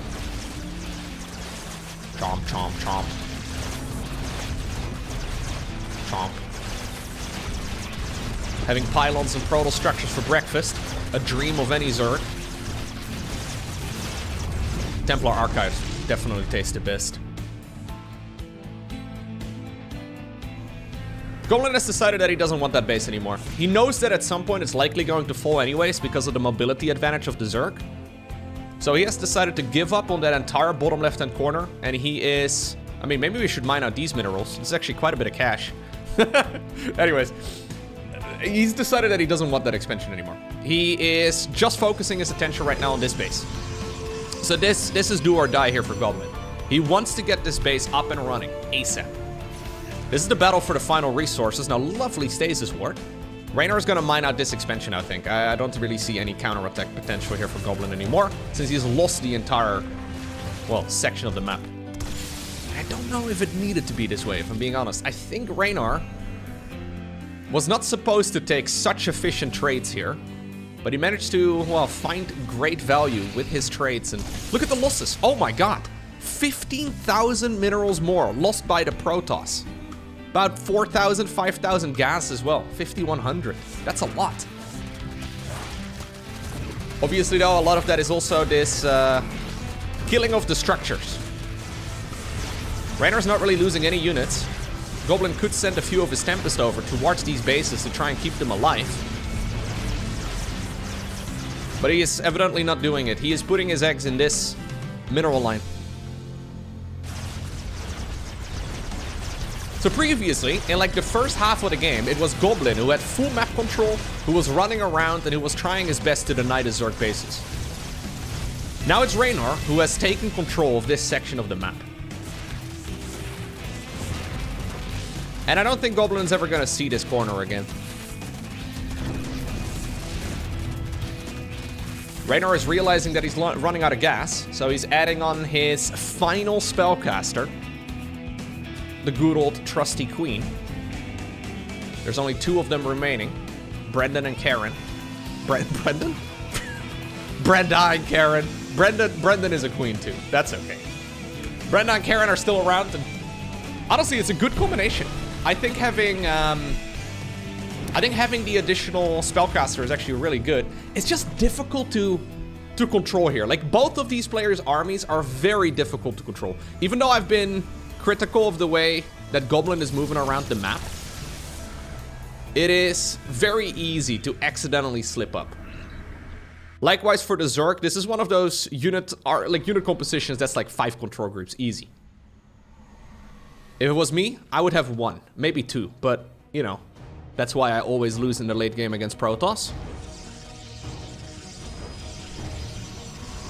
Chomp, chomp, chomp. Chomp. Having pylons and proto structures for breakfast. A dream of any Zerg. Templar Archives definitely taste the best. Goblin has decided that he doesn't want that base anymore. He knows that at some point it's likely going to fall anyways because of the mobility advantage of the Zerg. So he has decided to give up on that entire bottom left-hand corner, and he is... I mean, maybe we should mine out these minerals. It's actually quite a bit of cash. Anyways, he's decided that he doesn't want that expansion anymore. He is just focusing his attention right now on this base. So this is do or die here for Goblin. He wants to get this base up and running ASAP. This is the battle for the final resources. Now, lovely stasis ward. Reynor is going to mine out this expansion, I think. I don't really see any counter-attack potential here for Goblin anymore, since he's lost the entire, well, section of the map. I don't know if it needed to be this way, if I'm being honest. I think Reynor was not supposed to take such efficient trades here, but he managed to, well, find great value with his trades. And look at the losses. Oh my god. 15,000 minerals more lost by the Protoss. About 4,000, 5,000 gas as well. 5,100. That's a lot. Obviously, though, a lot of that is also this killing of the structures. Reynor's not really losing any units. Goblin could send a few of his Tempest over towards these bases to try and keep them alive. But he is evidently not doing it. He is putting his eggs in this mineral line. So previously, in like the first half of the game, it was Goblin who had full map control, who was running around and who was trying his best to deny the Zerg bases. Now it's Reynor who has taken control of this section of the map. And I don't think Goblin's ever gonna see this corner again. Reynor is realizing that he's running out of gas, so he's adding on his final spellcaster, the good old trusty queen. There's only 2 of them remaining, Brendan and Karen. Brendan? Brenda and Karen. Brendan is a queen too. That's okay. Brenda and Karen are still around, and honestly, it's a good combination. I think having the additional spellcaster is actually really good. It's just difficult to control here. Like, both of these players' armies are very difficult to control. Even though I've been critical of the way that Goblin is moving around the map, it is very easy to accidentally slip up. Likewise for the Zerg, this is one of those unit compositions that's like 5 control groups, easy. If it was me, I would have 1, maybe 2, but, you know, that's why I always lose in the late game against Protoss.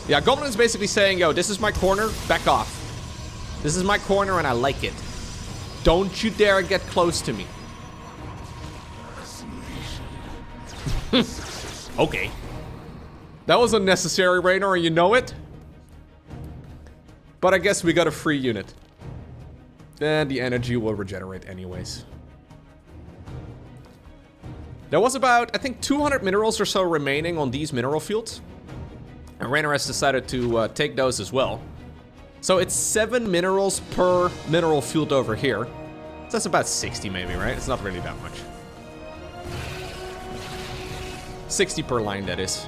Yeah, Goblin's basically saying, yo, this is my corner, back off. This is my corner and I like it. Don't you dare get close to me. Okay. That was unnecessary, Reynor, and you know it. But I guess we got a free unit. And the energy will regenerate anyways. There was about, I think, 200 minerals or so remaining on these mineral fields. And Reynor has decided to take those as well. So it's 7 minerals per mineral field over here. So that's about 60 maybe, right? It's not really that much. 60 per line, that is.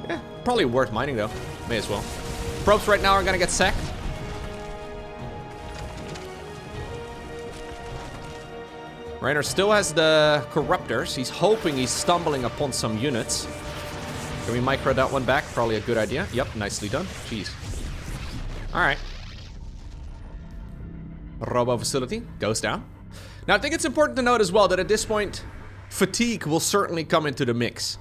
Yeah, probably worth mining though. May as well. Probes right now are gonna get sacked. Reynor still has the Corruptors. He's hoping he's stumbling upon some units. Can we micro that one back? Probably a good idea. Yep, nicely done. Jeez. Alright. Robo facility goes down. Now, I think it's important to note as well that at this point, fatigue will certainly come into the mix.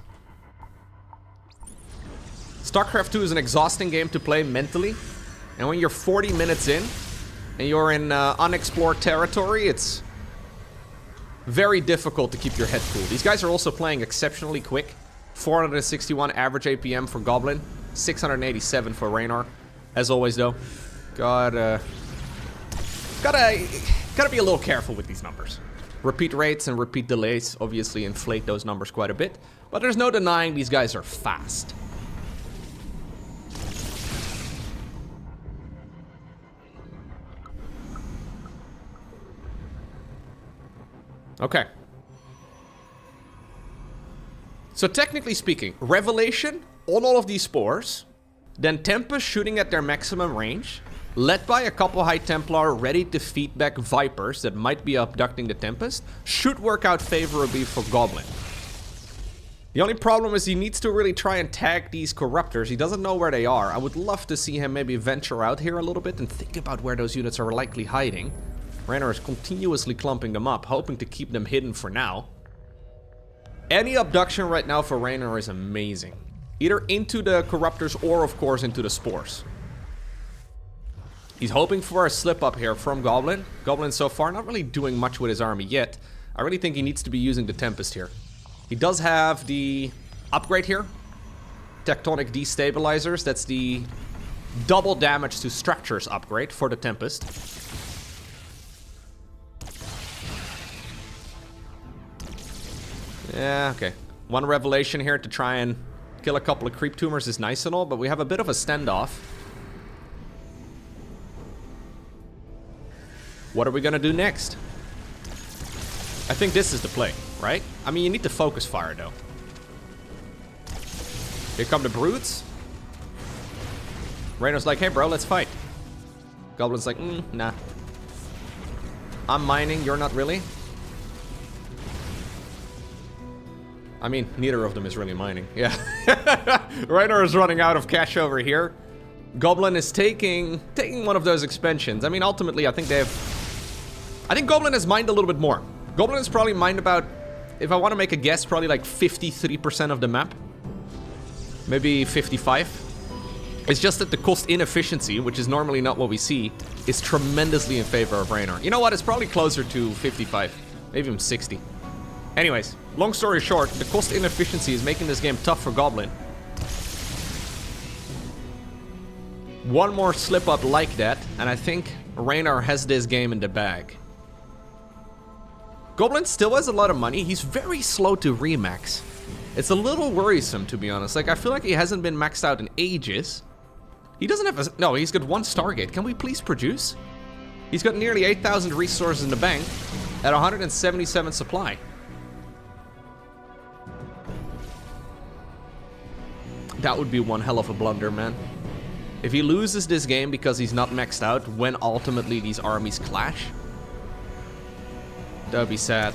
StarCraft 2 is an exhausting game to play mentally. And when you're 40 minutes in, and you're in unexplored territory, it's very difficult to keep your head cool. These guys are also playing exceptionally quick. 461 average APM for Goblin. 687 for Reynor. As always, though. Gotta be a little careful with these numbers. Repeat rates and repeat delays obviously inflate those numbers quite a bit. But there's no denying these guys are fast. Okay. So technically speaking, Revelation on all of these spores, then Tempest shooting at their maximum range, led by a couple High Templar ready to feed back Vipers that might be abducting the Tempest, should work out favorably for Goblin. The only problem is he needs to really try and tag these Corruptors. He doesn't know where they are. I would love to see him maybe venture out here a little bit and think about where those units are likely hiding. Reynor is continuously clumping them up, hoping to keep them hidden for now. Any abduction right now for Reynor is amazing. Either into the Corruptors or, of course, into the Spores. He's hoping for a slip up here from Goblin. Goblin so far not really doing much with his army yet. I really think he needs to be using the Tempest here. He does have the upgrade here. Tectonic Destabilizers. That's the double damage to structures upgrade for the Tempest. Yeah, okay. One Revelation here to try and kill a couple of creep tumors is nice and all, but we have a bit of a standoff. What are we gonna do next? I think this is the play, right? I mean, you need to focus fire, though. Here come the Brutes. Reynor's like, hey, bro, let's fight. Goblin's like, nah. I'm mining, you're not really. I mean, neither of them is really mining. Yeah. Reynor is running out of cash over here. Goblin is taking one of those expansions. I mean, ultimately, I think Goblin has mined a little bit more. Goblin has probably mined about, if I want to make a guess, probably like 53% of the map. Maybe 55. It's just that the cost inefficiency, which is normally not what we see, is tremendously in favor of Reynor. You know what? It's probably closer to 55. Maybe even 60. Anyways, long story short, the cost inefficiency is making this game tough for Goblin. One more slip up like that, and I think Reynor has this game in the bag. Goblin still has a lot of money. He's very slow to remax. It's a little worrisome, to be honest. Like, I feel like he hasn't been maxed out in ages. He doesn't have a... No, he's got one Stargate. Can we please produce? He's got nearly 8,000 resources in the bank at 177 supply. That would be one hell of a blunder, man. If he loses this game because he's not maxed out when ultimately these armies clash, that would be sad.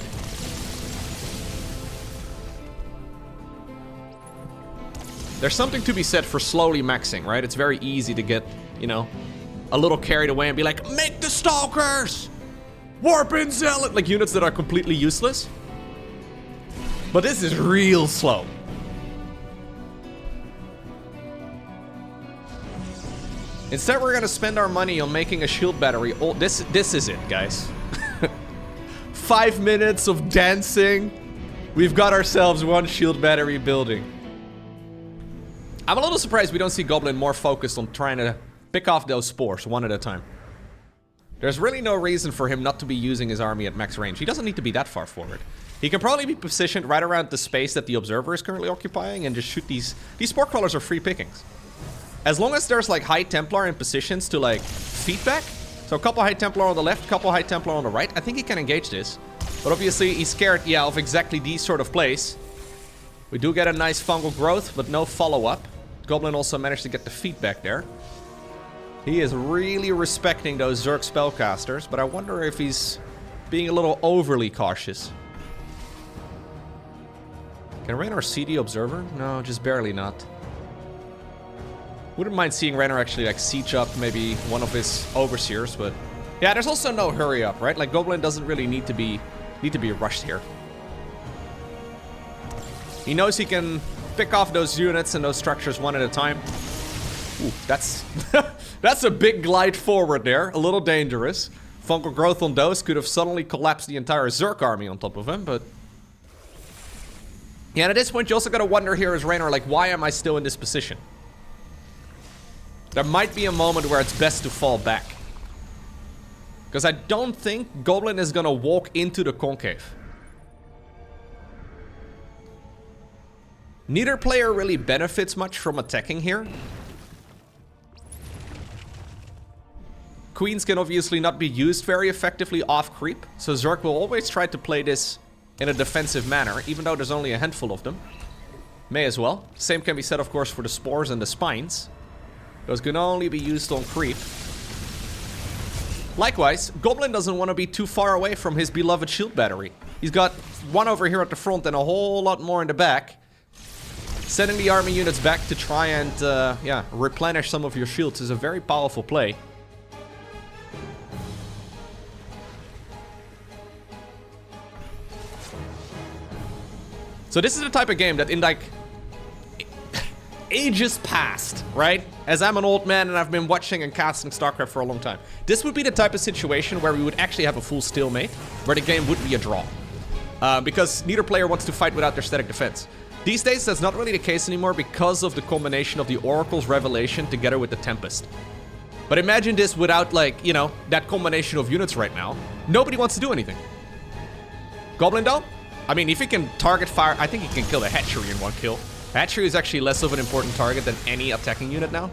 There's something to be said for slowly maxing, right? It's very easy to get, you know, a little carried away and be like, make the Stalkers! Warp and Zealot! Like units that are completely useless. But this is real slow. Instead, we're gonna spend our money on making a shield battery. Oh, this is it, guys. 5 minutes of dancing. We've got ourselves one shield battery building. I'm a little surprised we don't see Goblin more focused on trying to pick off those spores one at a time. There's really no reason for him not to be using his army at max range. He doesn't need to be that far forward. He can probably be positioned right around the space that the Observer is currently occupying and just shoot these spore crawlers are free pickings. As long as there's like High Templar in positions to like feedback, so a couple High Templar on the left, couple High Templar on the right, I think he can engage this. But obviously he's scared, yeah, of exactly these sort of plays. We do get a nice fungal growth, but no follow-up. Goblin also managed to get the feedback there. He is really respecting those Zerg spellcasters, but I wonder if he's being a little overly cautious. Can Reynor see the observer? No, just barely not. Wouldn't mind seeing Reynor actually like siege up maybe one of his overseers, but yeah, there's also no hurry up, right? Like Goblin doesn't really need to be rushed here. He knows he can pick off those units and those structures one at a time. Ooh, that's that's a big glide forward there, a little dangerous. Fungal growth on those could have suddenly collapsed the entire Zerg army on top of him, but yeah, and at this point you also gotta wonder here as Reynor, like, why am I still in this position? There might be a moment where it's best to fall back. Because I don't think Goblin is gonna walk into the concave. Neither player really benefits much from attacking here. Queens can obviously not be used very effectively off creep, so Zerg will always try to play this in a defensive manner, even though there's only a handful of them. May as well. Same can be said, of course, for the spores and the spines. Those can only be used on creep. Likewise, Goblin doesn't want to be too far away from his beloved shield battery. He's got one over here at the front and a whole lot more in the back. Sending the army units back to try and, yeah, replenish some of your shields is a very powerful play. So this is the type of game that in, like, ages past, right? As I'm an old man and I've been watching and casting StarCraft for a long time. This would be the type of situation where we would actually have a full stalemate, where the game would be a draw. Because neither player wants to fight without their static defense. These days, that's not really the case anymore because of the combination of the Oracle's Revelation together with the Tempest. But imagine this without, like, you know, that combination of units right now. Nobody wants to do anything. Goblin, though? I mean, if he can target fire, I think he can kill the hatchery in one kill. Hatchery is actually less of an important target than any attacking unit now.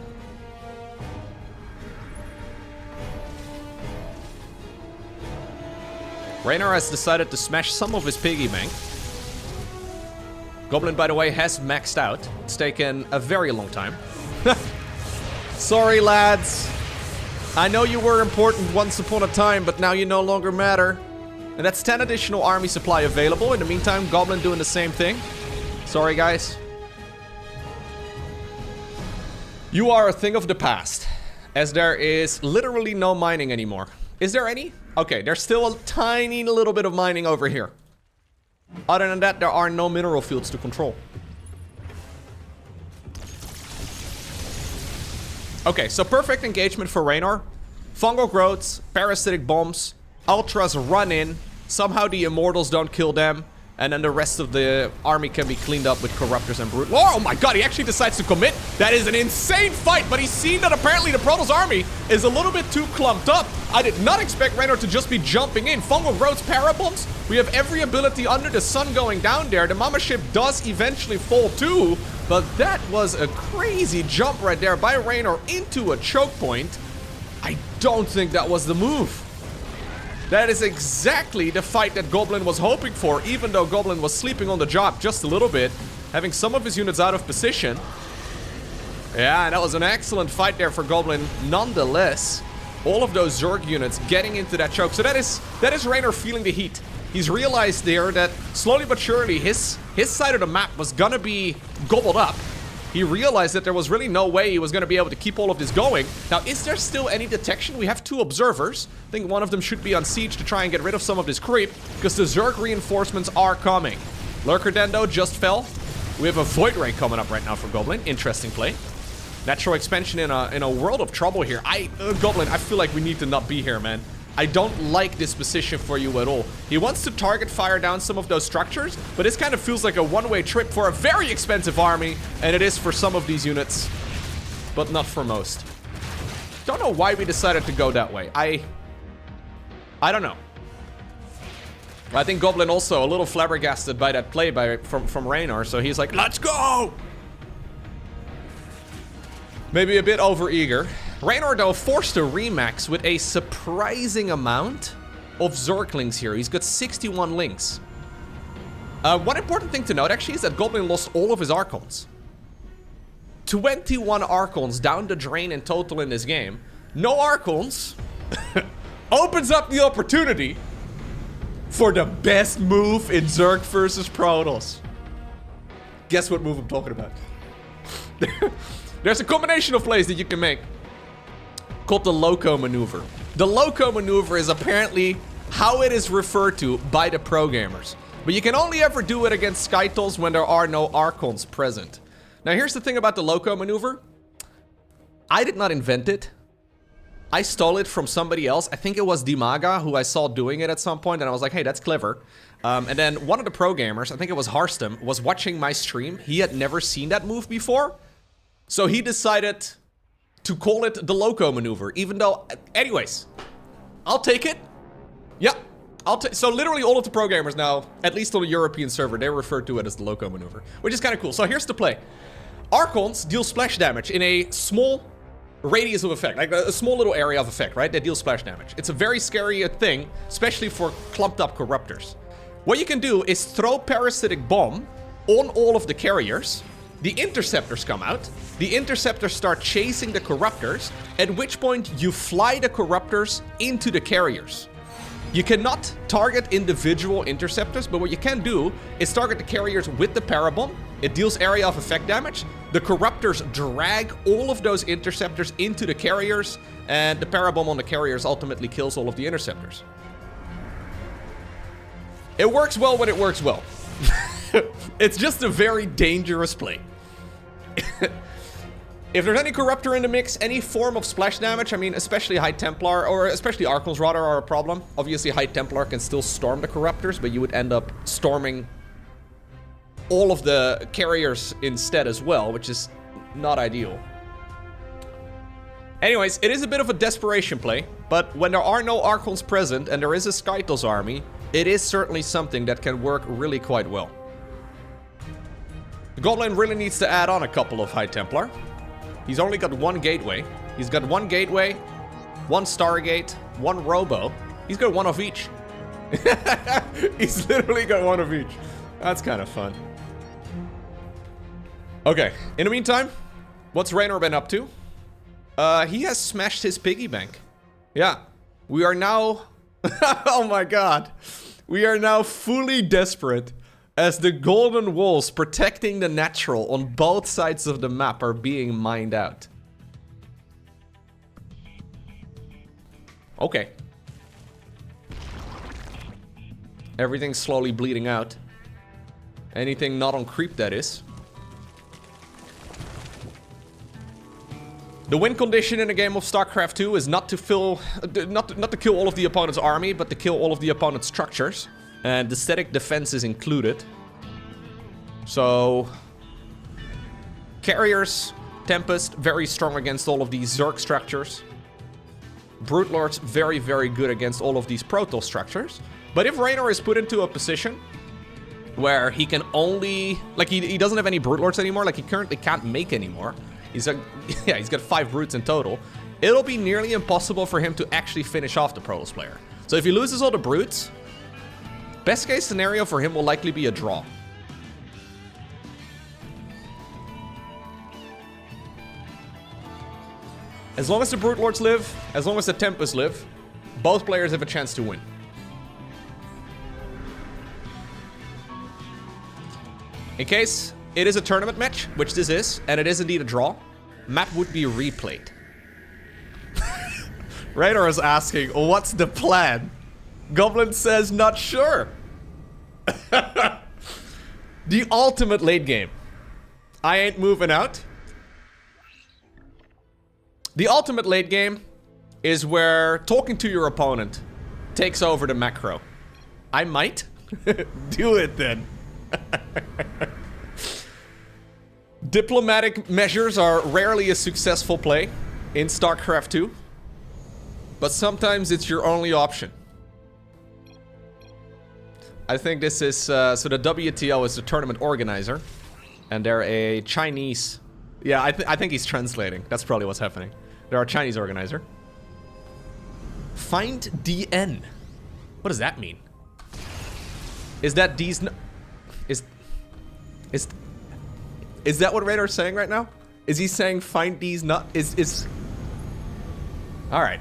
Reynor has decided to smash some of his piggy bank. Goblin, by the way, has maxed out. It's taken a very long time. Sorry, lads. I know you were important once upon a time, but now you no longer matter. And that's 10 additional army supply available. In the meantime, Goblin doing the same thing. Sorry, guys. You are a thing of the past, as there is literally no mining anymore. Is there any? Okay, there's still a tiny little bit of mining over here. Other than that, there are no mineral fields to control. Okay, so perfect engagement for Reynor. Fungal growths, parasitic bombs, ultras run in. Somehow the immortals don't kill them. And then the rest of the army can be cleaned up with corruptors and brute. Oh my god, he actually decides to commit. That is an insane fight, but he's seen that apparently the Protoss army is a little bit too clumped up. I did not expect Reynor to just be jumping in. Fungal growths, parabombs. We have every ability under the sun going down there. The Mama ship does eventually fall too, but that was a crazy jump right there by Reynor into a choke point. I don't think that was the move. That is exactly the fight that Goblin was hoping for, even though Goblin was sleeping on the job just a little bit, having some of his units out of position. Yeah, that was an excellent fight there for Goblin nonetheless. All of those Zerg units getting into that choke. So that is Reynor feeling the heat. He's realized there that slowly but surely his side of the map was gonna be gobbled up. He realized that there was really no way he was going to be able to keep all of this going. Now, is there still any detection? We have 2 observers. I think one of them should be on siege to try and get rid of some of this creep, because the Zerg reinforcements are coming. Lurker Dendo just fell. We have a Void Ray coming up right now for Goblin. Interesting play. Natural expansion in a world of trouble here. Goblin, I feel like we need to not be here, man. I don't like this position for you at all. He wants to target fire down some of those structures, but this kind of feels like a one-way trip for a very expensive army, and it is for some of these units, but not for most. Don't know why we decided to go that way. I don't know. I think Goblin also a little flabbergasted by that play from Reynor, so he's like, let's go! Maybe a bit overeager. Reynor, though, forced to remax with a surprising amount of Zerglings here. He's got 61 links. One important thing to note, actually, is that Goblin lost all of his Archons. 21 Archons down the drain in total in this game. No Archons opens up the opportunity for the best move in Zerg versus Protoss. Guess what move I'm talking about. There's a combination of plays that you can make called the Lowko maneuver. The Lowko maneuver is apparently how it is referred to by the pro gamers. But you can only ever do it against Skytles when there are no Archons present. Now here's the thing about the Lowko maneuver. I did not invent it. I stole it from somebody else. I think it was Dimaga who I saw doing it at some point, and I was like, hey, that's clever. And then one of the pro gamers, I think it was Harstem, was watching my stream. He had never seen that move before. So he decided to call it the Lowko maneuver, even though... Anyways, I'll take it. Yeah, so literally all of the pro gamers now, at least on the European server, they refer to it as the Lowko maneuver, which is kind of cool. So here's the play. Archons deal splash damage in a small radius of effect, like a small little area of effect, right? That deals splash damage. It's a very scary thing, especially for clumped up corruptors. What you can do is throw parasitic bomb on all of the carriers. The interceptors come out. The interceptors start chasing the corruptors, at which point you fly the corruptors into the carriers. You cannot target individual interceptors, but what you can do is target the carriers with the parabomb. It deals area of effect damage. The corruptors drag all of those interceptors into the carriers, and the parabomb on the carriers ultimately kills all of the interceptors. It works well when it works well. It's just a very dangerous play. If there's any corruptor in the mix, any form of splash damage, I mean, especially High Templar, or especially Archons rather, are a problem. Obviously, High Templar can still storm the corruptors, but you would end up storming all of the carriers instead as well, which is not ideal. Anyways, it is a bit of a desperation play, but when there are no Archons present and there is a Skytles army, it is certainly something that can work really quite well. The Goblin really needs to add on a couple of High Templar. He's only got one gateway. He's got one gateway, one Stargate, one Robo. He's got one of each. He's literally got one of each. That's kind of fun. Okay, in the meantime, what's Reynor been up to? He has smashed his piggy bank. Yeah, we are now... oh my god. We are now fully desperate as the golden walls protecting the natural on both sides of the map are being mined out. Okay. Everything's slowly bleeding out. Anything not on creep, that is. The win condition in a game of StarCraft 2 is not to kill all of the opponent's army, but to kill all of the opponent's structures. And the static defense is included. So... Carriers, Tempest, very strong against all of these Zerg structures. Brute Lords, very, very good against all of these Protoss structures. But if Reynor is put into a position where he can only... Like, he doesn't have any Brute Lords anymore, like he currently can't make anymore. He's got 5 brutes in total. It'll be nearly impossible for him to actually finish off the Protoss player. So if he loses all the brutes, best case scenario for him will likely be a draw. As long as the Brute Lords live, as long as the Tempests live, both players have a chance to win. In case it is a tournament match, which this is, and it is indeed a draw, map would be replayed. Reynor is asking, what's the plan? Goblin says, not sure. The ultimate late game. I ain't moving out. The ultimate late game is where talking to your opponent takes over the macro. I might. Do it then. Diplomatic measures are rarely a successful play in StarCraft 2, but sometimes it's your only option. I think this is, so the WTO is the tournament organizer, and they're a Chinese, yeah, I think he's translating, that's probably what's happening. They're a Chinese organizer. Find DN. What does that mean? Is that D's, is that what Reynor's saying right now? Is he saying find these not is alright.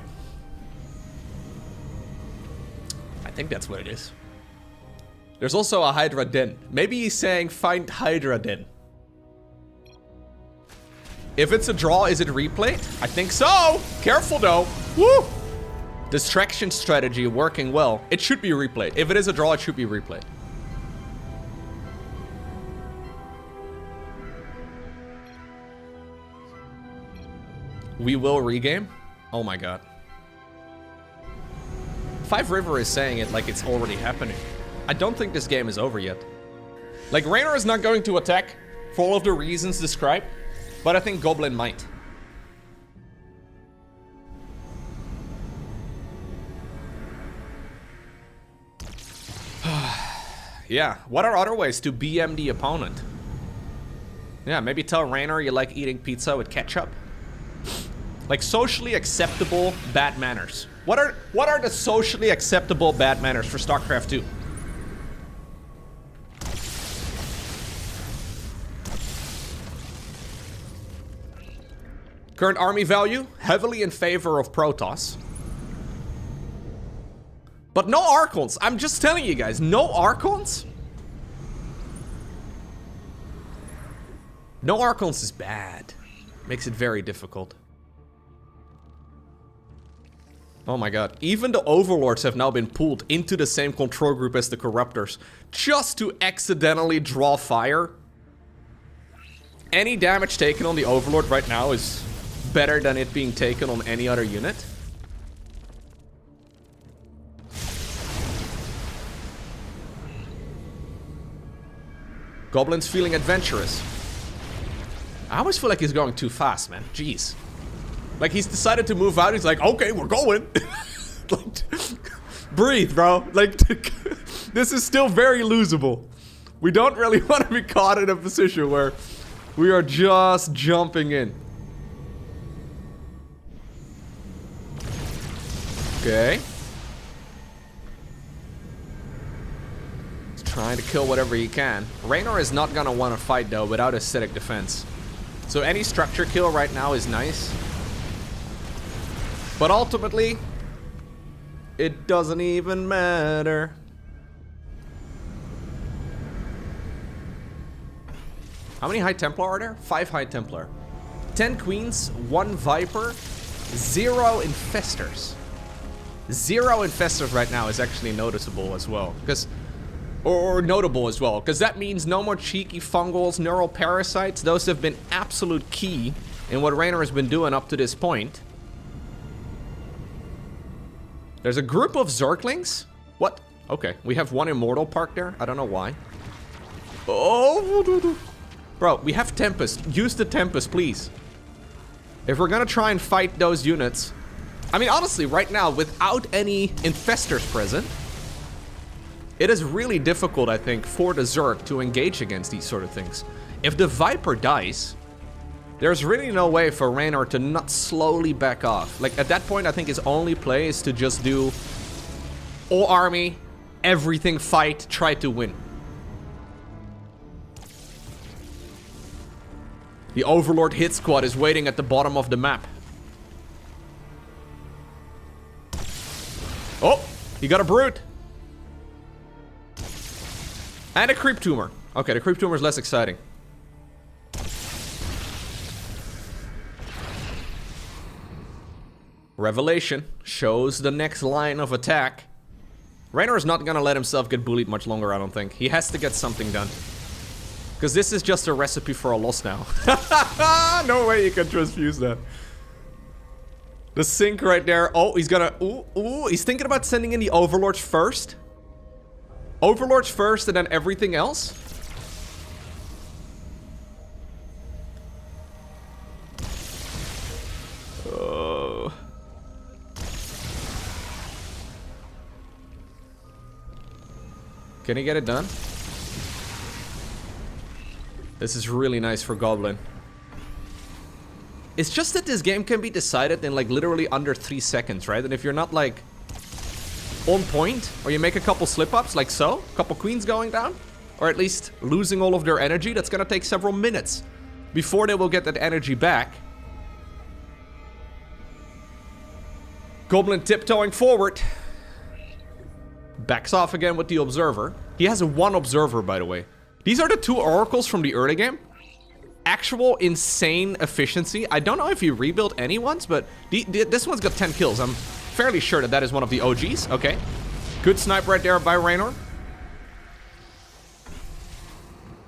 I think that's what it is. There's also a Hydra Den. Maybe he's saying find Hydra Den. If it's a draw, is it replayed? I think so. Careful though. Woo! Distraction strategy working well. It should be replayed. If it is a draw, it should be replayed. We will regame? Oh my god. Five River is saying it like it's already happening. I don't think this game is over yet. Like, Reynor is not going to attack for all of the reasons described, but I think Goblin might. Yeah, what are other ways to BM the opponent? Yeah, maybe tell Reynor you like eating pizza with ketchup. Like, socially acceptable bad manners. What are the socially acceptable bad manners for StarCraft 2? Current army value, heavily in favor of Protoss. But no Archons. I'm just telling you guys, no Archons? No Archons is bad. Makes it very difficult. Oh my god. Even the Overlords have now been pulled into the same control group as the Corruptors just to accidentally draw fire. Any damage taken on the Overlord right now is better than it being taken on any other unit. Goblin's feeling adventurous. I always feel like he's going too fast, man. Jeez. Like, he's decided to move out. He's like, okay, we're going. Like, breathe, bro. Like, this is still very losable. We don't really want to be caught in a position where we are just jumping in. Okay. He's trying to kill whatever he can. Reynor is not gonna want to fight, though, without aesthetic defense. So any structure kill right now is nice. But ultimately, it doesn't even matter. How many High Templar are there? 5 High Templar. 10 Queens, 1 Viper, 0 Infestors. 0 Infestors right now is actually noticeable as well. Or notable as well. Because that means no more cheeky fungals, neural parasites. Those have been absolute key in what Reynor has been doing up to this point. There's a group of Zerglings? What? Okay, we have 1 Immortal parked there. I don't know why. Oh, bro, we have Tempest. Use the Tempest, please. If we're gonna try and fight those units... I mean, honestly, right now, without any Infestors present, it is really difficult, I think, for the Zerg to engage against these sort of things. If the Viper dies, there's really no way for Reynor to not slowly back off. Like, at that point, I think his only play is to just do all army, everything fight, try to win. The Overlord hit squad is waiting at the bottom of the map. Oh, he got a Brute. And a Creep Tumor. Okay, the Creep Tumor is less exciting. Revelation shows the next line of attack. Reynor is not gonna let himself get bullied much longer, I don't think. He has to get something done. Because this is just a recipe for a loss now. No way you can transfuse that. The sync right there. Oh, he's gonna... Ooh, he's thinking about sending in the Overlords first. Overlords first and then everything else? Oh. Can he get it done? This is really nice for Goblin. It's just that this game can be decided in like literally under 3 seconds, right? And if you're not like on point, or you make a couple slip-ups like so, a couple queens going down, or at least losing all of their energy, that's gonna take several minutes before they will get that energy back. Goblin tiptoeing forward. Backs off again with the Observer. He has a 1 Observer, by the way. These are the 2 Oracles from the early game. actual insane efficiency. I don't know if he rebuilt any ones, but this one's got 10 kills. I'm fairly sure that that is one of the OGs. Okay. Good snipe right there by Reynor.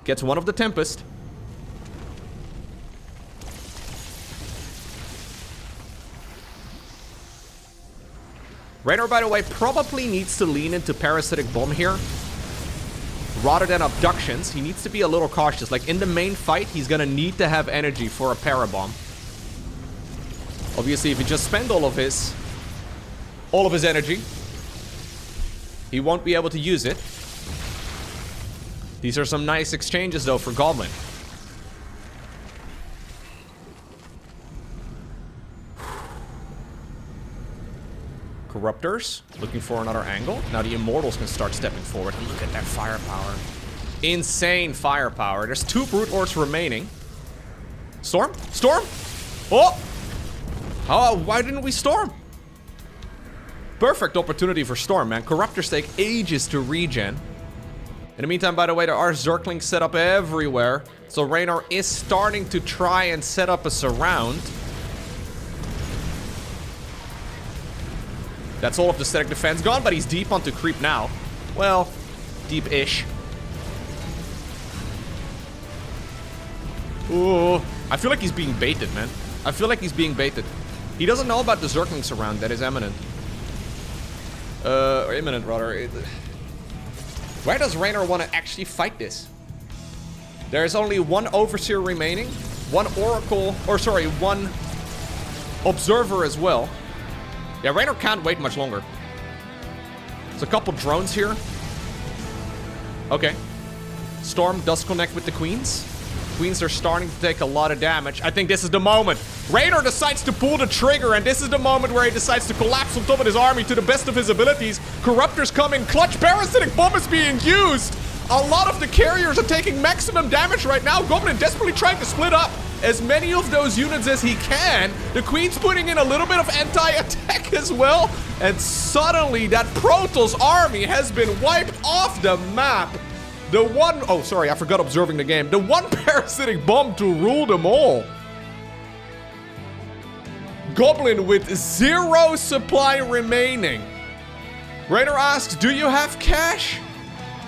Gets one of the Tempest. Reynor, by the way, probably needs to lean into Parasitic Bomb here rather than Abductions. He needs to be a little cautious. Like, in the main fight, he's gonna need to have energy for a Parabomb. Obviously, if he just spends all of his energy, he won't be able to use it. These are some nice exchanges, though, for Goblin. Corruptors, looking for another angle. Now the Immortals can start stepping forward. And look at that firepower. Insane firepower. There's 2 Brute Lords remaining. Storm? Storm? Oh! Oh, why didn't we Storm? Perfect opportunity for Storm, man. Corruptors take ages to regen. In the meantime, by the way, there are Zerglings set up everywhere. So Reynor is starting to try and set up a surround. That's all of the static defense gone, but he's deep onto creep now. Well, deep-ish. Ooh, I feel like he's being baited, man. I feel like he's being baited. He doesn't know about the Zerglings around that is imminent. Or imminent, rather. Where does Reynor want to actually fight this? There's only one Overseer remaining. One Oracle, or sorry, one Observer as well. Yeah, Reynor can't wait much longer. There's a couple drones here. Okay. Storm does connect with the Queens. Queens are starting to take a lot of damage. I think this is the moment. Reynor decides to pull the trigger, and this is the moment where he decides to collapse on top of his army to the best of his abilities. Corruptors come in clutch. Parasitic Bomb is being used. A lot of the carriers are taking maximum damage right now. Goblin desperately trying to split up as many of those units as he can. The Queen's putting in a little bit of anti-attack as well. And suddenly that Protoss army has been wiped off the map. The one... Oh, sorry, I forgot observing the game. The one Parasitic Bomb to rule them all. Goblin with 0 supply remaining. Reynor asks, do you have cash?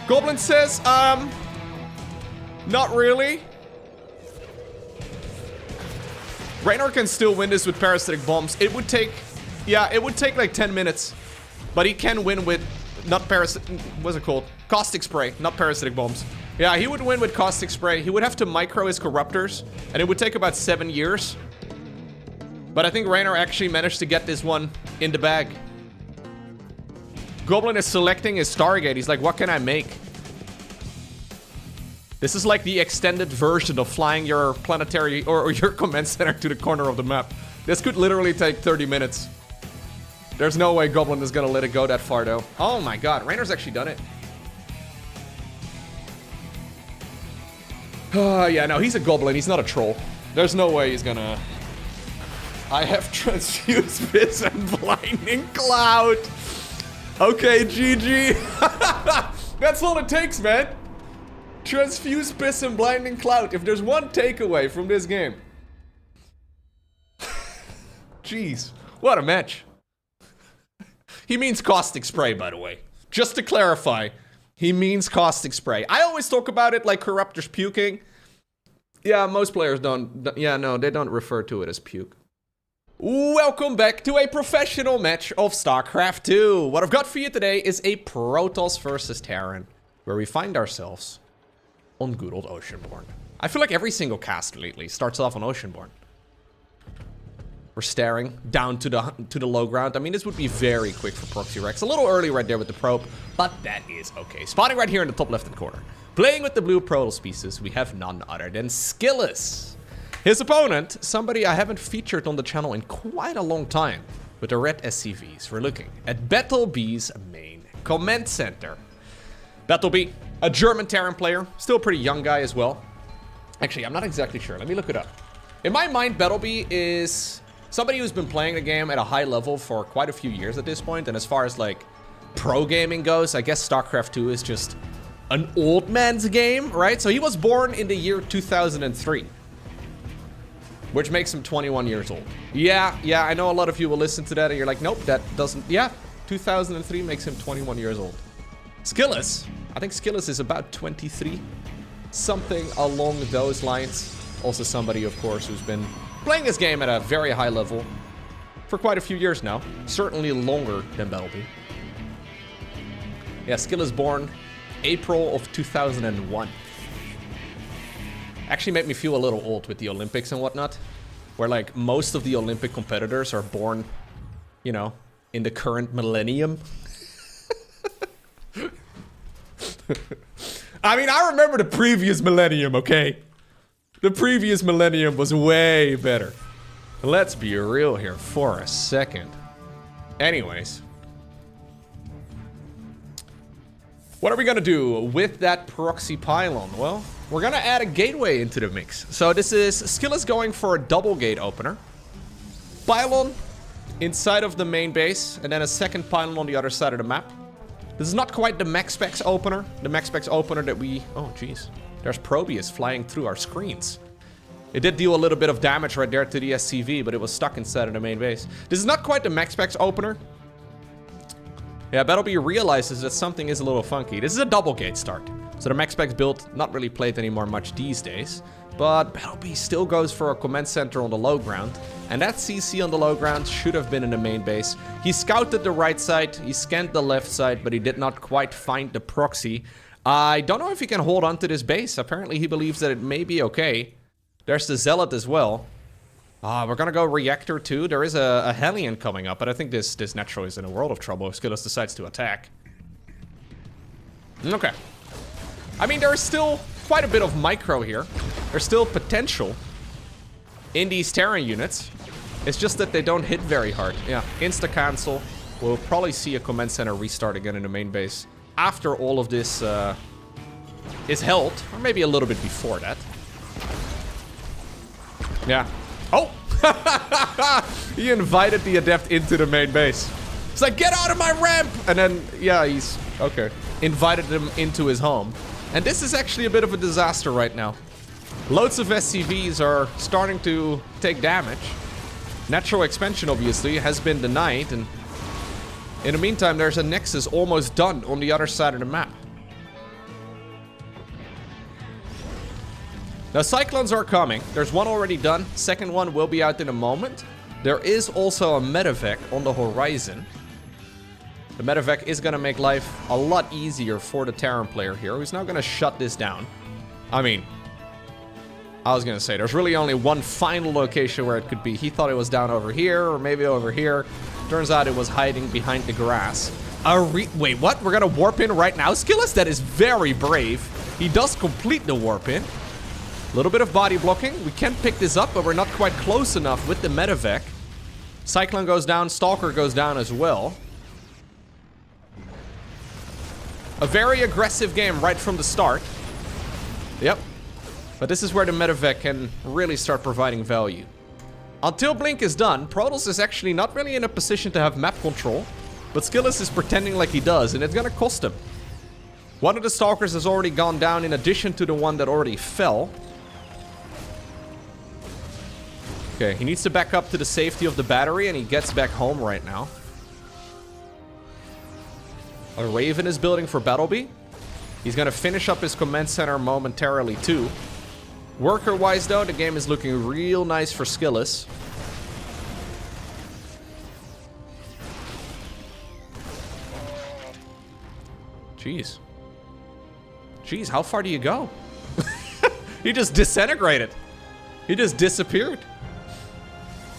Goblin says, not really. Reynor can still win this with Parasitic Bombs. It would take, yeah, it would take like 10 minutes. But he can win with, not Parasitic, what's it called? Caustic Spray, not Parasitic Bombs. Yeah, he would win with Caustic Spray. He would have to micro his Corruptors, and it would take about 7 years. But I think Reynor actually managed to get this one in the bag. Goblin is selecting his Stargate. He's like, what can I make? This is like the extended version of flying your planetary or your command center to the corner of the map. This could literally take 30 minutes. There's no way Goblin is gonna let it go that far though. Oh my god, Reynor's actually done it. Yeah, no, he's a Goblin. He's not a troll. There's no way he's gonna... I have Transfuse Fist and Blinding Cloud. Okay, GG. That's all it takes, man. Transfuse Piss and Blinding Cloud. If there's one takeaway from this game. Jeez, what a match. He means Caustic Spray, by the way. Just to clarify, he means Caustic Spray. I always talk about it like Corruptors puking. Yeah, most players don't. Yeah, no, they don't refer to it as puke. Welcome back to a professional match of StarCraft 2. What I've got for you today is a Protoss versus Terran, where we find ourselves on good old Oceanborn. I feel like every single cast lately starts off on Oceanborn. We're staring down to the low ground. I mean, this would be very quick for Proxy Rex. A little early right there with the probe, but that is okay. Spotting right here in the top left-hand corner. Playing with the blue Protoss pieces, we have none other than Skillous. His opponent, somebody I haven't featured on the channel in quite a long time, with the red SCVs. We're looking at BattleB's main command center. BattleB, a German Terran player, still a pretty young guy as well. Actually, I'm not exactly sure. Let me look it up. In my mind, BattleB is somebody who's been playing the game at a high level for quite a few years at this point. And as far as like pro gaming goes, I guess StarCraft 2 is just an old man's game, right? So he was born in the year 2003. which makes him 21 years old. Yeah, I know a lot of you will listen to that and you're like, nope, that doesn't... Yeah, 2003 makes him 21 years old. Skillous. I think Skillous is about 23. Something along those lines. Also somebody, of course, who's been playing this game at a very high level for quite a few years now. Certainly longer than BattleB. Yeah, Skillous born April of 2001. Actually made me feel a little old with the Olympics and whatnot. Where, like, most of the Olympic competitors are born, you know, in the current millennium. I mean, I remember the previous millennium, okay? The previous millennium was way better. Let's be real here for a second. Anyways. What are we gonna do with that proxy pylon? Well, we're gonna add a gateway into the mix. So this is Skillous going for a double gate opener. Pylon inside of the main base, and then a second pylon on the other side of the map. This is not quite the MaxPax opener. The MaxPax opener that we... Oh, jeez. There's Probius flying through our screens. It did deal a little bit of damage right there to the SCV, but it was stuck inside of the main base. This is not quite the MaxPax opener. Yeah, BattleB realizes that something is a little funky. This is a double gate start. So the MaxPax build, not really played anymore much these days. But BattleB still goes for a command center on the low ground. And that CC on the low ground should have been in the main base. He scouted the right side, he scanned the left side, but he did not quite find the proxy. I don't know if he can hold on to this base. Apparently he believes that it may be okay. There's the Zealot as well. We're gonna go Reactor too. There is a Hellion coming up, but I think this Natural is in a world of trouble if Skillous decides to attack. Okay. I mean, there is still quite a bit of micro here. There's still potential in these Terra units. It's just that they don't hit very hard. Yeah, insta-cancel. We'll probably see a command center restart again in the main base after all of this is held, or maybe a little bit before that. Yeah. Oh! He invited the Adept into the main base. It's like, get out of my ramp! And then, yeah, he's... Okay. Invited him into his home. And this is actually a bit of a disaster right now. Loads of SCVs are starting to take damage. Natural expansion, obviously, has been denied. And in the meantime, there's a Nexus almost done on the other side of the map. Now, Cyclones are coming. There's one already done. Second one will be out in a moment. There is also a Medevac on the horizon. The Medevac is going to make life a lot easier for the Terran player here, who's now going to shut this down. I mean, I was going to say, there's really only one final location where it could be. He thought it was down over here, or maybe over here. Turns out it was hiding behind the grass. Wait, what? We're going to warp in right now? Skillous, that is very brave. He does complete the warp in. A little bit of body blocking. We can pick this up, but we're not quite close enough with the Medevac. Cyclone goes down. Stalker goes down as well. A very aggressive game right from the start. Yep. But this is where the Medevac can really start providing value. Until Blink is done, Protoss is actually not really in a position to have map control. But Skillous is pretending like he does, and it's gonna cost him. One of the Stalkers has already gone down in addition to the one that already fell. Okay, he needs to back up to the safety of the battery, and he gets back home right now. A Raven is building for BattleB. He's gonna finish up his command center momentarily too. Worker-wise though, the game is looking real nice for Skillous. Jeez. Jeez, how far do you go? He just disintegrated. He just disappeared.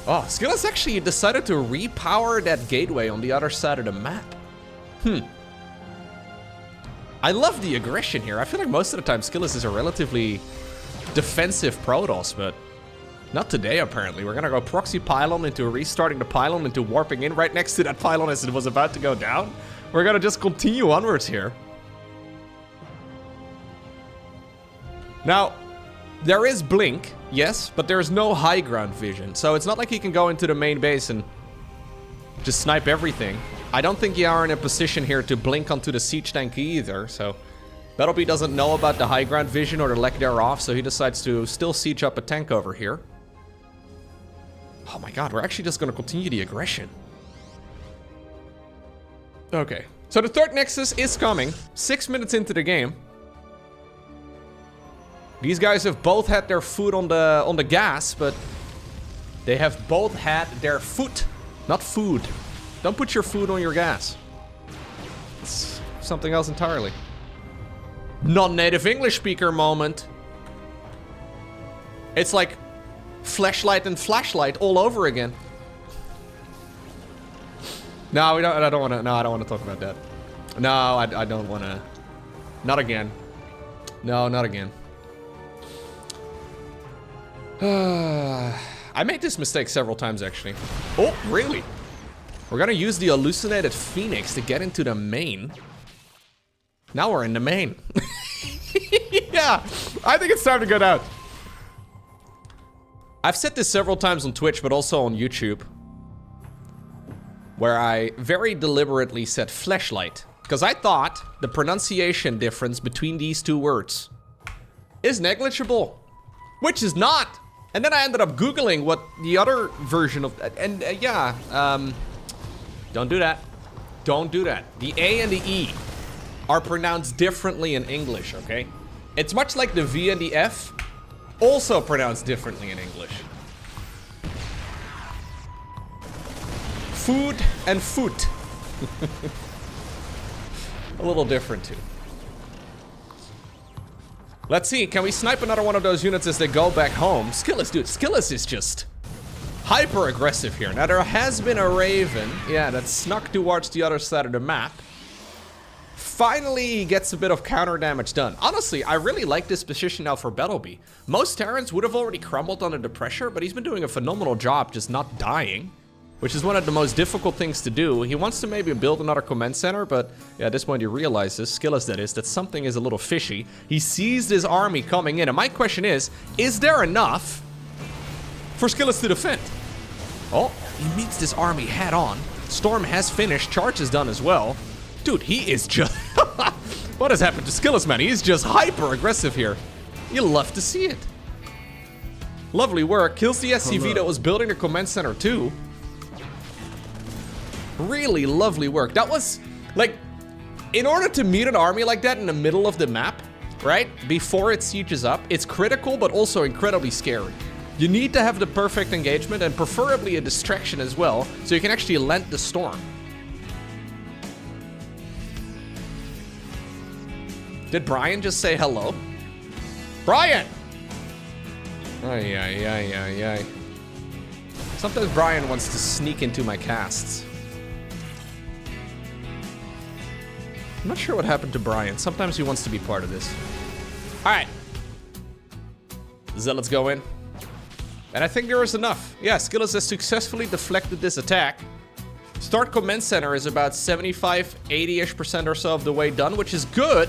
Oh, Skillous actually decided to repower that gateway on the other side of the map. I love the aggression here. I feel like most of the time Skillous is a relatively defensive Protoss, but not today apparently. We're gonna go proxy pylon into restarting the pylon into warping in right next to that pylon as it was about to go down. We're gonna just continue onwards here. Now, there is Blink, yes, but there's no high ground vision. So it's not like he can go into the main base and just snipe everything. I don't think you are in a position here to blink onto the siege tank either, so BattleB doesn't know about the high ground vision or the lack thereof, so he decides to still siege up a tank over here. Oh my god, we're actually just gonna continue the aggression. Okay. So the third Nexus is coming. 6 minutes into the game. These guys have both had their foot on the gas, but they have both had their foot, not food. Don't put your food on your gas. It's something else entirely. Non-native English speaker moment. It's like flashlight and flashlight all over again. No, we don't. I don't want to. No, I don't want to talk about that. No, I don't want to. Not again. No, not again. I made this mistake several times, actually. Oh, really? We're gonna use the hallucinated Phoenix to get into the main. Now we're in the main. Yeah, I think it's time to go down. I've said this several times on Twitch, but also on YouTube, where I very deliberately said fleshlight, because I thought the pronunciation difference between these two words is negligible, which is not. And then I ended up Googling what the other version of, and yeah, don't do that. Don't do that. The A and the E are pronounced differently in English, okay? It's much like the V and the F, also pronounced differently in English. Food and foot. A little different too. Let's see, can we snipe another one of those units as they go back home? Skillous, dude, Skillous is just hyper aggressive here. Now there has been a Raven, yeah, that snuck towards the other side of the map. Finally, he gets a bit of counter damage done. Honestly, I really like this position now for BattleB. Most Terrans would have already crumbled under the pressure, but he's been doing a phenomenal job just not dying, which is one of the most difficult things to do. He wants to maybe build another command center, but yeah, at this point he realizes, Skillous that is, that something is a little fishy. He sees this army coming in, and my question is there enough for Skillous to defend? Oh, he meets this army head on. Storm has finished, charge is done as well. Dude, he is just... What has happened to Skillous, man? He's just hyper aggressive here. You'll love to see it. Lovely work. Kills the SCV that was building the command center too. Really lovely work. That was, like, in order to meet an army like that in the middle of the map, right, before it sieges up, it's critical but also incredibly scary. You need to have the perfect engagement and preferably a distraction as well, so you can actually lend the storm. Did Brian just say hello? Brian! Ay, ay, ay, ay, ay. Sometimes Brian wants to sneak into my casts. I'm not sure what happened to Brian. Sometimes he wants to be part of this. Alright. Zealots go in. And I think there is enough. Yeah, Skillous has successfully deflected this attack. Start command center is about 75, 80-ish% or so of the way done, which is good.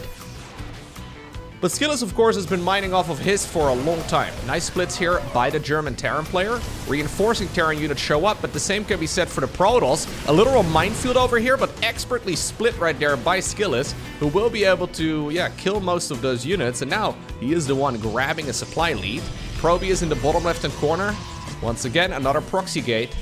But Skillous, of course, has been mining off of his for a long time. Nice splits here by the German Terran player. Reinforcing Terran units show up, but the same can be said for the Protoss. A literal minefield over here, but expertly split right there by Skillous, who will be able to, yeah, kill most of those units. And now he is the one grabbing a supply lead. Proby is in the bottom left-hand corner. Once again, another proxy gate.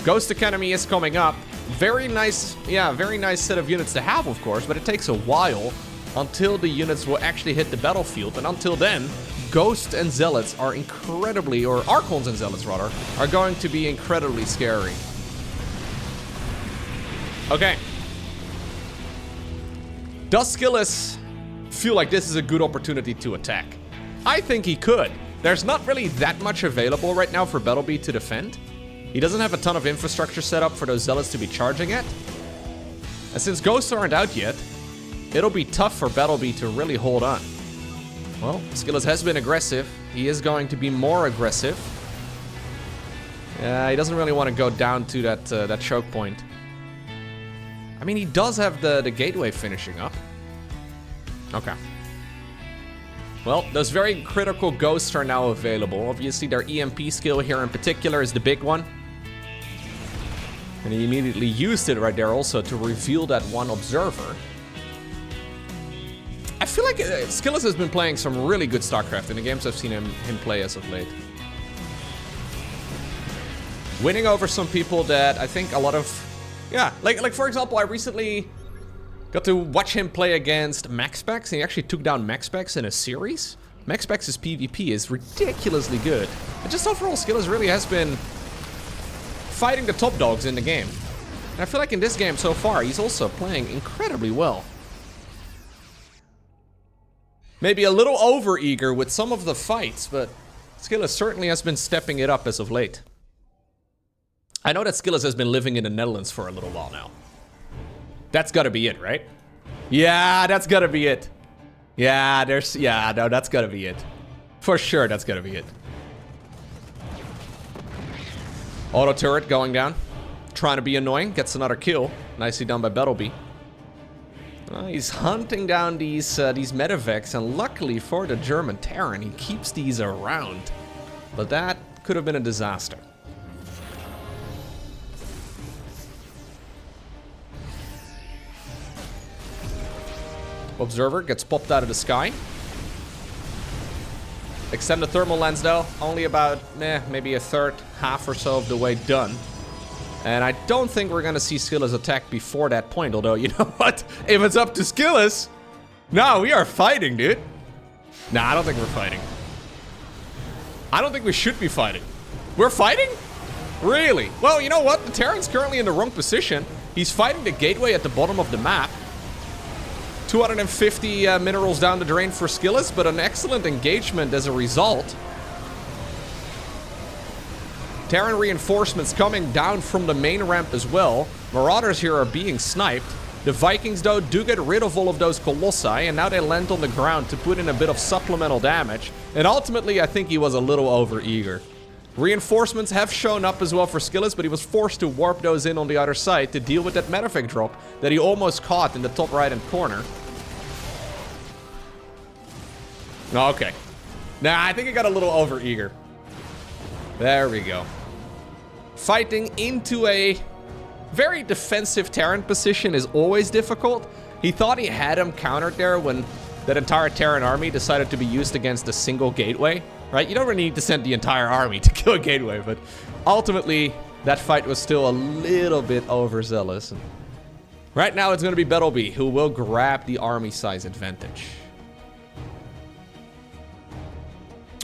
Ghost Academy is coming up. Very nice, yeah, very nice set of units to have, of course, but it takes a while until the units will actually hit the battlefield. And until then, Ghosts and Zealots are incredibly, or Archons and Zealots rather, are going to be incredibly scary. Okay. Does Skillous feel like this is a good opportunity to attack? I think he could. There's not really that much available right now for BattleB to defend. He doesn't have a ton of infrastructure set up for those Zealots to be charging at. And since Ghosts aren't out yet, it'll be tough for BattleB to really hold on. Well, Skillous has been aggressive. He is going to be more aggressive. He doesn't really want to go down to that choke point. I mean, he does have the gateway finishing up. Okay. Well, those very critical Ghosts are now available. Obviously, their EMP skill here in particular is the big one. And he immediately used it right there also to reveal that one observer. I feel like Skillous has been playing some really good StarCraft in the games I've seen him play as of late. winning over some people that I think a lot of... Yeah, like for example, I recently got to watch him play against MaxPax, and he actually took down MaxPax in a series. MaxPax's PvP is ridiculously good. And just overall, Skillous really has been fighting the top dogs in the game. And I feel like in this game so far, he's also playing incredibly well. Maybe a little over-eager with some of the fights, but Skillous certainly has been stepping it up as of late. I know that Skillous has been living in the Netherlands for a little while now. That's gotta be it, right? Yeah, that's gotta be it. Yeah, no, that's gotta be it. For sure, that's gotta be it. Auto turret going down. Trying to be annoying, gets another kill. Nicely done by BattleB. He's hunting down these medevacs, and luckily for the German Terran, he keeps these around. But that could have been a disaster. Observer gets popped out of the sky. Extended thermal lens though, only about maybe a third, half or so of the way done. And I don't think we're gonna see Skillous attack before that point, although you know what? If it's up to Skillous, no, we are fighting, dude. Nah, I don't think we're fighting. I don't think we should be fighting. We're fighting? Really? Well, you know what? The Terran's currently in the wrong position. He's fighting the gateway at the bottom of the map. 250 minerals down the drain for Skillous, but an excellent engagement as a result. Terran reinforcements coming down from the main ramp as well. Marauders here are being sniped. The Vikings, though, do get rid of all of those Colossi, and now they land on the ground to put in a bit of supplemental damage. And ultimately, I think he was a little over-eager. Reinforcements have shown up as well for Skillous, but he was forced to warp those in on the other side to deal with that medevac drop that he almost caught in the top right-hand corner. Okay. Nah, I think he got a little over-eager. There we go. Fighting into a very defensive Terran position is always difficult. He thought he had him countered there when that entire Terran army decided to be used against a single gateway, right? You don't really need to send the entire army to kill a gateway, but ultimately that fight was still a little bit overzealous. Right now it's going to be BattleB who will grab the army size advantage.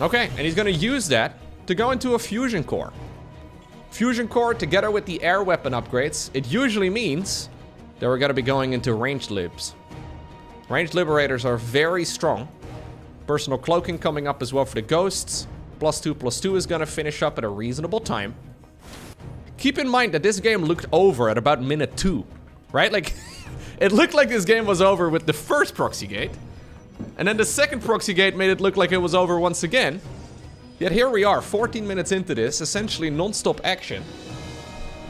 Okay, and he's going to use that to go into a fusion core. Fusion core together with the air weapon upgrades, it usually means that we're going to be going into ranged libs. Ranged liberators are very strong. Personal cloaking coming up as well for the ghosts. +2/+2 is going to finish up at a reasonable time. Keep in mind that this game looked over at about minute 2, right? Like, it looked like this game was over with the first proxy gate. And then the second proxy gate made it look like it was over once again. Yet here we are, 14 minutes into this, essentially non-stop action.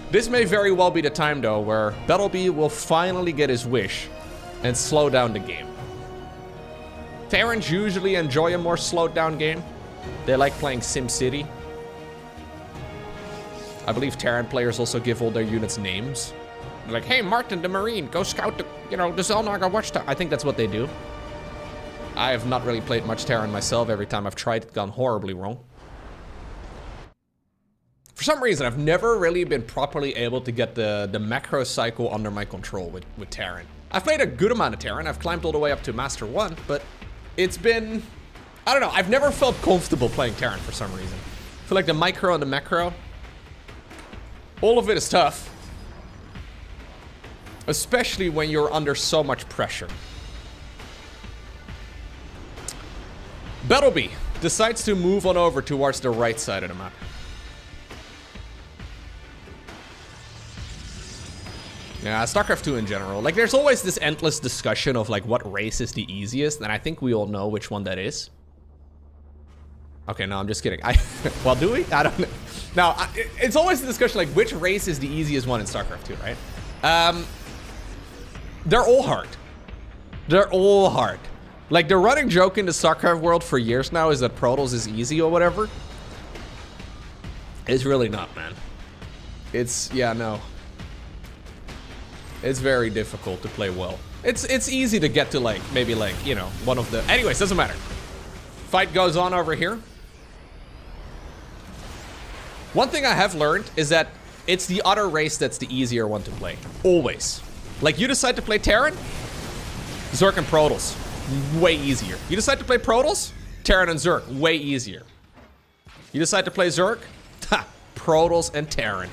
This may very well be the time though where BattleB will finally get his wish and slow down the game. Terrans usually enjoy a more slowed down game. They like playing SimCity. I believe Terran players also give all their units names. They're like, hey Martin the Marine, go scout the, the Zelnaga watchtower. I think that's what they do. I have not really played much Terran myself. Every time I've tried, it's gone horribly wrong. For some reason, I've never really been properly able to get the macro cycle under my control with Terran. I've played a good amount of Terran. I've climbed all the way up to Master 1, but it's been... I don't know. I've never felt comfortable playing Terran for some reason. I feel like the micro and the macro, all of it is tough. Especially when you're under so much pressure. BattleB decides to move on over towards the right side of the map. Yeah, StarCraft 2 in general. Like, there's always this endless discussion of, like, what race is the easiest, and I think we all know which one that is. Okay, no, I'm just kidding. Well, do we? I don't know. No, it's always a discussion, like, which race is the easiest one in StarCraft 2, right? They're all hard. They're all hard. Like, the running joke in the StarCraft world for years now is that Protoss is easy or whatever. It's really not, man. It's, yeah, no. It's very difficult to play well. It's easy to get to, like, maybe, like, one of the... Anyways, doesn't matter. Fight goes on over here. One thing I have learned is that it's the other race that's the easier one to play. Always. Like, you decide to play Terran, Zerg and Protoss. Way easier. You decide to play Protoss, Terran and Zerg. Way easier. You decide to play Zerg, Protoss and Terran.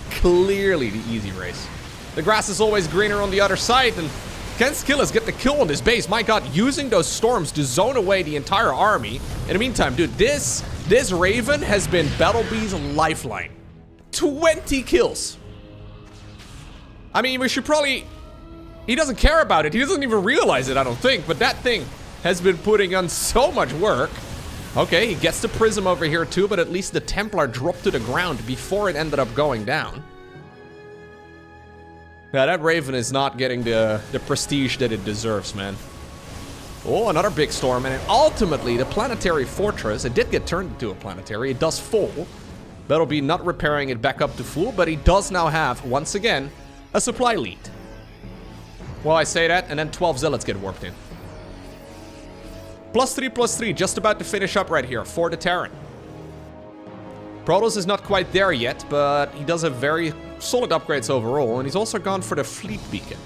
Clearly the easy race. The grass is always greener on the other side, and can Skillous get the kill on this base? My god, using those storms to zone away the entire army. In the meantime, dude, this Raven has been BattleB's lifeline. 20 kills. I mean, we should probably... He doesn't care about it. He doesn't even realize it, I don't think. But that thing has been putting on so much work. Okay, he gets the Prism over here too, but at least the Templar dropped to the ground before it ended up going down. Yeah, that Raven is not getting the prestige that it deserves, man. Oh, another big storm, and ultimately the planetary fortress, it did get turned into a planetary, it does fall. BattleB not repairing it back up to full, but he does now have, once again, a supply lead. Well, I say that, and then 12 Zealots get warped in. +3/+3, just about to finish up right here for the Terran. Protoss is not quite there yet, but he does have very solid upgrades overall, and he's also gone for the Fleet Beacon.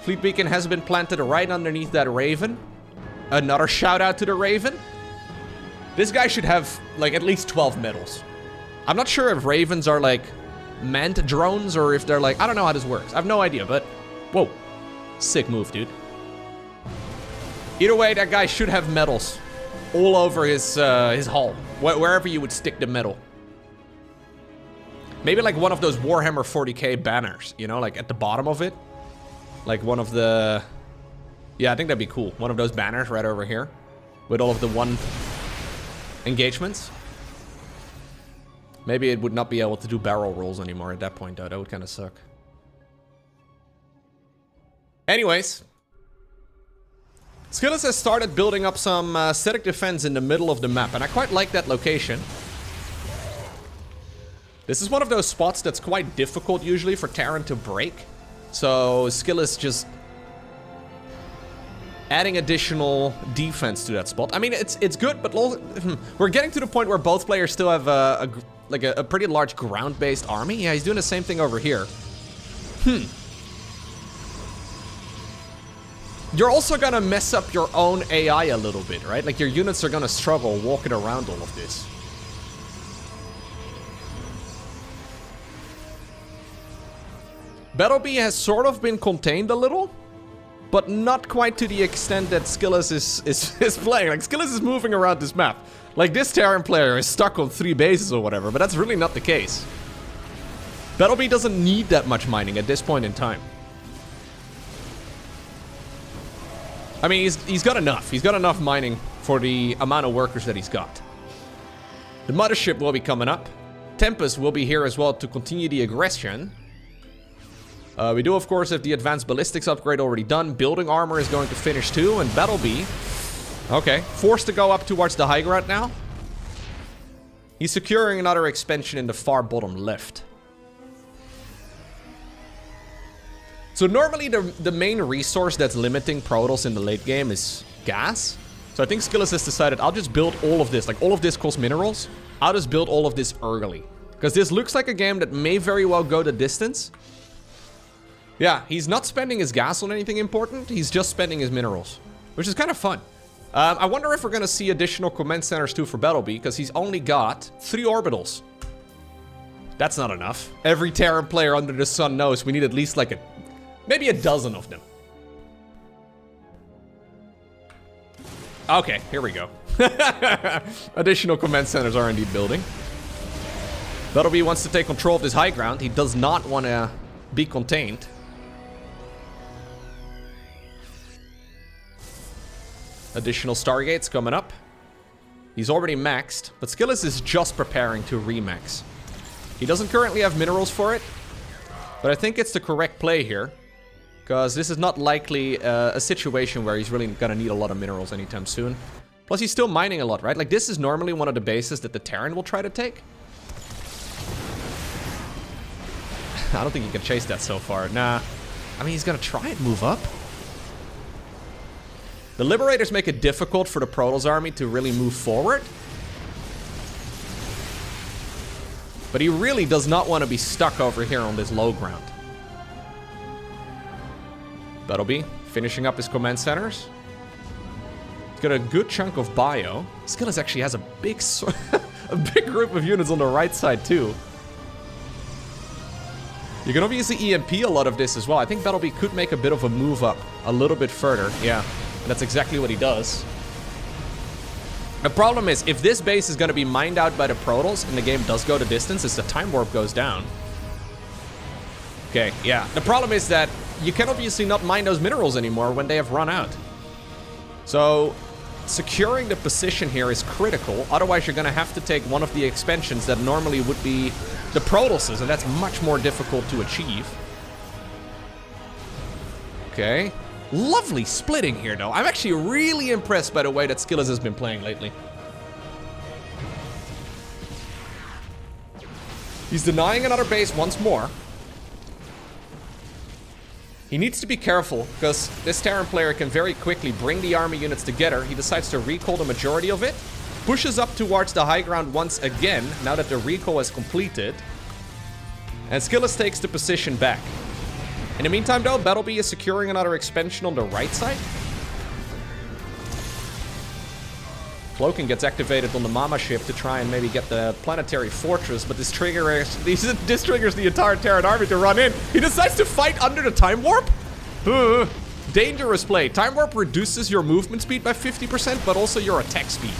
Fleet Beacon has been planted right underneath that Raven. Another shout out to the Raven. This guy should have, like, at least 12 medals. I'm not sure if Ravens are, like, manned drones, or if they're, like, I don't know how this works. I have no idea, but, whoa. Sick move, dude. Either way, that guy should have medals all over his hull, wherever you would stick the medal. Maybe like one of those Warhammer 40k banners, you know, like at the bottom of it. Like one of the... Yeah, I think that'd be cool. One of those banners right over here with all of the one engagements. Maybe it would not be able to do barrel rolls anymore at that point, though. That would kind of suck. Anyways, Skillous has started building up some static defense in the middle of the map, and I quite like that location. This is one of those spots that's quite difficult usually for Terran to break. So Skillous just adding additional defense to that spot. I mean, it's good, but we're getting to the point where both players still have a pretty large ground-based army. Yeah, he's doing the same thing over here. You're also gonna mess up your own AI a little bit, right? Like, your units are gonna struggle walking around all of this. BattleB has sort of been contained a little, but not quite to the extent that Skillous is playing. Like, Skillous is moving around this map. Like, this Terran player is stuck on 3 bases or whatever, but that's really not the case. BattleB doesn't need that much mining at this point in time. I mean, he's got enough. He's got enough mining for the amount of workers that he's got. The mothership will be coming up. Tempest will be here as well to continue the aggression. We do, of course, have the advanced ballistics upgrade already done. Building armor is going to finish too, and BattleB, okay, forced to go up towards the high ground now. He's securing another expansion in the far bottom left. So normally the main resource that's limiting Protoss in the late game is gas. So I think Skillous has decided, I'll just build all of this. Like, all of this costs minerals. I'll just build all of this early. Because this looks like a game that may very well go the distance. Yeah, he's not spending his gas on anything important. He's just spending his minerals, which is kind of fun. I wonder if we're going to see additional command centers too for BattleB, because he's only got 3 orbitals. That's not enough. Every Terran player under the sun knows we need at least like maybe a dozen of them. Okay, here we go. Additional command centers are indeed building. BattleB wants to take control of this high ground. He does not want to be contained. Additional Stargates coming up. He's already maxed, but Skillous is just preparing to remax. He doesn't currently have minerals for it, but I think it's the correct play here. Because this is not likely a situation where he's really gonna need a lot of minerals anytime soon. Plus, he's still mining a lot, right? Like, this is normally one of the bases that the Terran will try to take. I don't think he can chase that so far. Nah. I mean, he's gonna try and move up. The Liberators make it difficult for the Protoss army to really move forward. But he really does not want to be stuck over here on this low ground. BattleB finishing up his command centers. He's got a good chunk of bio. Skillous actually has a big a big group of units on the right side too. You can obviously EMP a lot of this as well. I think BattleB could make a bit of a move up a little bit further. Yeah, and that's exactly what he does. The problem is, if this base is going to be mined out by the Protoss and the game does go the distance, is the time warp goes down. Okay, yeah. The problem is that you can obviously not mine those minerals anymore when they have run out. So, securing the position here is critical. Otherwise, you're going to have to take one of the expansions that normally would be the Protosses, and that's much more difficult to achieve. Okay. Lovely splitting here, though. I'm actually really impressed by the way that Skillous has been playing lately. He's denying another base once more. He needs to be careful, because this Terran player can very quickly bring the army units together. He decides to recall the majority of it. Pushes up towards the high ground once again, now that the recall is completed. And Skillous takes the position back. In the meantime, though, BattleB is securing another expansion on the right side. Cloaking gets activated on the Mama ship to try and maybe get the planetary fortress, but this triggers the entire Terran army to run in. He decides to fight under the time warp? Dangerous play. Time warp reduces your movement speed by 50%, but also your attack speed.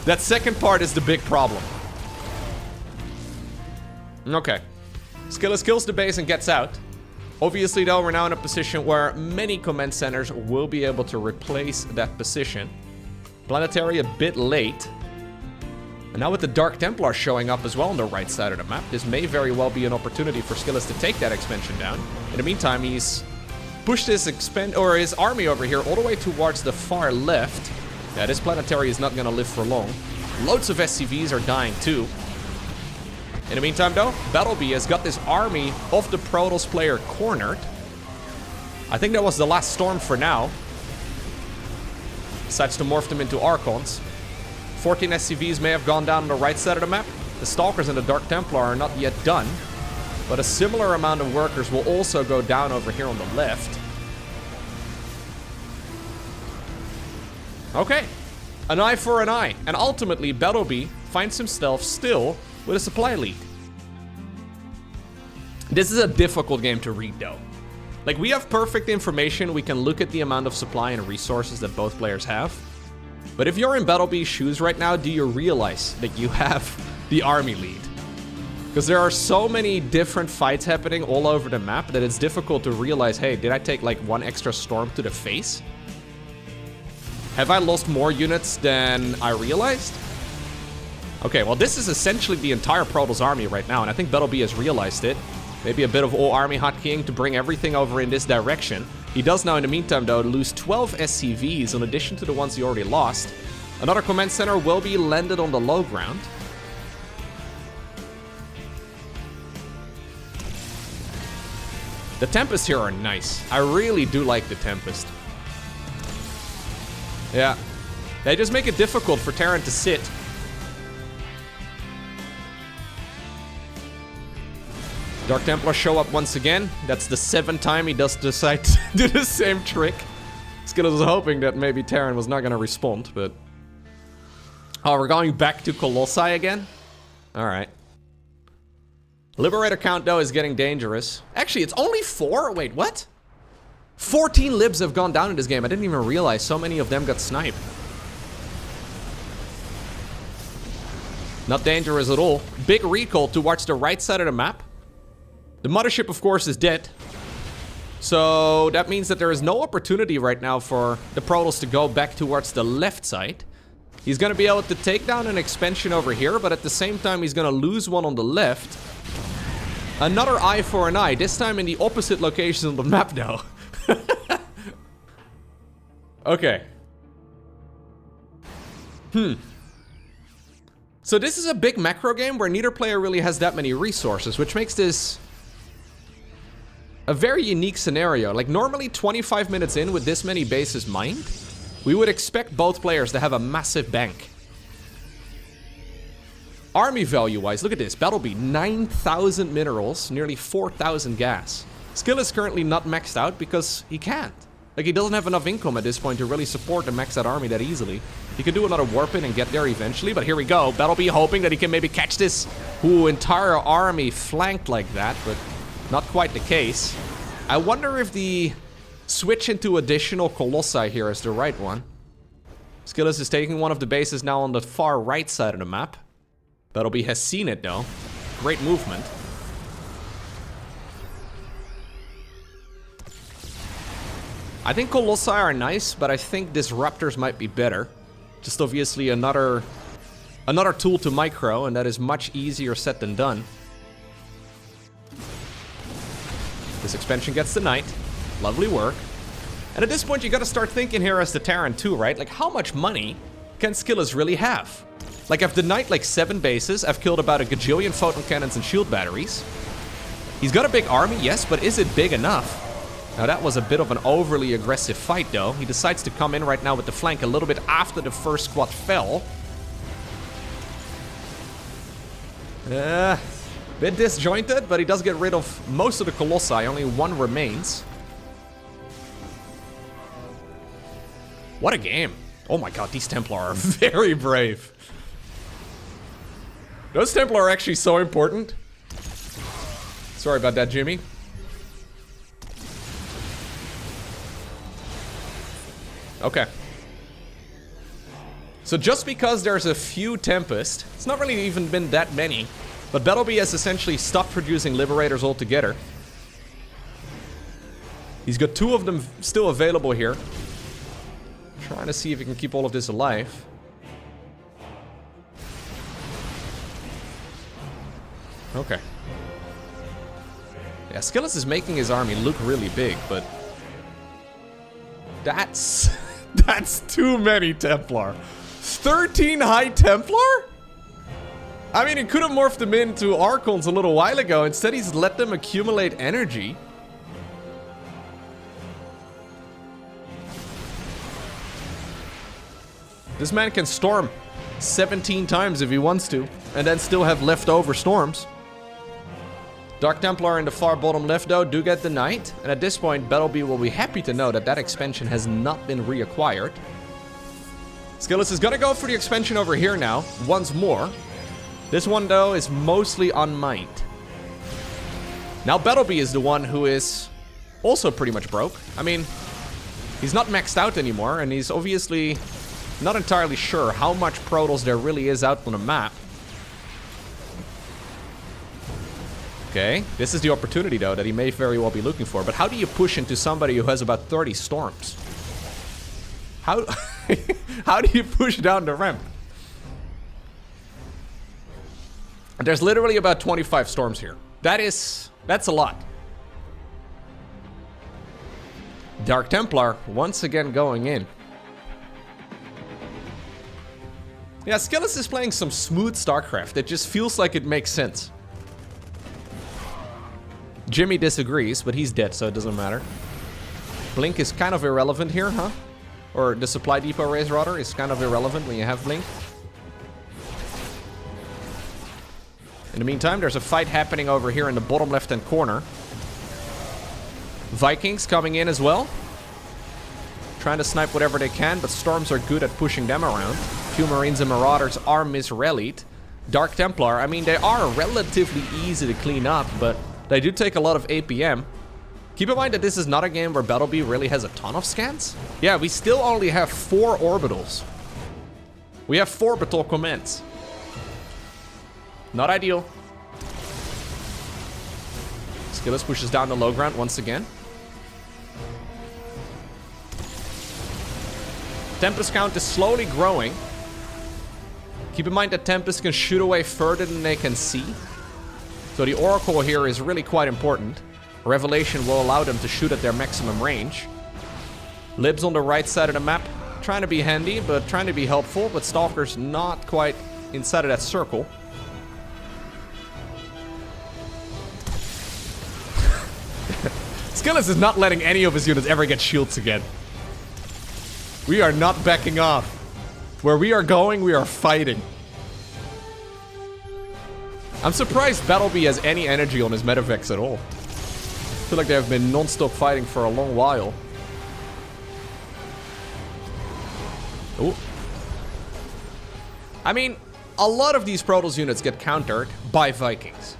That second part is the big problem. Okay. Skillous kills the base and gets out. Obviously, though, we're now in a position where many command centers will be able to replace that position. Planetary a bit late. And now with the Dark Templar showing up as well on the right side of the map, this may very well be an opportunity for Skillous to take that expansion down. In the meantime, he's pushed his army over here all the way towards the far left. Yeah, this planetary is not going to live for long. Loads of SCVs are dying too. In the meantime, though, BattleB has got this army of the Protoss player cornered. I think that was the last storm for now. Decides to morph them into Archons. 14 SCVs may have gone down on the right side of the map. The Stalkers and the Dark Templar are not yet done. But a similar amount of workers will also go down over here on the left. Okay. An eye for an eye. And ultimately, BattleB finds himself still with a supply lead. This is a difficult game to read, though. Like, we have perfect information. We can look at the amount of supply and resources that both players have. But if you're in BattleB's shoes right now, do you realize that you have the army lead? Because there are so many different fights happening all over the map that it's difficult to realize, hey, did I take like one extra storm to the face? Have I lost more units than I realized? Okay, well, this is essentially the entire Protoss army right now, and I think BattleB has realized it. Maybe a bit of all army hotkeying to bring everything over in this direction. He does now, in the meantime, though, lose 12 SCVs in addition to the ones he already lost. Another command center will be landed on the low ground. The Tempests here are nice. I really do like the Tempest. Yeah. They just make it difficult for Terran to sit. Dark Templar show up once again. That's the 7th time he does decide to do the same trick. Skillous was hoping that maybe Terran was not going to respond, but... Oh, we're going back to Colossi again? Alright. Liberator count, though, is getting dangerous. Actually, it's only 4? Wait, what? 14 libs have gone down in this game. I didn't even realize so many of them got sniped. Not dangerous at all. Big recall towards the right side of the map. The mothership, of course, is dead. So that means that there is no opportunity right now for the Protoss to go back towards the left side. He's going to be able to take down an expansion over here, but at the same time, he's going to lose one on the left. Another eye for an eye, this time in the opposite location on the map now. Okay. So this is a big macro game where neither player really has that many resources, which makes this a very unique scenario. Like, normally 25 minutes in with this many bases mined, we would expect both players to have a massive bank. Army value-wise, look at this. BattleB, 9,000 minerals, nearly 4,000 gas. Skill is currently not maxed out because he can't. Like, he doesn't have enough income at this point to really support a maxed out army that easily. He can do another warp in and get there eventually, but here we go. BattleB hoping that he can maybe catch this entire army flanked like that, but not quite the case. I wonder if the switch into additional Colossi here is the right one. Skillous is taking one of the bases now on the far right side of the map. BattleB has seen it though. Great movement. I think Colossi are nice, but I think Disruptors might be better. Just obviously another tool to micro, and that is much easier said than done. This expansion gets the Knight. Lovely work. And at this point, you gotta start thinking here as the Terran too, right? Like, how much money can Skillous really have? Like, I've denied like 7 bases. I've killed about a gajillion photon cannons and shield batteries. He's got a big army, yes, but is it big enough? Now that was a bit of an overly aggressive fight though. He decides to come in right now with the flank a little bit after the first squad fell. Bit disjointed, but he does get rid of most of the Colossi. Only one remains. What a game. Oh my god, these Templar are very brave. Those Templar are actually so important. Sorry about that, Jimmy. Okay. So just because there's a few Tempest, it's not really even been that many, but BattleB has essentially stopped producing Liberators altogether. He's got 2 of them still available here. Trying to see if he can keep all of this alive. Okay. Yeah, Skillous is making his army look really big, but that's too many Templar. 13 High Templar? I mean, he could have morphed them into Archons a little while ago. Instead, he's let them accumulate energy. This man can storm 17 times if he wants to, and then still have leftover storms. Dark Templar in the far bottom left though do get the Knight, and at this point BattleB will be happy to know that that expansion has not been reacquired. Skillous is gonna go for the expansion over here now, once more. This one though is mostly unmined. Now BattleB is the one who is also pretty much broke. I mean, he's not maxed out anymore, and he's obviously not entirely sure how much Protoss there really is out on the map. Okay, this is the opportunity though that he may very well be looking for, but how do you push into somebody who has about 30 storms? How how do you push down the ramp? There's literally about 25 storms here. That's a lot. Dark Templar once again going in. Yeah, Skillous is playing some smooth StarCraft. It just feels like it makes sense. Jimmy disagrees, but he's dead, so it doesn't matter. Blink is kind of irrelevant here, huh? Or the supply depot raise, rather, is kind of irrelevant when you have Blink. In the meantime, there's a fight happening over here in the bottom left-hand corner. Vikings coming in as well. Trying to snipe whatever they can, but Storms are good at pushing them around. Few Marines and Marauders are misrallied. Dark Templar, I mean, they are relatively easy to clean up, but they do take a lot of APM. Keep in mind that this is not a game where BattleB really has a ton of scans. Yeah, we still only have 4 orbitals. We have 4 orbital commands. Not ideal. Skillous pushes down the low ground once again. Tempest count is slowly growing. Keep in mind that Tempest can shoot away further than they can see. So the Oracle here is really quite important. Revelation will allow them to shoot at their maximum range. Libs on the right side of the map. Trying to be handy, but trying to be helpful. But Stalker's not quite inside of that circle. Skillous is not letting any of his units ever get shields again. We are not backing off. Where we are going, we are fighting. I'm surprised BattleB has any energy on his Medivacs at all. I feel like they have been non-stop fighting for a long while. Ooh. I mean, a lot of these Protoss units get countered by Vikings.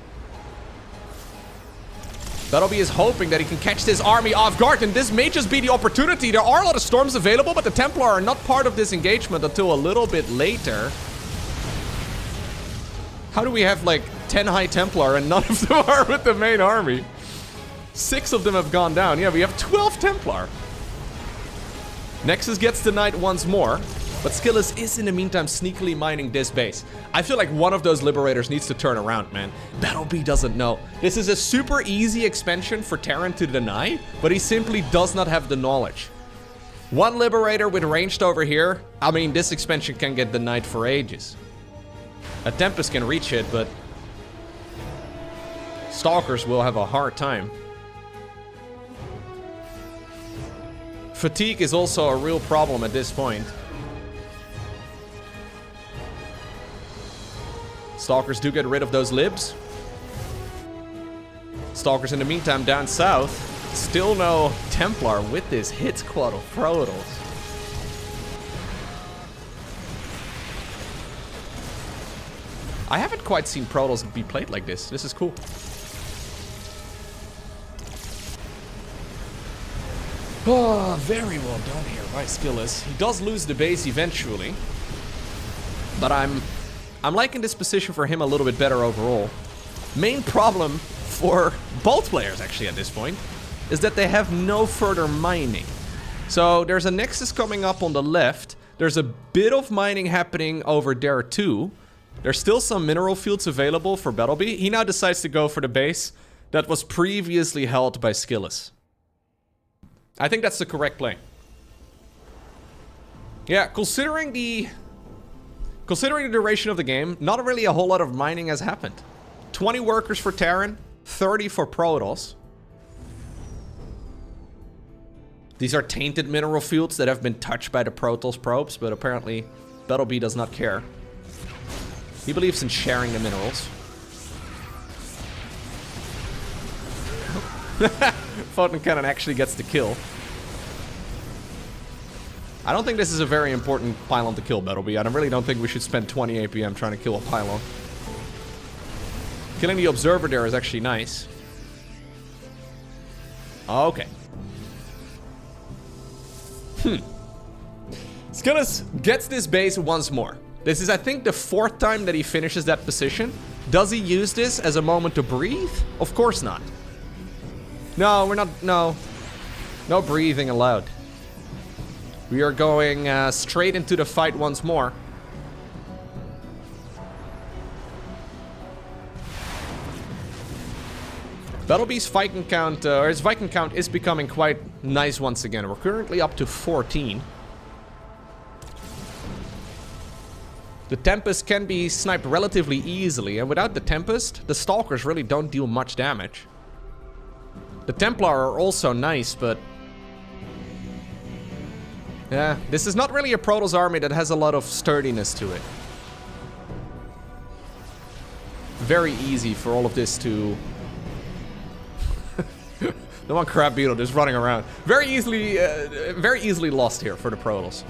BattleB is hoping that he can catch this army off guard, and this may just be the opportunity. There are a lot of storms available, but the Templar are not part of this engagement until a little bit later. How do we have like 10 High Templar and none of them are with the main army? 6 of them have gone down. Yeah, we have 12 Templar. Nexus gets denied once more, but Skillous is in the meantime sneakily mining this base. I feel like one of those Liberators needs to turn around, man. BattleB doesn't know. This is a super easy expansion for Terran to deny, but he simply does not have the knowledge. One Liberator with ranged over here, I mean, this expansion can get denied for ages. A Tempest can reach it, but Stalkers will have a hard time. Fatigue is also a real problem at this point. Stalkers do get rid of those libs. Stalkers in the meantime down south. Still no Templar with this hit squad of Protoss. I haven't quite seen Protoss be played like this. This is cool. Oh, very well done here by Skillous. He does lose the base eventually. But I'm liking this position for him a little bit better overall. Main problem for both players actually at this point is that they have no further mining. So there's a Nexus coming up on the left. There's a bit of mining happening over there too. There's still some mineral fields available for BattleB. He now decides to go for the base that was previously held by Skillous. I think that's the correct play. Yeah, considering the duration of the game, not really a whole lot of mining has happened. 20 workers for Terran, 30 for Protoss. These are tainted mineral fields that have been touched by the Protoss probes, but apparently BattleB does not care. He believes in sharing the minerals. Photon Cannon actually gets the kill. I don't think this is a very important pylon to kill, BattleB. I really don't think we should spend 20 APM trying to kill a pylon. Killing the observer there is actually nice. Okay. Skillous gets this base once more. This is, I think, the 4th time that he finishes that position. Does he use this as a moment to breathe? Of course not. No, we're not. No breathing allowed. We are going straight into the fight once more. BattleB's Viking count, or his Viking count is becoming quite nice once again. We're currently up to 14. The Tempest can be sniped relatively easily, and without the Tempest, the Stalkers really don't deal much damage. The Templar are also nice, but yeah, this is not really a Protoss army that has a lot of sturdiness to it. Very easy for all of this to... The one crab beetle just running around. Very easily lost here for the Protoss.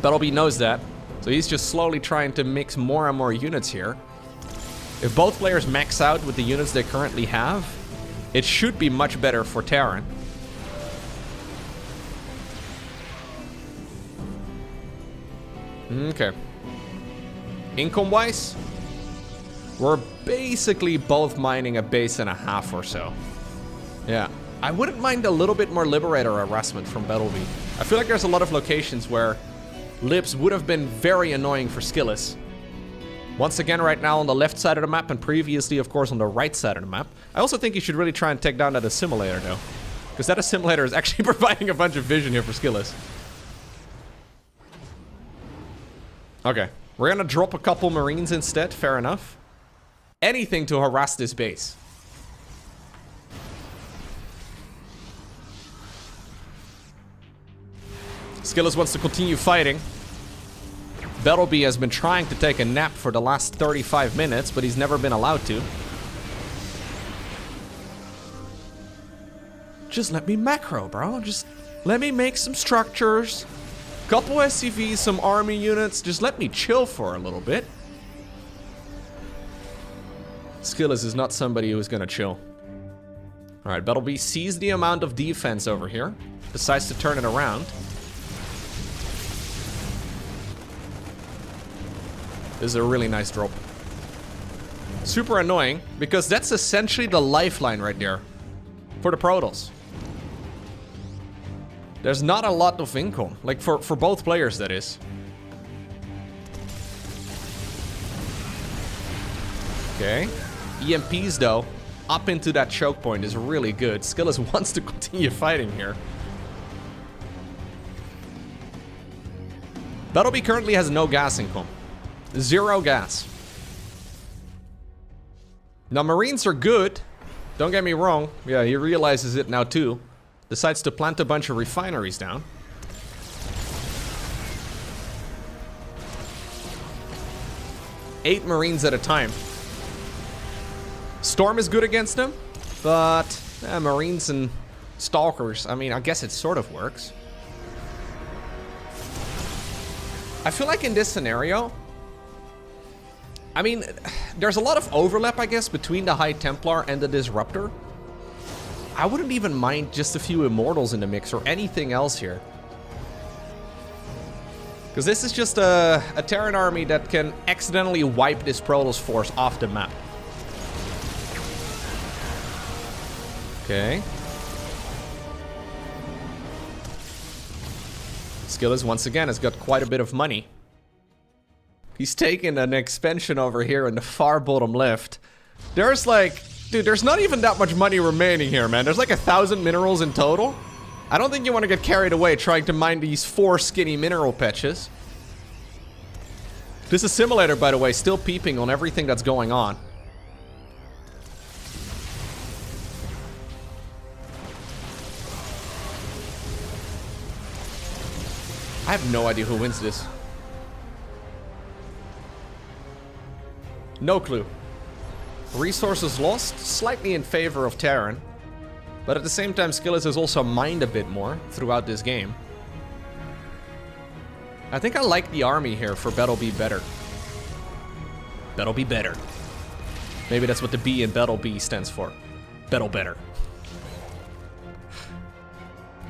BattleB knows that, so he's just slowly trying to mix more and more units here. If both players max out with the units they currently have, it should be much better for Terran. Okay. Income-wise, we're basically both mining a base and a half or so. Yeah. I wouldn't mind a little bit more Liberator harassment from BattleB. I feel like there's a lot of locations where Libs would have been very annoying for Skillous. Once again right now on the left side of the map, and previously of course on the right side of the map. I also think you should really try and take down that Assimilator though. Because that Assimilator is actually providing a bunch of vision here for Skillous. Okay, we're gonna drop a couple Marines instead, fair enough. Anything to harass this base. Skillous wants to continue fighting. BattleB has been trying to take a nap for the last 35 minutes, but he's never been allowed to. Just let me macro, bro. Just let me make some structures. Couple SCVs, some army units. Just let me chill for a little bit. Skillous is not somebody who's gonna chill. Alright, BattleB sees the amount of defense over here. Decides to turn it around. This is a really nice drop. Super annoying, because that's essentially the lifeline right there. For the Protoss. There's not a lot of income. Like, for both players, that is. Okay. EMPs, though, up into that choke point is really good. Skillous wants to continue fighting here. BattleB currently has no gas income. 0 gas. Now, Marines are good. Don't get me wrong. Yeah, he realizes it now, too. Decides to plant a bunch of refineries down. Eight Marines at a time. Storm is good against them, but Marines and Stalkers, I mean, I guess it sort of works. I feel like in this scenario, I mean, there's a lot of overlap, I guess, between the High Templar and the Disruptor. I wouldn't even mind just a few Immortals in the mix or anything else here. Because this is just a Terran army that can accidentally wipe this Protoss force off the map. Okay. Skillous, once again, has got quite a bit of money. He's taken an expansion over here in the far bottom left. There's like... Dude, there's not even that much money remaining here, man. There's like 1,000 minerals in total. I don't think you want to get carried away trying to mine these 4 skinny mineral patches. This assimilator, by the way, still peeping on everything that's going on. I have no idea who wins this. No clue. Resources lost, slightly in favor of Terran. But at the same time, Skillous has also mined a bit more throughout this game. I think I like the army here for BattleB better. BattleB better. Maybe that's what the B in BattleB stands for. Battle better.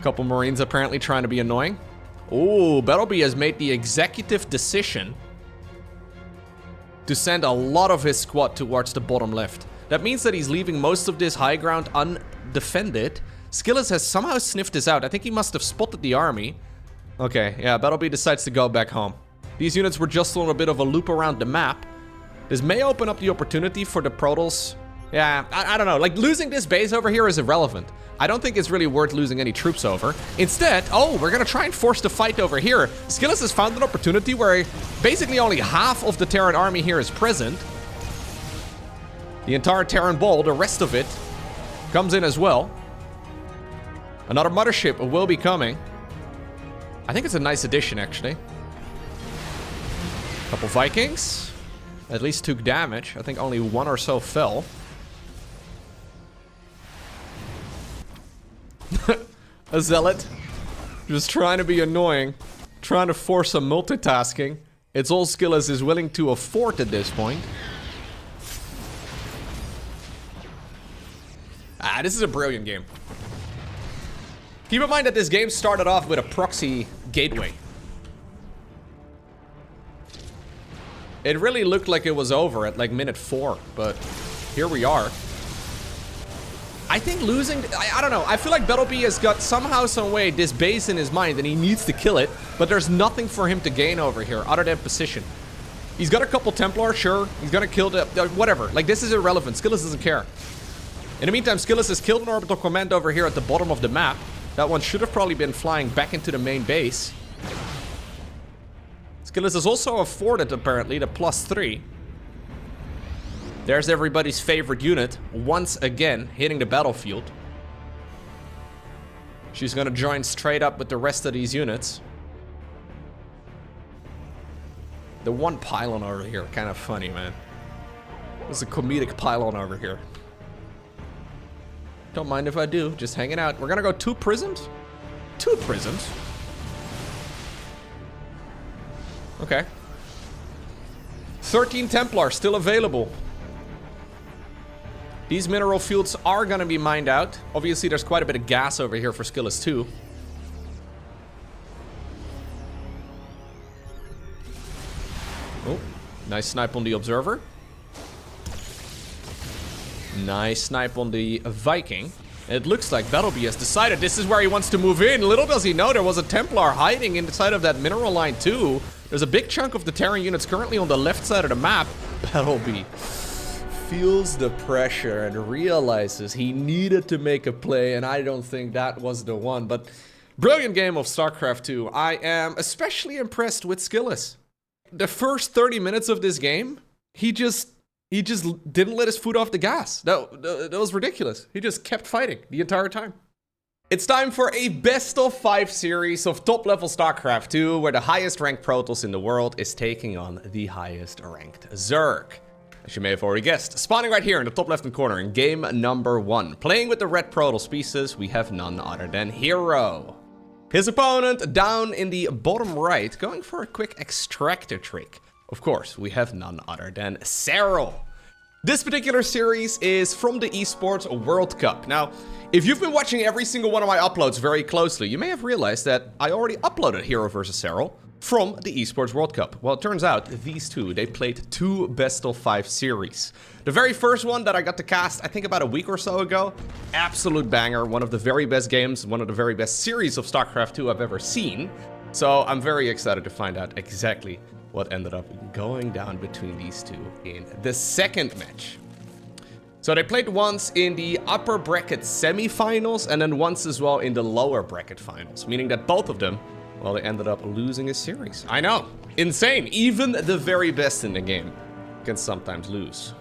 Couple Marines apparently trying to be annoying. Ooh, BattleB has made the executive decision to send a lot of his squad towards the bottom left. That means that he's leaving most of this high ground undefended. Skillous has somehow sniffed this out. I think he must have spotted the army. Okay, yeah, BattleB decides to go back home. These units were just on a bit of a loop around the map. This may open up the opportunity for the Protoss. Yeah, I don't know. Like, losing this base over here is irrelevant. I don't think it's really worth losing any troops over. Instead, oh, we're gonna try and force the fight over here. Skillous has found an opportunity where basically only half of the Terran army here is present. The entire Terran ball, the rest of it, comes in as well. Another mothership will be coming. I think it's a nice addition, actually. Couple Vikings. At least took damage. I think only 1 or so fell. A zealot. Just trying to be annoying. Trying to force some multitasking. It's all Skillous is willing to afford at this point. Ah, this is a brilliant game. Keep in mind that this game started off with a proxy gateway. It really looked like it was over at like minute 4, but here we are. I think losing, I don't know, I feel like BattleB has got somehow, some way this base in his mind and he needs to kill it, but there's nothing for him to gain over here other than position. He's got a couple Templars, sure, he's gonna kill the, whatever, like this is irrelevant, Skillous doesn't care. In the meantime, Skillous has killed an orbital command over here at the bottom of the map. That one should have probably been flying back into the main base. Skillous has also afforded, apparently, the +3. There's everybody's favorite unit, once again, hitting the battlefield. She's gonna join straight up with the rest of these units. The one pylon over here, kind of funny, man. There's a comedic pylon over here. Don't mind if I do, just hanging out. We're gonna go 2 prisms? 2 prisms? Okay. 13 Templars still available. These mineral fields are gonna be mined out. Obviously, there's quite a bit of gas over here for Skillous too. Oh, nice snipe on the Observer. Nice snipe on the Viking. It looks like BattleB has decided this is where he wants to move in. Little does he know there was a Templar hiding inside of that mineral line too. There's a big chunk of the Terran units currently on the left side of the map. BattleB feels the pressure and realizes he needed to make a play, and I don't think that was the one. But brilliant game of StarCraft 2. I am especially impressed with Skillous. The first 30 minutes of this game, he just didn't let his foot off the gas. That was ridiculous. He just kept fighting the entire time. It's time for a best of 5 series of top level StarCraft 2, where the highest ranked Protoss in the world is taking on the highest ranked Zerg. As you may have already guessed, spawning right here in the top left hand corner in game number 1. Playing with the red Protoss pieces, we have none other than Hero. His opponent down in the bottom right, going for a quick extractor trick. Of course, we have none other than Serral. This particular series is from the Esports World Cup. Now, if you've been watching every single one of my uploads very closely, you may have realized that I already uploaded Hero vs. Serral from the Esports World Cup. Well, it turns out these two, they played 2 best of 5 series. The very first one that I got to cast, I think about a week or so ago, absolute banger, one of the very best games, one of the very best series of StarCraft 2 I've ever seen. So I'm very excited to find out exactly what ended up going down between these two in the second match. So they played once in the upper bracket semifinals and then once as well in the lower bracket finals, meaning that both of them, well, they ended up losing a series. I know, insane. Even the very best in the game can sometimes lose.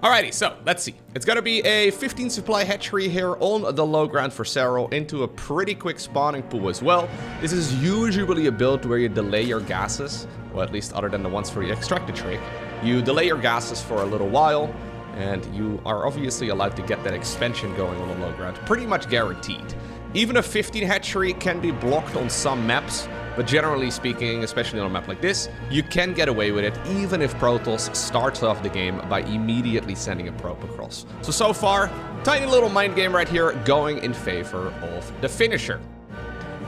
Alrighty, so let's see. It's gonna be a 15 supply hatchery here on the low ground for Serral into a pretty quick spawning pool as well. This is usually a build where you delay your gases, well, at least other than the ones for the extractor trick. You delay your gases for a little while, and you are obviously allowed to get that expansion going on the low ground, pretty much guaranteed. Even a 15 hatchery can be blocked on some maps, but generally speaking, especially on a map like this, you can get away with it even if Protoss starts off the game by immediately sending a probe across. So far, tiny little mind game right here going in favor of the finisher.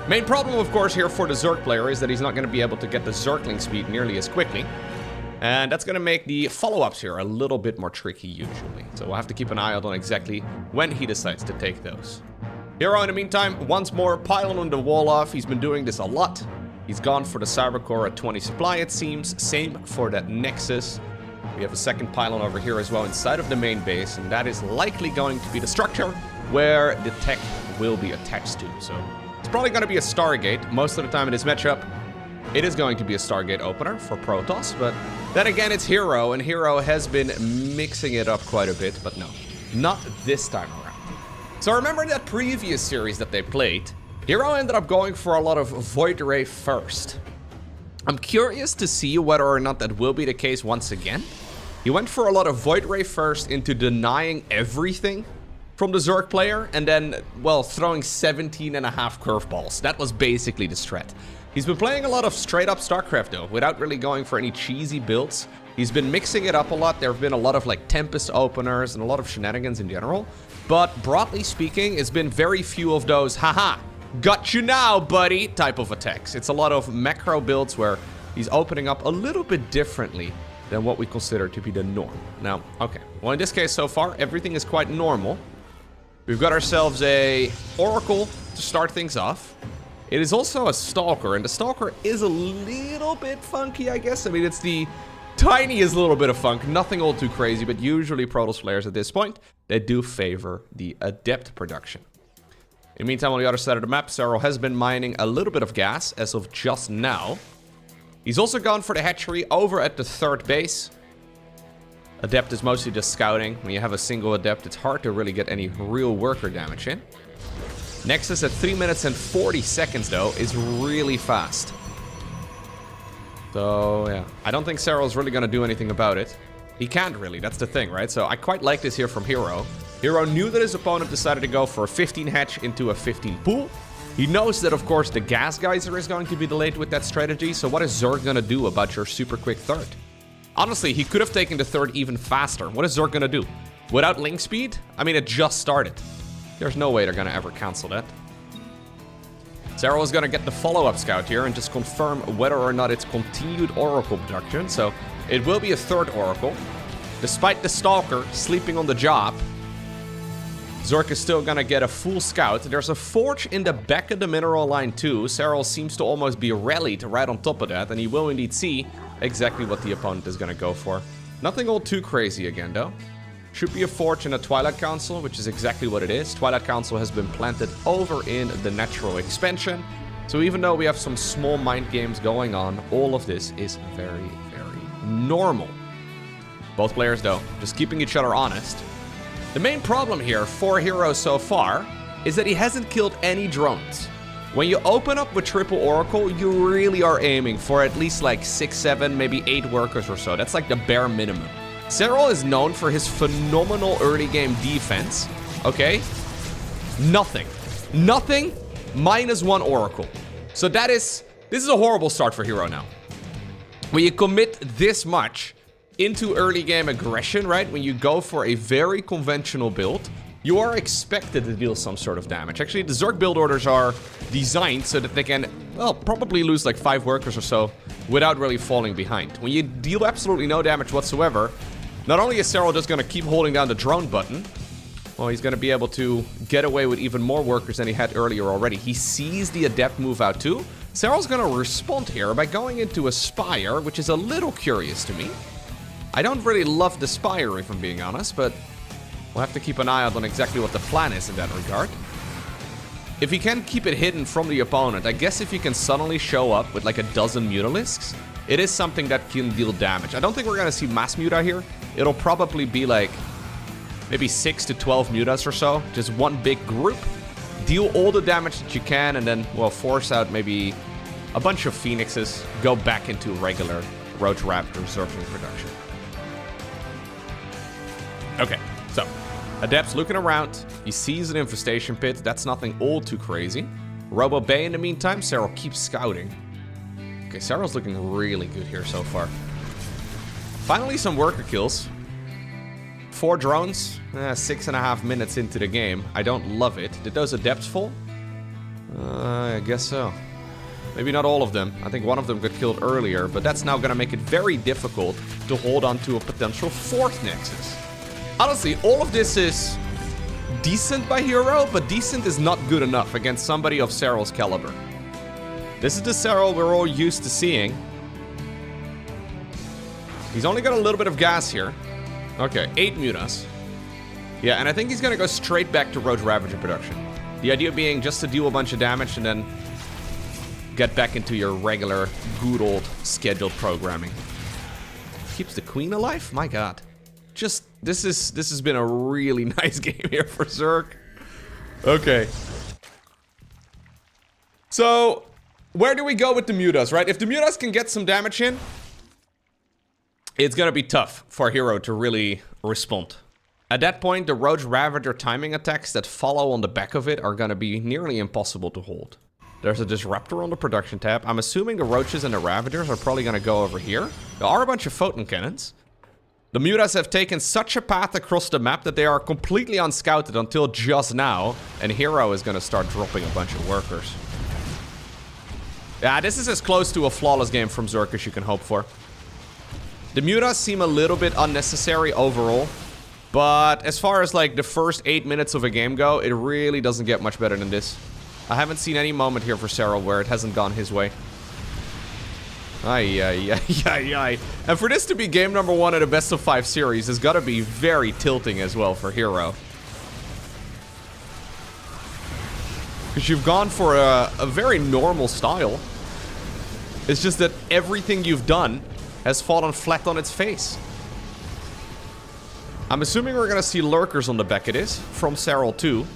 Main problem, of course, here for the Zerg player is that he's not going to be able to get the Zergling speed nearly as quickly. And that's going to make the follow-ups here a little bit more tricky usually. So we'll have to keep an eye out on exactly when he decides to take those. Hero, in the meantime, once more, pylon on the wall off. He's been doing this a lot. He's gone for the Cyber Core at 20 supply, it seems. Same for that Nexus. We have a second pylon over here as well inside of the main base, and that is likely going to be the structure where the tech will be attached to. So it's probably going to be a Stargate. Most of the time in this matchup, it is going to be a Stargate opener for Protoss, but then again, it's Hero, and Hero has been mixing it up quite a bit, but no, not this time around. So remember that previous series that they played, Hero ended up going for a lot of Void Ray first. I'm curious to see whether or not that will be the case once again. He went for a lot of Void Ray first into denying everything from the Zerg player, and then, well, throwing 17.5 curveballs. That was basically the strat. He's been playing a lot of straight up StarCraft though, without really going for any cheesy builds. He's been mixing it up a lot. There have been a lot of like Tempest openers and a lot of shenanigans in general. But broadly speaking, it's been very few of those, haha, got you now, buddy, type of attacks. It's a lot of macro builds where he's opening up a little bit differently than what we consider to be the norm. Now, okay, well in this case so far, everything is quite normal. We've got ourselves a Oracle to start things off. It is also a Stalker, and the Stalker is a little bit funky, I guess. I mean, it's the tiniest little bit of funk, nothing all too crazy, but usually Protoss players at this point, they do favor the Adept production. In the meantime, on the other side of the map, Serral has been mining a little bit of gas as of just now. He's also gone for the hatchery over at the third base. Adept is mostly just scouting. When you have a single Adept, it's hard to really get any real worker damage in. Nexus at 3 minutes and 40 seconds, though, is really fast. So, yeah. I don't think Serral's really gonna do anything about it. He can't really, that's the thing, right? So I quite like this here from Hero. Hero knew that his opponent decided to go for a 15 hatch into a 15 pool. He knows that, of course, the gas geyser is going to be delayed with that strategy. So what is Zerg gonna do about your super quick third? Honestly, he could have taken the third even faster. What is Zerg gonna do? Without link speed? I mean, it just started. There's no way they're gonna ever cancel that. Serral is gonna get the follow-up scout here and just confirm whether or not it's continued Oracle production. So it will be a third Oracle. Despite the Stalker sleeping on the job, Zerg is still gonna get a full scout. There's a forge in the back of the mineral line too. Serral seems to almost be rallied right on top of that, and he will indeed see exactly what the opponent is gonna go for. Nothing all too crazy again though. Should be a forge in a Twilight Council, which is exactly what it is. Twilight Council has been planted over in the natural expansion. So even though we have some small mind games going on, all of this is very, very normal. Both players though, just keeping each other honest. The main problem here for Hero so far is that he hasn't killed any drones. When you open up with triple Oracle, you really are aiming for at least like 6, 7, maybe 8 workers or so. That's like the bare minimum. Serral is known for his phenomenal early game defense, okay? Nothing. Nothing minus 1 Oracle. So this is a horrible start for Hero now. When you commit this much into early game aggression, right? When you go for a very conventional build, you are expected to deal some sort of damage. Actually, the Zerg build orders are designed so that they can, well, probably lose like 5 workers or so without really falling behind. When you deal absolutely no damage whatsoever, not only is Serral just going to keep holding down the drone button, well, he's going to be able to get away with even more workers than he had earlier already. He sees the Adept move out too. Serral's going to respond here by going into a Spire, which is a little curious to me. I don't really love the Spire, if I'm being honest, but we'll have to keep an eye out on exactly what the plan is in that regard. If he can keep it hidden from the opponent, I guess if you can suddenly show up with like a dozen Mutalisks, it is something that can deal damage. I don't think we're going to see mass Muta here. It'll probably be like maybe 6 to 12 Mutas or so. Just one big group. Deal all the damage that you can and then, well, force out maybe a bunch of Phoenixes. Go back into regular Roach Raptor Zergling production. Okay, so Adept's looking around. He sees an infestation pit. That's nothing all too crazy. Robo Bay in the meantime. Serral keeps scouting. Okay, Serral's looking really good here so far. Finally, some worker kills. 4 drones. 6.5 minutes into the game. I don't love it. Did those Adepts fall? I guess so. Maybe not all of them. I think one of them got killed earlier, but that's now going to make it very difficult to hold on to a potential 4th Nexus. Honestly, all of this is decent by Hero, but decent is not good enough against somebody of Serral's caliber. This is the Serral we're all used to seeing. He's only got a little bit of gas here. Okay, 8 Mutas. Yeah, and I think he's gonna go straight back to Roach Ravager production. The idea being just to deal a bunch of damage and then get back into your regular, good old scheduled programming. Keeps the Queen alive? My god. Just, this has been a really nice game here for Zerg. Okay. So, where do we go with the Mutas, right? If the Mutas can get some damage in, it's gonna be tough for Hero to really respond. At that point, the Roach Ravager timing attacks that follow on the back of it are gonna be nearly impossible to hold. There's a Disruptor on the production tab. I'm assuming the Roaches and the Ravagers are probably gonna go over here. There are a bunch of Photon Cannons. The Mutas have taken such a path across the map that they are completely unscouted until just now, and Hero is gonna start dropping a bunch of workers. Yeah, this is as close to a flawless game from Zerg as you can hope for. The Mutas seem a little bit unnecessary overall, but as far as like the first 8 minutes of a game go, it really doesn't get much better than this. I haven't seen any moment here for Serral where it hasn't gone his way. Ay, ay, ay, ay, ay. And for this to be game number 1 in a best of 5 series has got to be very tilting as well for Hero. Because you've gone for a very normal style. It's just that everything you've done has fallen flat on its face. I'm assuming we're going to see lurkers on the back of this from Serral too.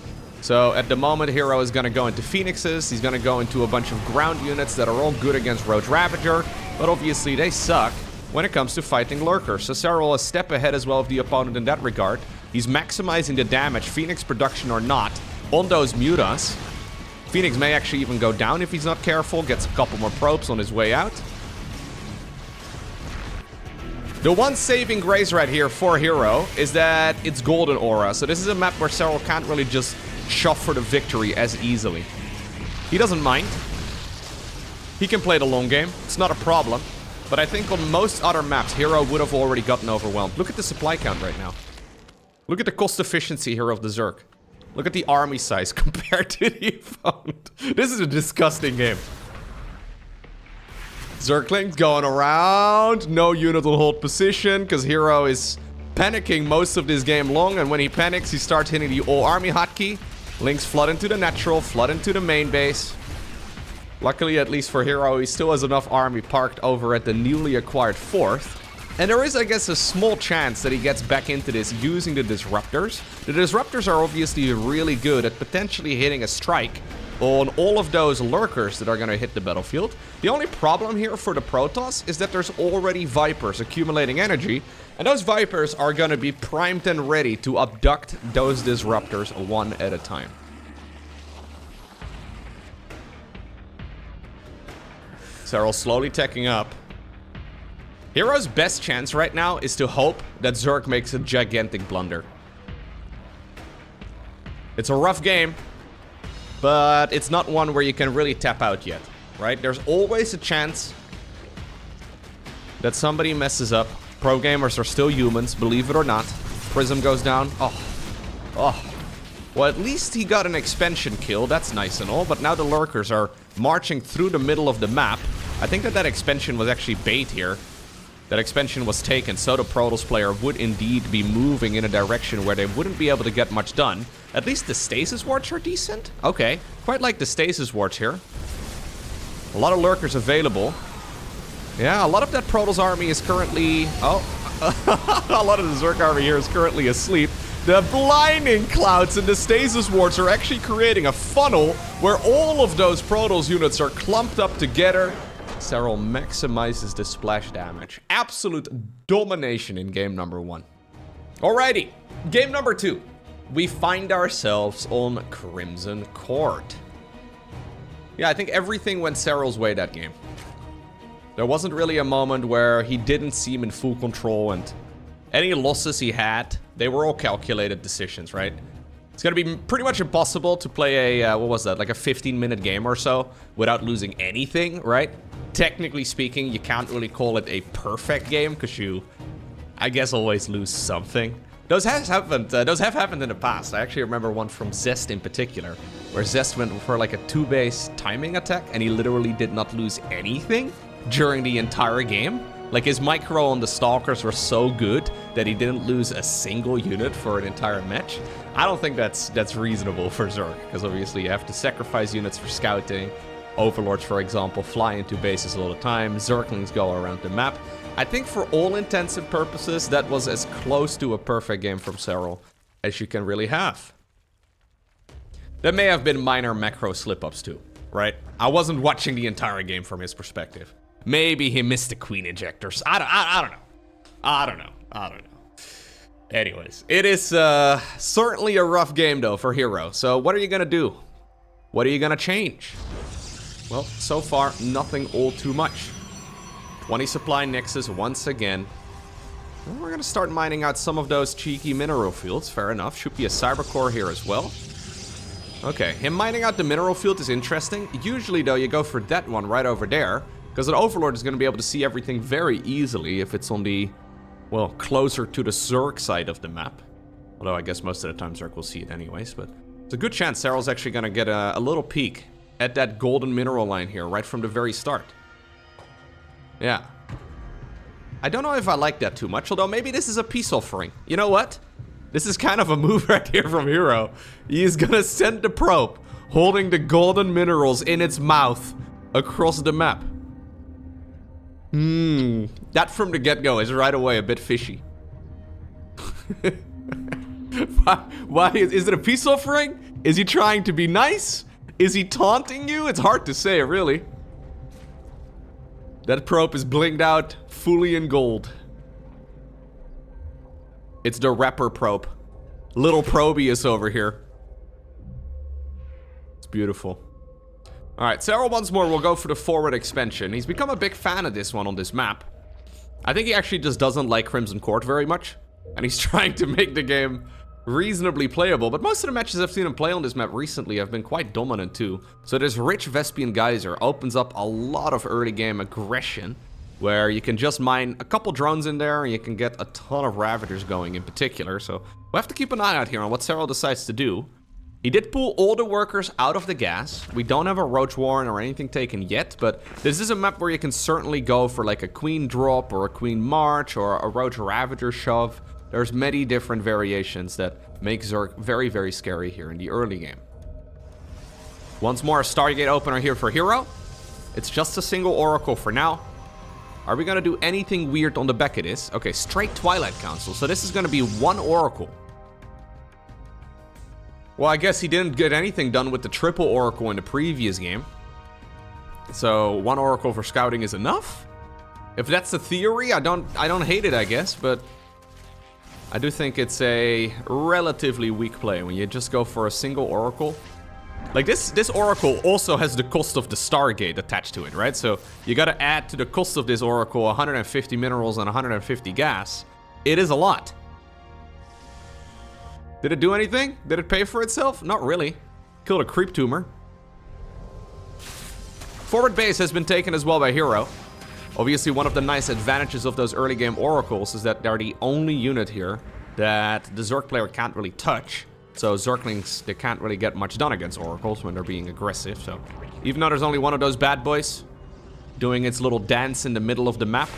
So at the moment, Hero is going to go into Phoenixes. He's going to go into a bunch of ground units that are all good against Roach Ravager. But obviously they suck when it comes to fighting Lurkers. So Serral a step ahead as well of the opponent in that regard. He's maximizing the damage, Phoenix production or not, on those Mutas. Phoenix may actually even go down if he's not careful. Gets a couple more probes on his way out. The one saving grace right here for Hero is that it's Golden Aura. So this is a map where Serral can't really just shove for the victory as easily. He doesn't mind. He can play the long game. It's not a problem. But I think on most other maps, Hero would have already gotten overwhelmed. Look at the supply count right now. Look at the cost efficiency here of the Zerg. Look at the army size compared to the opponent. This is a disgusting game. Zergling's going around. No unit will hold position because Hero is panicking most of this game long. And when he panics, he starts hitting the all-army hotkey. Links flood into the natural, flood into the main base. Luckily, at least for Hero, he still has enough army parked over at the newly acquired 4th. And there is, I guess, a small chance that he gets back into this using the Disruptors. The Disruptors are obviously really good at potentially hitting a strike on all of those Lurkers that are going to hit the battlefield. The only problem here for the Protoss is that there's already Vipers accumulating energy. And those Vipers are going to be primed and ready to abduct those Disruptors one at a time. Serral slowly teching up. Hero's best chance right now is to hope that Zerg makes a gigantic blunder. It's a rough game, but it's not one where you can really tap out yet, right? There's always a chance that somebody messes up. Pro gamers are still humans, believe it or not. Prism goes down. Oh. Well, at least he got an expansion kill. That's nice and all, but now the Lurkers are marching through the middle of the map. I think that expansion was actually bait here. That expansion was taken, so the Protoss player would indeed be moving in a direction where they wouldn't be able to get much done. At least the stasis wards are decent. Okay, quite like the stasis wards here. A lot of Lurkers available. Yeah, a lot of that Protoss army is currently... Oh, a lot of the Zerg army here is currently asleep. The blinding clouds and the stasis wards are actually creating a funnel where all of those Protoss units are clumped up together. Serral maximizes the splash damage. Absolute domination in game number 1. Alrighty, game number 2. We find ourselves on Crimson Court. Yeah, I think everything went Serral's way that game. There wasn't really a moment where he didn't seem in full control, and any losses he had, they were all calculated decisions, right? It's gonna be pretty much impossible to play a, what was that, like a 15-minute game or so without losing anything, right? Technically speaking, you can't really call it a perfect game because you, I guess, always lose something. Those have happened in the past. I actually remember one from CEST in particular, where CEST went for like a 2-base timing attack and he literally did not lose anything during the entire game. Like his micro on the Stalkers were so good that he didn't lose a single unit for an entire match. I don't think that's reasonable for Zerg, because obviously you have to sacrifice units for scouting. Overlords, for example, fly into bases all the time. Zerglings go around the map. I think for all intents and purposes, that was as close to a perfect game from Serral as you can really have. There may have been minor macro slip-ups too, right? I wasn't watching the entire game from his perspective. Maybe he missed the Queen Ejectors. I don't know. Anyways, it is certainly a rough game though for Hero. So what are you gonna do? What are you gonna change? Well, so far, nothing all too much. 20 supply nexus once again. Well, we're gonna start mining out some of those cheeky mineral fields. Fair enough. Should be a cyber core here as well. Okay, him mining out the mineral field is interesting. Usually though, you go for that one right over there, because an Overlord is gonna be able to see everything very easily if it's on the, well, closer to the Zerg side of the map. Although I guess most of the time Zerg will see it anyways, but it's a good chance Serral's actually gonna get a little peek at that golden mineral line here right from the very start. Yeah. I don't know if I like that too much, although maybe this is a peace offering. You know what? This is kind of a move right here from Hero. He is gonna send the probe holding the golden minerals in its mouth across the map. That from the get-go is right away a bit fishy. Why is it a peace offering? Is he trying to be nice? Is he taunting you? It's hard to say, really. That probe is blinged out fully in gold. It's the rapper probe. Little Probius over here. It's beautiful. Alright, Serral once more will go for the forward expansion. He's become a big fan of this one on this map. I think he actually just doesn't like Crimson Court very much. And he's trying to make the game reasonably playable. But most of the matches I've seen him play on this map recently have been quite dominant too. So this rich Vespian Geyser opens up a lot of early game aggression, where you can just mine a couple drones in there and you can get a ton of Ravagers going in particular. So we'll have to keep an eye out here on what Serral decides to do. He did pull all the workers out of the gas. We don't have a Roach Warren or anything taken yet, but this is a map where you can certainly go for like a Queen drop or a Queen march or a Roach Ravager shove. There's many different variations that make Zerg very, very scary here in the early game. Once more, a Stargate opener here for Hero. It's just a single Oracle for now. Are we gonna do anything weird on the back of this? Okay, straight Twilight Council. So this is gonna be one Oracle. Well, I guess he didn't get anything done with the triple Oracle in the previous game. So one Oracle for scouting is enough? If that's the theory, I don't hate it, I guess, but I do think it's a relatively weak play when you just go for a single Oracle. Like this Oracle also has the cost of the Stargate attached to it, right? So you gotta add to the cost of this Oracle 150 minerals and 150 gas. It is a lot. Did it do anything? Did it pay for itself? Not really. Killed a creep tumor. Forward base has been taken as well by Hero. Obviously, one of the nice advantages of those early game Oracles is that they're the only unit here that the Zerg player can't really touch. So Zerglings, they can't really get much done against Oracles when they're being aggressive. So even though there's only one of those bad boys doing its little dance in the middle of the map,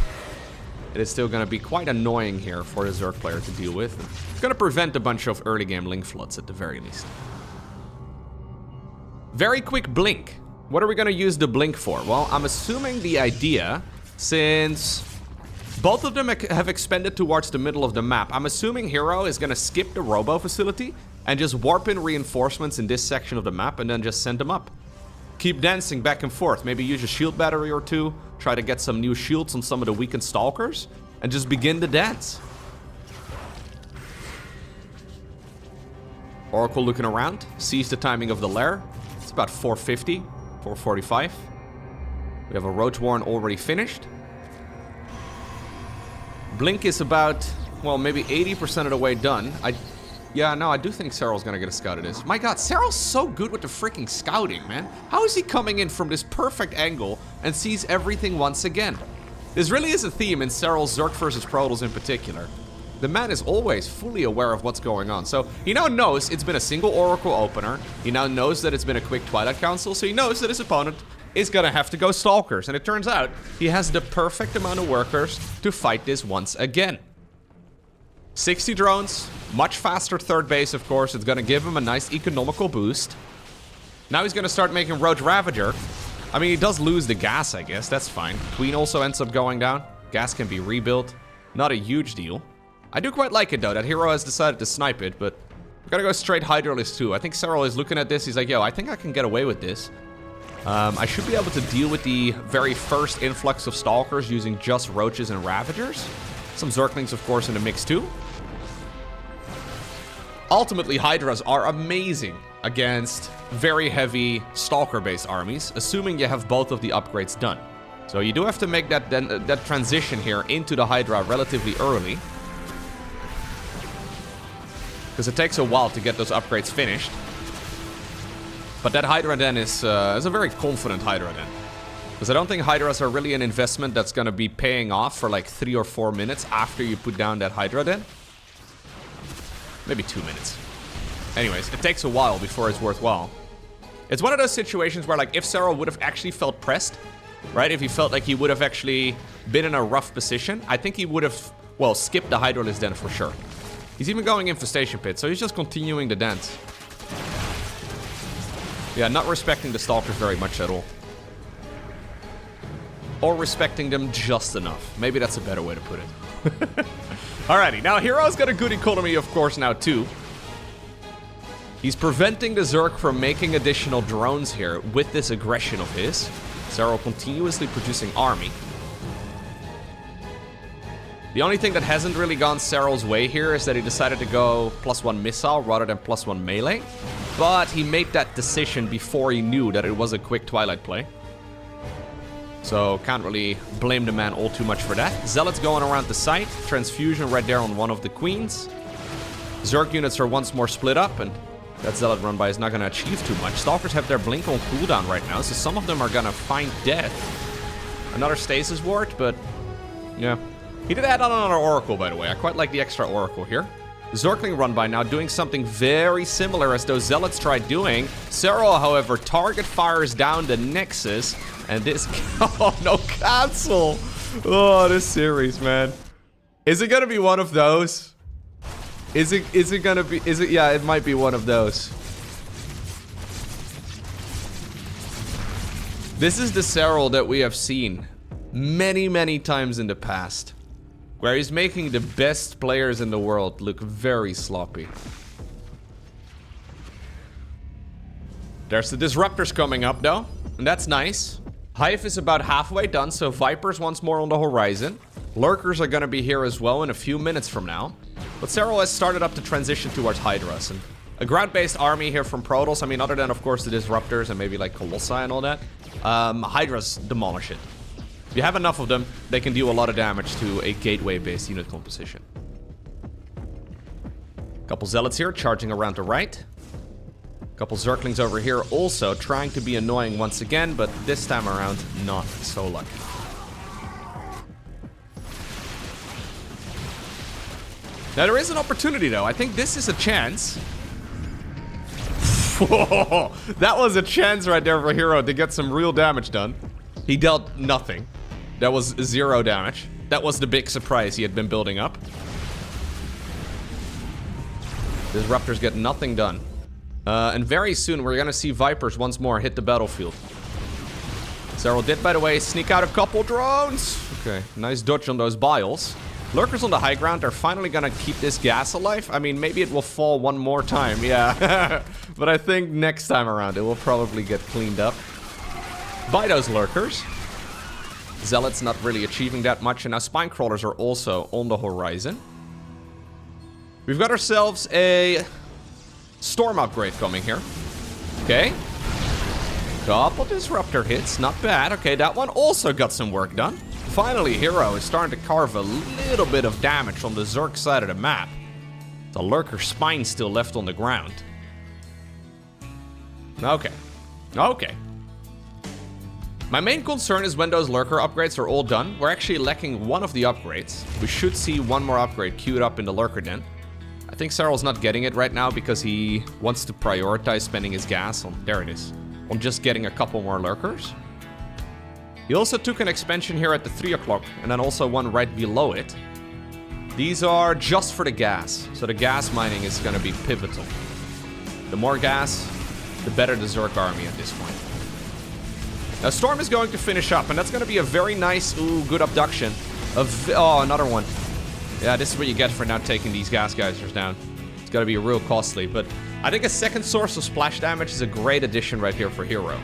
it is still going to be quite annoying here for the Zerg player to deal with. It's going to prevent a bunch of early game link floods at the very least. Very quick blink. What are we going to use the blink for? Well, I'm assuming the idea, since both of them have expanded towards the middle of the map, I'm assuming Hero is going to skip the Robo facility and just warp in reinforcements in this section of the map and then just send them up. Keep dancing back and forth. Maybe use a shield battery or two. Try to get some new shields on some of the weakened Stalkers. And just begin the dance. Oracle looking around. Sees the timing of the lair. It's about 450. 445. We have a Roach Warren already finished. Blink is about, well, maybe 80% of the way done. Yeah, no, I do think Serral's gonna get a scout at this. My god, Serral's so good with the freaking scouting, man. How is he coming in from this perfect angle and sees everything once again? This really is a theme in Serral's Zerg versus Protoss in particular. The man is always fully aware of what's going on. So he now knows it's been a single Oracle opener. He now knows that it's been a quick Twilight Council. So he knows that his opponent is gonna have to go Stalkers. And it turns out he has the perfect amount of workers to fight this once again. 60 drones, much faster third base, of course. It's gonna give him a nice economical boost. Now he's gonna start making Roach Ravager. I mean, he does lose the gas, I guess. That's fine. Queen also ends up going down. Gas can be rebuilt. Not a huge deal. I do quite like it, though, that Hero has decided to snipe it, but we're gonna go straight Hydralisk, too. I think Serral is looking at this. He's like, yo, I think I can get away with this. I should be able to deal with the very first influx of Stalkers using just Roaches and Ravagers. Some Zerglings, of course, in the mix, too. Ultimately, Hydras are amazing against very heavy Stalker-based armies, assuming you have both of the upgrades done. So you do have to make that transition here into the Hydra relatively early, because it takes a while to get those upgrades finished. But that Hydra Den is a very confident Hydra Den, because I don't think Hydras are really an investment that's going to be paying off for like 3 or 4 minutes after you put down that Hydra Den. Maybe 2 minutes. Anyways, it takes a while before it's worthwhile. It's one of those situations where, like, if Serral would have actually felt pressed, right? If he felt like he would have actually been in a rough position, I think he would have, well, skipped the Hydralisk Den for sure. He's even going Infestation Pit, so he's just continuing the dance. Yeah, not respecting the Stalkers very much at all. Or respecting them just enough. Maybe that's a better way to put it. Alrighty, now Hero's got a good economy, of course, now too. He's preventing the Zerg from making additional drones here with this aggression of his. Serral continuously producing army. The only thing that hasn't really gone Serral's way here is that he decided to go +1 missile rather than +1 melee. But he made that decision before he knew that it was a quick Twilight play. So can't really blame the man all too much for that. Zealots going around the site. Transfusion right there on one of the queens. Zerg units are once more split up, and that Zealot run by is not going to achieve too much. Stalkers have their blink on cooldown right now, so some of them are going to find death. Another stasis ward, but yeah. He did add on another Oracle, by the way. I quite like the extra Oracle here. Zergling run by now doing something very similar as those Zealots tried doing. Serral, however, target fires down the Nexus, and this... Oh, no, cancel! Oh, this series, man. Is it going to be one of those? Is it gonna be, yeah, it might be one of those. This is the Serral that we have seen many, many times in the past, where he's making the best players in the world look very sloppy. There's the Disruptors coming up though, and that's nice. Hive is about halfway done, so Vipers once more on the horizon. Lurkers are gonna be here as well in a few minutes from now. But Serral has started up to transition towards Hydras, and a ground-based army here from Protoss. I mean, other than, of course, the Disruptors and maybe, like, Colossi and all that. Hydras demolish it. If you have enough of them, they can do a lot of damage to a gateway-based unit composition. Couple Zealots here, charging around the right. Couple Zerglings over here also trying to be annoying once again, but this time around, not so lucky. Now, there is an opportunity, though. I think this is a chance. Whoa, that was a chance right there for Hero to get some real damage done. He dealt nothing. That was 0 damage. That was the big surprise he had been building up. Disruptors get nothing done. And very soon, we're going to see Vipers once more hit the battlefield. Serral did, by the way, sneak out a couple drones. Okay, nice dodge on those biles. Lurkers on the high ground are finally gonna keep this gas alive. I mean, maybe it will fall one more time, yeah. But I think next time around, it will probably get cleaned up by those Lurkers. Zealots not really achieving that much, and now Spine Crawlers are also on the horizon. We've got ourselves a Storm upgrade coming here. Okay. Couple Disruptor hits, not bad. Okay, that one also got some work done. Finally, Hero is starting to carve a little bit of damage on the Zerg side of the map. The Lurker Spine still left on the ground. Okay. Okay. My main concern is when those Lurker upgrades are all done. We're actually lacking one of the upgrades. We should see one more upgrade queued up in the Lurker Den. I think Serral's not getting it right now because he wants to prioritize spending his gas on... There it is. On just getting a couple more Lurkers. He also took an expansion here at the 3 o'clock, and then also one right below it. These are just for the gas, so the gas mining is going to be pivotal. The more gas, the better the Zerg army at this point. Now, Storm is going to finish up, and that's going to be a very nice, good abduction. Oh, another one. Yeah, this is what you get for now taking these gas geysers down. It's going to be real costly, but I think a second source of splash damage is a great addition right here for Hero.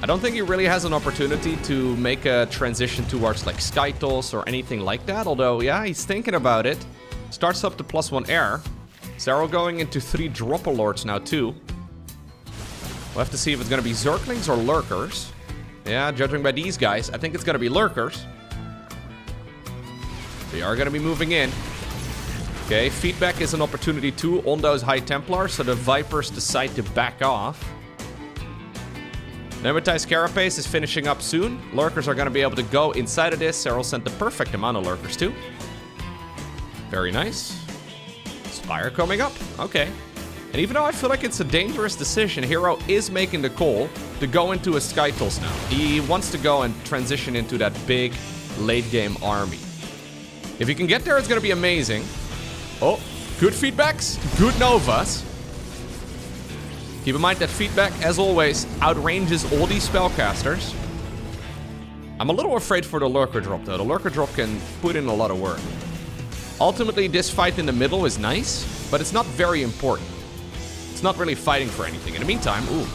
I don't think he really has an opportunity to make a transition towards like Skytals or anything like that. Although, yeah, he's thinking about it. Starts up to +1 air. Serral going into 3 Dropper Lords now too. We'll have to see if it's going to be Zerglings or Lurkers. Yeah, judging by these guys, I think it's going to be Lurkers. They are going to be moving in. Okay, feedback is an opportunity too on those High Templars, so the Vipers decide to back off. Nematized Carapace is finishing up soon. Lurkers are going to be able to go inside of this. Serral sent the perfect amount of Lurkers too. Very nice. Spire coming up. Okay. And even though I feel like it's a dangerous decision, Hero is making the call to go into a Skytals now. He wants to go and transition into that big late game army. If he can get there, it's going to be amazing. Oh, good feedbacks, good Novas. Keep in mind that feedback, as always, outranges all these spellcasters. I'm a little afraid for the Lurker drop, though. The Lurker drop can put in a lot of work. Ultimately, this fight in the middle is nice. but it's not very important. It's not really fighting for anything. In the meantime, ooh,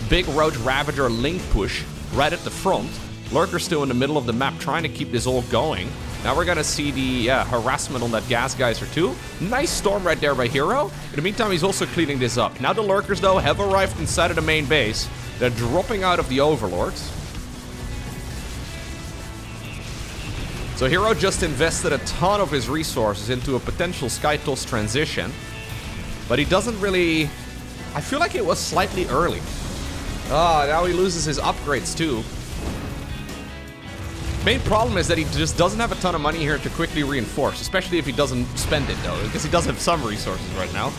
big Roach Ravager link push right at the front. Lurker still in the middle of the map trying to keep this all going. Now we're gonna see the harassment on that gas geyser too. Nice storm right there by Hero. In the meantime, he's also cleaning this up. Now the Lurkers though have arrived inside of the main base. They're dropping out of the Overlords. So Hero just invested a ton of his resources into a potential Skytoss transition. But he doesn't really... I feel like it was slightly early. Now he loses his upgrades too. Main problem is that he just doesn't have a ton of money here to quickly reinforce, especially if he doesn't spend it though, because he does have some resources right now.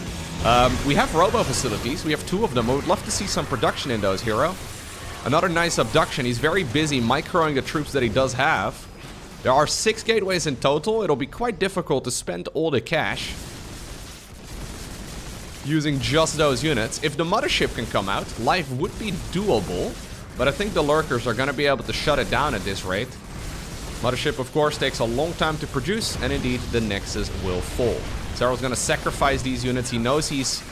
We have robo facilities, we have 2 of them. I would love to see some production in those, Hero. Another nice abduction. He's very busy microing the troops that he does have. There are 6 gateways in total. It'll be quite difficult to spend all the cash using just those units. If the mothership can come out, life would be doable, but I think the Lurkers are going to be able to shut it down at this rate. Mothership, of course, takes a long time to produce, and indeed, the Nexus will fall. Serral's going to sacrifice these units. He knows he's...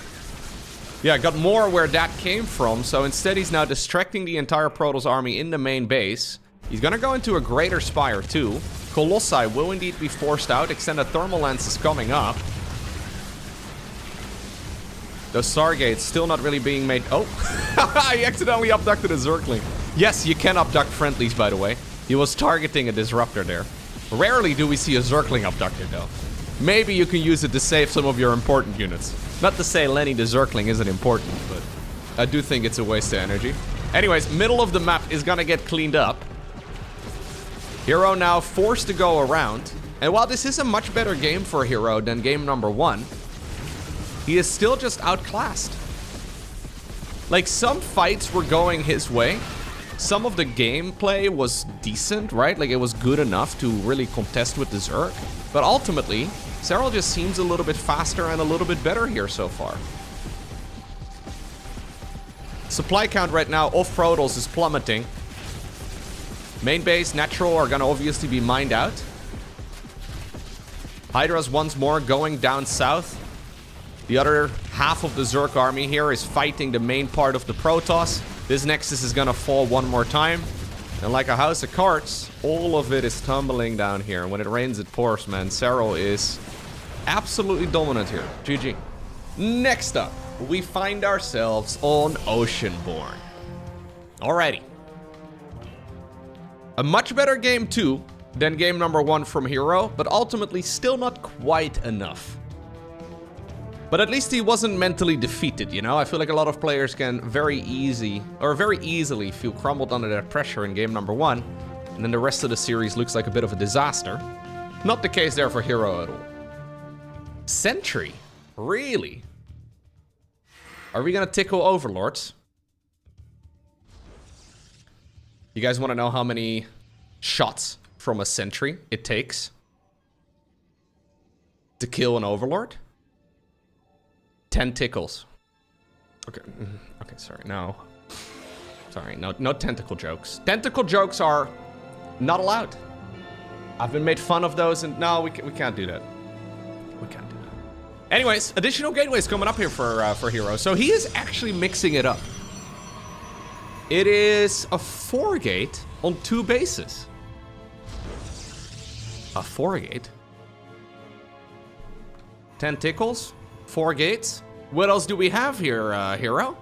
yeah, got more where that came from, so instead he's now distracting the entire Protoss army in the main base. He's going to go into a Greater Spire, too. Colossi will indeed be forced out. Extended Thermal Lance is coming up. Those Stargates still not really being made... oh, I accidentally abducted a Zergling. Yes, you can abduct friendlies, by the way. He was targeting a Disruptor there. Rarely do we see a Zergling abducted, though. Maybe you can use it to save some of your important units. Not to say Lenny the Zergling isn't important, but I do think it's a waste of energy. Anyways, middle of the map is gonna get cleaned up. Hero now forced to go around. And while this is a much better game for Hero than game number 1, he is still just outclassed. Like, some fights were going his way. Some of the gameplay was decent, right? Like, it was good enough to really contest with the Zerg. But ultimately, Serral just seems a little bit faster and a little bit better here so far. Supply count right now off Protoss is plummeting. Main base, Natural are gonna obviously be mined out. Hydra's once more going down south. The other half of the Zerg army here is fighting the main part of the Protoss. This Nexus is gonna fall one more time. And like a house of cards, all of it is tumbling down here. And when it rains, it pours, man. Serral is absolutely dominant here. GG. Next up, we find ourselves on Oceanborn. Alrighty. A much better game too than game number 1 from Hero, but ultimately still not quite enough. But at least he wasn't mentally defeated, you know? I feel like a lot of players can very easily feel crumbled under that pressure in game number 1, and then the rest of the series looks like a bit of a disaster. Not the case there for Hero at all. Sentry? Really? Are we gonna tickle Overlords? You guys want to know how many shots from a Sentry it takes to kill an Overlord? 10 tickles. Okay, sorry, no. Sorry, no tentacle jokes. Tentacle jokes are not allowed. I've been made fun of those, and no, we can't do that. We can't do that. Anyways, additional gateways coming up here for Hero. So he is actually mixing it up. It is a 4-gate on 2 bases. A 4-gate? 10 tickles? 4 gates? What else do we have here, Hero?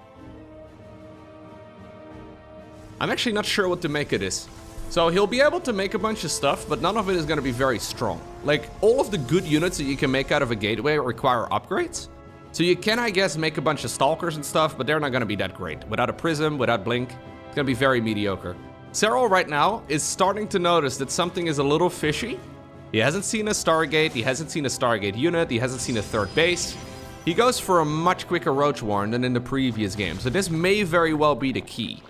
I'm actually not sure what to make of this. So he'll be able to make a bunch of stuff, but none of it is going to be very strong. Like, all of the good units that you can make out of a gateway require upgrades. So you can, I guess, make a bunch of Stalkers and stuff, but they're not going to be that great. Without a Prism, without Blink, it's going to be very mediocre. Serral right now is starting to notice that something is a little fishy. He hasn't seen a Stargate, he hasn't seen a Stargate unit, he hasn't seen a 3rd base. He goes for a much quicker Roach Warren than in the previous game, so this may very well be the key.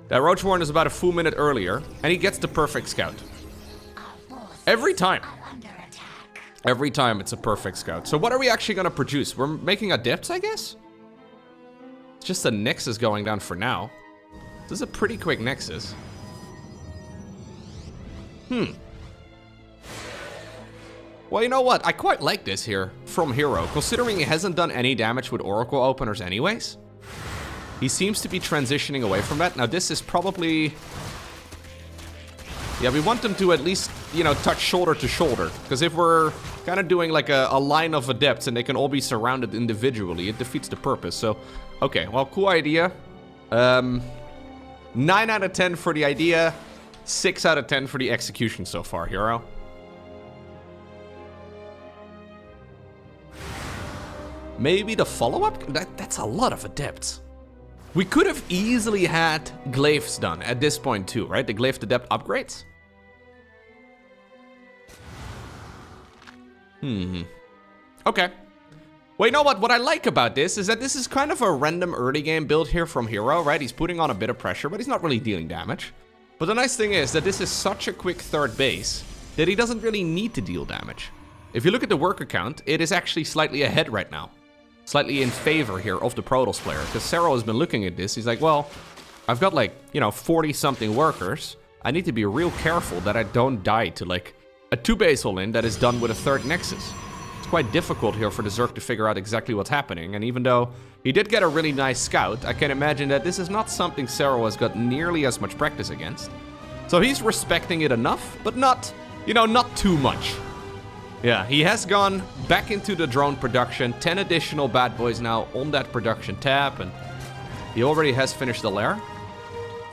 That Roach Warren is about a full minute earlier, and he gets the perfect scout. Every time. Every time it's a perfect scout. So what are we actually going to produce? We're making Adepts, I guess? It's just a Nexus going down for now. This is a pretty quick Nexus. Well, you know what? I quite like this here. from hero, considering he hasn't done any damage with Oracle openers anyways. He seems to be transitioning away from that. Now this is probably... Yeah, we want them to at least, you know, touch shoulder to shoulder. Because if we're kind of doing like a line of adepts and they can all be surrounded individually, it defeats the purpose. So, okay, well, cool idea. 9 out of 10 for the idea. 6 out of 10 for the execution so far, hero. Maybe the follow-up? That's a lot of adepts. We could have easily had glaives done at this point too, right? The glaive adept upgrades. Okay. Well, you know what? What I like about this is that this is kind of a random early game build here from hero, right? He's putting on a bit of pressure, but he's not really dealing damage. But the nice thing is that this is such a quick third base that he doesn't really need to deal damage. If you look at the worker count, it is actually slightly ahead right now. Slightly in favor here of the Protoss player. Because Serral has been looking at this. He's like, well, I've got like, you know, 40-something workers. I need to be real careful that I don't die to like a 2-base all-in that is done with a 3rd Nexus. It's quite difficult here for the Zerg to figure out exactly what's happening. And even though he did get a really nice scout, I can imagine that this is not something Serral has got nearly as much practice against. So he's respecting it enough, but not, you know, not too much. Yeah, he has gone back into the drone production. 10 additional bad boys now on that production tab, and he already has finished the lair.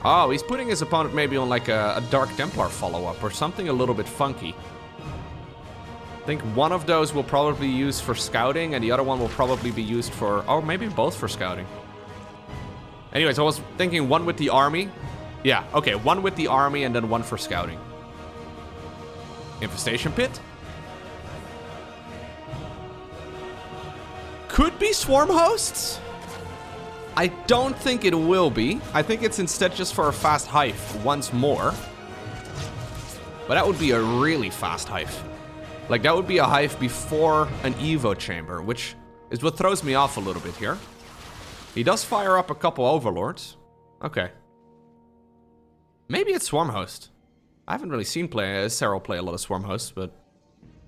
Oh, he's putting his opponent maybe on like a Dark Templar follow-up or something a little bit funky. I think one of those will probably be used for scouting, and the other one will probably be used for... Oh, maybe both for scouting. Anyways, I was thinking one with the army. Yeah, okay, one with the army and then one for scouting. Infestation Pit. Could be swarm hosts. I don't think it will be. I think it's instead just for a fast hive once more. But that would be a really fast hive. Like, that would be a hive before an Evo chamber, which is what throws me off a little bit here. He does fire up a couple overlords. Okay. Maybe it's swarm host. I haven't really seen Serral play a lot of swarm hosts, but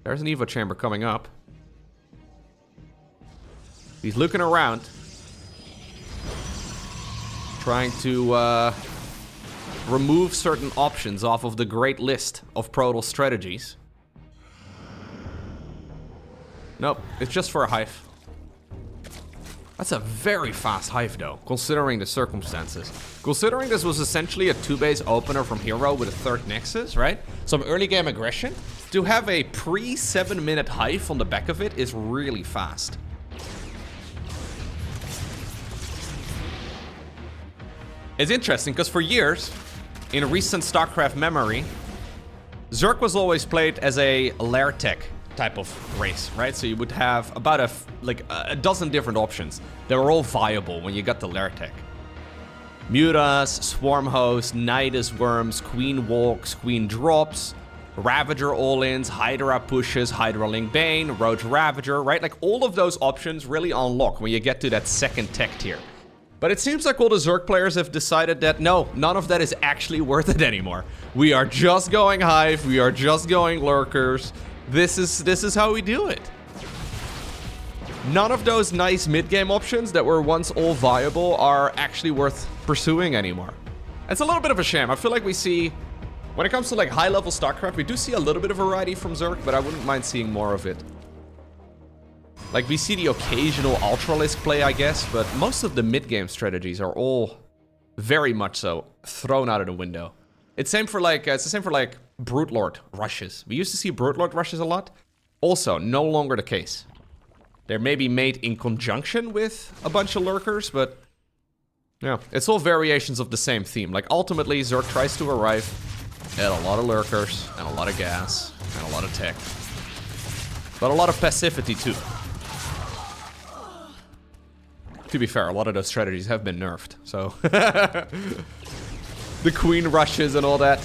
there's an Evo chamber coming up. He's looking around. Trying to remove certain options off of the great list of Protoss strategies. Nope, it's just for a hive. That's a very fast hive though, considering the circumstances. Considering this was essentially a 2-base opener from hero with a 3rd Nexus, right? Some early game aggression. To have a pre-7-minute hive on the back of it is really fast. It's interesting, because for years, in recent StarCraft memory, Zerg was always played as a lair tech type of race, right? So you would have about a dozen different options. They were all viable when you got the lair tech. Mutas, Swarm Host, Nidus Worms, Queen Walks, Queen Drops, Ravager all-ins, Hydra pushes, Hydra Link Bane, Roach Ravager, right? Like, all of those options really unlock when you get to that 2nd tech tier. But it seems like all the Zerg players have decided that no, none of that is actually worth it anymore. We are just going Hive, we are just going Lurkers. This is how we do it. None of those nice mid-game options that were once all viable are actually worth pursuing anymore. It's a little bit of a shame. I feel like we see, when it comes to like high-level StarCraft, we do see a little bit of variety from Zerg, but I wouldn't mind seeing more of it. Like, we see the occasional Ultralisk play, I guess, but most of the mid-game strategies are all very much so thrown out of the window. It's the same for like Brute Lord rushes. We used to see Brute Lord rushes a lot. Also, no longer the case. They're maybe made in conjunction with a bunch of Lurkers, but yeah, it's all variations of the same theme. Like, ultimately, Zerg tries to arrive at a lot of Lurkers, and a lot of gas, and a lot of tech. But a lot of passivity, too. To be fair, a lot of those strategies have been nerfed, so... The Queen rushes and all that.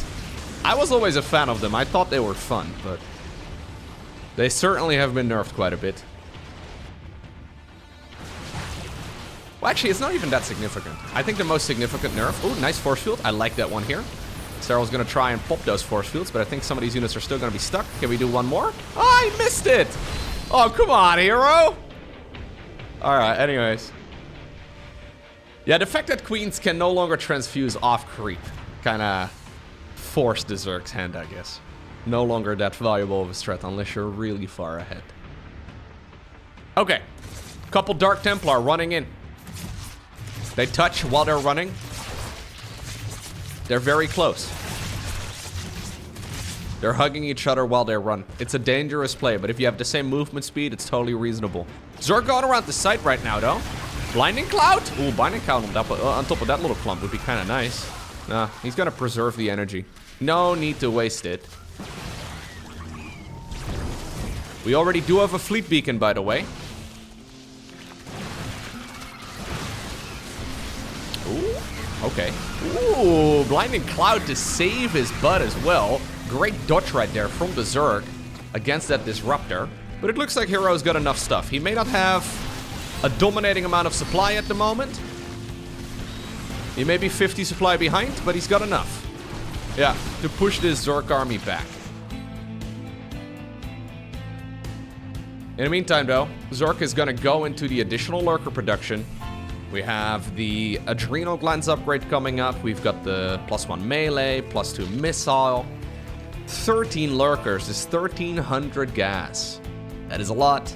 I was always a fan of them. I thought they were fun, but... they certainly have been nerfed quite a bit. Well, actually, it's not even that significant. I think the most significant nerf... Oh, nice force field. I like that one here. Serral's gonna try and pop those force fields, but I think some of these units are still gonna be stuck. Can we do one more? Oh, I missed it! Oh, come on, hero. Alright, anyways. Yeah, the fact that queens can no longer transfuse off creep kind of forced the Zerg's hand, I guess. No longer that valuable of a strat unless you're really far ahead. Okay. Couple Dark Templar running in. They touch while they're running. They're very close. They're hugging each other while they run. It's a dangerous play, but if you have the same movement speed, it's totally reasonable. Zerg going around the site right now, though. Blinding Cloud? Ooh, Blinding Cloud on top of that little clump would be kind of nice. Nah, he's gonna preserve the energy. No need to waste it. We already do have a fleet beacon, by the way. Ooh, okay. Ooh, Blinding Cloud to save his butt as well. Great dodge right there from the Zerg against that Disruptor. But it looks like Hero's got enough stuff. He may not have a dominating amount of supply at the moment. He may be 50 supply behind, but he's got enough. Yeah, to push this Zerg army back. In the meantime, though, Zerg is going to go into the additional lurker production. We have the Adrenal Glands upgrade coming up. We've got the +1 melee, +2 missile. 13 lurkers is 1,300 gas. That is a lot.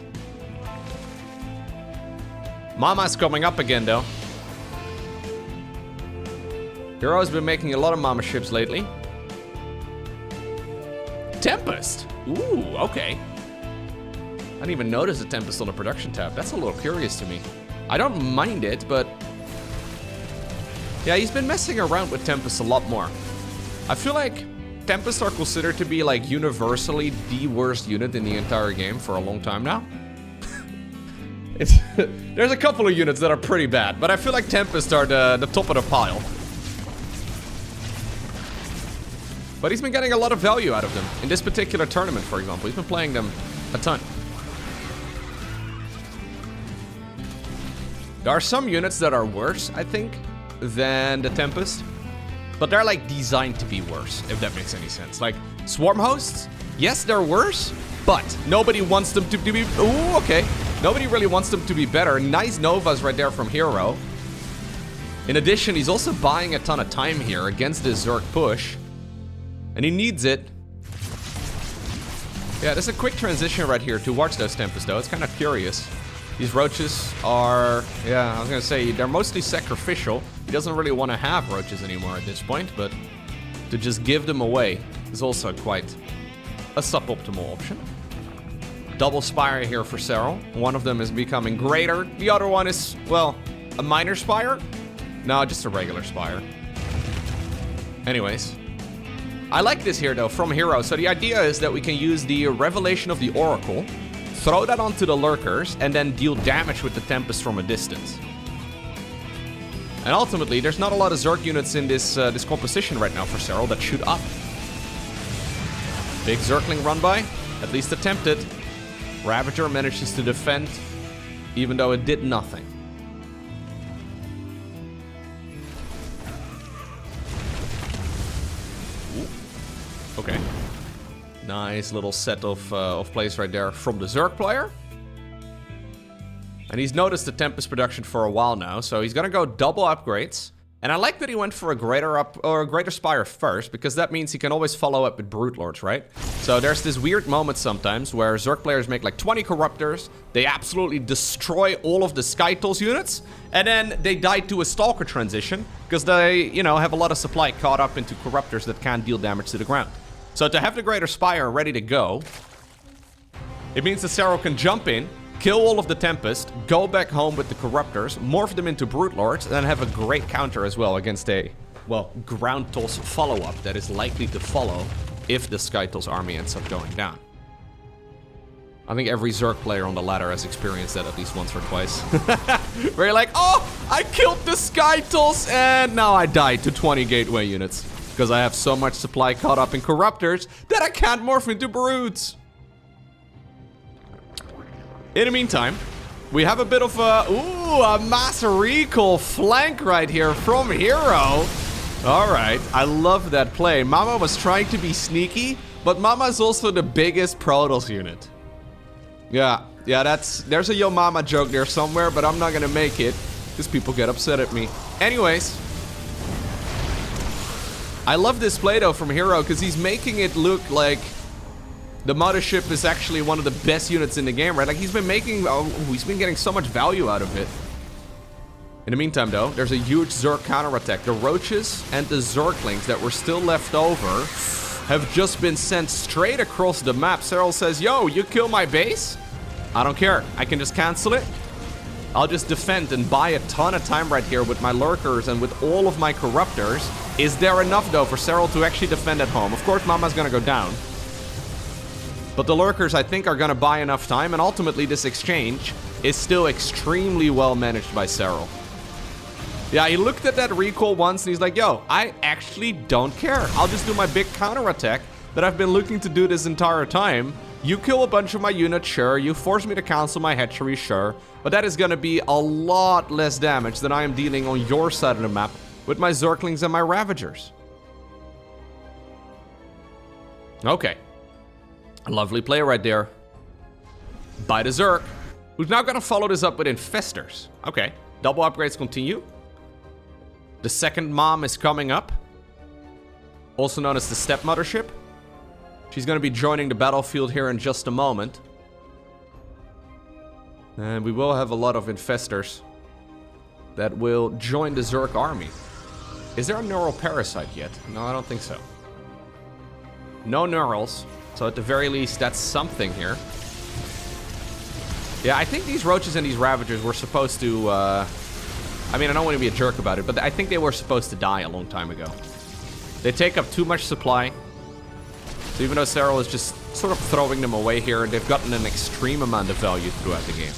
Mama's coming up again, though. Hero's been making a lot of Mama ships lately. Tempest. Ooh, okay. I didn't even notice the Tempest on the production tab. That's a little curious to me. I don't mind it, but... yeah, he's been messing around with Tempest a lot more. I feel like Tempests are considered to be, like, universally the worst unit in the entire game for a long time now. There's a couple of units that are pretty bad, but I feel like Tempests are the top of the pile. But he's been getting a lot of value out of them. In this particular tournament, for example, he's been playing them a ton. There are some units that are worse, I think, than the Tempest. But they're, like, designed to be worse, if that makes any sense. Like, Swarm Hosts, yes, they're worse, but nobody wants them to be... ooh, okay. Nobody really wants them to be better. Nice Novas right there from Hero. In addition, he's also buying a ton of time here against this Zerg push. And he needs it. Yeah, there's a quick transition right here towards those Tempests, though. It's kind of curious. These roaches are, yeah, I was gonna say, they're mostly sacrificial. He doesn't really want to have roaches anymore at this point, but to just give them away is also quite a suboptimal option. Double Spire here for Serral. One of them is becoming greater. The other one is, well, a minor Spire? No, just a regular Spire. Anyways. I like this here, though, from Hero. So the idea is that we can use the Revelation of the Oracle, throw that onto the Lurkers, and then deal damage with the Tempest from a distance. And ultimately, there's not a lot of Zerg units in this composition right now for Serral that shoot up. Big Zergling run by, at least attempted. Ravager manages to defend, even though it did nothing. Ooh. Okay. Nice little set of plays right there from the Zerg player. And he's noticed the Tempest production for a while now, so he's gonna go double upgrades. And I like that he went for a greater Spire first, because that means he can always follow up with Brute Lords, right? So there's this weird moment sometimes where Zerg players make like 20 Corruptors, they absolutely destroy all of the Skytools units, and then they die to a Stalker transition, because they, you know, have a lot of supply caught up into Corruptors that can't deal damage to the ground. So to have the greater Spire ready to go, it means that Serral can jump in, kill all of the Tempest, go back home with the Corruptors, morph them into Brute Lords, and then have a great counter as well against a, well, Ground Toss follow-up that is likely to follow if the Skytools army ends up going down. I think every Zerg player on the ladder has experienced that at least once or twice. Where you're like, oh, I killed the Skytools, and now I died to 20 Gateway units. Because I have so much supply caught up in Corruptors that I can't morph into Brutes. In the meantime, we have a bit of a mass recall flank right here from Hero. All right, I love that play. Mama was trying to be sneaky, but Mama is also the biggest Protoss unit. Yeah, there's a Yo Mama joke there somewhere, but I'm not gonna make it because people get upset at me. Anyways, I love this play though from Hero because he's making it look like the mothership is actually one of the best units in the game, right? Like he's been getting so much value out of it. In the meantime though, there's a huge Zerg counterattack. The roaches and the Zerglings that were still left over have just been sent straight across the map. Serral says, yo, you kill my base? I don't care. I can just cancel it. I'll just defend and buy a ton of time right here with my lurkers and with all of my corruptors. Is there enough though for Serral to actually defend at home? Of course, Mama's gonna go down. But the lurkers, I think, are gonna buy enough time, and ultimately this exchange is still extremely well managed by Serral. Yeah, he looked at that recall once and he's like, yo, I actually don't care. I'll just do my big counterattack that I've been looking to do this entire time. You kill a bunch of my units, sure. You force me to cancel my hatchery, sure. But that is gonna be a lot less damage than I am dealing on your side of the map with my Zerglings and my Ravagers. Okay. A lovely play right there by the Zerg, who's now gonna follow this up with Infestors. Okay, double upgrades continue. The second mom is coming up, also known as the stepmother ship. She's going to be joining the battlefield here in just a moment. And we will have a lot of infestors that will join the Zerg army. Is there a neural parasite yet? No, I don't think so. No neurals, so at the very least that's something here. Yeah, I think these roaches and these ravagers were supposed to I mean, I don't want to be a jerk about it, but I think they were supposed to die a long time ago. They take up too much supply. So even though Serral is just sort of throwing them away here, they've gotten an extreme amount of value throughout the game.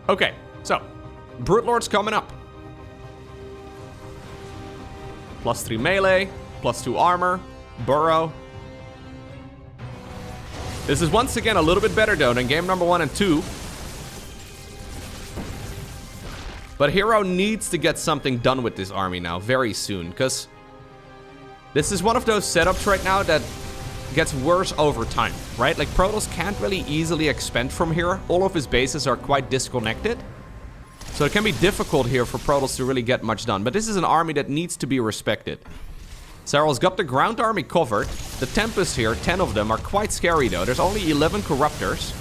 Okay, so Brute Lord's coming up. +3 melee, +2 armor, burrow. This is once again a little bit better though than game number 1 and 2. But Hero needs to get something done with this army now, very soon, because this is one of those setups right now that gets worse over time, right? Like, Protoss can't really easily expand from here. All of his bases are quite disconnected. So it can be difficult here for Protoss to really get much done. But this is an army that needs to be respected. Serral's got the ground army covered. The Tempest here, 10 of them, are quite scary though. There's only 11 Corruptors.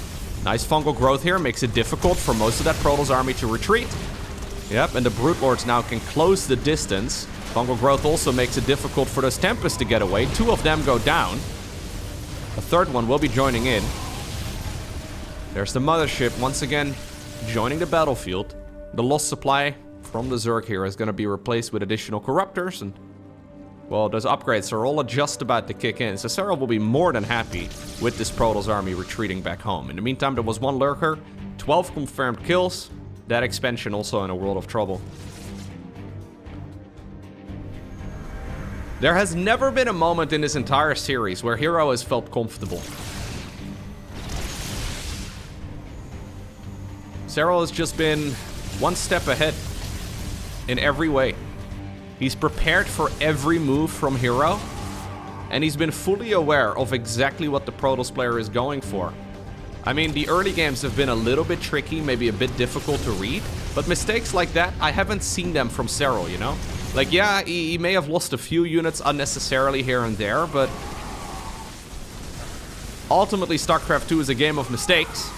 Nice fungal growth here, makes it difficult for most of that Protoss army to retreat. Yep, and the Brute Lords now can close the distance. Fungal growth also makes it difficult for those Tempests to get away. 2 of them go down. A third one will be joining in. There's the mothership once again joining the battlefield. The lost supply from the Zerg here is going to be replaced with additional Corruptors, and well, those upgrades are all just about to kick in. So Serral will be more than happy with this Protoss army retreating back home. In the meantime, there was 1 lurker, 12 confirmed kills. That expansion also in a world of trouble. There has never been a moment in this entire series where Hero has felt comfortable. Serral has just been one step ahead in every way. He's prepared for every move from Hero, and he's been fully aware of exactly what the Protoss player is going for. I mean, the early games have been a little bit tricky, maybe a bit difficult to read, but mistakes like that, I haven't seen them from Serral, you know? Like, yeah, he may have lost a few units unnecessarily here and there, but ultimately StarCraft 2 is a game of mistakes.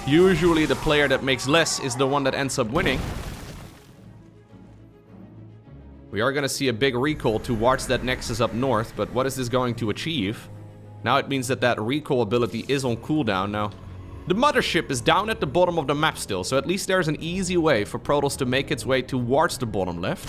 Usually the player that makes less is the one that ends up winning. We are going to see a big recall towards that Nexus up north, but what is this going to achieve? Now it means that that recall ability is on cooldown now. The mothership is down at the bottom of the map still, so at least there's an easy way for Protoss to make its way towards the bottom left.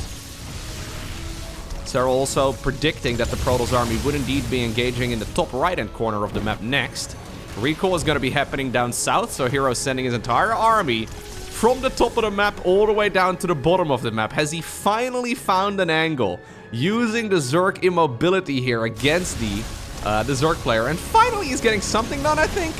Serral also predicting that the Protoss army would indeed be engaging in the top right-hand corner of the map next. Recall is going to be happening down south, so Hero's sending his entire army from the top of the map all the way down to the bottom of the map. Has he finally found an angle using the Zerg immobility here against the Zerg player, and finally he's getting something done, I think.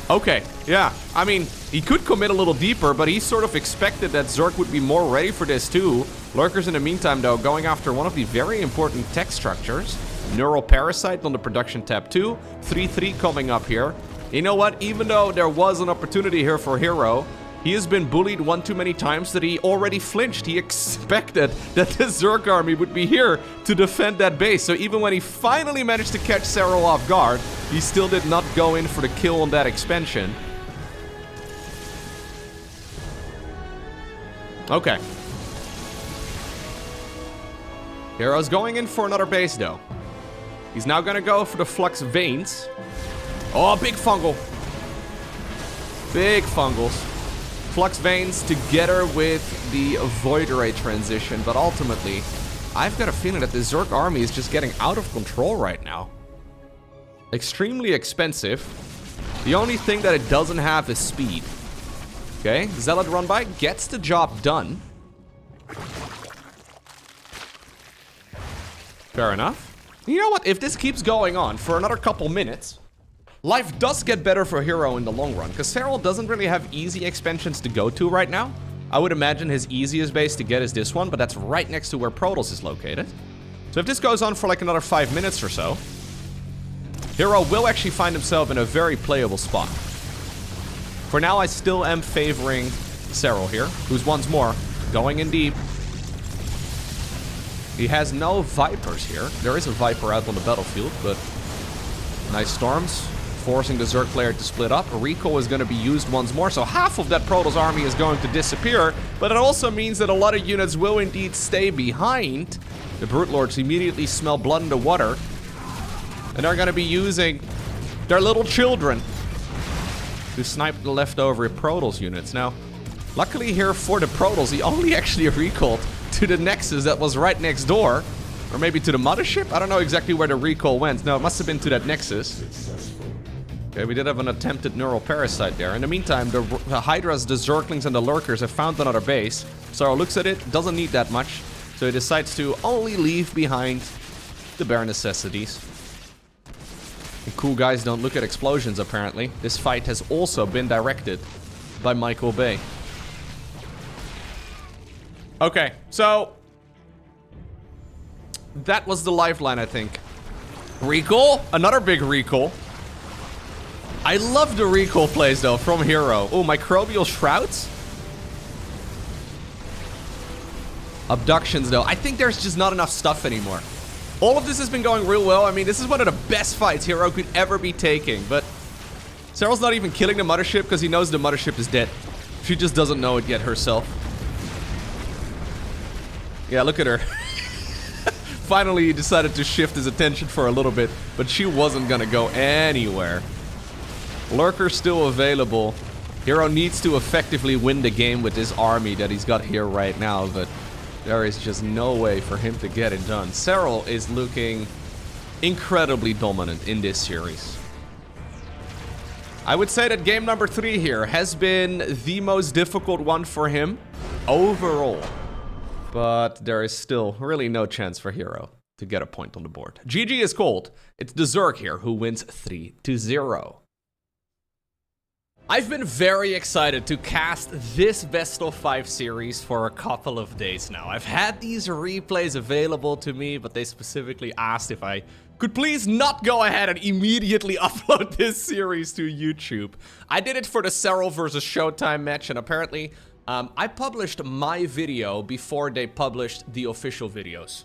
Okay, yeah, I mean, he could commit a little deeper, but he sort of expected that Zerg would be more ready for this too. Lurkers in the meantime, though, going after one of the very important tech structures. Neural Parasite on the production tab too. 3-3 coming up here. You know what? Even though there was an opportunity here for Hero, he has been bullied one too many times that he already flinched. He expected that the Zerg army would be here to defend that base. So even when he finally managed to catch Serral off guard, he still did not go in for the kill on that expansion. Okay. Hero's going in for another base though. He's now gonna go for the Flux Veins. Oh, big fungal. Big fungals. Flux Veins together with the Void Ray transition, but ultimately, I've got a feeling that the Zerg army is just getting out of control right now. Extremely expensive. The only thing that it doesn't have is speed. Okay, Zealot run by gets the job done. Fair enough. You know what? If this keeps going on for another couple minutes, life does get better for Hero in the long run, because Serral doesn't really have easy expansions to go to right now. I would imagine his easiest base to get is this one, but that's right next to where Protoss is located. So if this goes on for like another 5 minutes or so, Hero will actually find himself in a very playable spot. For now, I still am favoring Serral here, who's once more going in deep. He has no Vipers here. There is a Viper out on the battlefield, but nice storms, forcing the Zerg player to split up. A recall is going to be used once more, so half of that Protoss army is going to disappear, but it also means that a lot of units will indeed stay behind. The Brute Lords immediately smell blood in the water, and they're going to be using their little children to snipe the leftover Protoss units. Now, luckily here for the Protoss, he only actually recalled to the Nexus that was right next door. Or maybe to the Mothership? I don't know exactly where the recall went. No, it must have been to that Nexus. Okay, we did have an attempted Neural Parasite there. In the meantime, the Hydras, the Zerglings, and the Lurkers have found another base. Serral looks at it, doesn't need that much. So he decides to only leave behind the bare necessities. And cool guys don't look at explosions, apparently. This fight has also been directed by Michael Bay. Okay, so that was the lifeline, I think. Recall? Another big recall. I love the recall plays, though, from Hero. Oh, Microbial Shrouds? Abductions, though. I think there's just not enough stuff anymore. All of this has been going real well. I mean, this is one of the best fights Hero could ever be taking, but Serral's not even killing the Mothership because he knows the Mothership is dead. She just doesn't know it yet herself. Yeah, look at her. Finally, he decided to shift his attention for a little bit, but she wasn't gonna go anywhere. Lurker's still available. Hero needs to effectively win the game with this army that he's got here right now, but there is just no way for him to get it done. Serral is looking incredibly dominant in this series. I would say that game number 3 here has been the most difficult one for him overall. But there is still really no chance for Hero to get a point on the board. GG is called. It's the Zerg here who wins 3-0. I've been very excited to cast this Best of 5 series for a couple of days now. I've had these replays available to me, but they specifically asked if I could please not go ahead and immediately upload this series to YouTube. I did it for the Serral versus Showtime match, and apparently I published my video before they published the official videos.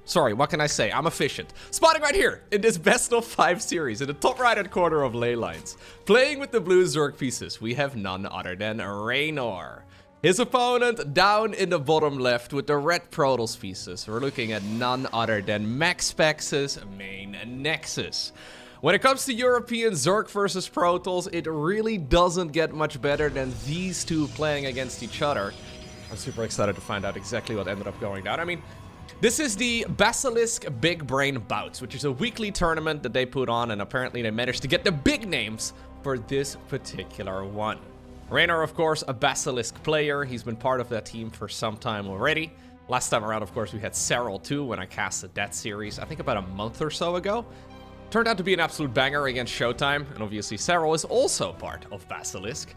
Sorry, what can I say? I'm efficient. Spotting right here in this Best of 5 series in the top right-hand corner of ley lines. Playing with the blue Zerg pieces, we have none other than Reynor. His opponent down in the bottom left with the red Protoss pieces. We're looking at none other than MaxPax's main Nexus. When it comes to European Zerg versus Protoss, it really doesn't get much better than these two playing against each other. I'm super excited to find out exactly what ended up going down. I mean, this is the Basilisk Big Brain Bouts, which is a weekly tournament that they put on, and apparently they managed to get the big names for this particular one. Reynor, of course, a Basilisk player. He's been part of that team for some time already. Last time around, of course, we had Serral too when I casted that series, I think about a month or so ago. Turned out to be an absolute banger against Showtime, and obviously Serral is also part of Basilisk.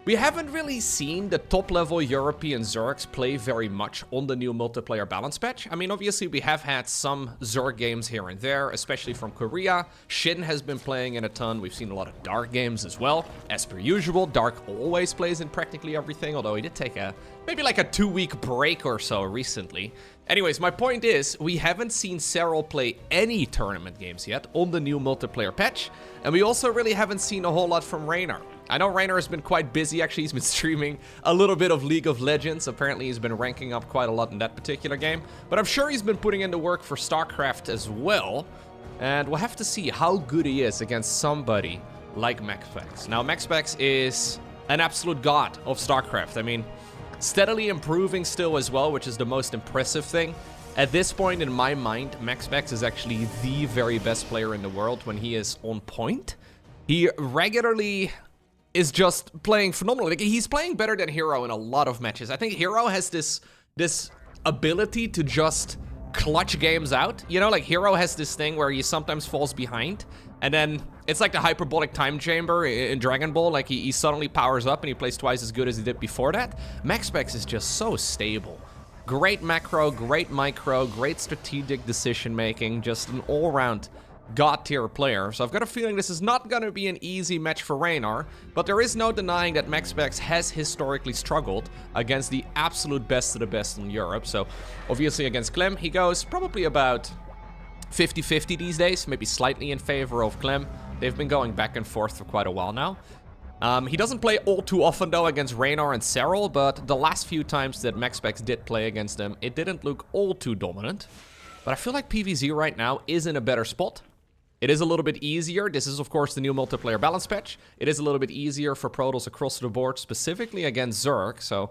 We haven't really seen the top-level European Zergs play very much on the new multiplayer balance patch. I mean, obviously, we have had some Zerg games here and there, especially from Korea. Shin has been playing in a ton. We've seen a lot of Dark games as well. As per usual, Dark always plays in practically everything, although he did take maybe like a 2-week break or so recently. Anyways, my point is, we haven't seen Serral play any tournament games yet on the new multiplayer patch, and we also really haven't seen a whole lot from Reynor. I know Reynor has been quite busy, actually. He's been streaming a little bit of League of Legends. Apparently, he's been ranking up quite a lot in that particular game. But I'm sure he's been putting in the work for StarCraft as well. And we'll have to see how good he is against somebody like MaxPax. Now, MaxPax is an absolute god of StarCraft. I mean, steadily improving still as well, which is the most impressive thing. At this point, in my mind, MaxPax is actually the very best player in the world when he is on point. He regularly is just playing phenomenally. Like, he's playing better than Hero in a lot of matches. I think Hero has this ability to just clutch games out. You know, like Hero has this thing where he sometimes falls behind, and then it's like the hyperbolic time chamber in Dragon Ball. Like, he suddenly powers up and he plays twice as good as he did before that. MaxPax is just so stable. Great macro, great micro, great strategic decision making, just an all-round god tier player. So I've got a feeling this is not going to be an easy match for Reynor, but there is no denying that MaxPax has historically struggled against the absolute best of the best in Europe. So obviously against Clem, he goes probably about 50-50 these days, maybe slightly in favor of Clem. They've been going back and forth for quite a while now. He doesn't play all too often though against Reynor and Serral, but the last few times that MaxPax did play against them, it didn't look all too dominant. But I feel like PvZ right now is in a better spot. It is a little bit easier. This is, of course, the new multiplayer balance patch. It is a little bit easier for Protoss across the board, specifically against Zerg. So,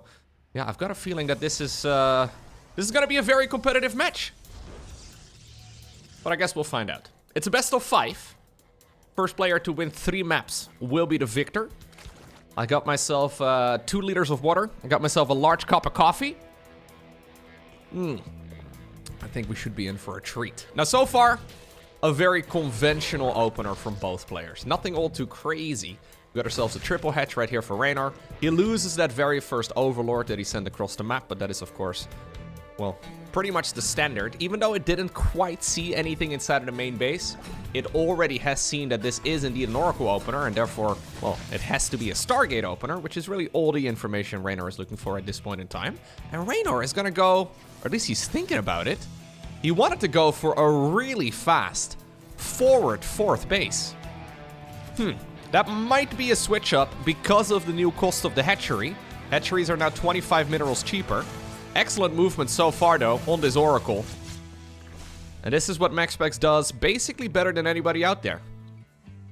yeah, I've got a feeling that this is going to be a very competitive match. But I guess we'll find out. It's a best of 5. First player to win 3 maps will be the victor. I got myself 2 liters of water. I got myself a large cup of coffee. I think we should be in for a treat. Now, so far, a very conventional opener from both players. Nothing all too crazy. We got ourselves a triple hatch right here for Reynor. He loses that very first Overlord that he sent across the map, but that is, of course, well, pretty much the standard. Even though it didn't quite see anything inside of the main base, it already has seen that this is indeed an Oracle opener, and therefore, well, it has to be a Stargate opener, which is really all the information Reynor is looking for at this point in time. And Reynor is gonna go, or at least he's thinking about it. He wanted to go for a really fast forward 4th base. That might be a switch up because of the new cost of the hatchery. Hatcheries are now 25 minerals cheaper. Excellent movement so far though on this Oracle. And this is what MaxPax does basically better than anybody out there.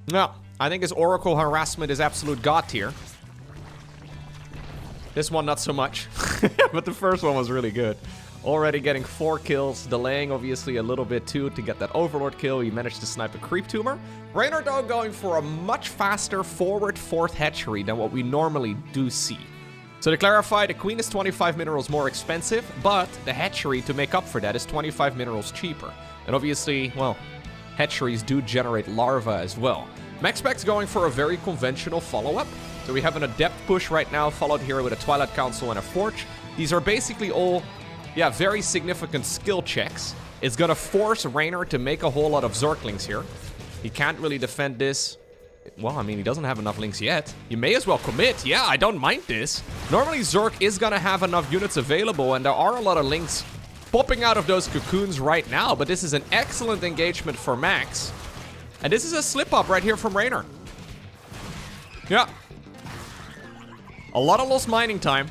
Now, I think his Oracle harassment is absolute god tier. This one not so much, but the first one was really good. Already getting 4 kills, delaying obviously a little bit too to get that Overlord kill. He managed to snipe a creep tumor. Reynor though going for a much faster forward 4th hatchery than what we normally do see. So to clarify, the Queen is 25 minerals more expensive, but the hatchery to make up for that is 25 minerals cheaper. And obviously, well, hatcheries do generate larvae as well. MaxPax going for a very conventional follow-up. So we have an Adept push right now, followed here with a Twilight Council and a Forge. These are basically all, yeah, very significant skill checks. It's gonna force Reynor to make a whole lot of Zerglings here. He can't really defend this. Well, I mean, he doesn't have enough links yet. You may as well commit. Yeah, I don't mind this. Normally, Zerg is gonna have enough units available, and there are a lot of links popping out of those cocoons right now, but this is an excellent engagement for Max. And this is a slip-up right here from Reynor. Yeah. A lot of lost mining time.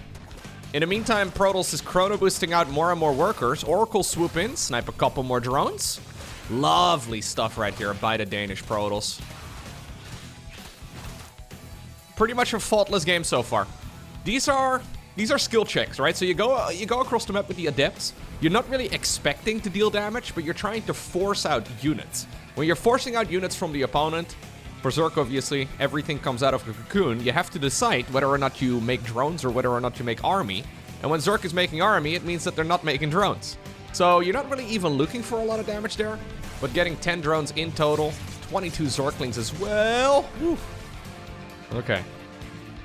In the meantime, Protoss is chrono boosting out more and more workers. Oracle swoop in, snipe a couple more drones. Lovely stuff right here by the Danish Protoss. Pretty much a faultless game so far. These are skill checks, right? So you go across the map with the Adepts. You're not really expecting to deal damage, but you're trying to force out units. When you're forcing out units from the opponent, for Zerg obviously, everything comes out of the cocoon. You have to decide whether or not you make drones or whether or not you make army. And when Zerg is making army, it means that they're not making drones. So you're not really even looking for a lot of damage there, but getting 10 drones in total, 22 Zerglings as well. Woo. Okay.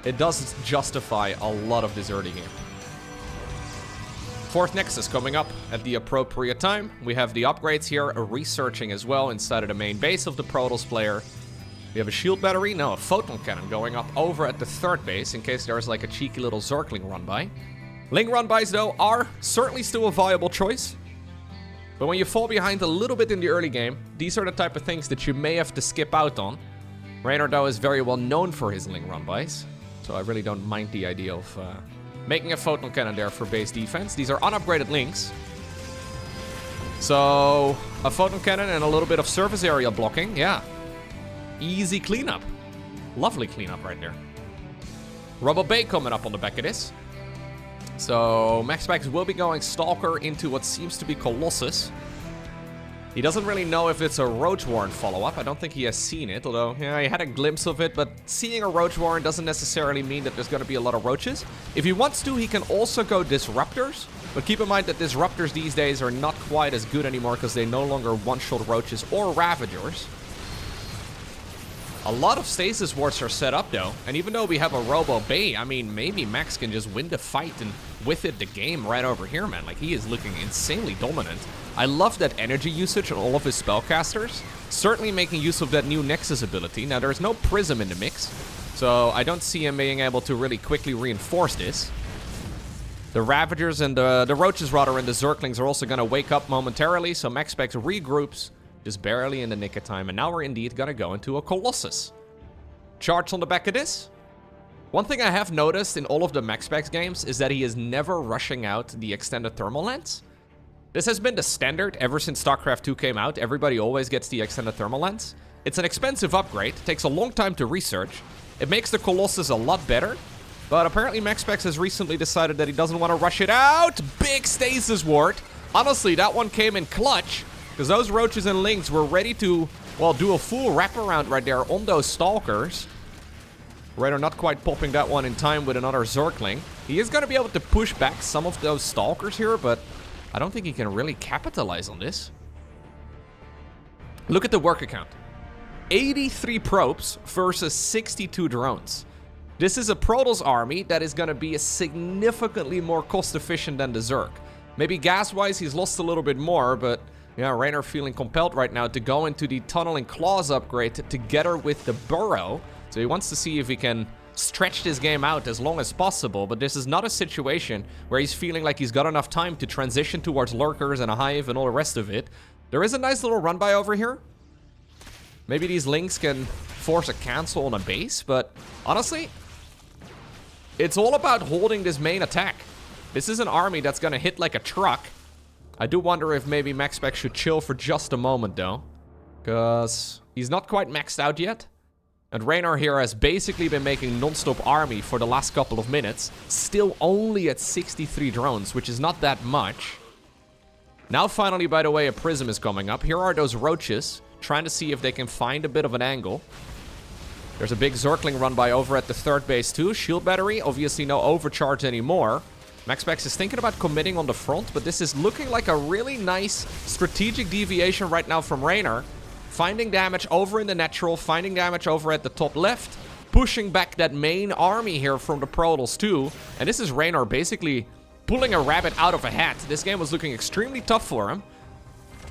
it does justify a lot of this early game. 4th Nexus coming up at the appropriate time. We have the upgrades here, researching as well inside of the main base of the Protoss player. We have a shield battery, no, a photon cannon going up over at the 3rd base in case there's like a cheeky little Zergling run by. Ling run bys though are certainly still a viable choice. But when you fall behind a little bit in the early game, these are the type of things that you may have to skip out on. Reynor though is very well known for his Ling run bys, so I really don't mind the idea of making a photon cannon there for base defense. These are unupgraded Lings. So, a photon cannon and a little bit of surface area blocking, yeah. Easy cleanup. Lovely cleanup right there. BattleB coming up on the back of this. So, MaxPax will be going Stalker into what seems to be Colossus. He doesn't really know if it's a Roach Warren follow-up. I don't think he has seen it, although, yeah, he had a glimpse of it. But seeing a Roach Warren doesn't necessarily mean that there's going to be a lot of roaches. If he wants to, he can also go Disruptors. But keep in mind that Disruptors these days are not quite as good anymore because they no longer one-shot Roaches or Ravagers. A lot of Stasis Wards are set up, though. And even though we have a BattleB, I mean, maybe Max can just win the fight and with it the game right over here, man. Like, he is looking insanely dominant. I love that energy usage on all of his spellcasters. Certainly making use of that new Nexus ability. Now, there's no Prism in the mix, so I don't see him being able to really quickly reinforce this. The Ravagers and the Roaches, rather, and the Zerglings are also going to wake up momentarily, so MaxPax regroups just barely in the nick of time, and now we're indeed going to go into a Colossus. Charge on the back of this. One thing I have noticed in all of the MaxPax games is that he is never rushing out the extended thermal lens. This has been the standard ever since StarCraft 2 came out. Everybody always gets the extended thermal lens. It's an expensive upgrade, takes a long time to research. It makes the Colossus a lot better, but apparently MaxPax has recently decided that he doesn't want to rush it out. Big Stasis Ward. Honestly, that one came in clutch, because those Roaches and Lings were ready to, well, do a full wraparound right there on those Stalkers. Reynor not quite popping that one in time with another Zergling. He is going to be able to push back some of those Stalkers here, but I don't think he can really capitalize on this. Look at the work account. 83 probes versus 62 drones. This is a Protoss army that is going to be significantly more cost efficient than the Zerg. Maybe gas-wise he's lost a little bit more, but yeah, Reynor feeling compelled right now to go into the Tunneling Claws upgrade together with the Burrow. So he wants to see if he can stretch this game out as long as possible, but this is not a situation where he's feeling like he's got enough time to transition towards Lurkers and a Hive and all the rest of it. There is a nice little run by over here. Maybe these Lings can force a cancel on a base, but honestly, it's all about holding this main attack. This is an army that's gonna hit like a truck. I do wonder if maybe MaxPax should chill for just a moment though, because he's not quite maxed out yet. And Reynor here has basically been making non-stop army for the last couple of minutes. Still only at 63 drones, which is not that much. Now finally, by the way, a Prism is coming up. Here are those Roaches, trying to see if they can find a bit of an angle. There's a big Zergling run by over at the 3rd base too. Shield battery, obviously no overcharge anymore. MaxPax is thinking about committing on the front, but this is looking like a really nice strategic deviation right now from Reynor. Finding damage over in the natural, finding damage over at the top left, pushing back that main army here from the Protoss too. And this is Reynor basically pulling a rabbit out of a hat. This game was looking extremely tough for him.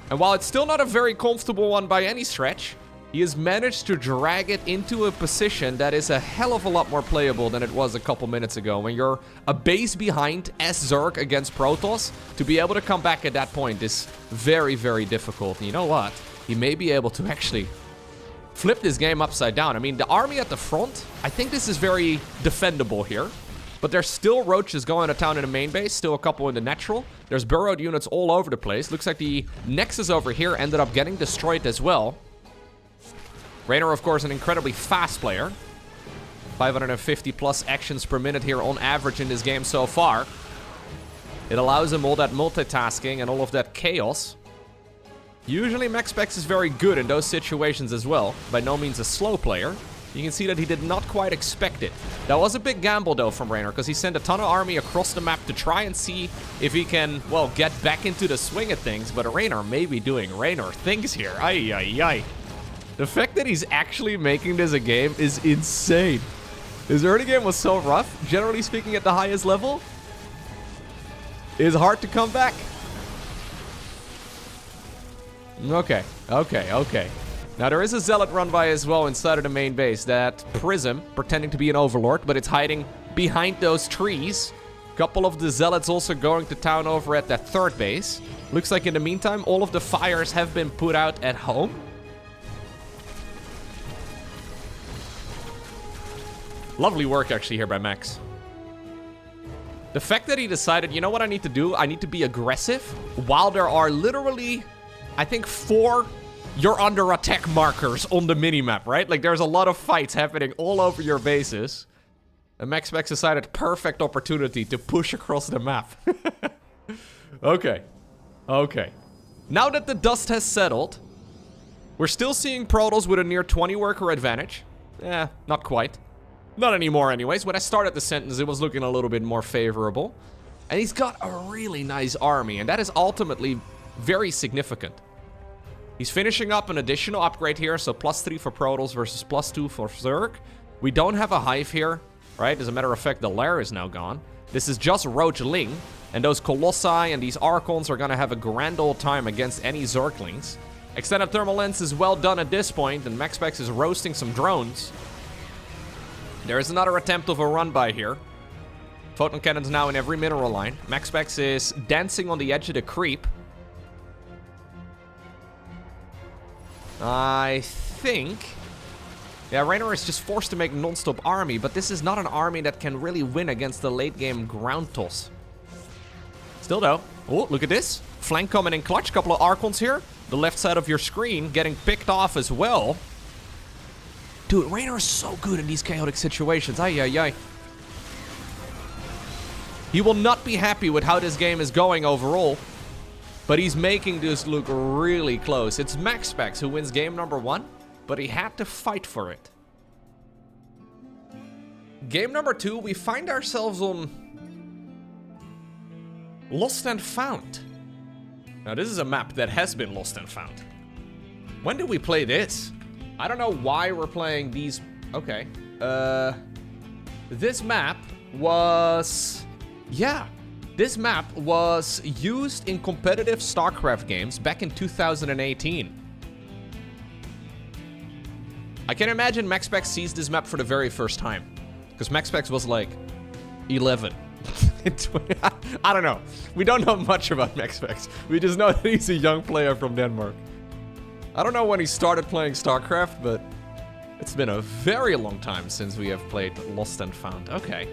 And while it's still not a very comfortable one by any stretch, he has managed to drag it into a position that is a hell of a lot more playable than it was a couple minutes ago. When you're a base behind as Zerg against Protoss, to be able to come back at that point is very, very difficult. And you know what? He may be able to actually flip this game upside down. I mean, the army at the front, I think this is very defendable here. But there's still Roaches going to town in the main base, still a couple in the natural. There's burrowed units all over the place. Looks like the Nexus over here ended up getting destroyed as well. Reynor, of course, an incredibly fast player. 550 plus actions per minute here on average in this game so far. It allows him all that multitasking and all of that chaos. Usually MaxPax is very good in those situations as well. By no means a slow player. You can see that he did not quite expect it. That was a big gamble though from Reynor, because he sent a ton of army across the map to try and see if he can, well, get back into the swing of things. But Reynor may be doing Reynor things here. Ay, ay, ay. The fact that he's actually making this a game is insane. His early game was so rough, generally speaking at the highest level. It's hard to come back. Okay, okay, okay. Now there is a Zealot run by as well inside of the main base. That Prism, pretending to be an Overlord, but it's hiding behind those trees. A couple of the Zealots also going to town over at that third base. Looks like in the meantime, all of the fires have been put out at home. Lovely work actually here by Max. The fact that he decided, you know what I need to do? I need to be aggressive while there are literally, I think, 4 you're under attack markers on the minimap, right? Like there's a lot of fights happening all over your bases. And MaxPax decided perfect opportunity to push across the map. Okay. Okay. Now that the dust has settled, we're still seeing Protoss with a near 20 worker advantage. Not quite. Not anymore anyways. When I started the sentence, it was looking a little bit more favorable. And he's got a really nice army, and that is ultimately very significant. He's finishing up an additional upgrade here, so +3 for Protoss versus +2 for Zerg. We don't have a Hive here, right? As a matter of fact, the Lair is now gone. This is just Roach Ling, and those Colossi and these Archons are gonna have a grand old time against any Zerglings. Extended Thermal Lens is well done at this point, and MaxPax is roasting some drones. There is another attempt of a run by here. Photon Cannons now in every mineral line. MaxPax is dancing on the edge of the creep. I think... Yeah, Reynor is just forced to make non-stop army, but this is not an army that can really win against the late-game ground toss. Still though. Oh, look at this. Flank coming in clutch. Couple of Archons here. The left side of your screen getting picked off as well. Dude, Reynor is so good in these chaotic situations. Ay, ay, ay. He will not be happy with how this game is going overall. But he's making this look really close. It's MaxPax who wins game number 1, but he had to fight for it. Game number 2, we find ourselves on Lost and Found. Now, this is a map that has been lost and found. When did we play this? I don't know why we're playing these... Okay. This map was... Yeah. This map was used in competitive StarCraft games back in 2018. I can imagine MaxPax sees this map for the very first time. Because MaxPax was like 11. I don't know. We don't know much about MaxPax. We just know that he's a young player from Denmark. I don't know when he started playing StarCraft, but it's been a very long time since we have played Lost and Found. Okay.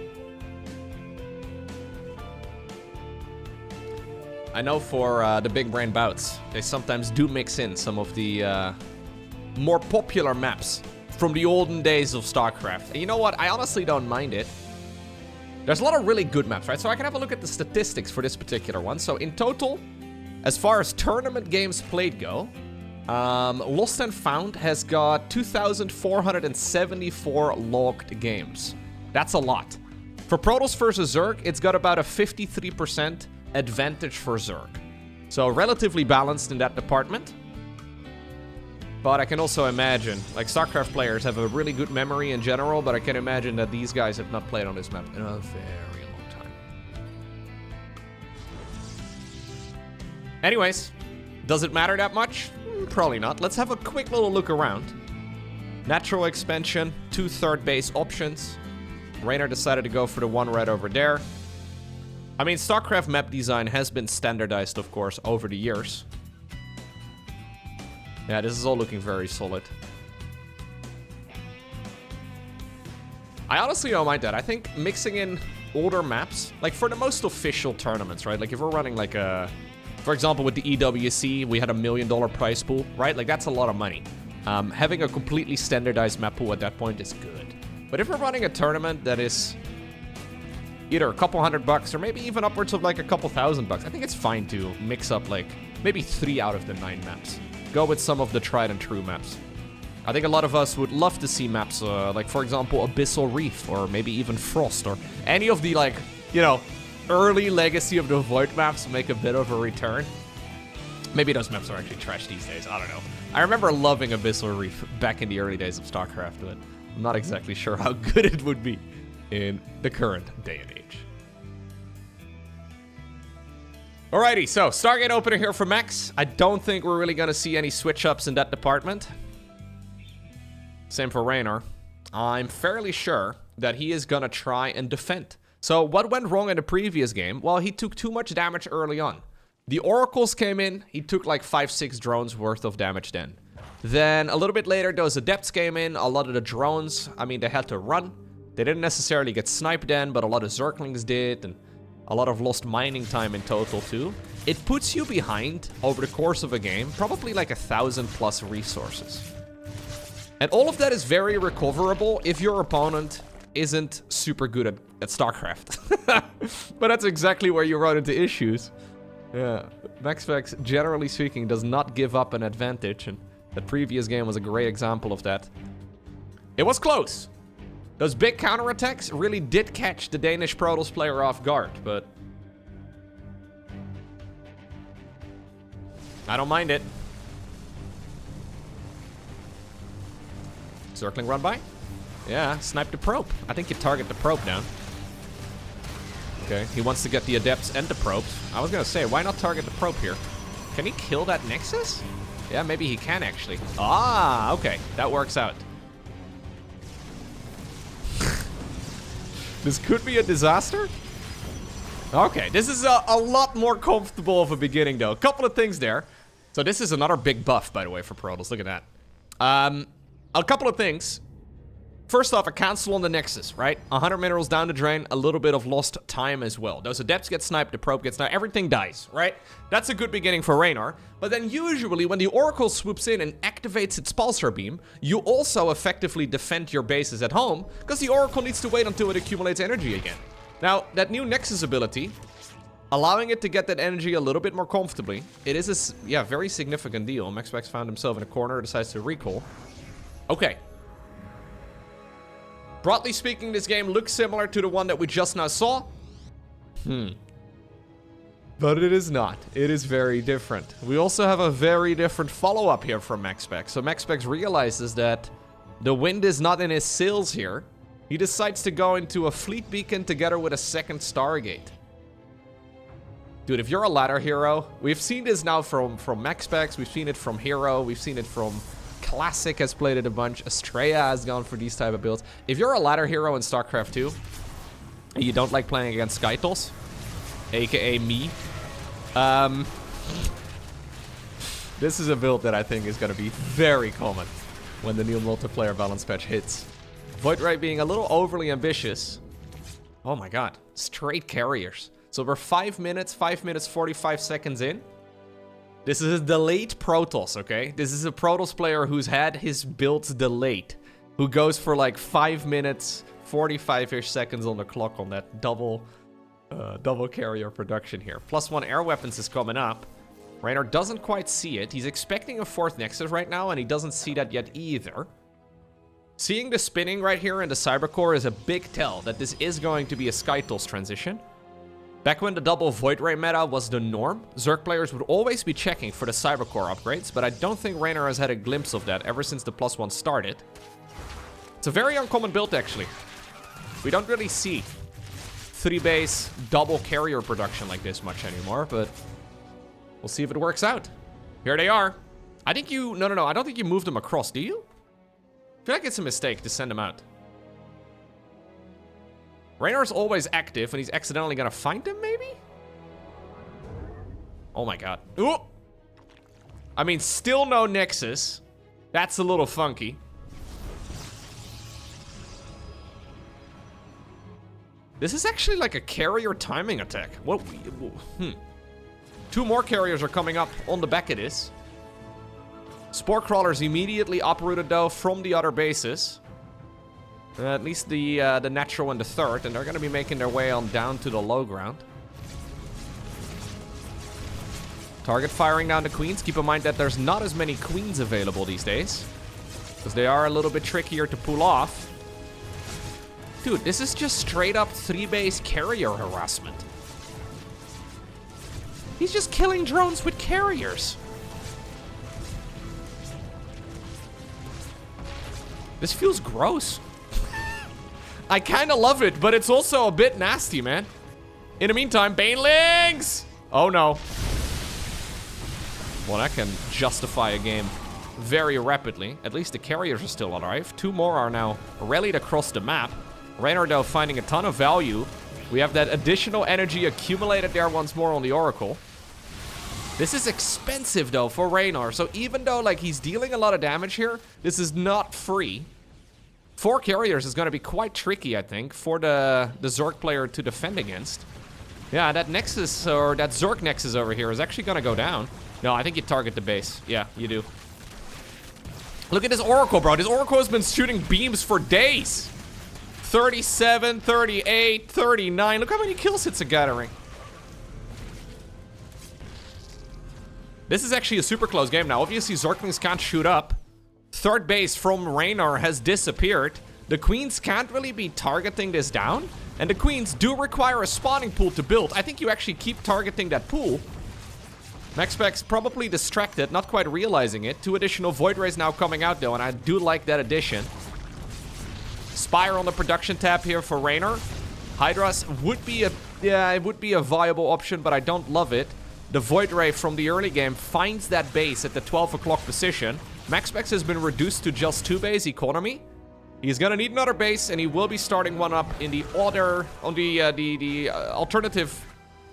I know for the big brain bouts, they sometimes do mix in some of the more popular maps from the olden days of StarCraft. And you know what? I honestly don't mind it. There's a lot of really good maps, right? So I can have a look at the statistics for this particular one. So in total, as far as tournament games played go, Lost and Found has got 2,474 logged games. That's a lot. For Protoss versus Zerg, it's got about a 53% advantage for Zerg. So relatively balanced in that department. But I can also imagine, like StarCraft players have a really good memory in general, but I can imagine that these guys have not played on this map in a very long time. Anyways, does it matter that much? Probably not. Let's have a quick little look around. Natural expansion, 2 third base options. Reynor decided to go for the one right over there. I mean, StarCraft map design has been standardized, of course, over the years. Yeah, this is all looking very solid. I honestly don't mind that. I think mixing in older maps, like for the most official tournaments, right? Like if we're running like a... For example, with the EWC, we had $1 million prize pool, right? Like that's a lot of money. Having a completely standardized map pool at that point is good. But if we're running a tournament that is either a couple $100 or maybe even upwards of like a couple $1,000, I think it's fine to mix up like maybe 3 out of the 9 maps. Go with some of the tried and true maps. I think a lot of us would love to see maps like, for example, Abyssal Reef or maybe even Frost or any of the like, you know, early Legacy of the Void maps make a bit of a return. Maybe those maps are actually trash these days. I don't know. I remember loving Abyssal Reef back in the early days of StarCraft, but I'm not exactly sure how good it would be in the current day and age. Alrighty, so Stargate opener here for Max. I don't think we're really going to see any switch-ups in that department. Same for Reynor. I'm fairly sure that he is going to try and defend. So what went wrong in the previous game? Well, he took too much damage early on. The oracles came in, he took like 5-6 drones worth of damage then. Then a little bit later, those adepts came in, a lot of the drones, I mean, they had to run. They didn't necessarily get sniped then, but a lot of zerglings did, and a lot of lost mining time in total too. It puts you behind, over the course of a game, probably like 1,000+ resources. And all of that is very recoverable if your opponent isn't super good at StarCraft. But that's exactly where you run into issues. Yeah, MaxPax, generally speaking, does not give up an advantage, and the previous game was a great example of that. It was close. Those big counterattacks really did catch the Danish Protoss player off guard, but I don't mind it. Circling run by? Yeah, snipe the probe. I think you target the probe down. Okay, he wants to get the adepts and the probes. I was gonna say, why not target the probe here? Can he kill that Nexus? Yeah, maybe he can actually. Ah, okay, that works out. This could be a disaster. Okay, this is a lot more comfortable of a beginning though. A couple of things there. So this is another big buff, by the way, for Protoss. Look at that. A couple of things. First off, a cancel on the Nexus, right? 100 minerals down the drain, a little bit of lost time as well. Those adepts get sniped, the probe gets sniped, everything dies, right? That's a good beginning for Reynor. But then usually when the Oracle swoops in and activates its Pulsar Beam, you also effectively defend your bases at home, because the Oracle needs to wait until it accumulates energy again. Now, that new Nexus ability, allowing it to get that energy a little bit more comfortably, it is a, very significant deal. MaxPax found himself in a corner, decides to recall. Okay. Broadly speaking, this game looks similar to the one that we just now saw. But it is not. It is very different. We also have a very different follow-up here from MaxPax. So MaxPax realizes that the wind is not in his sails here. He decides to go into a fleet beacon together with a second Stargate. Dude, if you're a ladder hero, we've seen this now from MaxPax, we've seen it from Hero, we've seen it from Classic has played it a bunch. Estrella has gone for these type of builds. If you're a ladder hero in StarCraft 2, and you don't like playing against Skytles, aka me, this is a build that I think is going to be very common when the new multiplayer balance patch hits. Void Ray being a little overly ambitious. Oh my god, straight carriers. So we're 5 minutes 45 seconds in. This is a delayed Protoss, okay? This is a Protoss player who's had his builds delayed, who goes for like 5 minutes, 45-ish seconds on the clock on that double carrier production here. +1 air weapons is coming up. Reynor doesn't quite see it. He's expecting a 4th Nexus right now, and he doesn't see that yet either. Seeing the spinning right here in the Cybercore is a big tell that this is going to be a Skytles transition. Back when the double Void Ray meta was the norm, Zerg players would always be checking for the Cybercore upgrades, but I don't think Reynor has had a glimpse of that ever since the +1 started. It's a very uncommon build, actually. We don't really see 3-base double carrier production like this much anymore, but we'll see if it works out. Here they are. I think you... No, I don't think you moved them across, do you? I feel like it's a mistake to send them out. Reynor's always active, and he's accidentally gonna find him, maybe? Oh my god. Ooh! I mean, still no Nexus. That's a little funky. This is actually like a carrier timing attack. What? 2 more carriers are coming up on the back of this. Spore Crawlers immediately uprooted, though, from the other bases. At least the natural and the 3rd, and they're going to be making their way on down to the low ground. Target firing down the queens. Keep in mind that there's not as many queens available these days, because they are a little bit trickier to pull off. Dude, this is just straight up 3-base carrier harassment. He's just killing drones with carriers. This feels gross. I kind of love it, but it's also a bit nasty, man. In the meantime, Banelings! Oh, no. Well, that can justify a game very rapidly. At least the carriers are still alive. 2 more are now rallied across the map. Reynor, though, finding a ton of value. We have that additional energy accumulated there once more on the Oracle. This is expensive, though, for Reynor. So even though, like, he's dealing a lot of damage here, this is not free. 4 carriers is going to be quite tricky, I think, for the Zerg player to defend against. Yeah, that Nexus, or that Zerg Nexus over here is actually going to go down. No, I think you target the base. Yeah, you do. Look at this Oracle, bro. This Oracle has been shooting beams for days. 37, 38, 39. Look how many kills it's a gathering. This is actually a super close game now. Obviously, Zerglings can't shoot up. 3rd base from Reynor has disappeared. The Queens can't really be targeting this down. And the Queens do require a spawning pool to build. I think you actually keep targeting that pool. MaxPax probably distracted, not quite realizing it. 2 additional Void Rays now coming out, though, and I do like that addition. Spire on the production tab here for Reynor. Hydras would be a... yeah, it would be a viable option, but I don't love it. The Void Ray from the early game finds that base at the 12 o'clock position. MaxPax has been reduced to just 2 base economy. He's gonna need another base, and he will be starting one up in the other... on the alternative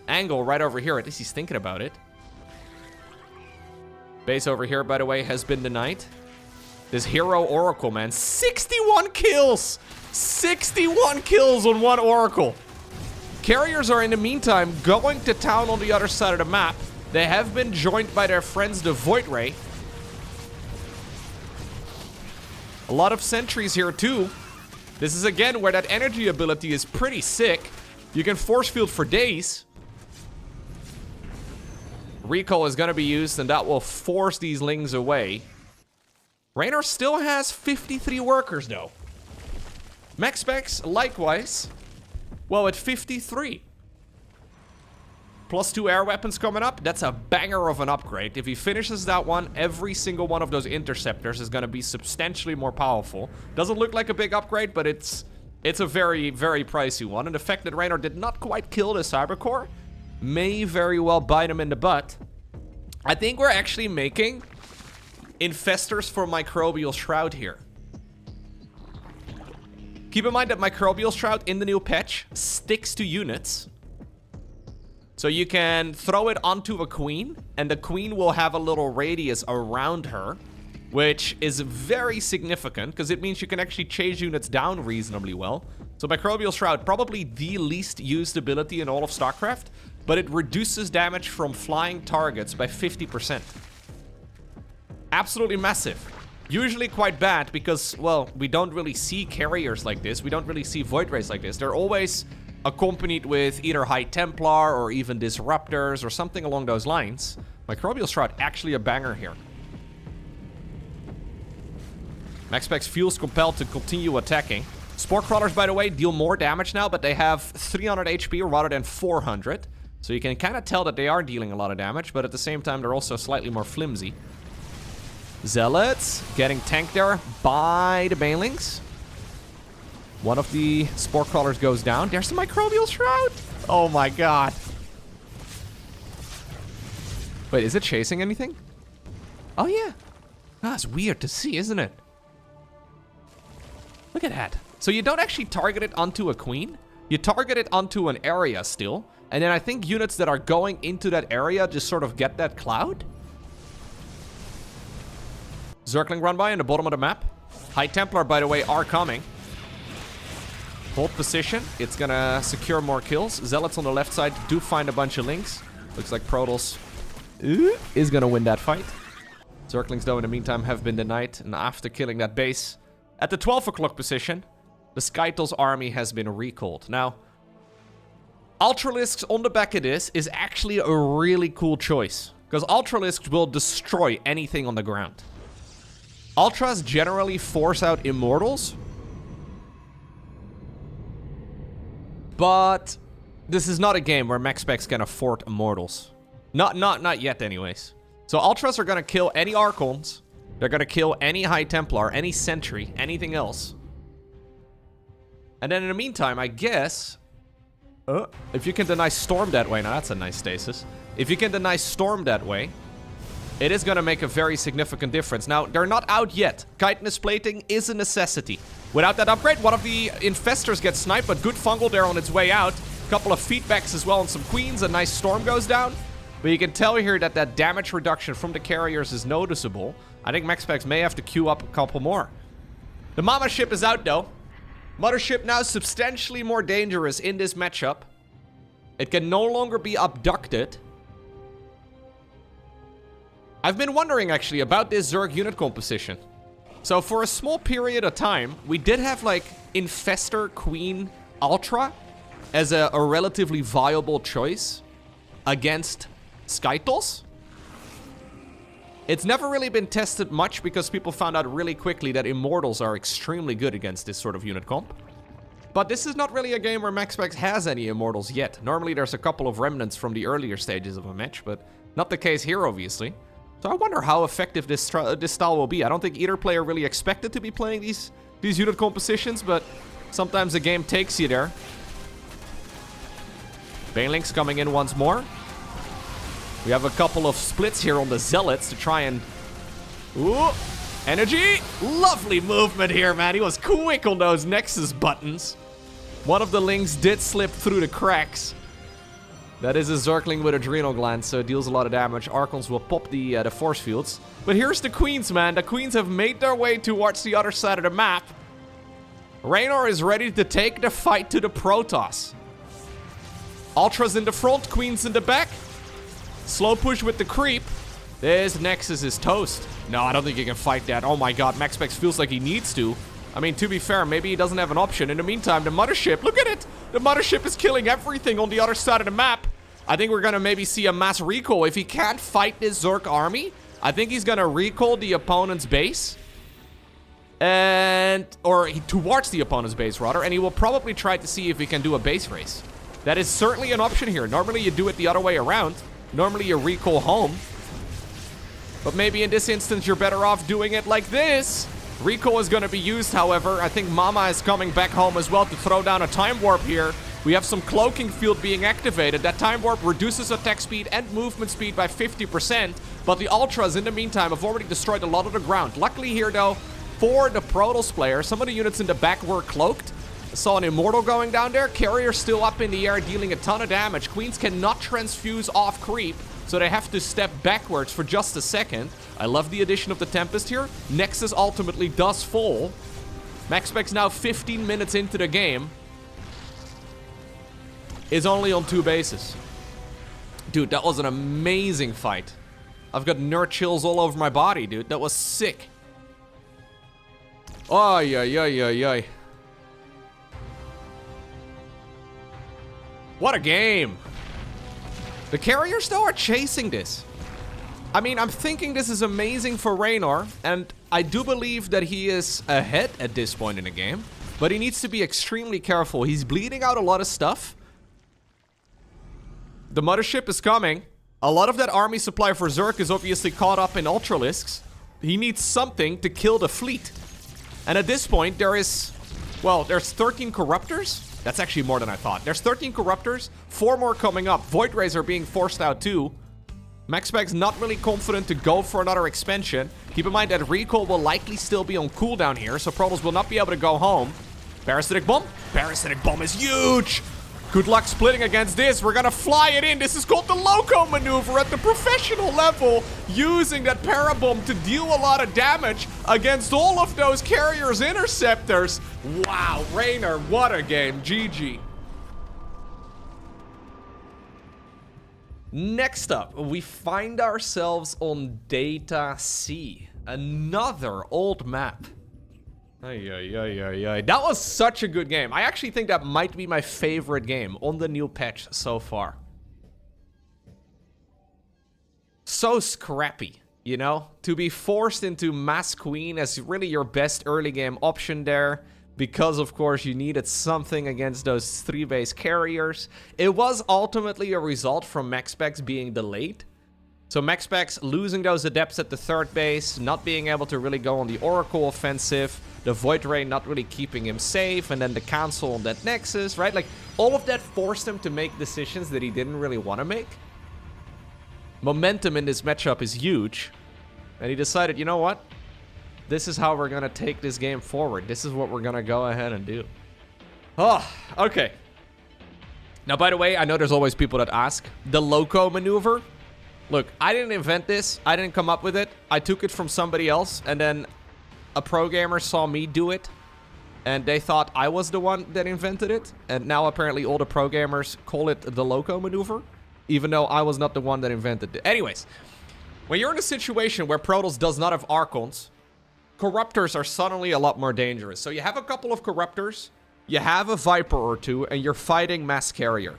angle right over here. At least he's thinking about it. Base over here, by the way, has been denied. This hero Oracle, man. 61 kills! 61 kills on 1 Oracle. Carriers are, in the meantime, going to town on the other side of the map. They have been joined by their friends, the Void Ray. A lot of sentries here, too. This is, again, where that energy ability is pretty sick. You can force field for days. Recall is going to be used, and that will force these Lings away. Reynor still has 53 workers, though. MaxPax, likewise, well, at 53. Plus 2 air weapons coming up. That's a banger of an upgrade. If he finishes that one, every single one of those interceptors is going to be substantially more powerful. Doesn't look like a big upgrade, but it's a very, very pricey one. And the fact that Reynor did not quite kill the Cybercore may very well bite him in the butt. I think we're actually making infestors for Microbial Shroud here. Keep in mind that Microbial Shroud in the new patch sticks to units. So you can throw it onto a queen, and the queen will have a little radius around her, which is very significant, because it means you can actually chase units down reasonably well. So Microbial Shroud, probably the least used ability in all of StarCraft, but it reduces damage from flying targets by 50%. Absolutely massive. Usually quite bad because, well, we don't really see carriers like this. We don't really see Void Rays like this. They're always accompanied with either High Templar or even Disruptors or something along those lines. Microbial Shroud, actually a banger here. MaxPax feels compelled to continue attacking. Spore Crawlers, by the way, deal more damage now, but they have 300 HP rather than 400. So you can kind of tell that they are dealing a lot of damage, but at the same time, they're also slightly more flimsy. Zealots getting tanked there by the Banelings. One of the Spore Crawlers goes down. There's the Microbial Shroud. Oh my god. Wait, is it chasing anything? Oh yeah. That's weird to see, isn't it? Look at that. So you don't actually target it onto a queen. You target it onto an area still. And then I think units that are going into that area just sort of get that cloud. Zergling run by in the bottom of the map. High Templar, by the way, are coming. Hold position. It's gonna secure more kills. Zealots on the left side do find a bunch of links. Looks like Protoss is gonna win that fight. Zerglings, though, in the meantime, have been denied. And after killing that base, at the 12 o'clock position, the Skytle's army has been recalled. Now, Ultralisks on the back of this is actually a really cool choice. Because Ultralisks will destroy anything on the ground. Ultras generally force out Immortals. But this is not a game where MaxPax can afford Immortals. Not yet anyways. So Ultras are going to kill any Archons. They're going to kill any High Templar, any Sentry, anything else. And then in the meantime, I guess... if you can deny Storm that way... Now, that's a nice stasis. If you can deny Storm that way... It is going to make a very significant difference. Now, they're not out yet. Chitinous plating is a necessity. Without that upgrade, one of the infestors gets sniped, but good fungal there on its way out. A couple of feedbacks as well on some queens. A nice storm goes down. But you can tell here that that damage reduction from the carriers is noticeable. I think MaxPax may have to queue up a couple more. The Mama ship is out, though. Mothership now substantially more dangerous in this matchup. It can no longer be abducted. I've been wondering, actually, about this Zerg unit composition. So, for a small period of time, we did have, like, Infestor Queen Ultra as a relatively viable choice against Skytos. It's never really been tested much because people found out really quickly that Immortals are extremely good against this sort of unit comp. But this is not really a game where MaxPax has any Immortals yet. Normally, there's a couple of remnants from the earlier stages of a match, but not the case here, obviously. So I wonder how effective this style will be. I don't think either player really expected to be playing these unit compositions, but sometimes the game takes you there. Banelings coming in once more. We have a couple of splits here on the Zealots to try and... Ooh! Energy! Lovely movement here, man. He was quick on those Nexus buttons. One of the Lings did slip through the cracks. That is a Zergling with Adrenal Gland, so it deals a lot of damage. Archons will pop the force fields. But here's the Queens, man. The Queens have made their way towards the other side of the map. Reynor is ready to take the fight to the Protoss. Ultras in the front, Queens in the back. Slow push with the creep. This Nexus is toast. No, I don't think he can fight that. Oh my god, MaxPax feels like he needs to. I mean, to be fair, maybe he doesn't have an option. In the meantime, the Mothership, look at it! The Mothership is killing everything on the other side of the map. I think we're gonna maybe see a mass recall. If he can't fight this Zerg army, I think he's gonna recall the opponent's base. Towards the opponent's base, rather. And he will probably try to see if he can do a base race. That is certainly an option here. Normally, you do it the other way around. Normally, you recall home. But maybe in this instance, you're better off doing it like this. Recall is going to be used, however. I think Mama is coming back home as well to throw down a Time Warp here. We have some Cloaking Field being activated. That Time Warp reduces attack speed and movement speed by 50%. But the Ultras, in the meantime, have already destroyed a lot of the ground. Luckily here, though, for the Protoss player, some of the units in the back were cloaked. I saw an Immortal going down there. Carrier still up in the air, dealing a ton of damage. Queens cannot transfuse off creep, so they have to step backwards for just a second. I love the addition of the Tempest here. Nexus ultimately does fall. MaxPax now 15 minutes into the game is only on 2 bases. Dude, that was an amazing fight. I've got nerd chills all over my body, dude. That was sick. Ay, ay, ay, ay, ay. What a game. The carriers, though, are chasing this. I mean, I'm thinking this is amazing for Reynor, and I do believe that he is ahead at this point in the game, but he needs to be extremely careful. He's bleeding out a lot of stuff. The Mothership is coming. A lot of that army supply for Zerg is obviously caught up in Ultralisks. He needs something to kill the fleet. And at this point, there's 13 Corruptors. That's actually more than I thought. There's 13 Corruptors, 4 more coming up. Void Rays are being forced out too. MaxPax not really confident to go for another expansion. Keep in mind that Recall will likely still be on cooldown here, so Protoss will not be able to go home. Parasitic Bomb. Parasitic Bomb is huge. Good luck splitting against this. We're gonna fly it in. This is called the Loko maneuver at the professional level, using that Parabomb to deal a lot of damage against all of those carriers' interceptors. Wow, Reynor, what a game. GG. Next up, we find ourselves on Data C. Another old map. That was such a good game. I actually think that might be my favorite game on the new patch so far. So scrappy, you know? To be forced into Mass Queen as really your best early game option there. Because, of course, you needed something against those 3 base carriers. It was ultimately a result from MaxPax being delayed. So MaxPax losing those adepts at the 3rd base, not being able to really go on the Oracle offensive. the Void Ray not really keeping him safe, and then the cancel on that Nexus, right? Like, all of that forced him to make decisions that he didn't really want to make. Momentum in this matchup is huge, and he decided, you know what? This is how we're going to take this game forward. This is what we're going to go ahead and do. Oh, okay. Now, by the way, I know there's always people that ask. The Lowko maneuver. Look, I didn't invent this. I didn't come up with it. I took it from somebody else, and then a pro gamer saw me do it, and they thought I was the one that invented it. And now apparently all the pro gamers call it the Lowko maneuver, even though I was not the one that invented it. Anyways, when you're in a situation where Protoss does not have Archons, Corruptors are suddenly a lot more dangerous. So you have a couple of Corruptors, you have a Viper or two, and you're fighting Mass Carrier.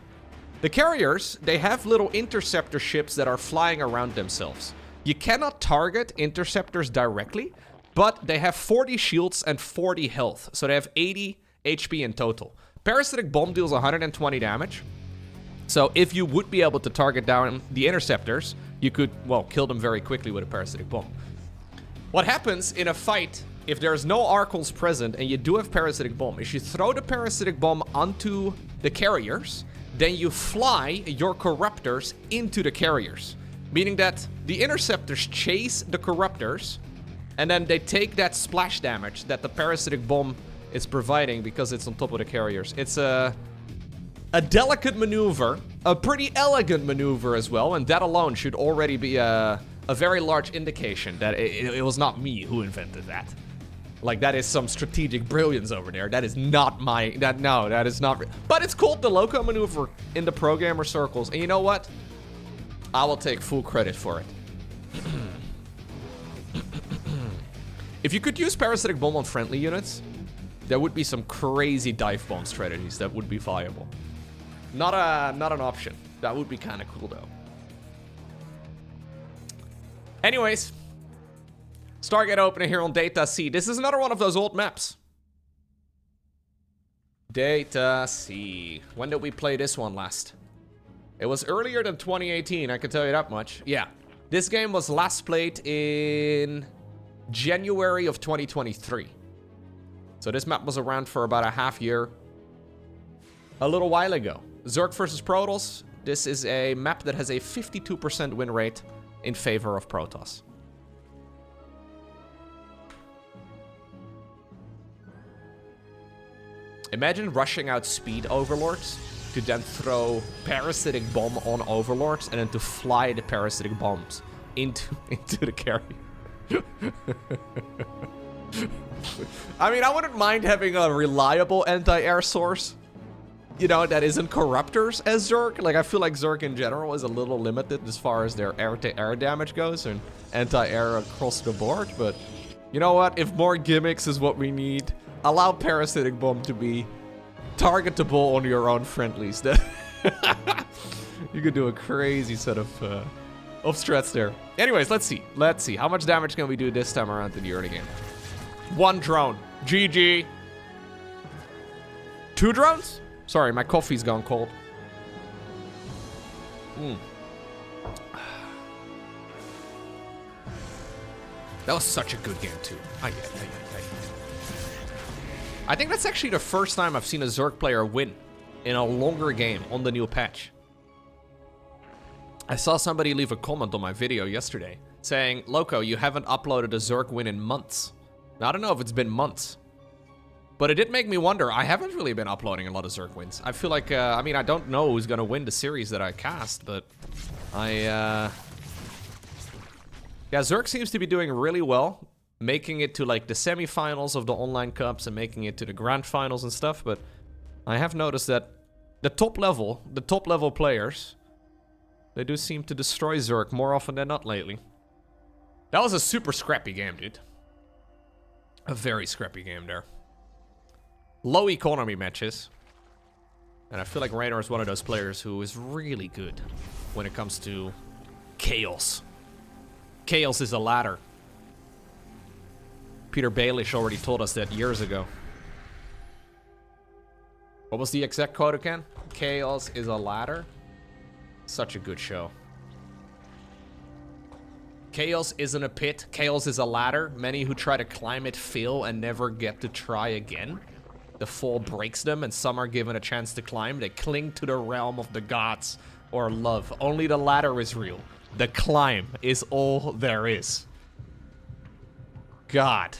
The Carriers, they have little interceptor ships that are flying around themselves. You cannot target interceptors directly, but they have 40 shields and 40 health. So they have 80 HP in total. Parasitic Bomb deals 120 damage. So if you would be able to target down the interceptors, you could, well, kill them very quickly with a Parasitic Bomb. What happens in a fight, if there's no Archons present and you do have Parasitic Bomb, is you throw the Parasitic Bomb onto the Carriers, then you fly your Corruptors into the Carriers. Meaning that the Interceptors chase the Corruptors, and then they take that splash damage that the Parasitic Bomb is providing because it's on top of the Carriers. It's a delicate maneuver, a pretty elegant maneuver as well, and that alone should already be a very large indication that it was not me who invented that. Like, that is some strategic brilliance over there. That is not my... that is not... But it's called the Lowko maneuver in the pro gamer circles. And you know what? I will take full credit for it. If you could use Parasitic Bomb on friendly units, there would be some crazy dive bomb strategies that would be viable. Not an option. That would be kind of cool, though. Anyways, Stargate opening here on Data C. This is another one of those old maps. Data C. When did we play this one last? It was earlier than 2018, I can tell you that much. Yeah, this game was last played in January of 2023. So this map was around for about a half year. A little while ago. Zerg versus Protoss. This is a map that has a 52% win rate in favor of Protoss. Imagine rushing out speed overlords to then throw Parasitic Bomb on overlords and then to fly the Parasitic Bombs into the carry. I mean, I wouldn't mind having a reliable anti-air source, you know, that isn't Corruptors as Zerg. Like, I feel like Zerg in general is a little limited as far as their air-to-air damage goes and anti-air across the board. But you know what? If more gimmicks is what we need, allow Parasitic Bomb to be targetable on your own friendlies. You could do a crazy set of strats there. Anyways, let's see. Let's see. How much damage can we do this time around in the early game? 1 drone. GG. 2 drones? Sorry, my coffee's gone cold. That was such a good game, too. I think that's actually the first time I've seen a Zerg player win in a longer game on the new patch. I saw somebody leave a comment on my video yesterday saying, Lowko, you haven't uploaded a Zerg win in months. Now, I don't know if it's been months, but it did make me wonder. I haven't really been uploading a lot of Zerg wins. I feel like, I mean, I don't know who's going to win the series that I cast, but yeah, Zerg seems to be doing really well, making it to like the semifinals of the online cups and making it to the grand finals and stuff. But I have noticed that the top level players, they do seem to destroy Zerg more often than not lately. That was a super scrappy game, dude. A very scrappy game there. Low economy matches. And I feel like Reynor is one of those players who is really good when it comes to chaos. Chaos is a ladder. Peter Baelish already told us that years ago. What was the exact quote again? Chaos is a ladder? Such a good show. Chaos isn't a pit. Chaos is a ladder. Many who try to climb it fail and never get to try again. The fall breaks them, and some are given a chance to climb. They cling to the realm of the gods or love. Only the ladder is real. The climb is all there is. God.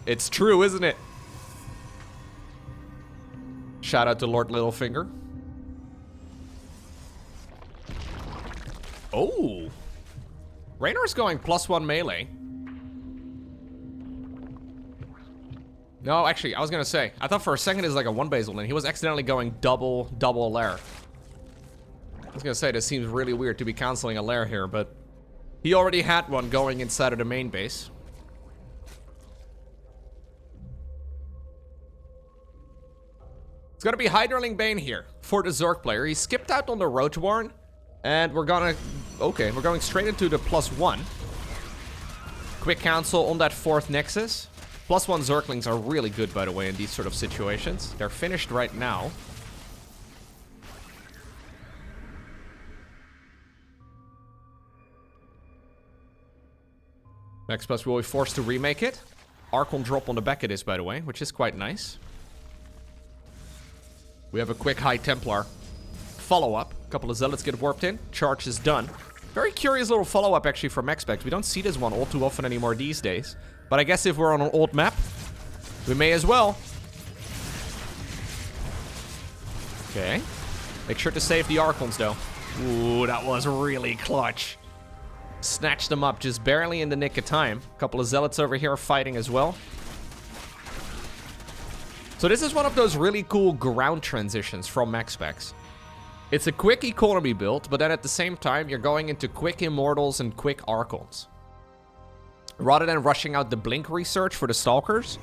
It's true, isn't it? Shout out to Lord Littlefinger. Oh. Reynor's going +1 melee. No, actually, I was gonna say, I thought for a second it was like a 1 basal, and he was accidentally going double lair. I was gonna say, this seems really weird to be canceling a lair here, but he already had one going inside of the main base. It's gonna be Hydraling Bane here for the Zerg player. He skipped out on the Roachborn, and we're gonna... Okay, we're going straight into the +1. Quick cancel on that 4th Nexus. +1 Zerglings are really good, by the way, in these sort of situations. They're finished right now. MaxPax will be forced to remake it. Archon drop on the back of this, by the way, which is quite nice. We have a quick High Templar follow-up. A couple of Zealots get warped in. Charge is done. Very curious little follow-up, actually, from MaxPax. We don't see this one all too often anymore these days. But I guess if we're on an old map, we may as well. Okay. Make sure to save the Archons, though. Ooh, that was really clutch. Snatched them up just barely in the nick of time. A couple of Zealots over here fighting as well. So this is one of those really cool ground transitions from MaxPax. It's a quick economy build, but then at the same time, you're going into quick Immortals and quick Archons. Rather than rushing out the Blink research for the Stalkers,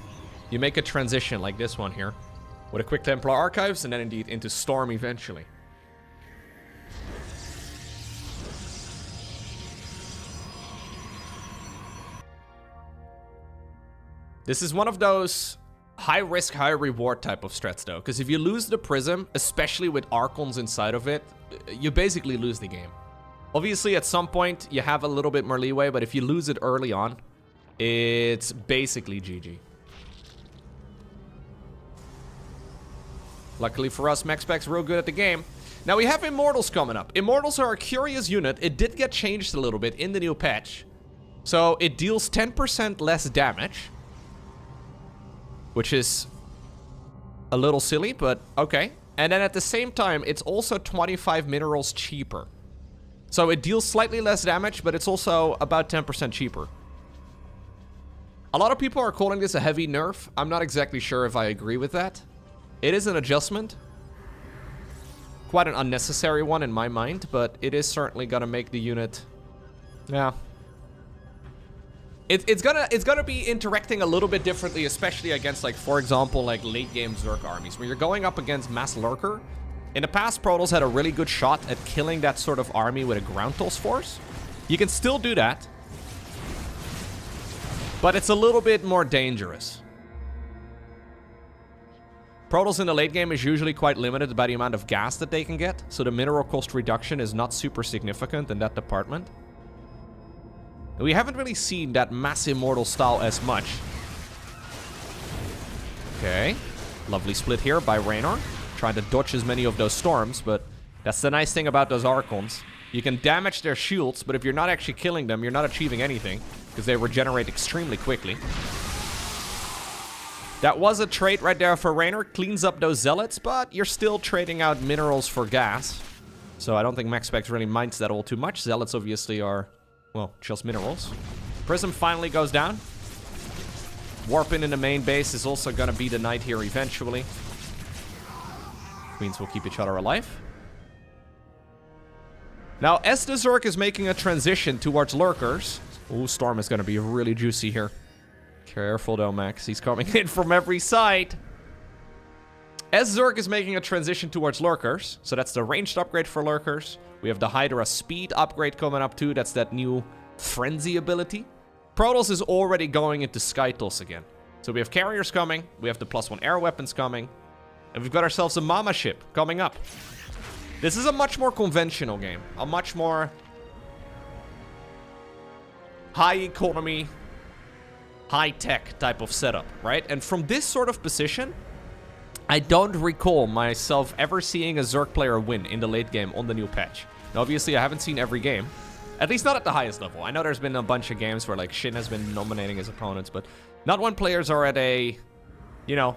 you make a transition like this one here. With a quick Templar Archives, and then indeed into Storm eventually. This is one of those high risk, high reward type of strats though. Because if you lose the Prism, especially with Archons inside of it, you basically lose the game. Obviously, at some point, you have a little bit more leeway, but if you lose it early on, it's basically GG. Luckily for us, MaxPax real good at the game. Now we have Immortals coming up. Immortals are a curious unit. It did get changed a little bit in the new patch. So it deals 10% less damage, which is a little silly, but okay. And then at the same time, it's also 25 minerals cheaper. So it deals slightly less damage, but it's also about 10% cheaper. A lot of people are calling this a heavy nerf. I'm not exactly sure if I agree with that. It is an adjustment. Quite an unnecessary one in my mind, but it is certainly gonna make the unit... Yeah. It's gonna be interacting a little bit differently, especially against, like, for example, like late game Zerg armies, where you're going up against Mass Lurker. In the past, Protoss had a really good shot at killing that sort of army with a Ground Toss force. You can still do that, but it's a little bit more dangerous. Protoss in the late game is usually quite limited by the amount of gas that they can get, so the mineral cost reduction is not super significant in that department. We haven't really seen that Mass Immortal style as much. Okay. Lovely split here by Reynor. Trying to dodge as many of those storms, but that's the nice thing about those Archons. You can damage their shields, but if you're not actually killing them, you're not achieving anything, because they regenerate extremely quickly. That was a trait right there for Reynor. Cleans up those Zealots, but you're still trading out minerals for gas. So I don't think MaxPax really minds that all too much. Zealots obviously are, well, just minerals. Prism finally goes down. Warping in the main base is also going to be the night here eventually. Queens will keep each other alive. Now, as the Zerg is making a transition towards Lurkers... Ooh, Storm is going to be really juicy here. Careful though, Max. He's coming in from every side. As Zerg is making a transition towards Lurkers, so that's the ranged upgrade for Lurkers. We have the Hydra speed upgrade coming up too. That's that new Frenzy ability. Protoss is already going into Skytoss again. So we have carriers coming. We have the +1 air weapons coming. And we've got ourselves a Mama ship coming up. This is a much more conventional game. A much more... high economy, high tech type of setup, right? And from this sort of position, I don't recall myself ever seeing a Zerg player win in the late game on the new patch. Now, obviously, I haven't seen every game. At least not at the highest level. I know there's been a bunch of games where, like, Shin has been nominating his opponents, but not when players are at a, you know,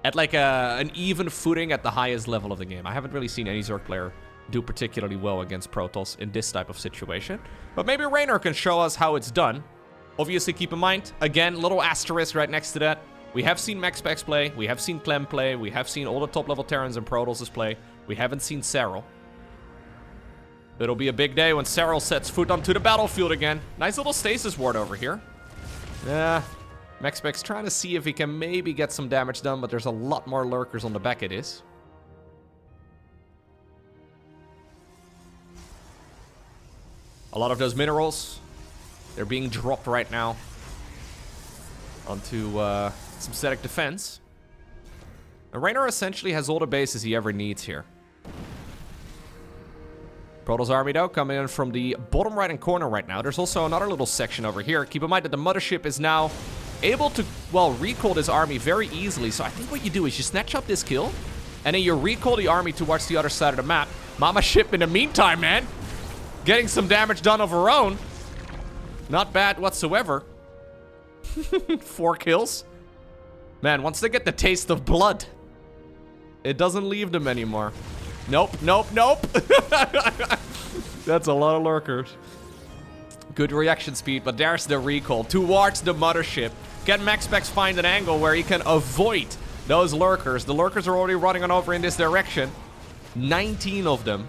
at, like, an even footing at the highest level of the game. I haven't really seen any Zerg player do particularly well against Protoss in this type of situation. But maybe Reynor can show us how it's done. Obviously, keep in mind, again, little asterisk right next to that. We have seen MaxPax play, we have seen Clem play, we have seen all the top-level Terrans and Protosses play. We haven't seen Serral. It'll be a big day when Serral sets foot onto the battlefield again. Nice little stasis ward over here. Yeah, MaxPax trying to see if he can maybe get some damage done, but there's a lot more lurkers on the back of this. A lot of those minerals, they're being dropped right now onto some static defense. And Reynor essentially has all the bases he ever needs here. Protoss army, though, coming in from the bottom right-hand corner right now. There's also another little section over here. Keep in mind that the mothership is now able to, well, recall this army very easily. So I think what you do is you snatch up this kill, and then you recall the army towards the other side of the map. Mama ship in the meantime, man, getting some damage done of her own. Not bad whatsoever. 4 kills. Man, once they get the taste of blood, it doesn't leave them anymore. Nope, nope, nope. That's a lot of lurkers. Good reaction speed, but there's the recall towards the mothership. Can MaxPax find an angle where he can avoid those lurkers? The lurkers are already running on over in this direction. 19 of them.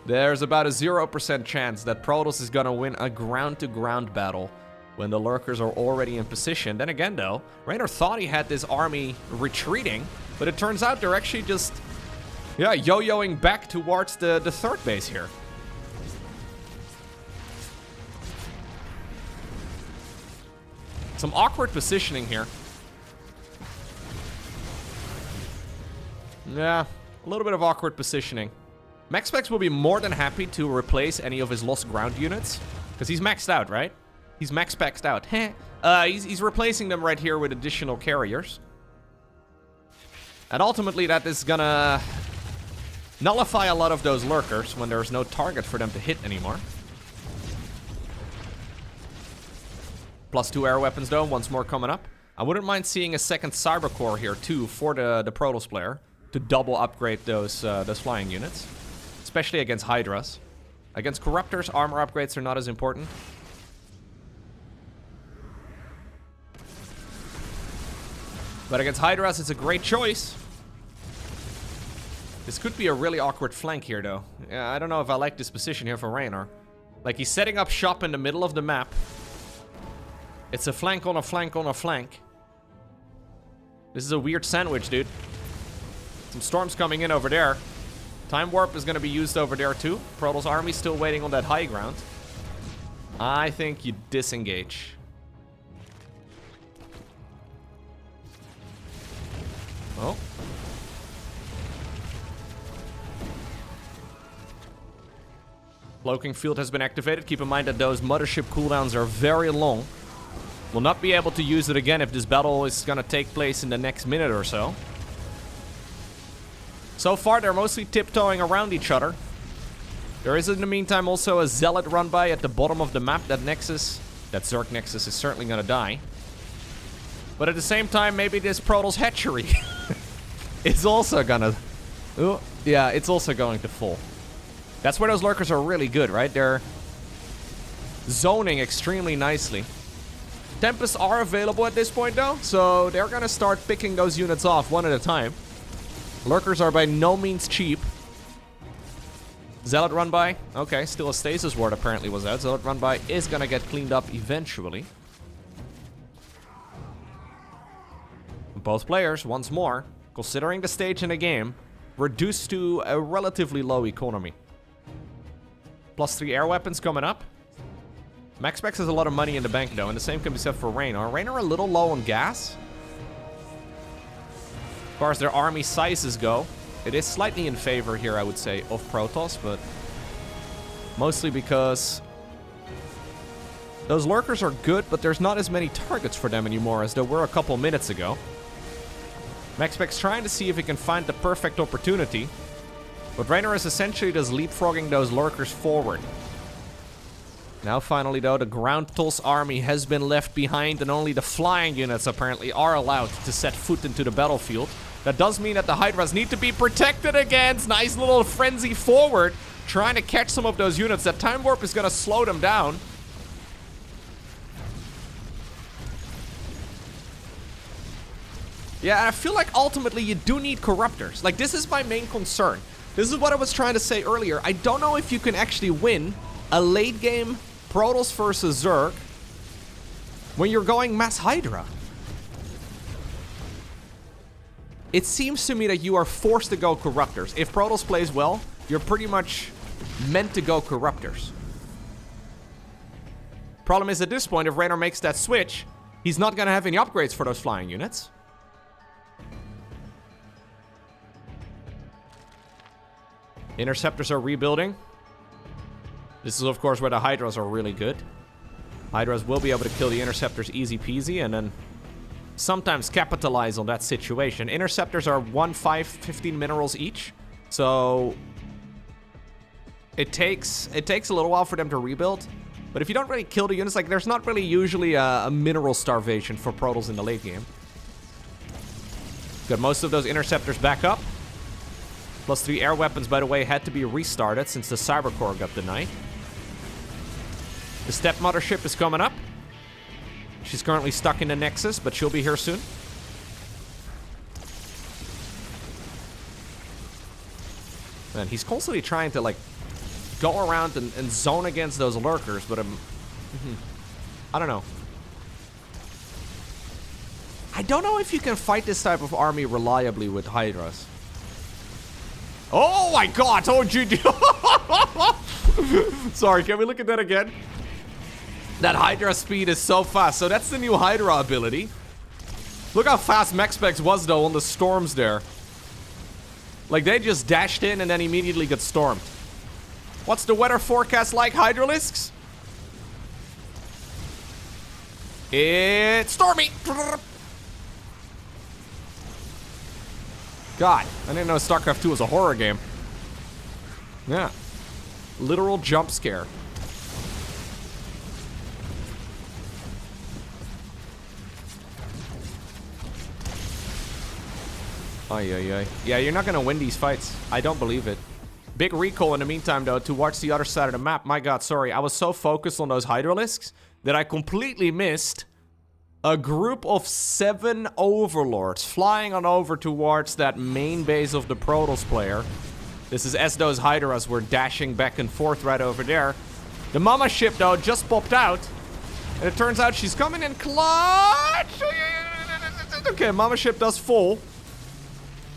There's about a 0% chance that Protoss is gonna win a ground-to-ground battle when the lurkers are already in position. Then again, though, Reynor thought he had this army retreating, but it turns out they're actually just, yeah, yo-yoing back towards the third base here. Some awkward positioning here. Yeah, a little bit of awkward positioning. MaxPax will be more than happy to replace any of his lost ground units, because he's maxed out, right? He's MaxPaxed out. He's replacing them right here with additional carriers. And ultimately that is gonna nullify a lot of those lurkers when there's no target for them to hit anymore. +2 air weapons though, once more coming up. I wouldn't mind seeing a second Cyber Core here too for the Protoss player to double upgrade those flying units. Especially against Hydras. Against Corruptors, armor upgrades are not as important. But against Hydras, it's a great choice. This could be a really awkward flank here, though. Yeah, I don't know if I like this position here for Reynor. Like, he's setting up shop in the middle of the map. It's a flank on a flank on a flank. This is a weird sandwich, dude. Some storms coming in over there. Time Warp is going to be used over there, too. Protoss army still waiting on that high ground. I think you disengage. Oh. Cloaking field has been activated. Keep in mind that those mothership cooldowns are very long. We'll not be able to use it again if this battle is going to take place in the next minute or so. So far, they're mostly tiptoeing around each other. There is, in the meantime, also a Zealot run by at the bottom of the map. That Nexus, that Zerg Nexus, is certainly going to die. But at the same time, maybe this Protoss hatchery is also gonna... Ooh, yeah, it's also going to fall. That's where those lurkers are really good, right? They're zoning extremely nicely. Tempests are available at this point, though, so they're gonna start picking those units off one at a time. Lurkers are by no means cheap. Zealot run by. Okay, still a stasis ward apparently was out. Zealot run by is gonna get cleaned up eventually. Both players, once more, considering the stage in the game, reduced to a relatively low economy. +3 air weapons coming up. MaxPax has a lot of money in the bank, though, and the same can be said for Reynor. Reynor a little low on gas. As far as their army sizes go, it is slightly in favor here, I would say, of Protoss, but mostly because Those lurkers are good, but there's not as many targets for them anymore as there were a couple minutes ago. MaxPax trying to see if he can find the perfect opportunity. But Reynor is essentially just leapfrogging those lurkers forward. Now finally though, the ground toss army has been left behind and only the flying units apparently are allowed to set foot into the battlefield. That does mean that the Hydras need to be protected against. Nice little frenzy forward, trying to catch some of those units. That time warp is going to slow them down. Yeah, I feel like ultimately you do need corruptors. Like, this is my main concern. This is what I was trying to say earlier. I don't know if you can actually win a late game Protoss versus Zerg when you're going mass Hydra. It seems to me that you are forced to go corruptors. If Protoss plays well, you're pretty much meant to go corruptors. Problem is, at this point, if Reynor makes that switch, he's not going to have any upgrades for those flying units. Interceptors are rebuilding. This is, of course, where the Hydras are really good. Hydras will be able to kill the Interceptors easy peasy and then sometimes capitalize on that situation. Interceptors are 15 minerals each. So it takes a little while for them to rebuild. But if you don't really kill the units, like, there's not really usually a mineral starvation for Protoss in the late game. Got most of those Interceptors back up. +3 air weapons, by the way, had to be restarted since the Cyber Core got denied. The Stepmother ship is coming up. She's currently stuck in the Nexus, but she'll be here soon. Man, he's constantly trying to, like, go around and zone against those lurkers, but I don't know. I don't know if you can fight this type of army reliably with Hydras. Oh my god! Oh, GG. Sorry, can we look at that again? That Hydra speed is so fast. So that's the new Hydra ability. Look how fast MaxPax was, though, on the storms there. Like, they just dashed in and then immediately got stormed. What's the weather forecast like, Hydralisks? It's stormy! God, I didn't know StarCraft 2 was a horror game. Yeah. Literal jump scare. Ay, ay, ay. Yeah, you're not gonna win these fights. I don't believe it. Big recall in the meantime, though, towards the other side of the map. My god, sorry. I was so focused on those Hydralisks that I completely missed a group of 7 Overlords flying on over towards that main base of the Protoss player. This is as those Hydras were dashing back and forth right over there. The Mama ship, though, just popped out. And it turns out she's coming in clutch. Okay, Mama ship does fall.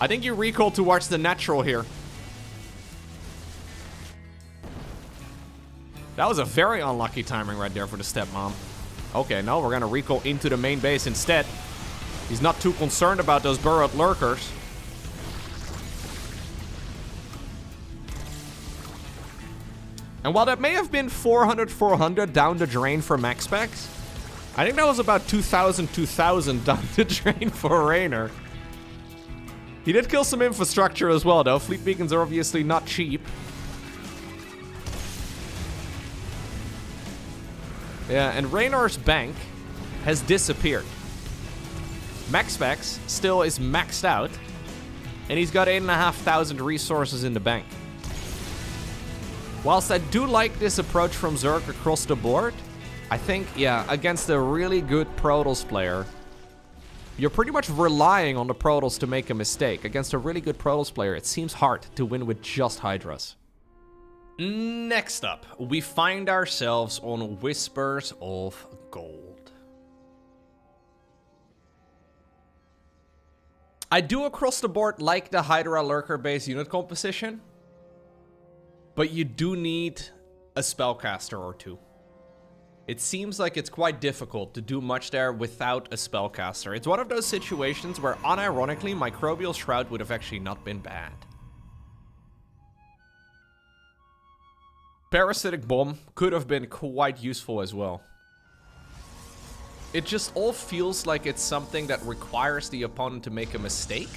I think you recall towards the natural here. That was a very unlucky timing right there for the stepmom. Okay, no, we're gonna recall into the main base instead. He's not too concerned about those burrowed lurkers. And while that may have been 400 down the drain for MaxPax, I think that was about 2,000 down the drain for Reynor. He did kill some infrastructure as well, though. Fleet beacons are obviously not cheap. Yeah, and Reynor's bank has disappeared. MaxPax still is maxed out, and he's got 8,500 resources in the bank. Whilst I do like this approach from Zerg across the board, I think, yeah, against a really good Protoss player, you're pretty much relying on the Protoss to make a mistake. Against a really good Protoss player, it seems hard to win with just Hydras. Next up, we find ourselves on Whispers of Gold. I do across the board like the Hydra Lurker based unit composition, but you do need a spellcaster or two. It seems like it's quite difficult to do much there without a spellcaster. It's one of those situations where, unironically, Microbial Shroud would have actually not been bad. Parasitic Bomb could have been quite useful as well. it just all feels like it's something that requires the opponent to make a mistake.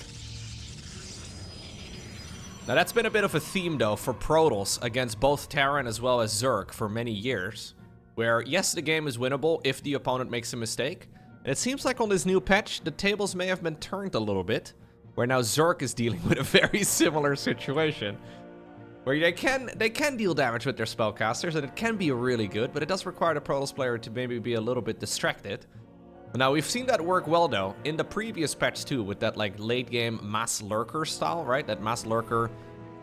Now that's been a bit of a theme though for Protoss against both Terran as well as Zerg for many years. Where yes, the game is winnable if the opponent makes a mistake. And it seems like on this new patch, the tables may have been turned a little bit. Where now Zerg is dealing with a very similar situation. Where they can deal damage with their spellcasters, and it can be really good, but it does require the Protoss player to maybe be a little bit distracted. Now, we've seen that work well, though, in the previous patch, too, with that, like, late-game mass lurker style, right? That mass lurker,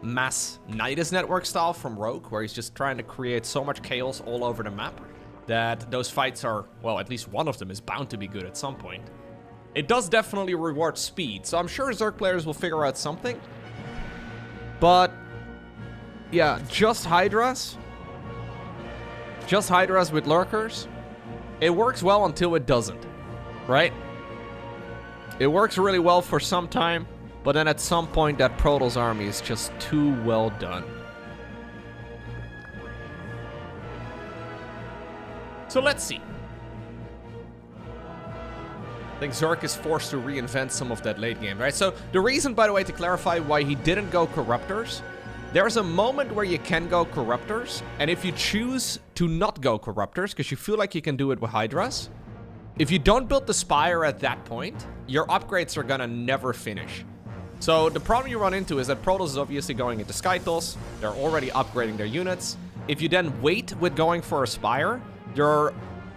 mass Nidus network style from Rogue, where he's just trying to create so much chaos all over the map that those fights are, well, at least one of them is bound to be good at some point. It does definitely reward speed, so I'm sure Zerg players will figure out something. But yeah, just Hydras with lurkers, it works well until it doesn't, right? It works really well for some time, but then at some point that Protoss army is just too well done. So let's see. I think Zerg is forced to reinvent some of that late game, right? So the reason, by the way, to clarify why he didn't go Corruptors, there's a moment where you can go Corruptors, and if you choose to not go Corruptors, because you feel like you can do it with Hydras, if you don't build the Spire at that point, your upgrades are gonna never finish. So the problem you run into is that Protoss is obviously going into Skytos, they're already upgrading their units. If you then wait with going for a Spire, your,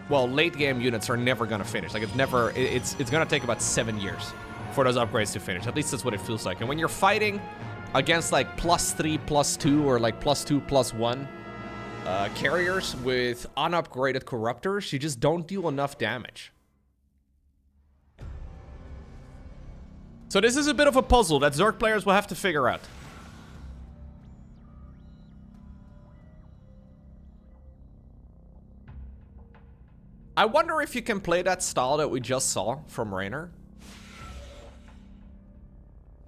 well, late game units are never gonna finish. Like it's gonna take about 7 years for those upgrades to finish. At least that's what it feels like. And when you're fighting against like +3, +2, or like +2, +1 carriers with unupgraded Corruptors, you just don't deal enough damage. So this is a bit of a puzzle that Zerg players will have to figure out. I wonder if you can play that style that we just saw from Reynor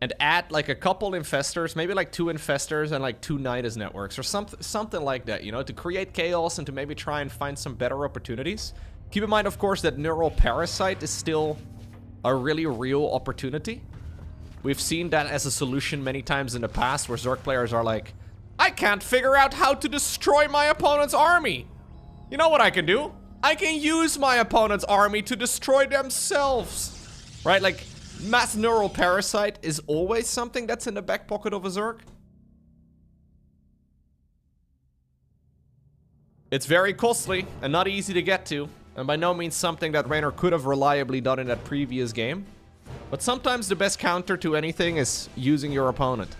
and add like a couple infestors, maybe like 2 infestors and like 2 Nidus networks or something like that, you know, to create chaos and to maybe try and find some better opportunities. Keep in mind, of course, that Neural Parasite is still a really real opportunity. We've seen that as a solution many times in the past where Zerg players are like, I can't figure out how to destroy my opponent's army. You know what I can do? I can use my opponent's army to destroy themselves, right? Like, mass neural parasite is always something that's in the back pocket of a Zerg. It's very costly and not easy to get to, and by no means something that Reynor could have reliably done in that previous game. But sometimes the best counter to anything is using your opponent.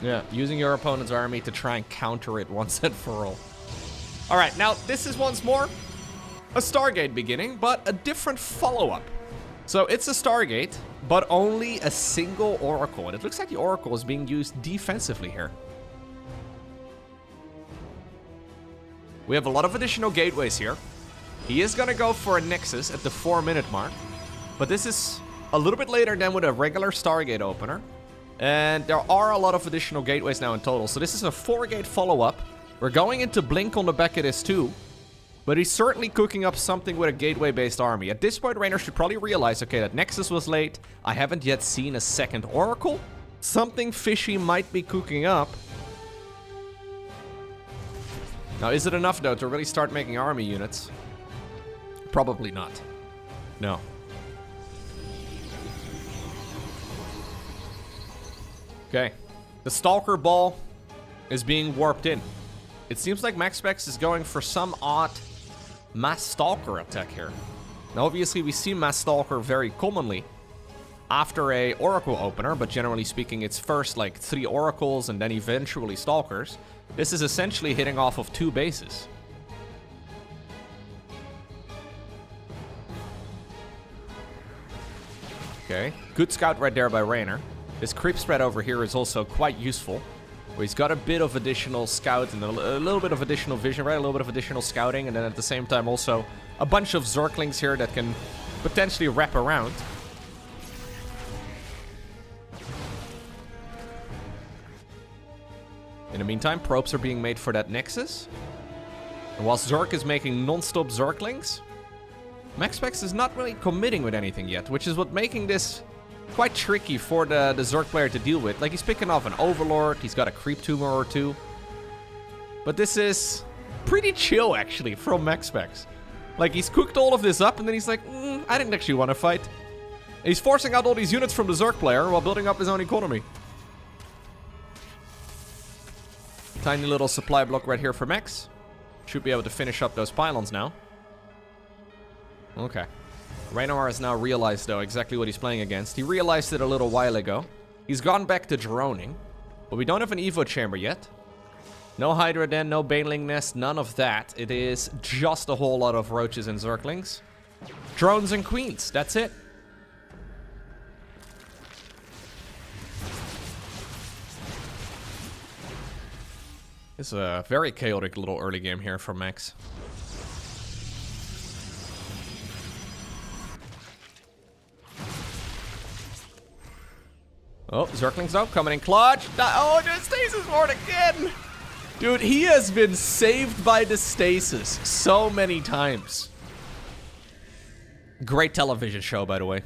Yeah, using your opponent's army to try and counter it once and for all. Alright, now this is once more a Stargate beginning, but a different follow-up. So it's a Stargate, but only a single Oracle. And it looks like the Oracle is being used defensively here. We have a lot of additional gateways here. He is going to go for a Nexus at the 4-minute mark. But this is a little bit later than with a regular Stargate opener. And there are a lot of additional gateways now in total. So this is a 4-gate follow-up. We're going into Blink on the back of this too. But he's certainly cooking up something with a gateway-based army. At this point, Reynor should probably realize, okay, that Nexus was late. I haven't yet seen a second Oracle. Something fishy might be cooking up. Now, is it enough, though, to really start making army units? Probably not. No. Okay. The Stalker Ball is being warped in. It seems like MaxPax is going for some odd Mass Stalker attack here. Now, obviously, we see Mass Stalker very commonly after a Oracle opener, but generally speaking, it's first like 3 Oracles and then eventually Stalkers. This is essentially hitting off of 2 bases. Okay, good scout right there by Reynor. This creep spread over here is also quite useful. Where he's got a bit of additional scout and a little bit of additional vision, right? A little bit of additional scouting, and then at the same time also a bunch of Zerglings here that can potentially wrap around. In the meantime, probes are being made for that Nexus. And while Zerg is making non-stop Zerglings, MaxPax is not really committing with anything yet, which is what making this quite tricky for the Zerg player to deal with. Like, he's picking off an Overlord, he's got a Creep Tumor or two. But this is pretty chill, actually, from MaxPax. Like, he's cooked all of this up, and then he's like, I didn't actually want to fight. And he's forcing out all these units from the Zerg player while building up his own economy. Tiny little supply block right here for Max. Should be able to finish up those pylons now. Okay. Reynor has now realized, though, exactly what he's playing against. He realized it a little while ago. He's gone back to droning. But we don't have an Evo chamber yet. No Hydra Den, no Baneling Nest, none of that. It is just a whole lot of roaches and Zerglings. Drones and Queens, that's it. It's a very chaotic little early game here for Max. Oh, Zerglings though, coming in clutch. Oh, the stasis ward again! Dude, he has been saved by the stasis so many times. Great television show, by the way.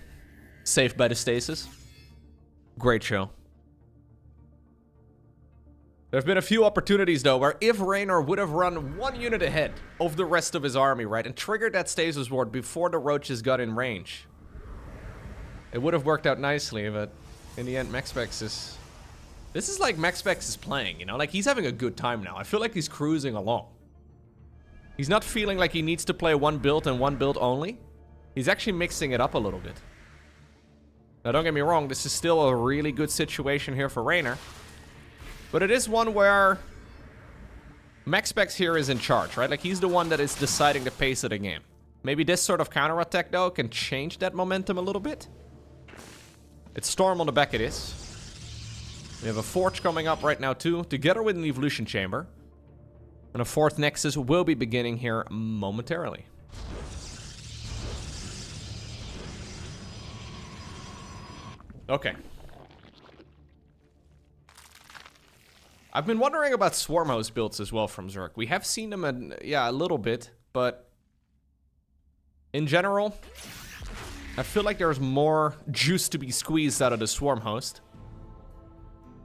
Saved by the stasis. Great show. There have been a few opportunities, though, where if Reynor would have run one unit ahead of the rest of his army, right, and triggered that stasis ward before the roaches got in range, it would have worked out nicely, but in the end, MaxPax is... This is like MaxPax is playing, you know? Like, he's having a good time now. I feel like he's cruising along. He's not feeling like he needs to play one build and one build only. He's actually mixing it up a little bit. Now, don't get me wrong, this is still a really good situation here for Reynor. But it is one where MaxPax here is in charge, right? Like, he's the one that is deciding the pace of the game. Maybe this sort of counterattack, though, can change that momentum a little bit. It's Storm on the back of this. We have a Forge coming up right now, too, together with an Evolution Chamber. And a fourth Nexus will be beginning here momentarily. Okay. I've been wondering about Swarm Host builds as well from Zerg. We have seen them, a little bit, but in general, I feel like there's more juice to be squeezed out of the Swarm Host.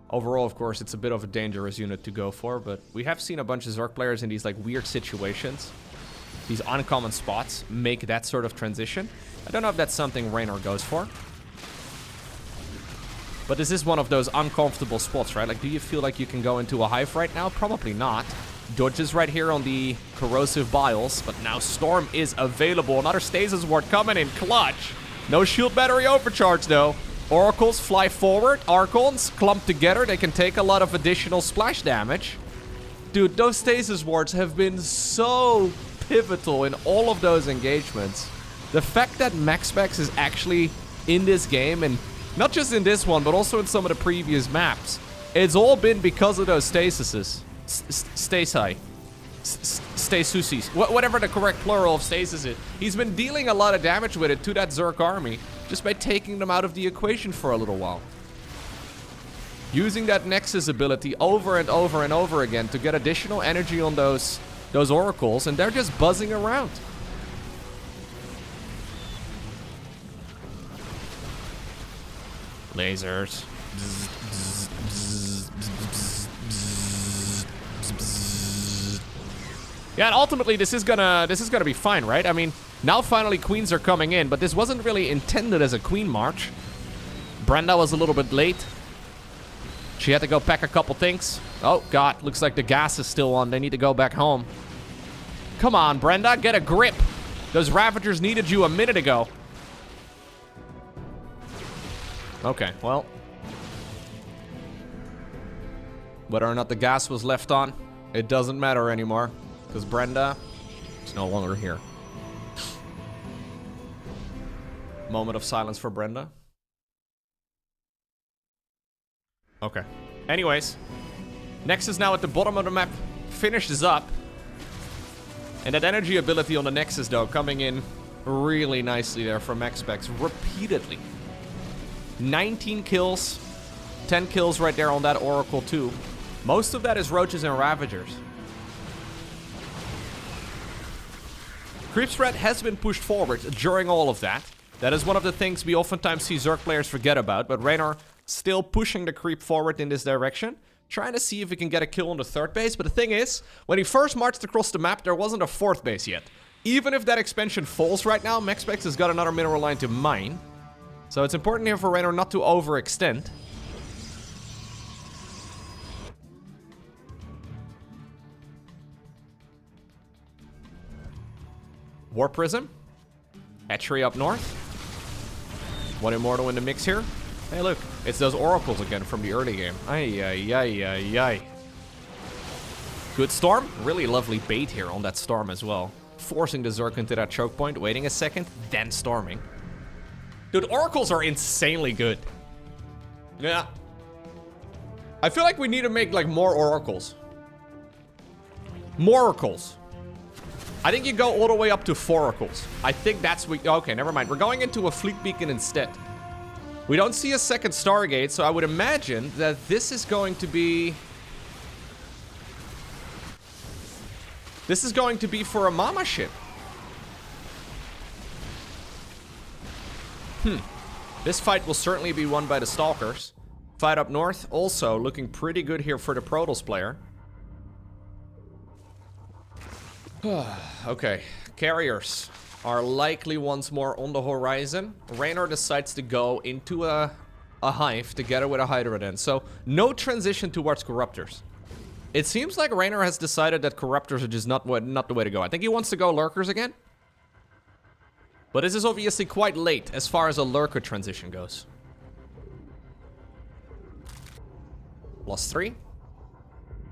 Overall, of course, it's a bit of a dangerous unit to go for, but we have seen a bunch of Zerg players in these like weird situations, these uncommon spots, make that sort of transition. I don't know if that's something Reynor goes for. But this is one of those uncomfortable spots, right? Like, do you feel like you can go into a hive right now? Probably not. Dodges right here on the corrosive biles, but now Storm is available. Another stasis ward coming in clutch. No shield battery overcharge, though. Oracles fly forward. Archons clump together. They can take a lot of additional splash damage. Dude, those stasis wards have been so pivotal in all of those engagements. The fact that MaxPax is actually in this game, and not just in this one, but also in some of the previous maps, it's all been because of those stasises. Stasi. Stasusis. Whatever the correct plural of stasis is. He's been dealing a lot of damage with it to that Zerg army just by taking them out of the equation for a little while. Using that Nexus ability over and over and over again to get additional energy on those oracles, and they're just buzzing around. Lasers. Yeah, and ultimately this is gonna be fine, right? I mean, now finally queens are coming in, but this wasn't really intended as a queen march. Brenda was a little bit late. She had to go pack a couple things. Oh god, looks like the gas is still on. They need to go back home. Come on, Brenda, get a grip. Those Ravagers needed you a minute ago. Okay, well. Whether or not the gas was left on, it doesn't matter anymore. Because Brenda is no longer here. Moment of silence for Brenda. Okay. Anyways. Nexus now at the bottom of the map finishes up. And that energy ability on the Nexus, though, coming in really nicely there from MaxPax repeatedly. 19 kills, 10 kills right there on that Oracle too. Most of that is Roaches and Ravagers. Creep threat has been pushed forward during all of that. That is one of the things we oftentimes see Zerg players forget about, but Reynor still pushing the creep forward in this direction. Trying to see if he can get a kill on the third base, but the thing is, when he first marched across the map, there wasn't a fourth base yet. Even if that expansion falls right now, MaxPax has got another mineral line to mine. So it's important here for Reynor not to overextend. War Prism. Hatchery up north. One Immortal in the mix here. Hey, look. It's those Oracles again from the early game. Ay, ay, ay, ay, ay. Good Storm. Really lovely bait here on that Storm as well. Forcing the Zerg into that choke point. Waiting a second. Then storming. Dude, Oracles are insanely good. Yeah. I feel like we need to make, like, more Oracles. More Oracles. I think you go all the way up to 4 Oracles. I think that's... Okay, never mind. We're going into a Fleet Beacon instead. We don't see a second Stargate, so I would imagine that this is going to be... This is going to be for a Mama ship. This fight will certainly be won by the Stalkers. Fight up north, also looking pretty good here for the Protoss player. Okay, carriers are likely once more on the horizon. Reynor decides to go into a hive together with a Hydra then. So, no transition towards Corruptors. It seems like Reynor has decided that Corruptors are just not the way to go. I think he wants to go Lurkers again. But this is obviously quite late as far as a Lurker transition goes. +3.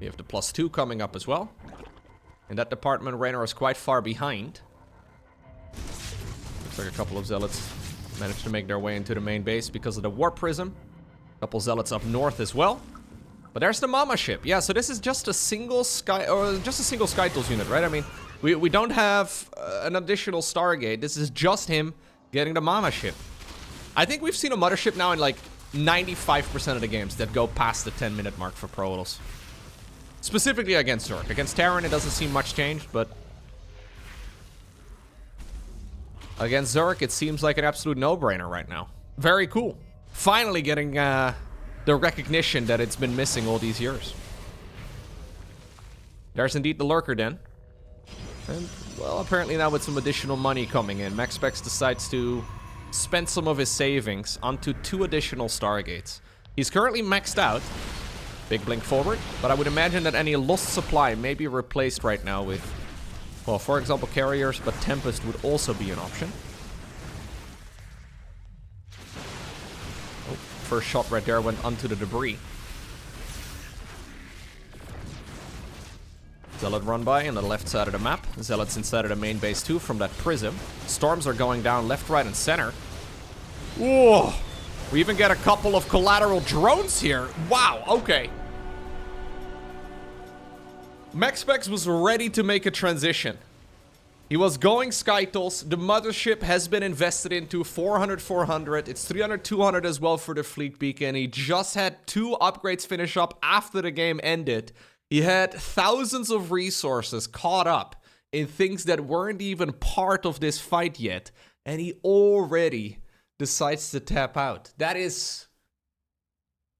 We have the +2 coming up as well. In that department, Reynor is quite far behind. Looks like a couple of Zealots managed to make their way into the main base because of the War Prism. A couple Zealots up north as well. But there's the Mama ship. Yeah, so this is just a single Skytools unit, right? I mean, we don't have an additional Stargate. This is just him getting the Mama ship. I think we've seen a Mothership now in like 95% of the games that go past the 10-minute mark for Protoss. Specifically against Zerg. Against Terran, it doesn't seem much changed, but... Against Zerg, it seems like an absolute no-brainer right now. Very cool. Finally getting the recognition that it's been missing all these years. There's indeed the Lurker Den. And, well, apparently now with some additional money coming in, MaxPax decides to spend some of his savings onto 2 additional Stargates. He's currently maxed out. Big blink forward, but I would imagine that any lost supply may be replaced right now with, well, for example, carriers, but Tempest would also be an option. Oh, first shot right there went onto the debris. Zealot run by on the left side of the map. Zealots inside of the main base too from that prism. Storms are going down left, right, and center. Whoa! We even get a couple of collateral drones here. Wow, okay. MaxPax was ready to make a transition. He was going Skytools. The mothership has been invested into 400. It's 300 as well for the Fleet Beacon. He just had 2 upgrades finish up after the game ended. He had thousands of resources caught up in things that weren't even part of this fight yet. And he already decides to tap out. That is...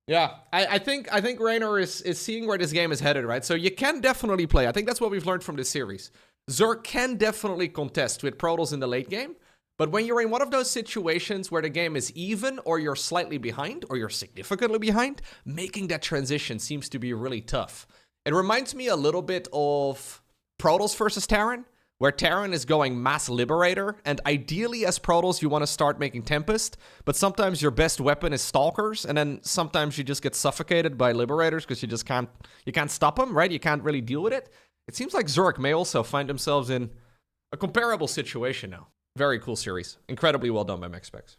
Yeah, I think Reynor is seeing where this game is headed, right? So you can definitely play. I think that's what we've learned from this series. Zerg can definitely contest with Protoss in the late game. But when you're in one of those situations where the game is even, or you're slightly behind, or you're significantly behind, making that transition seems to be really tough. It reminds me a little bit of Protoss versus Terran, where Terran is going Mass Liberator, and ideally as Protoss you want to start making Tempest, but sometimes your best weapon is Stalkers, and then sometimes you just get suffocated by Liberators because you can't stop them, right? You can't really deal with it. It seems like Zerg may also find themselves in a comparable situation now. Very cool series. Incredibly well done by MaxPax.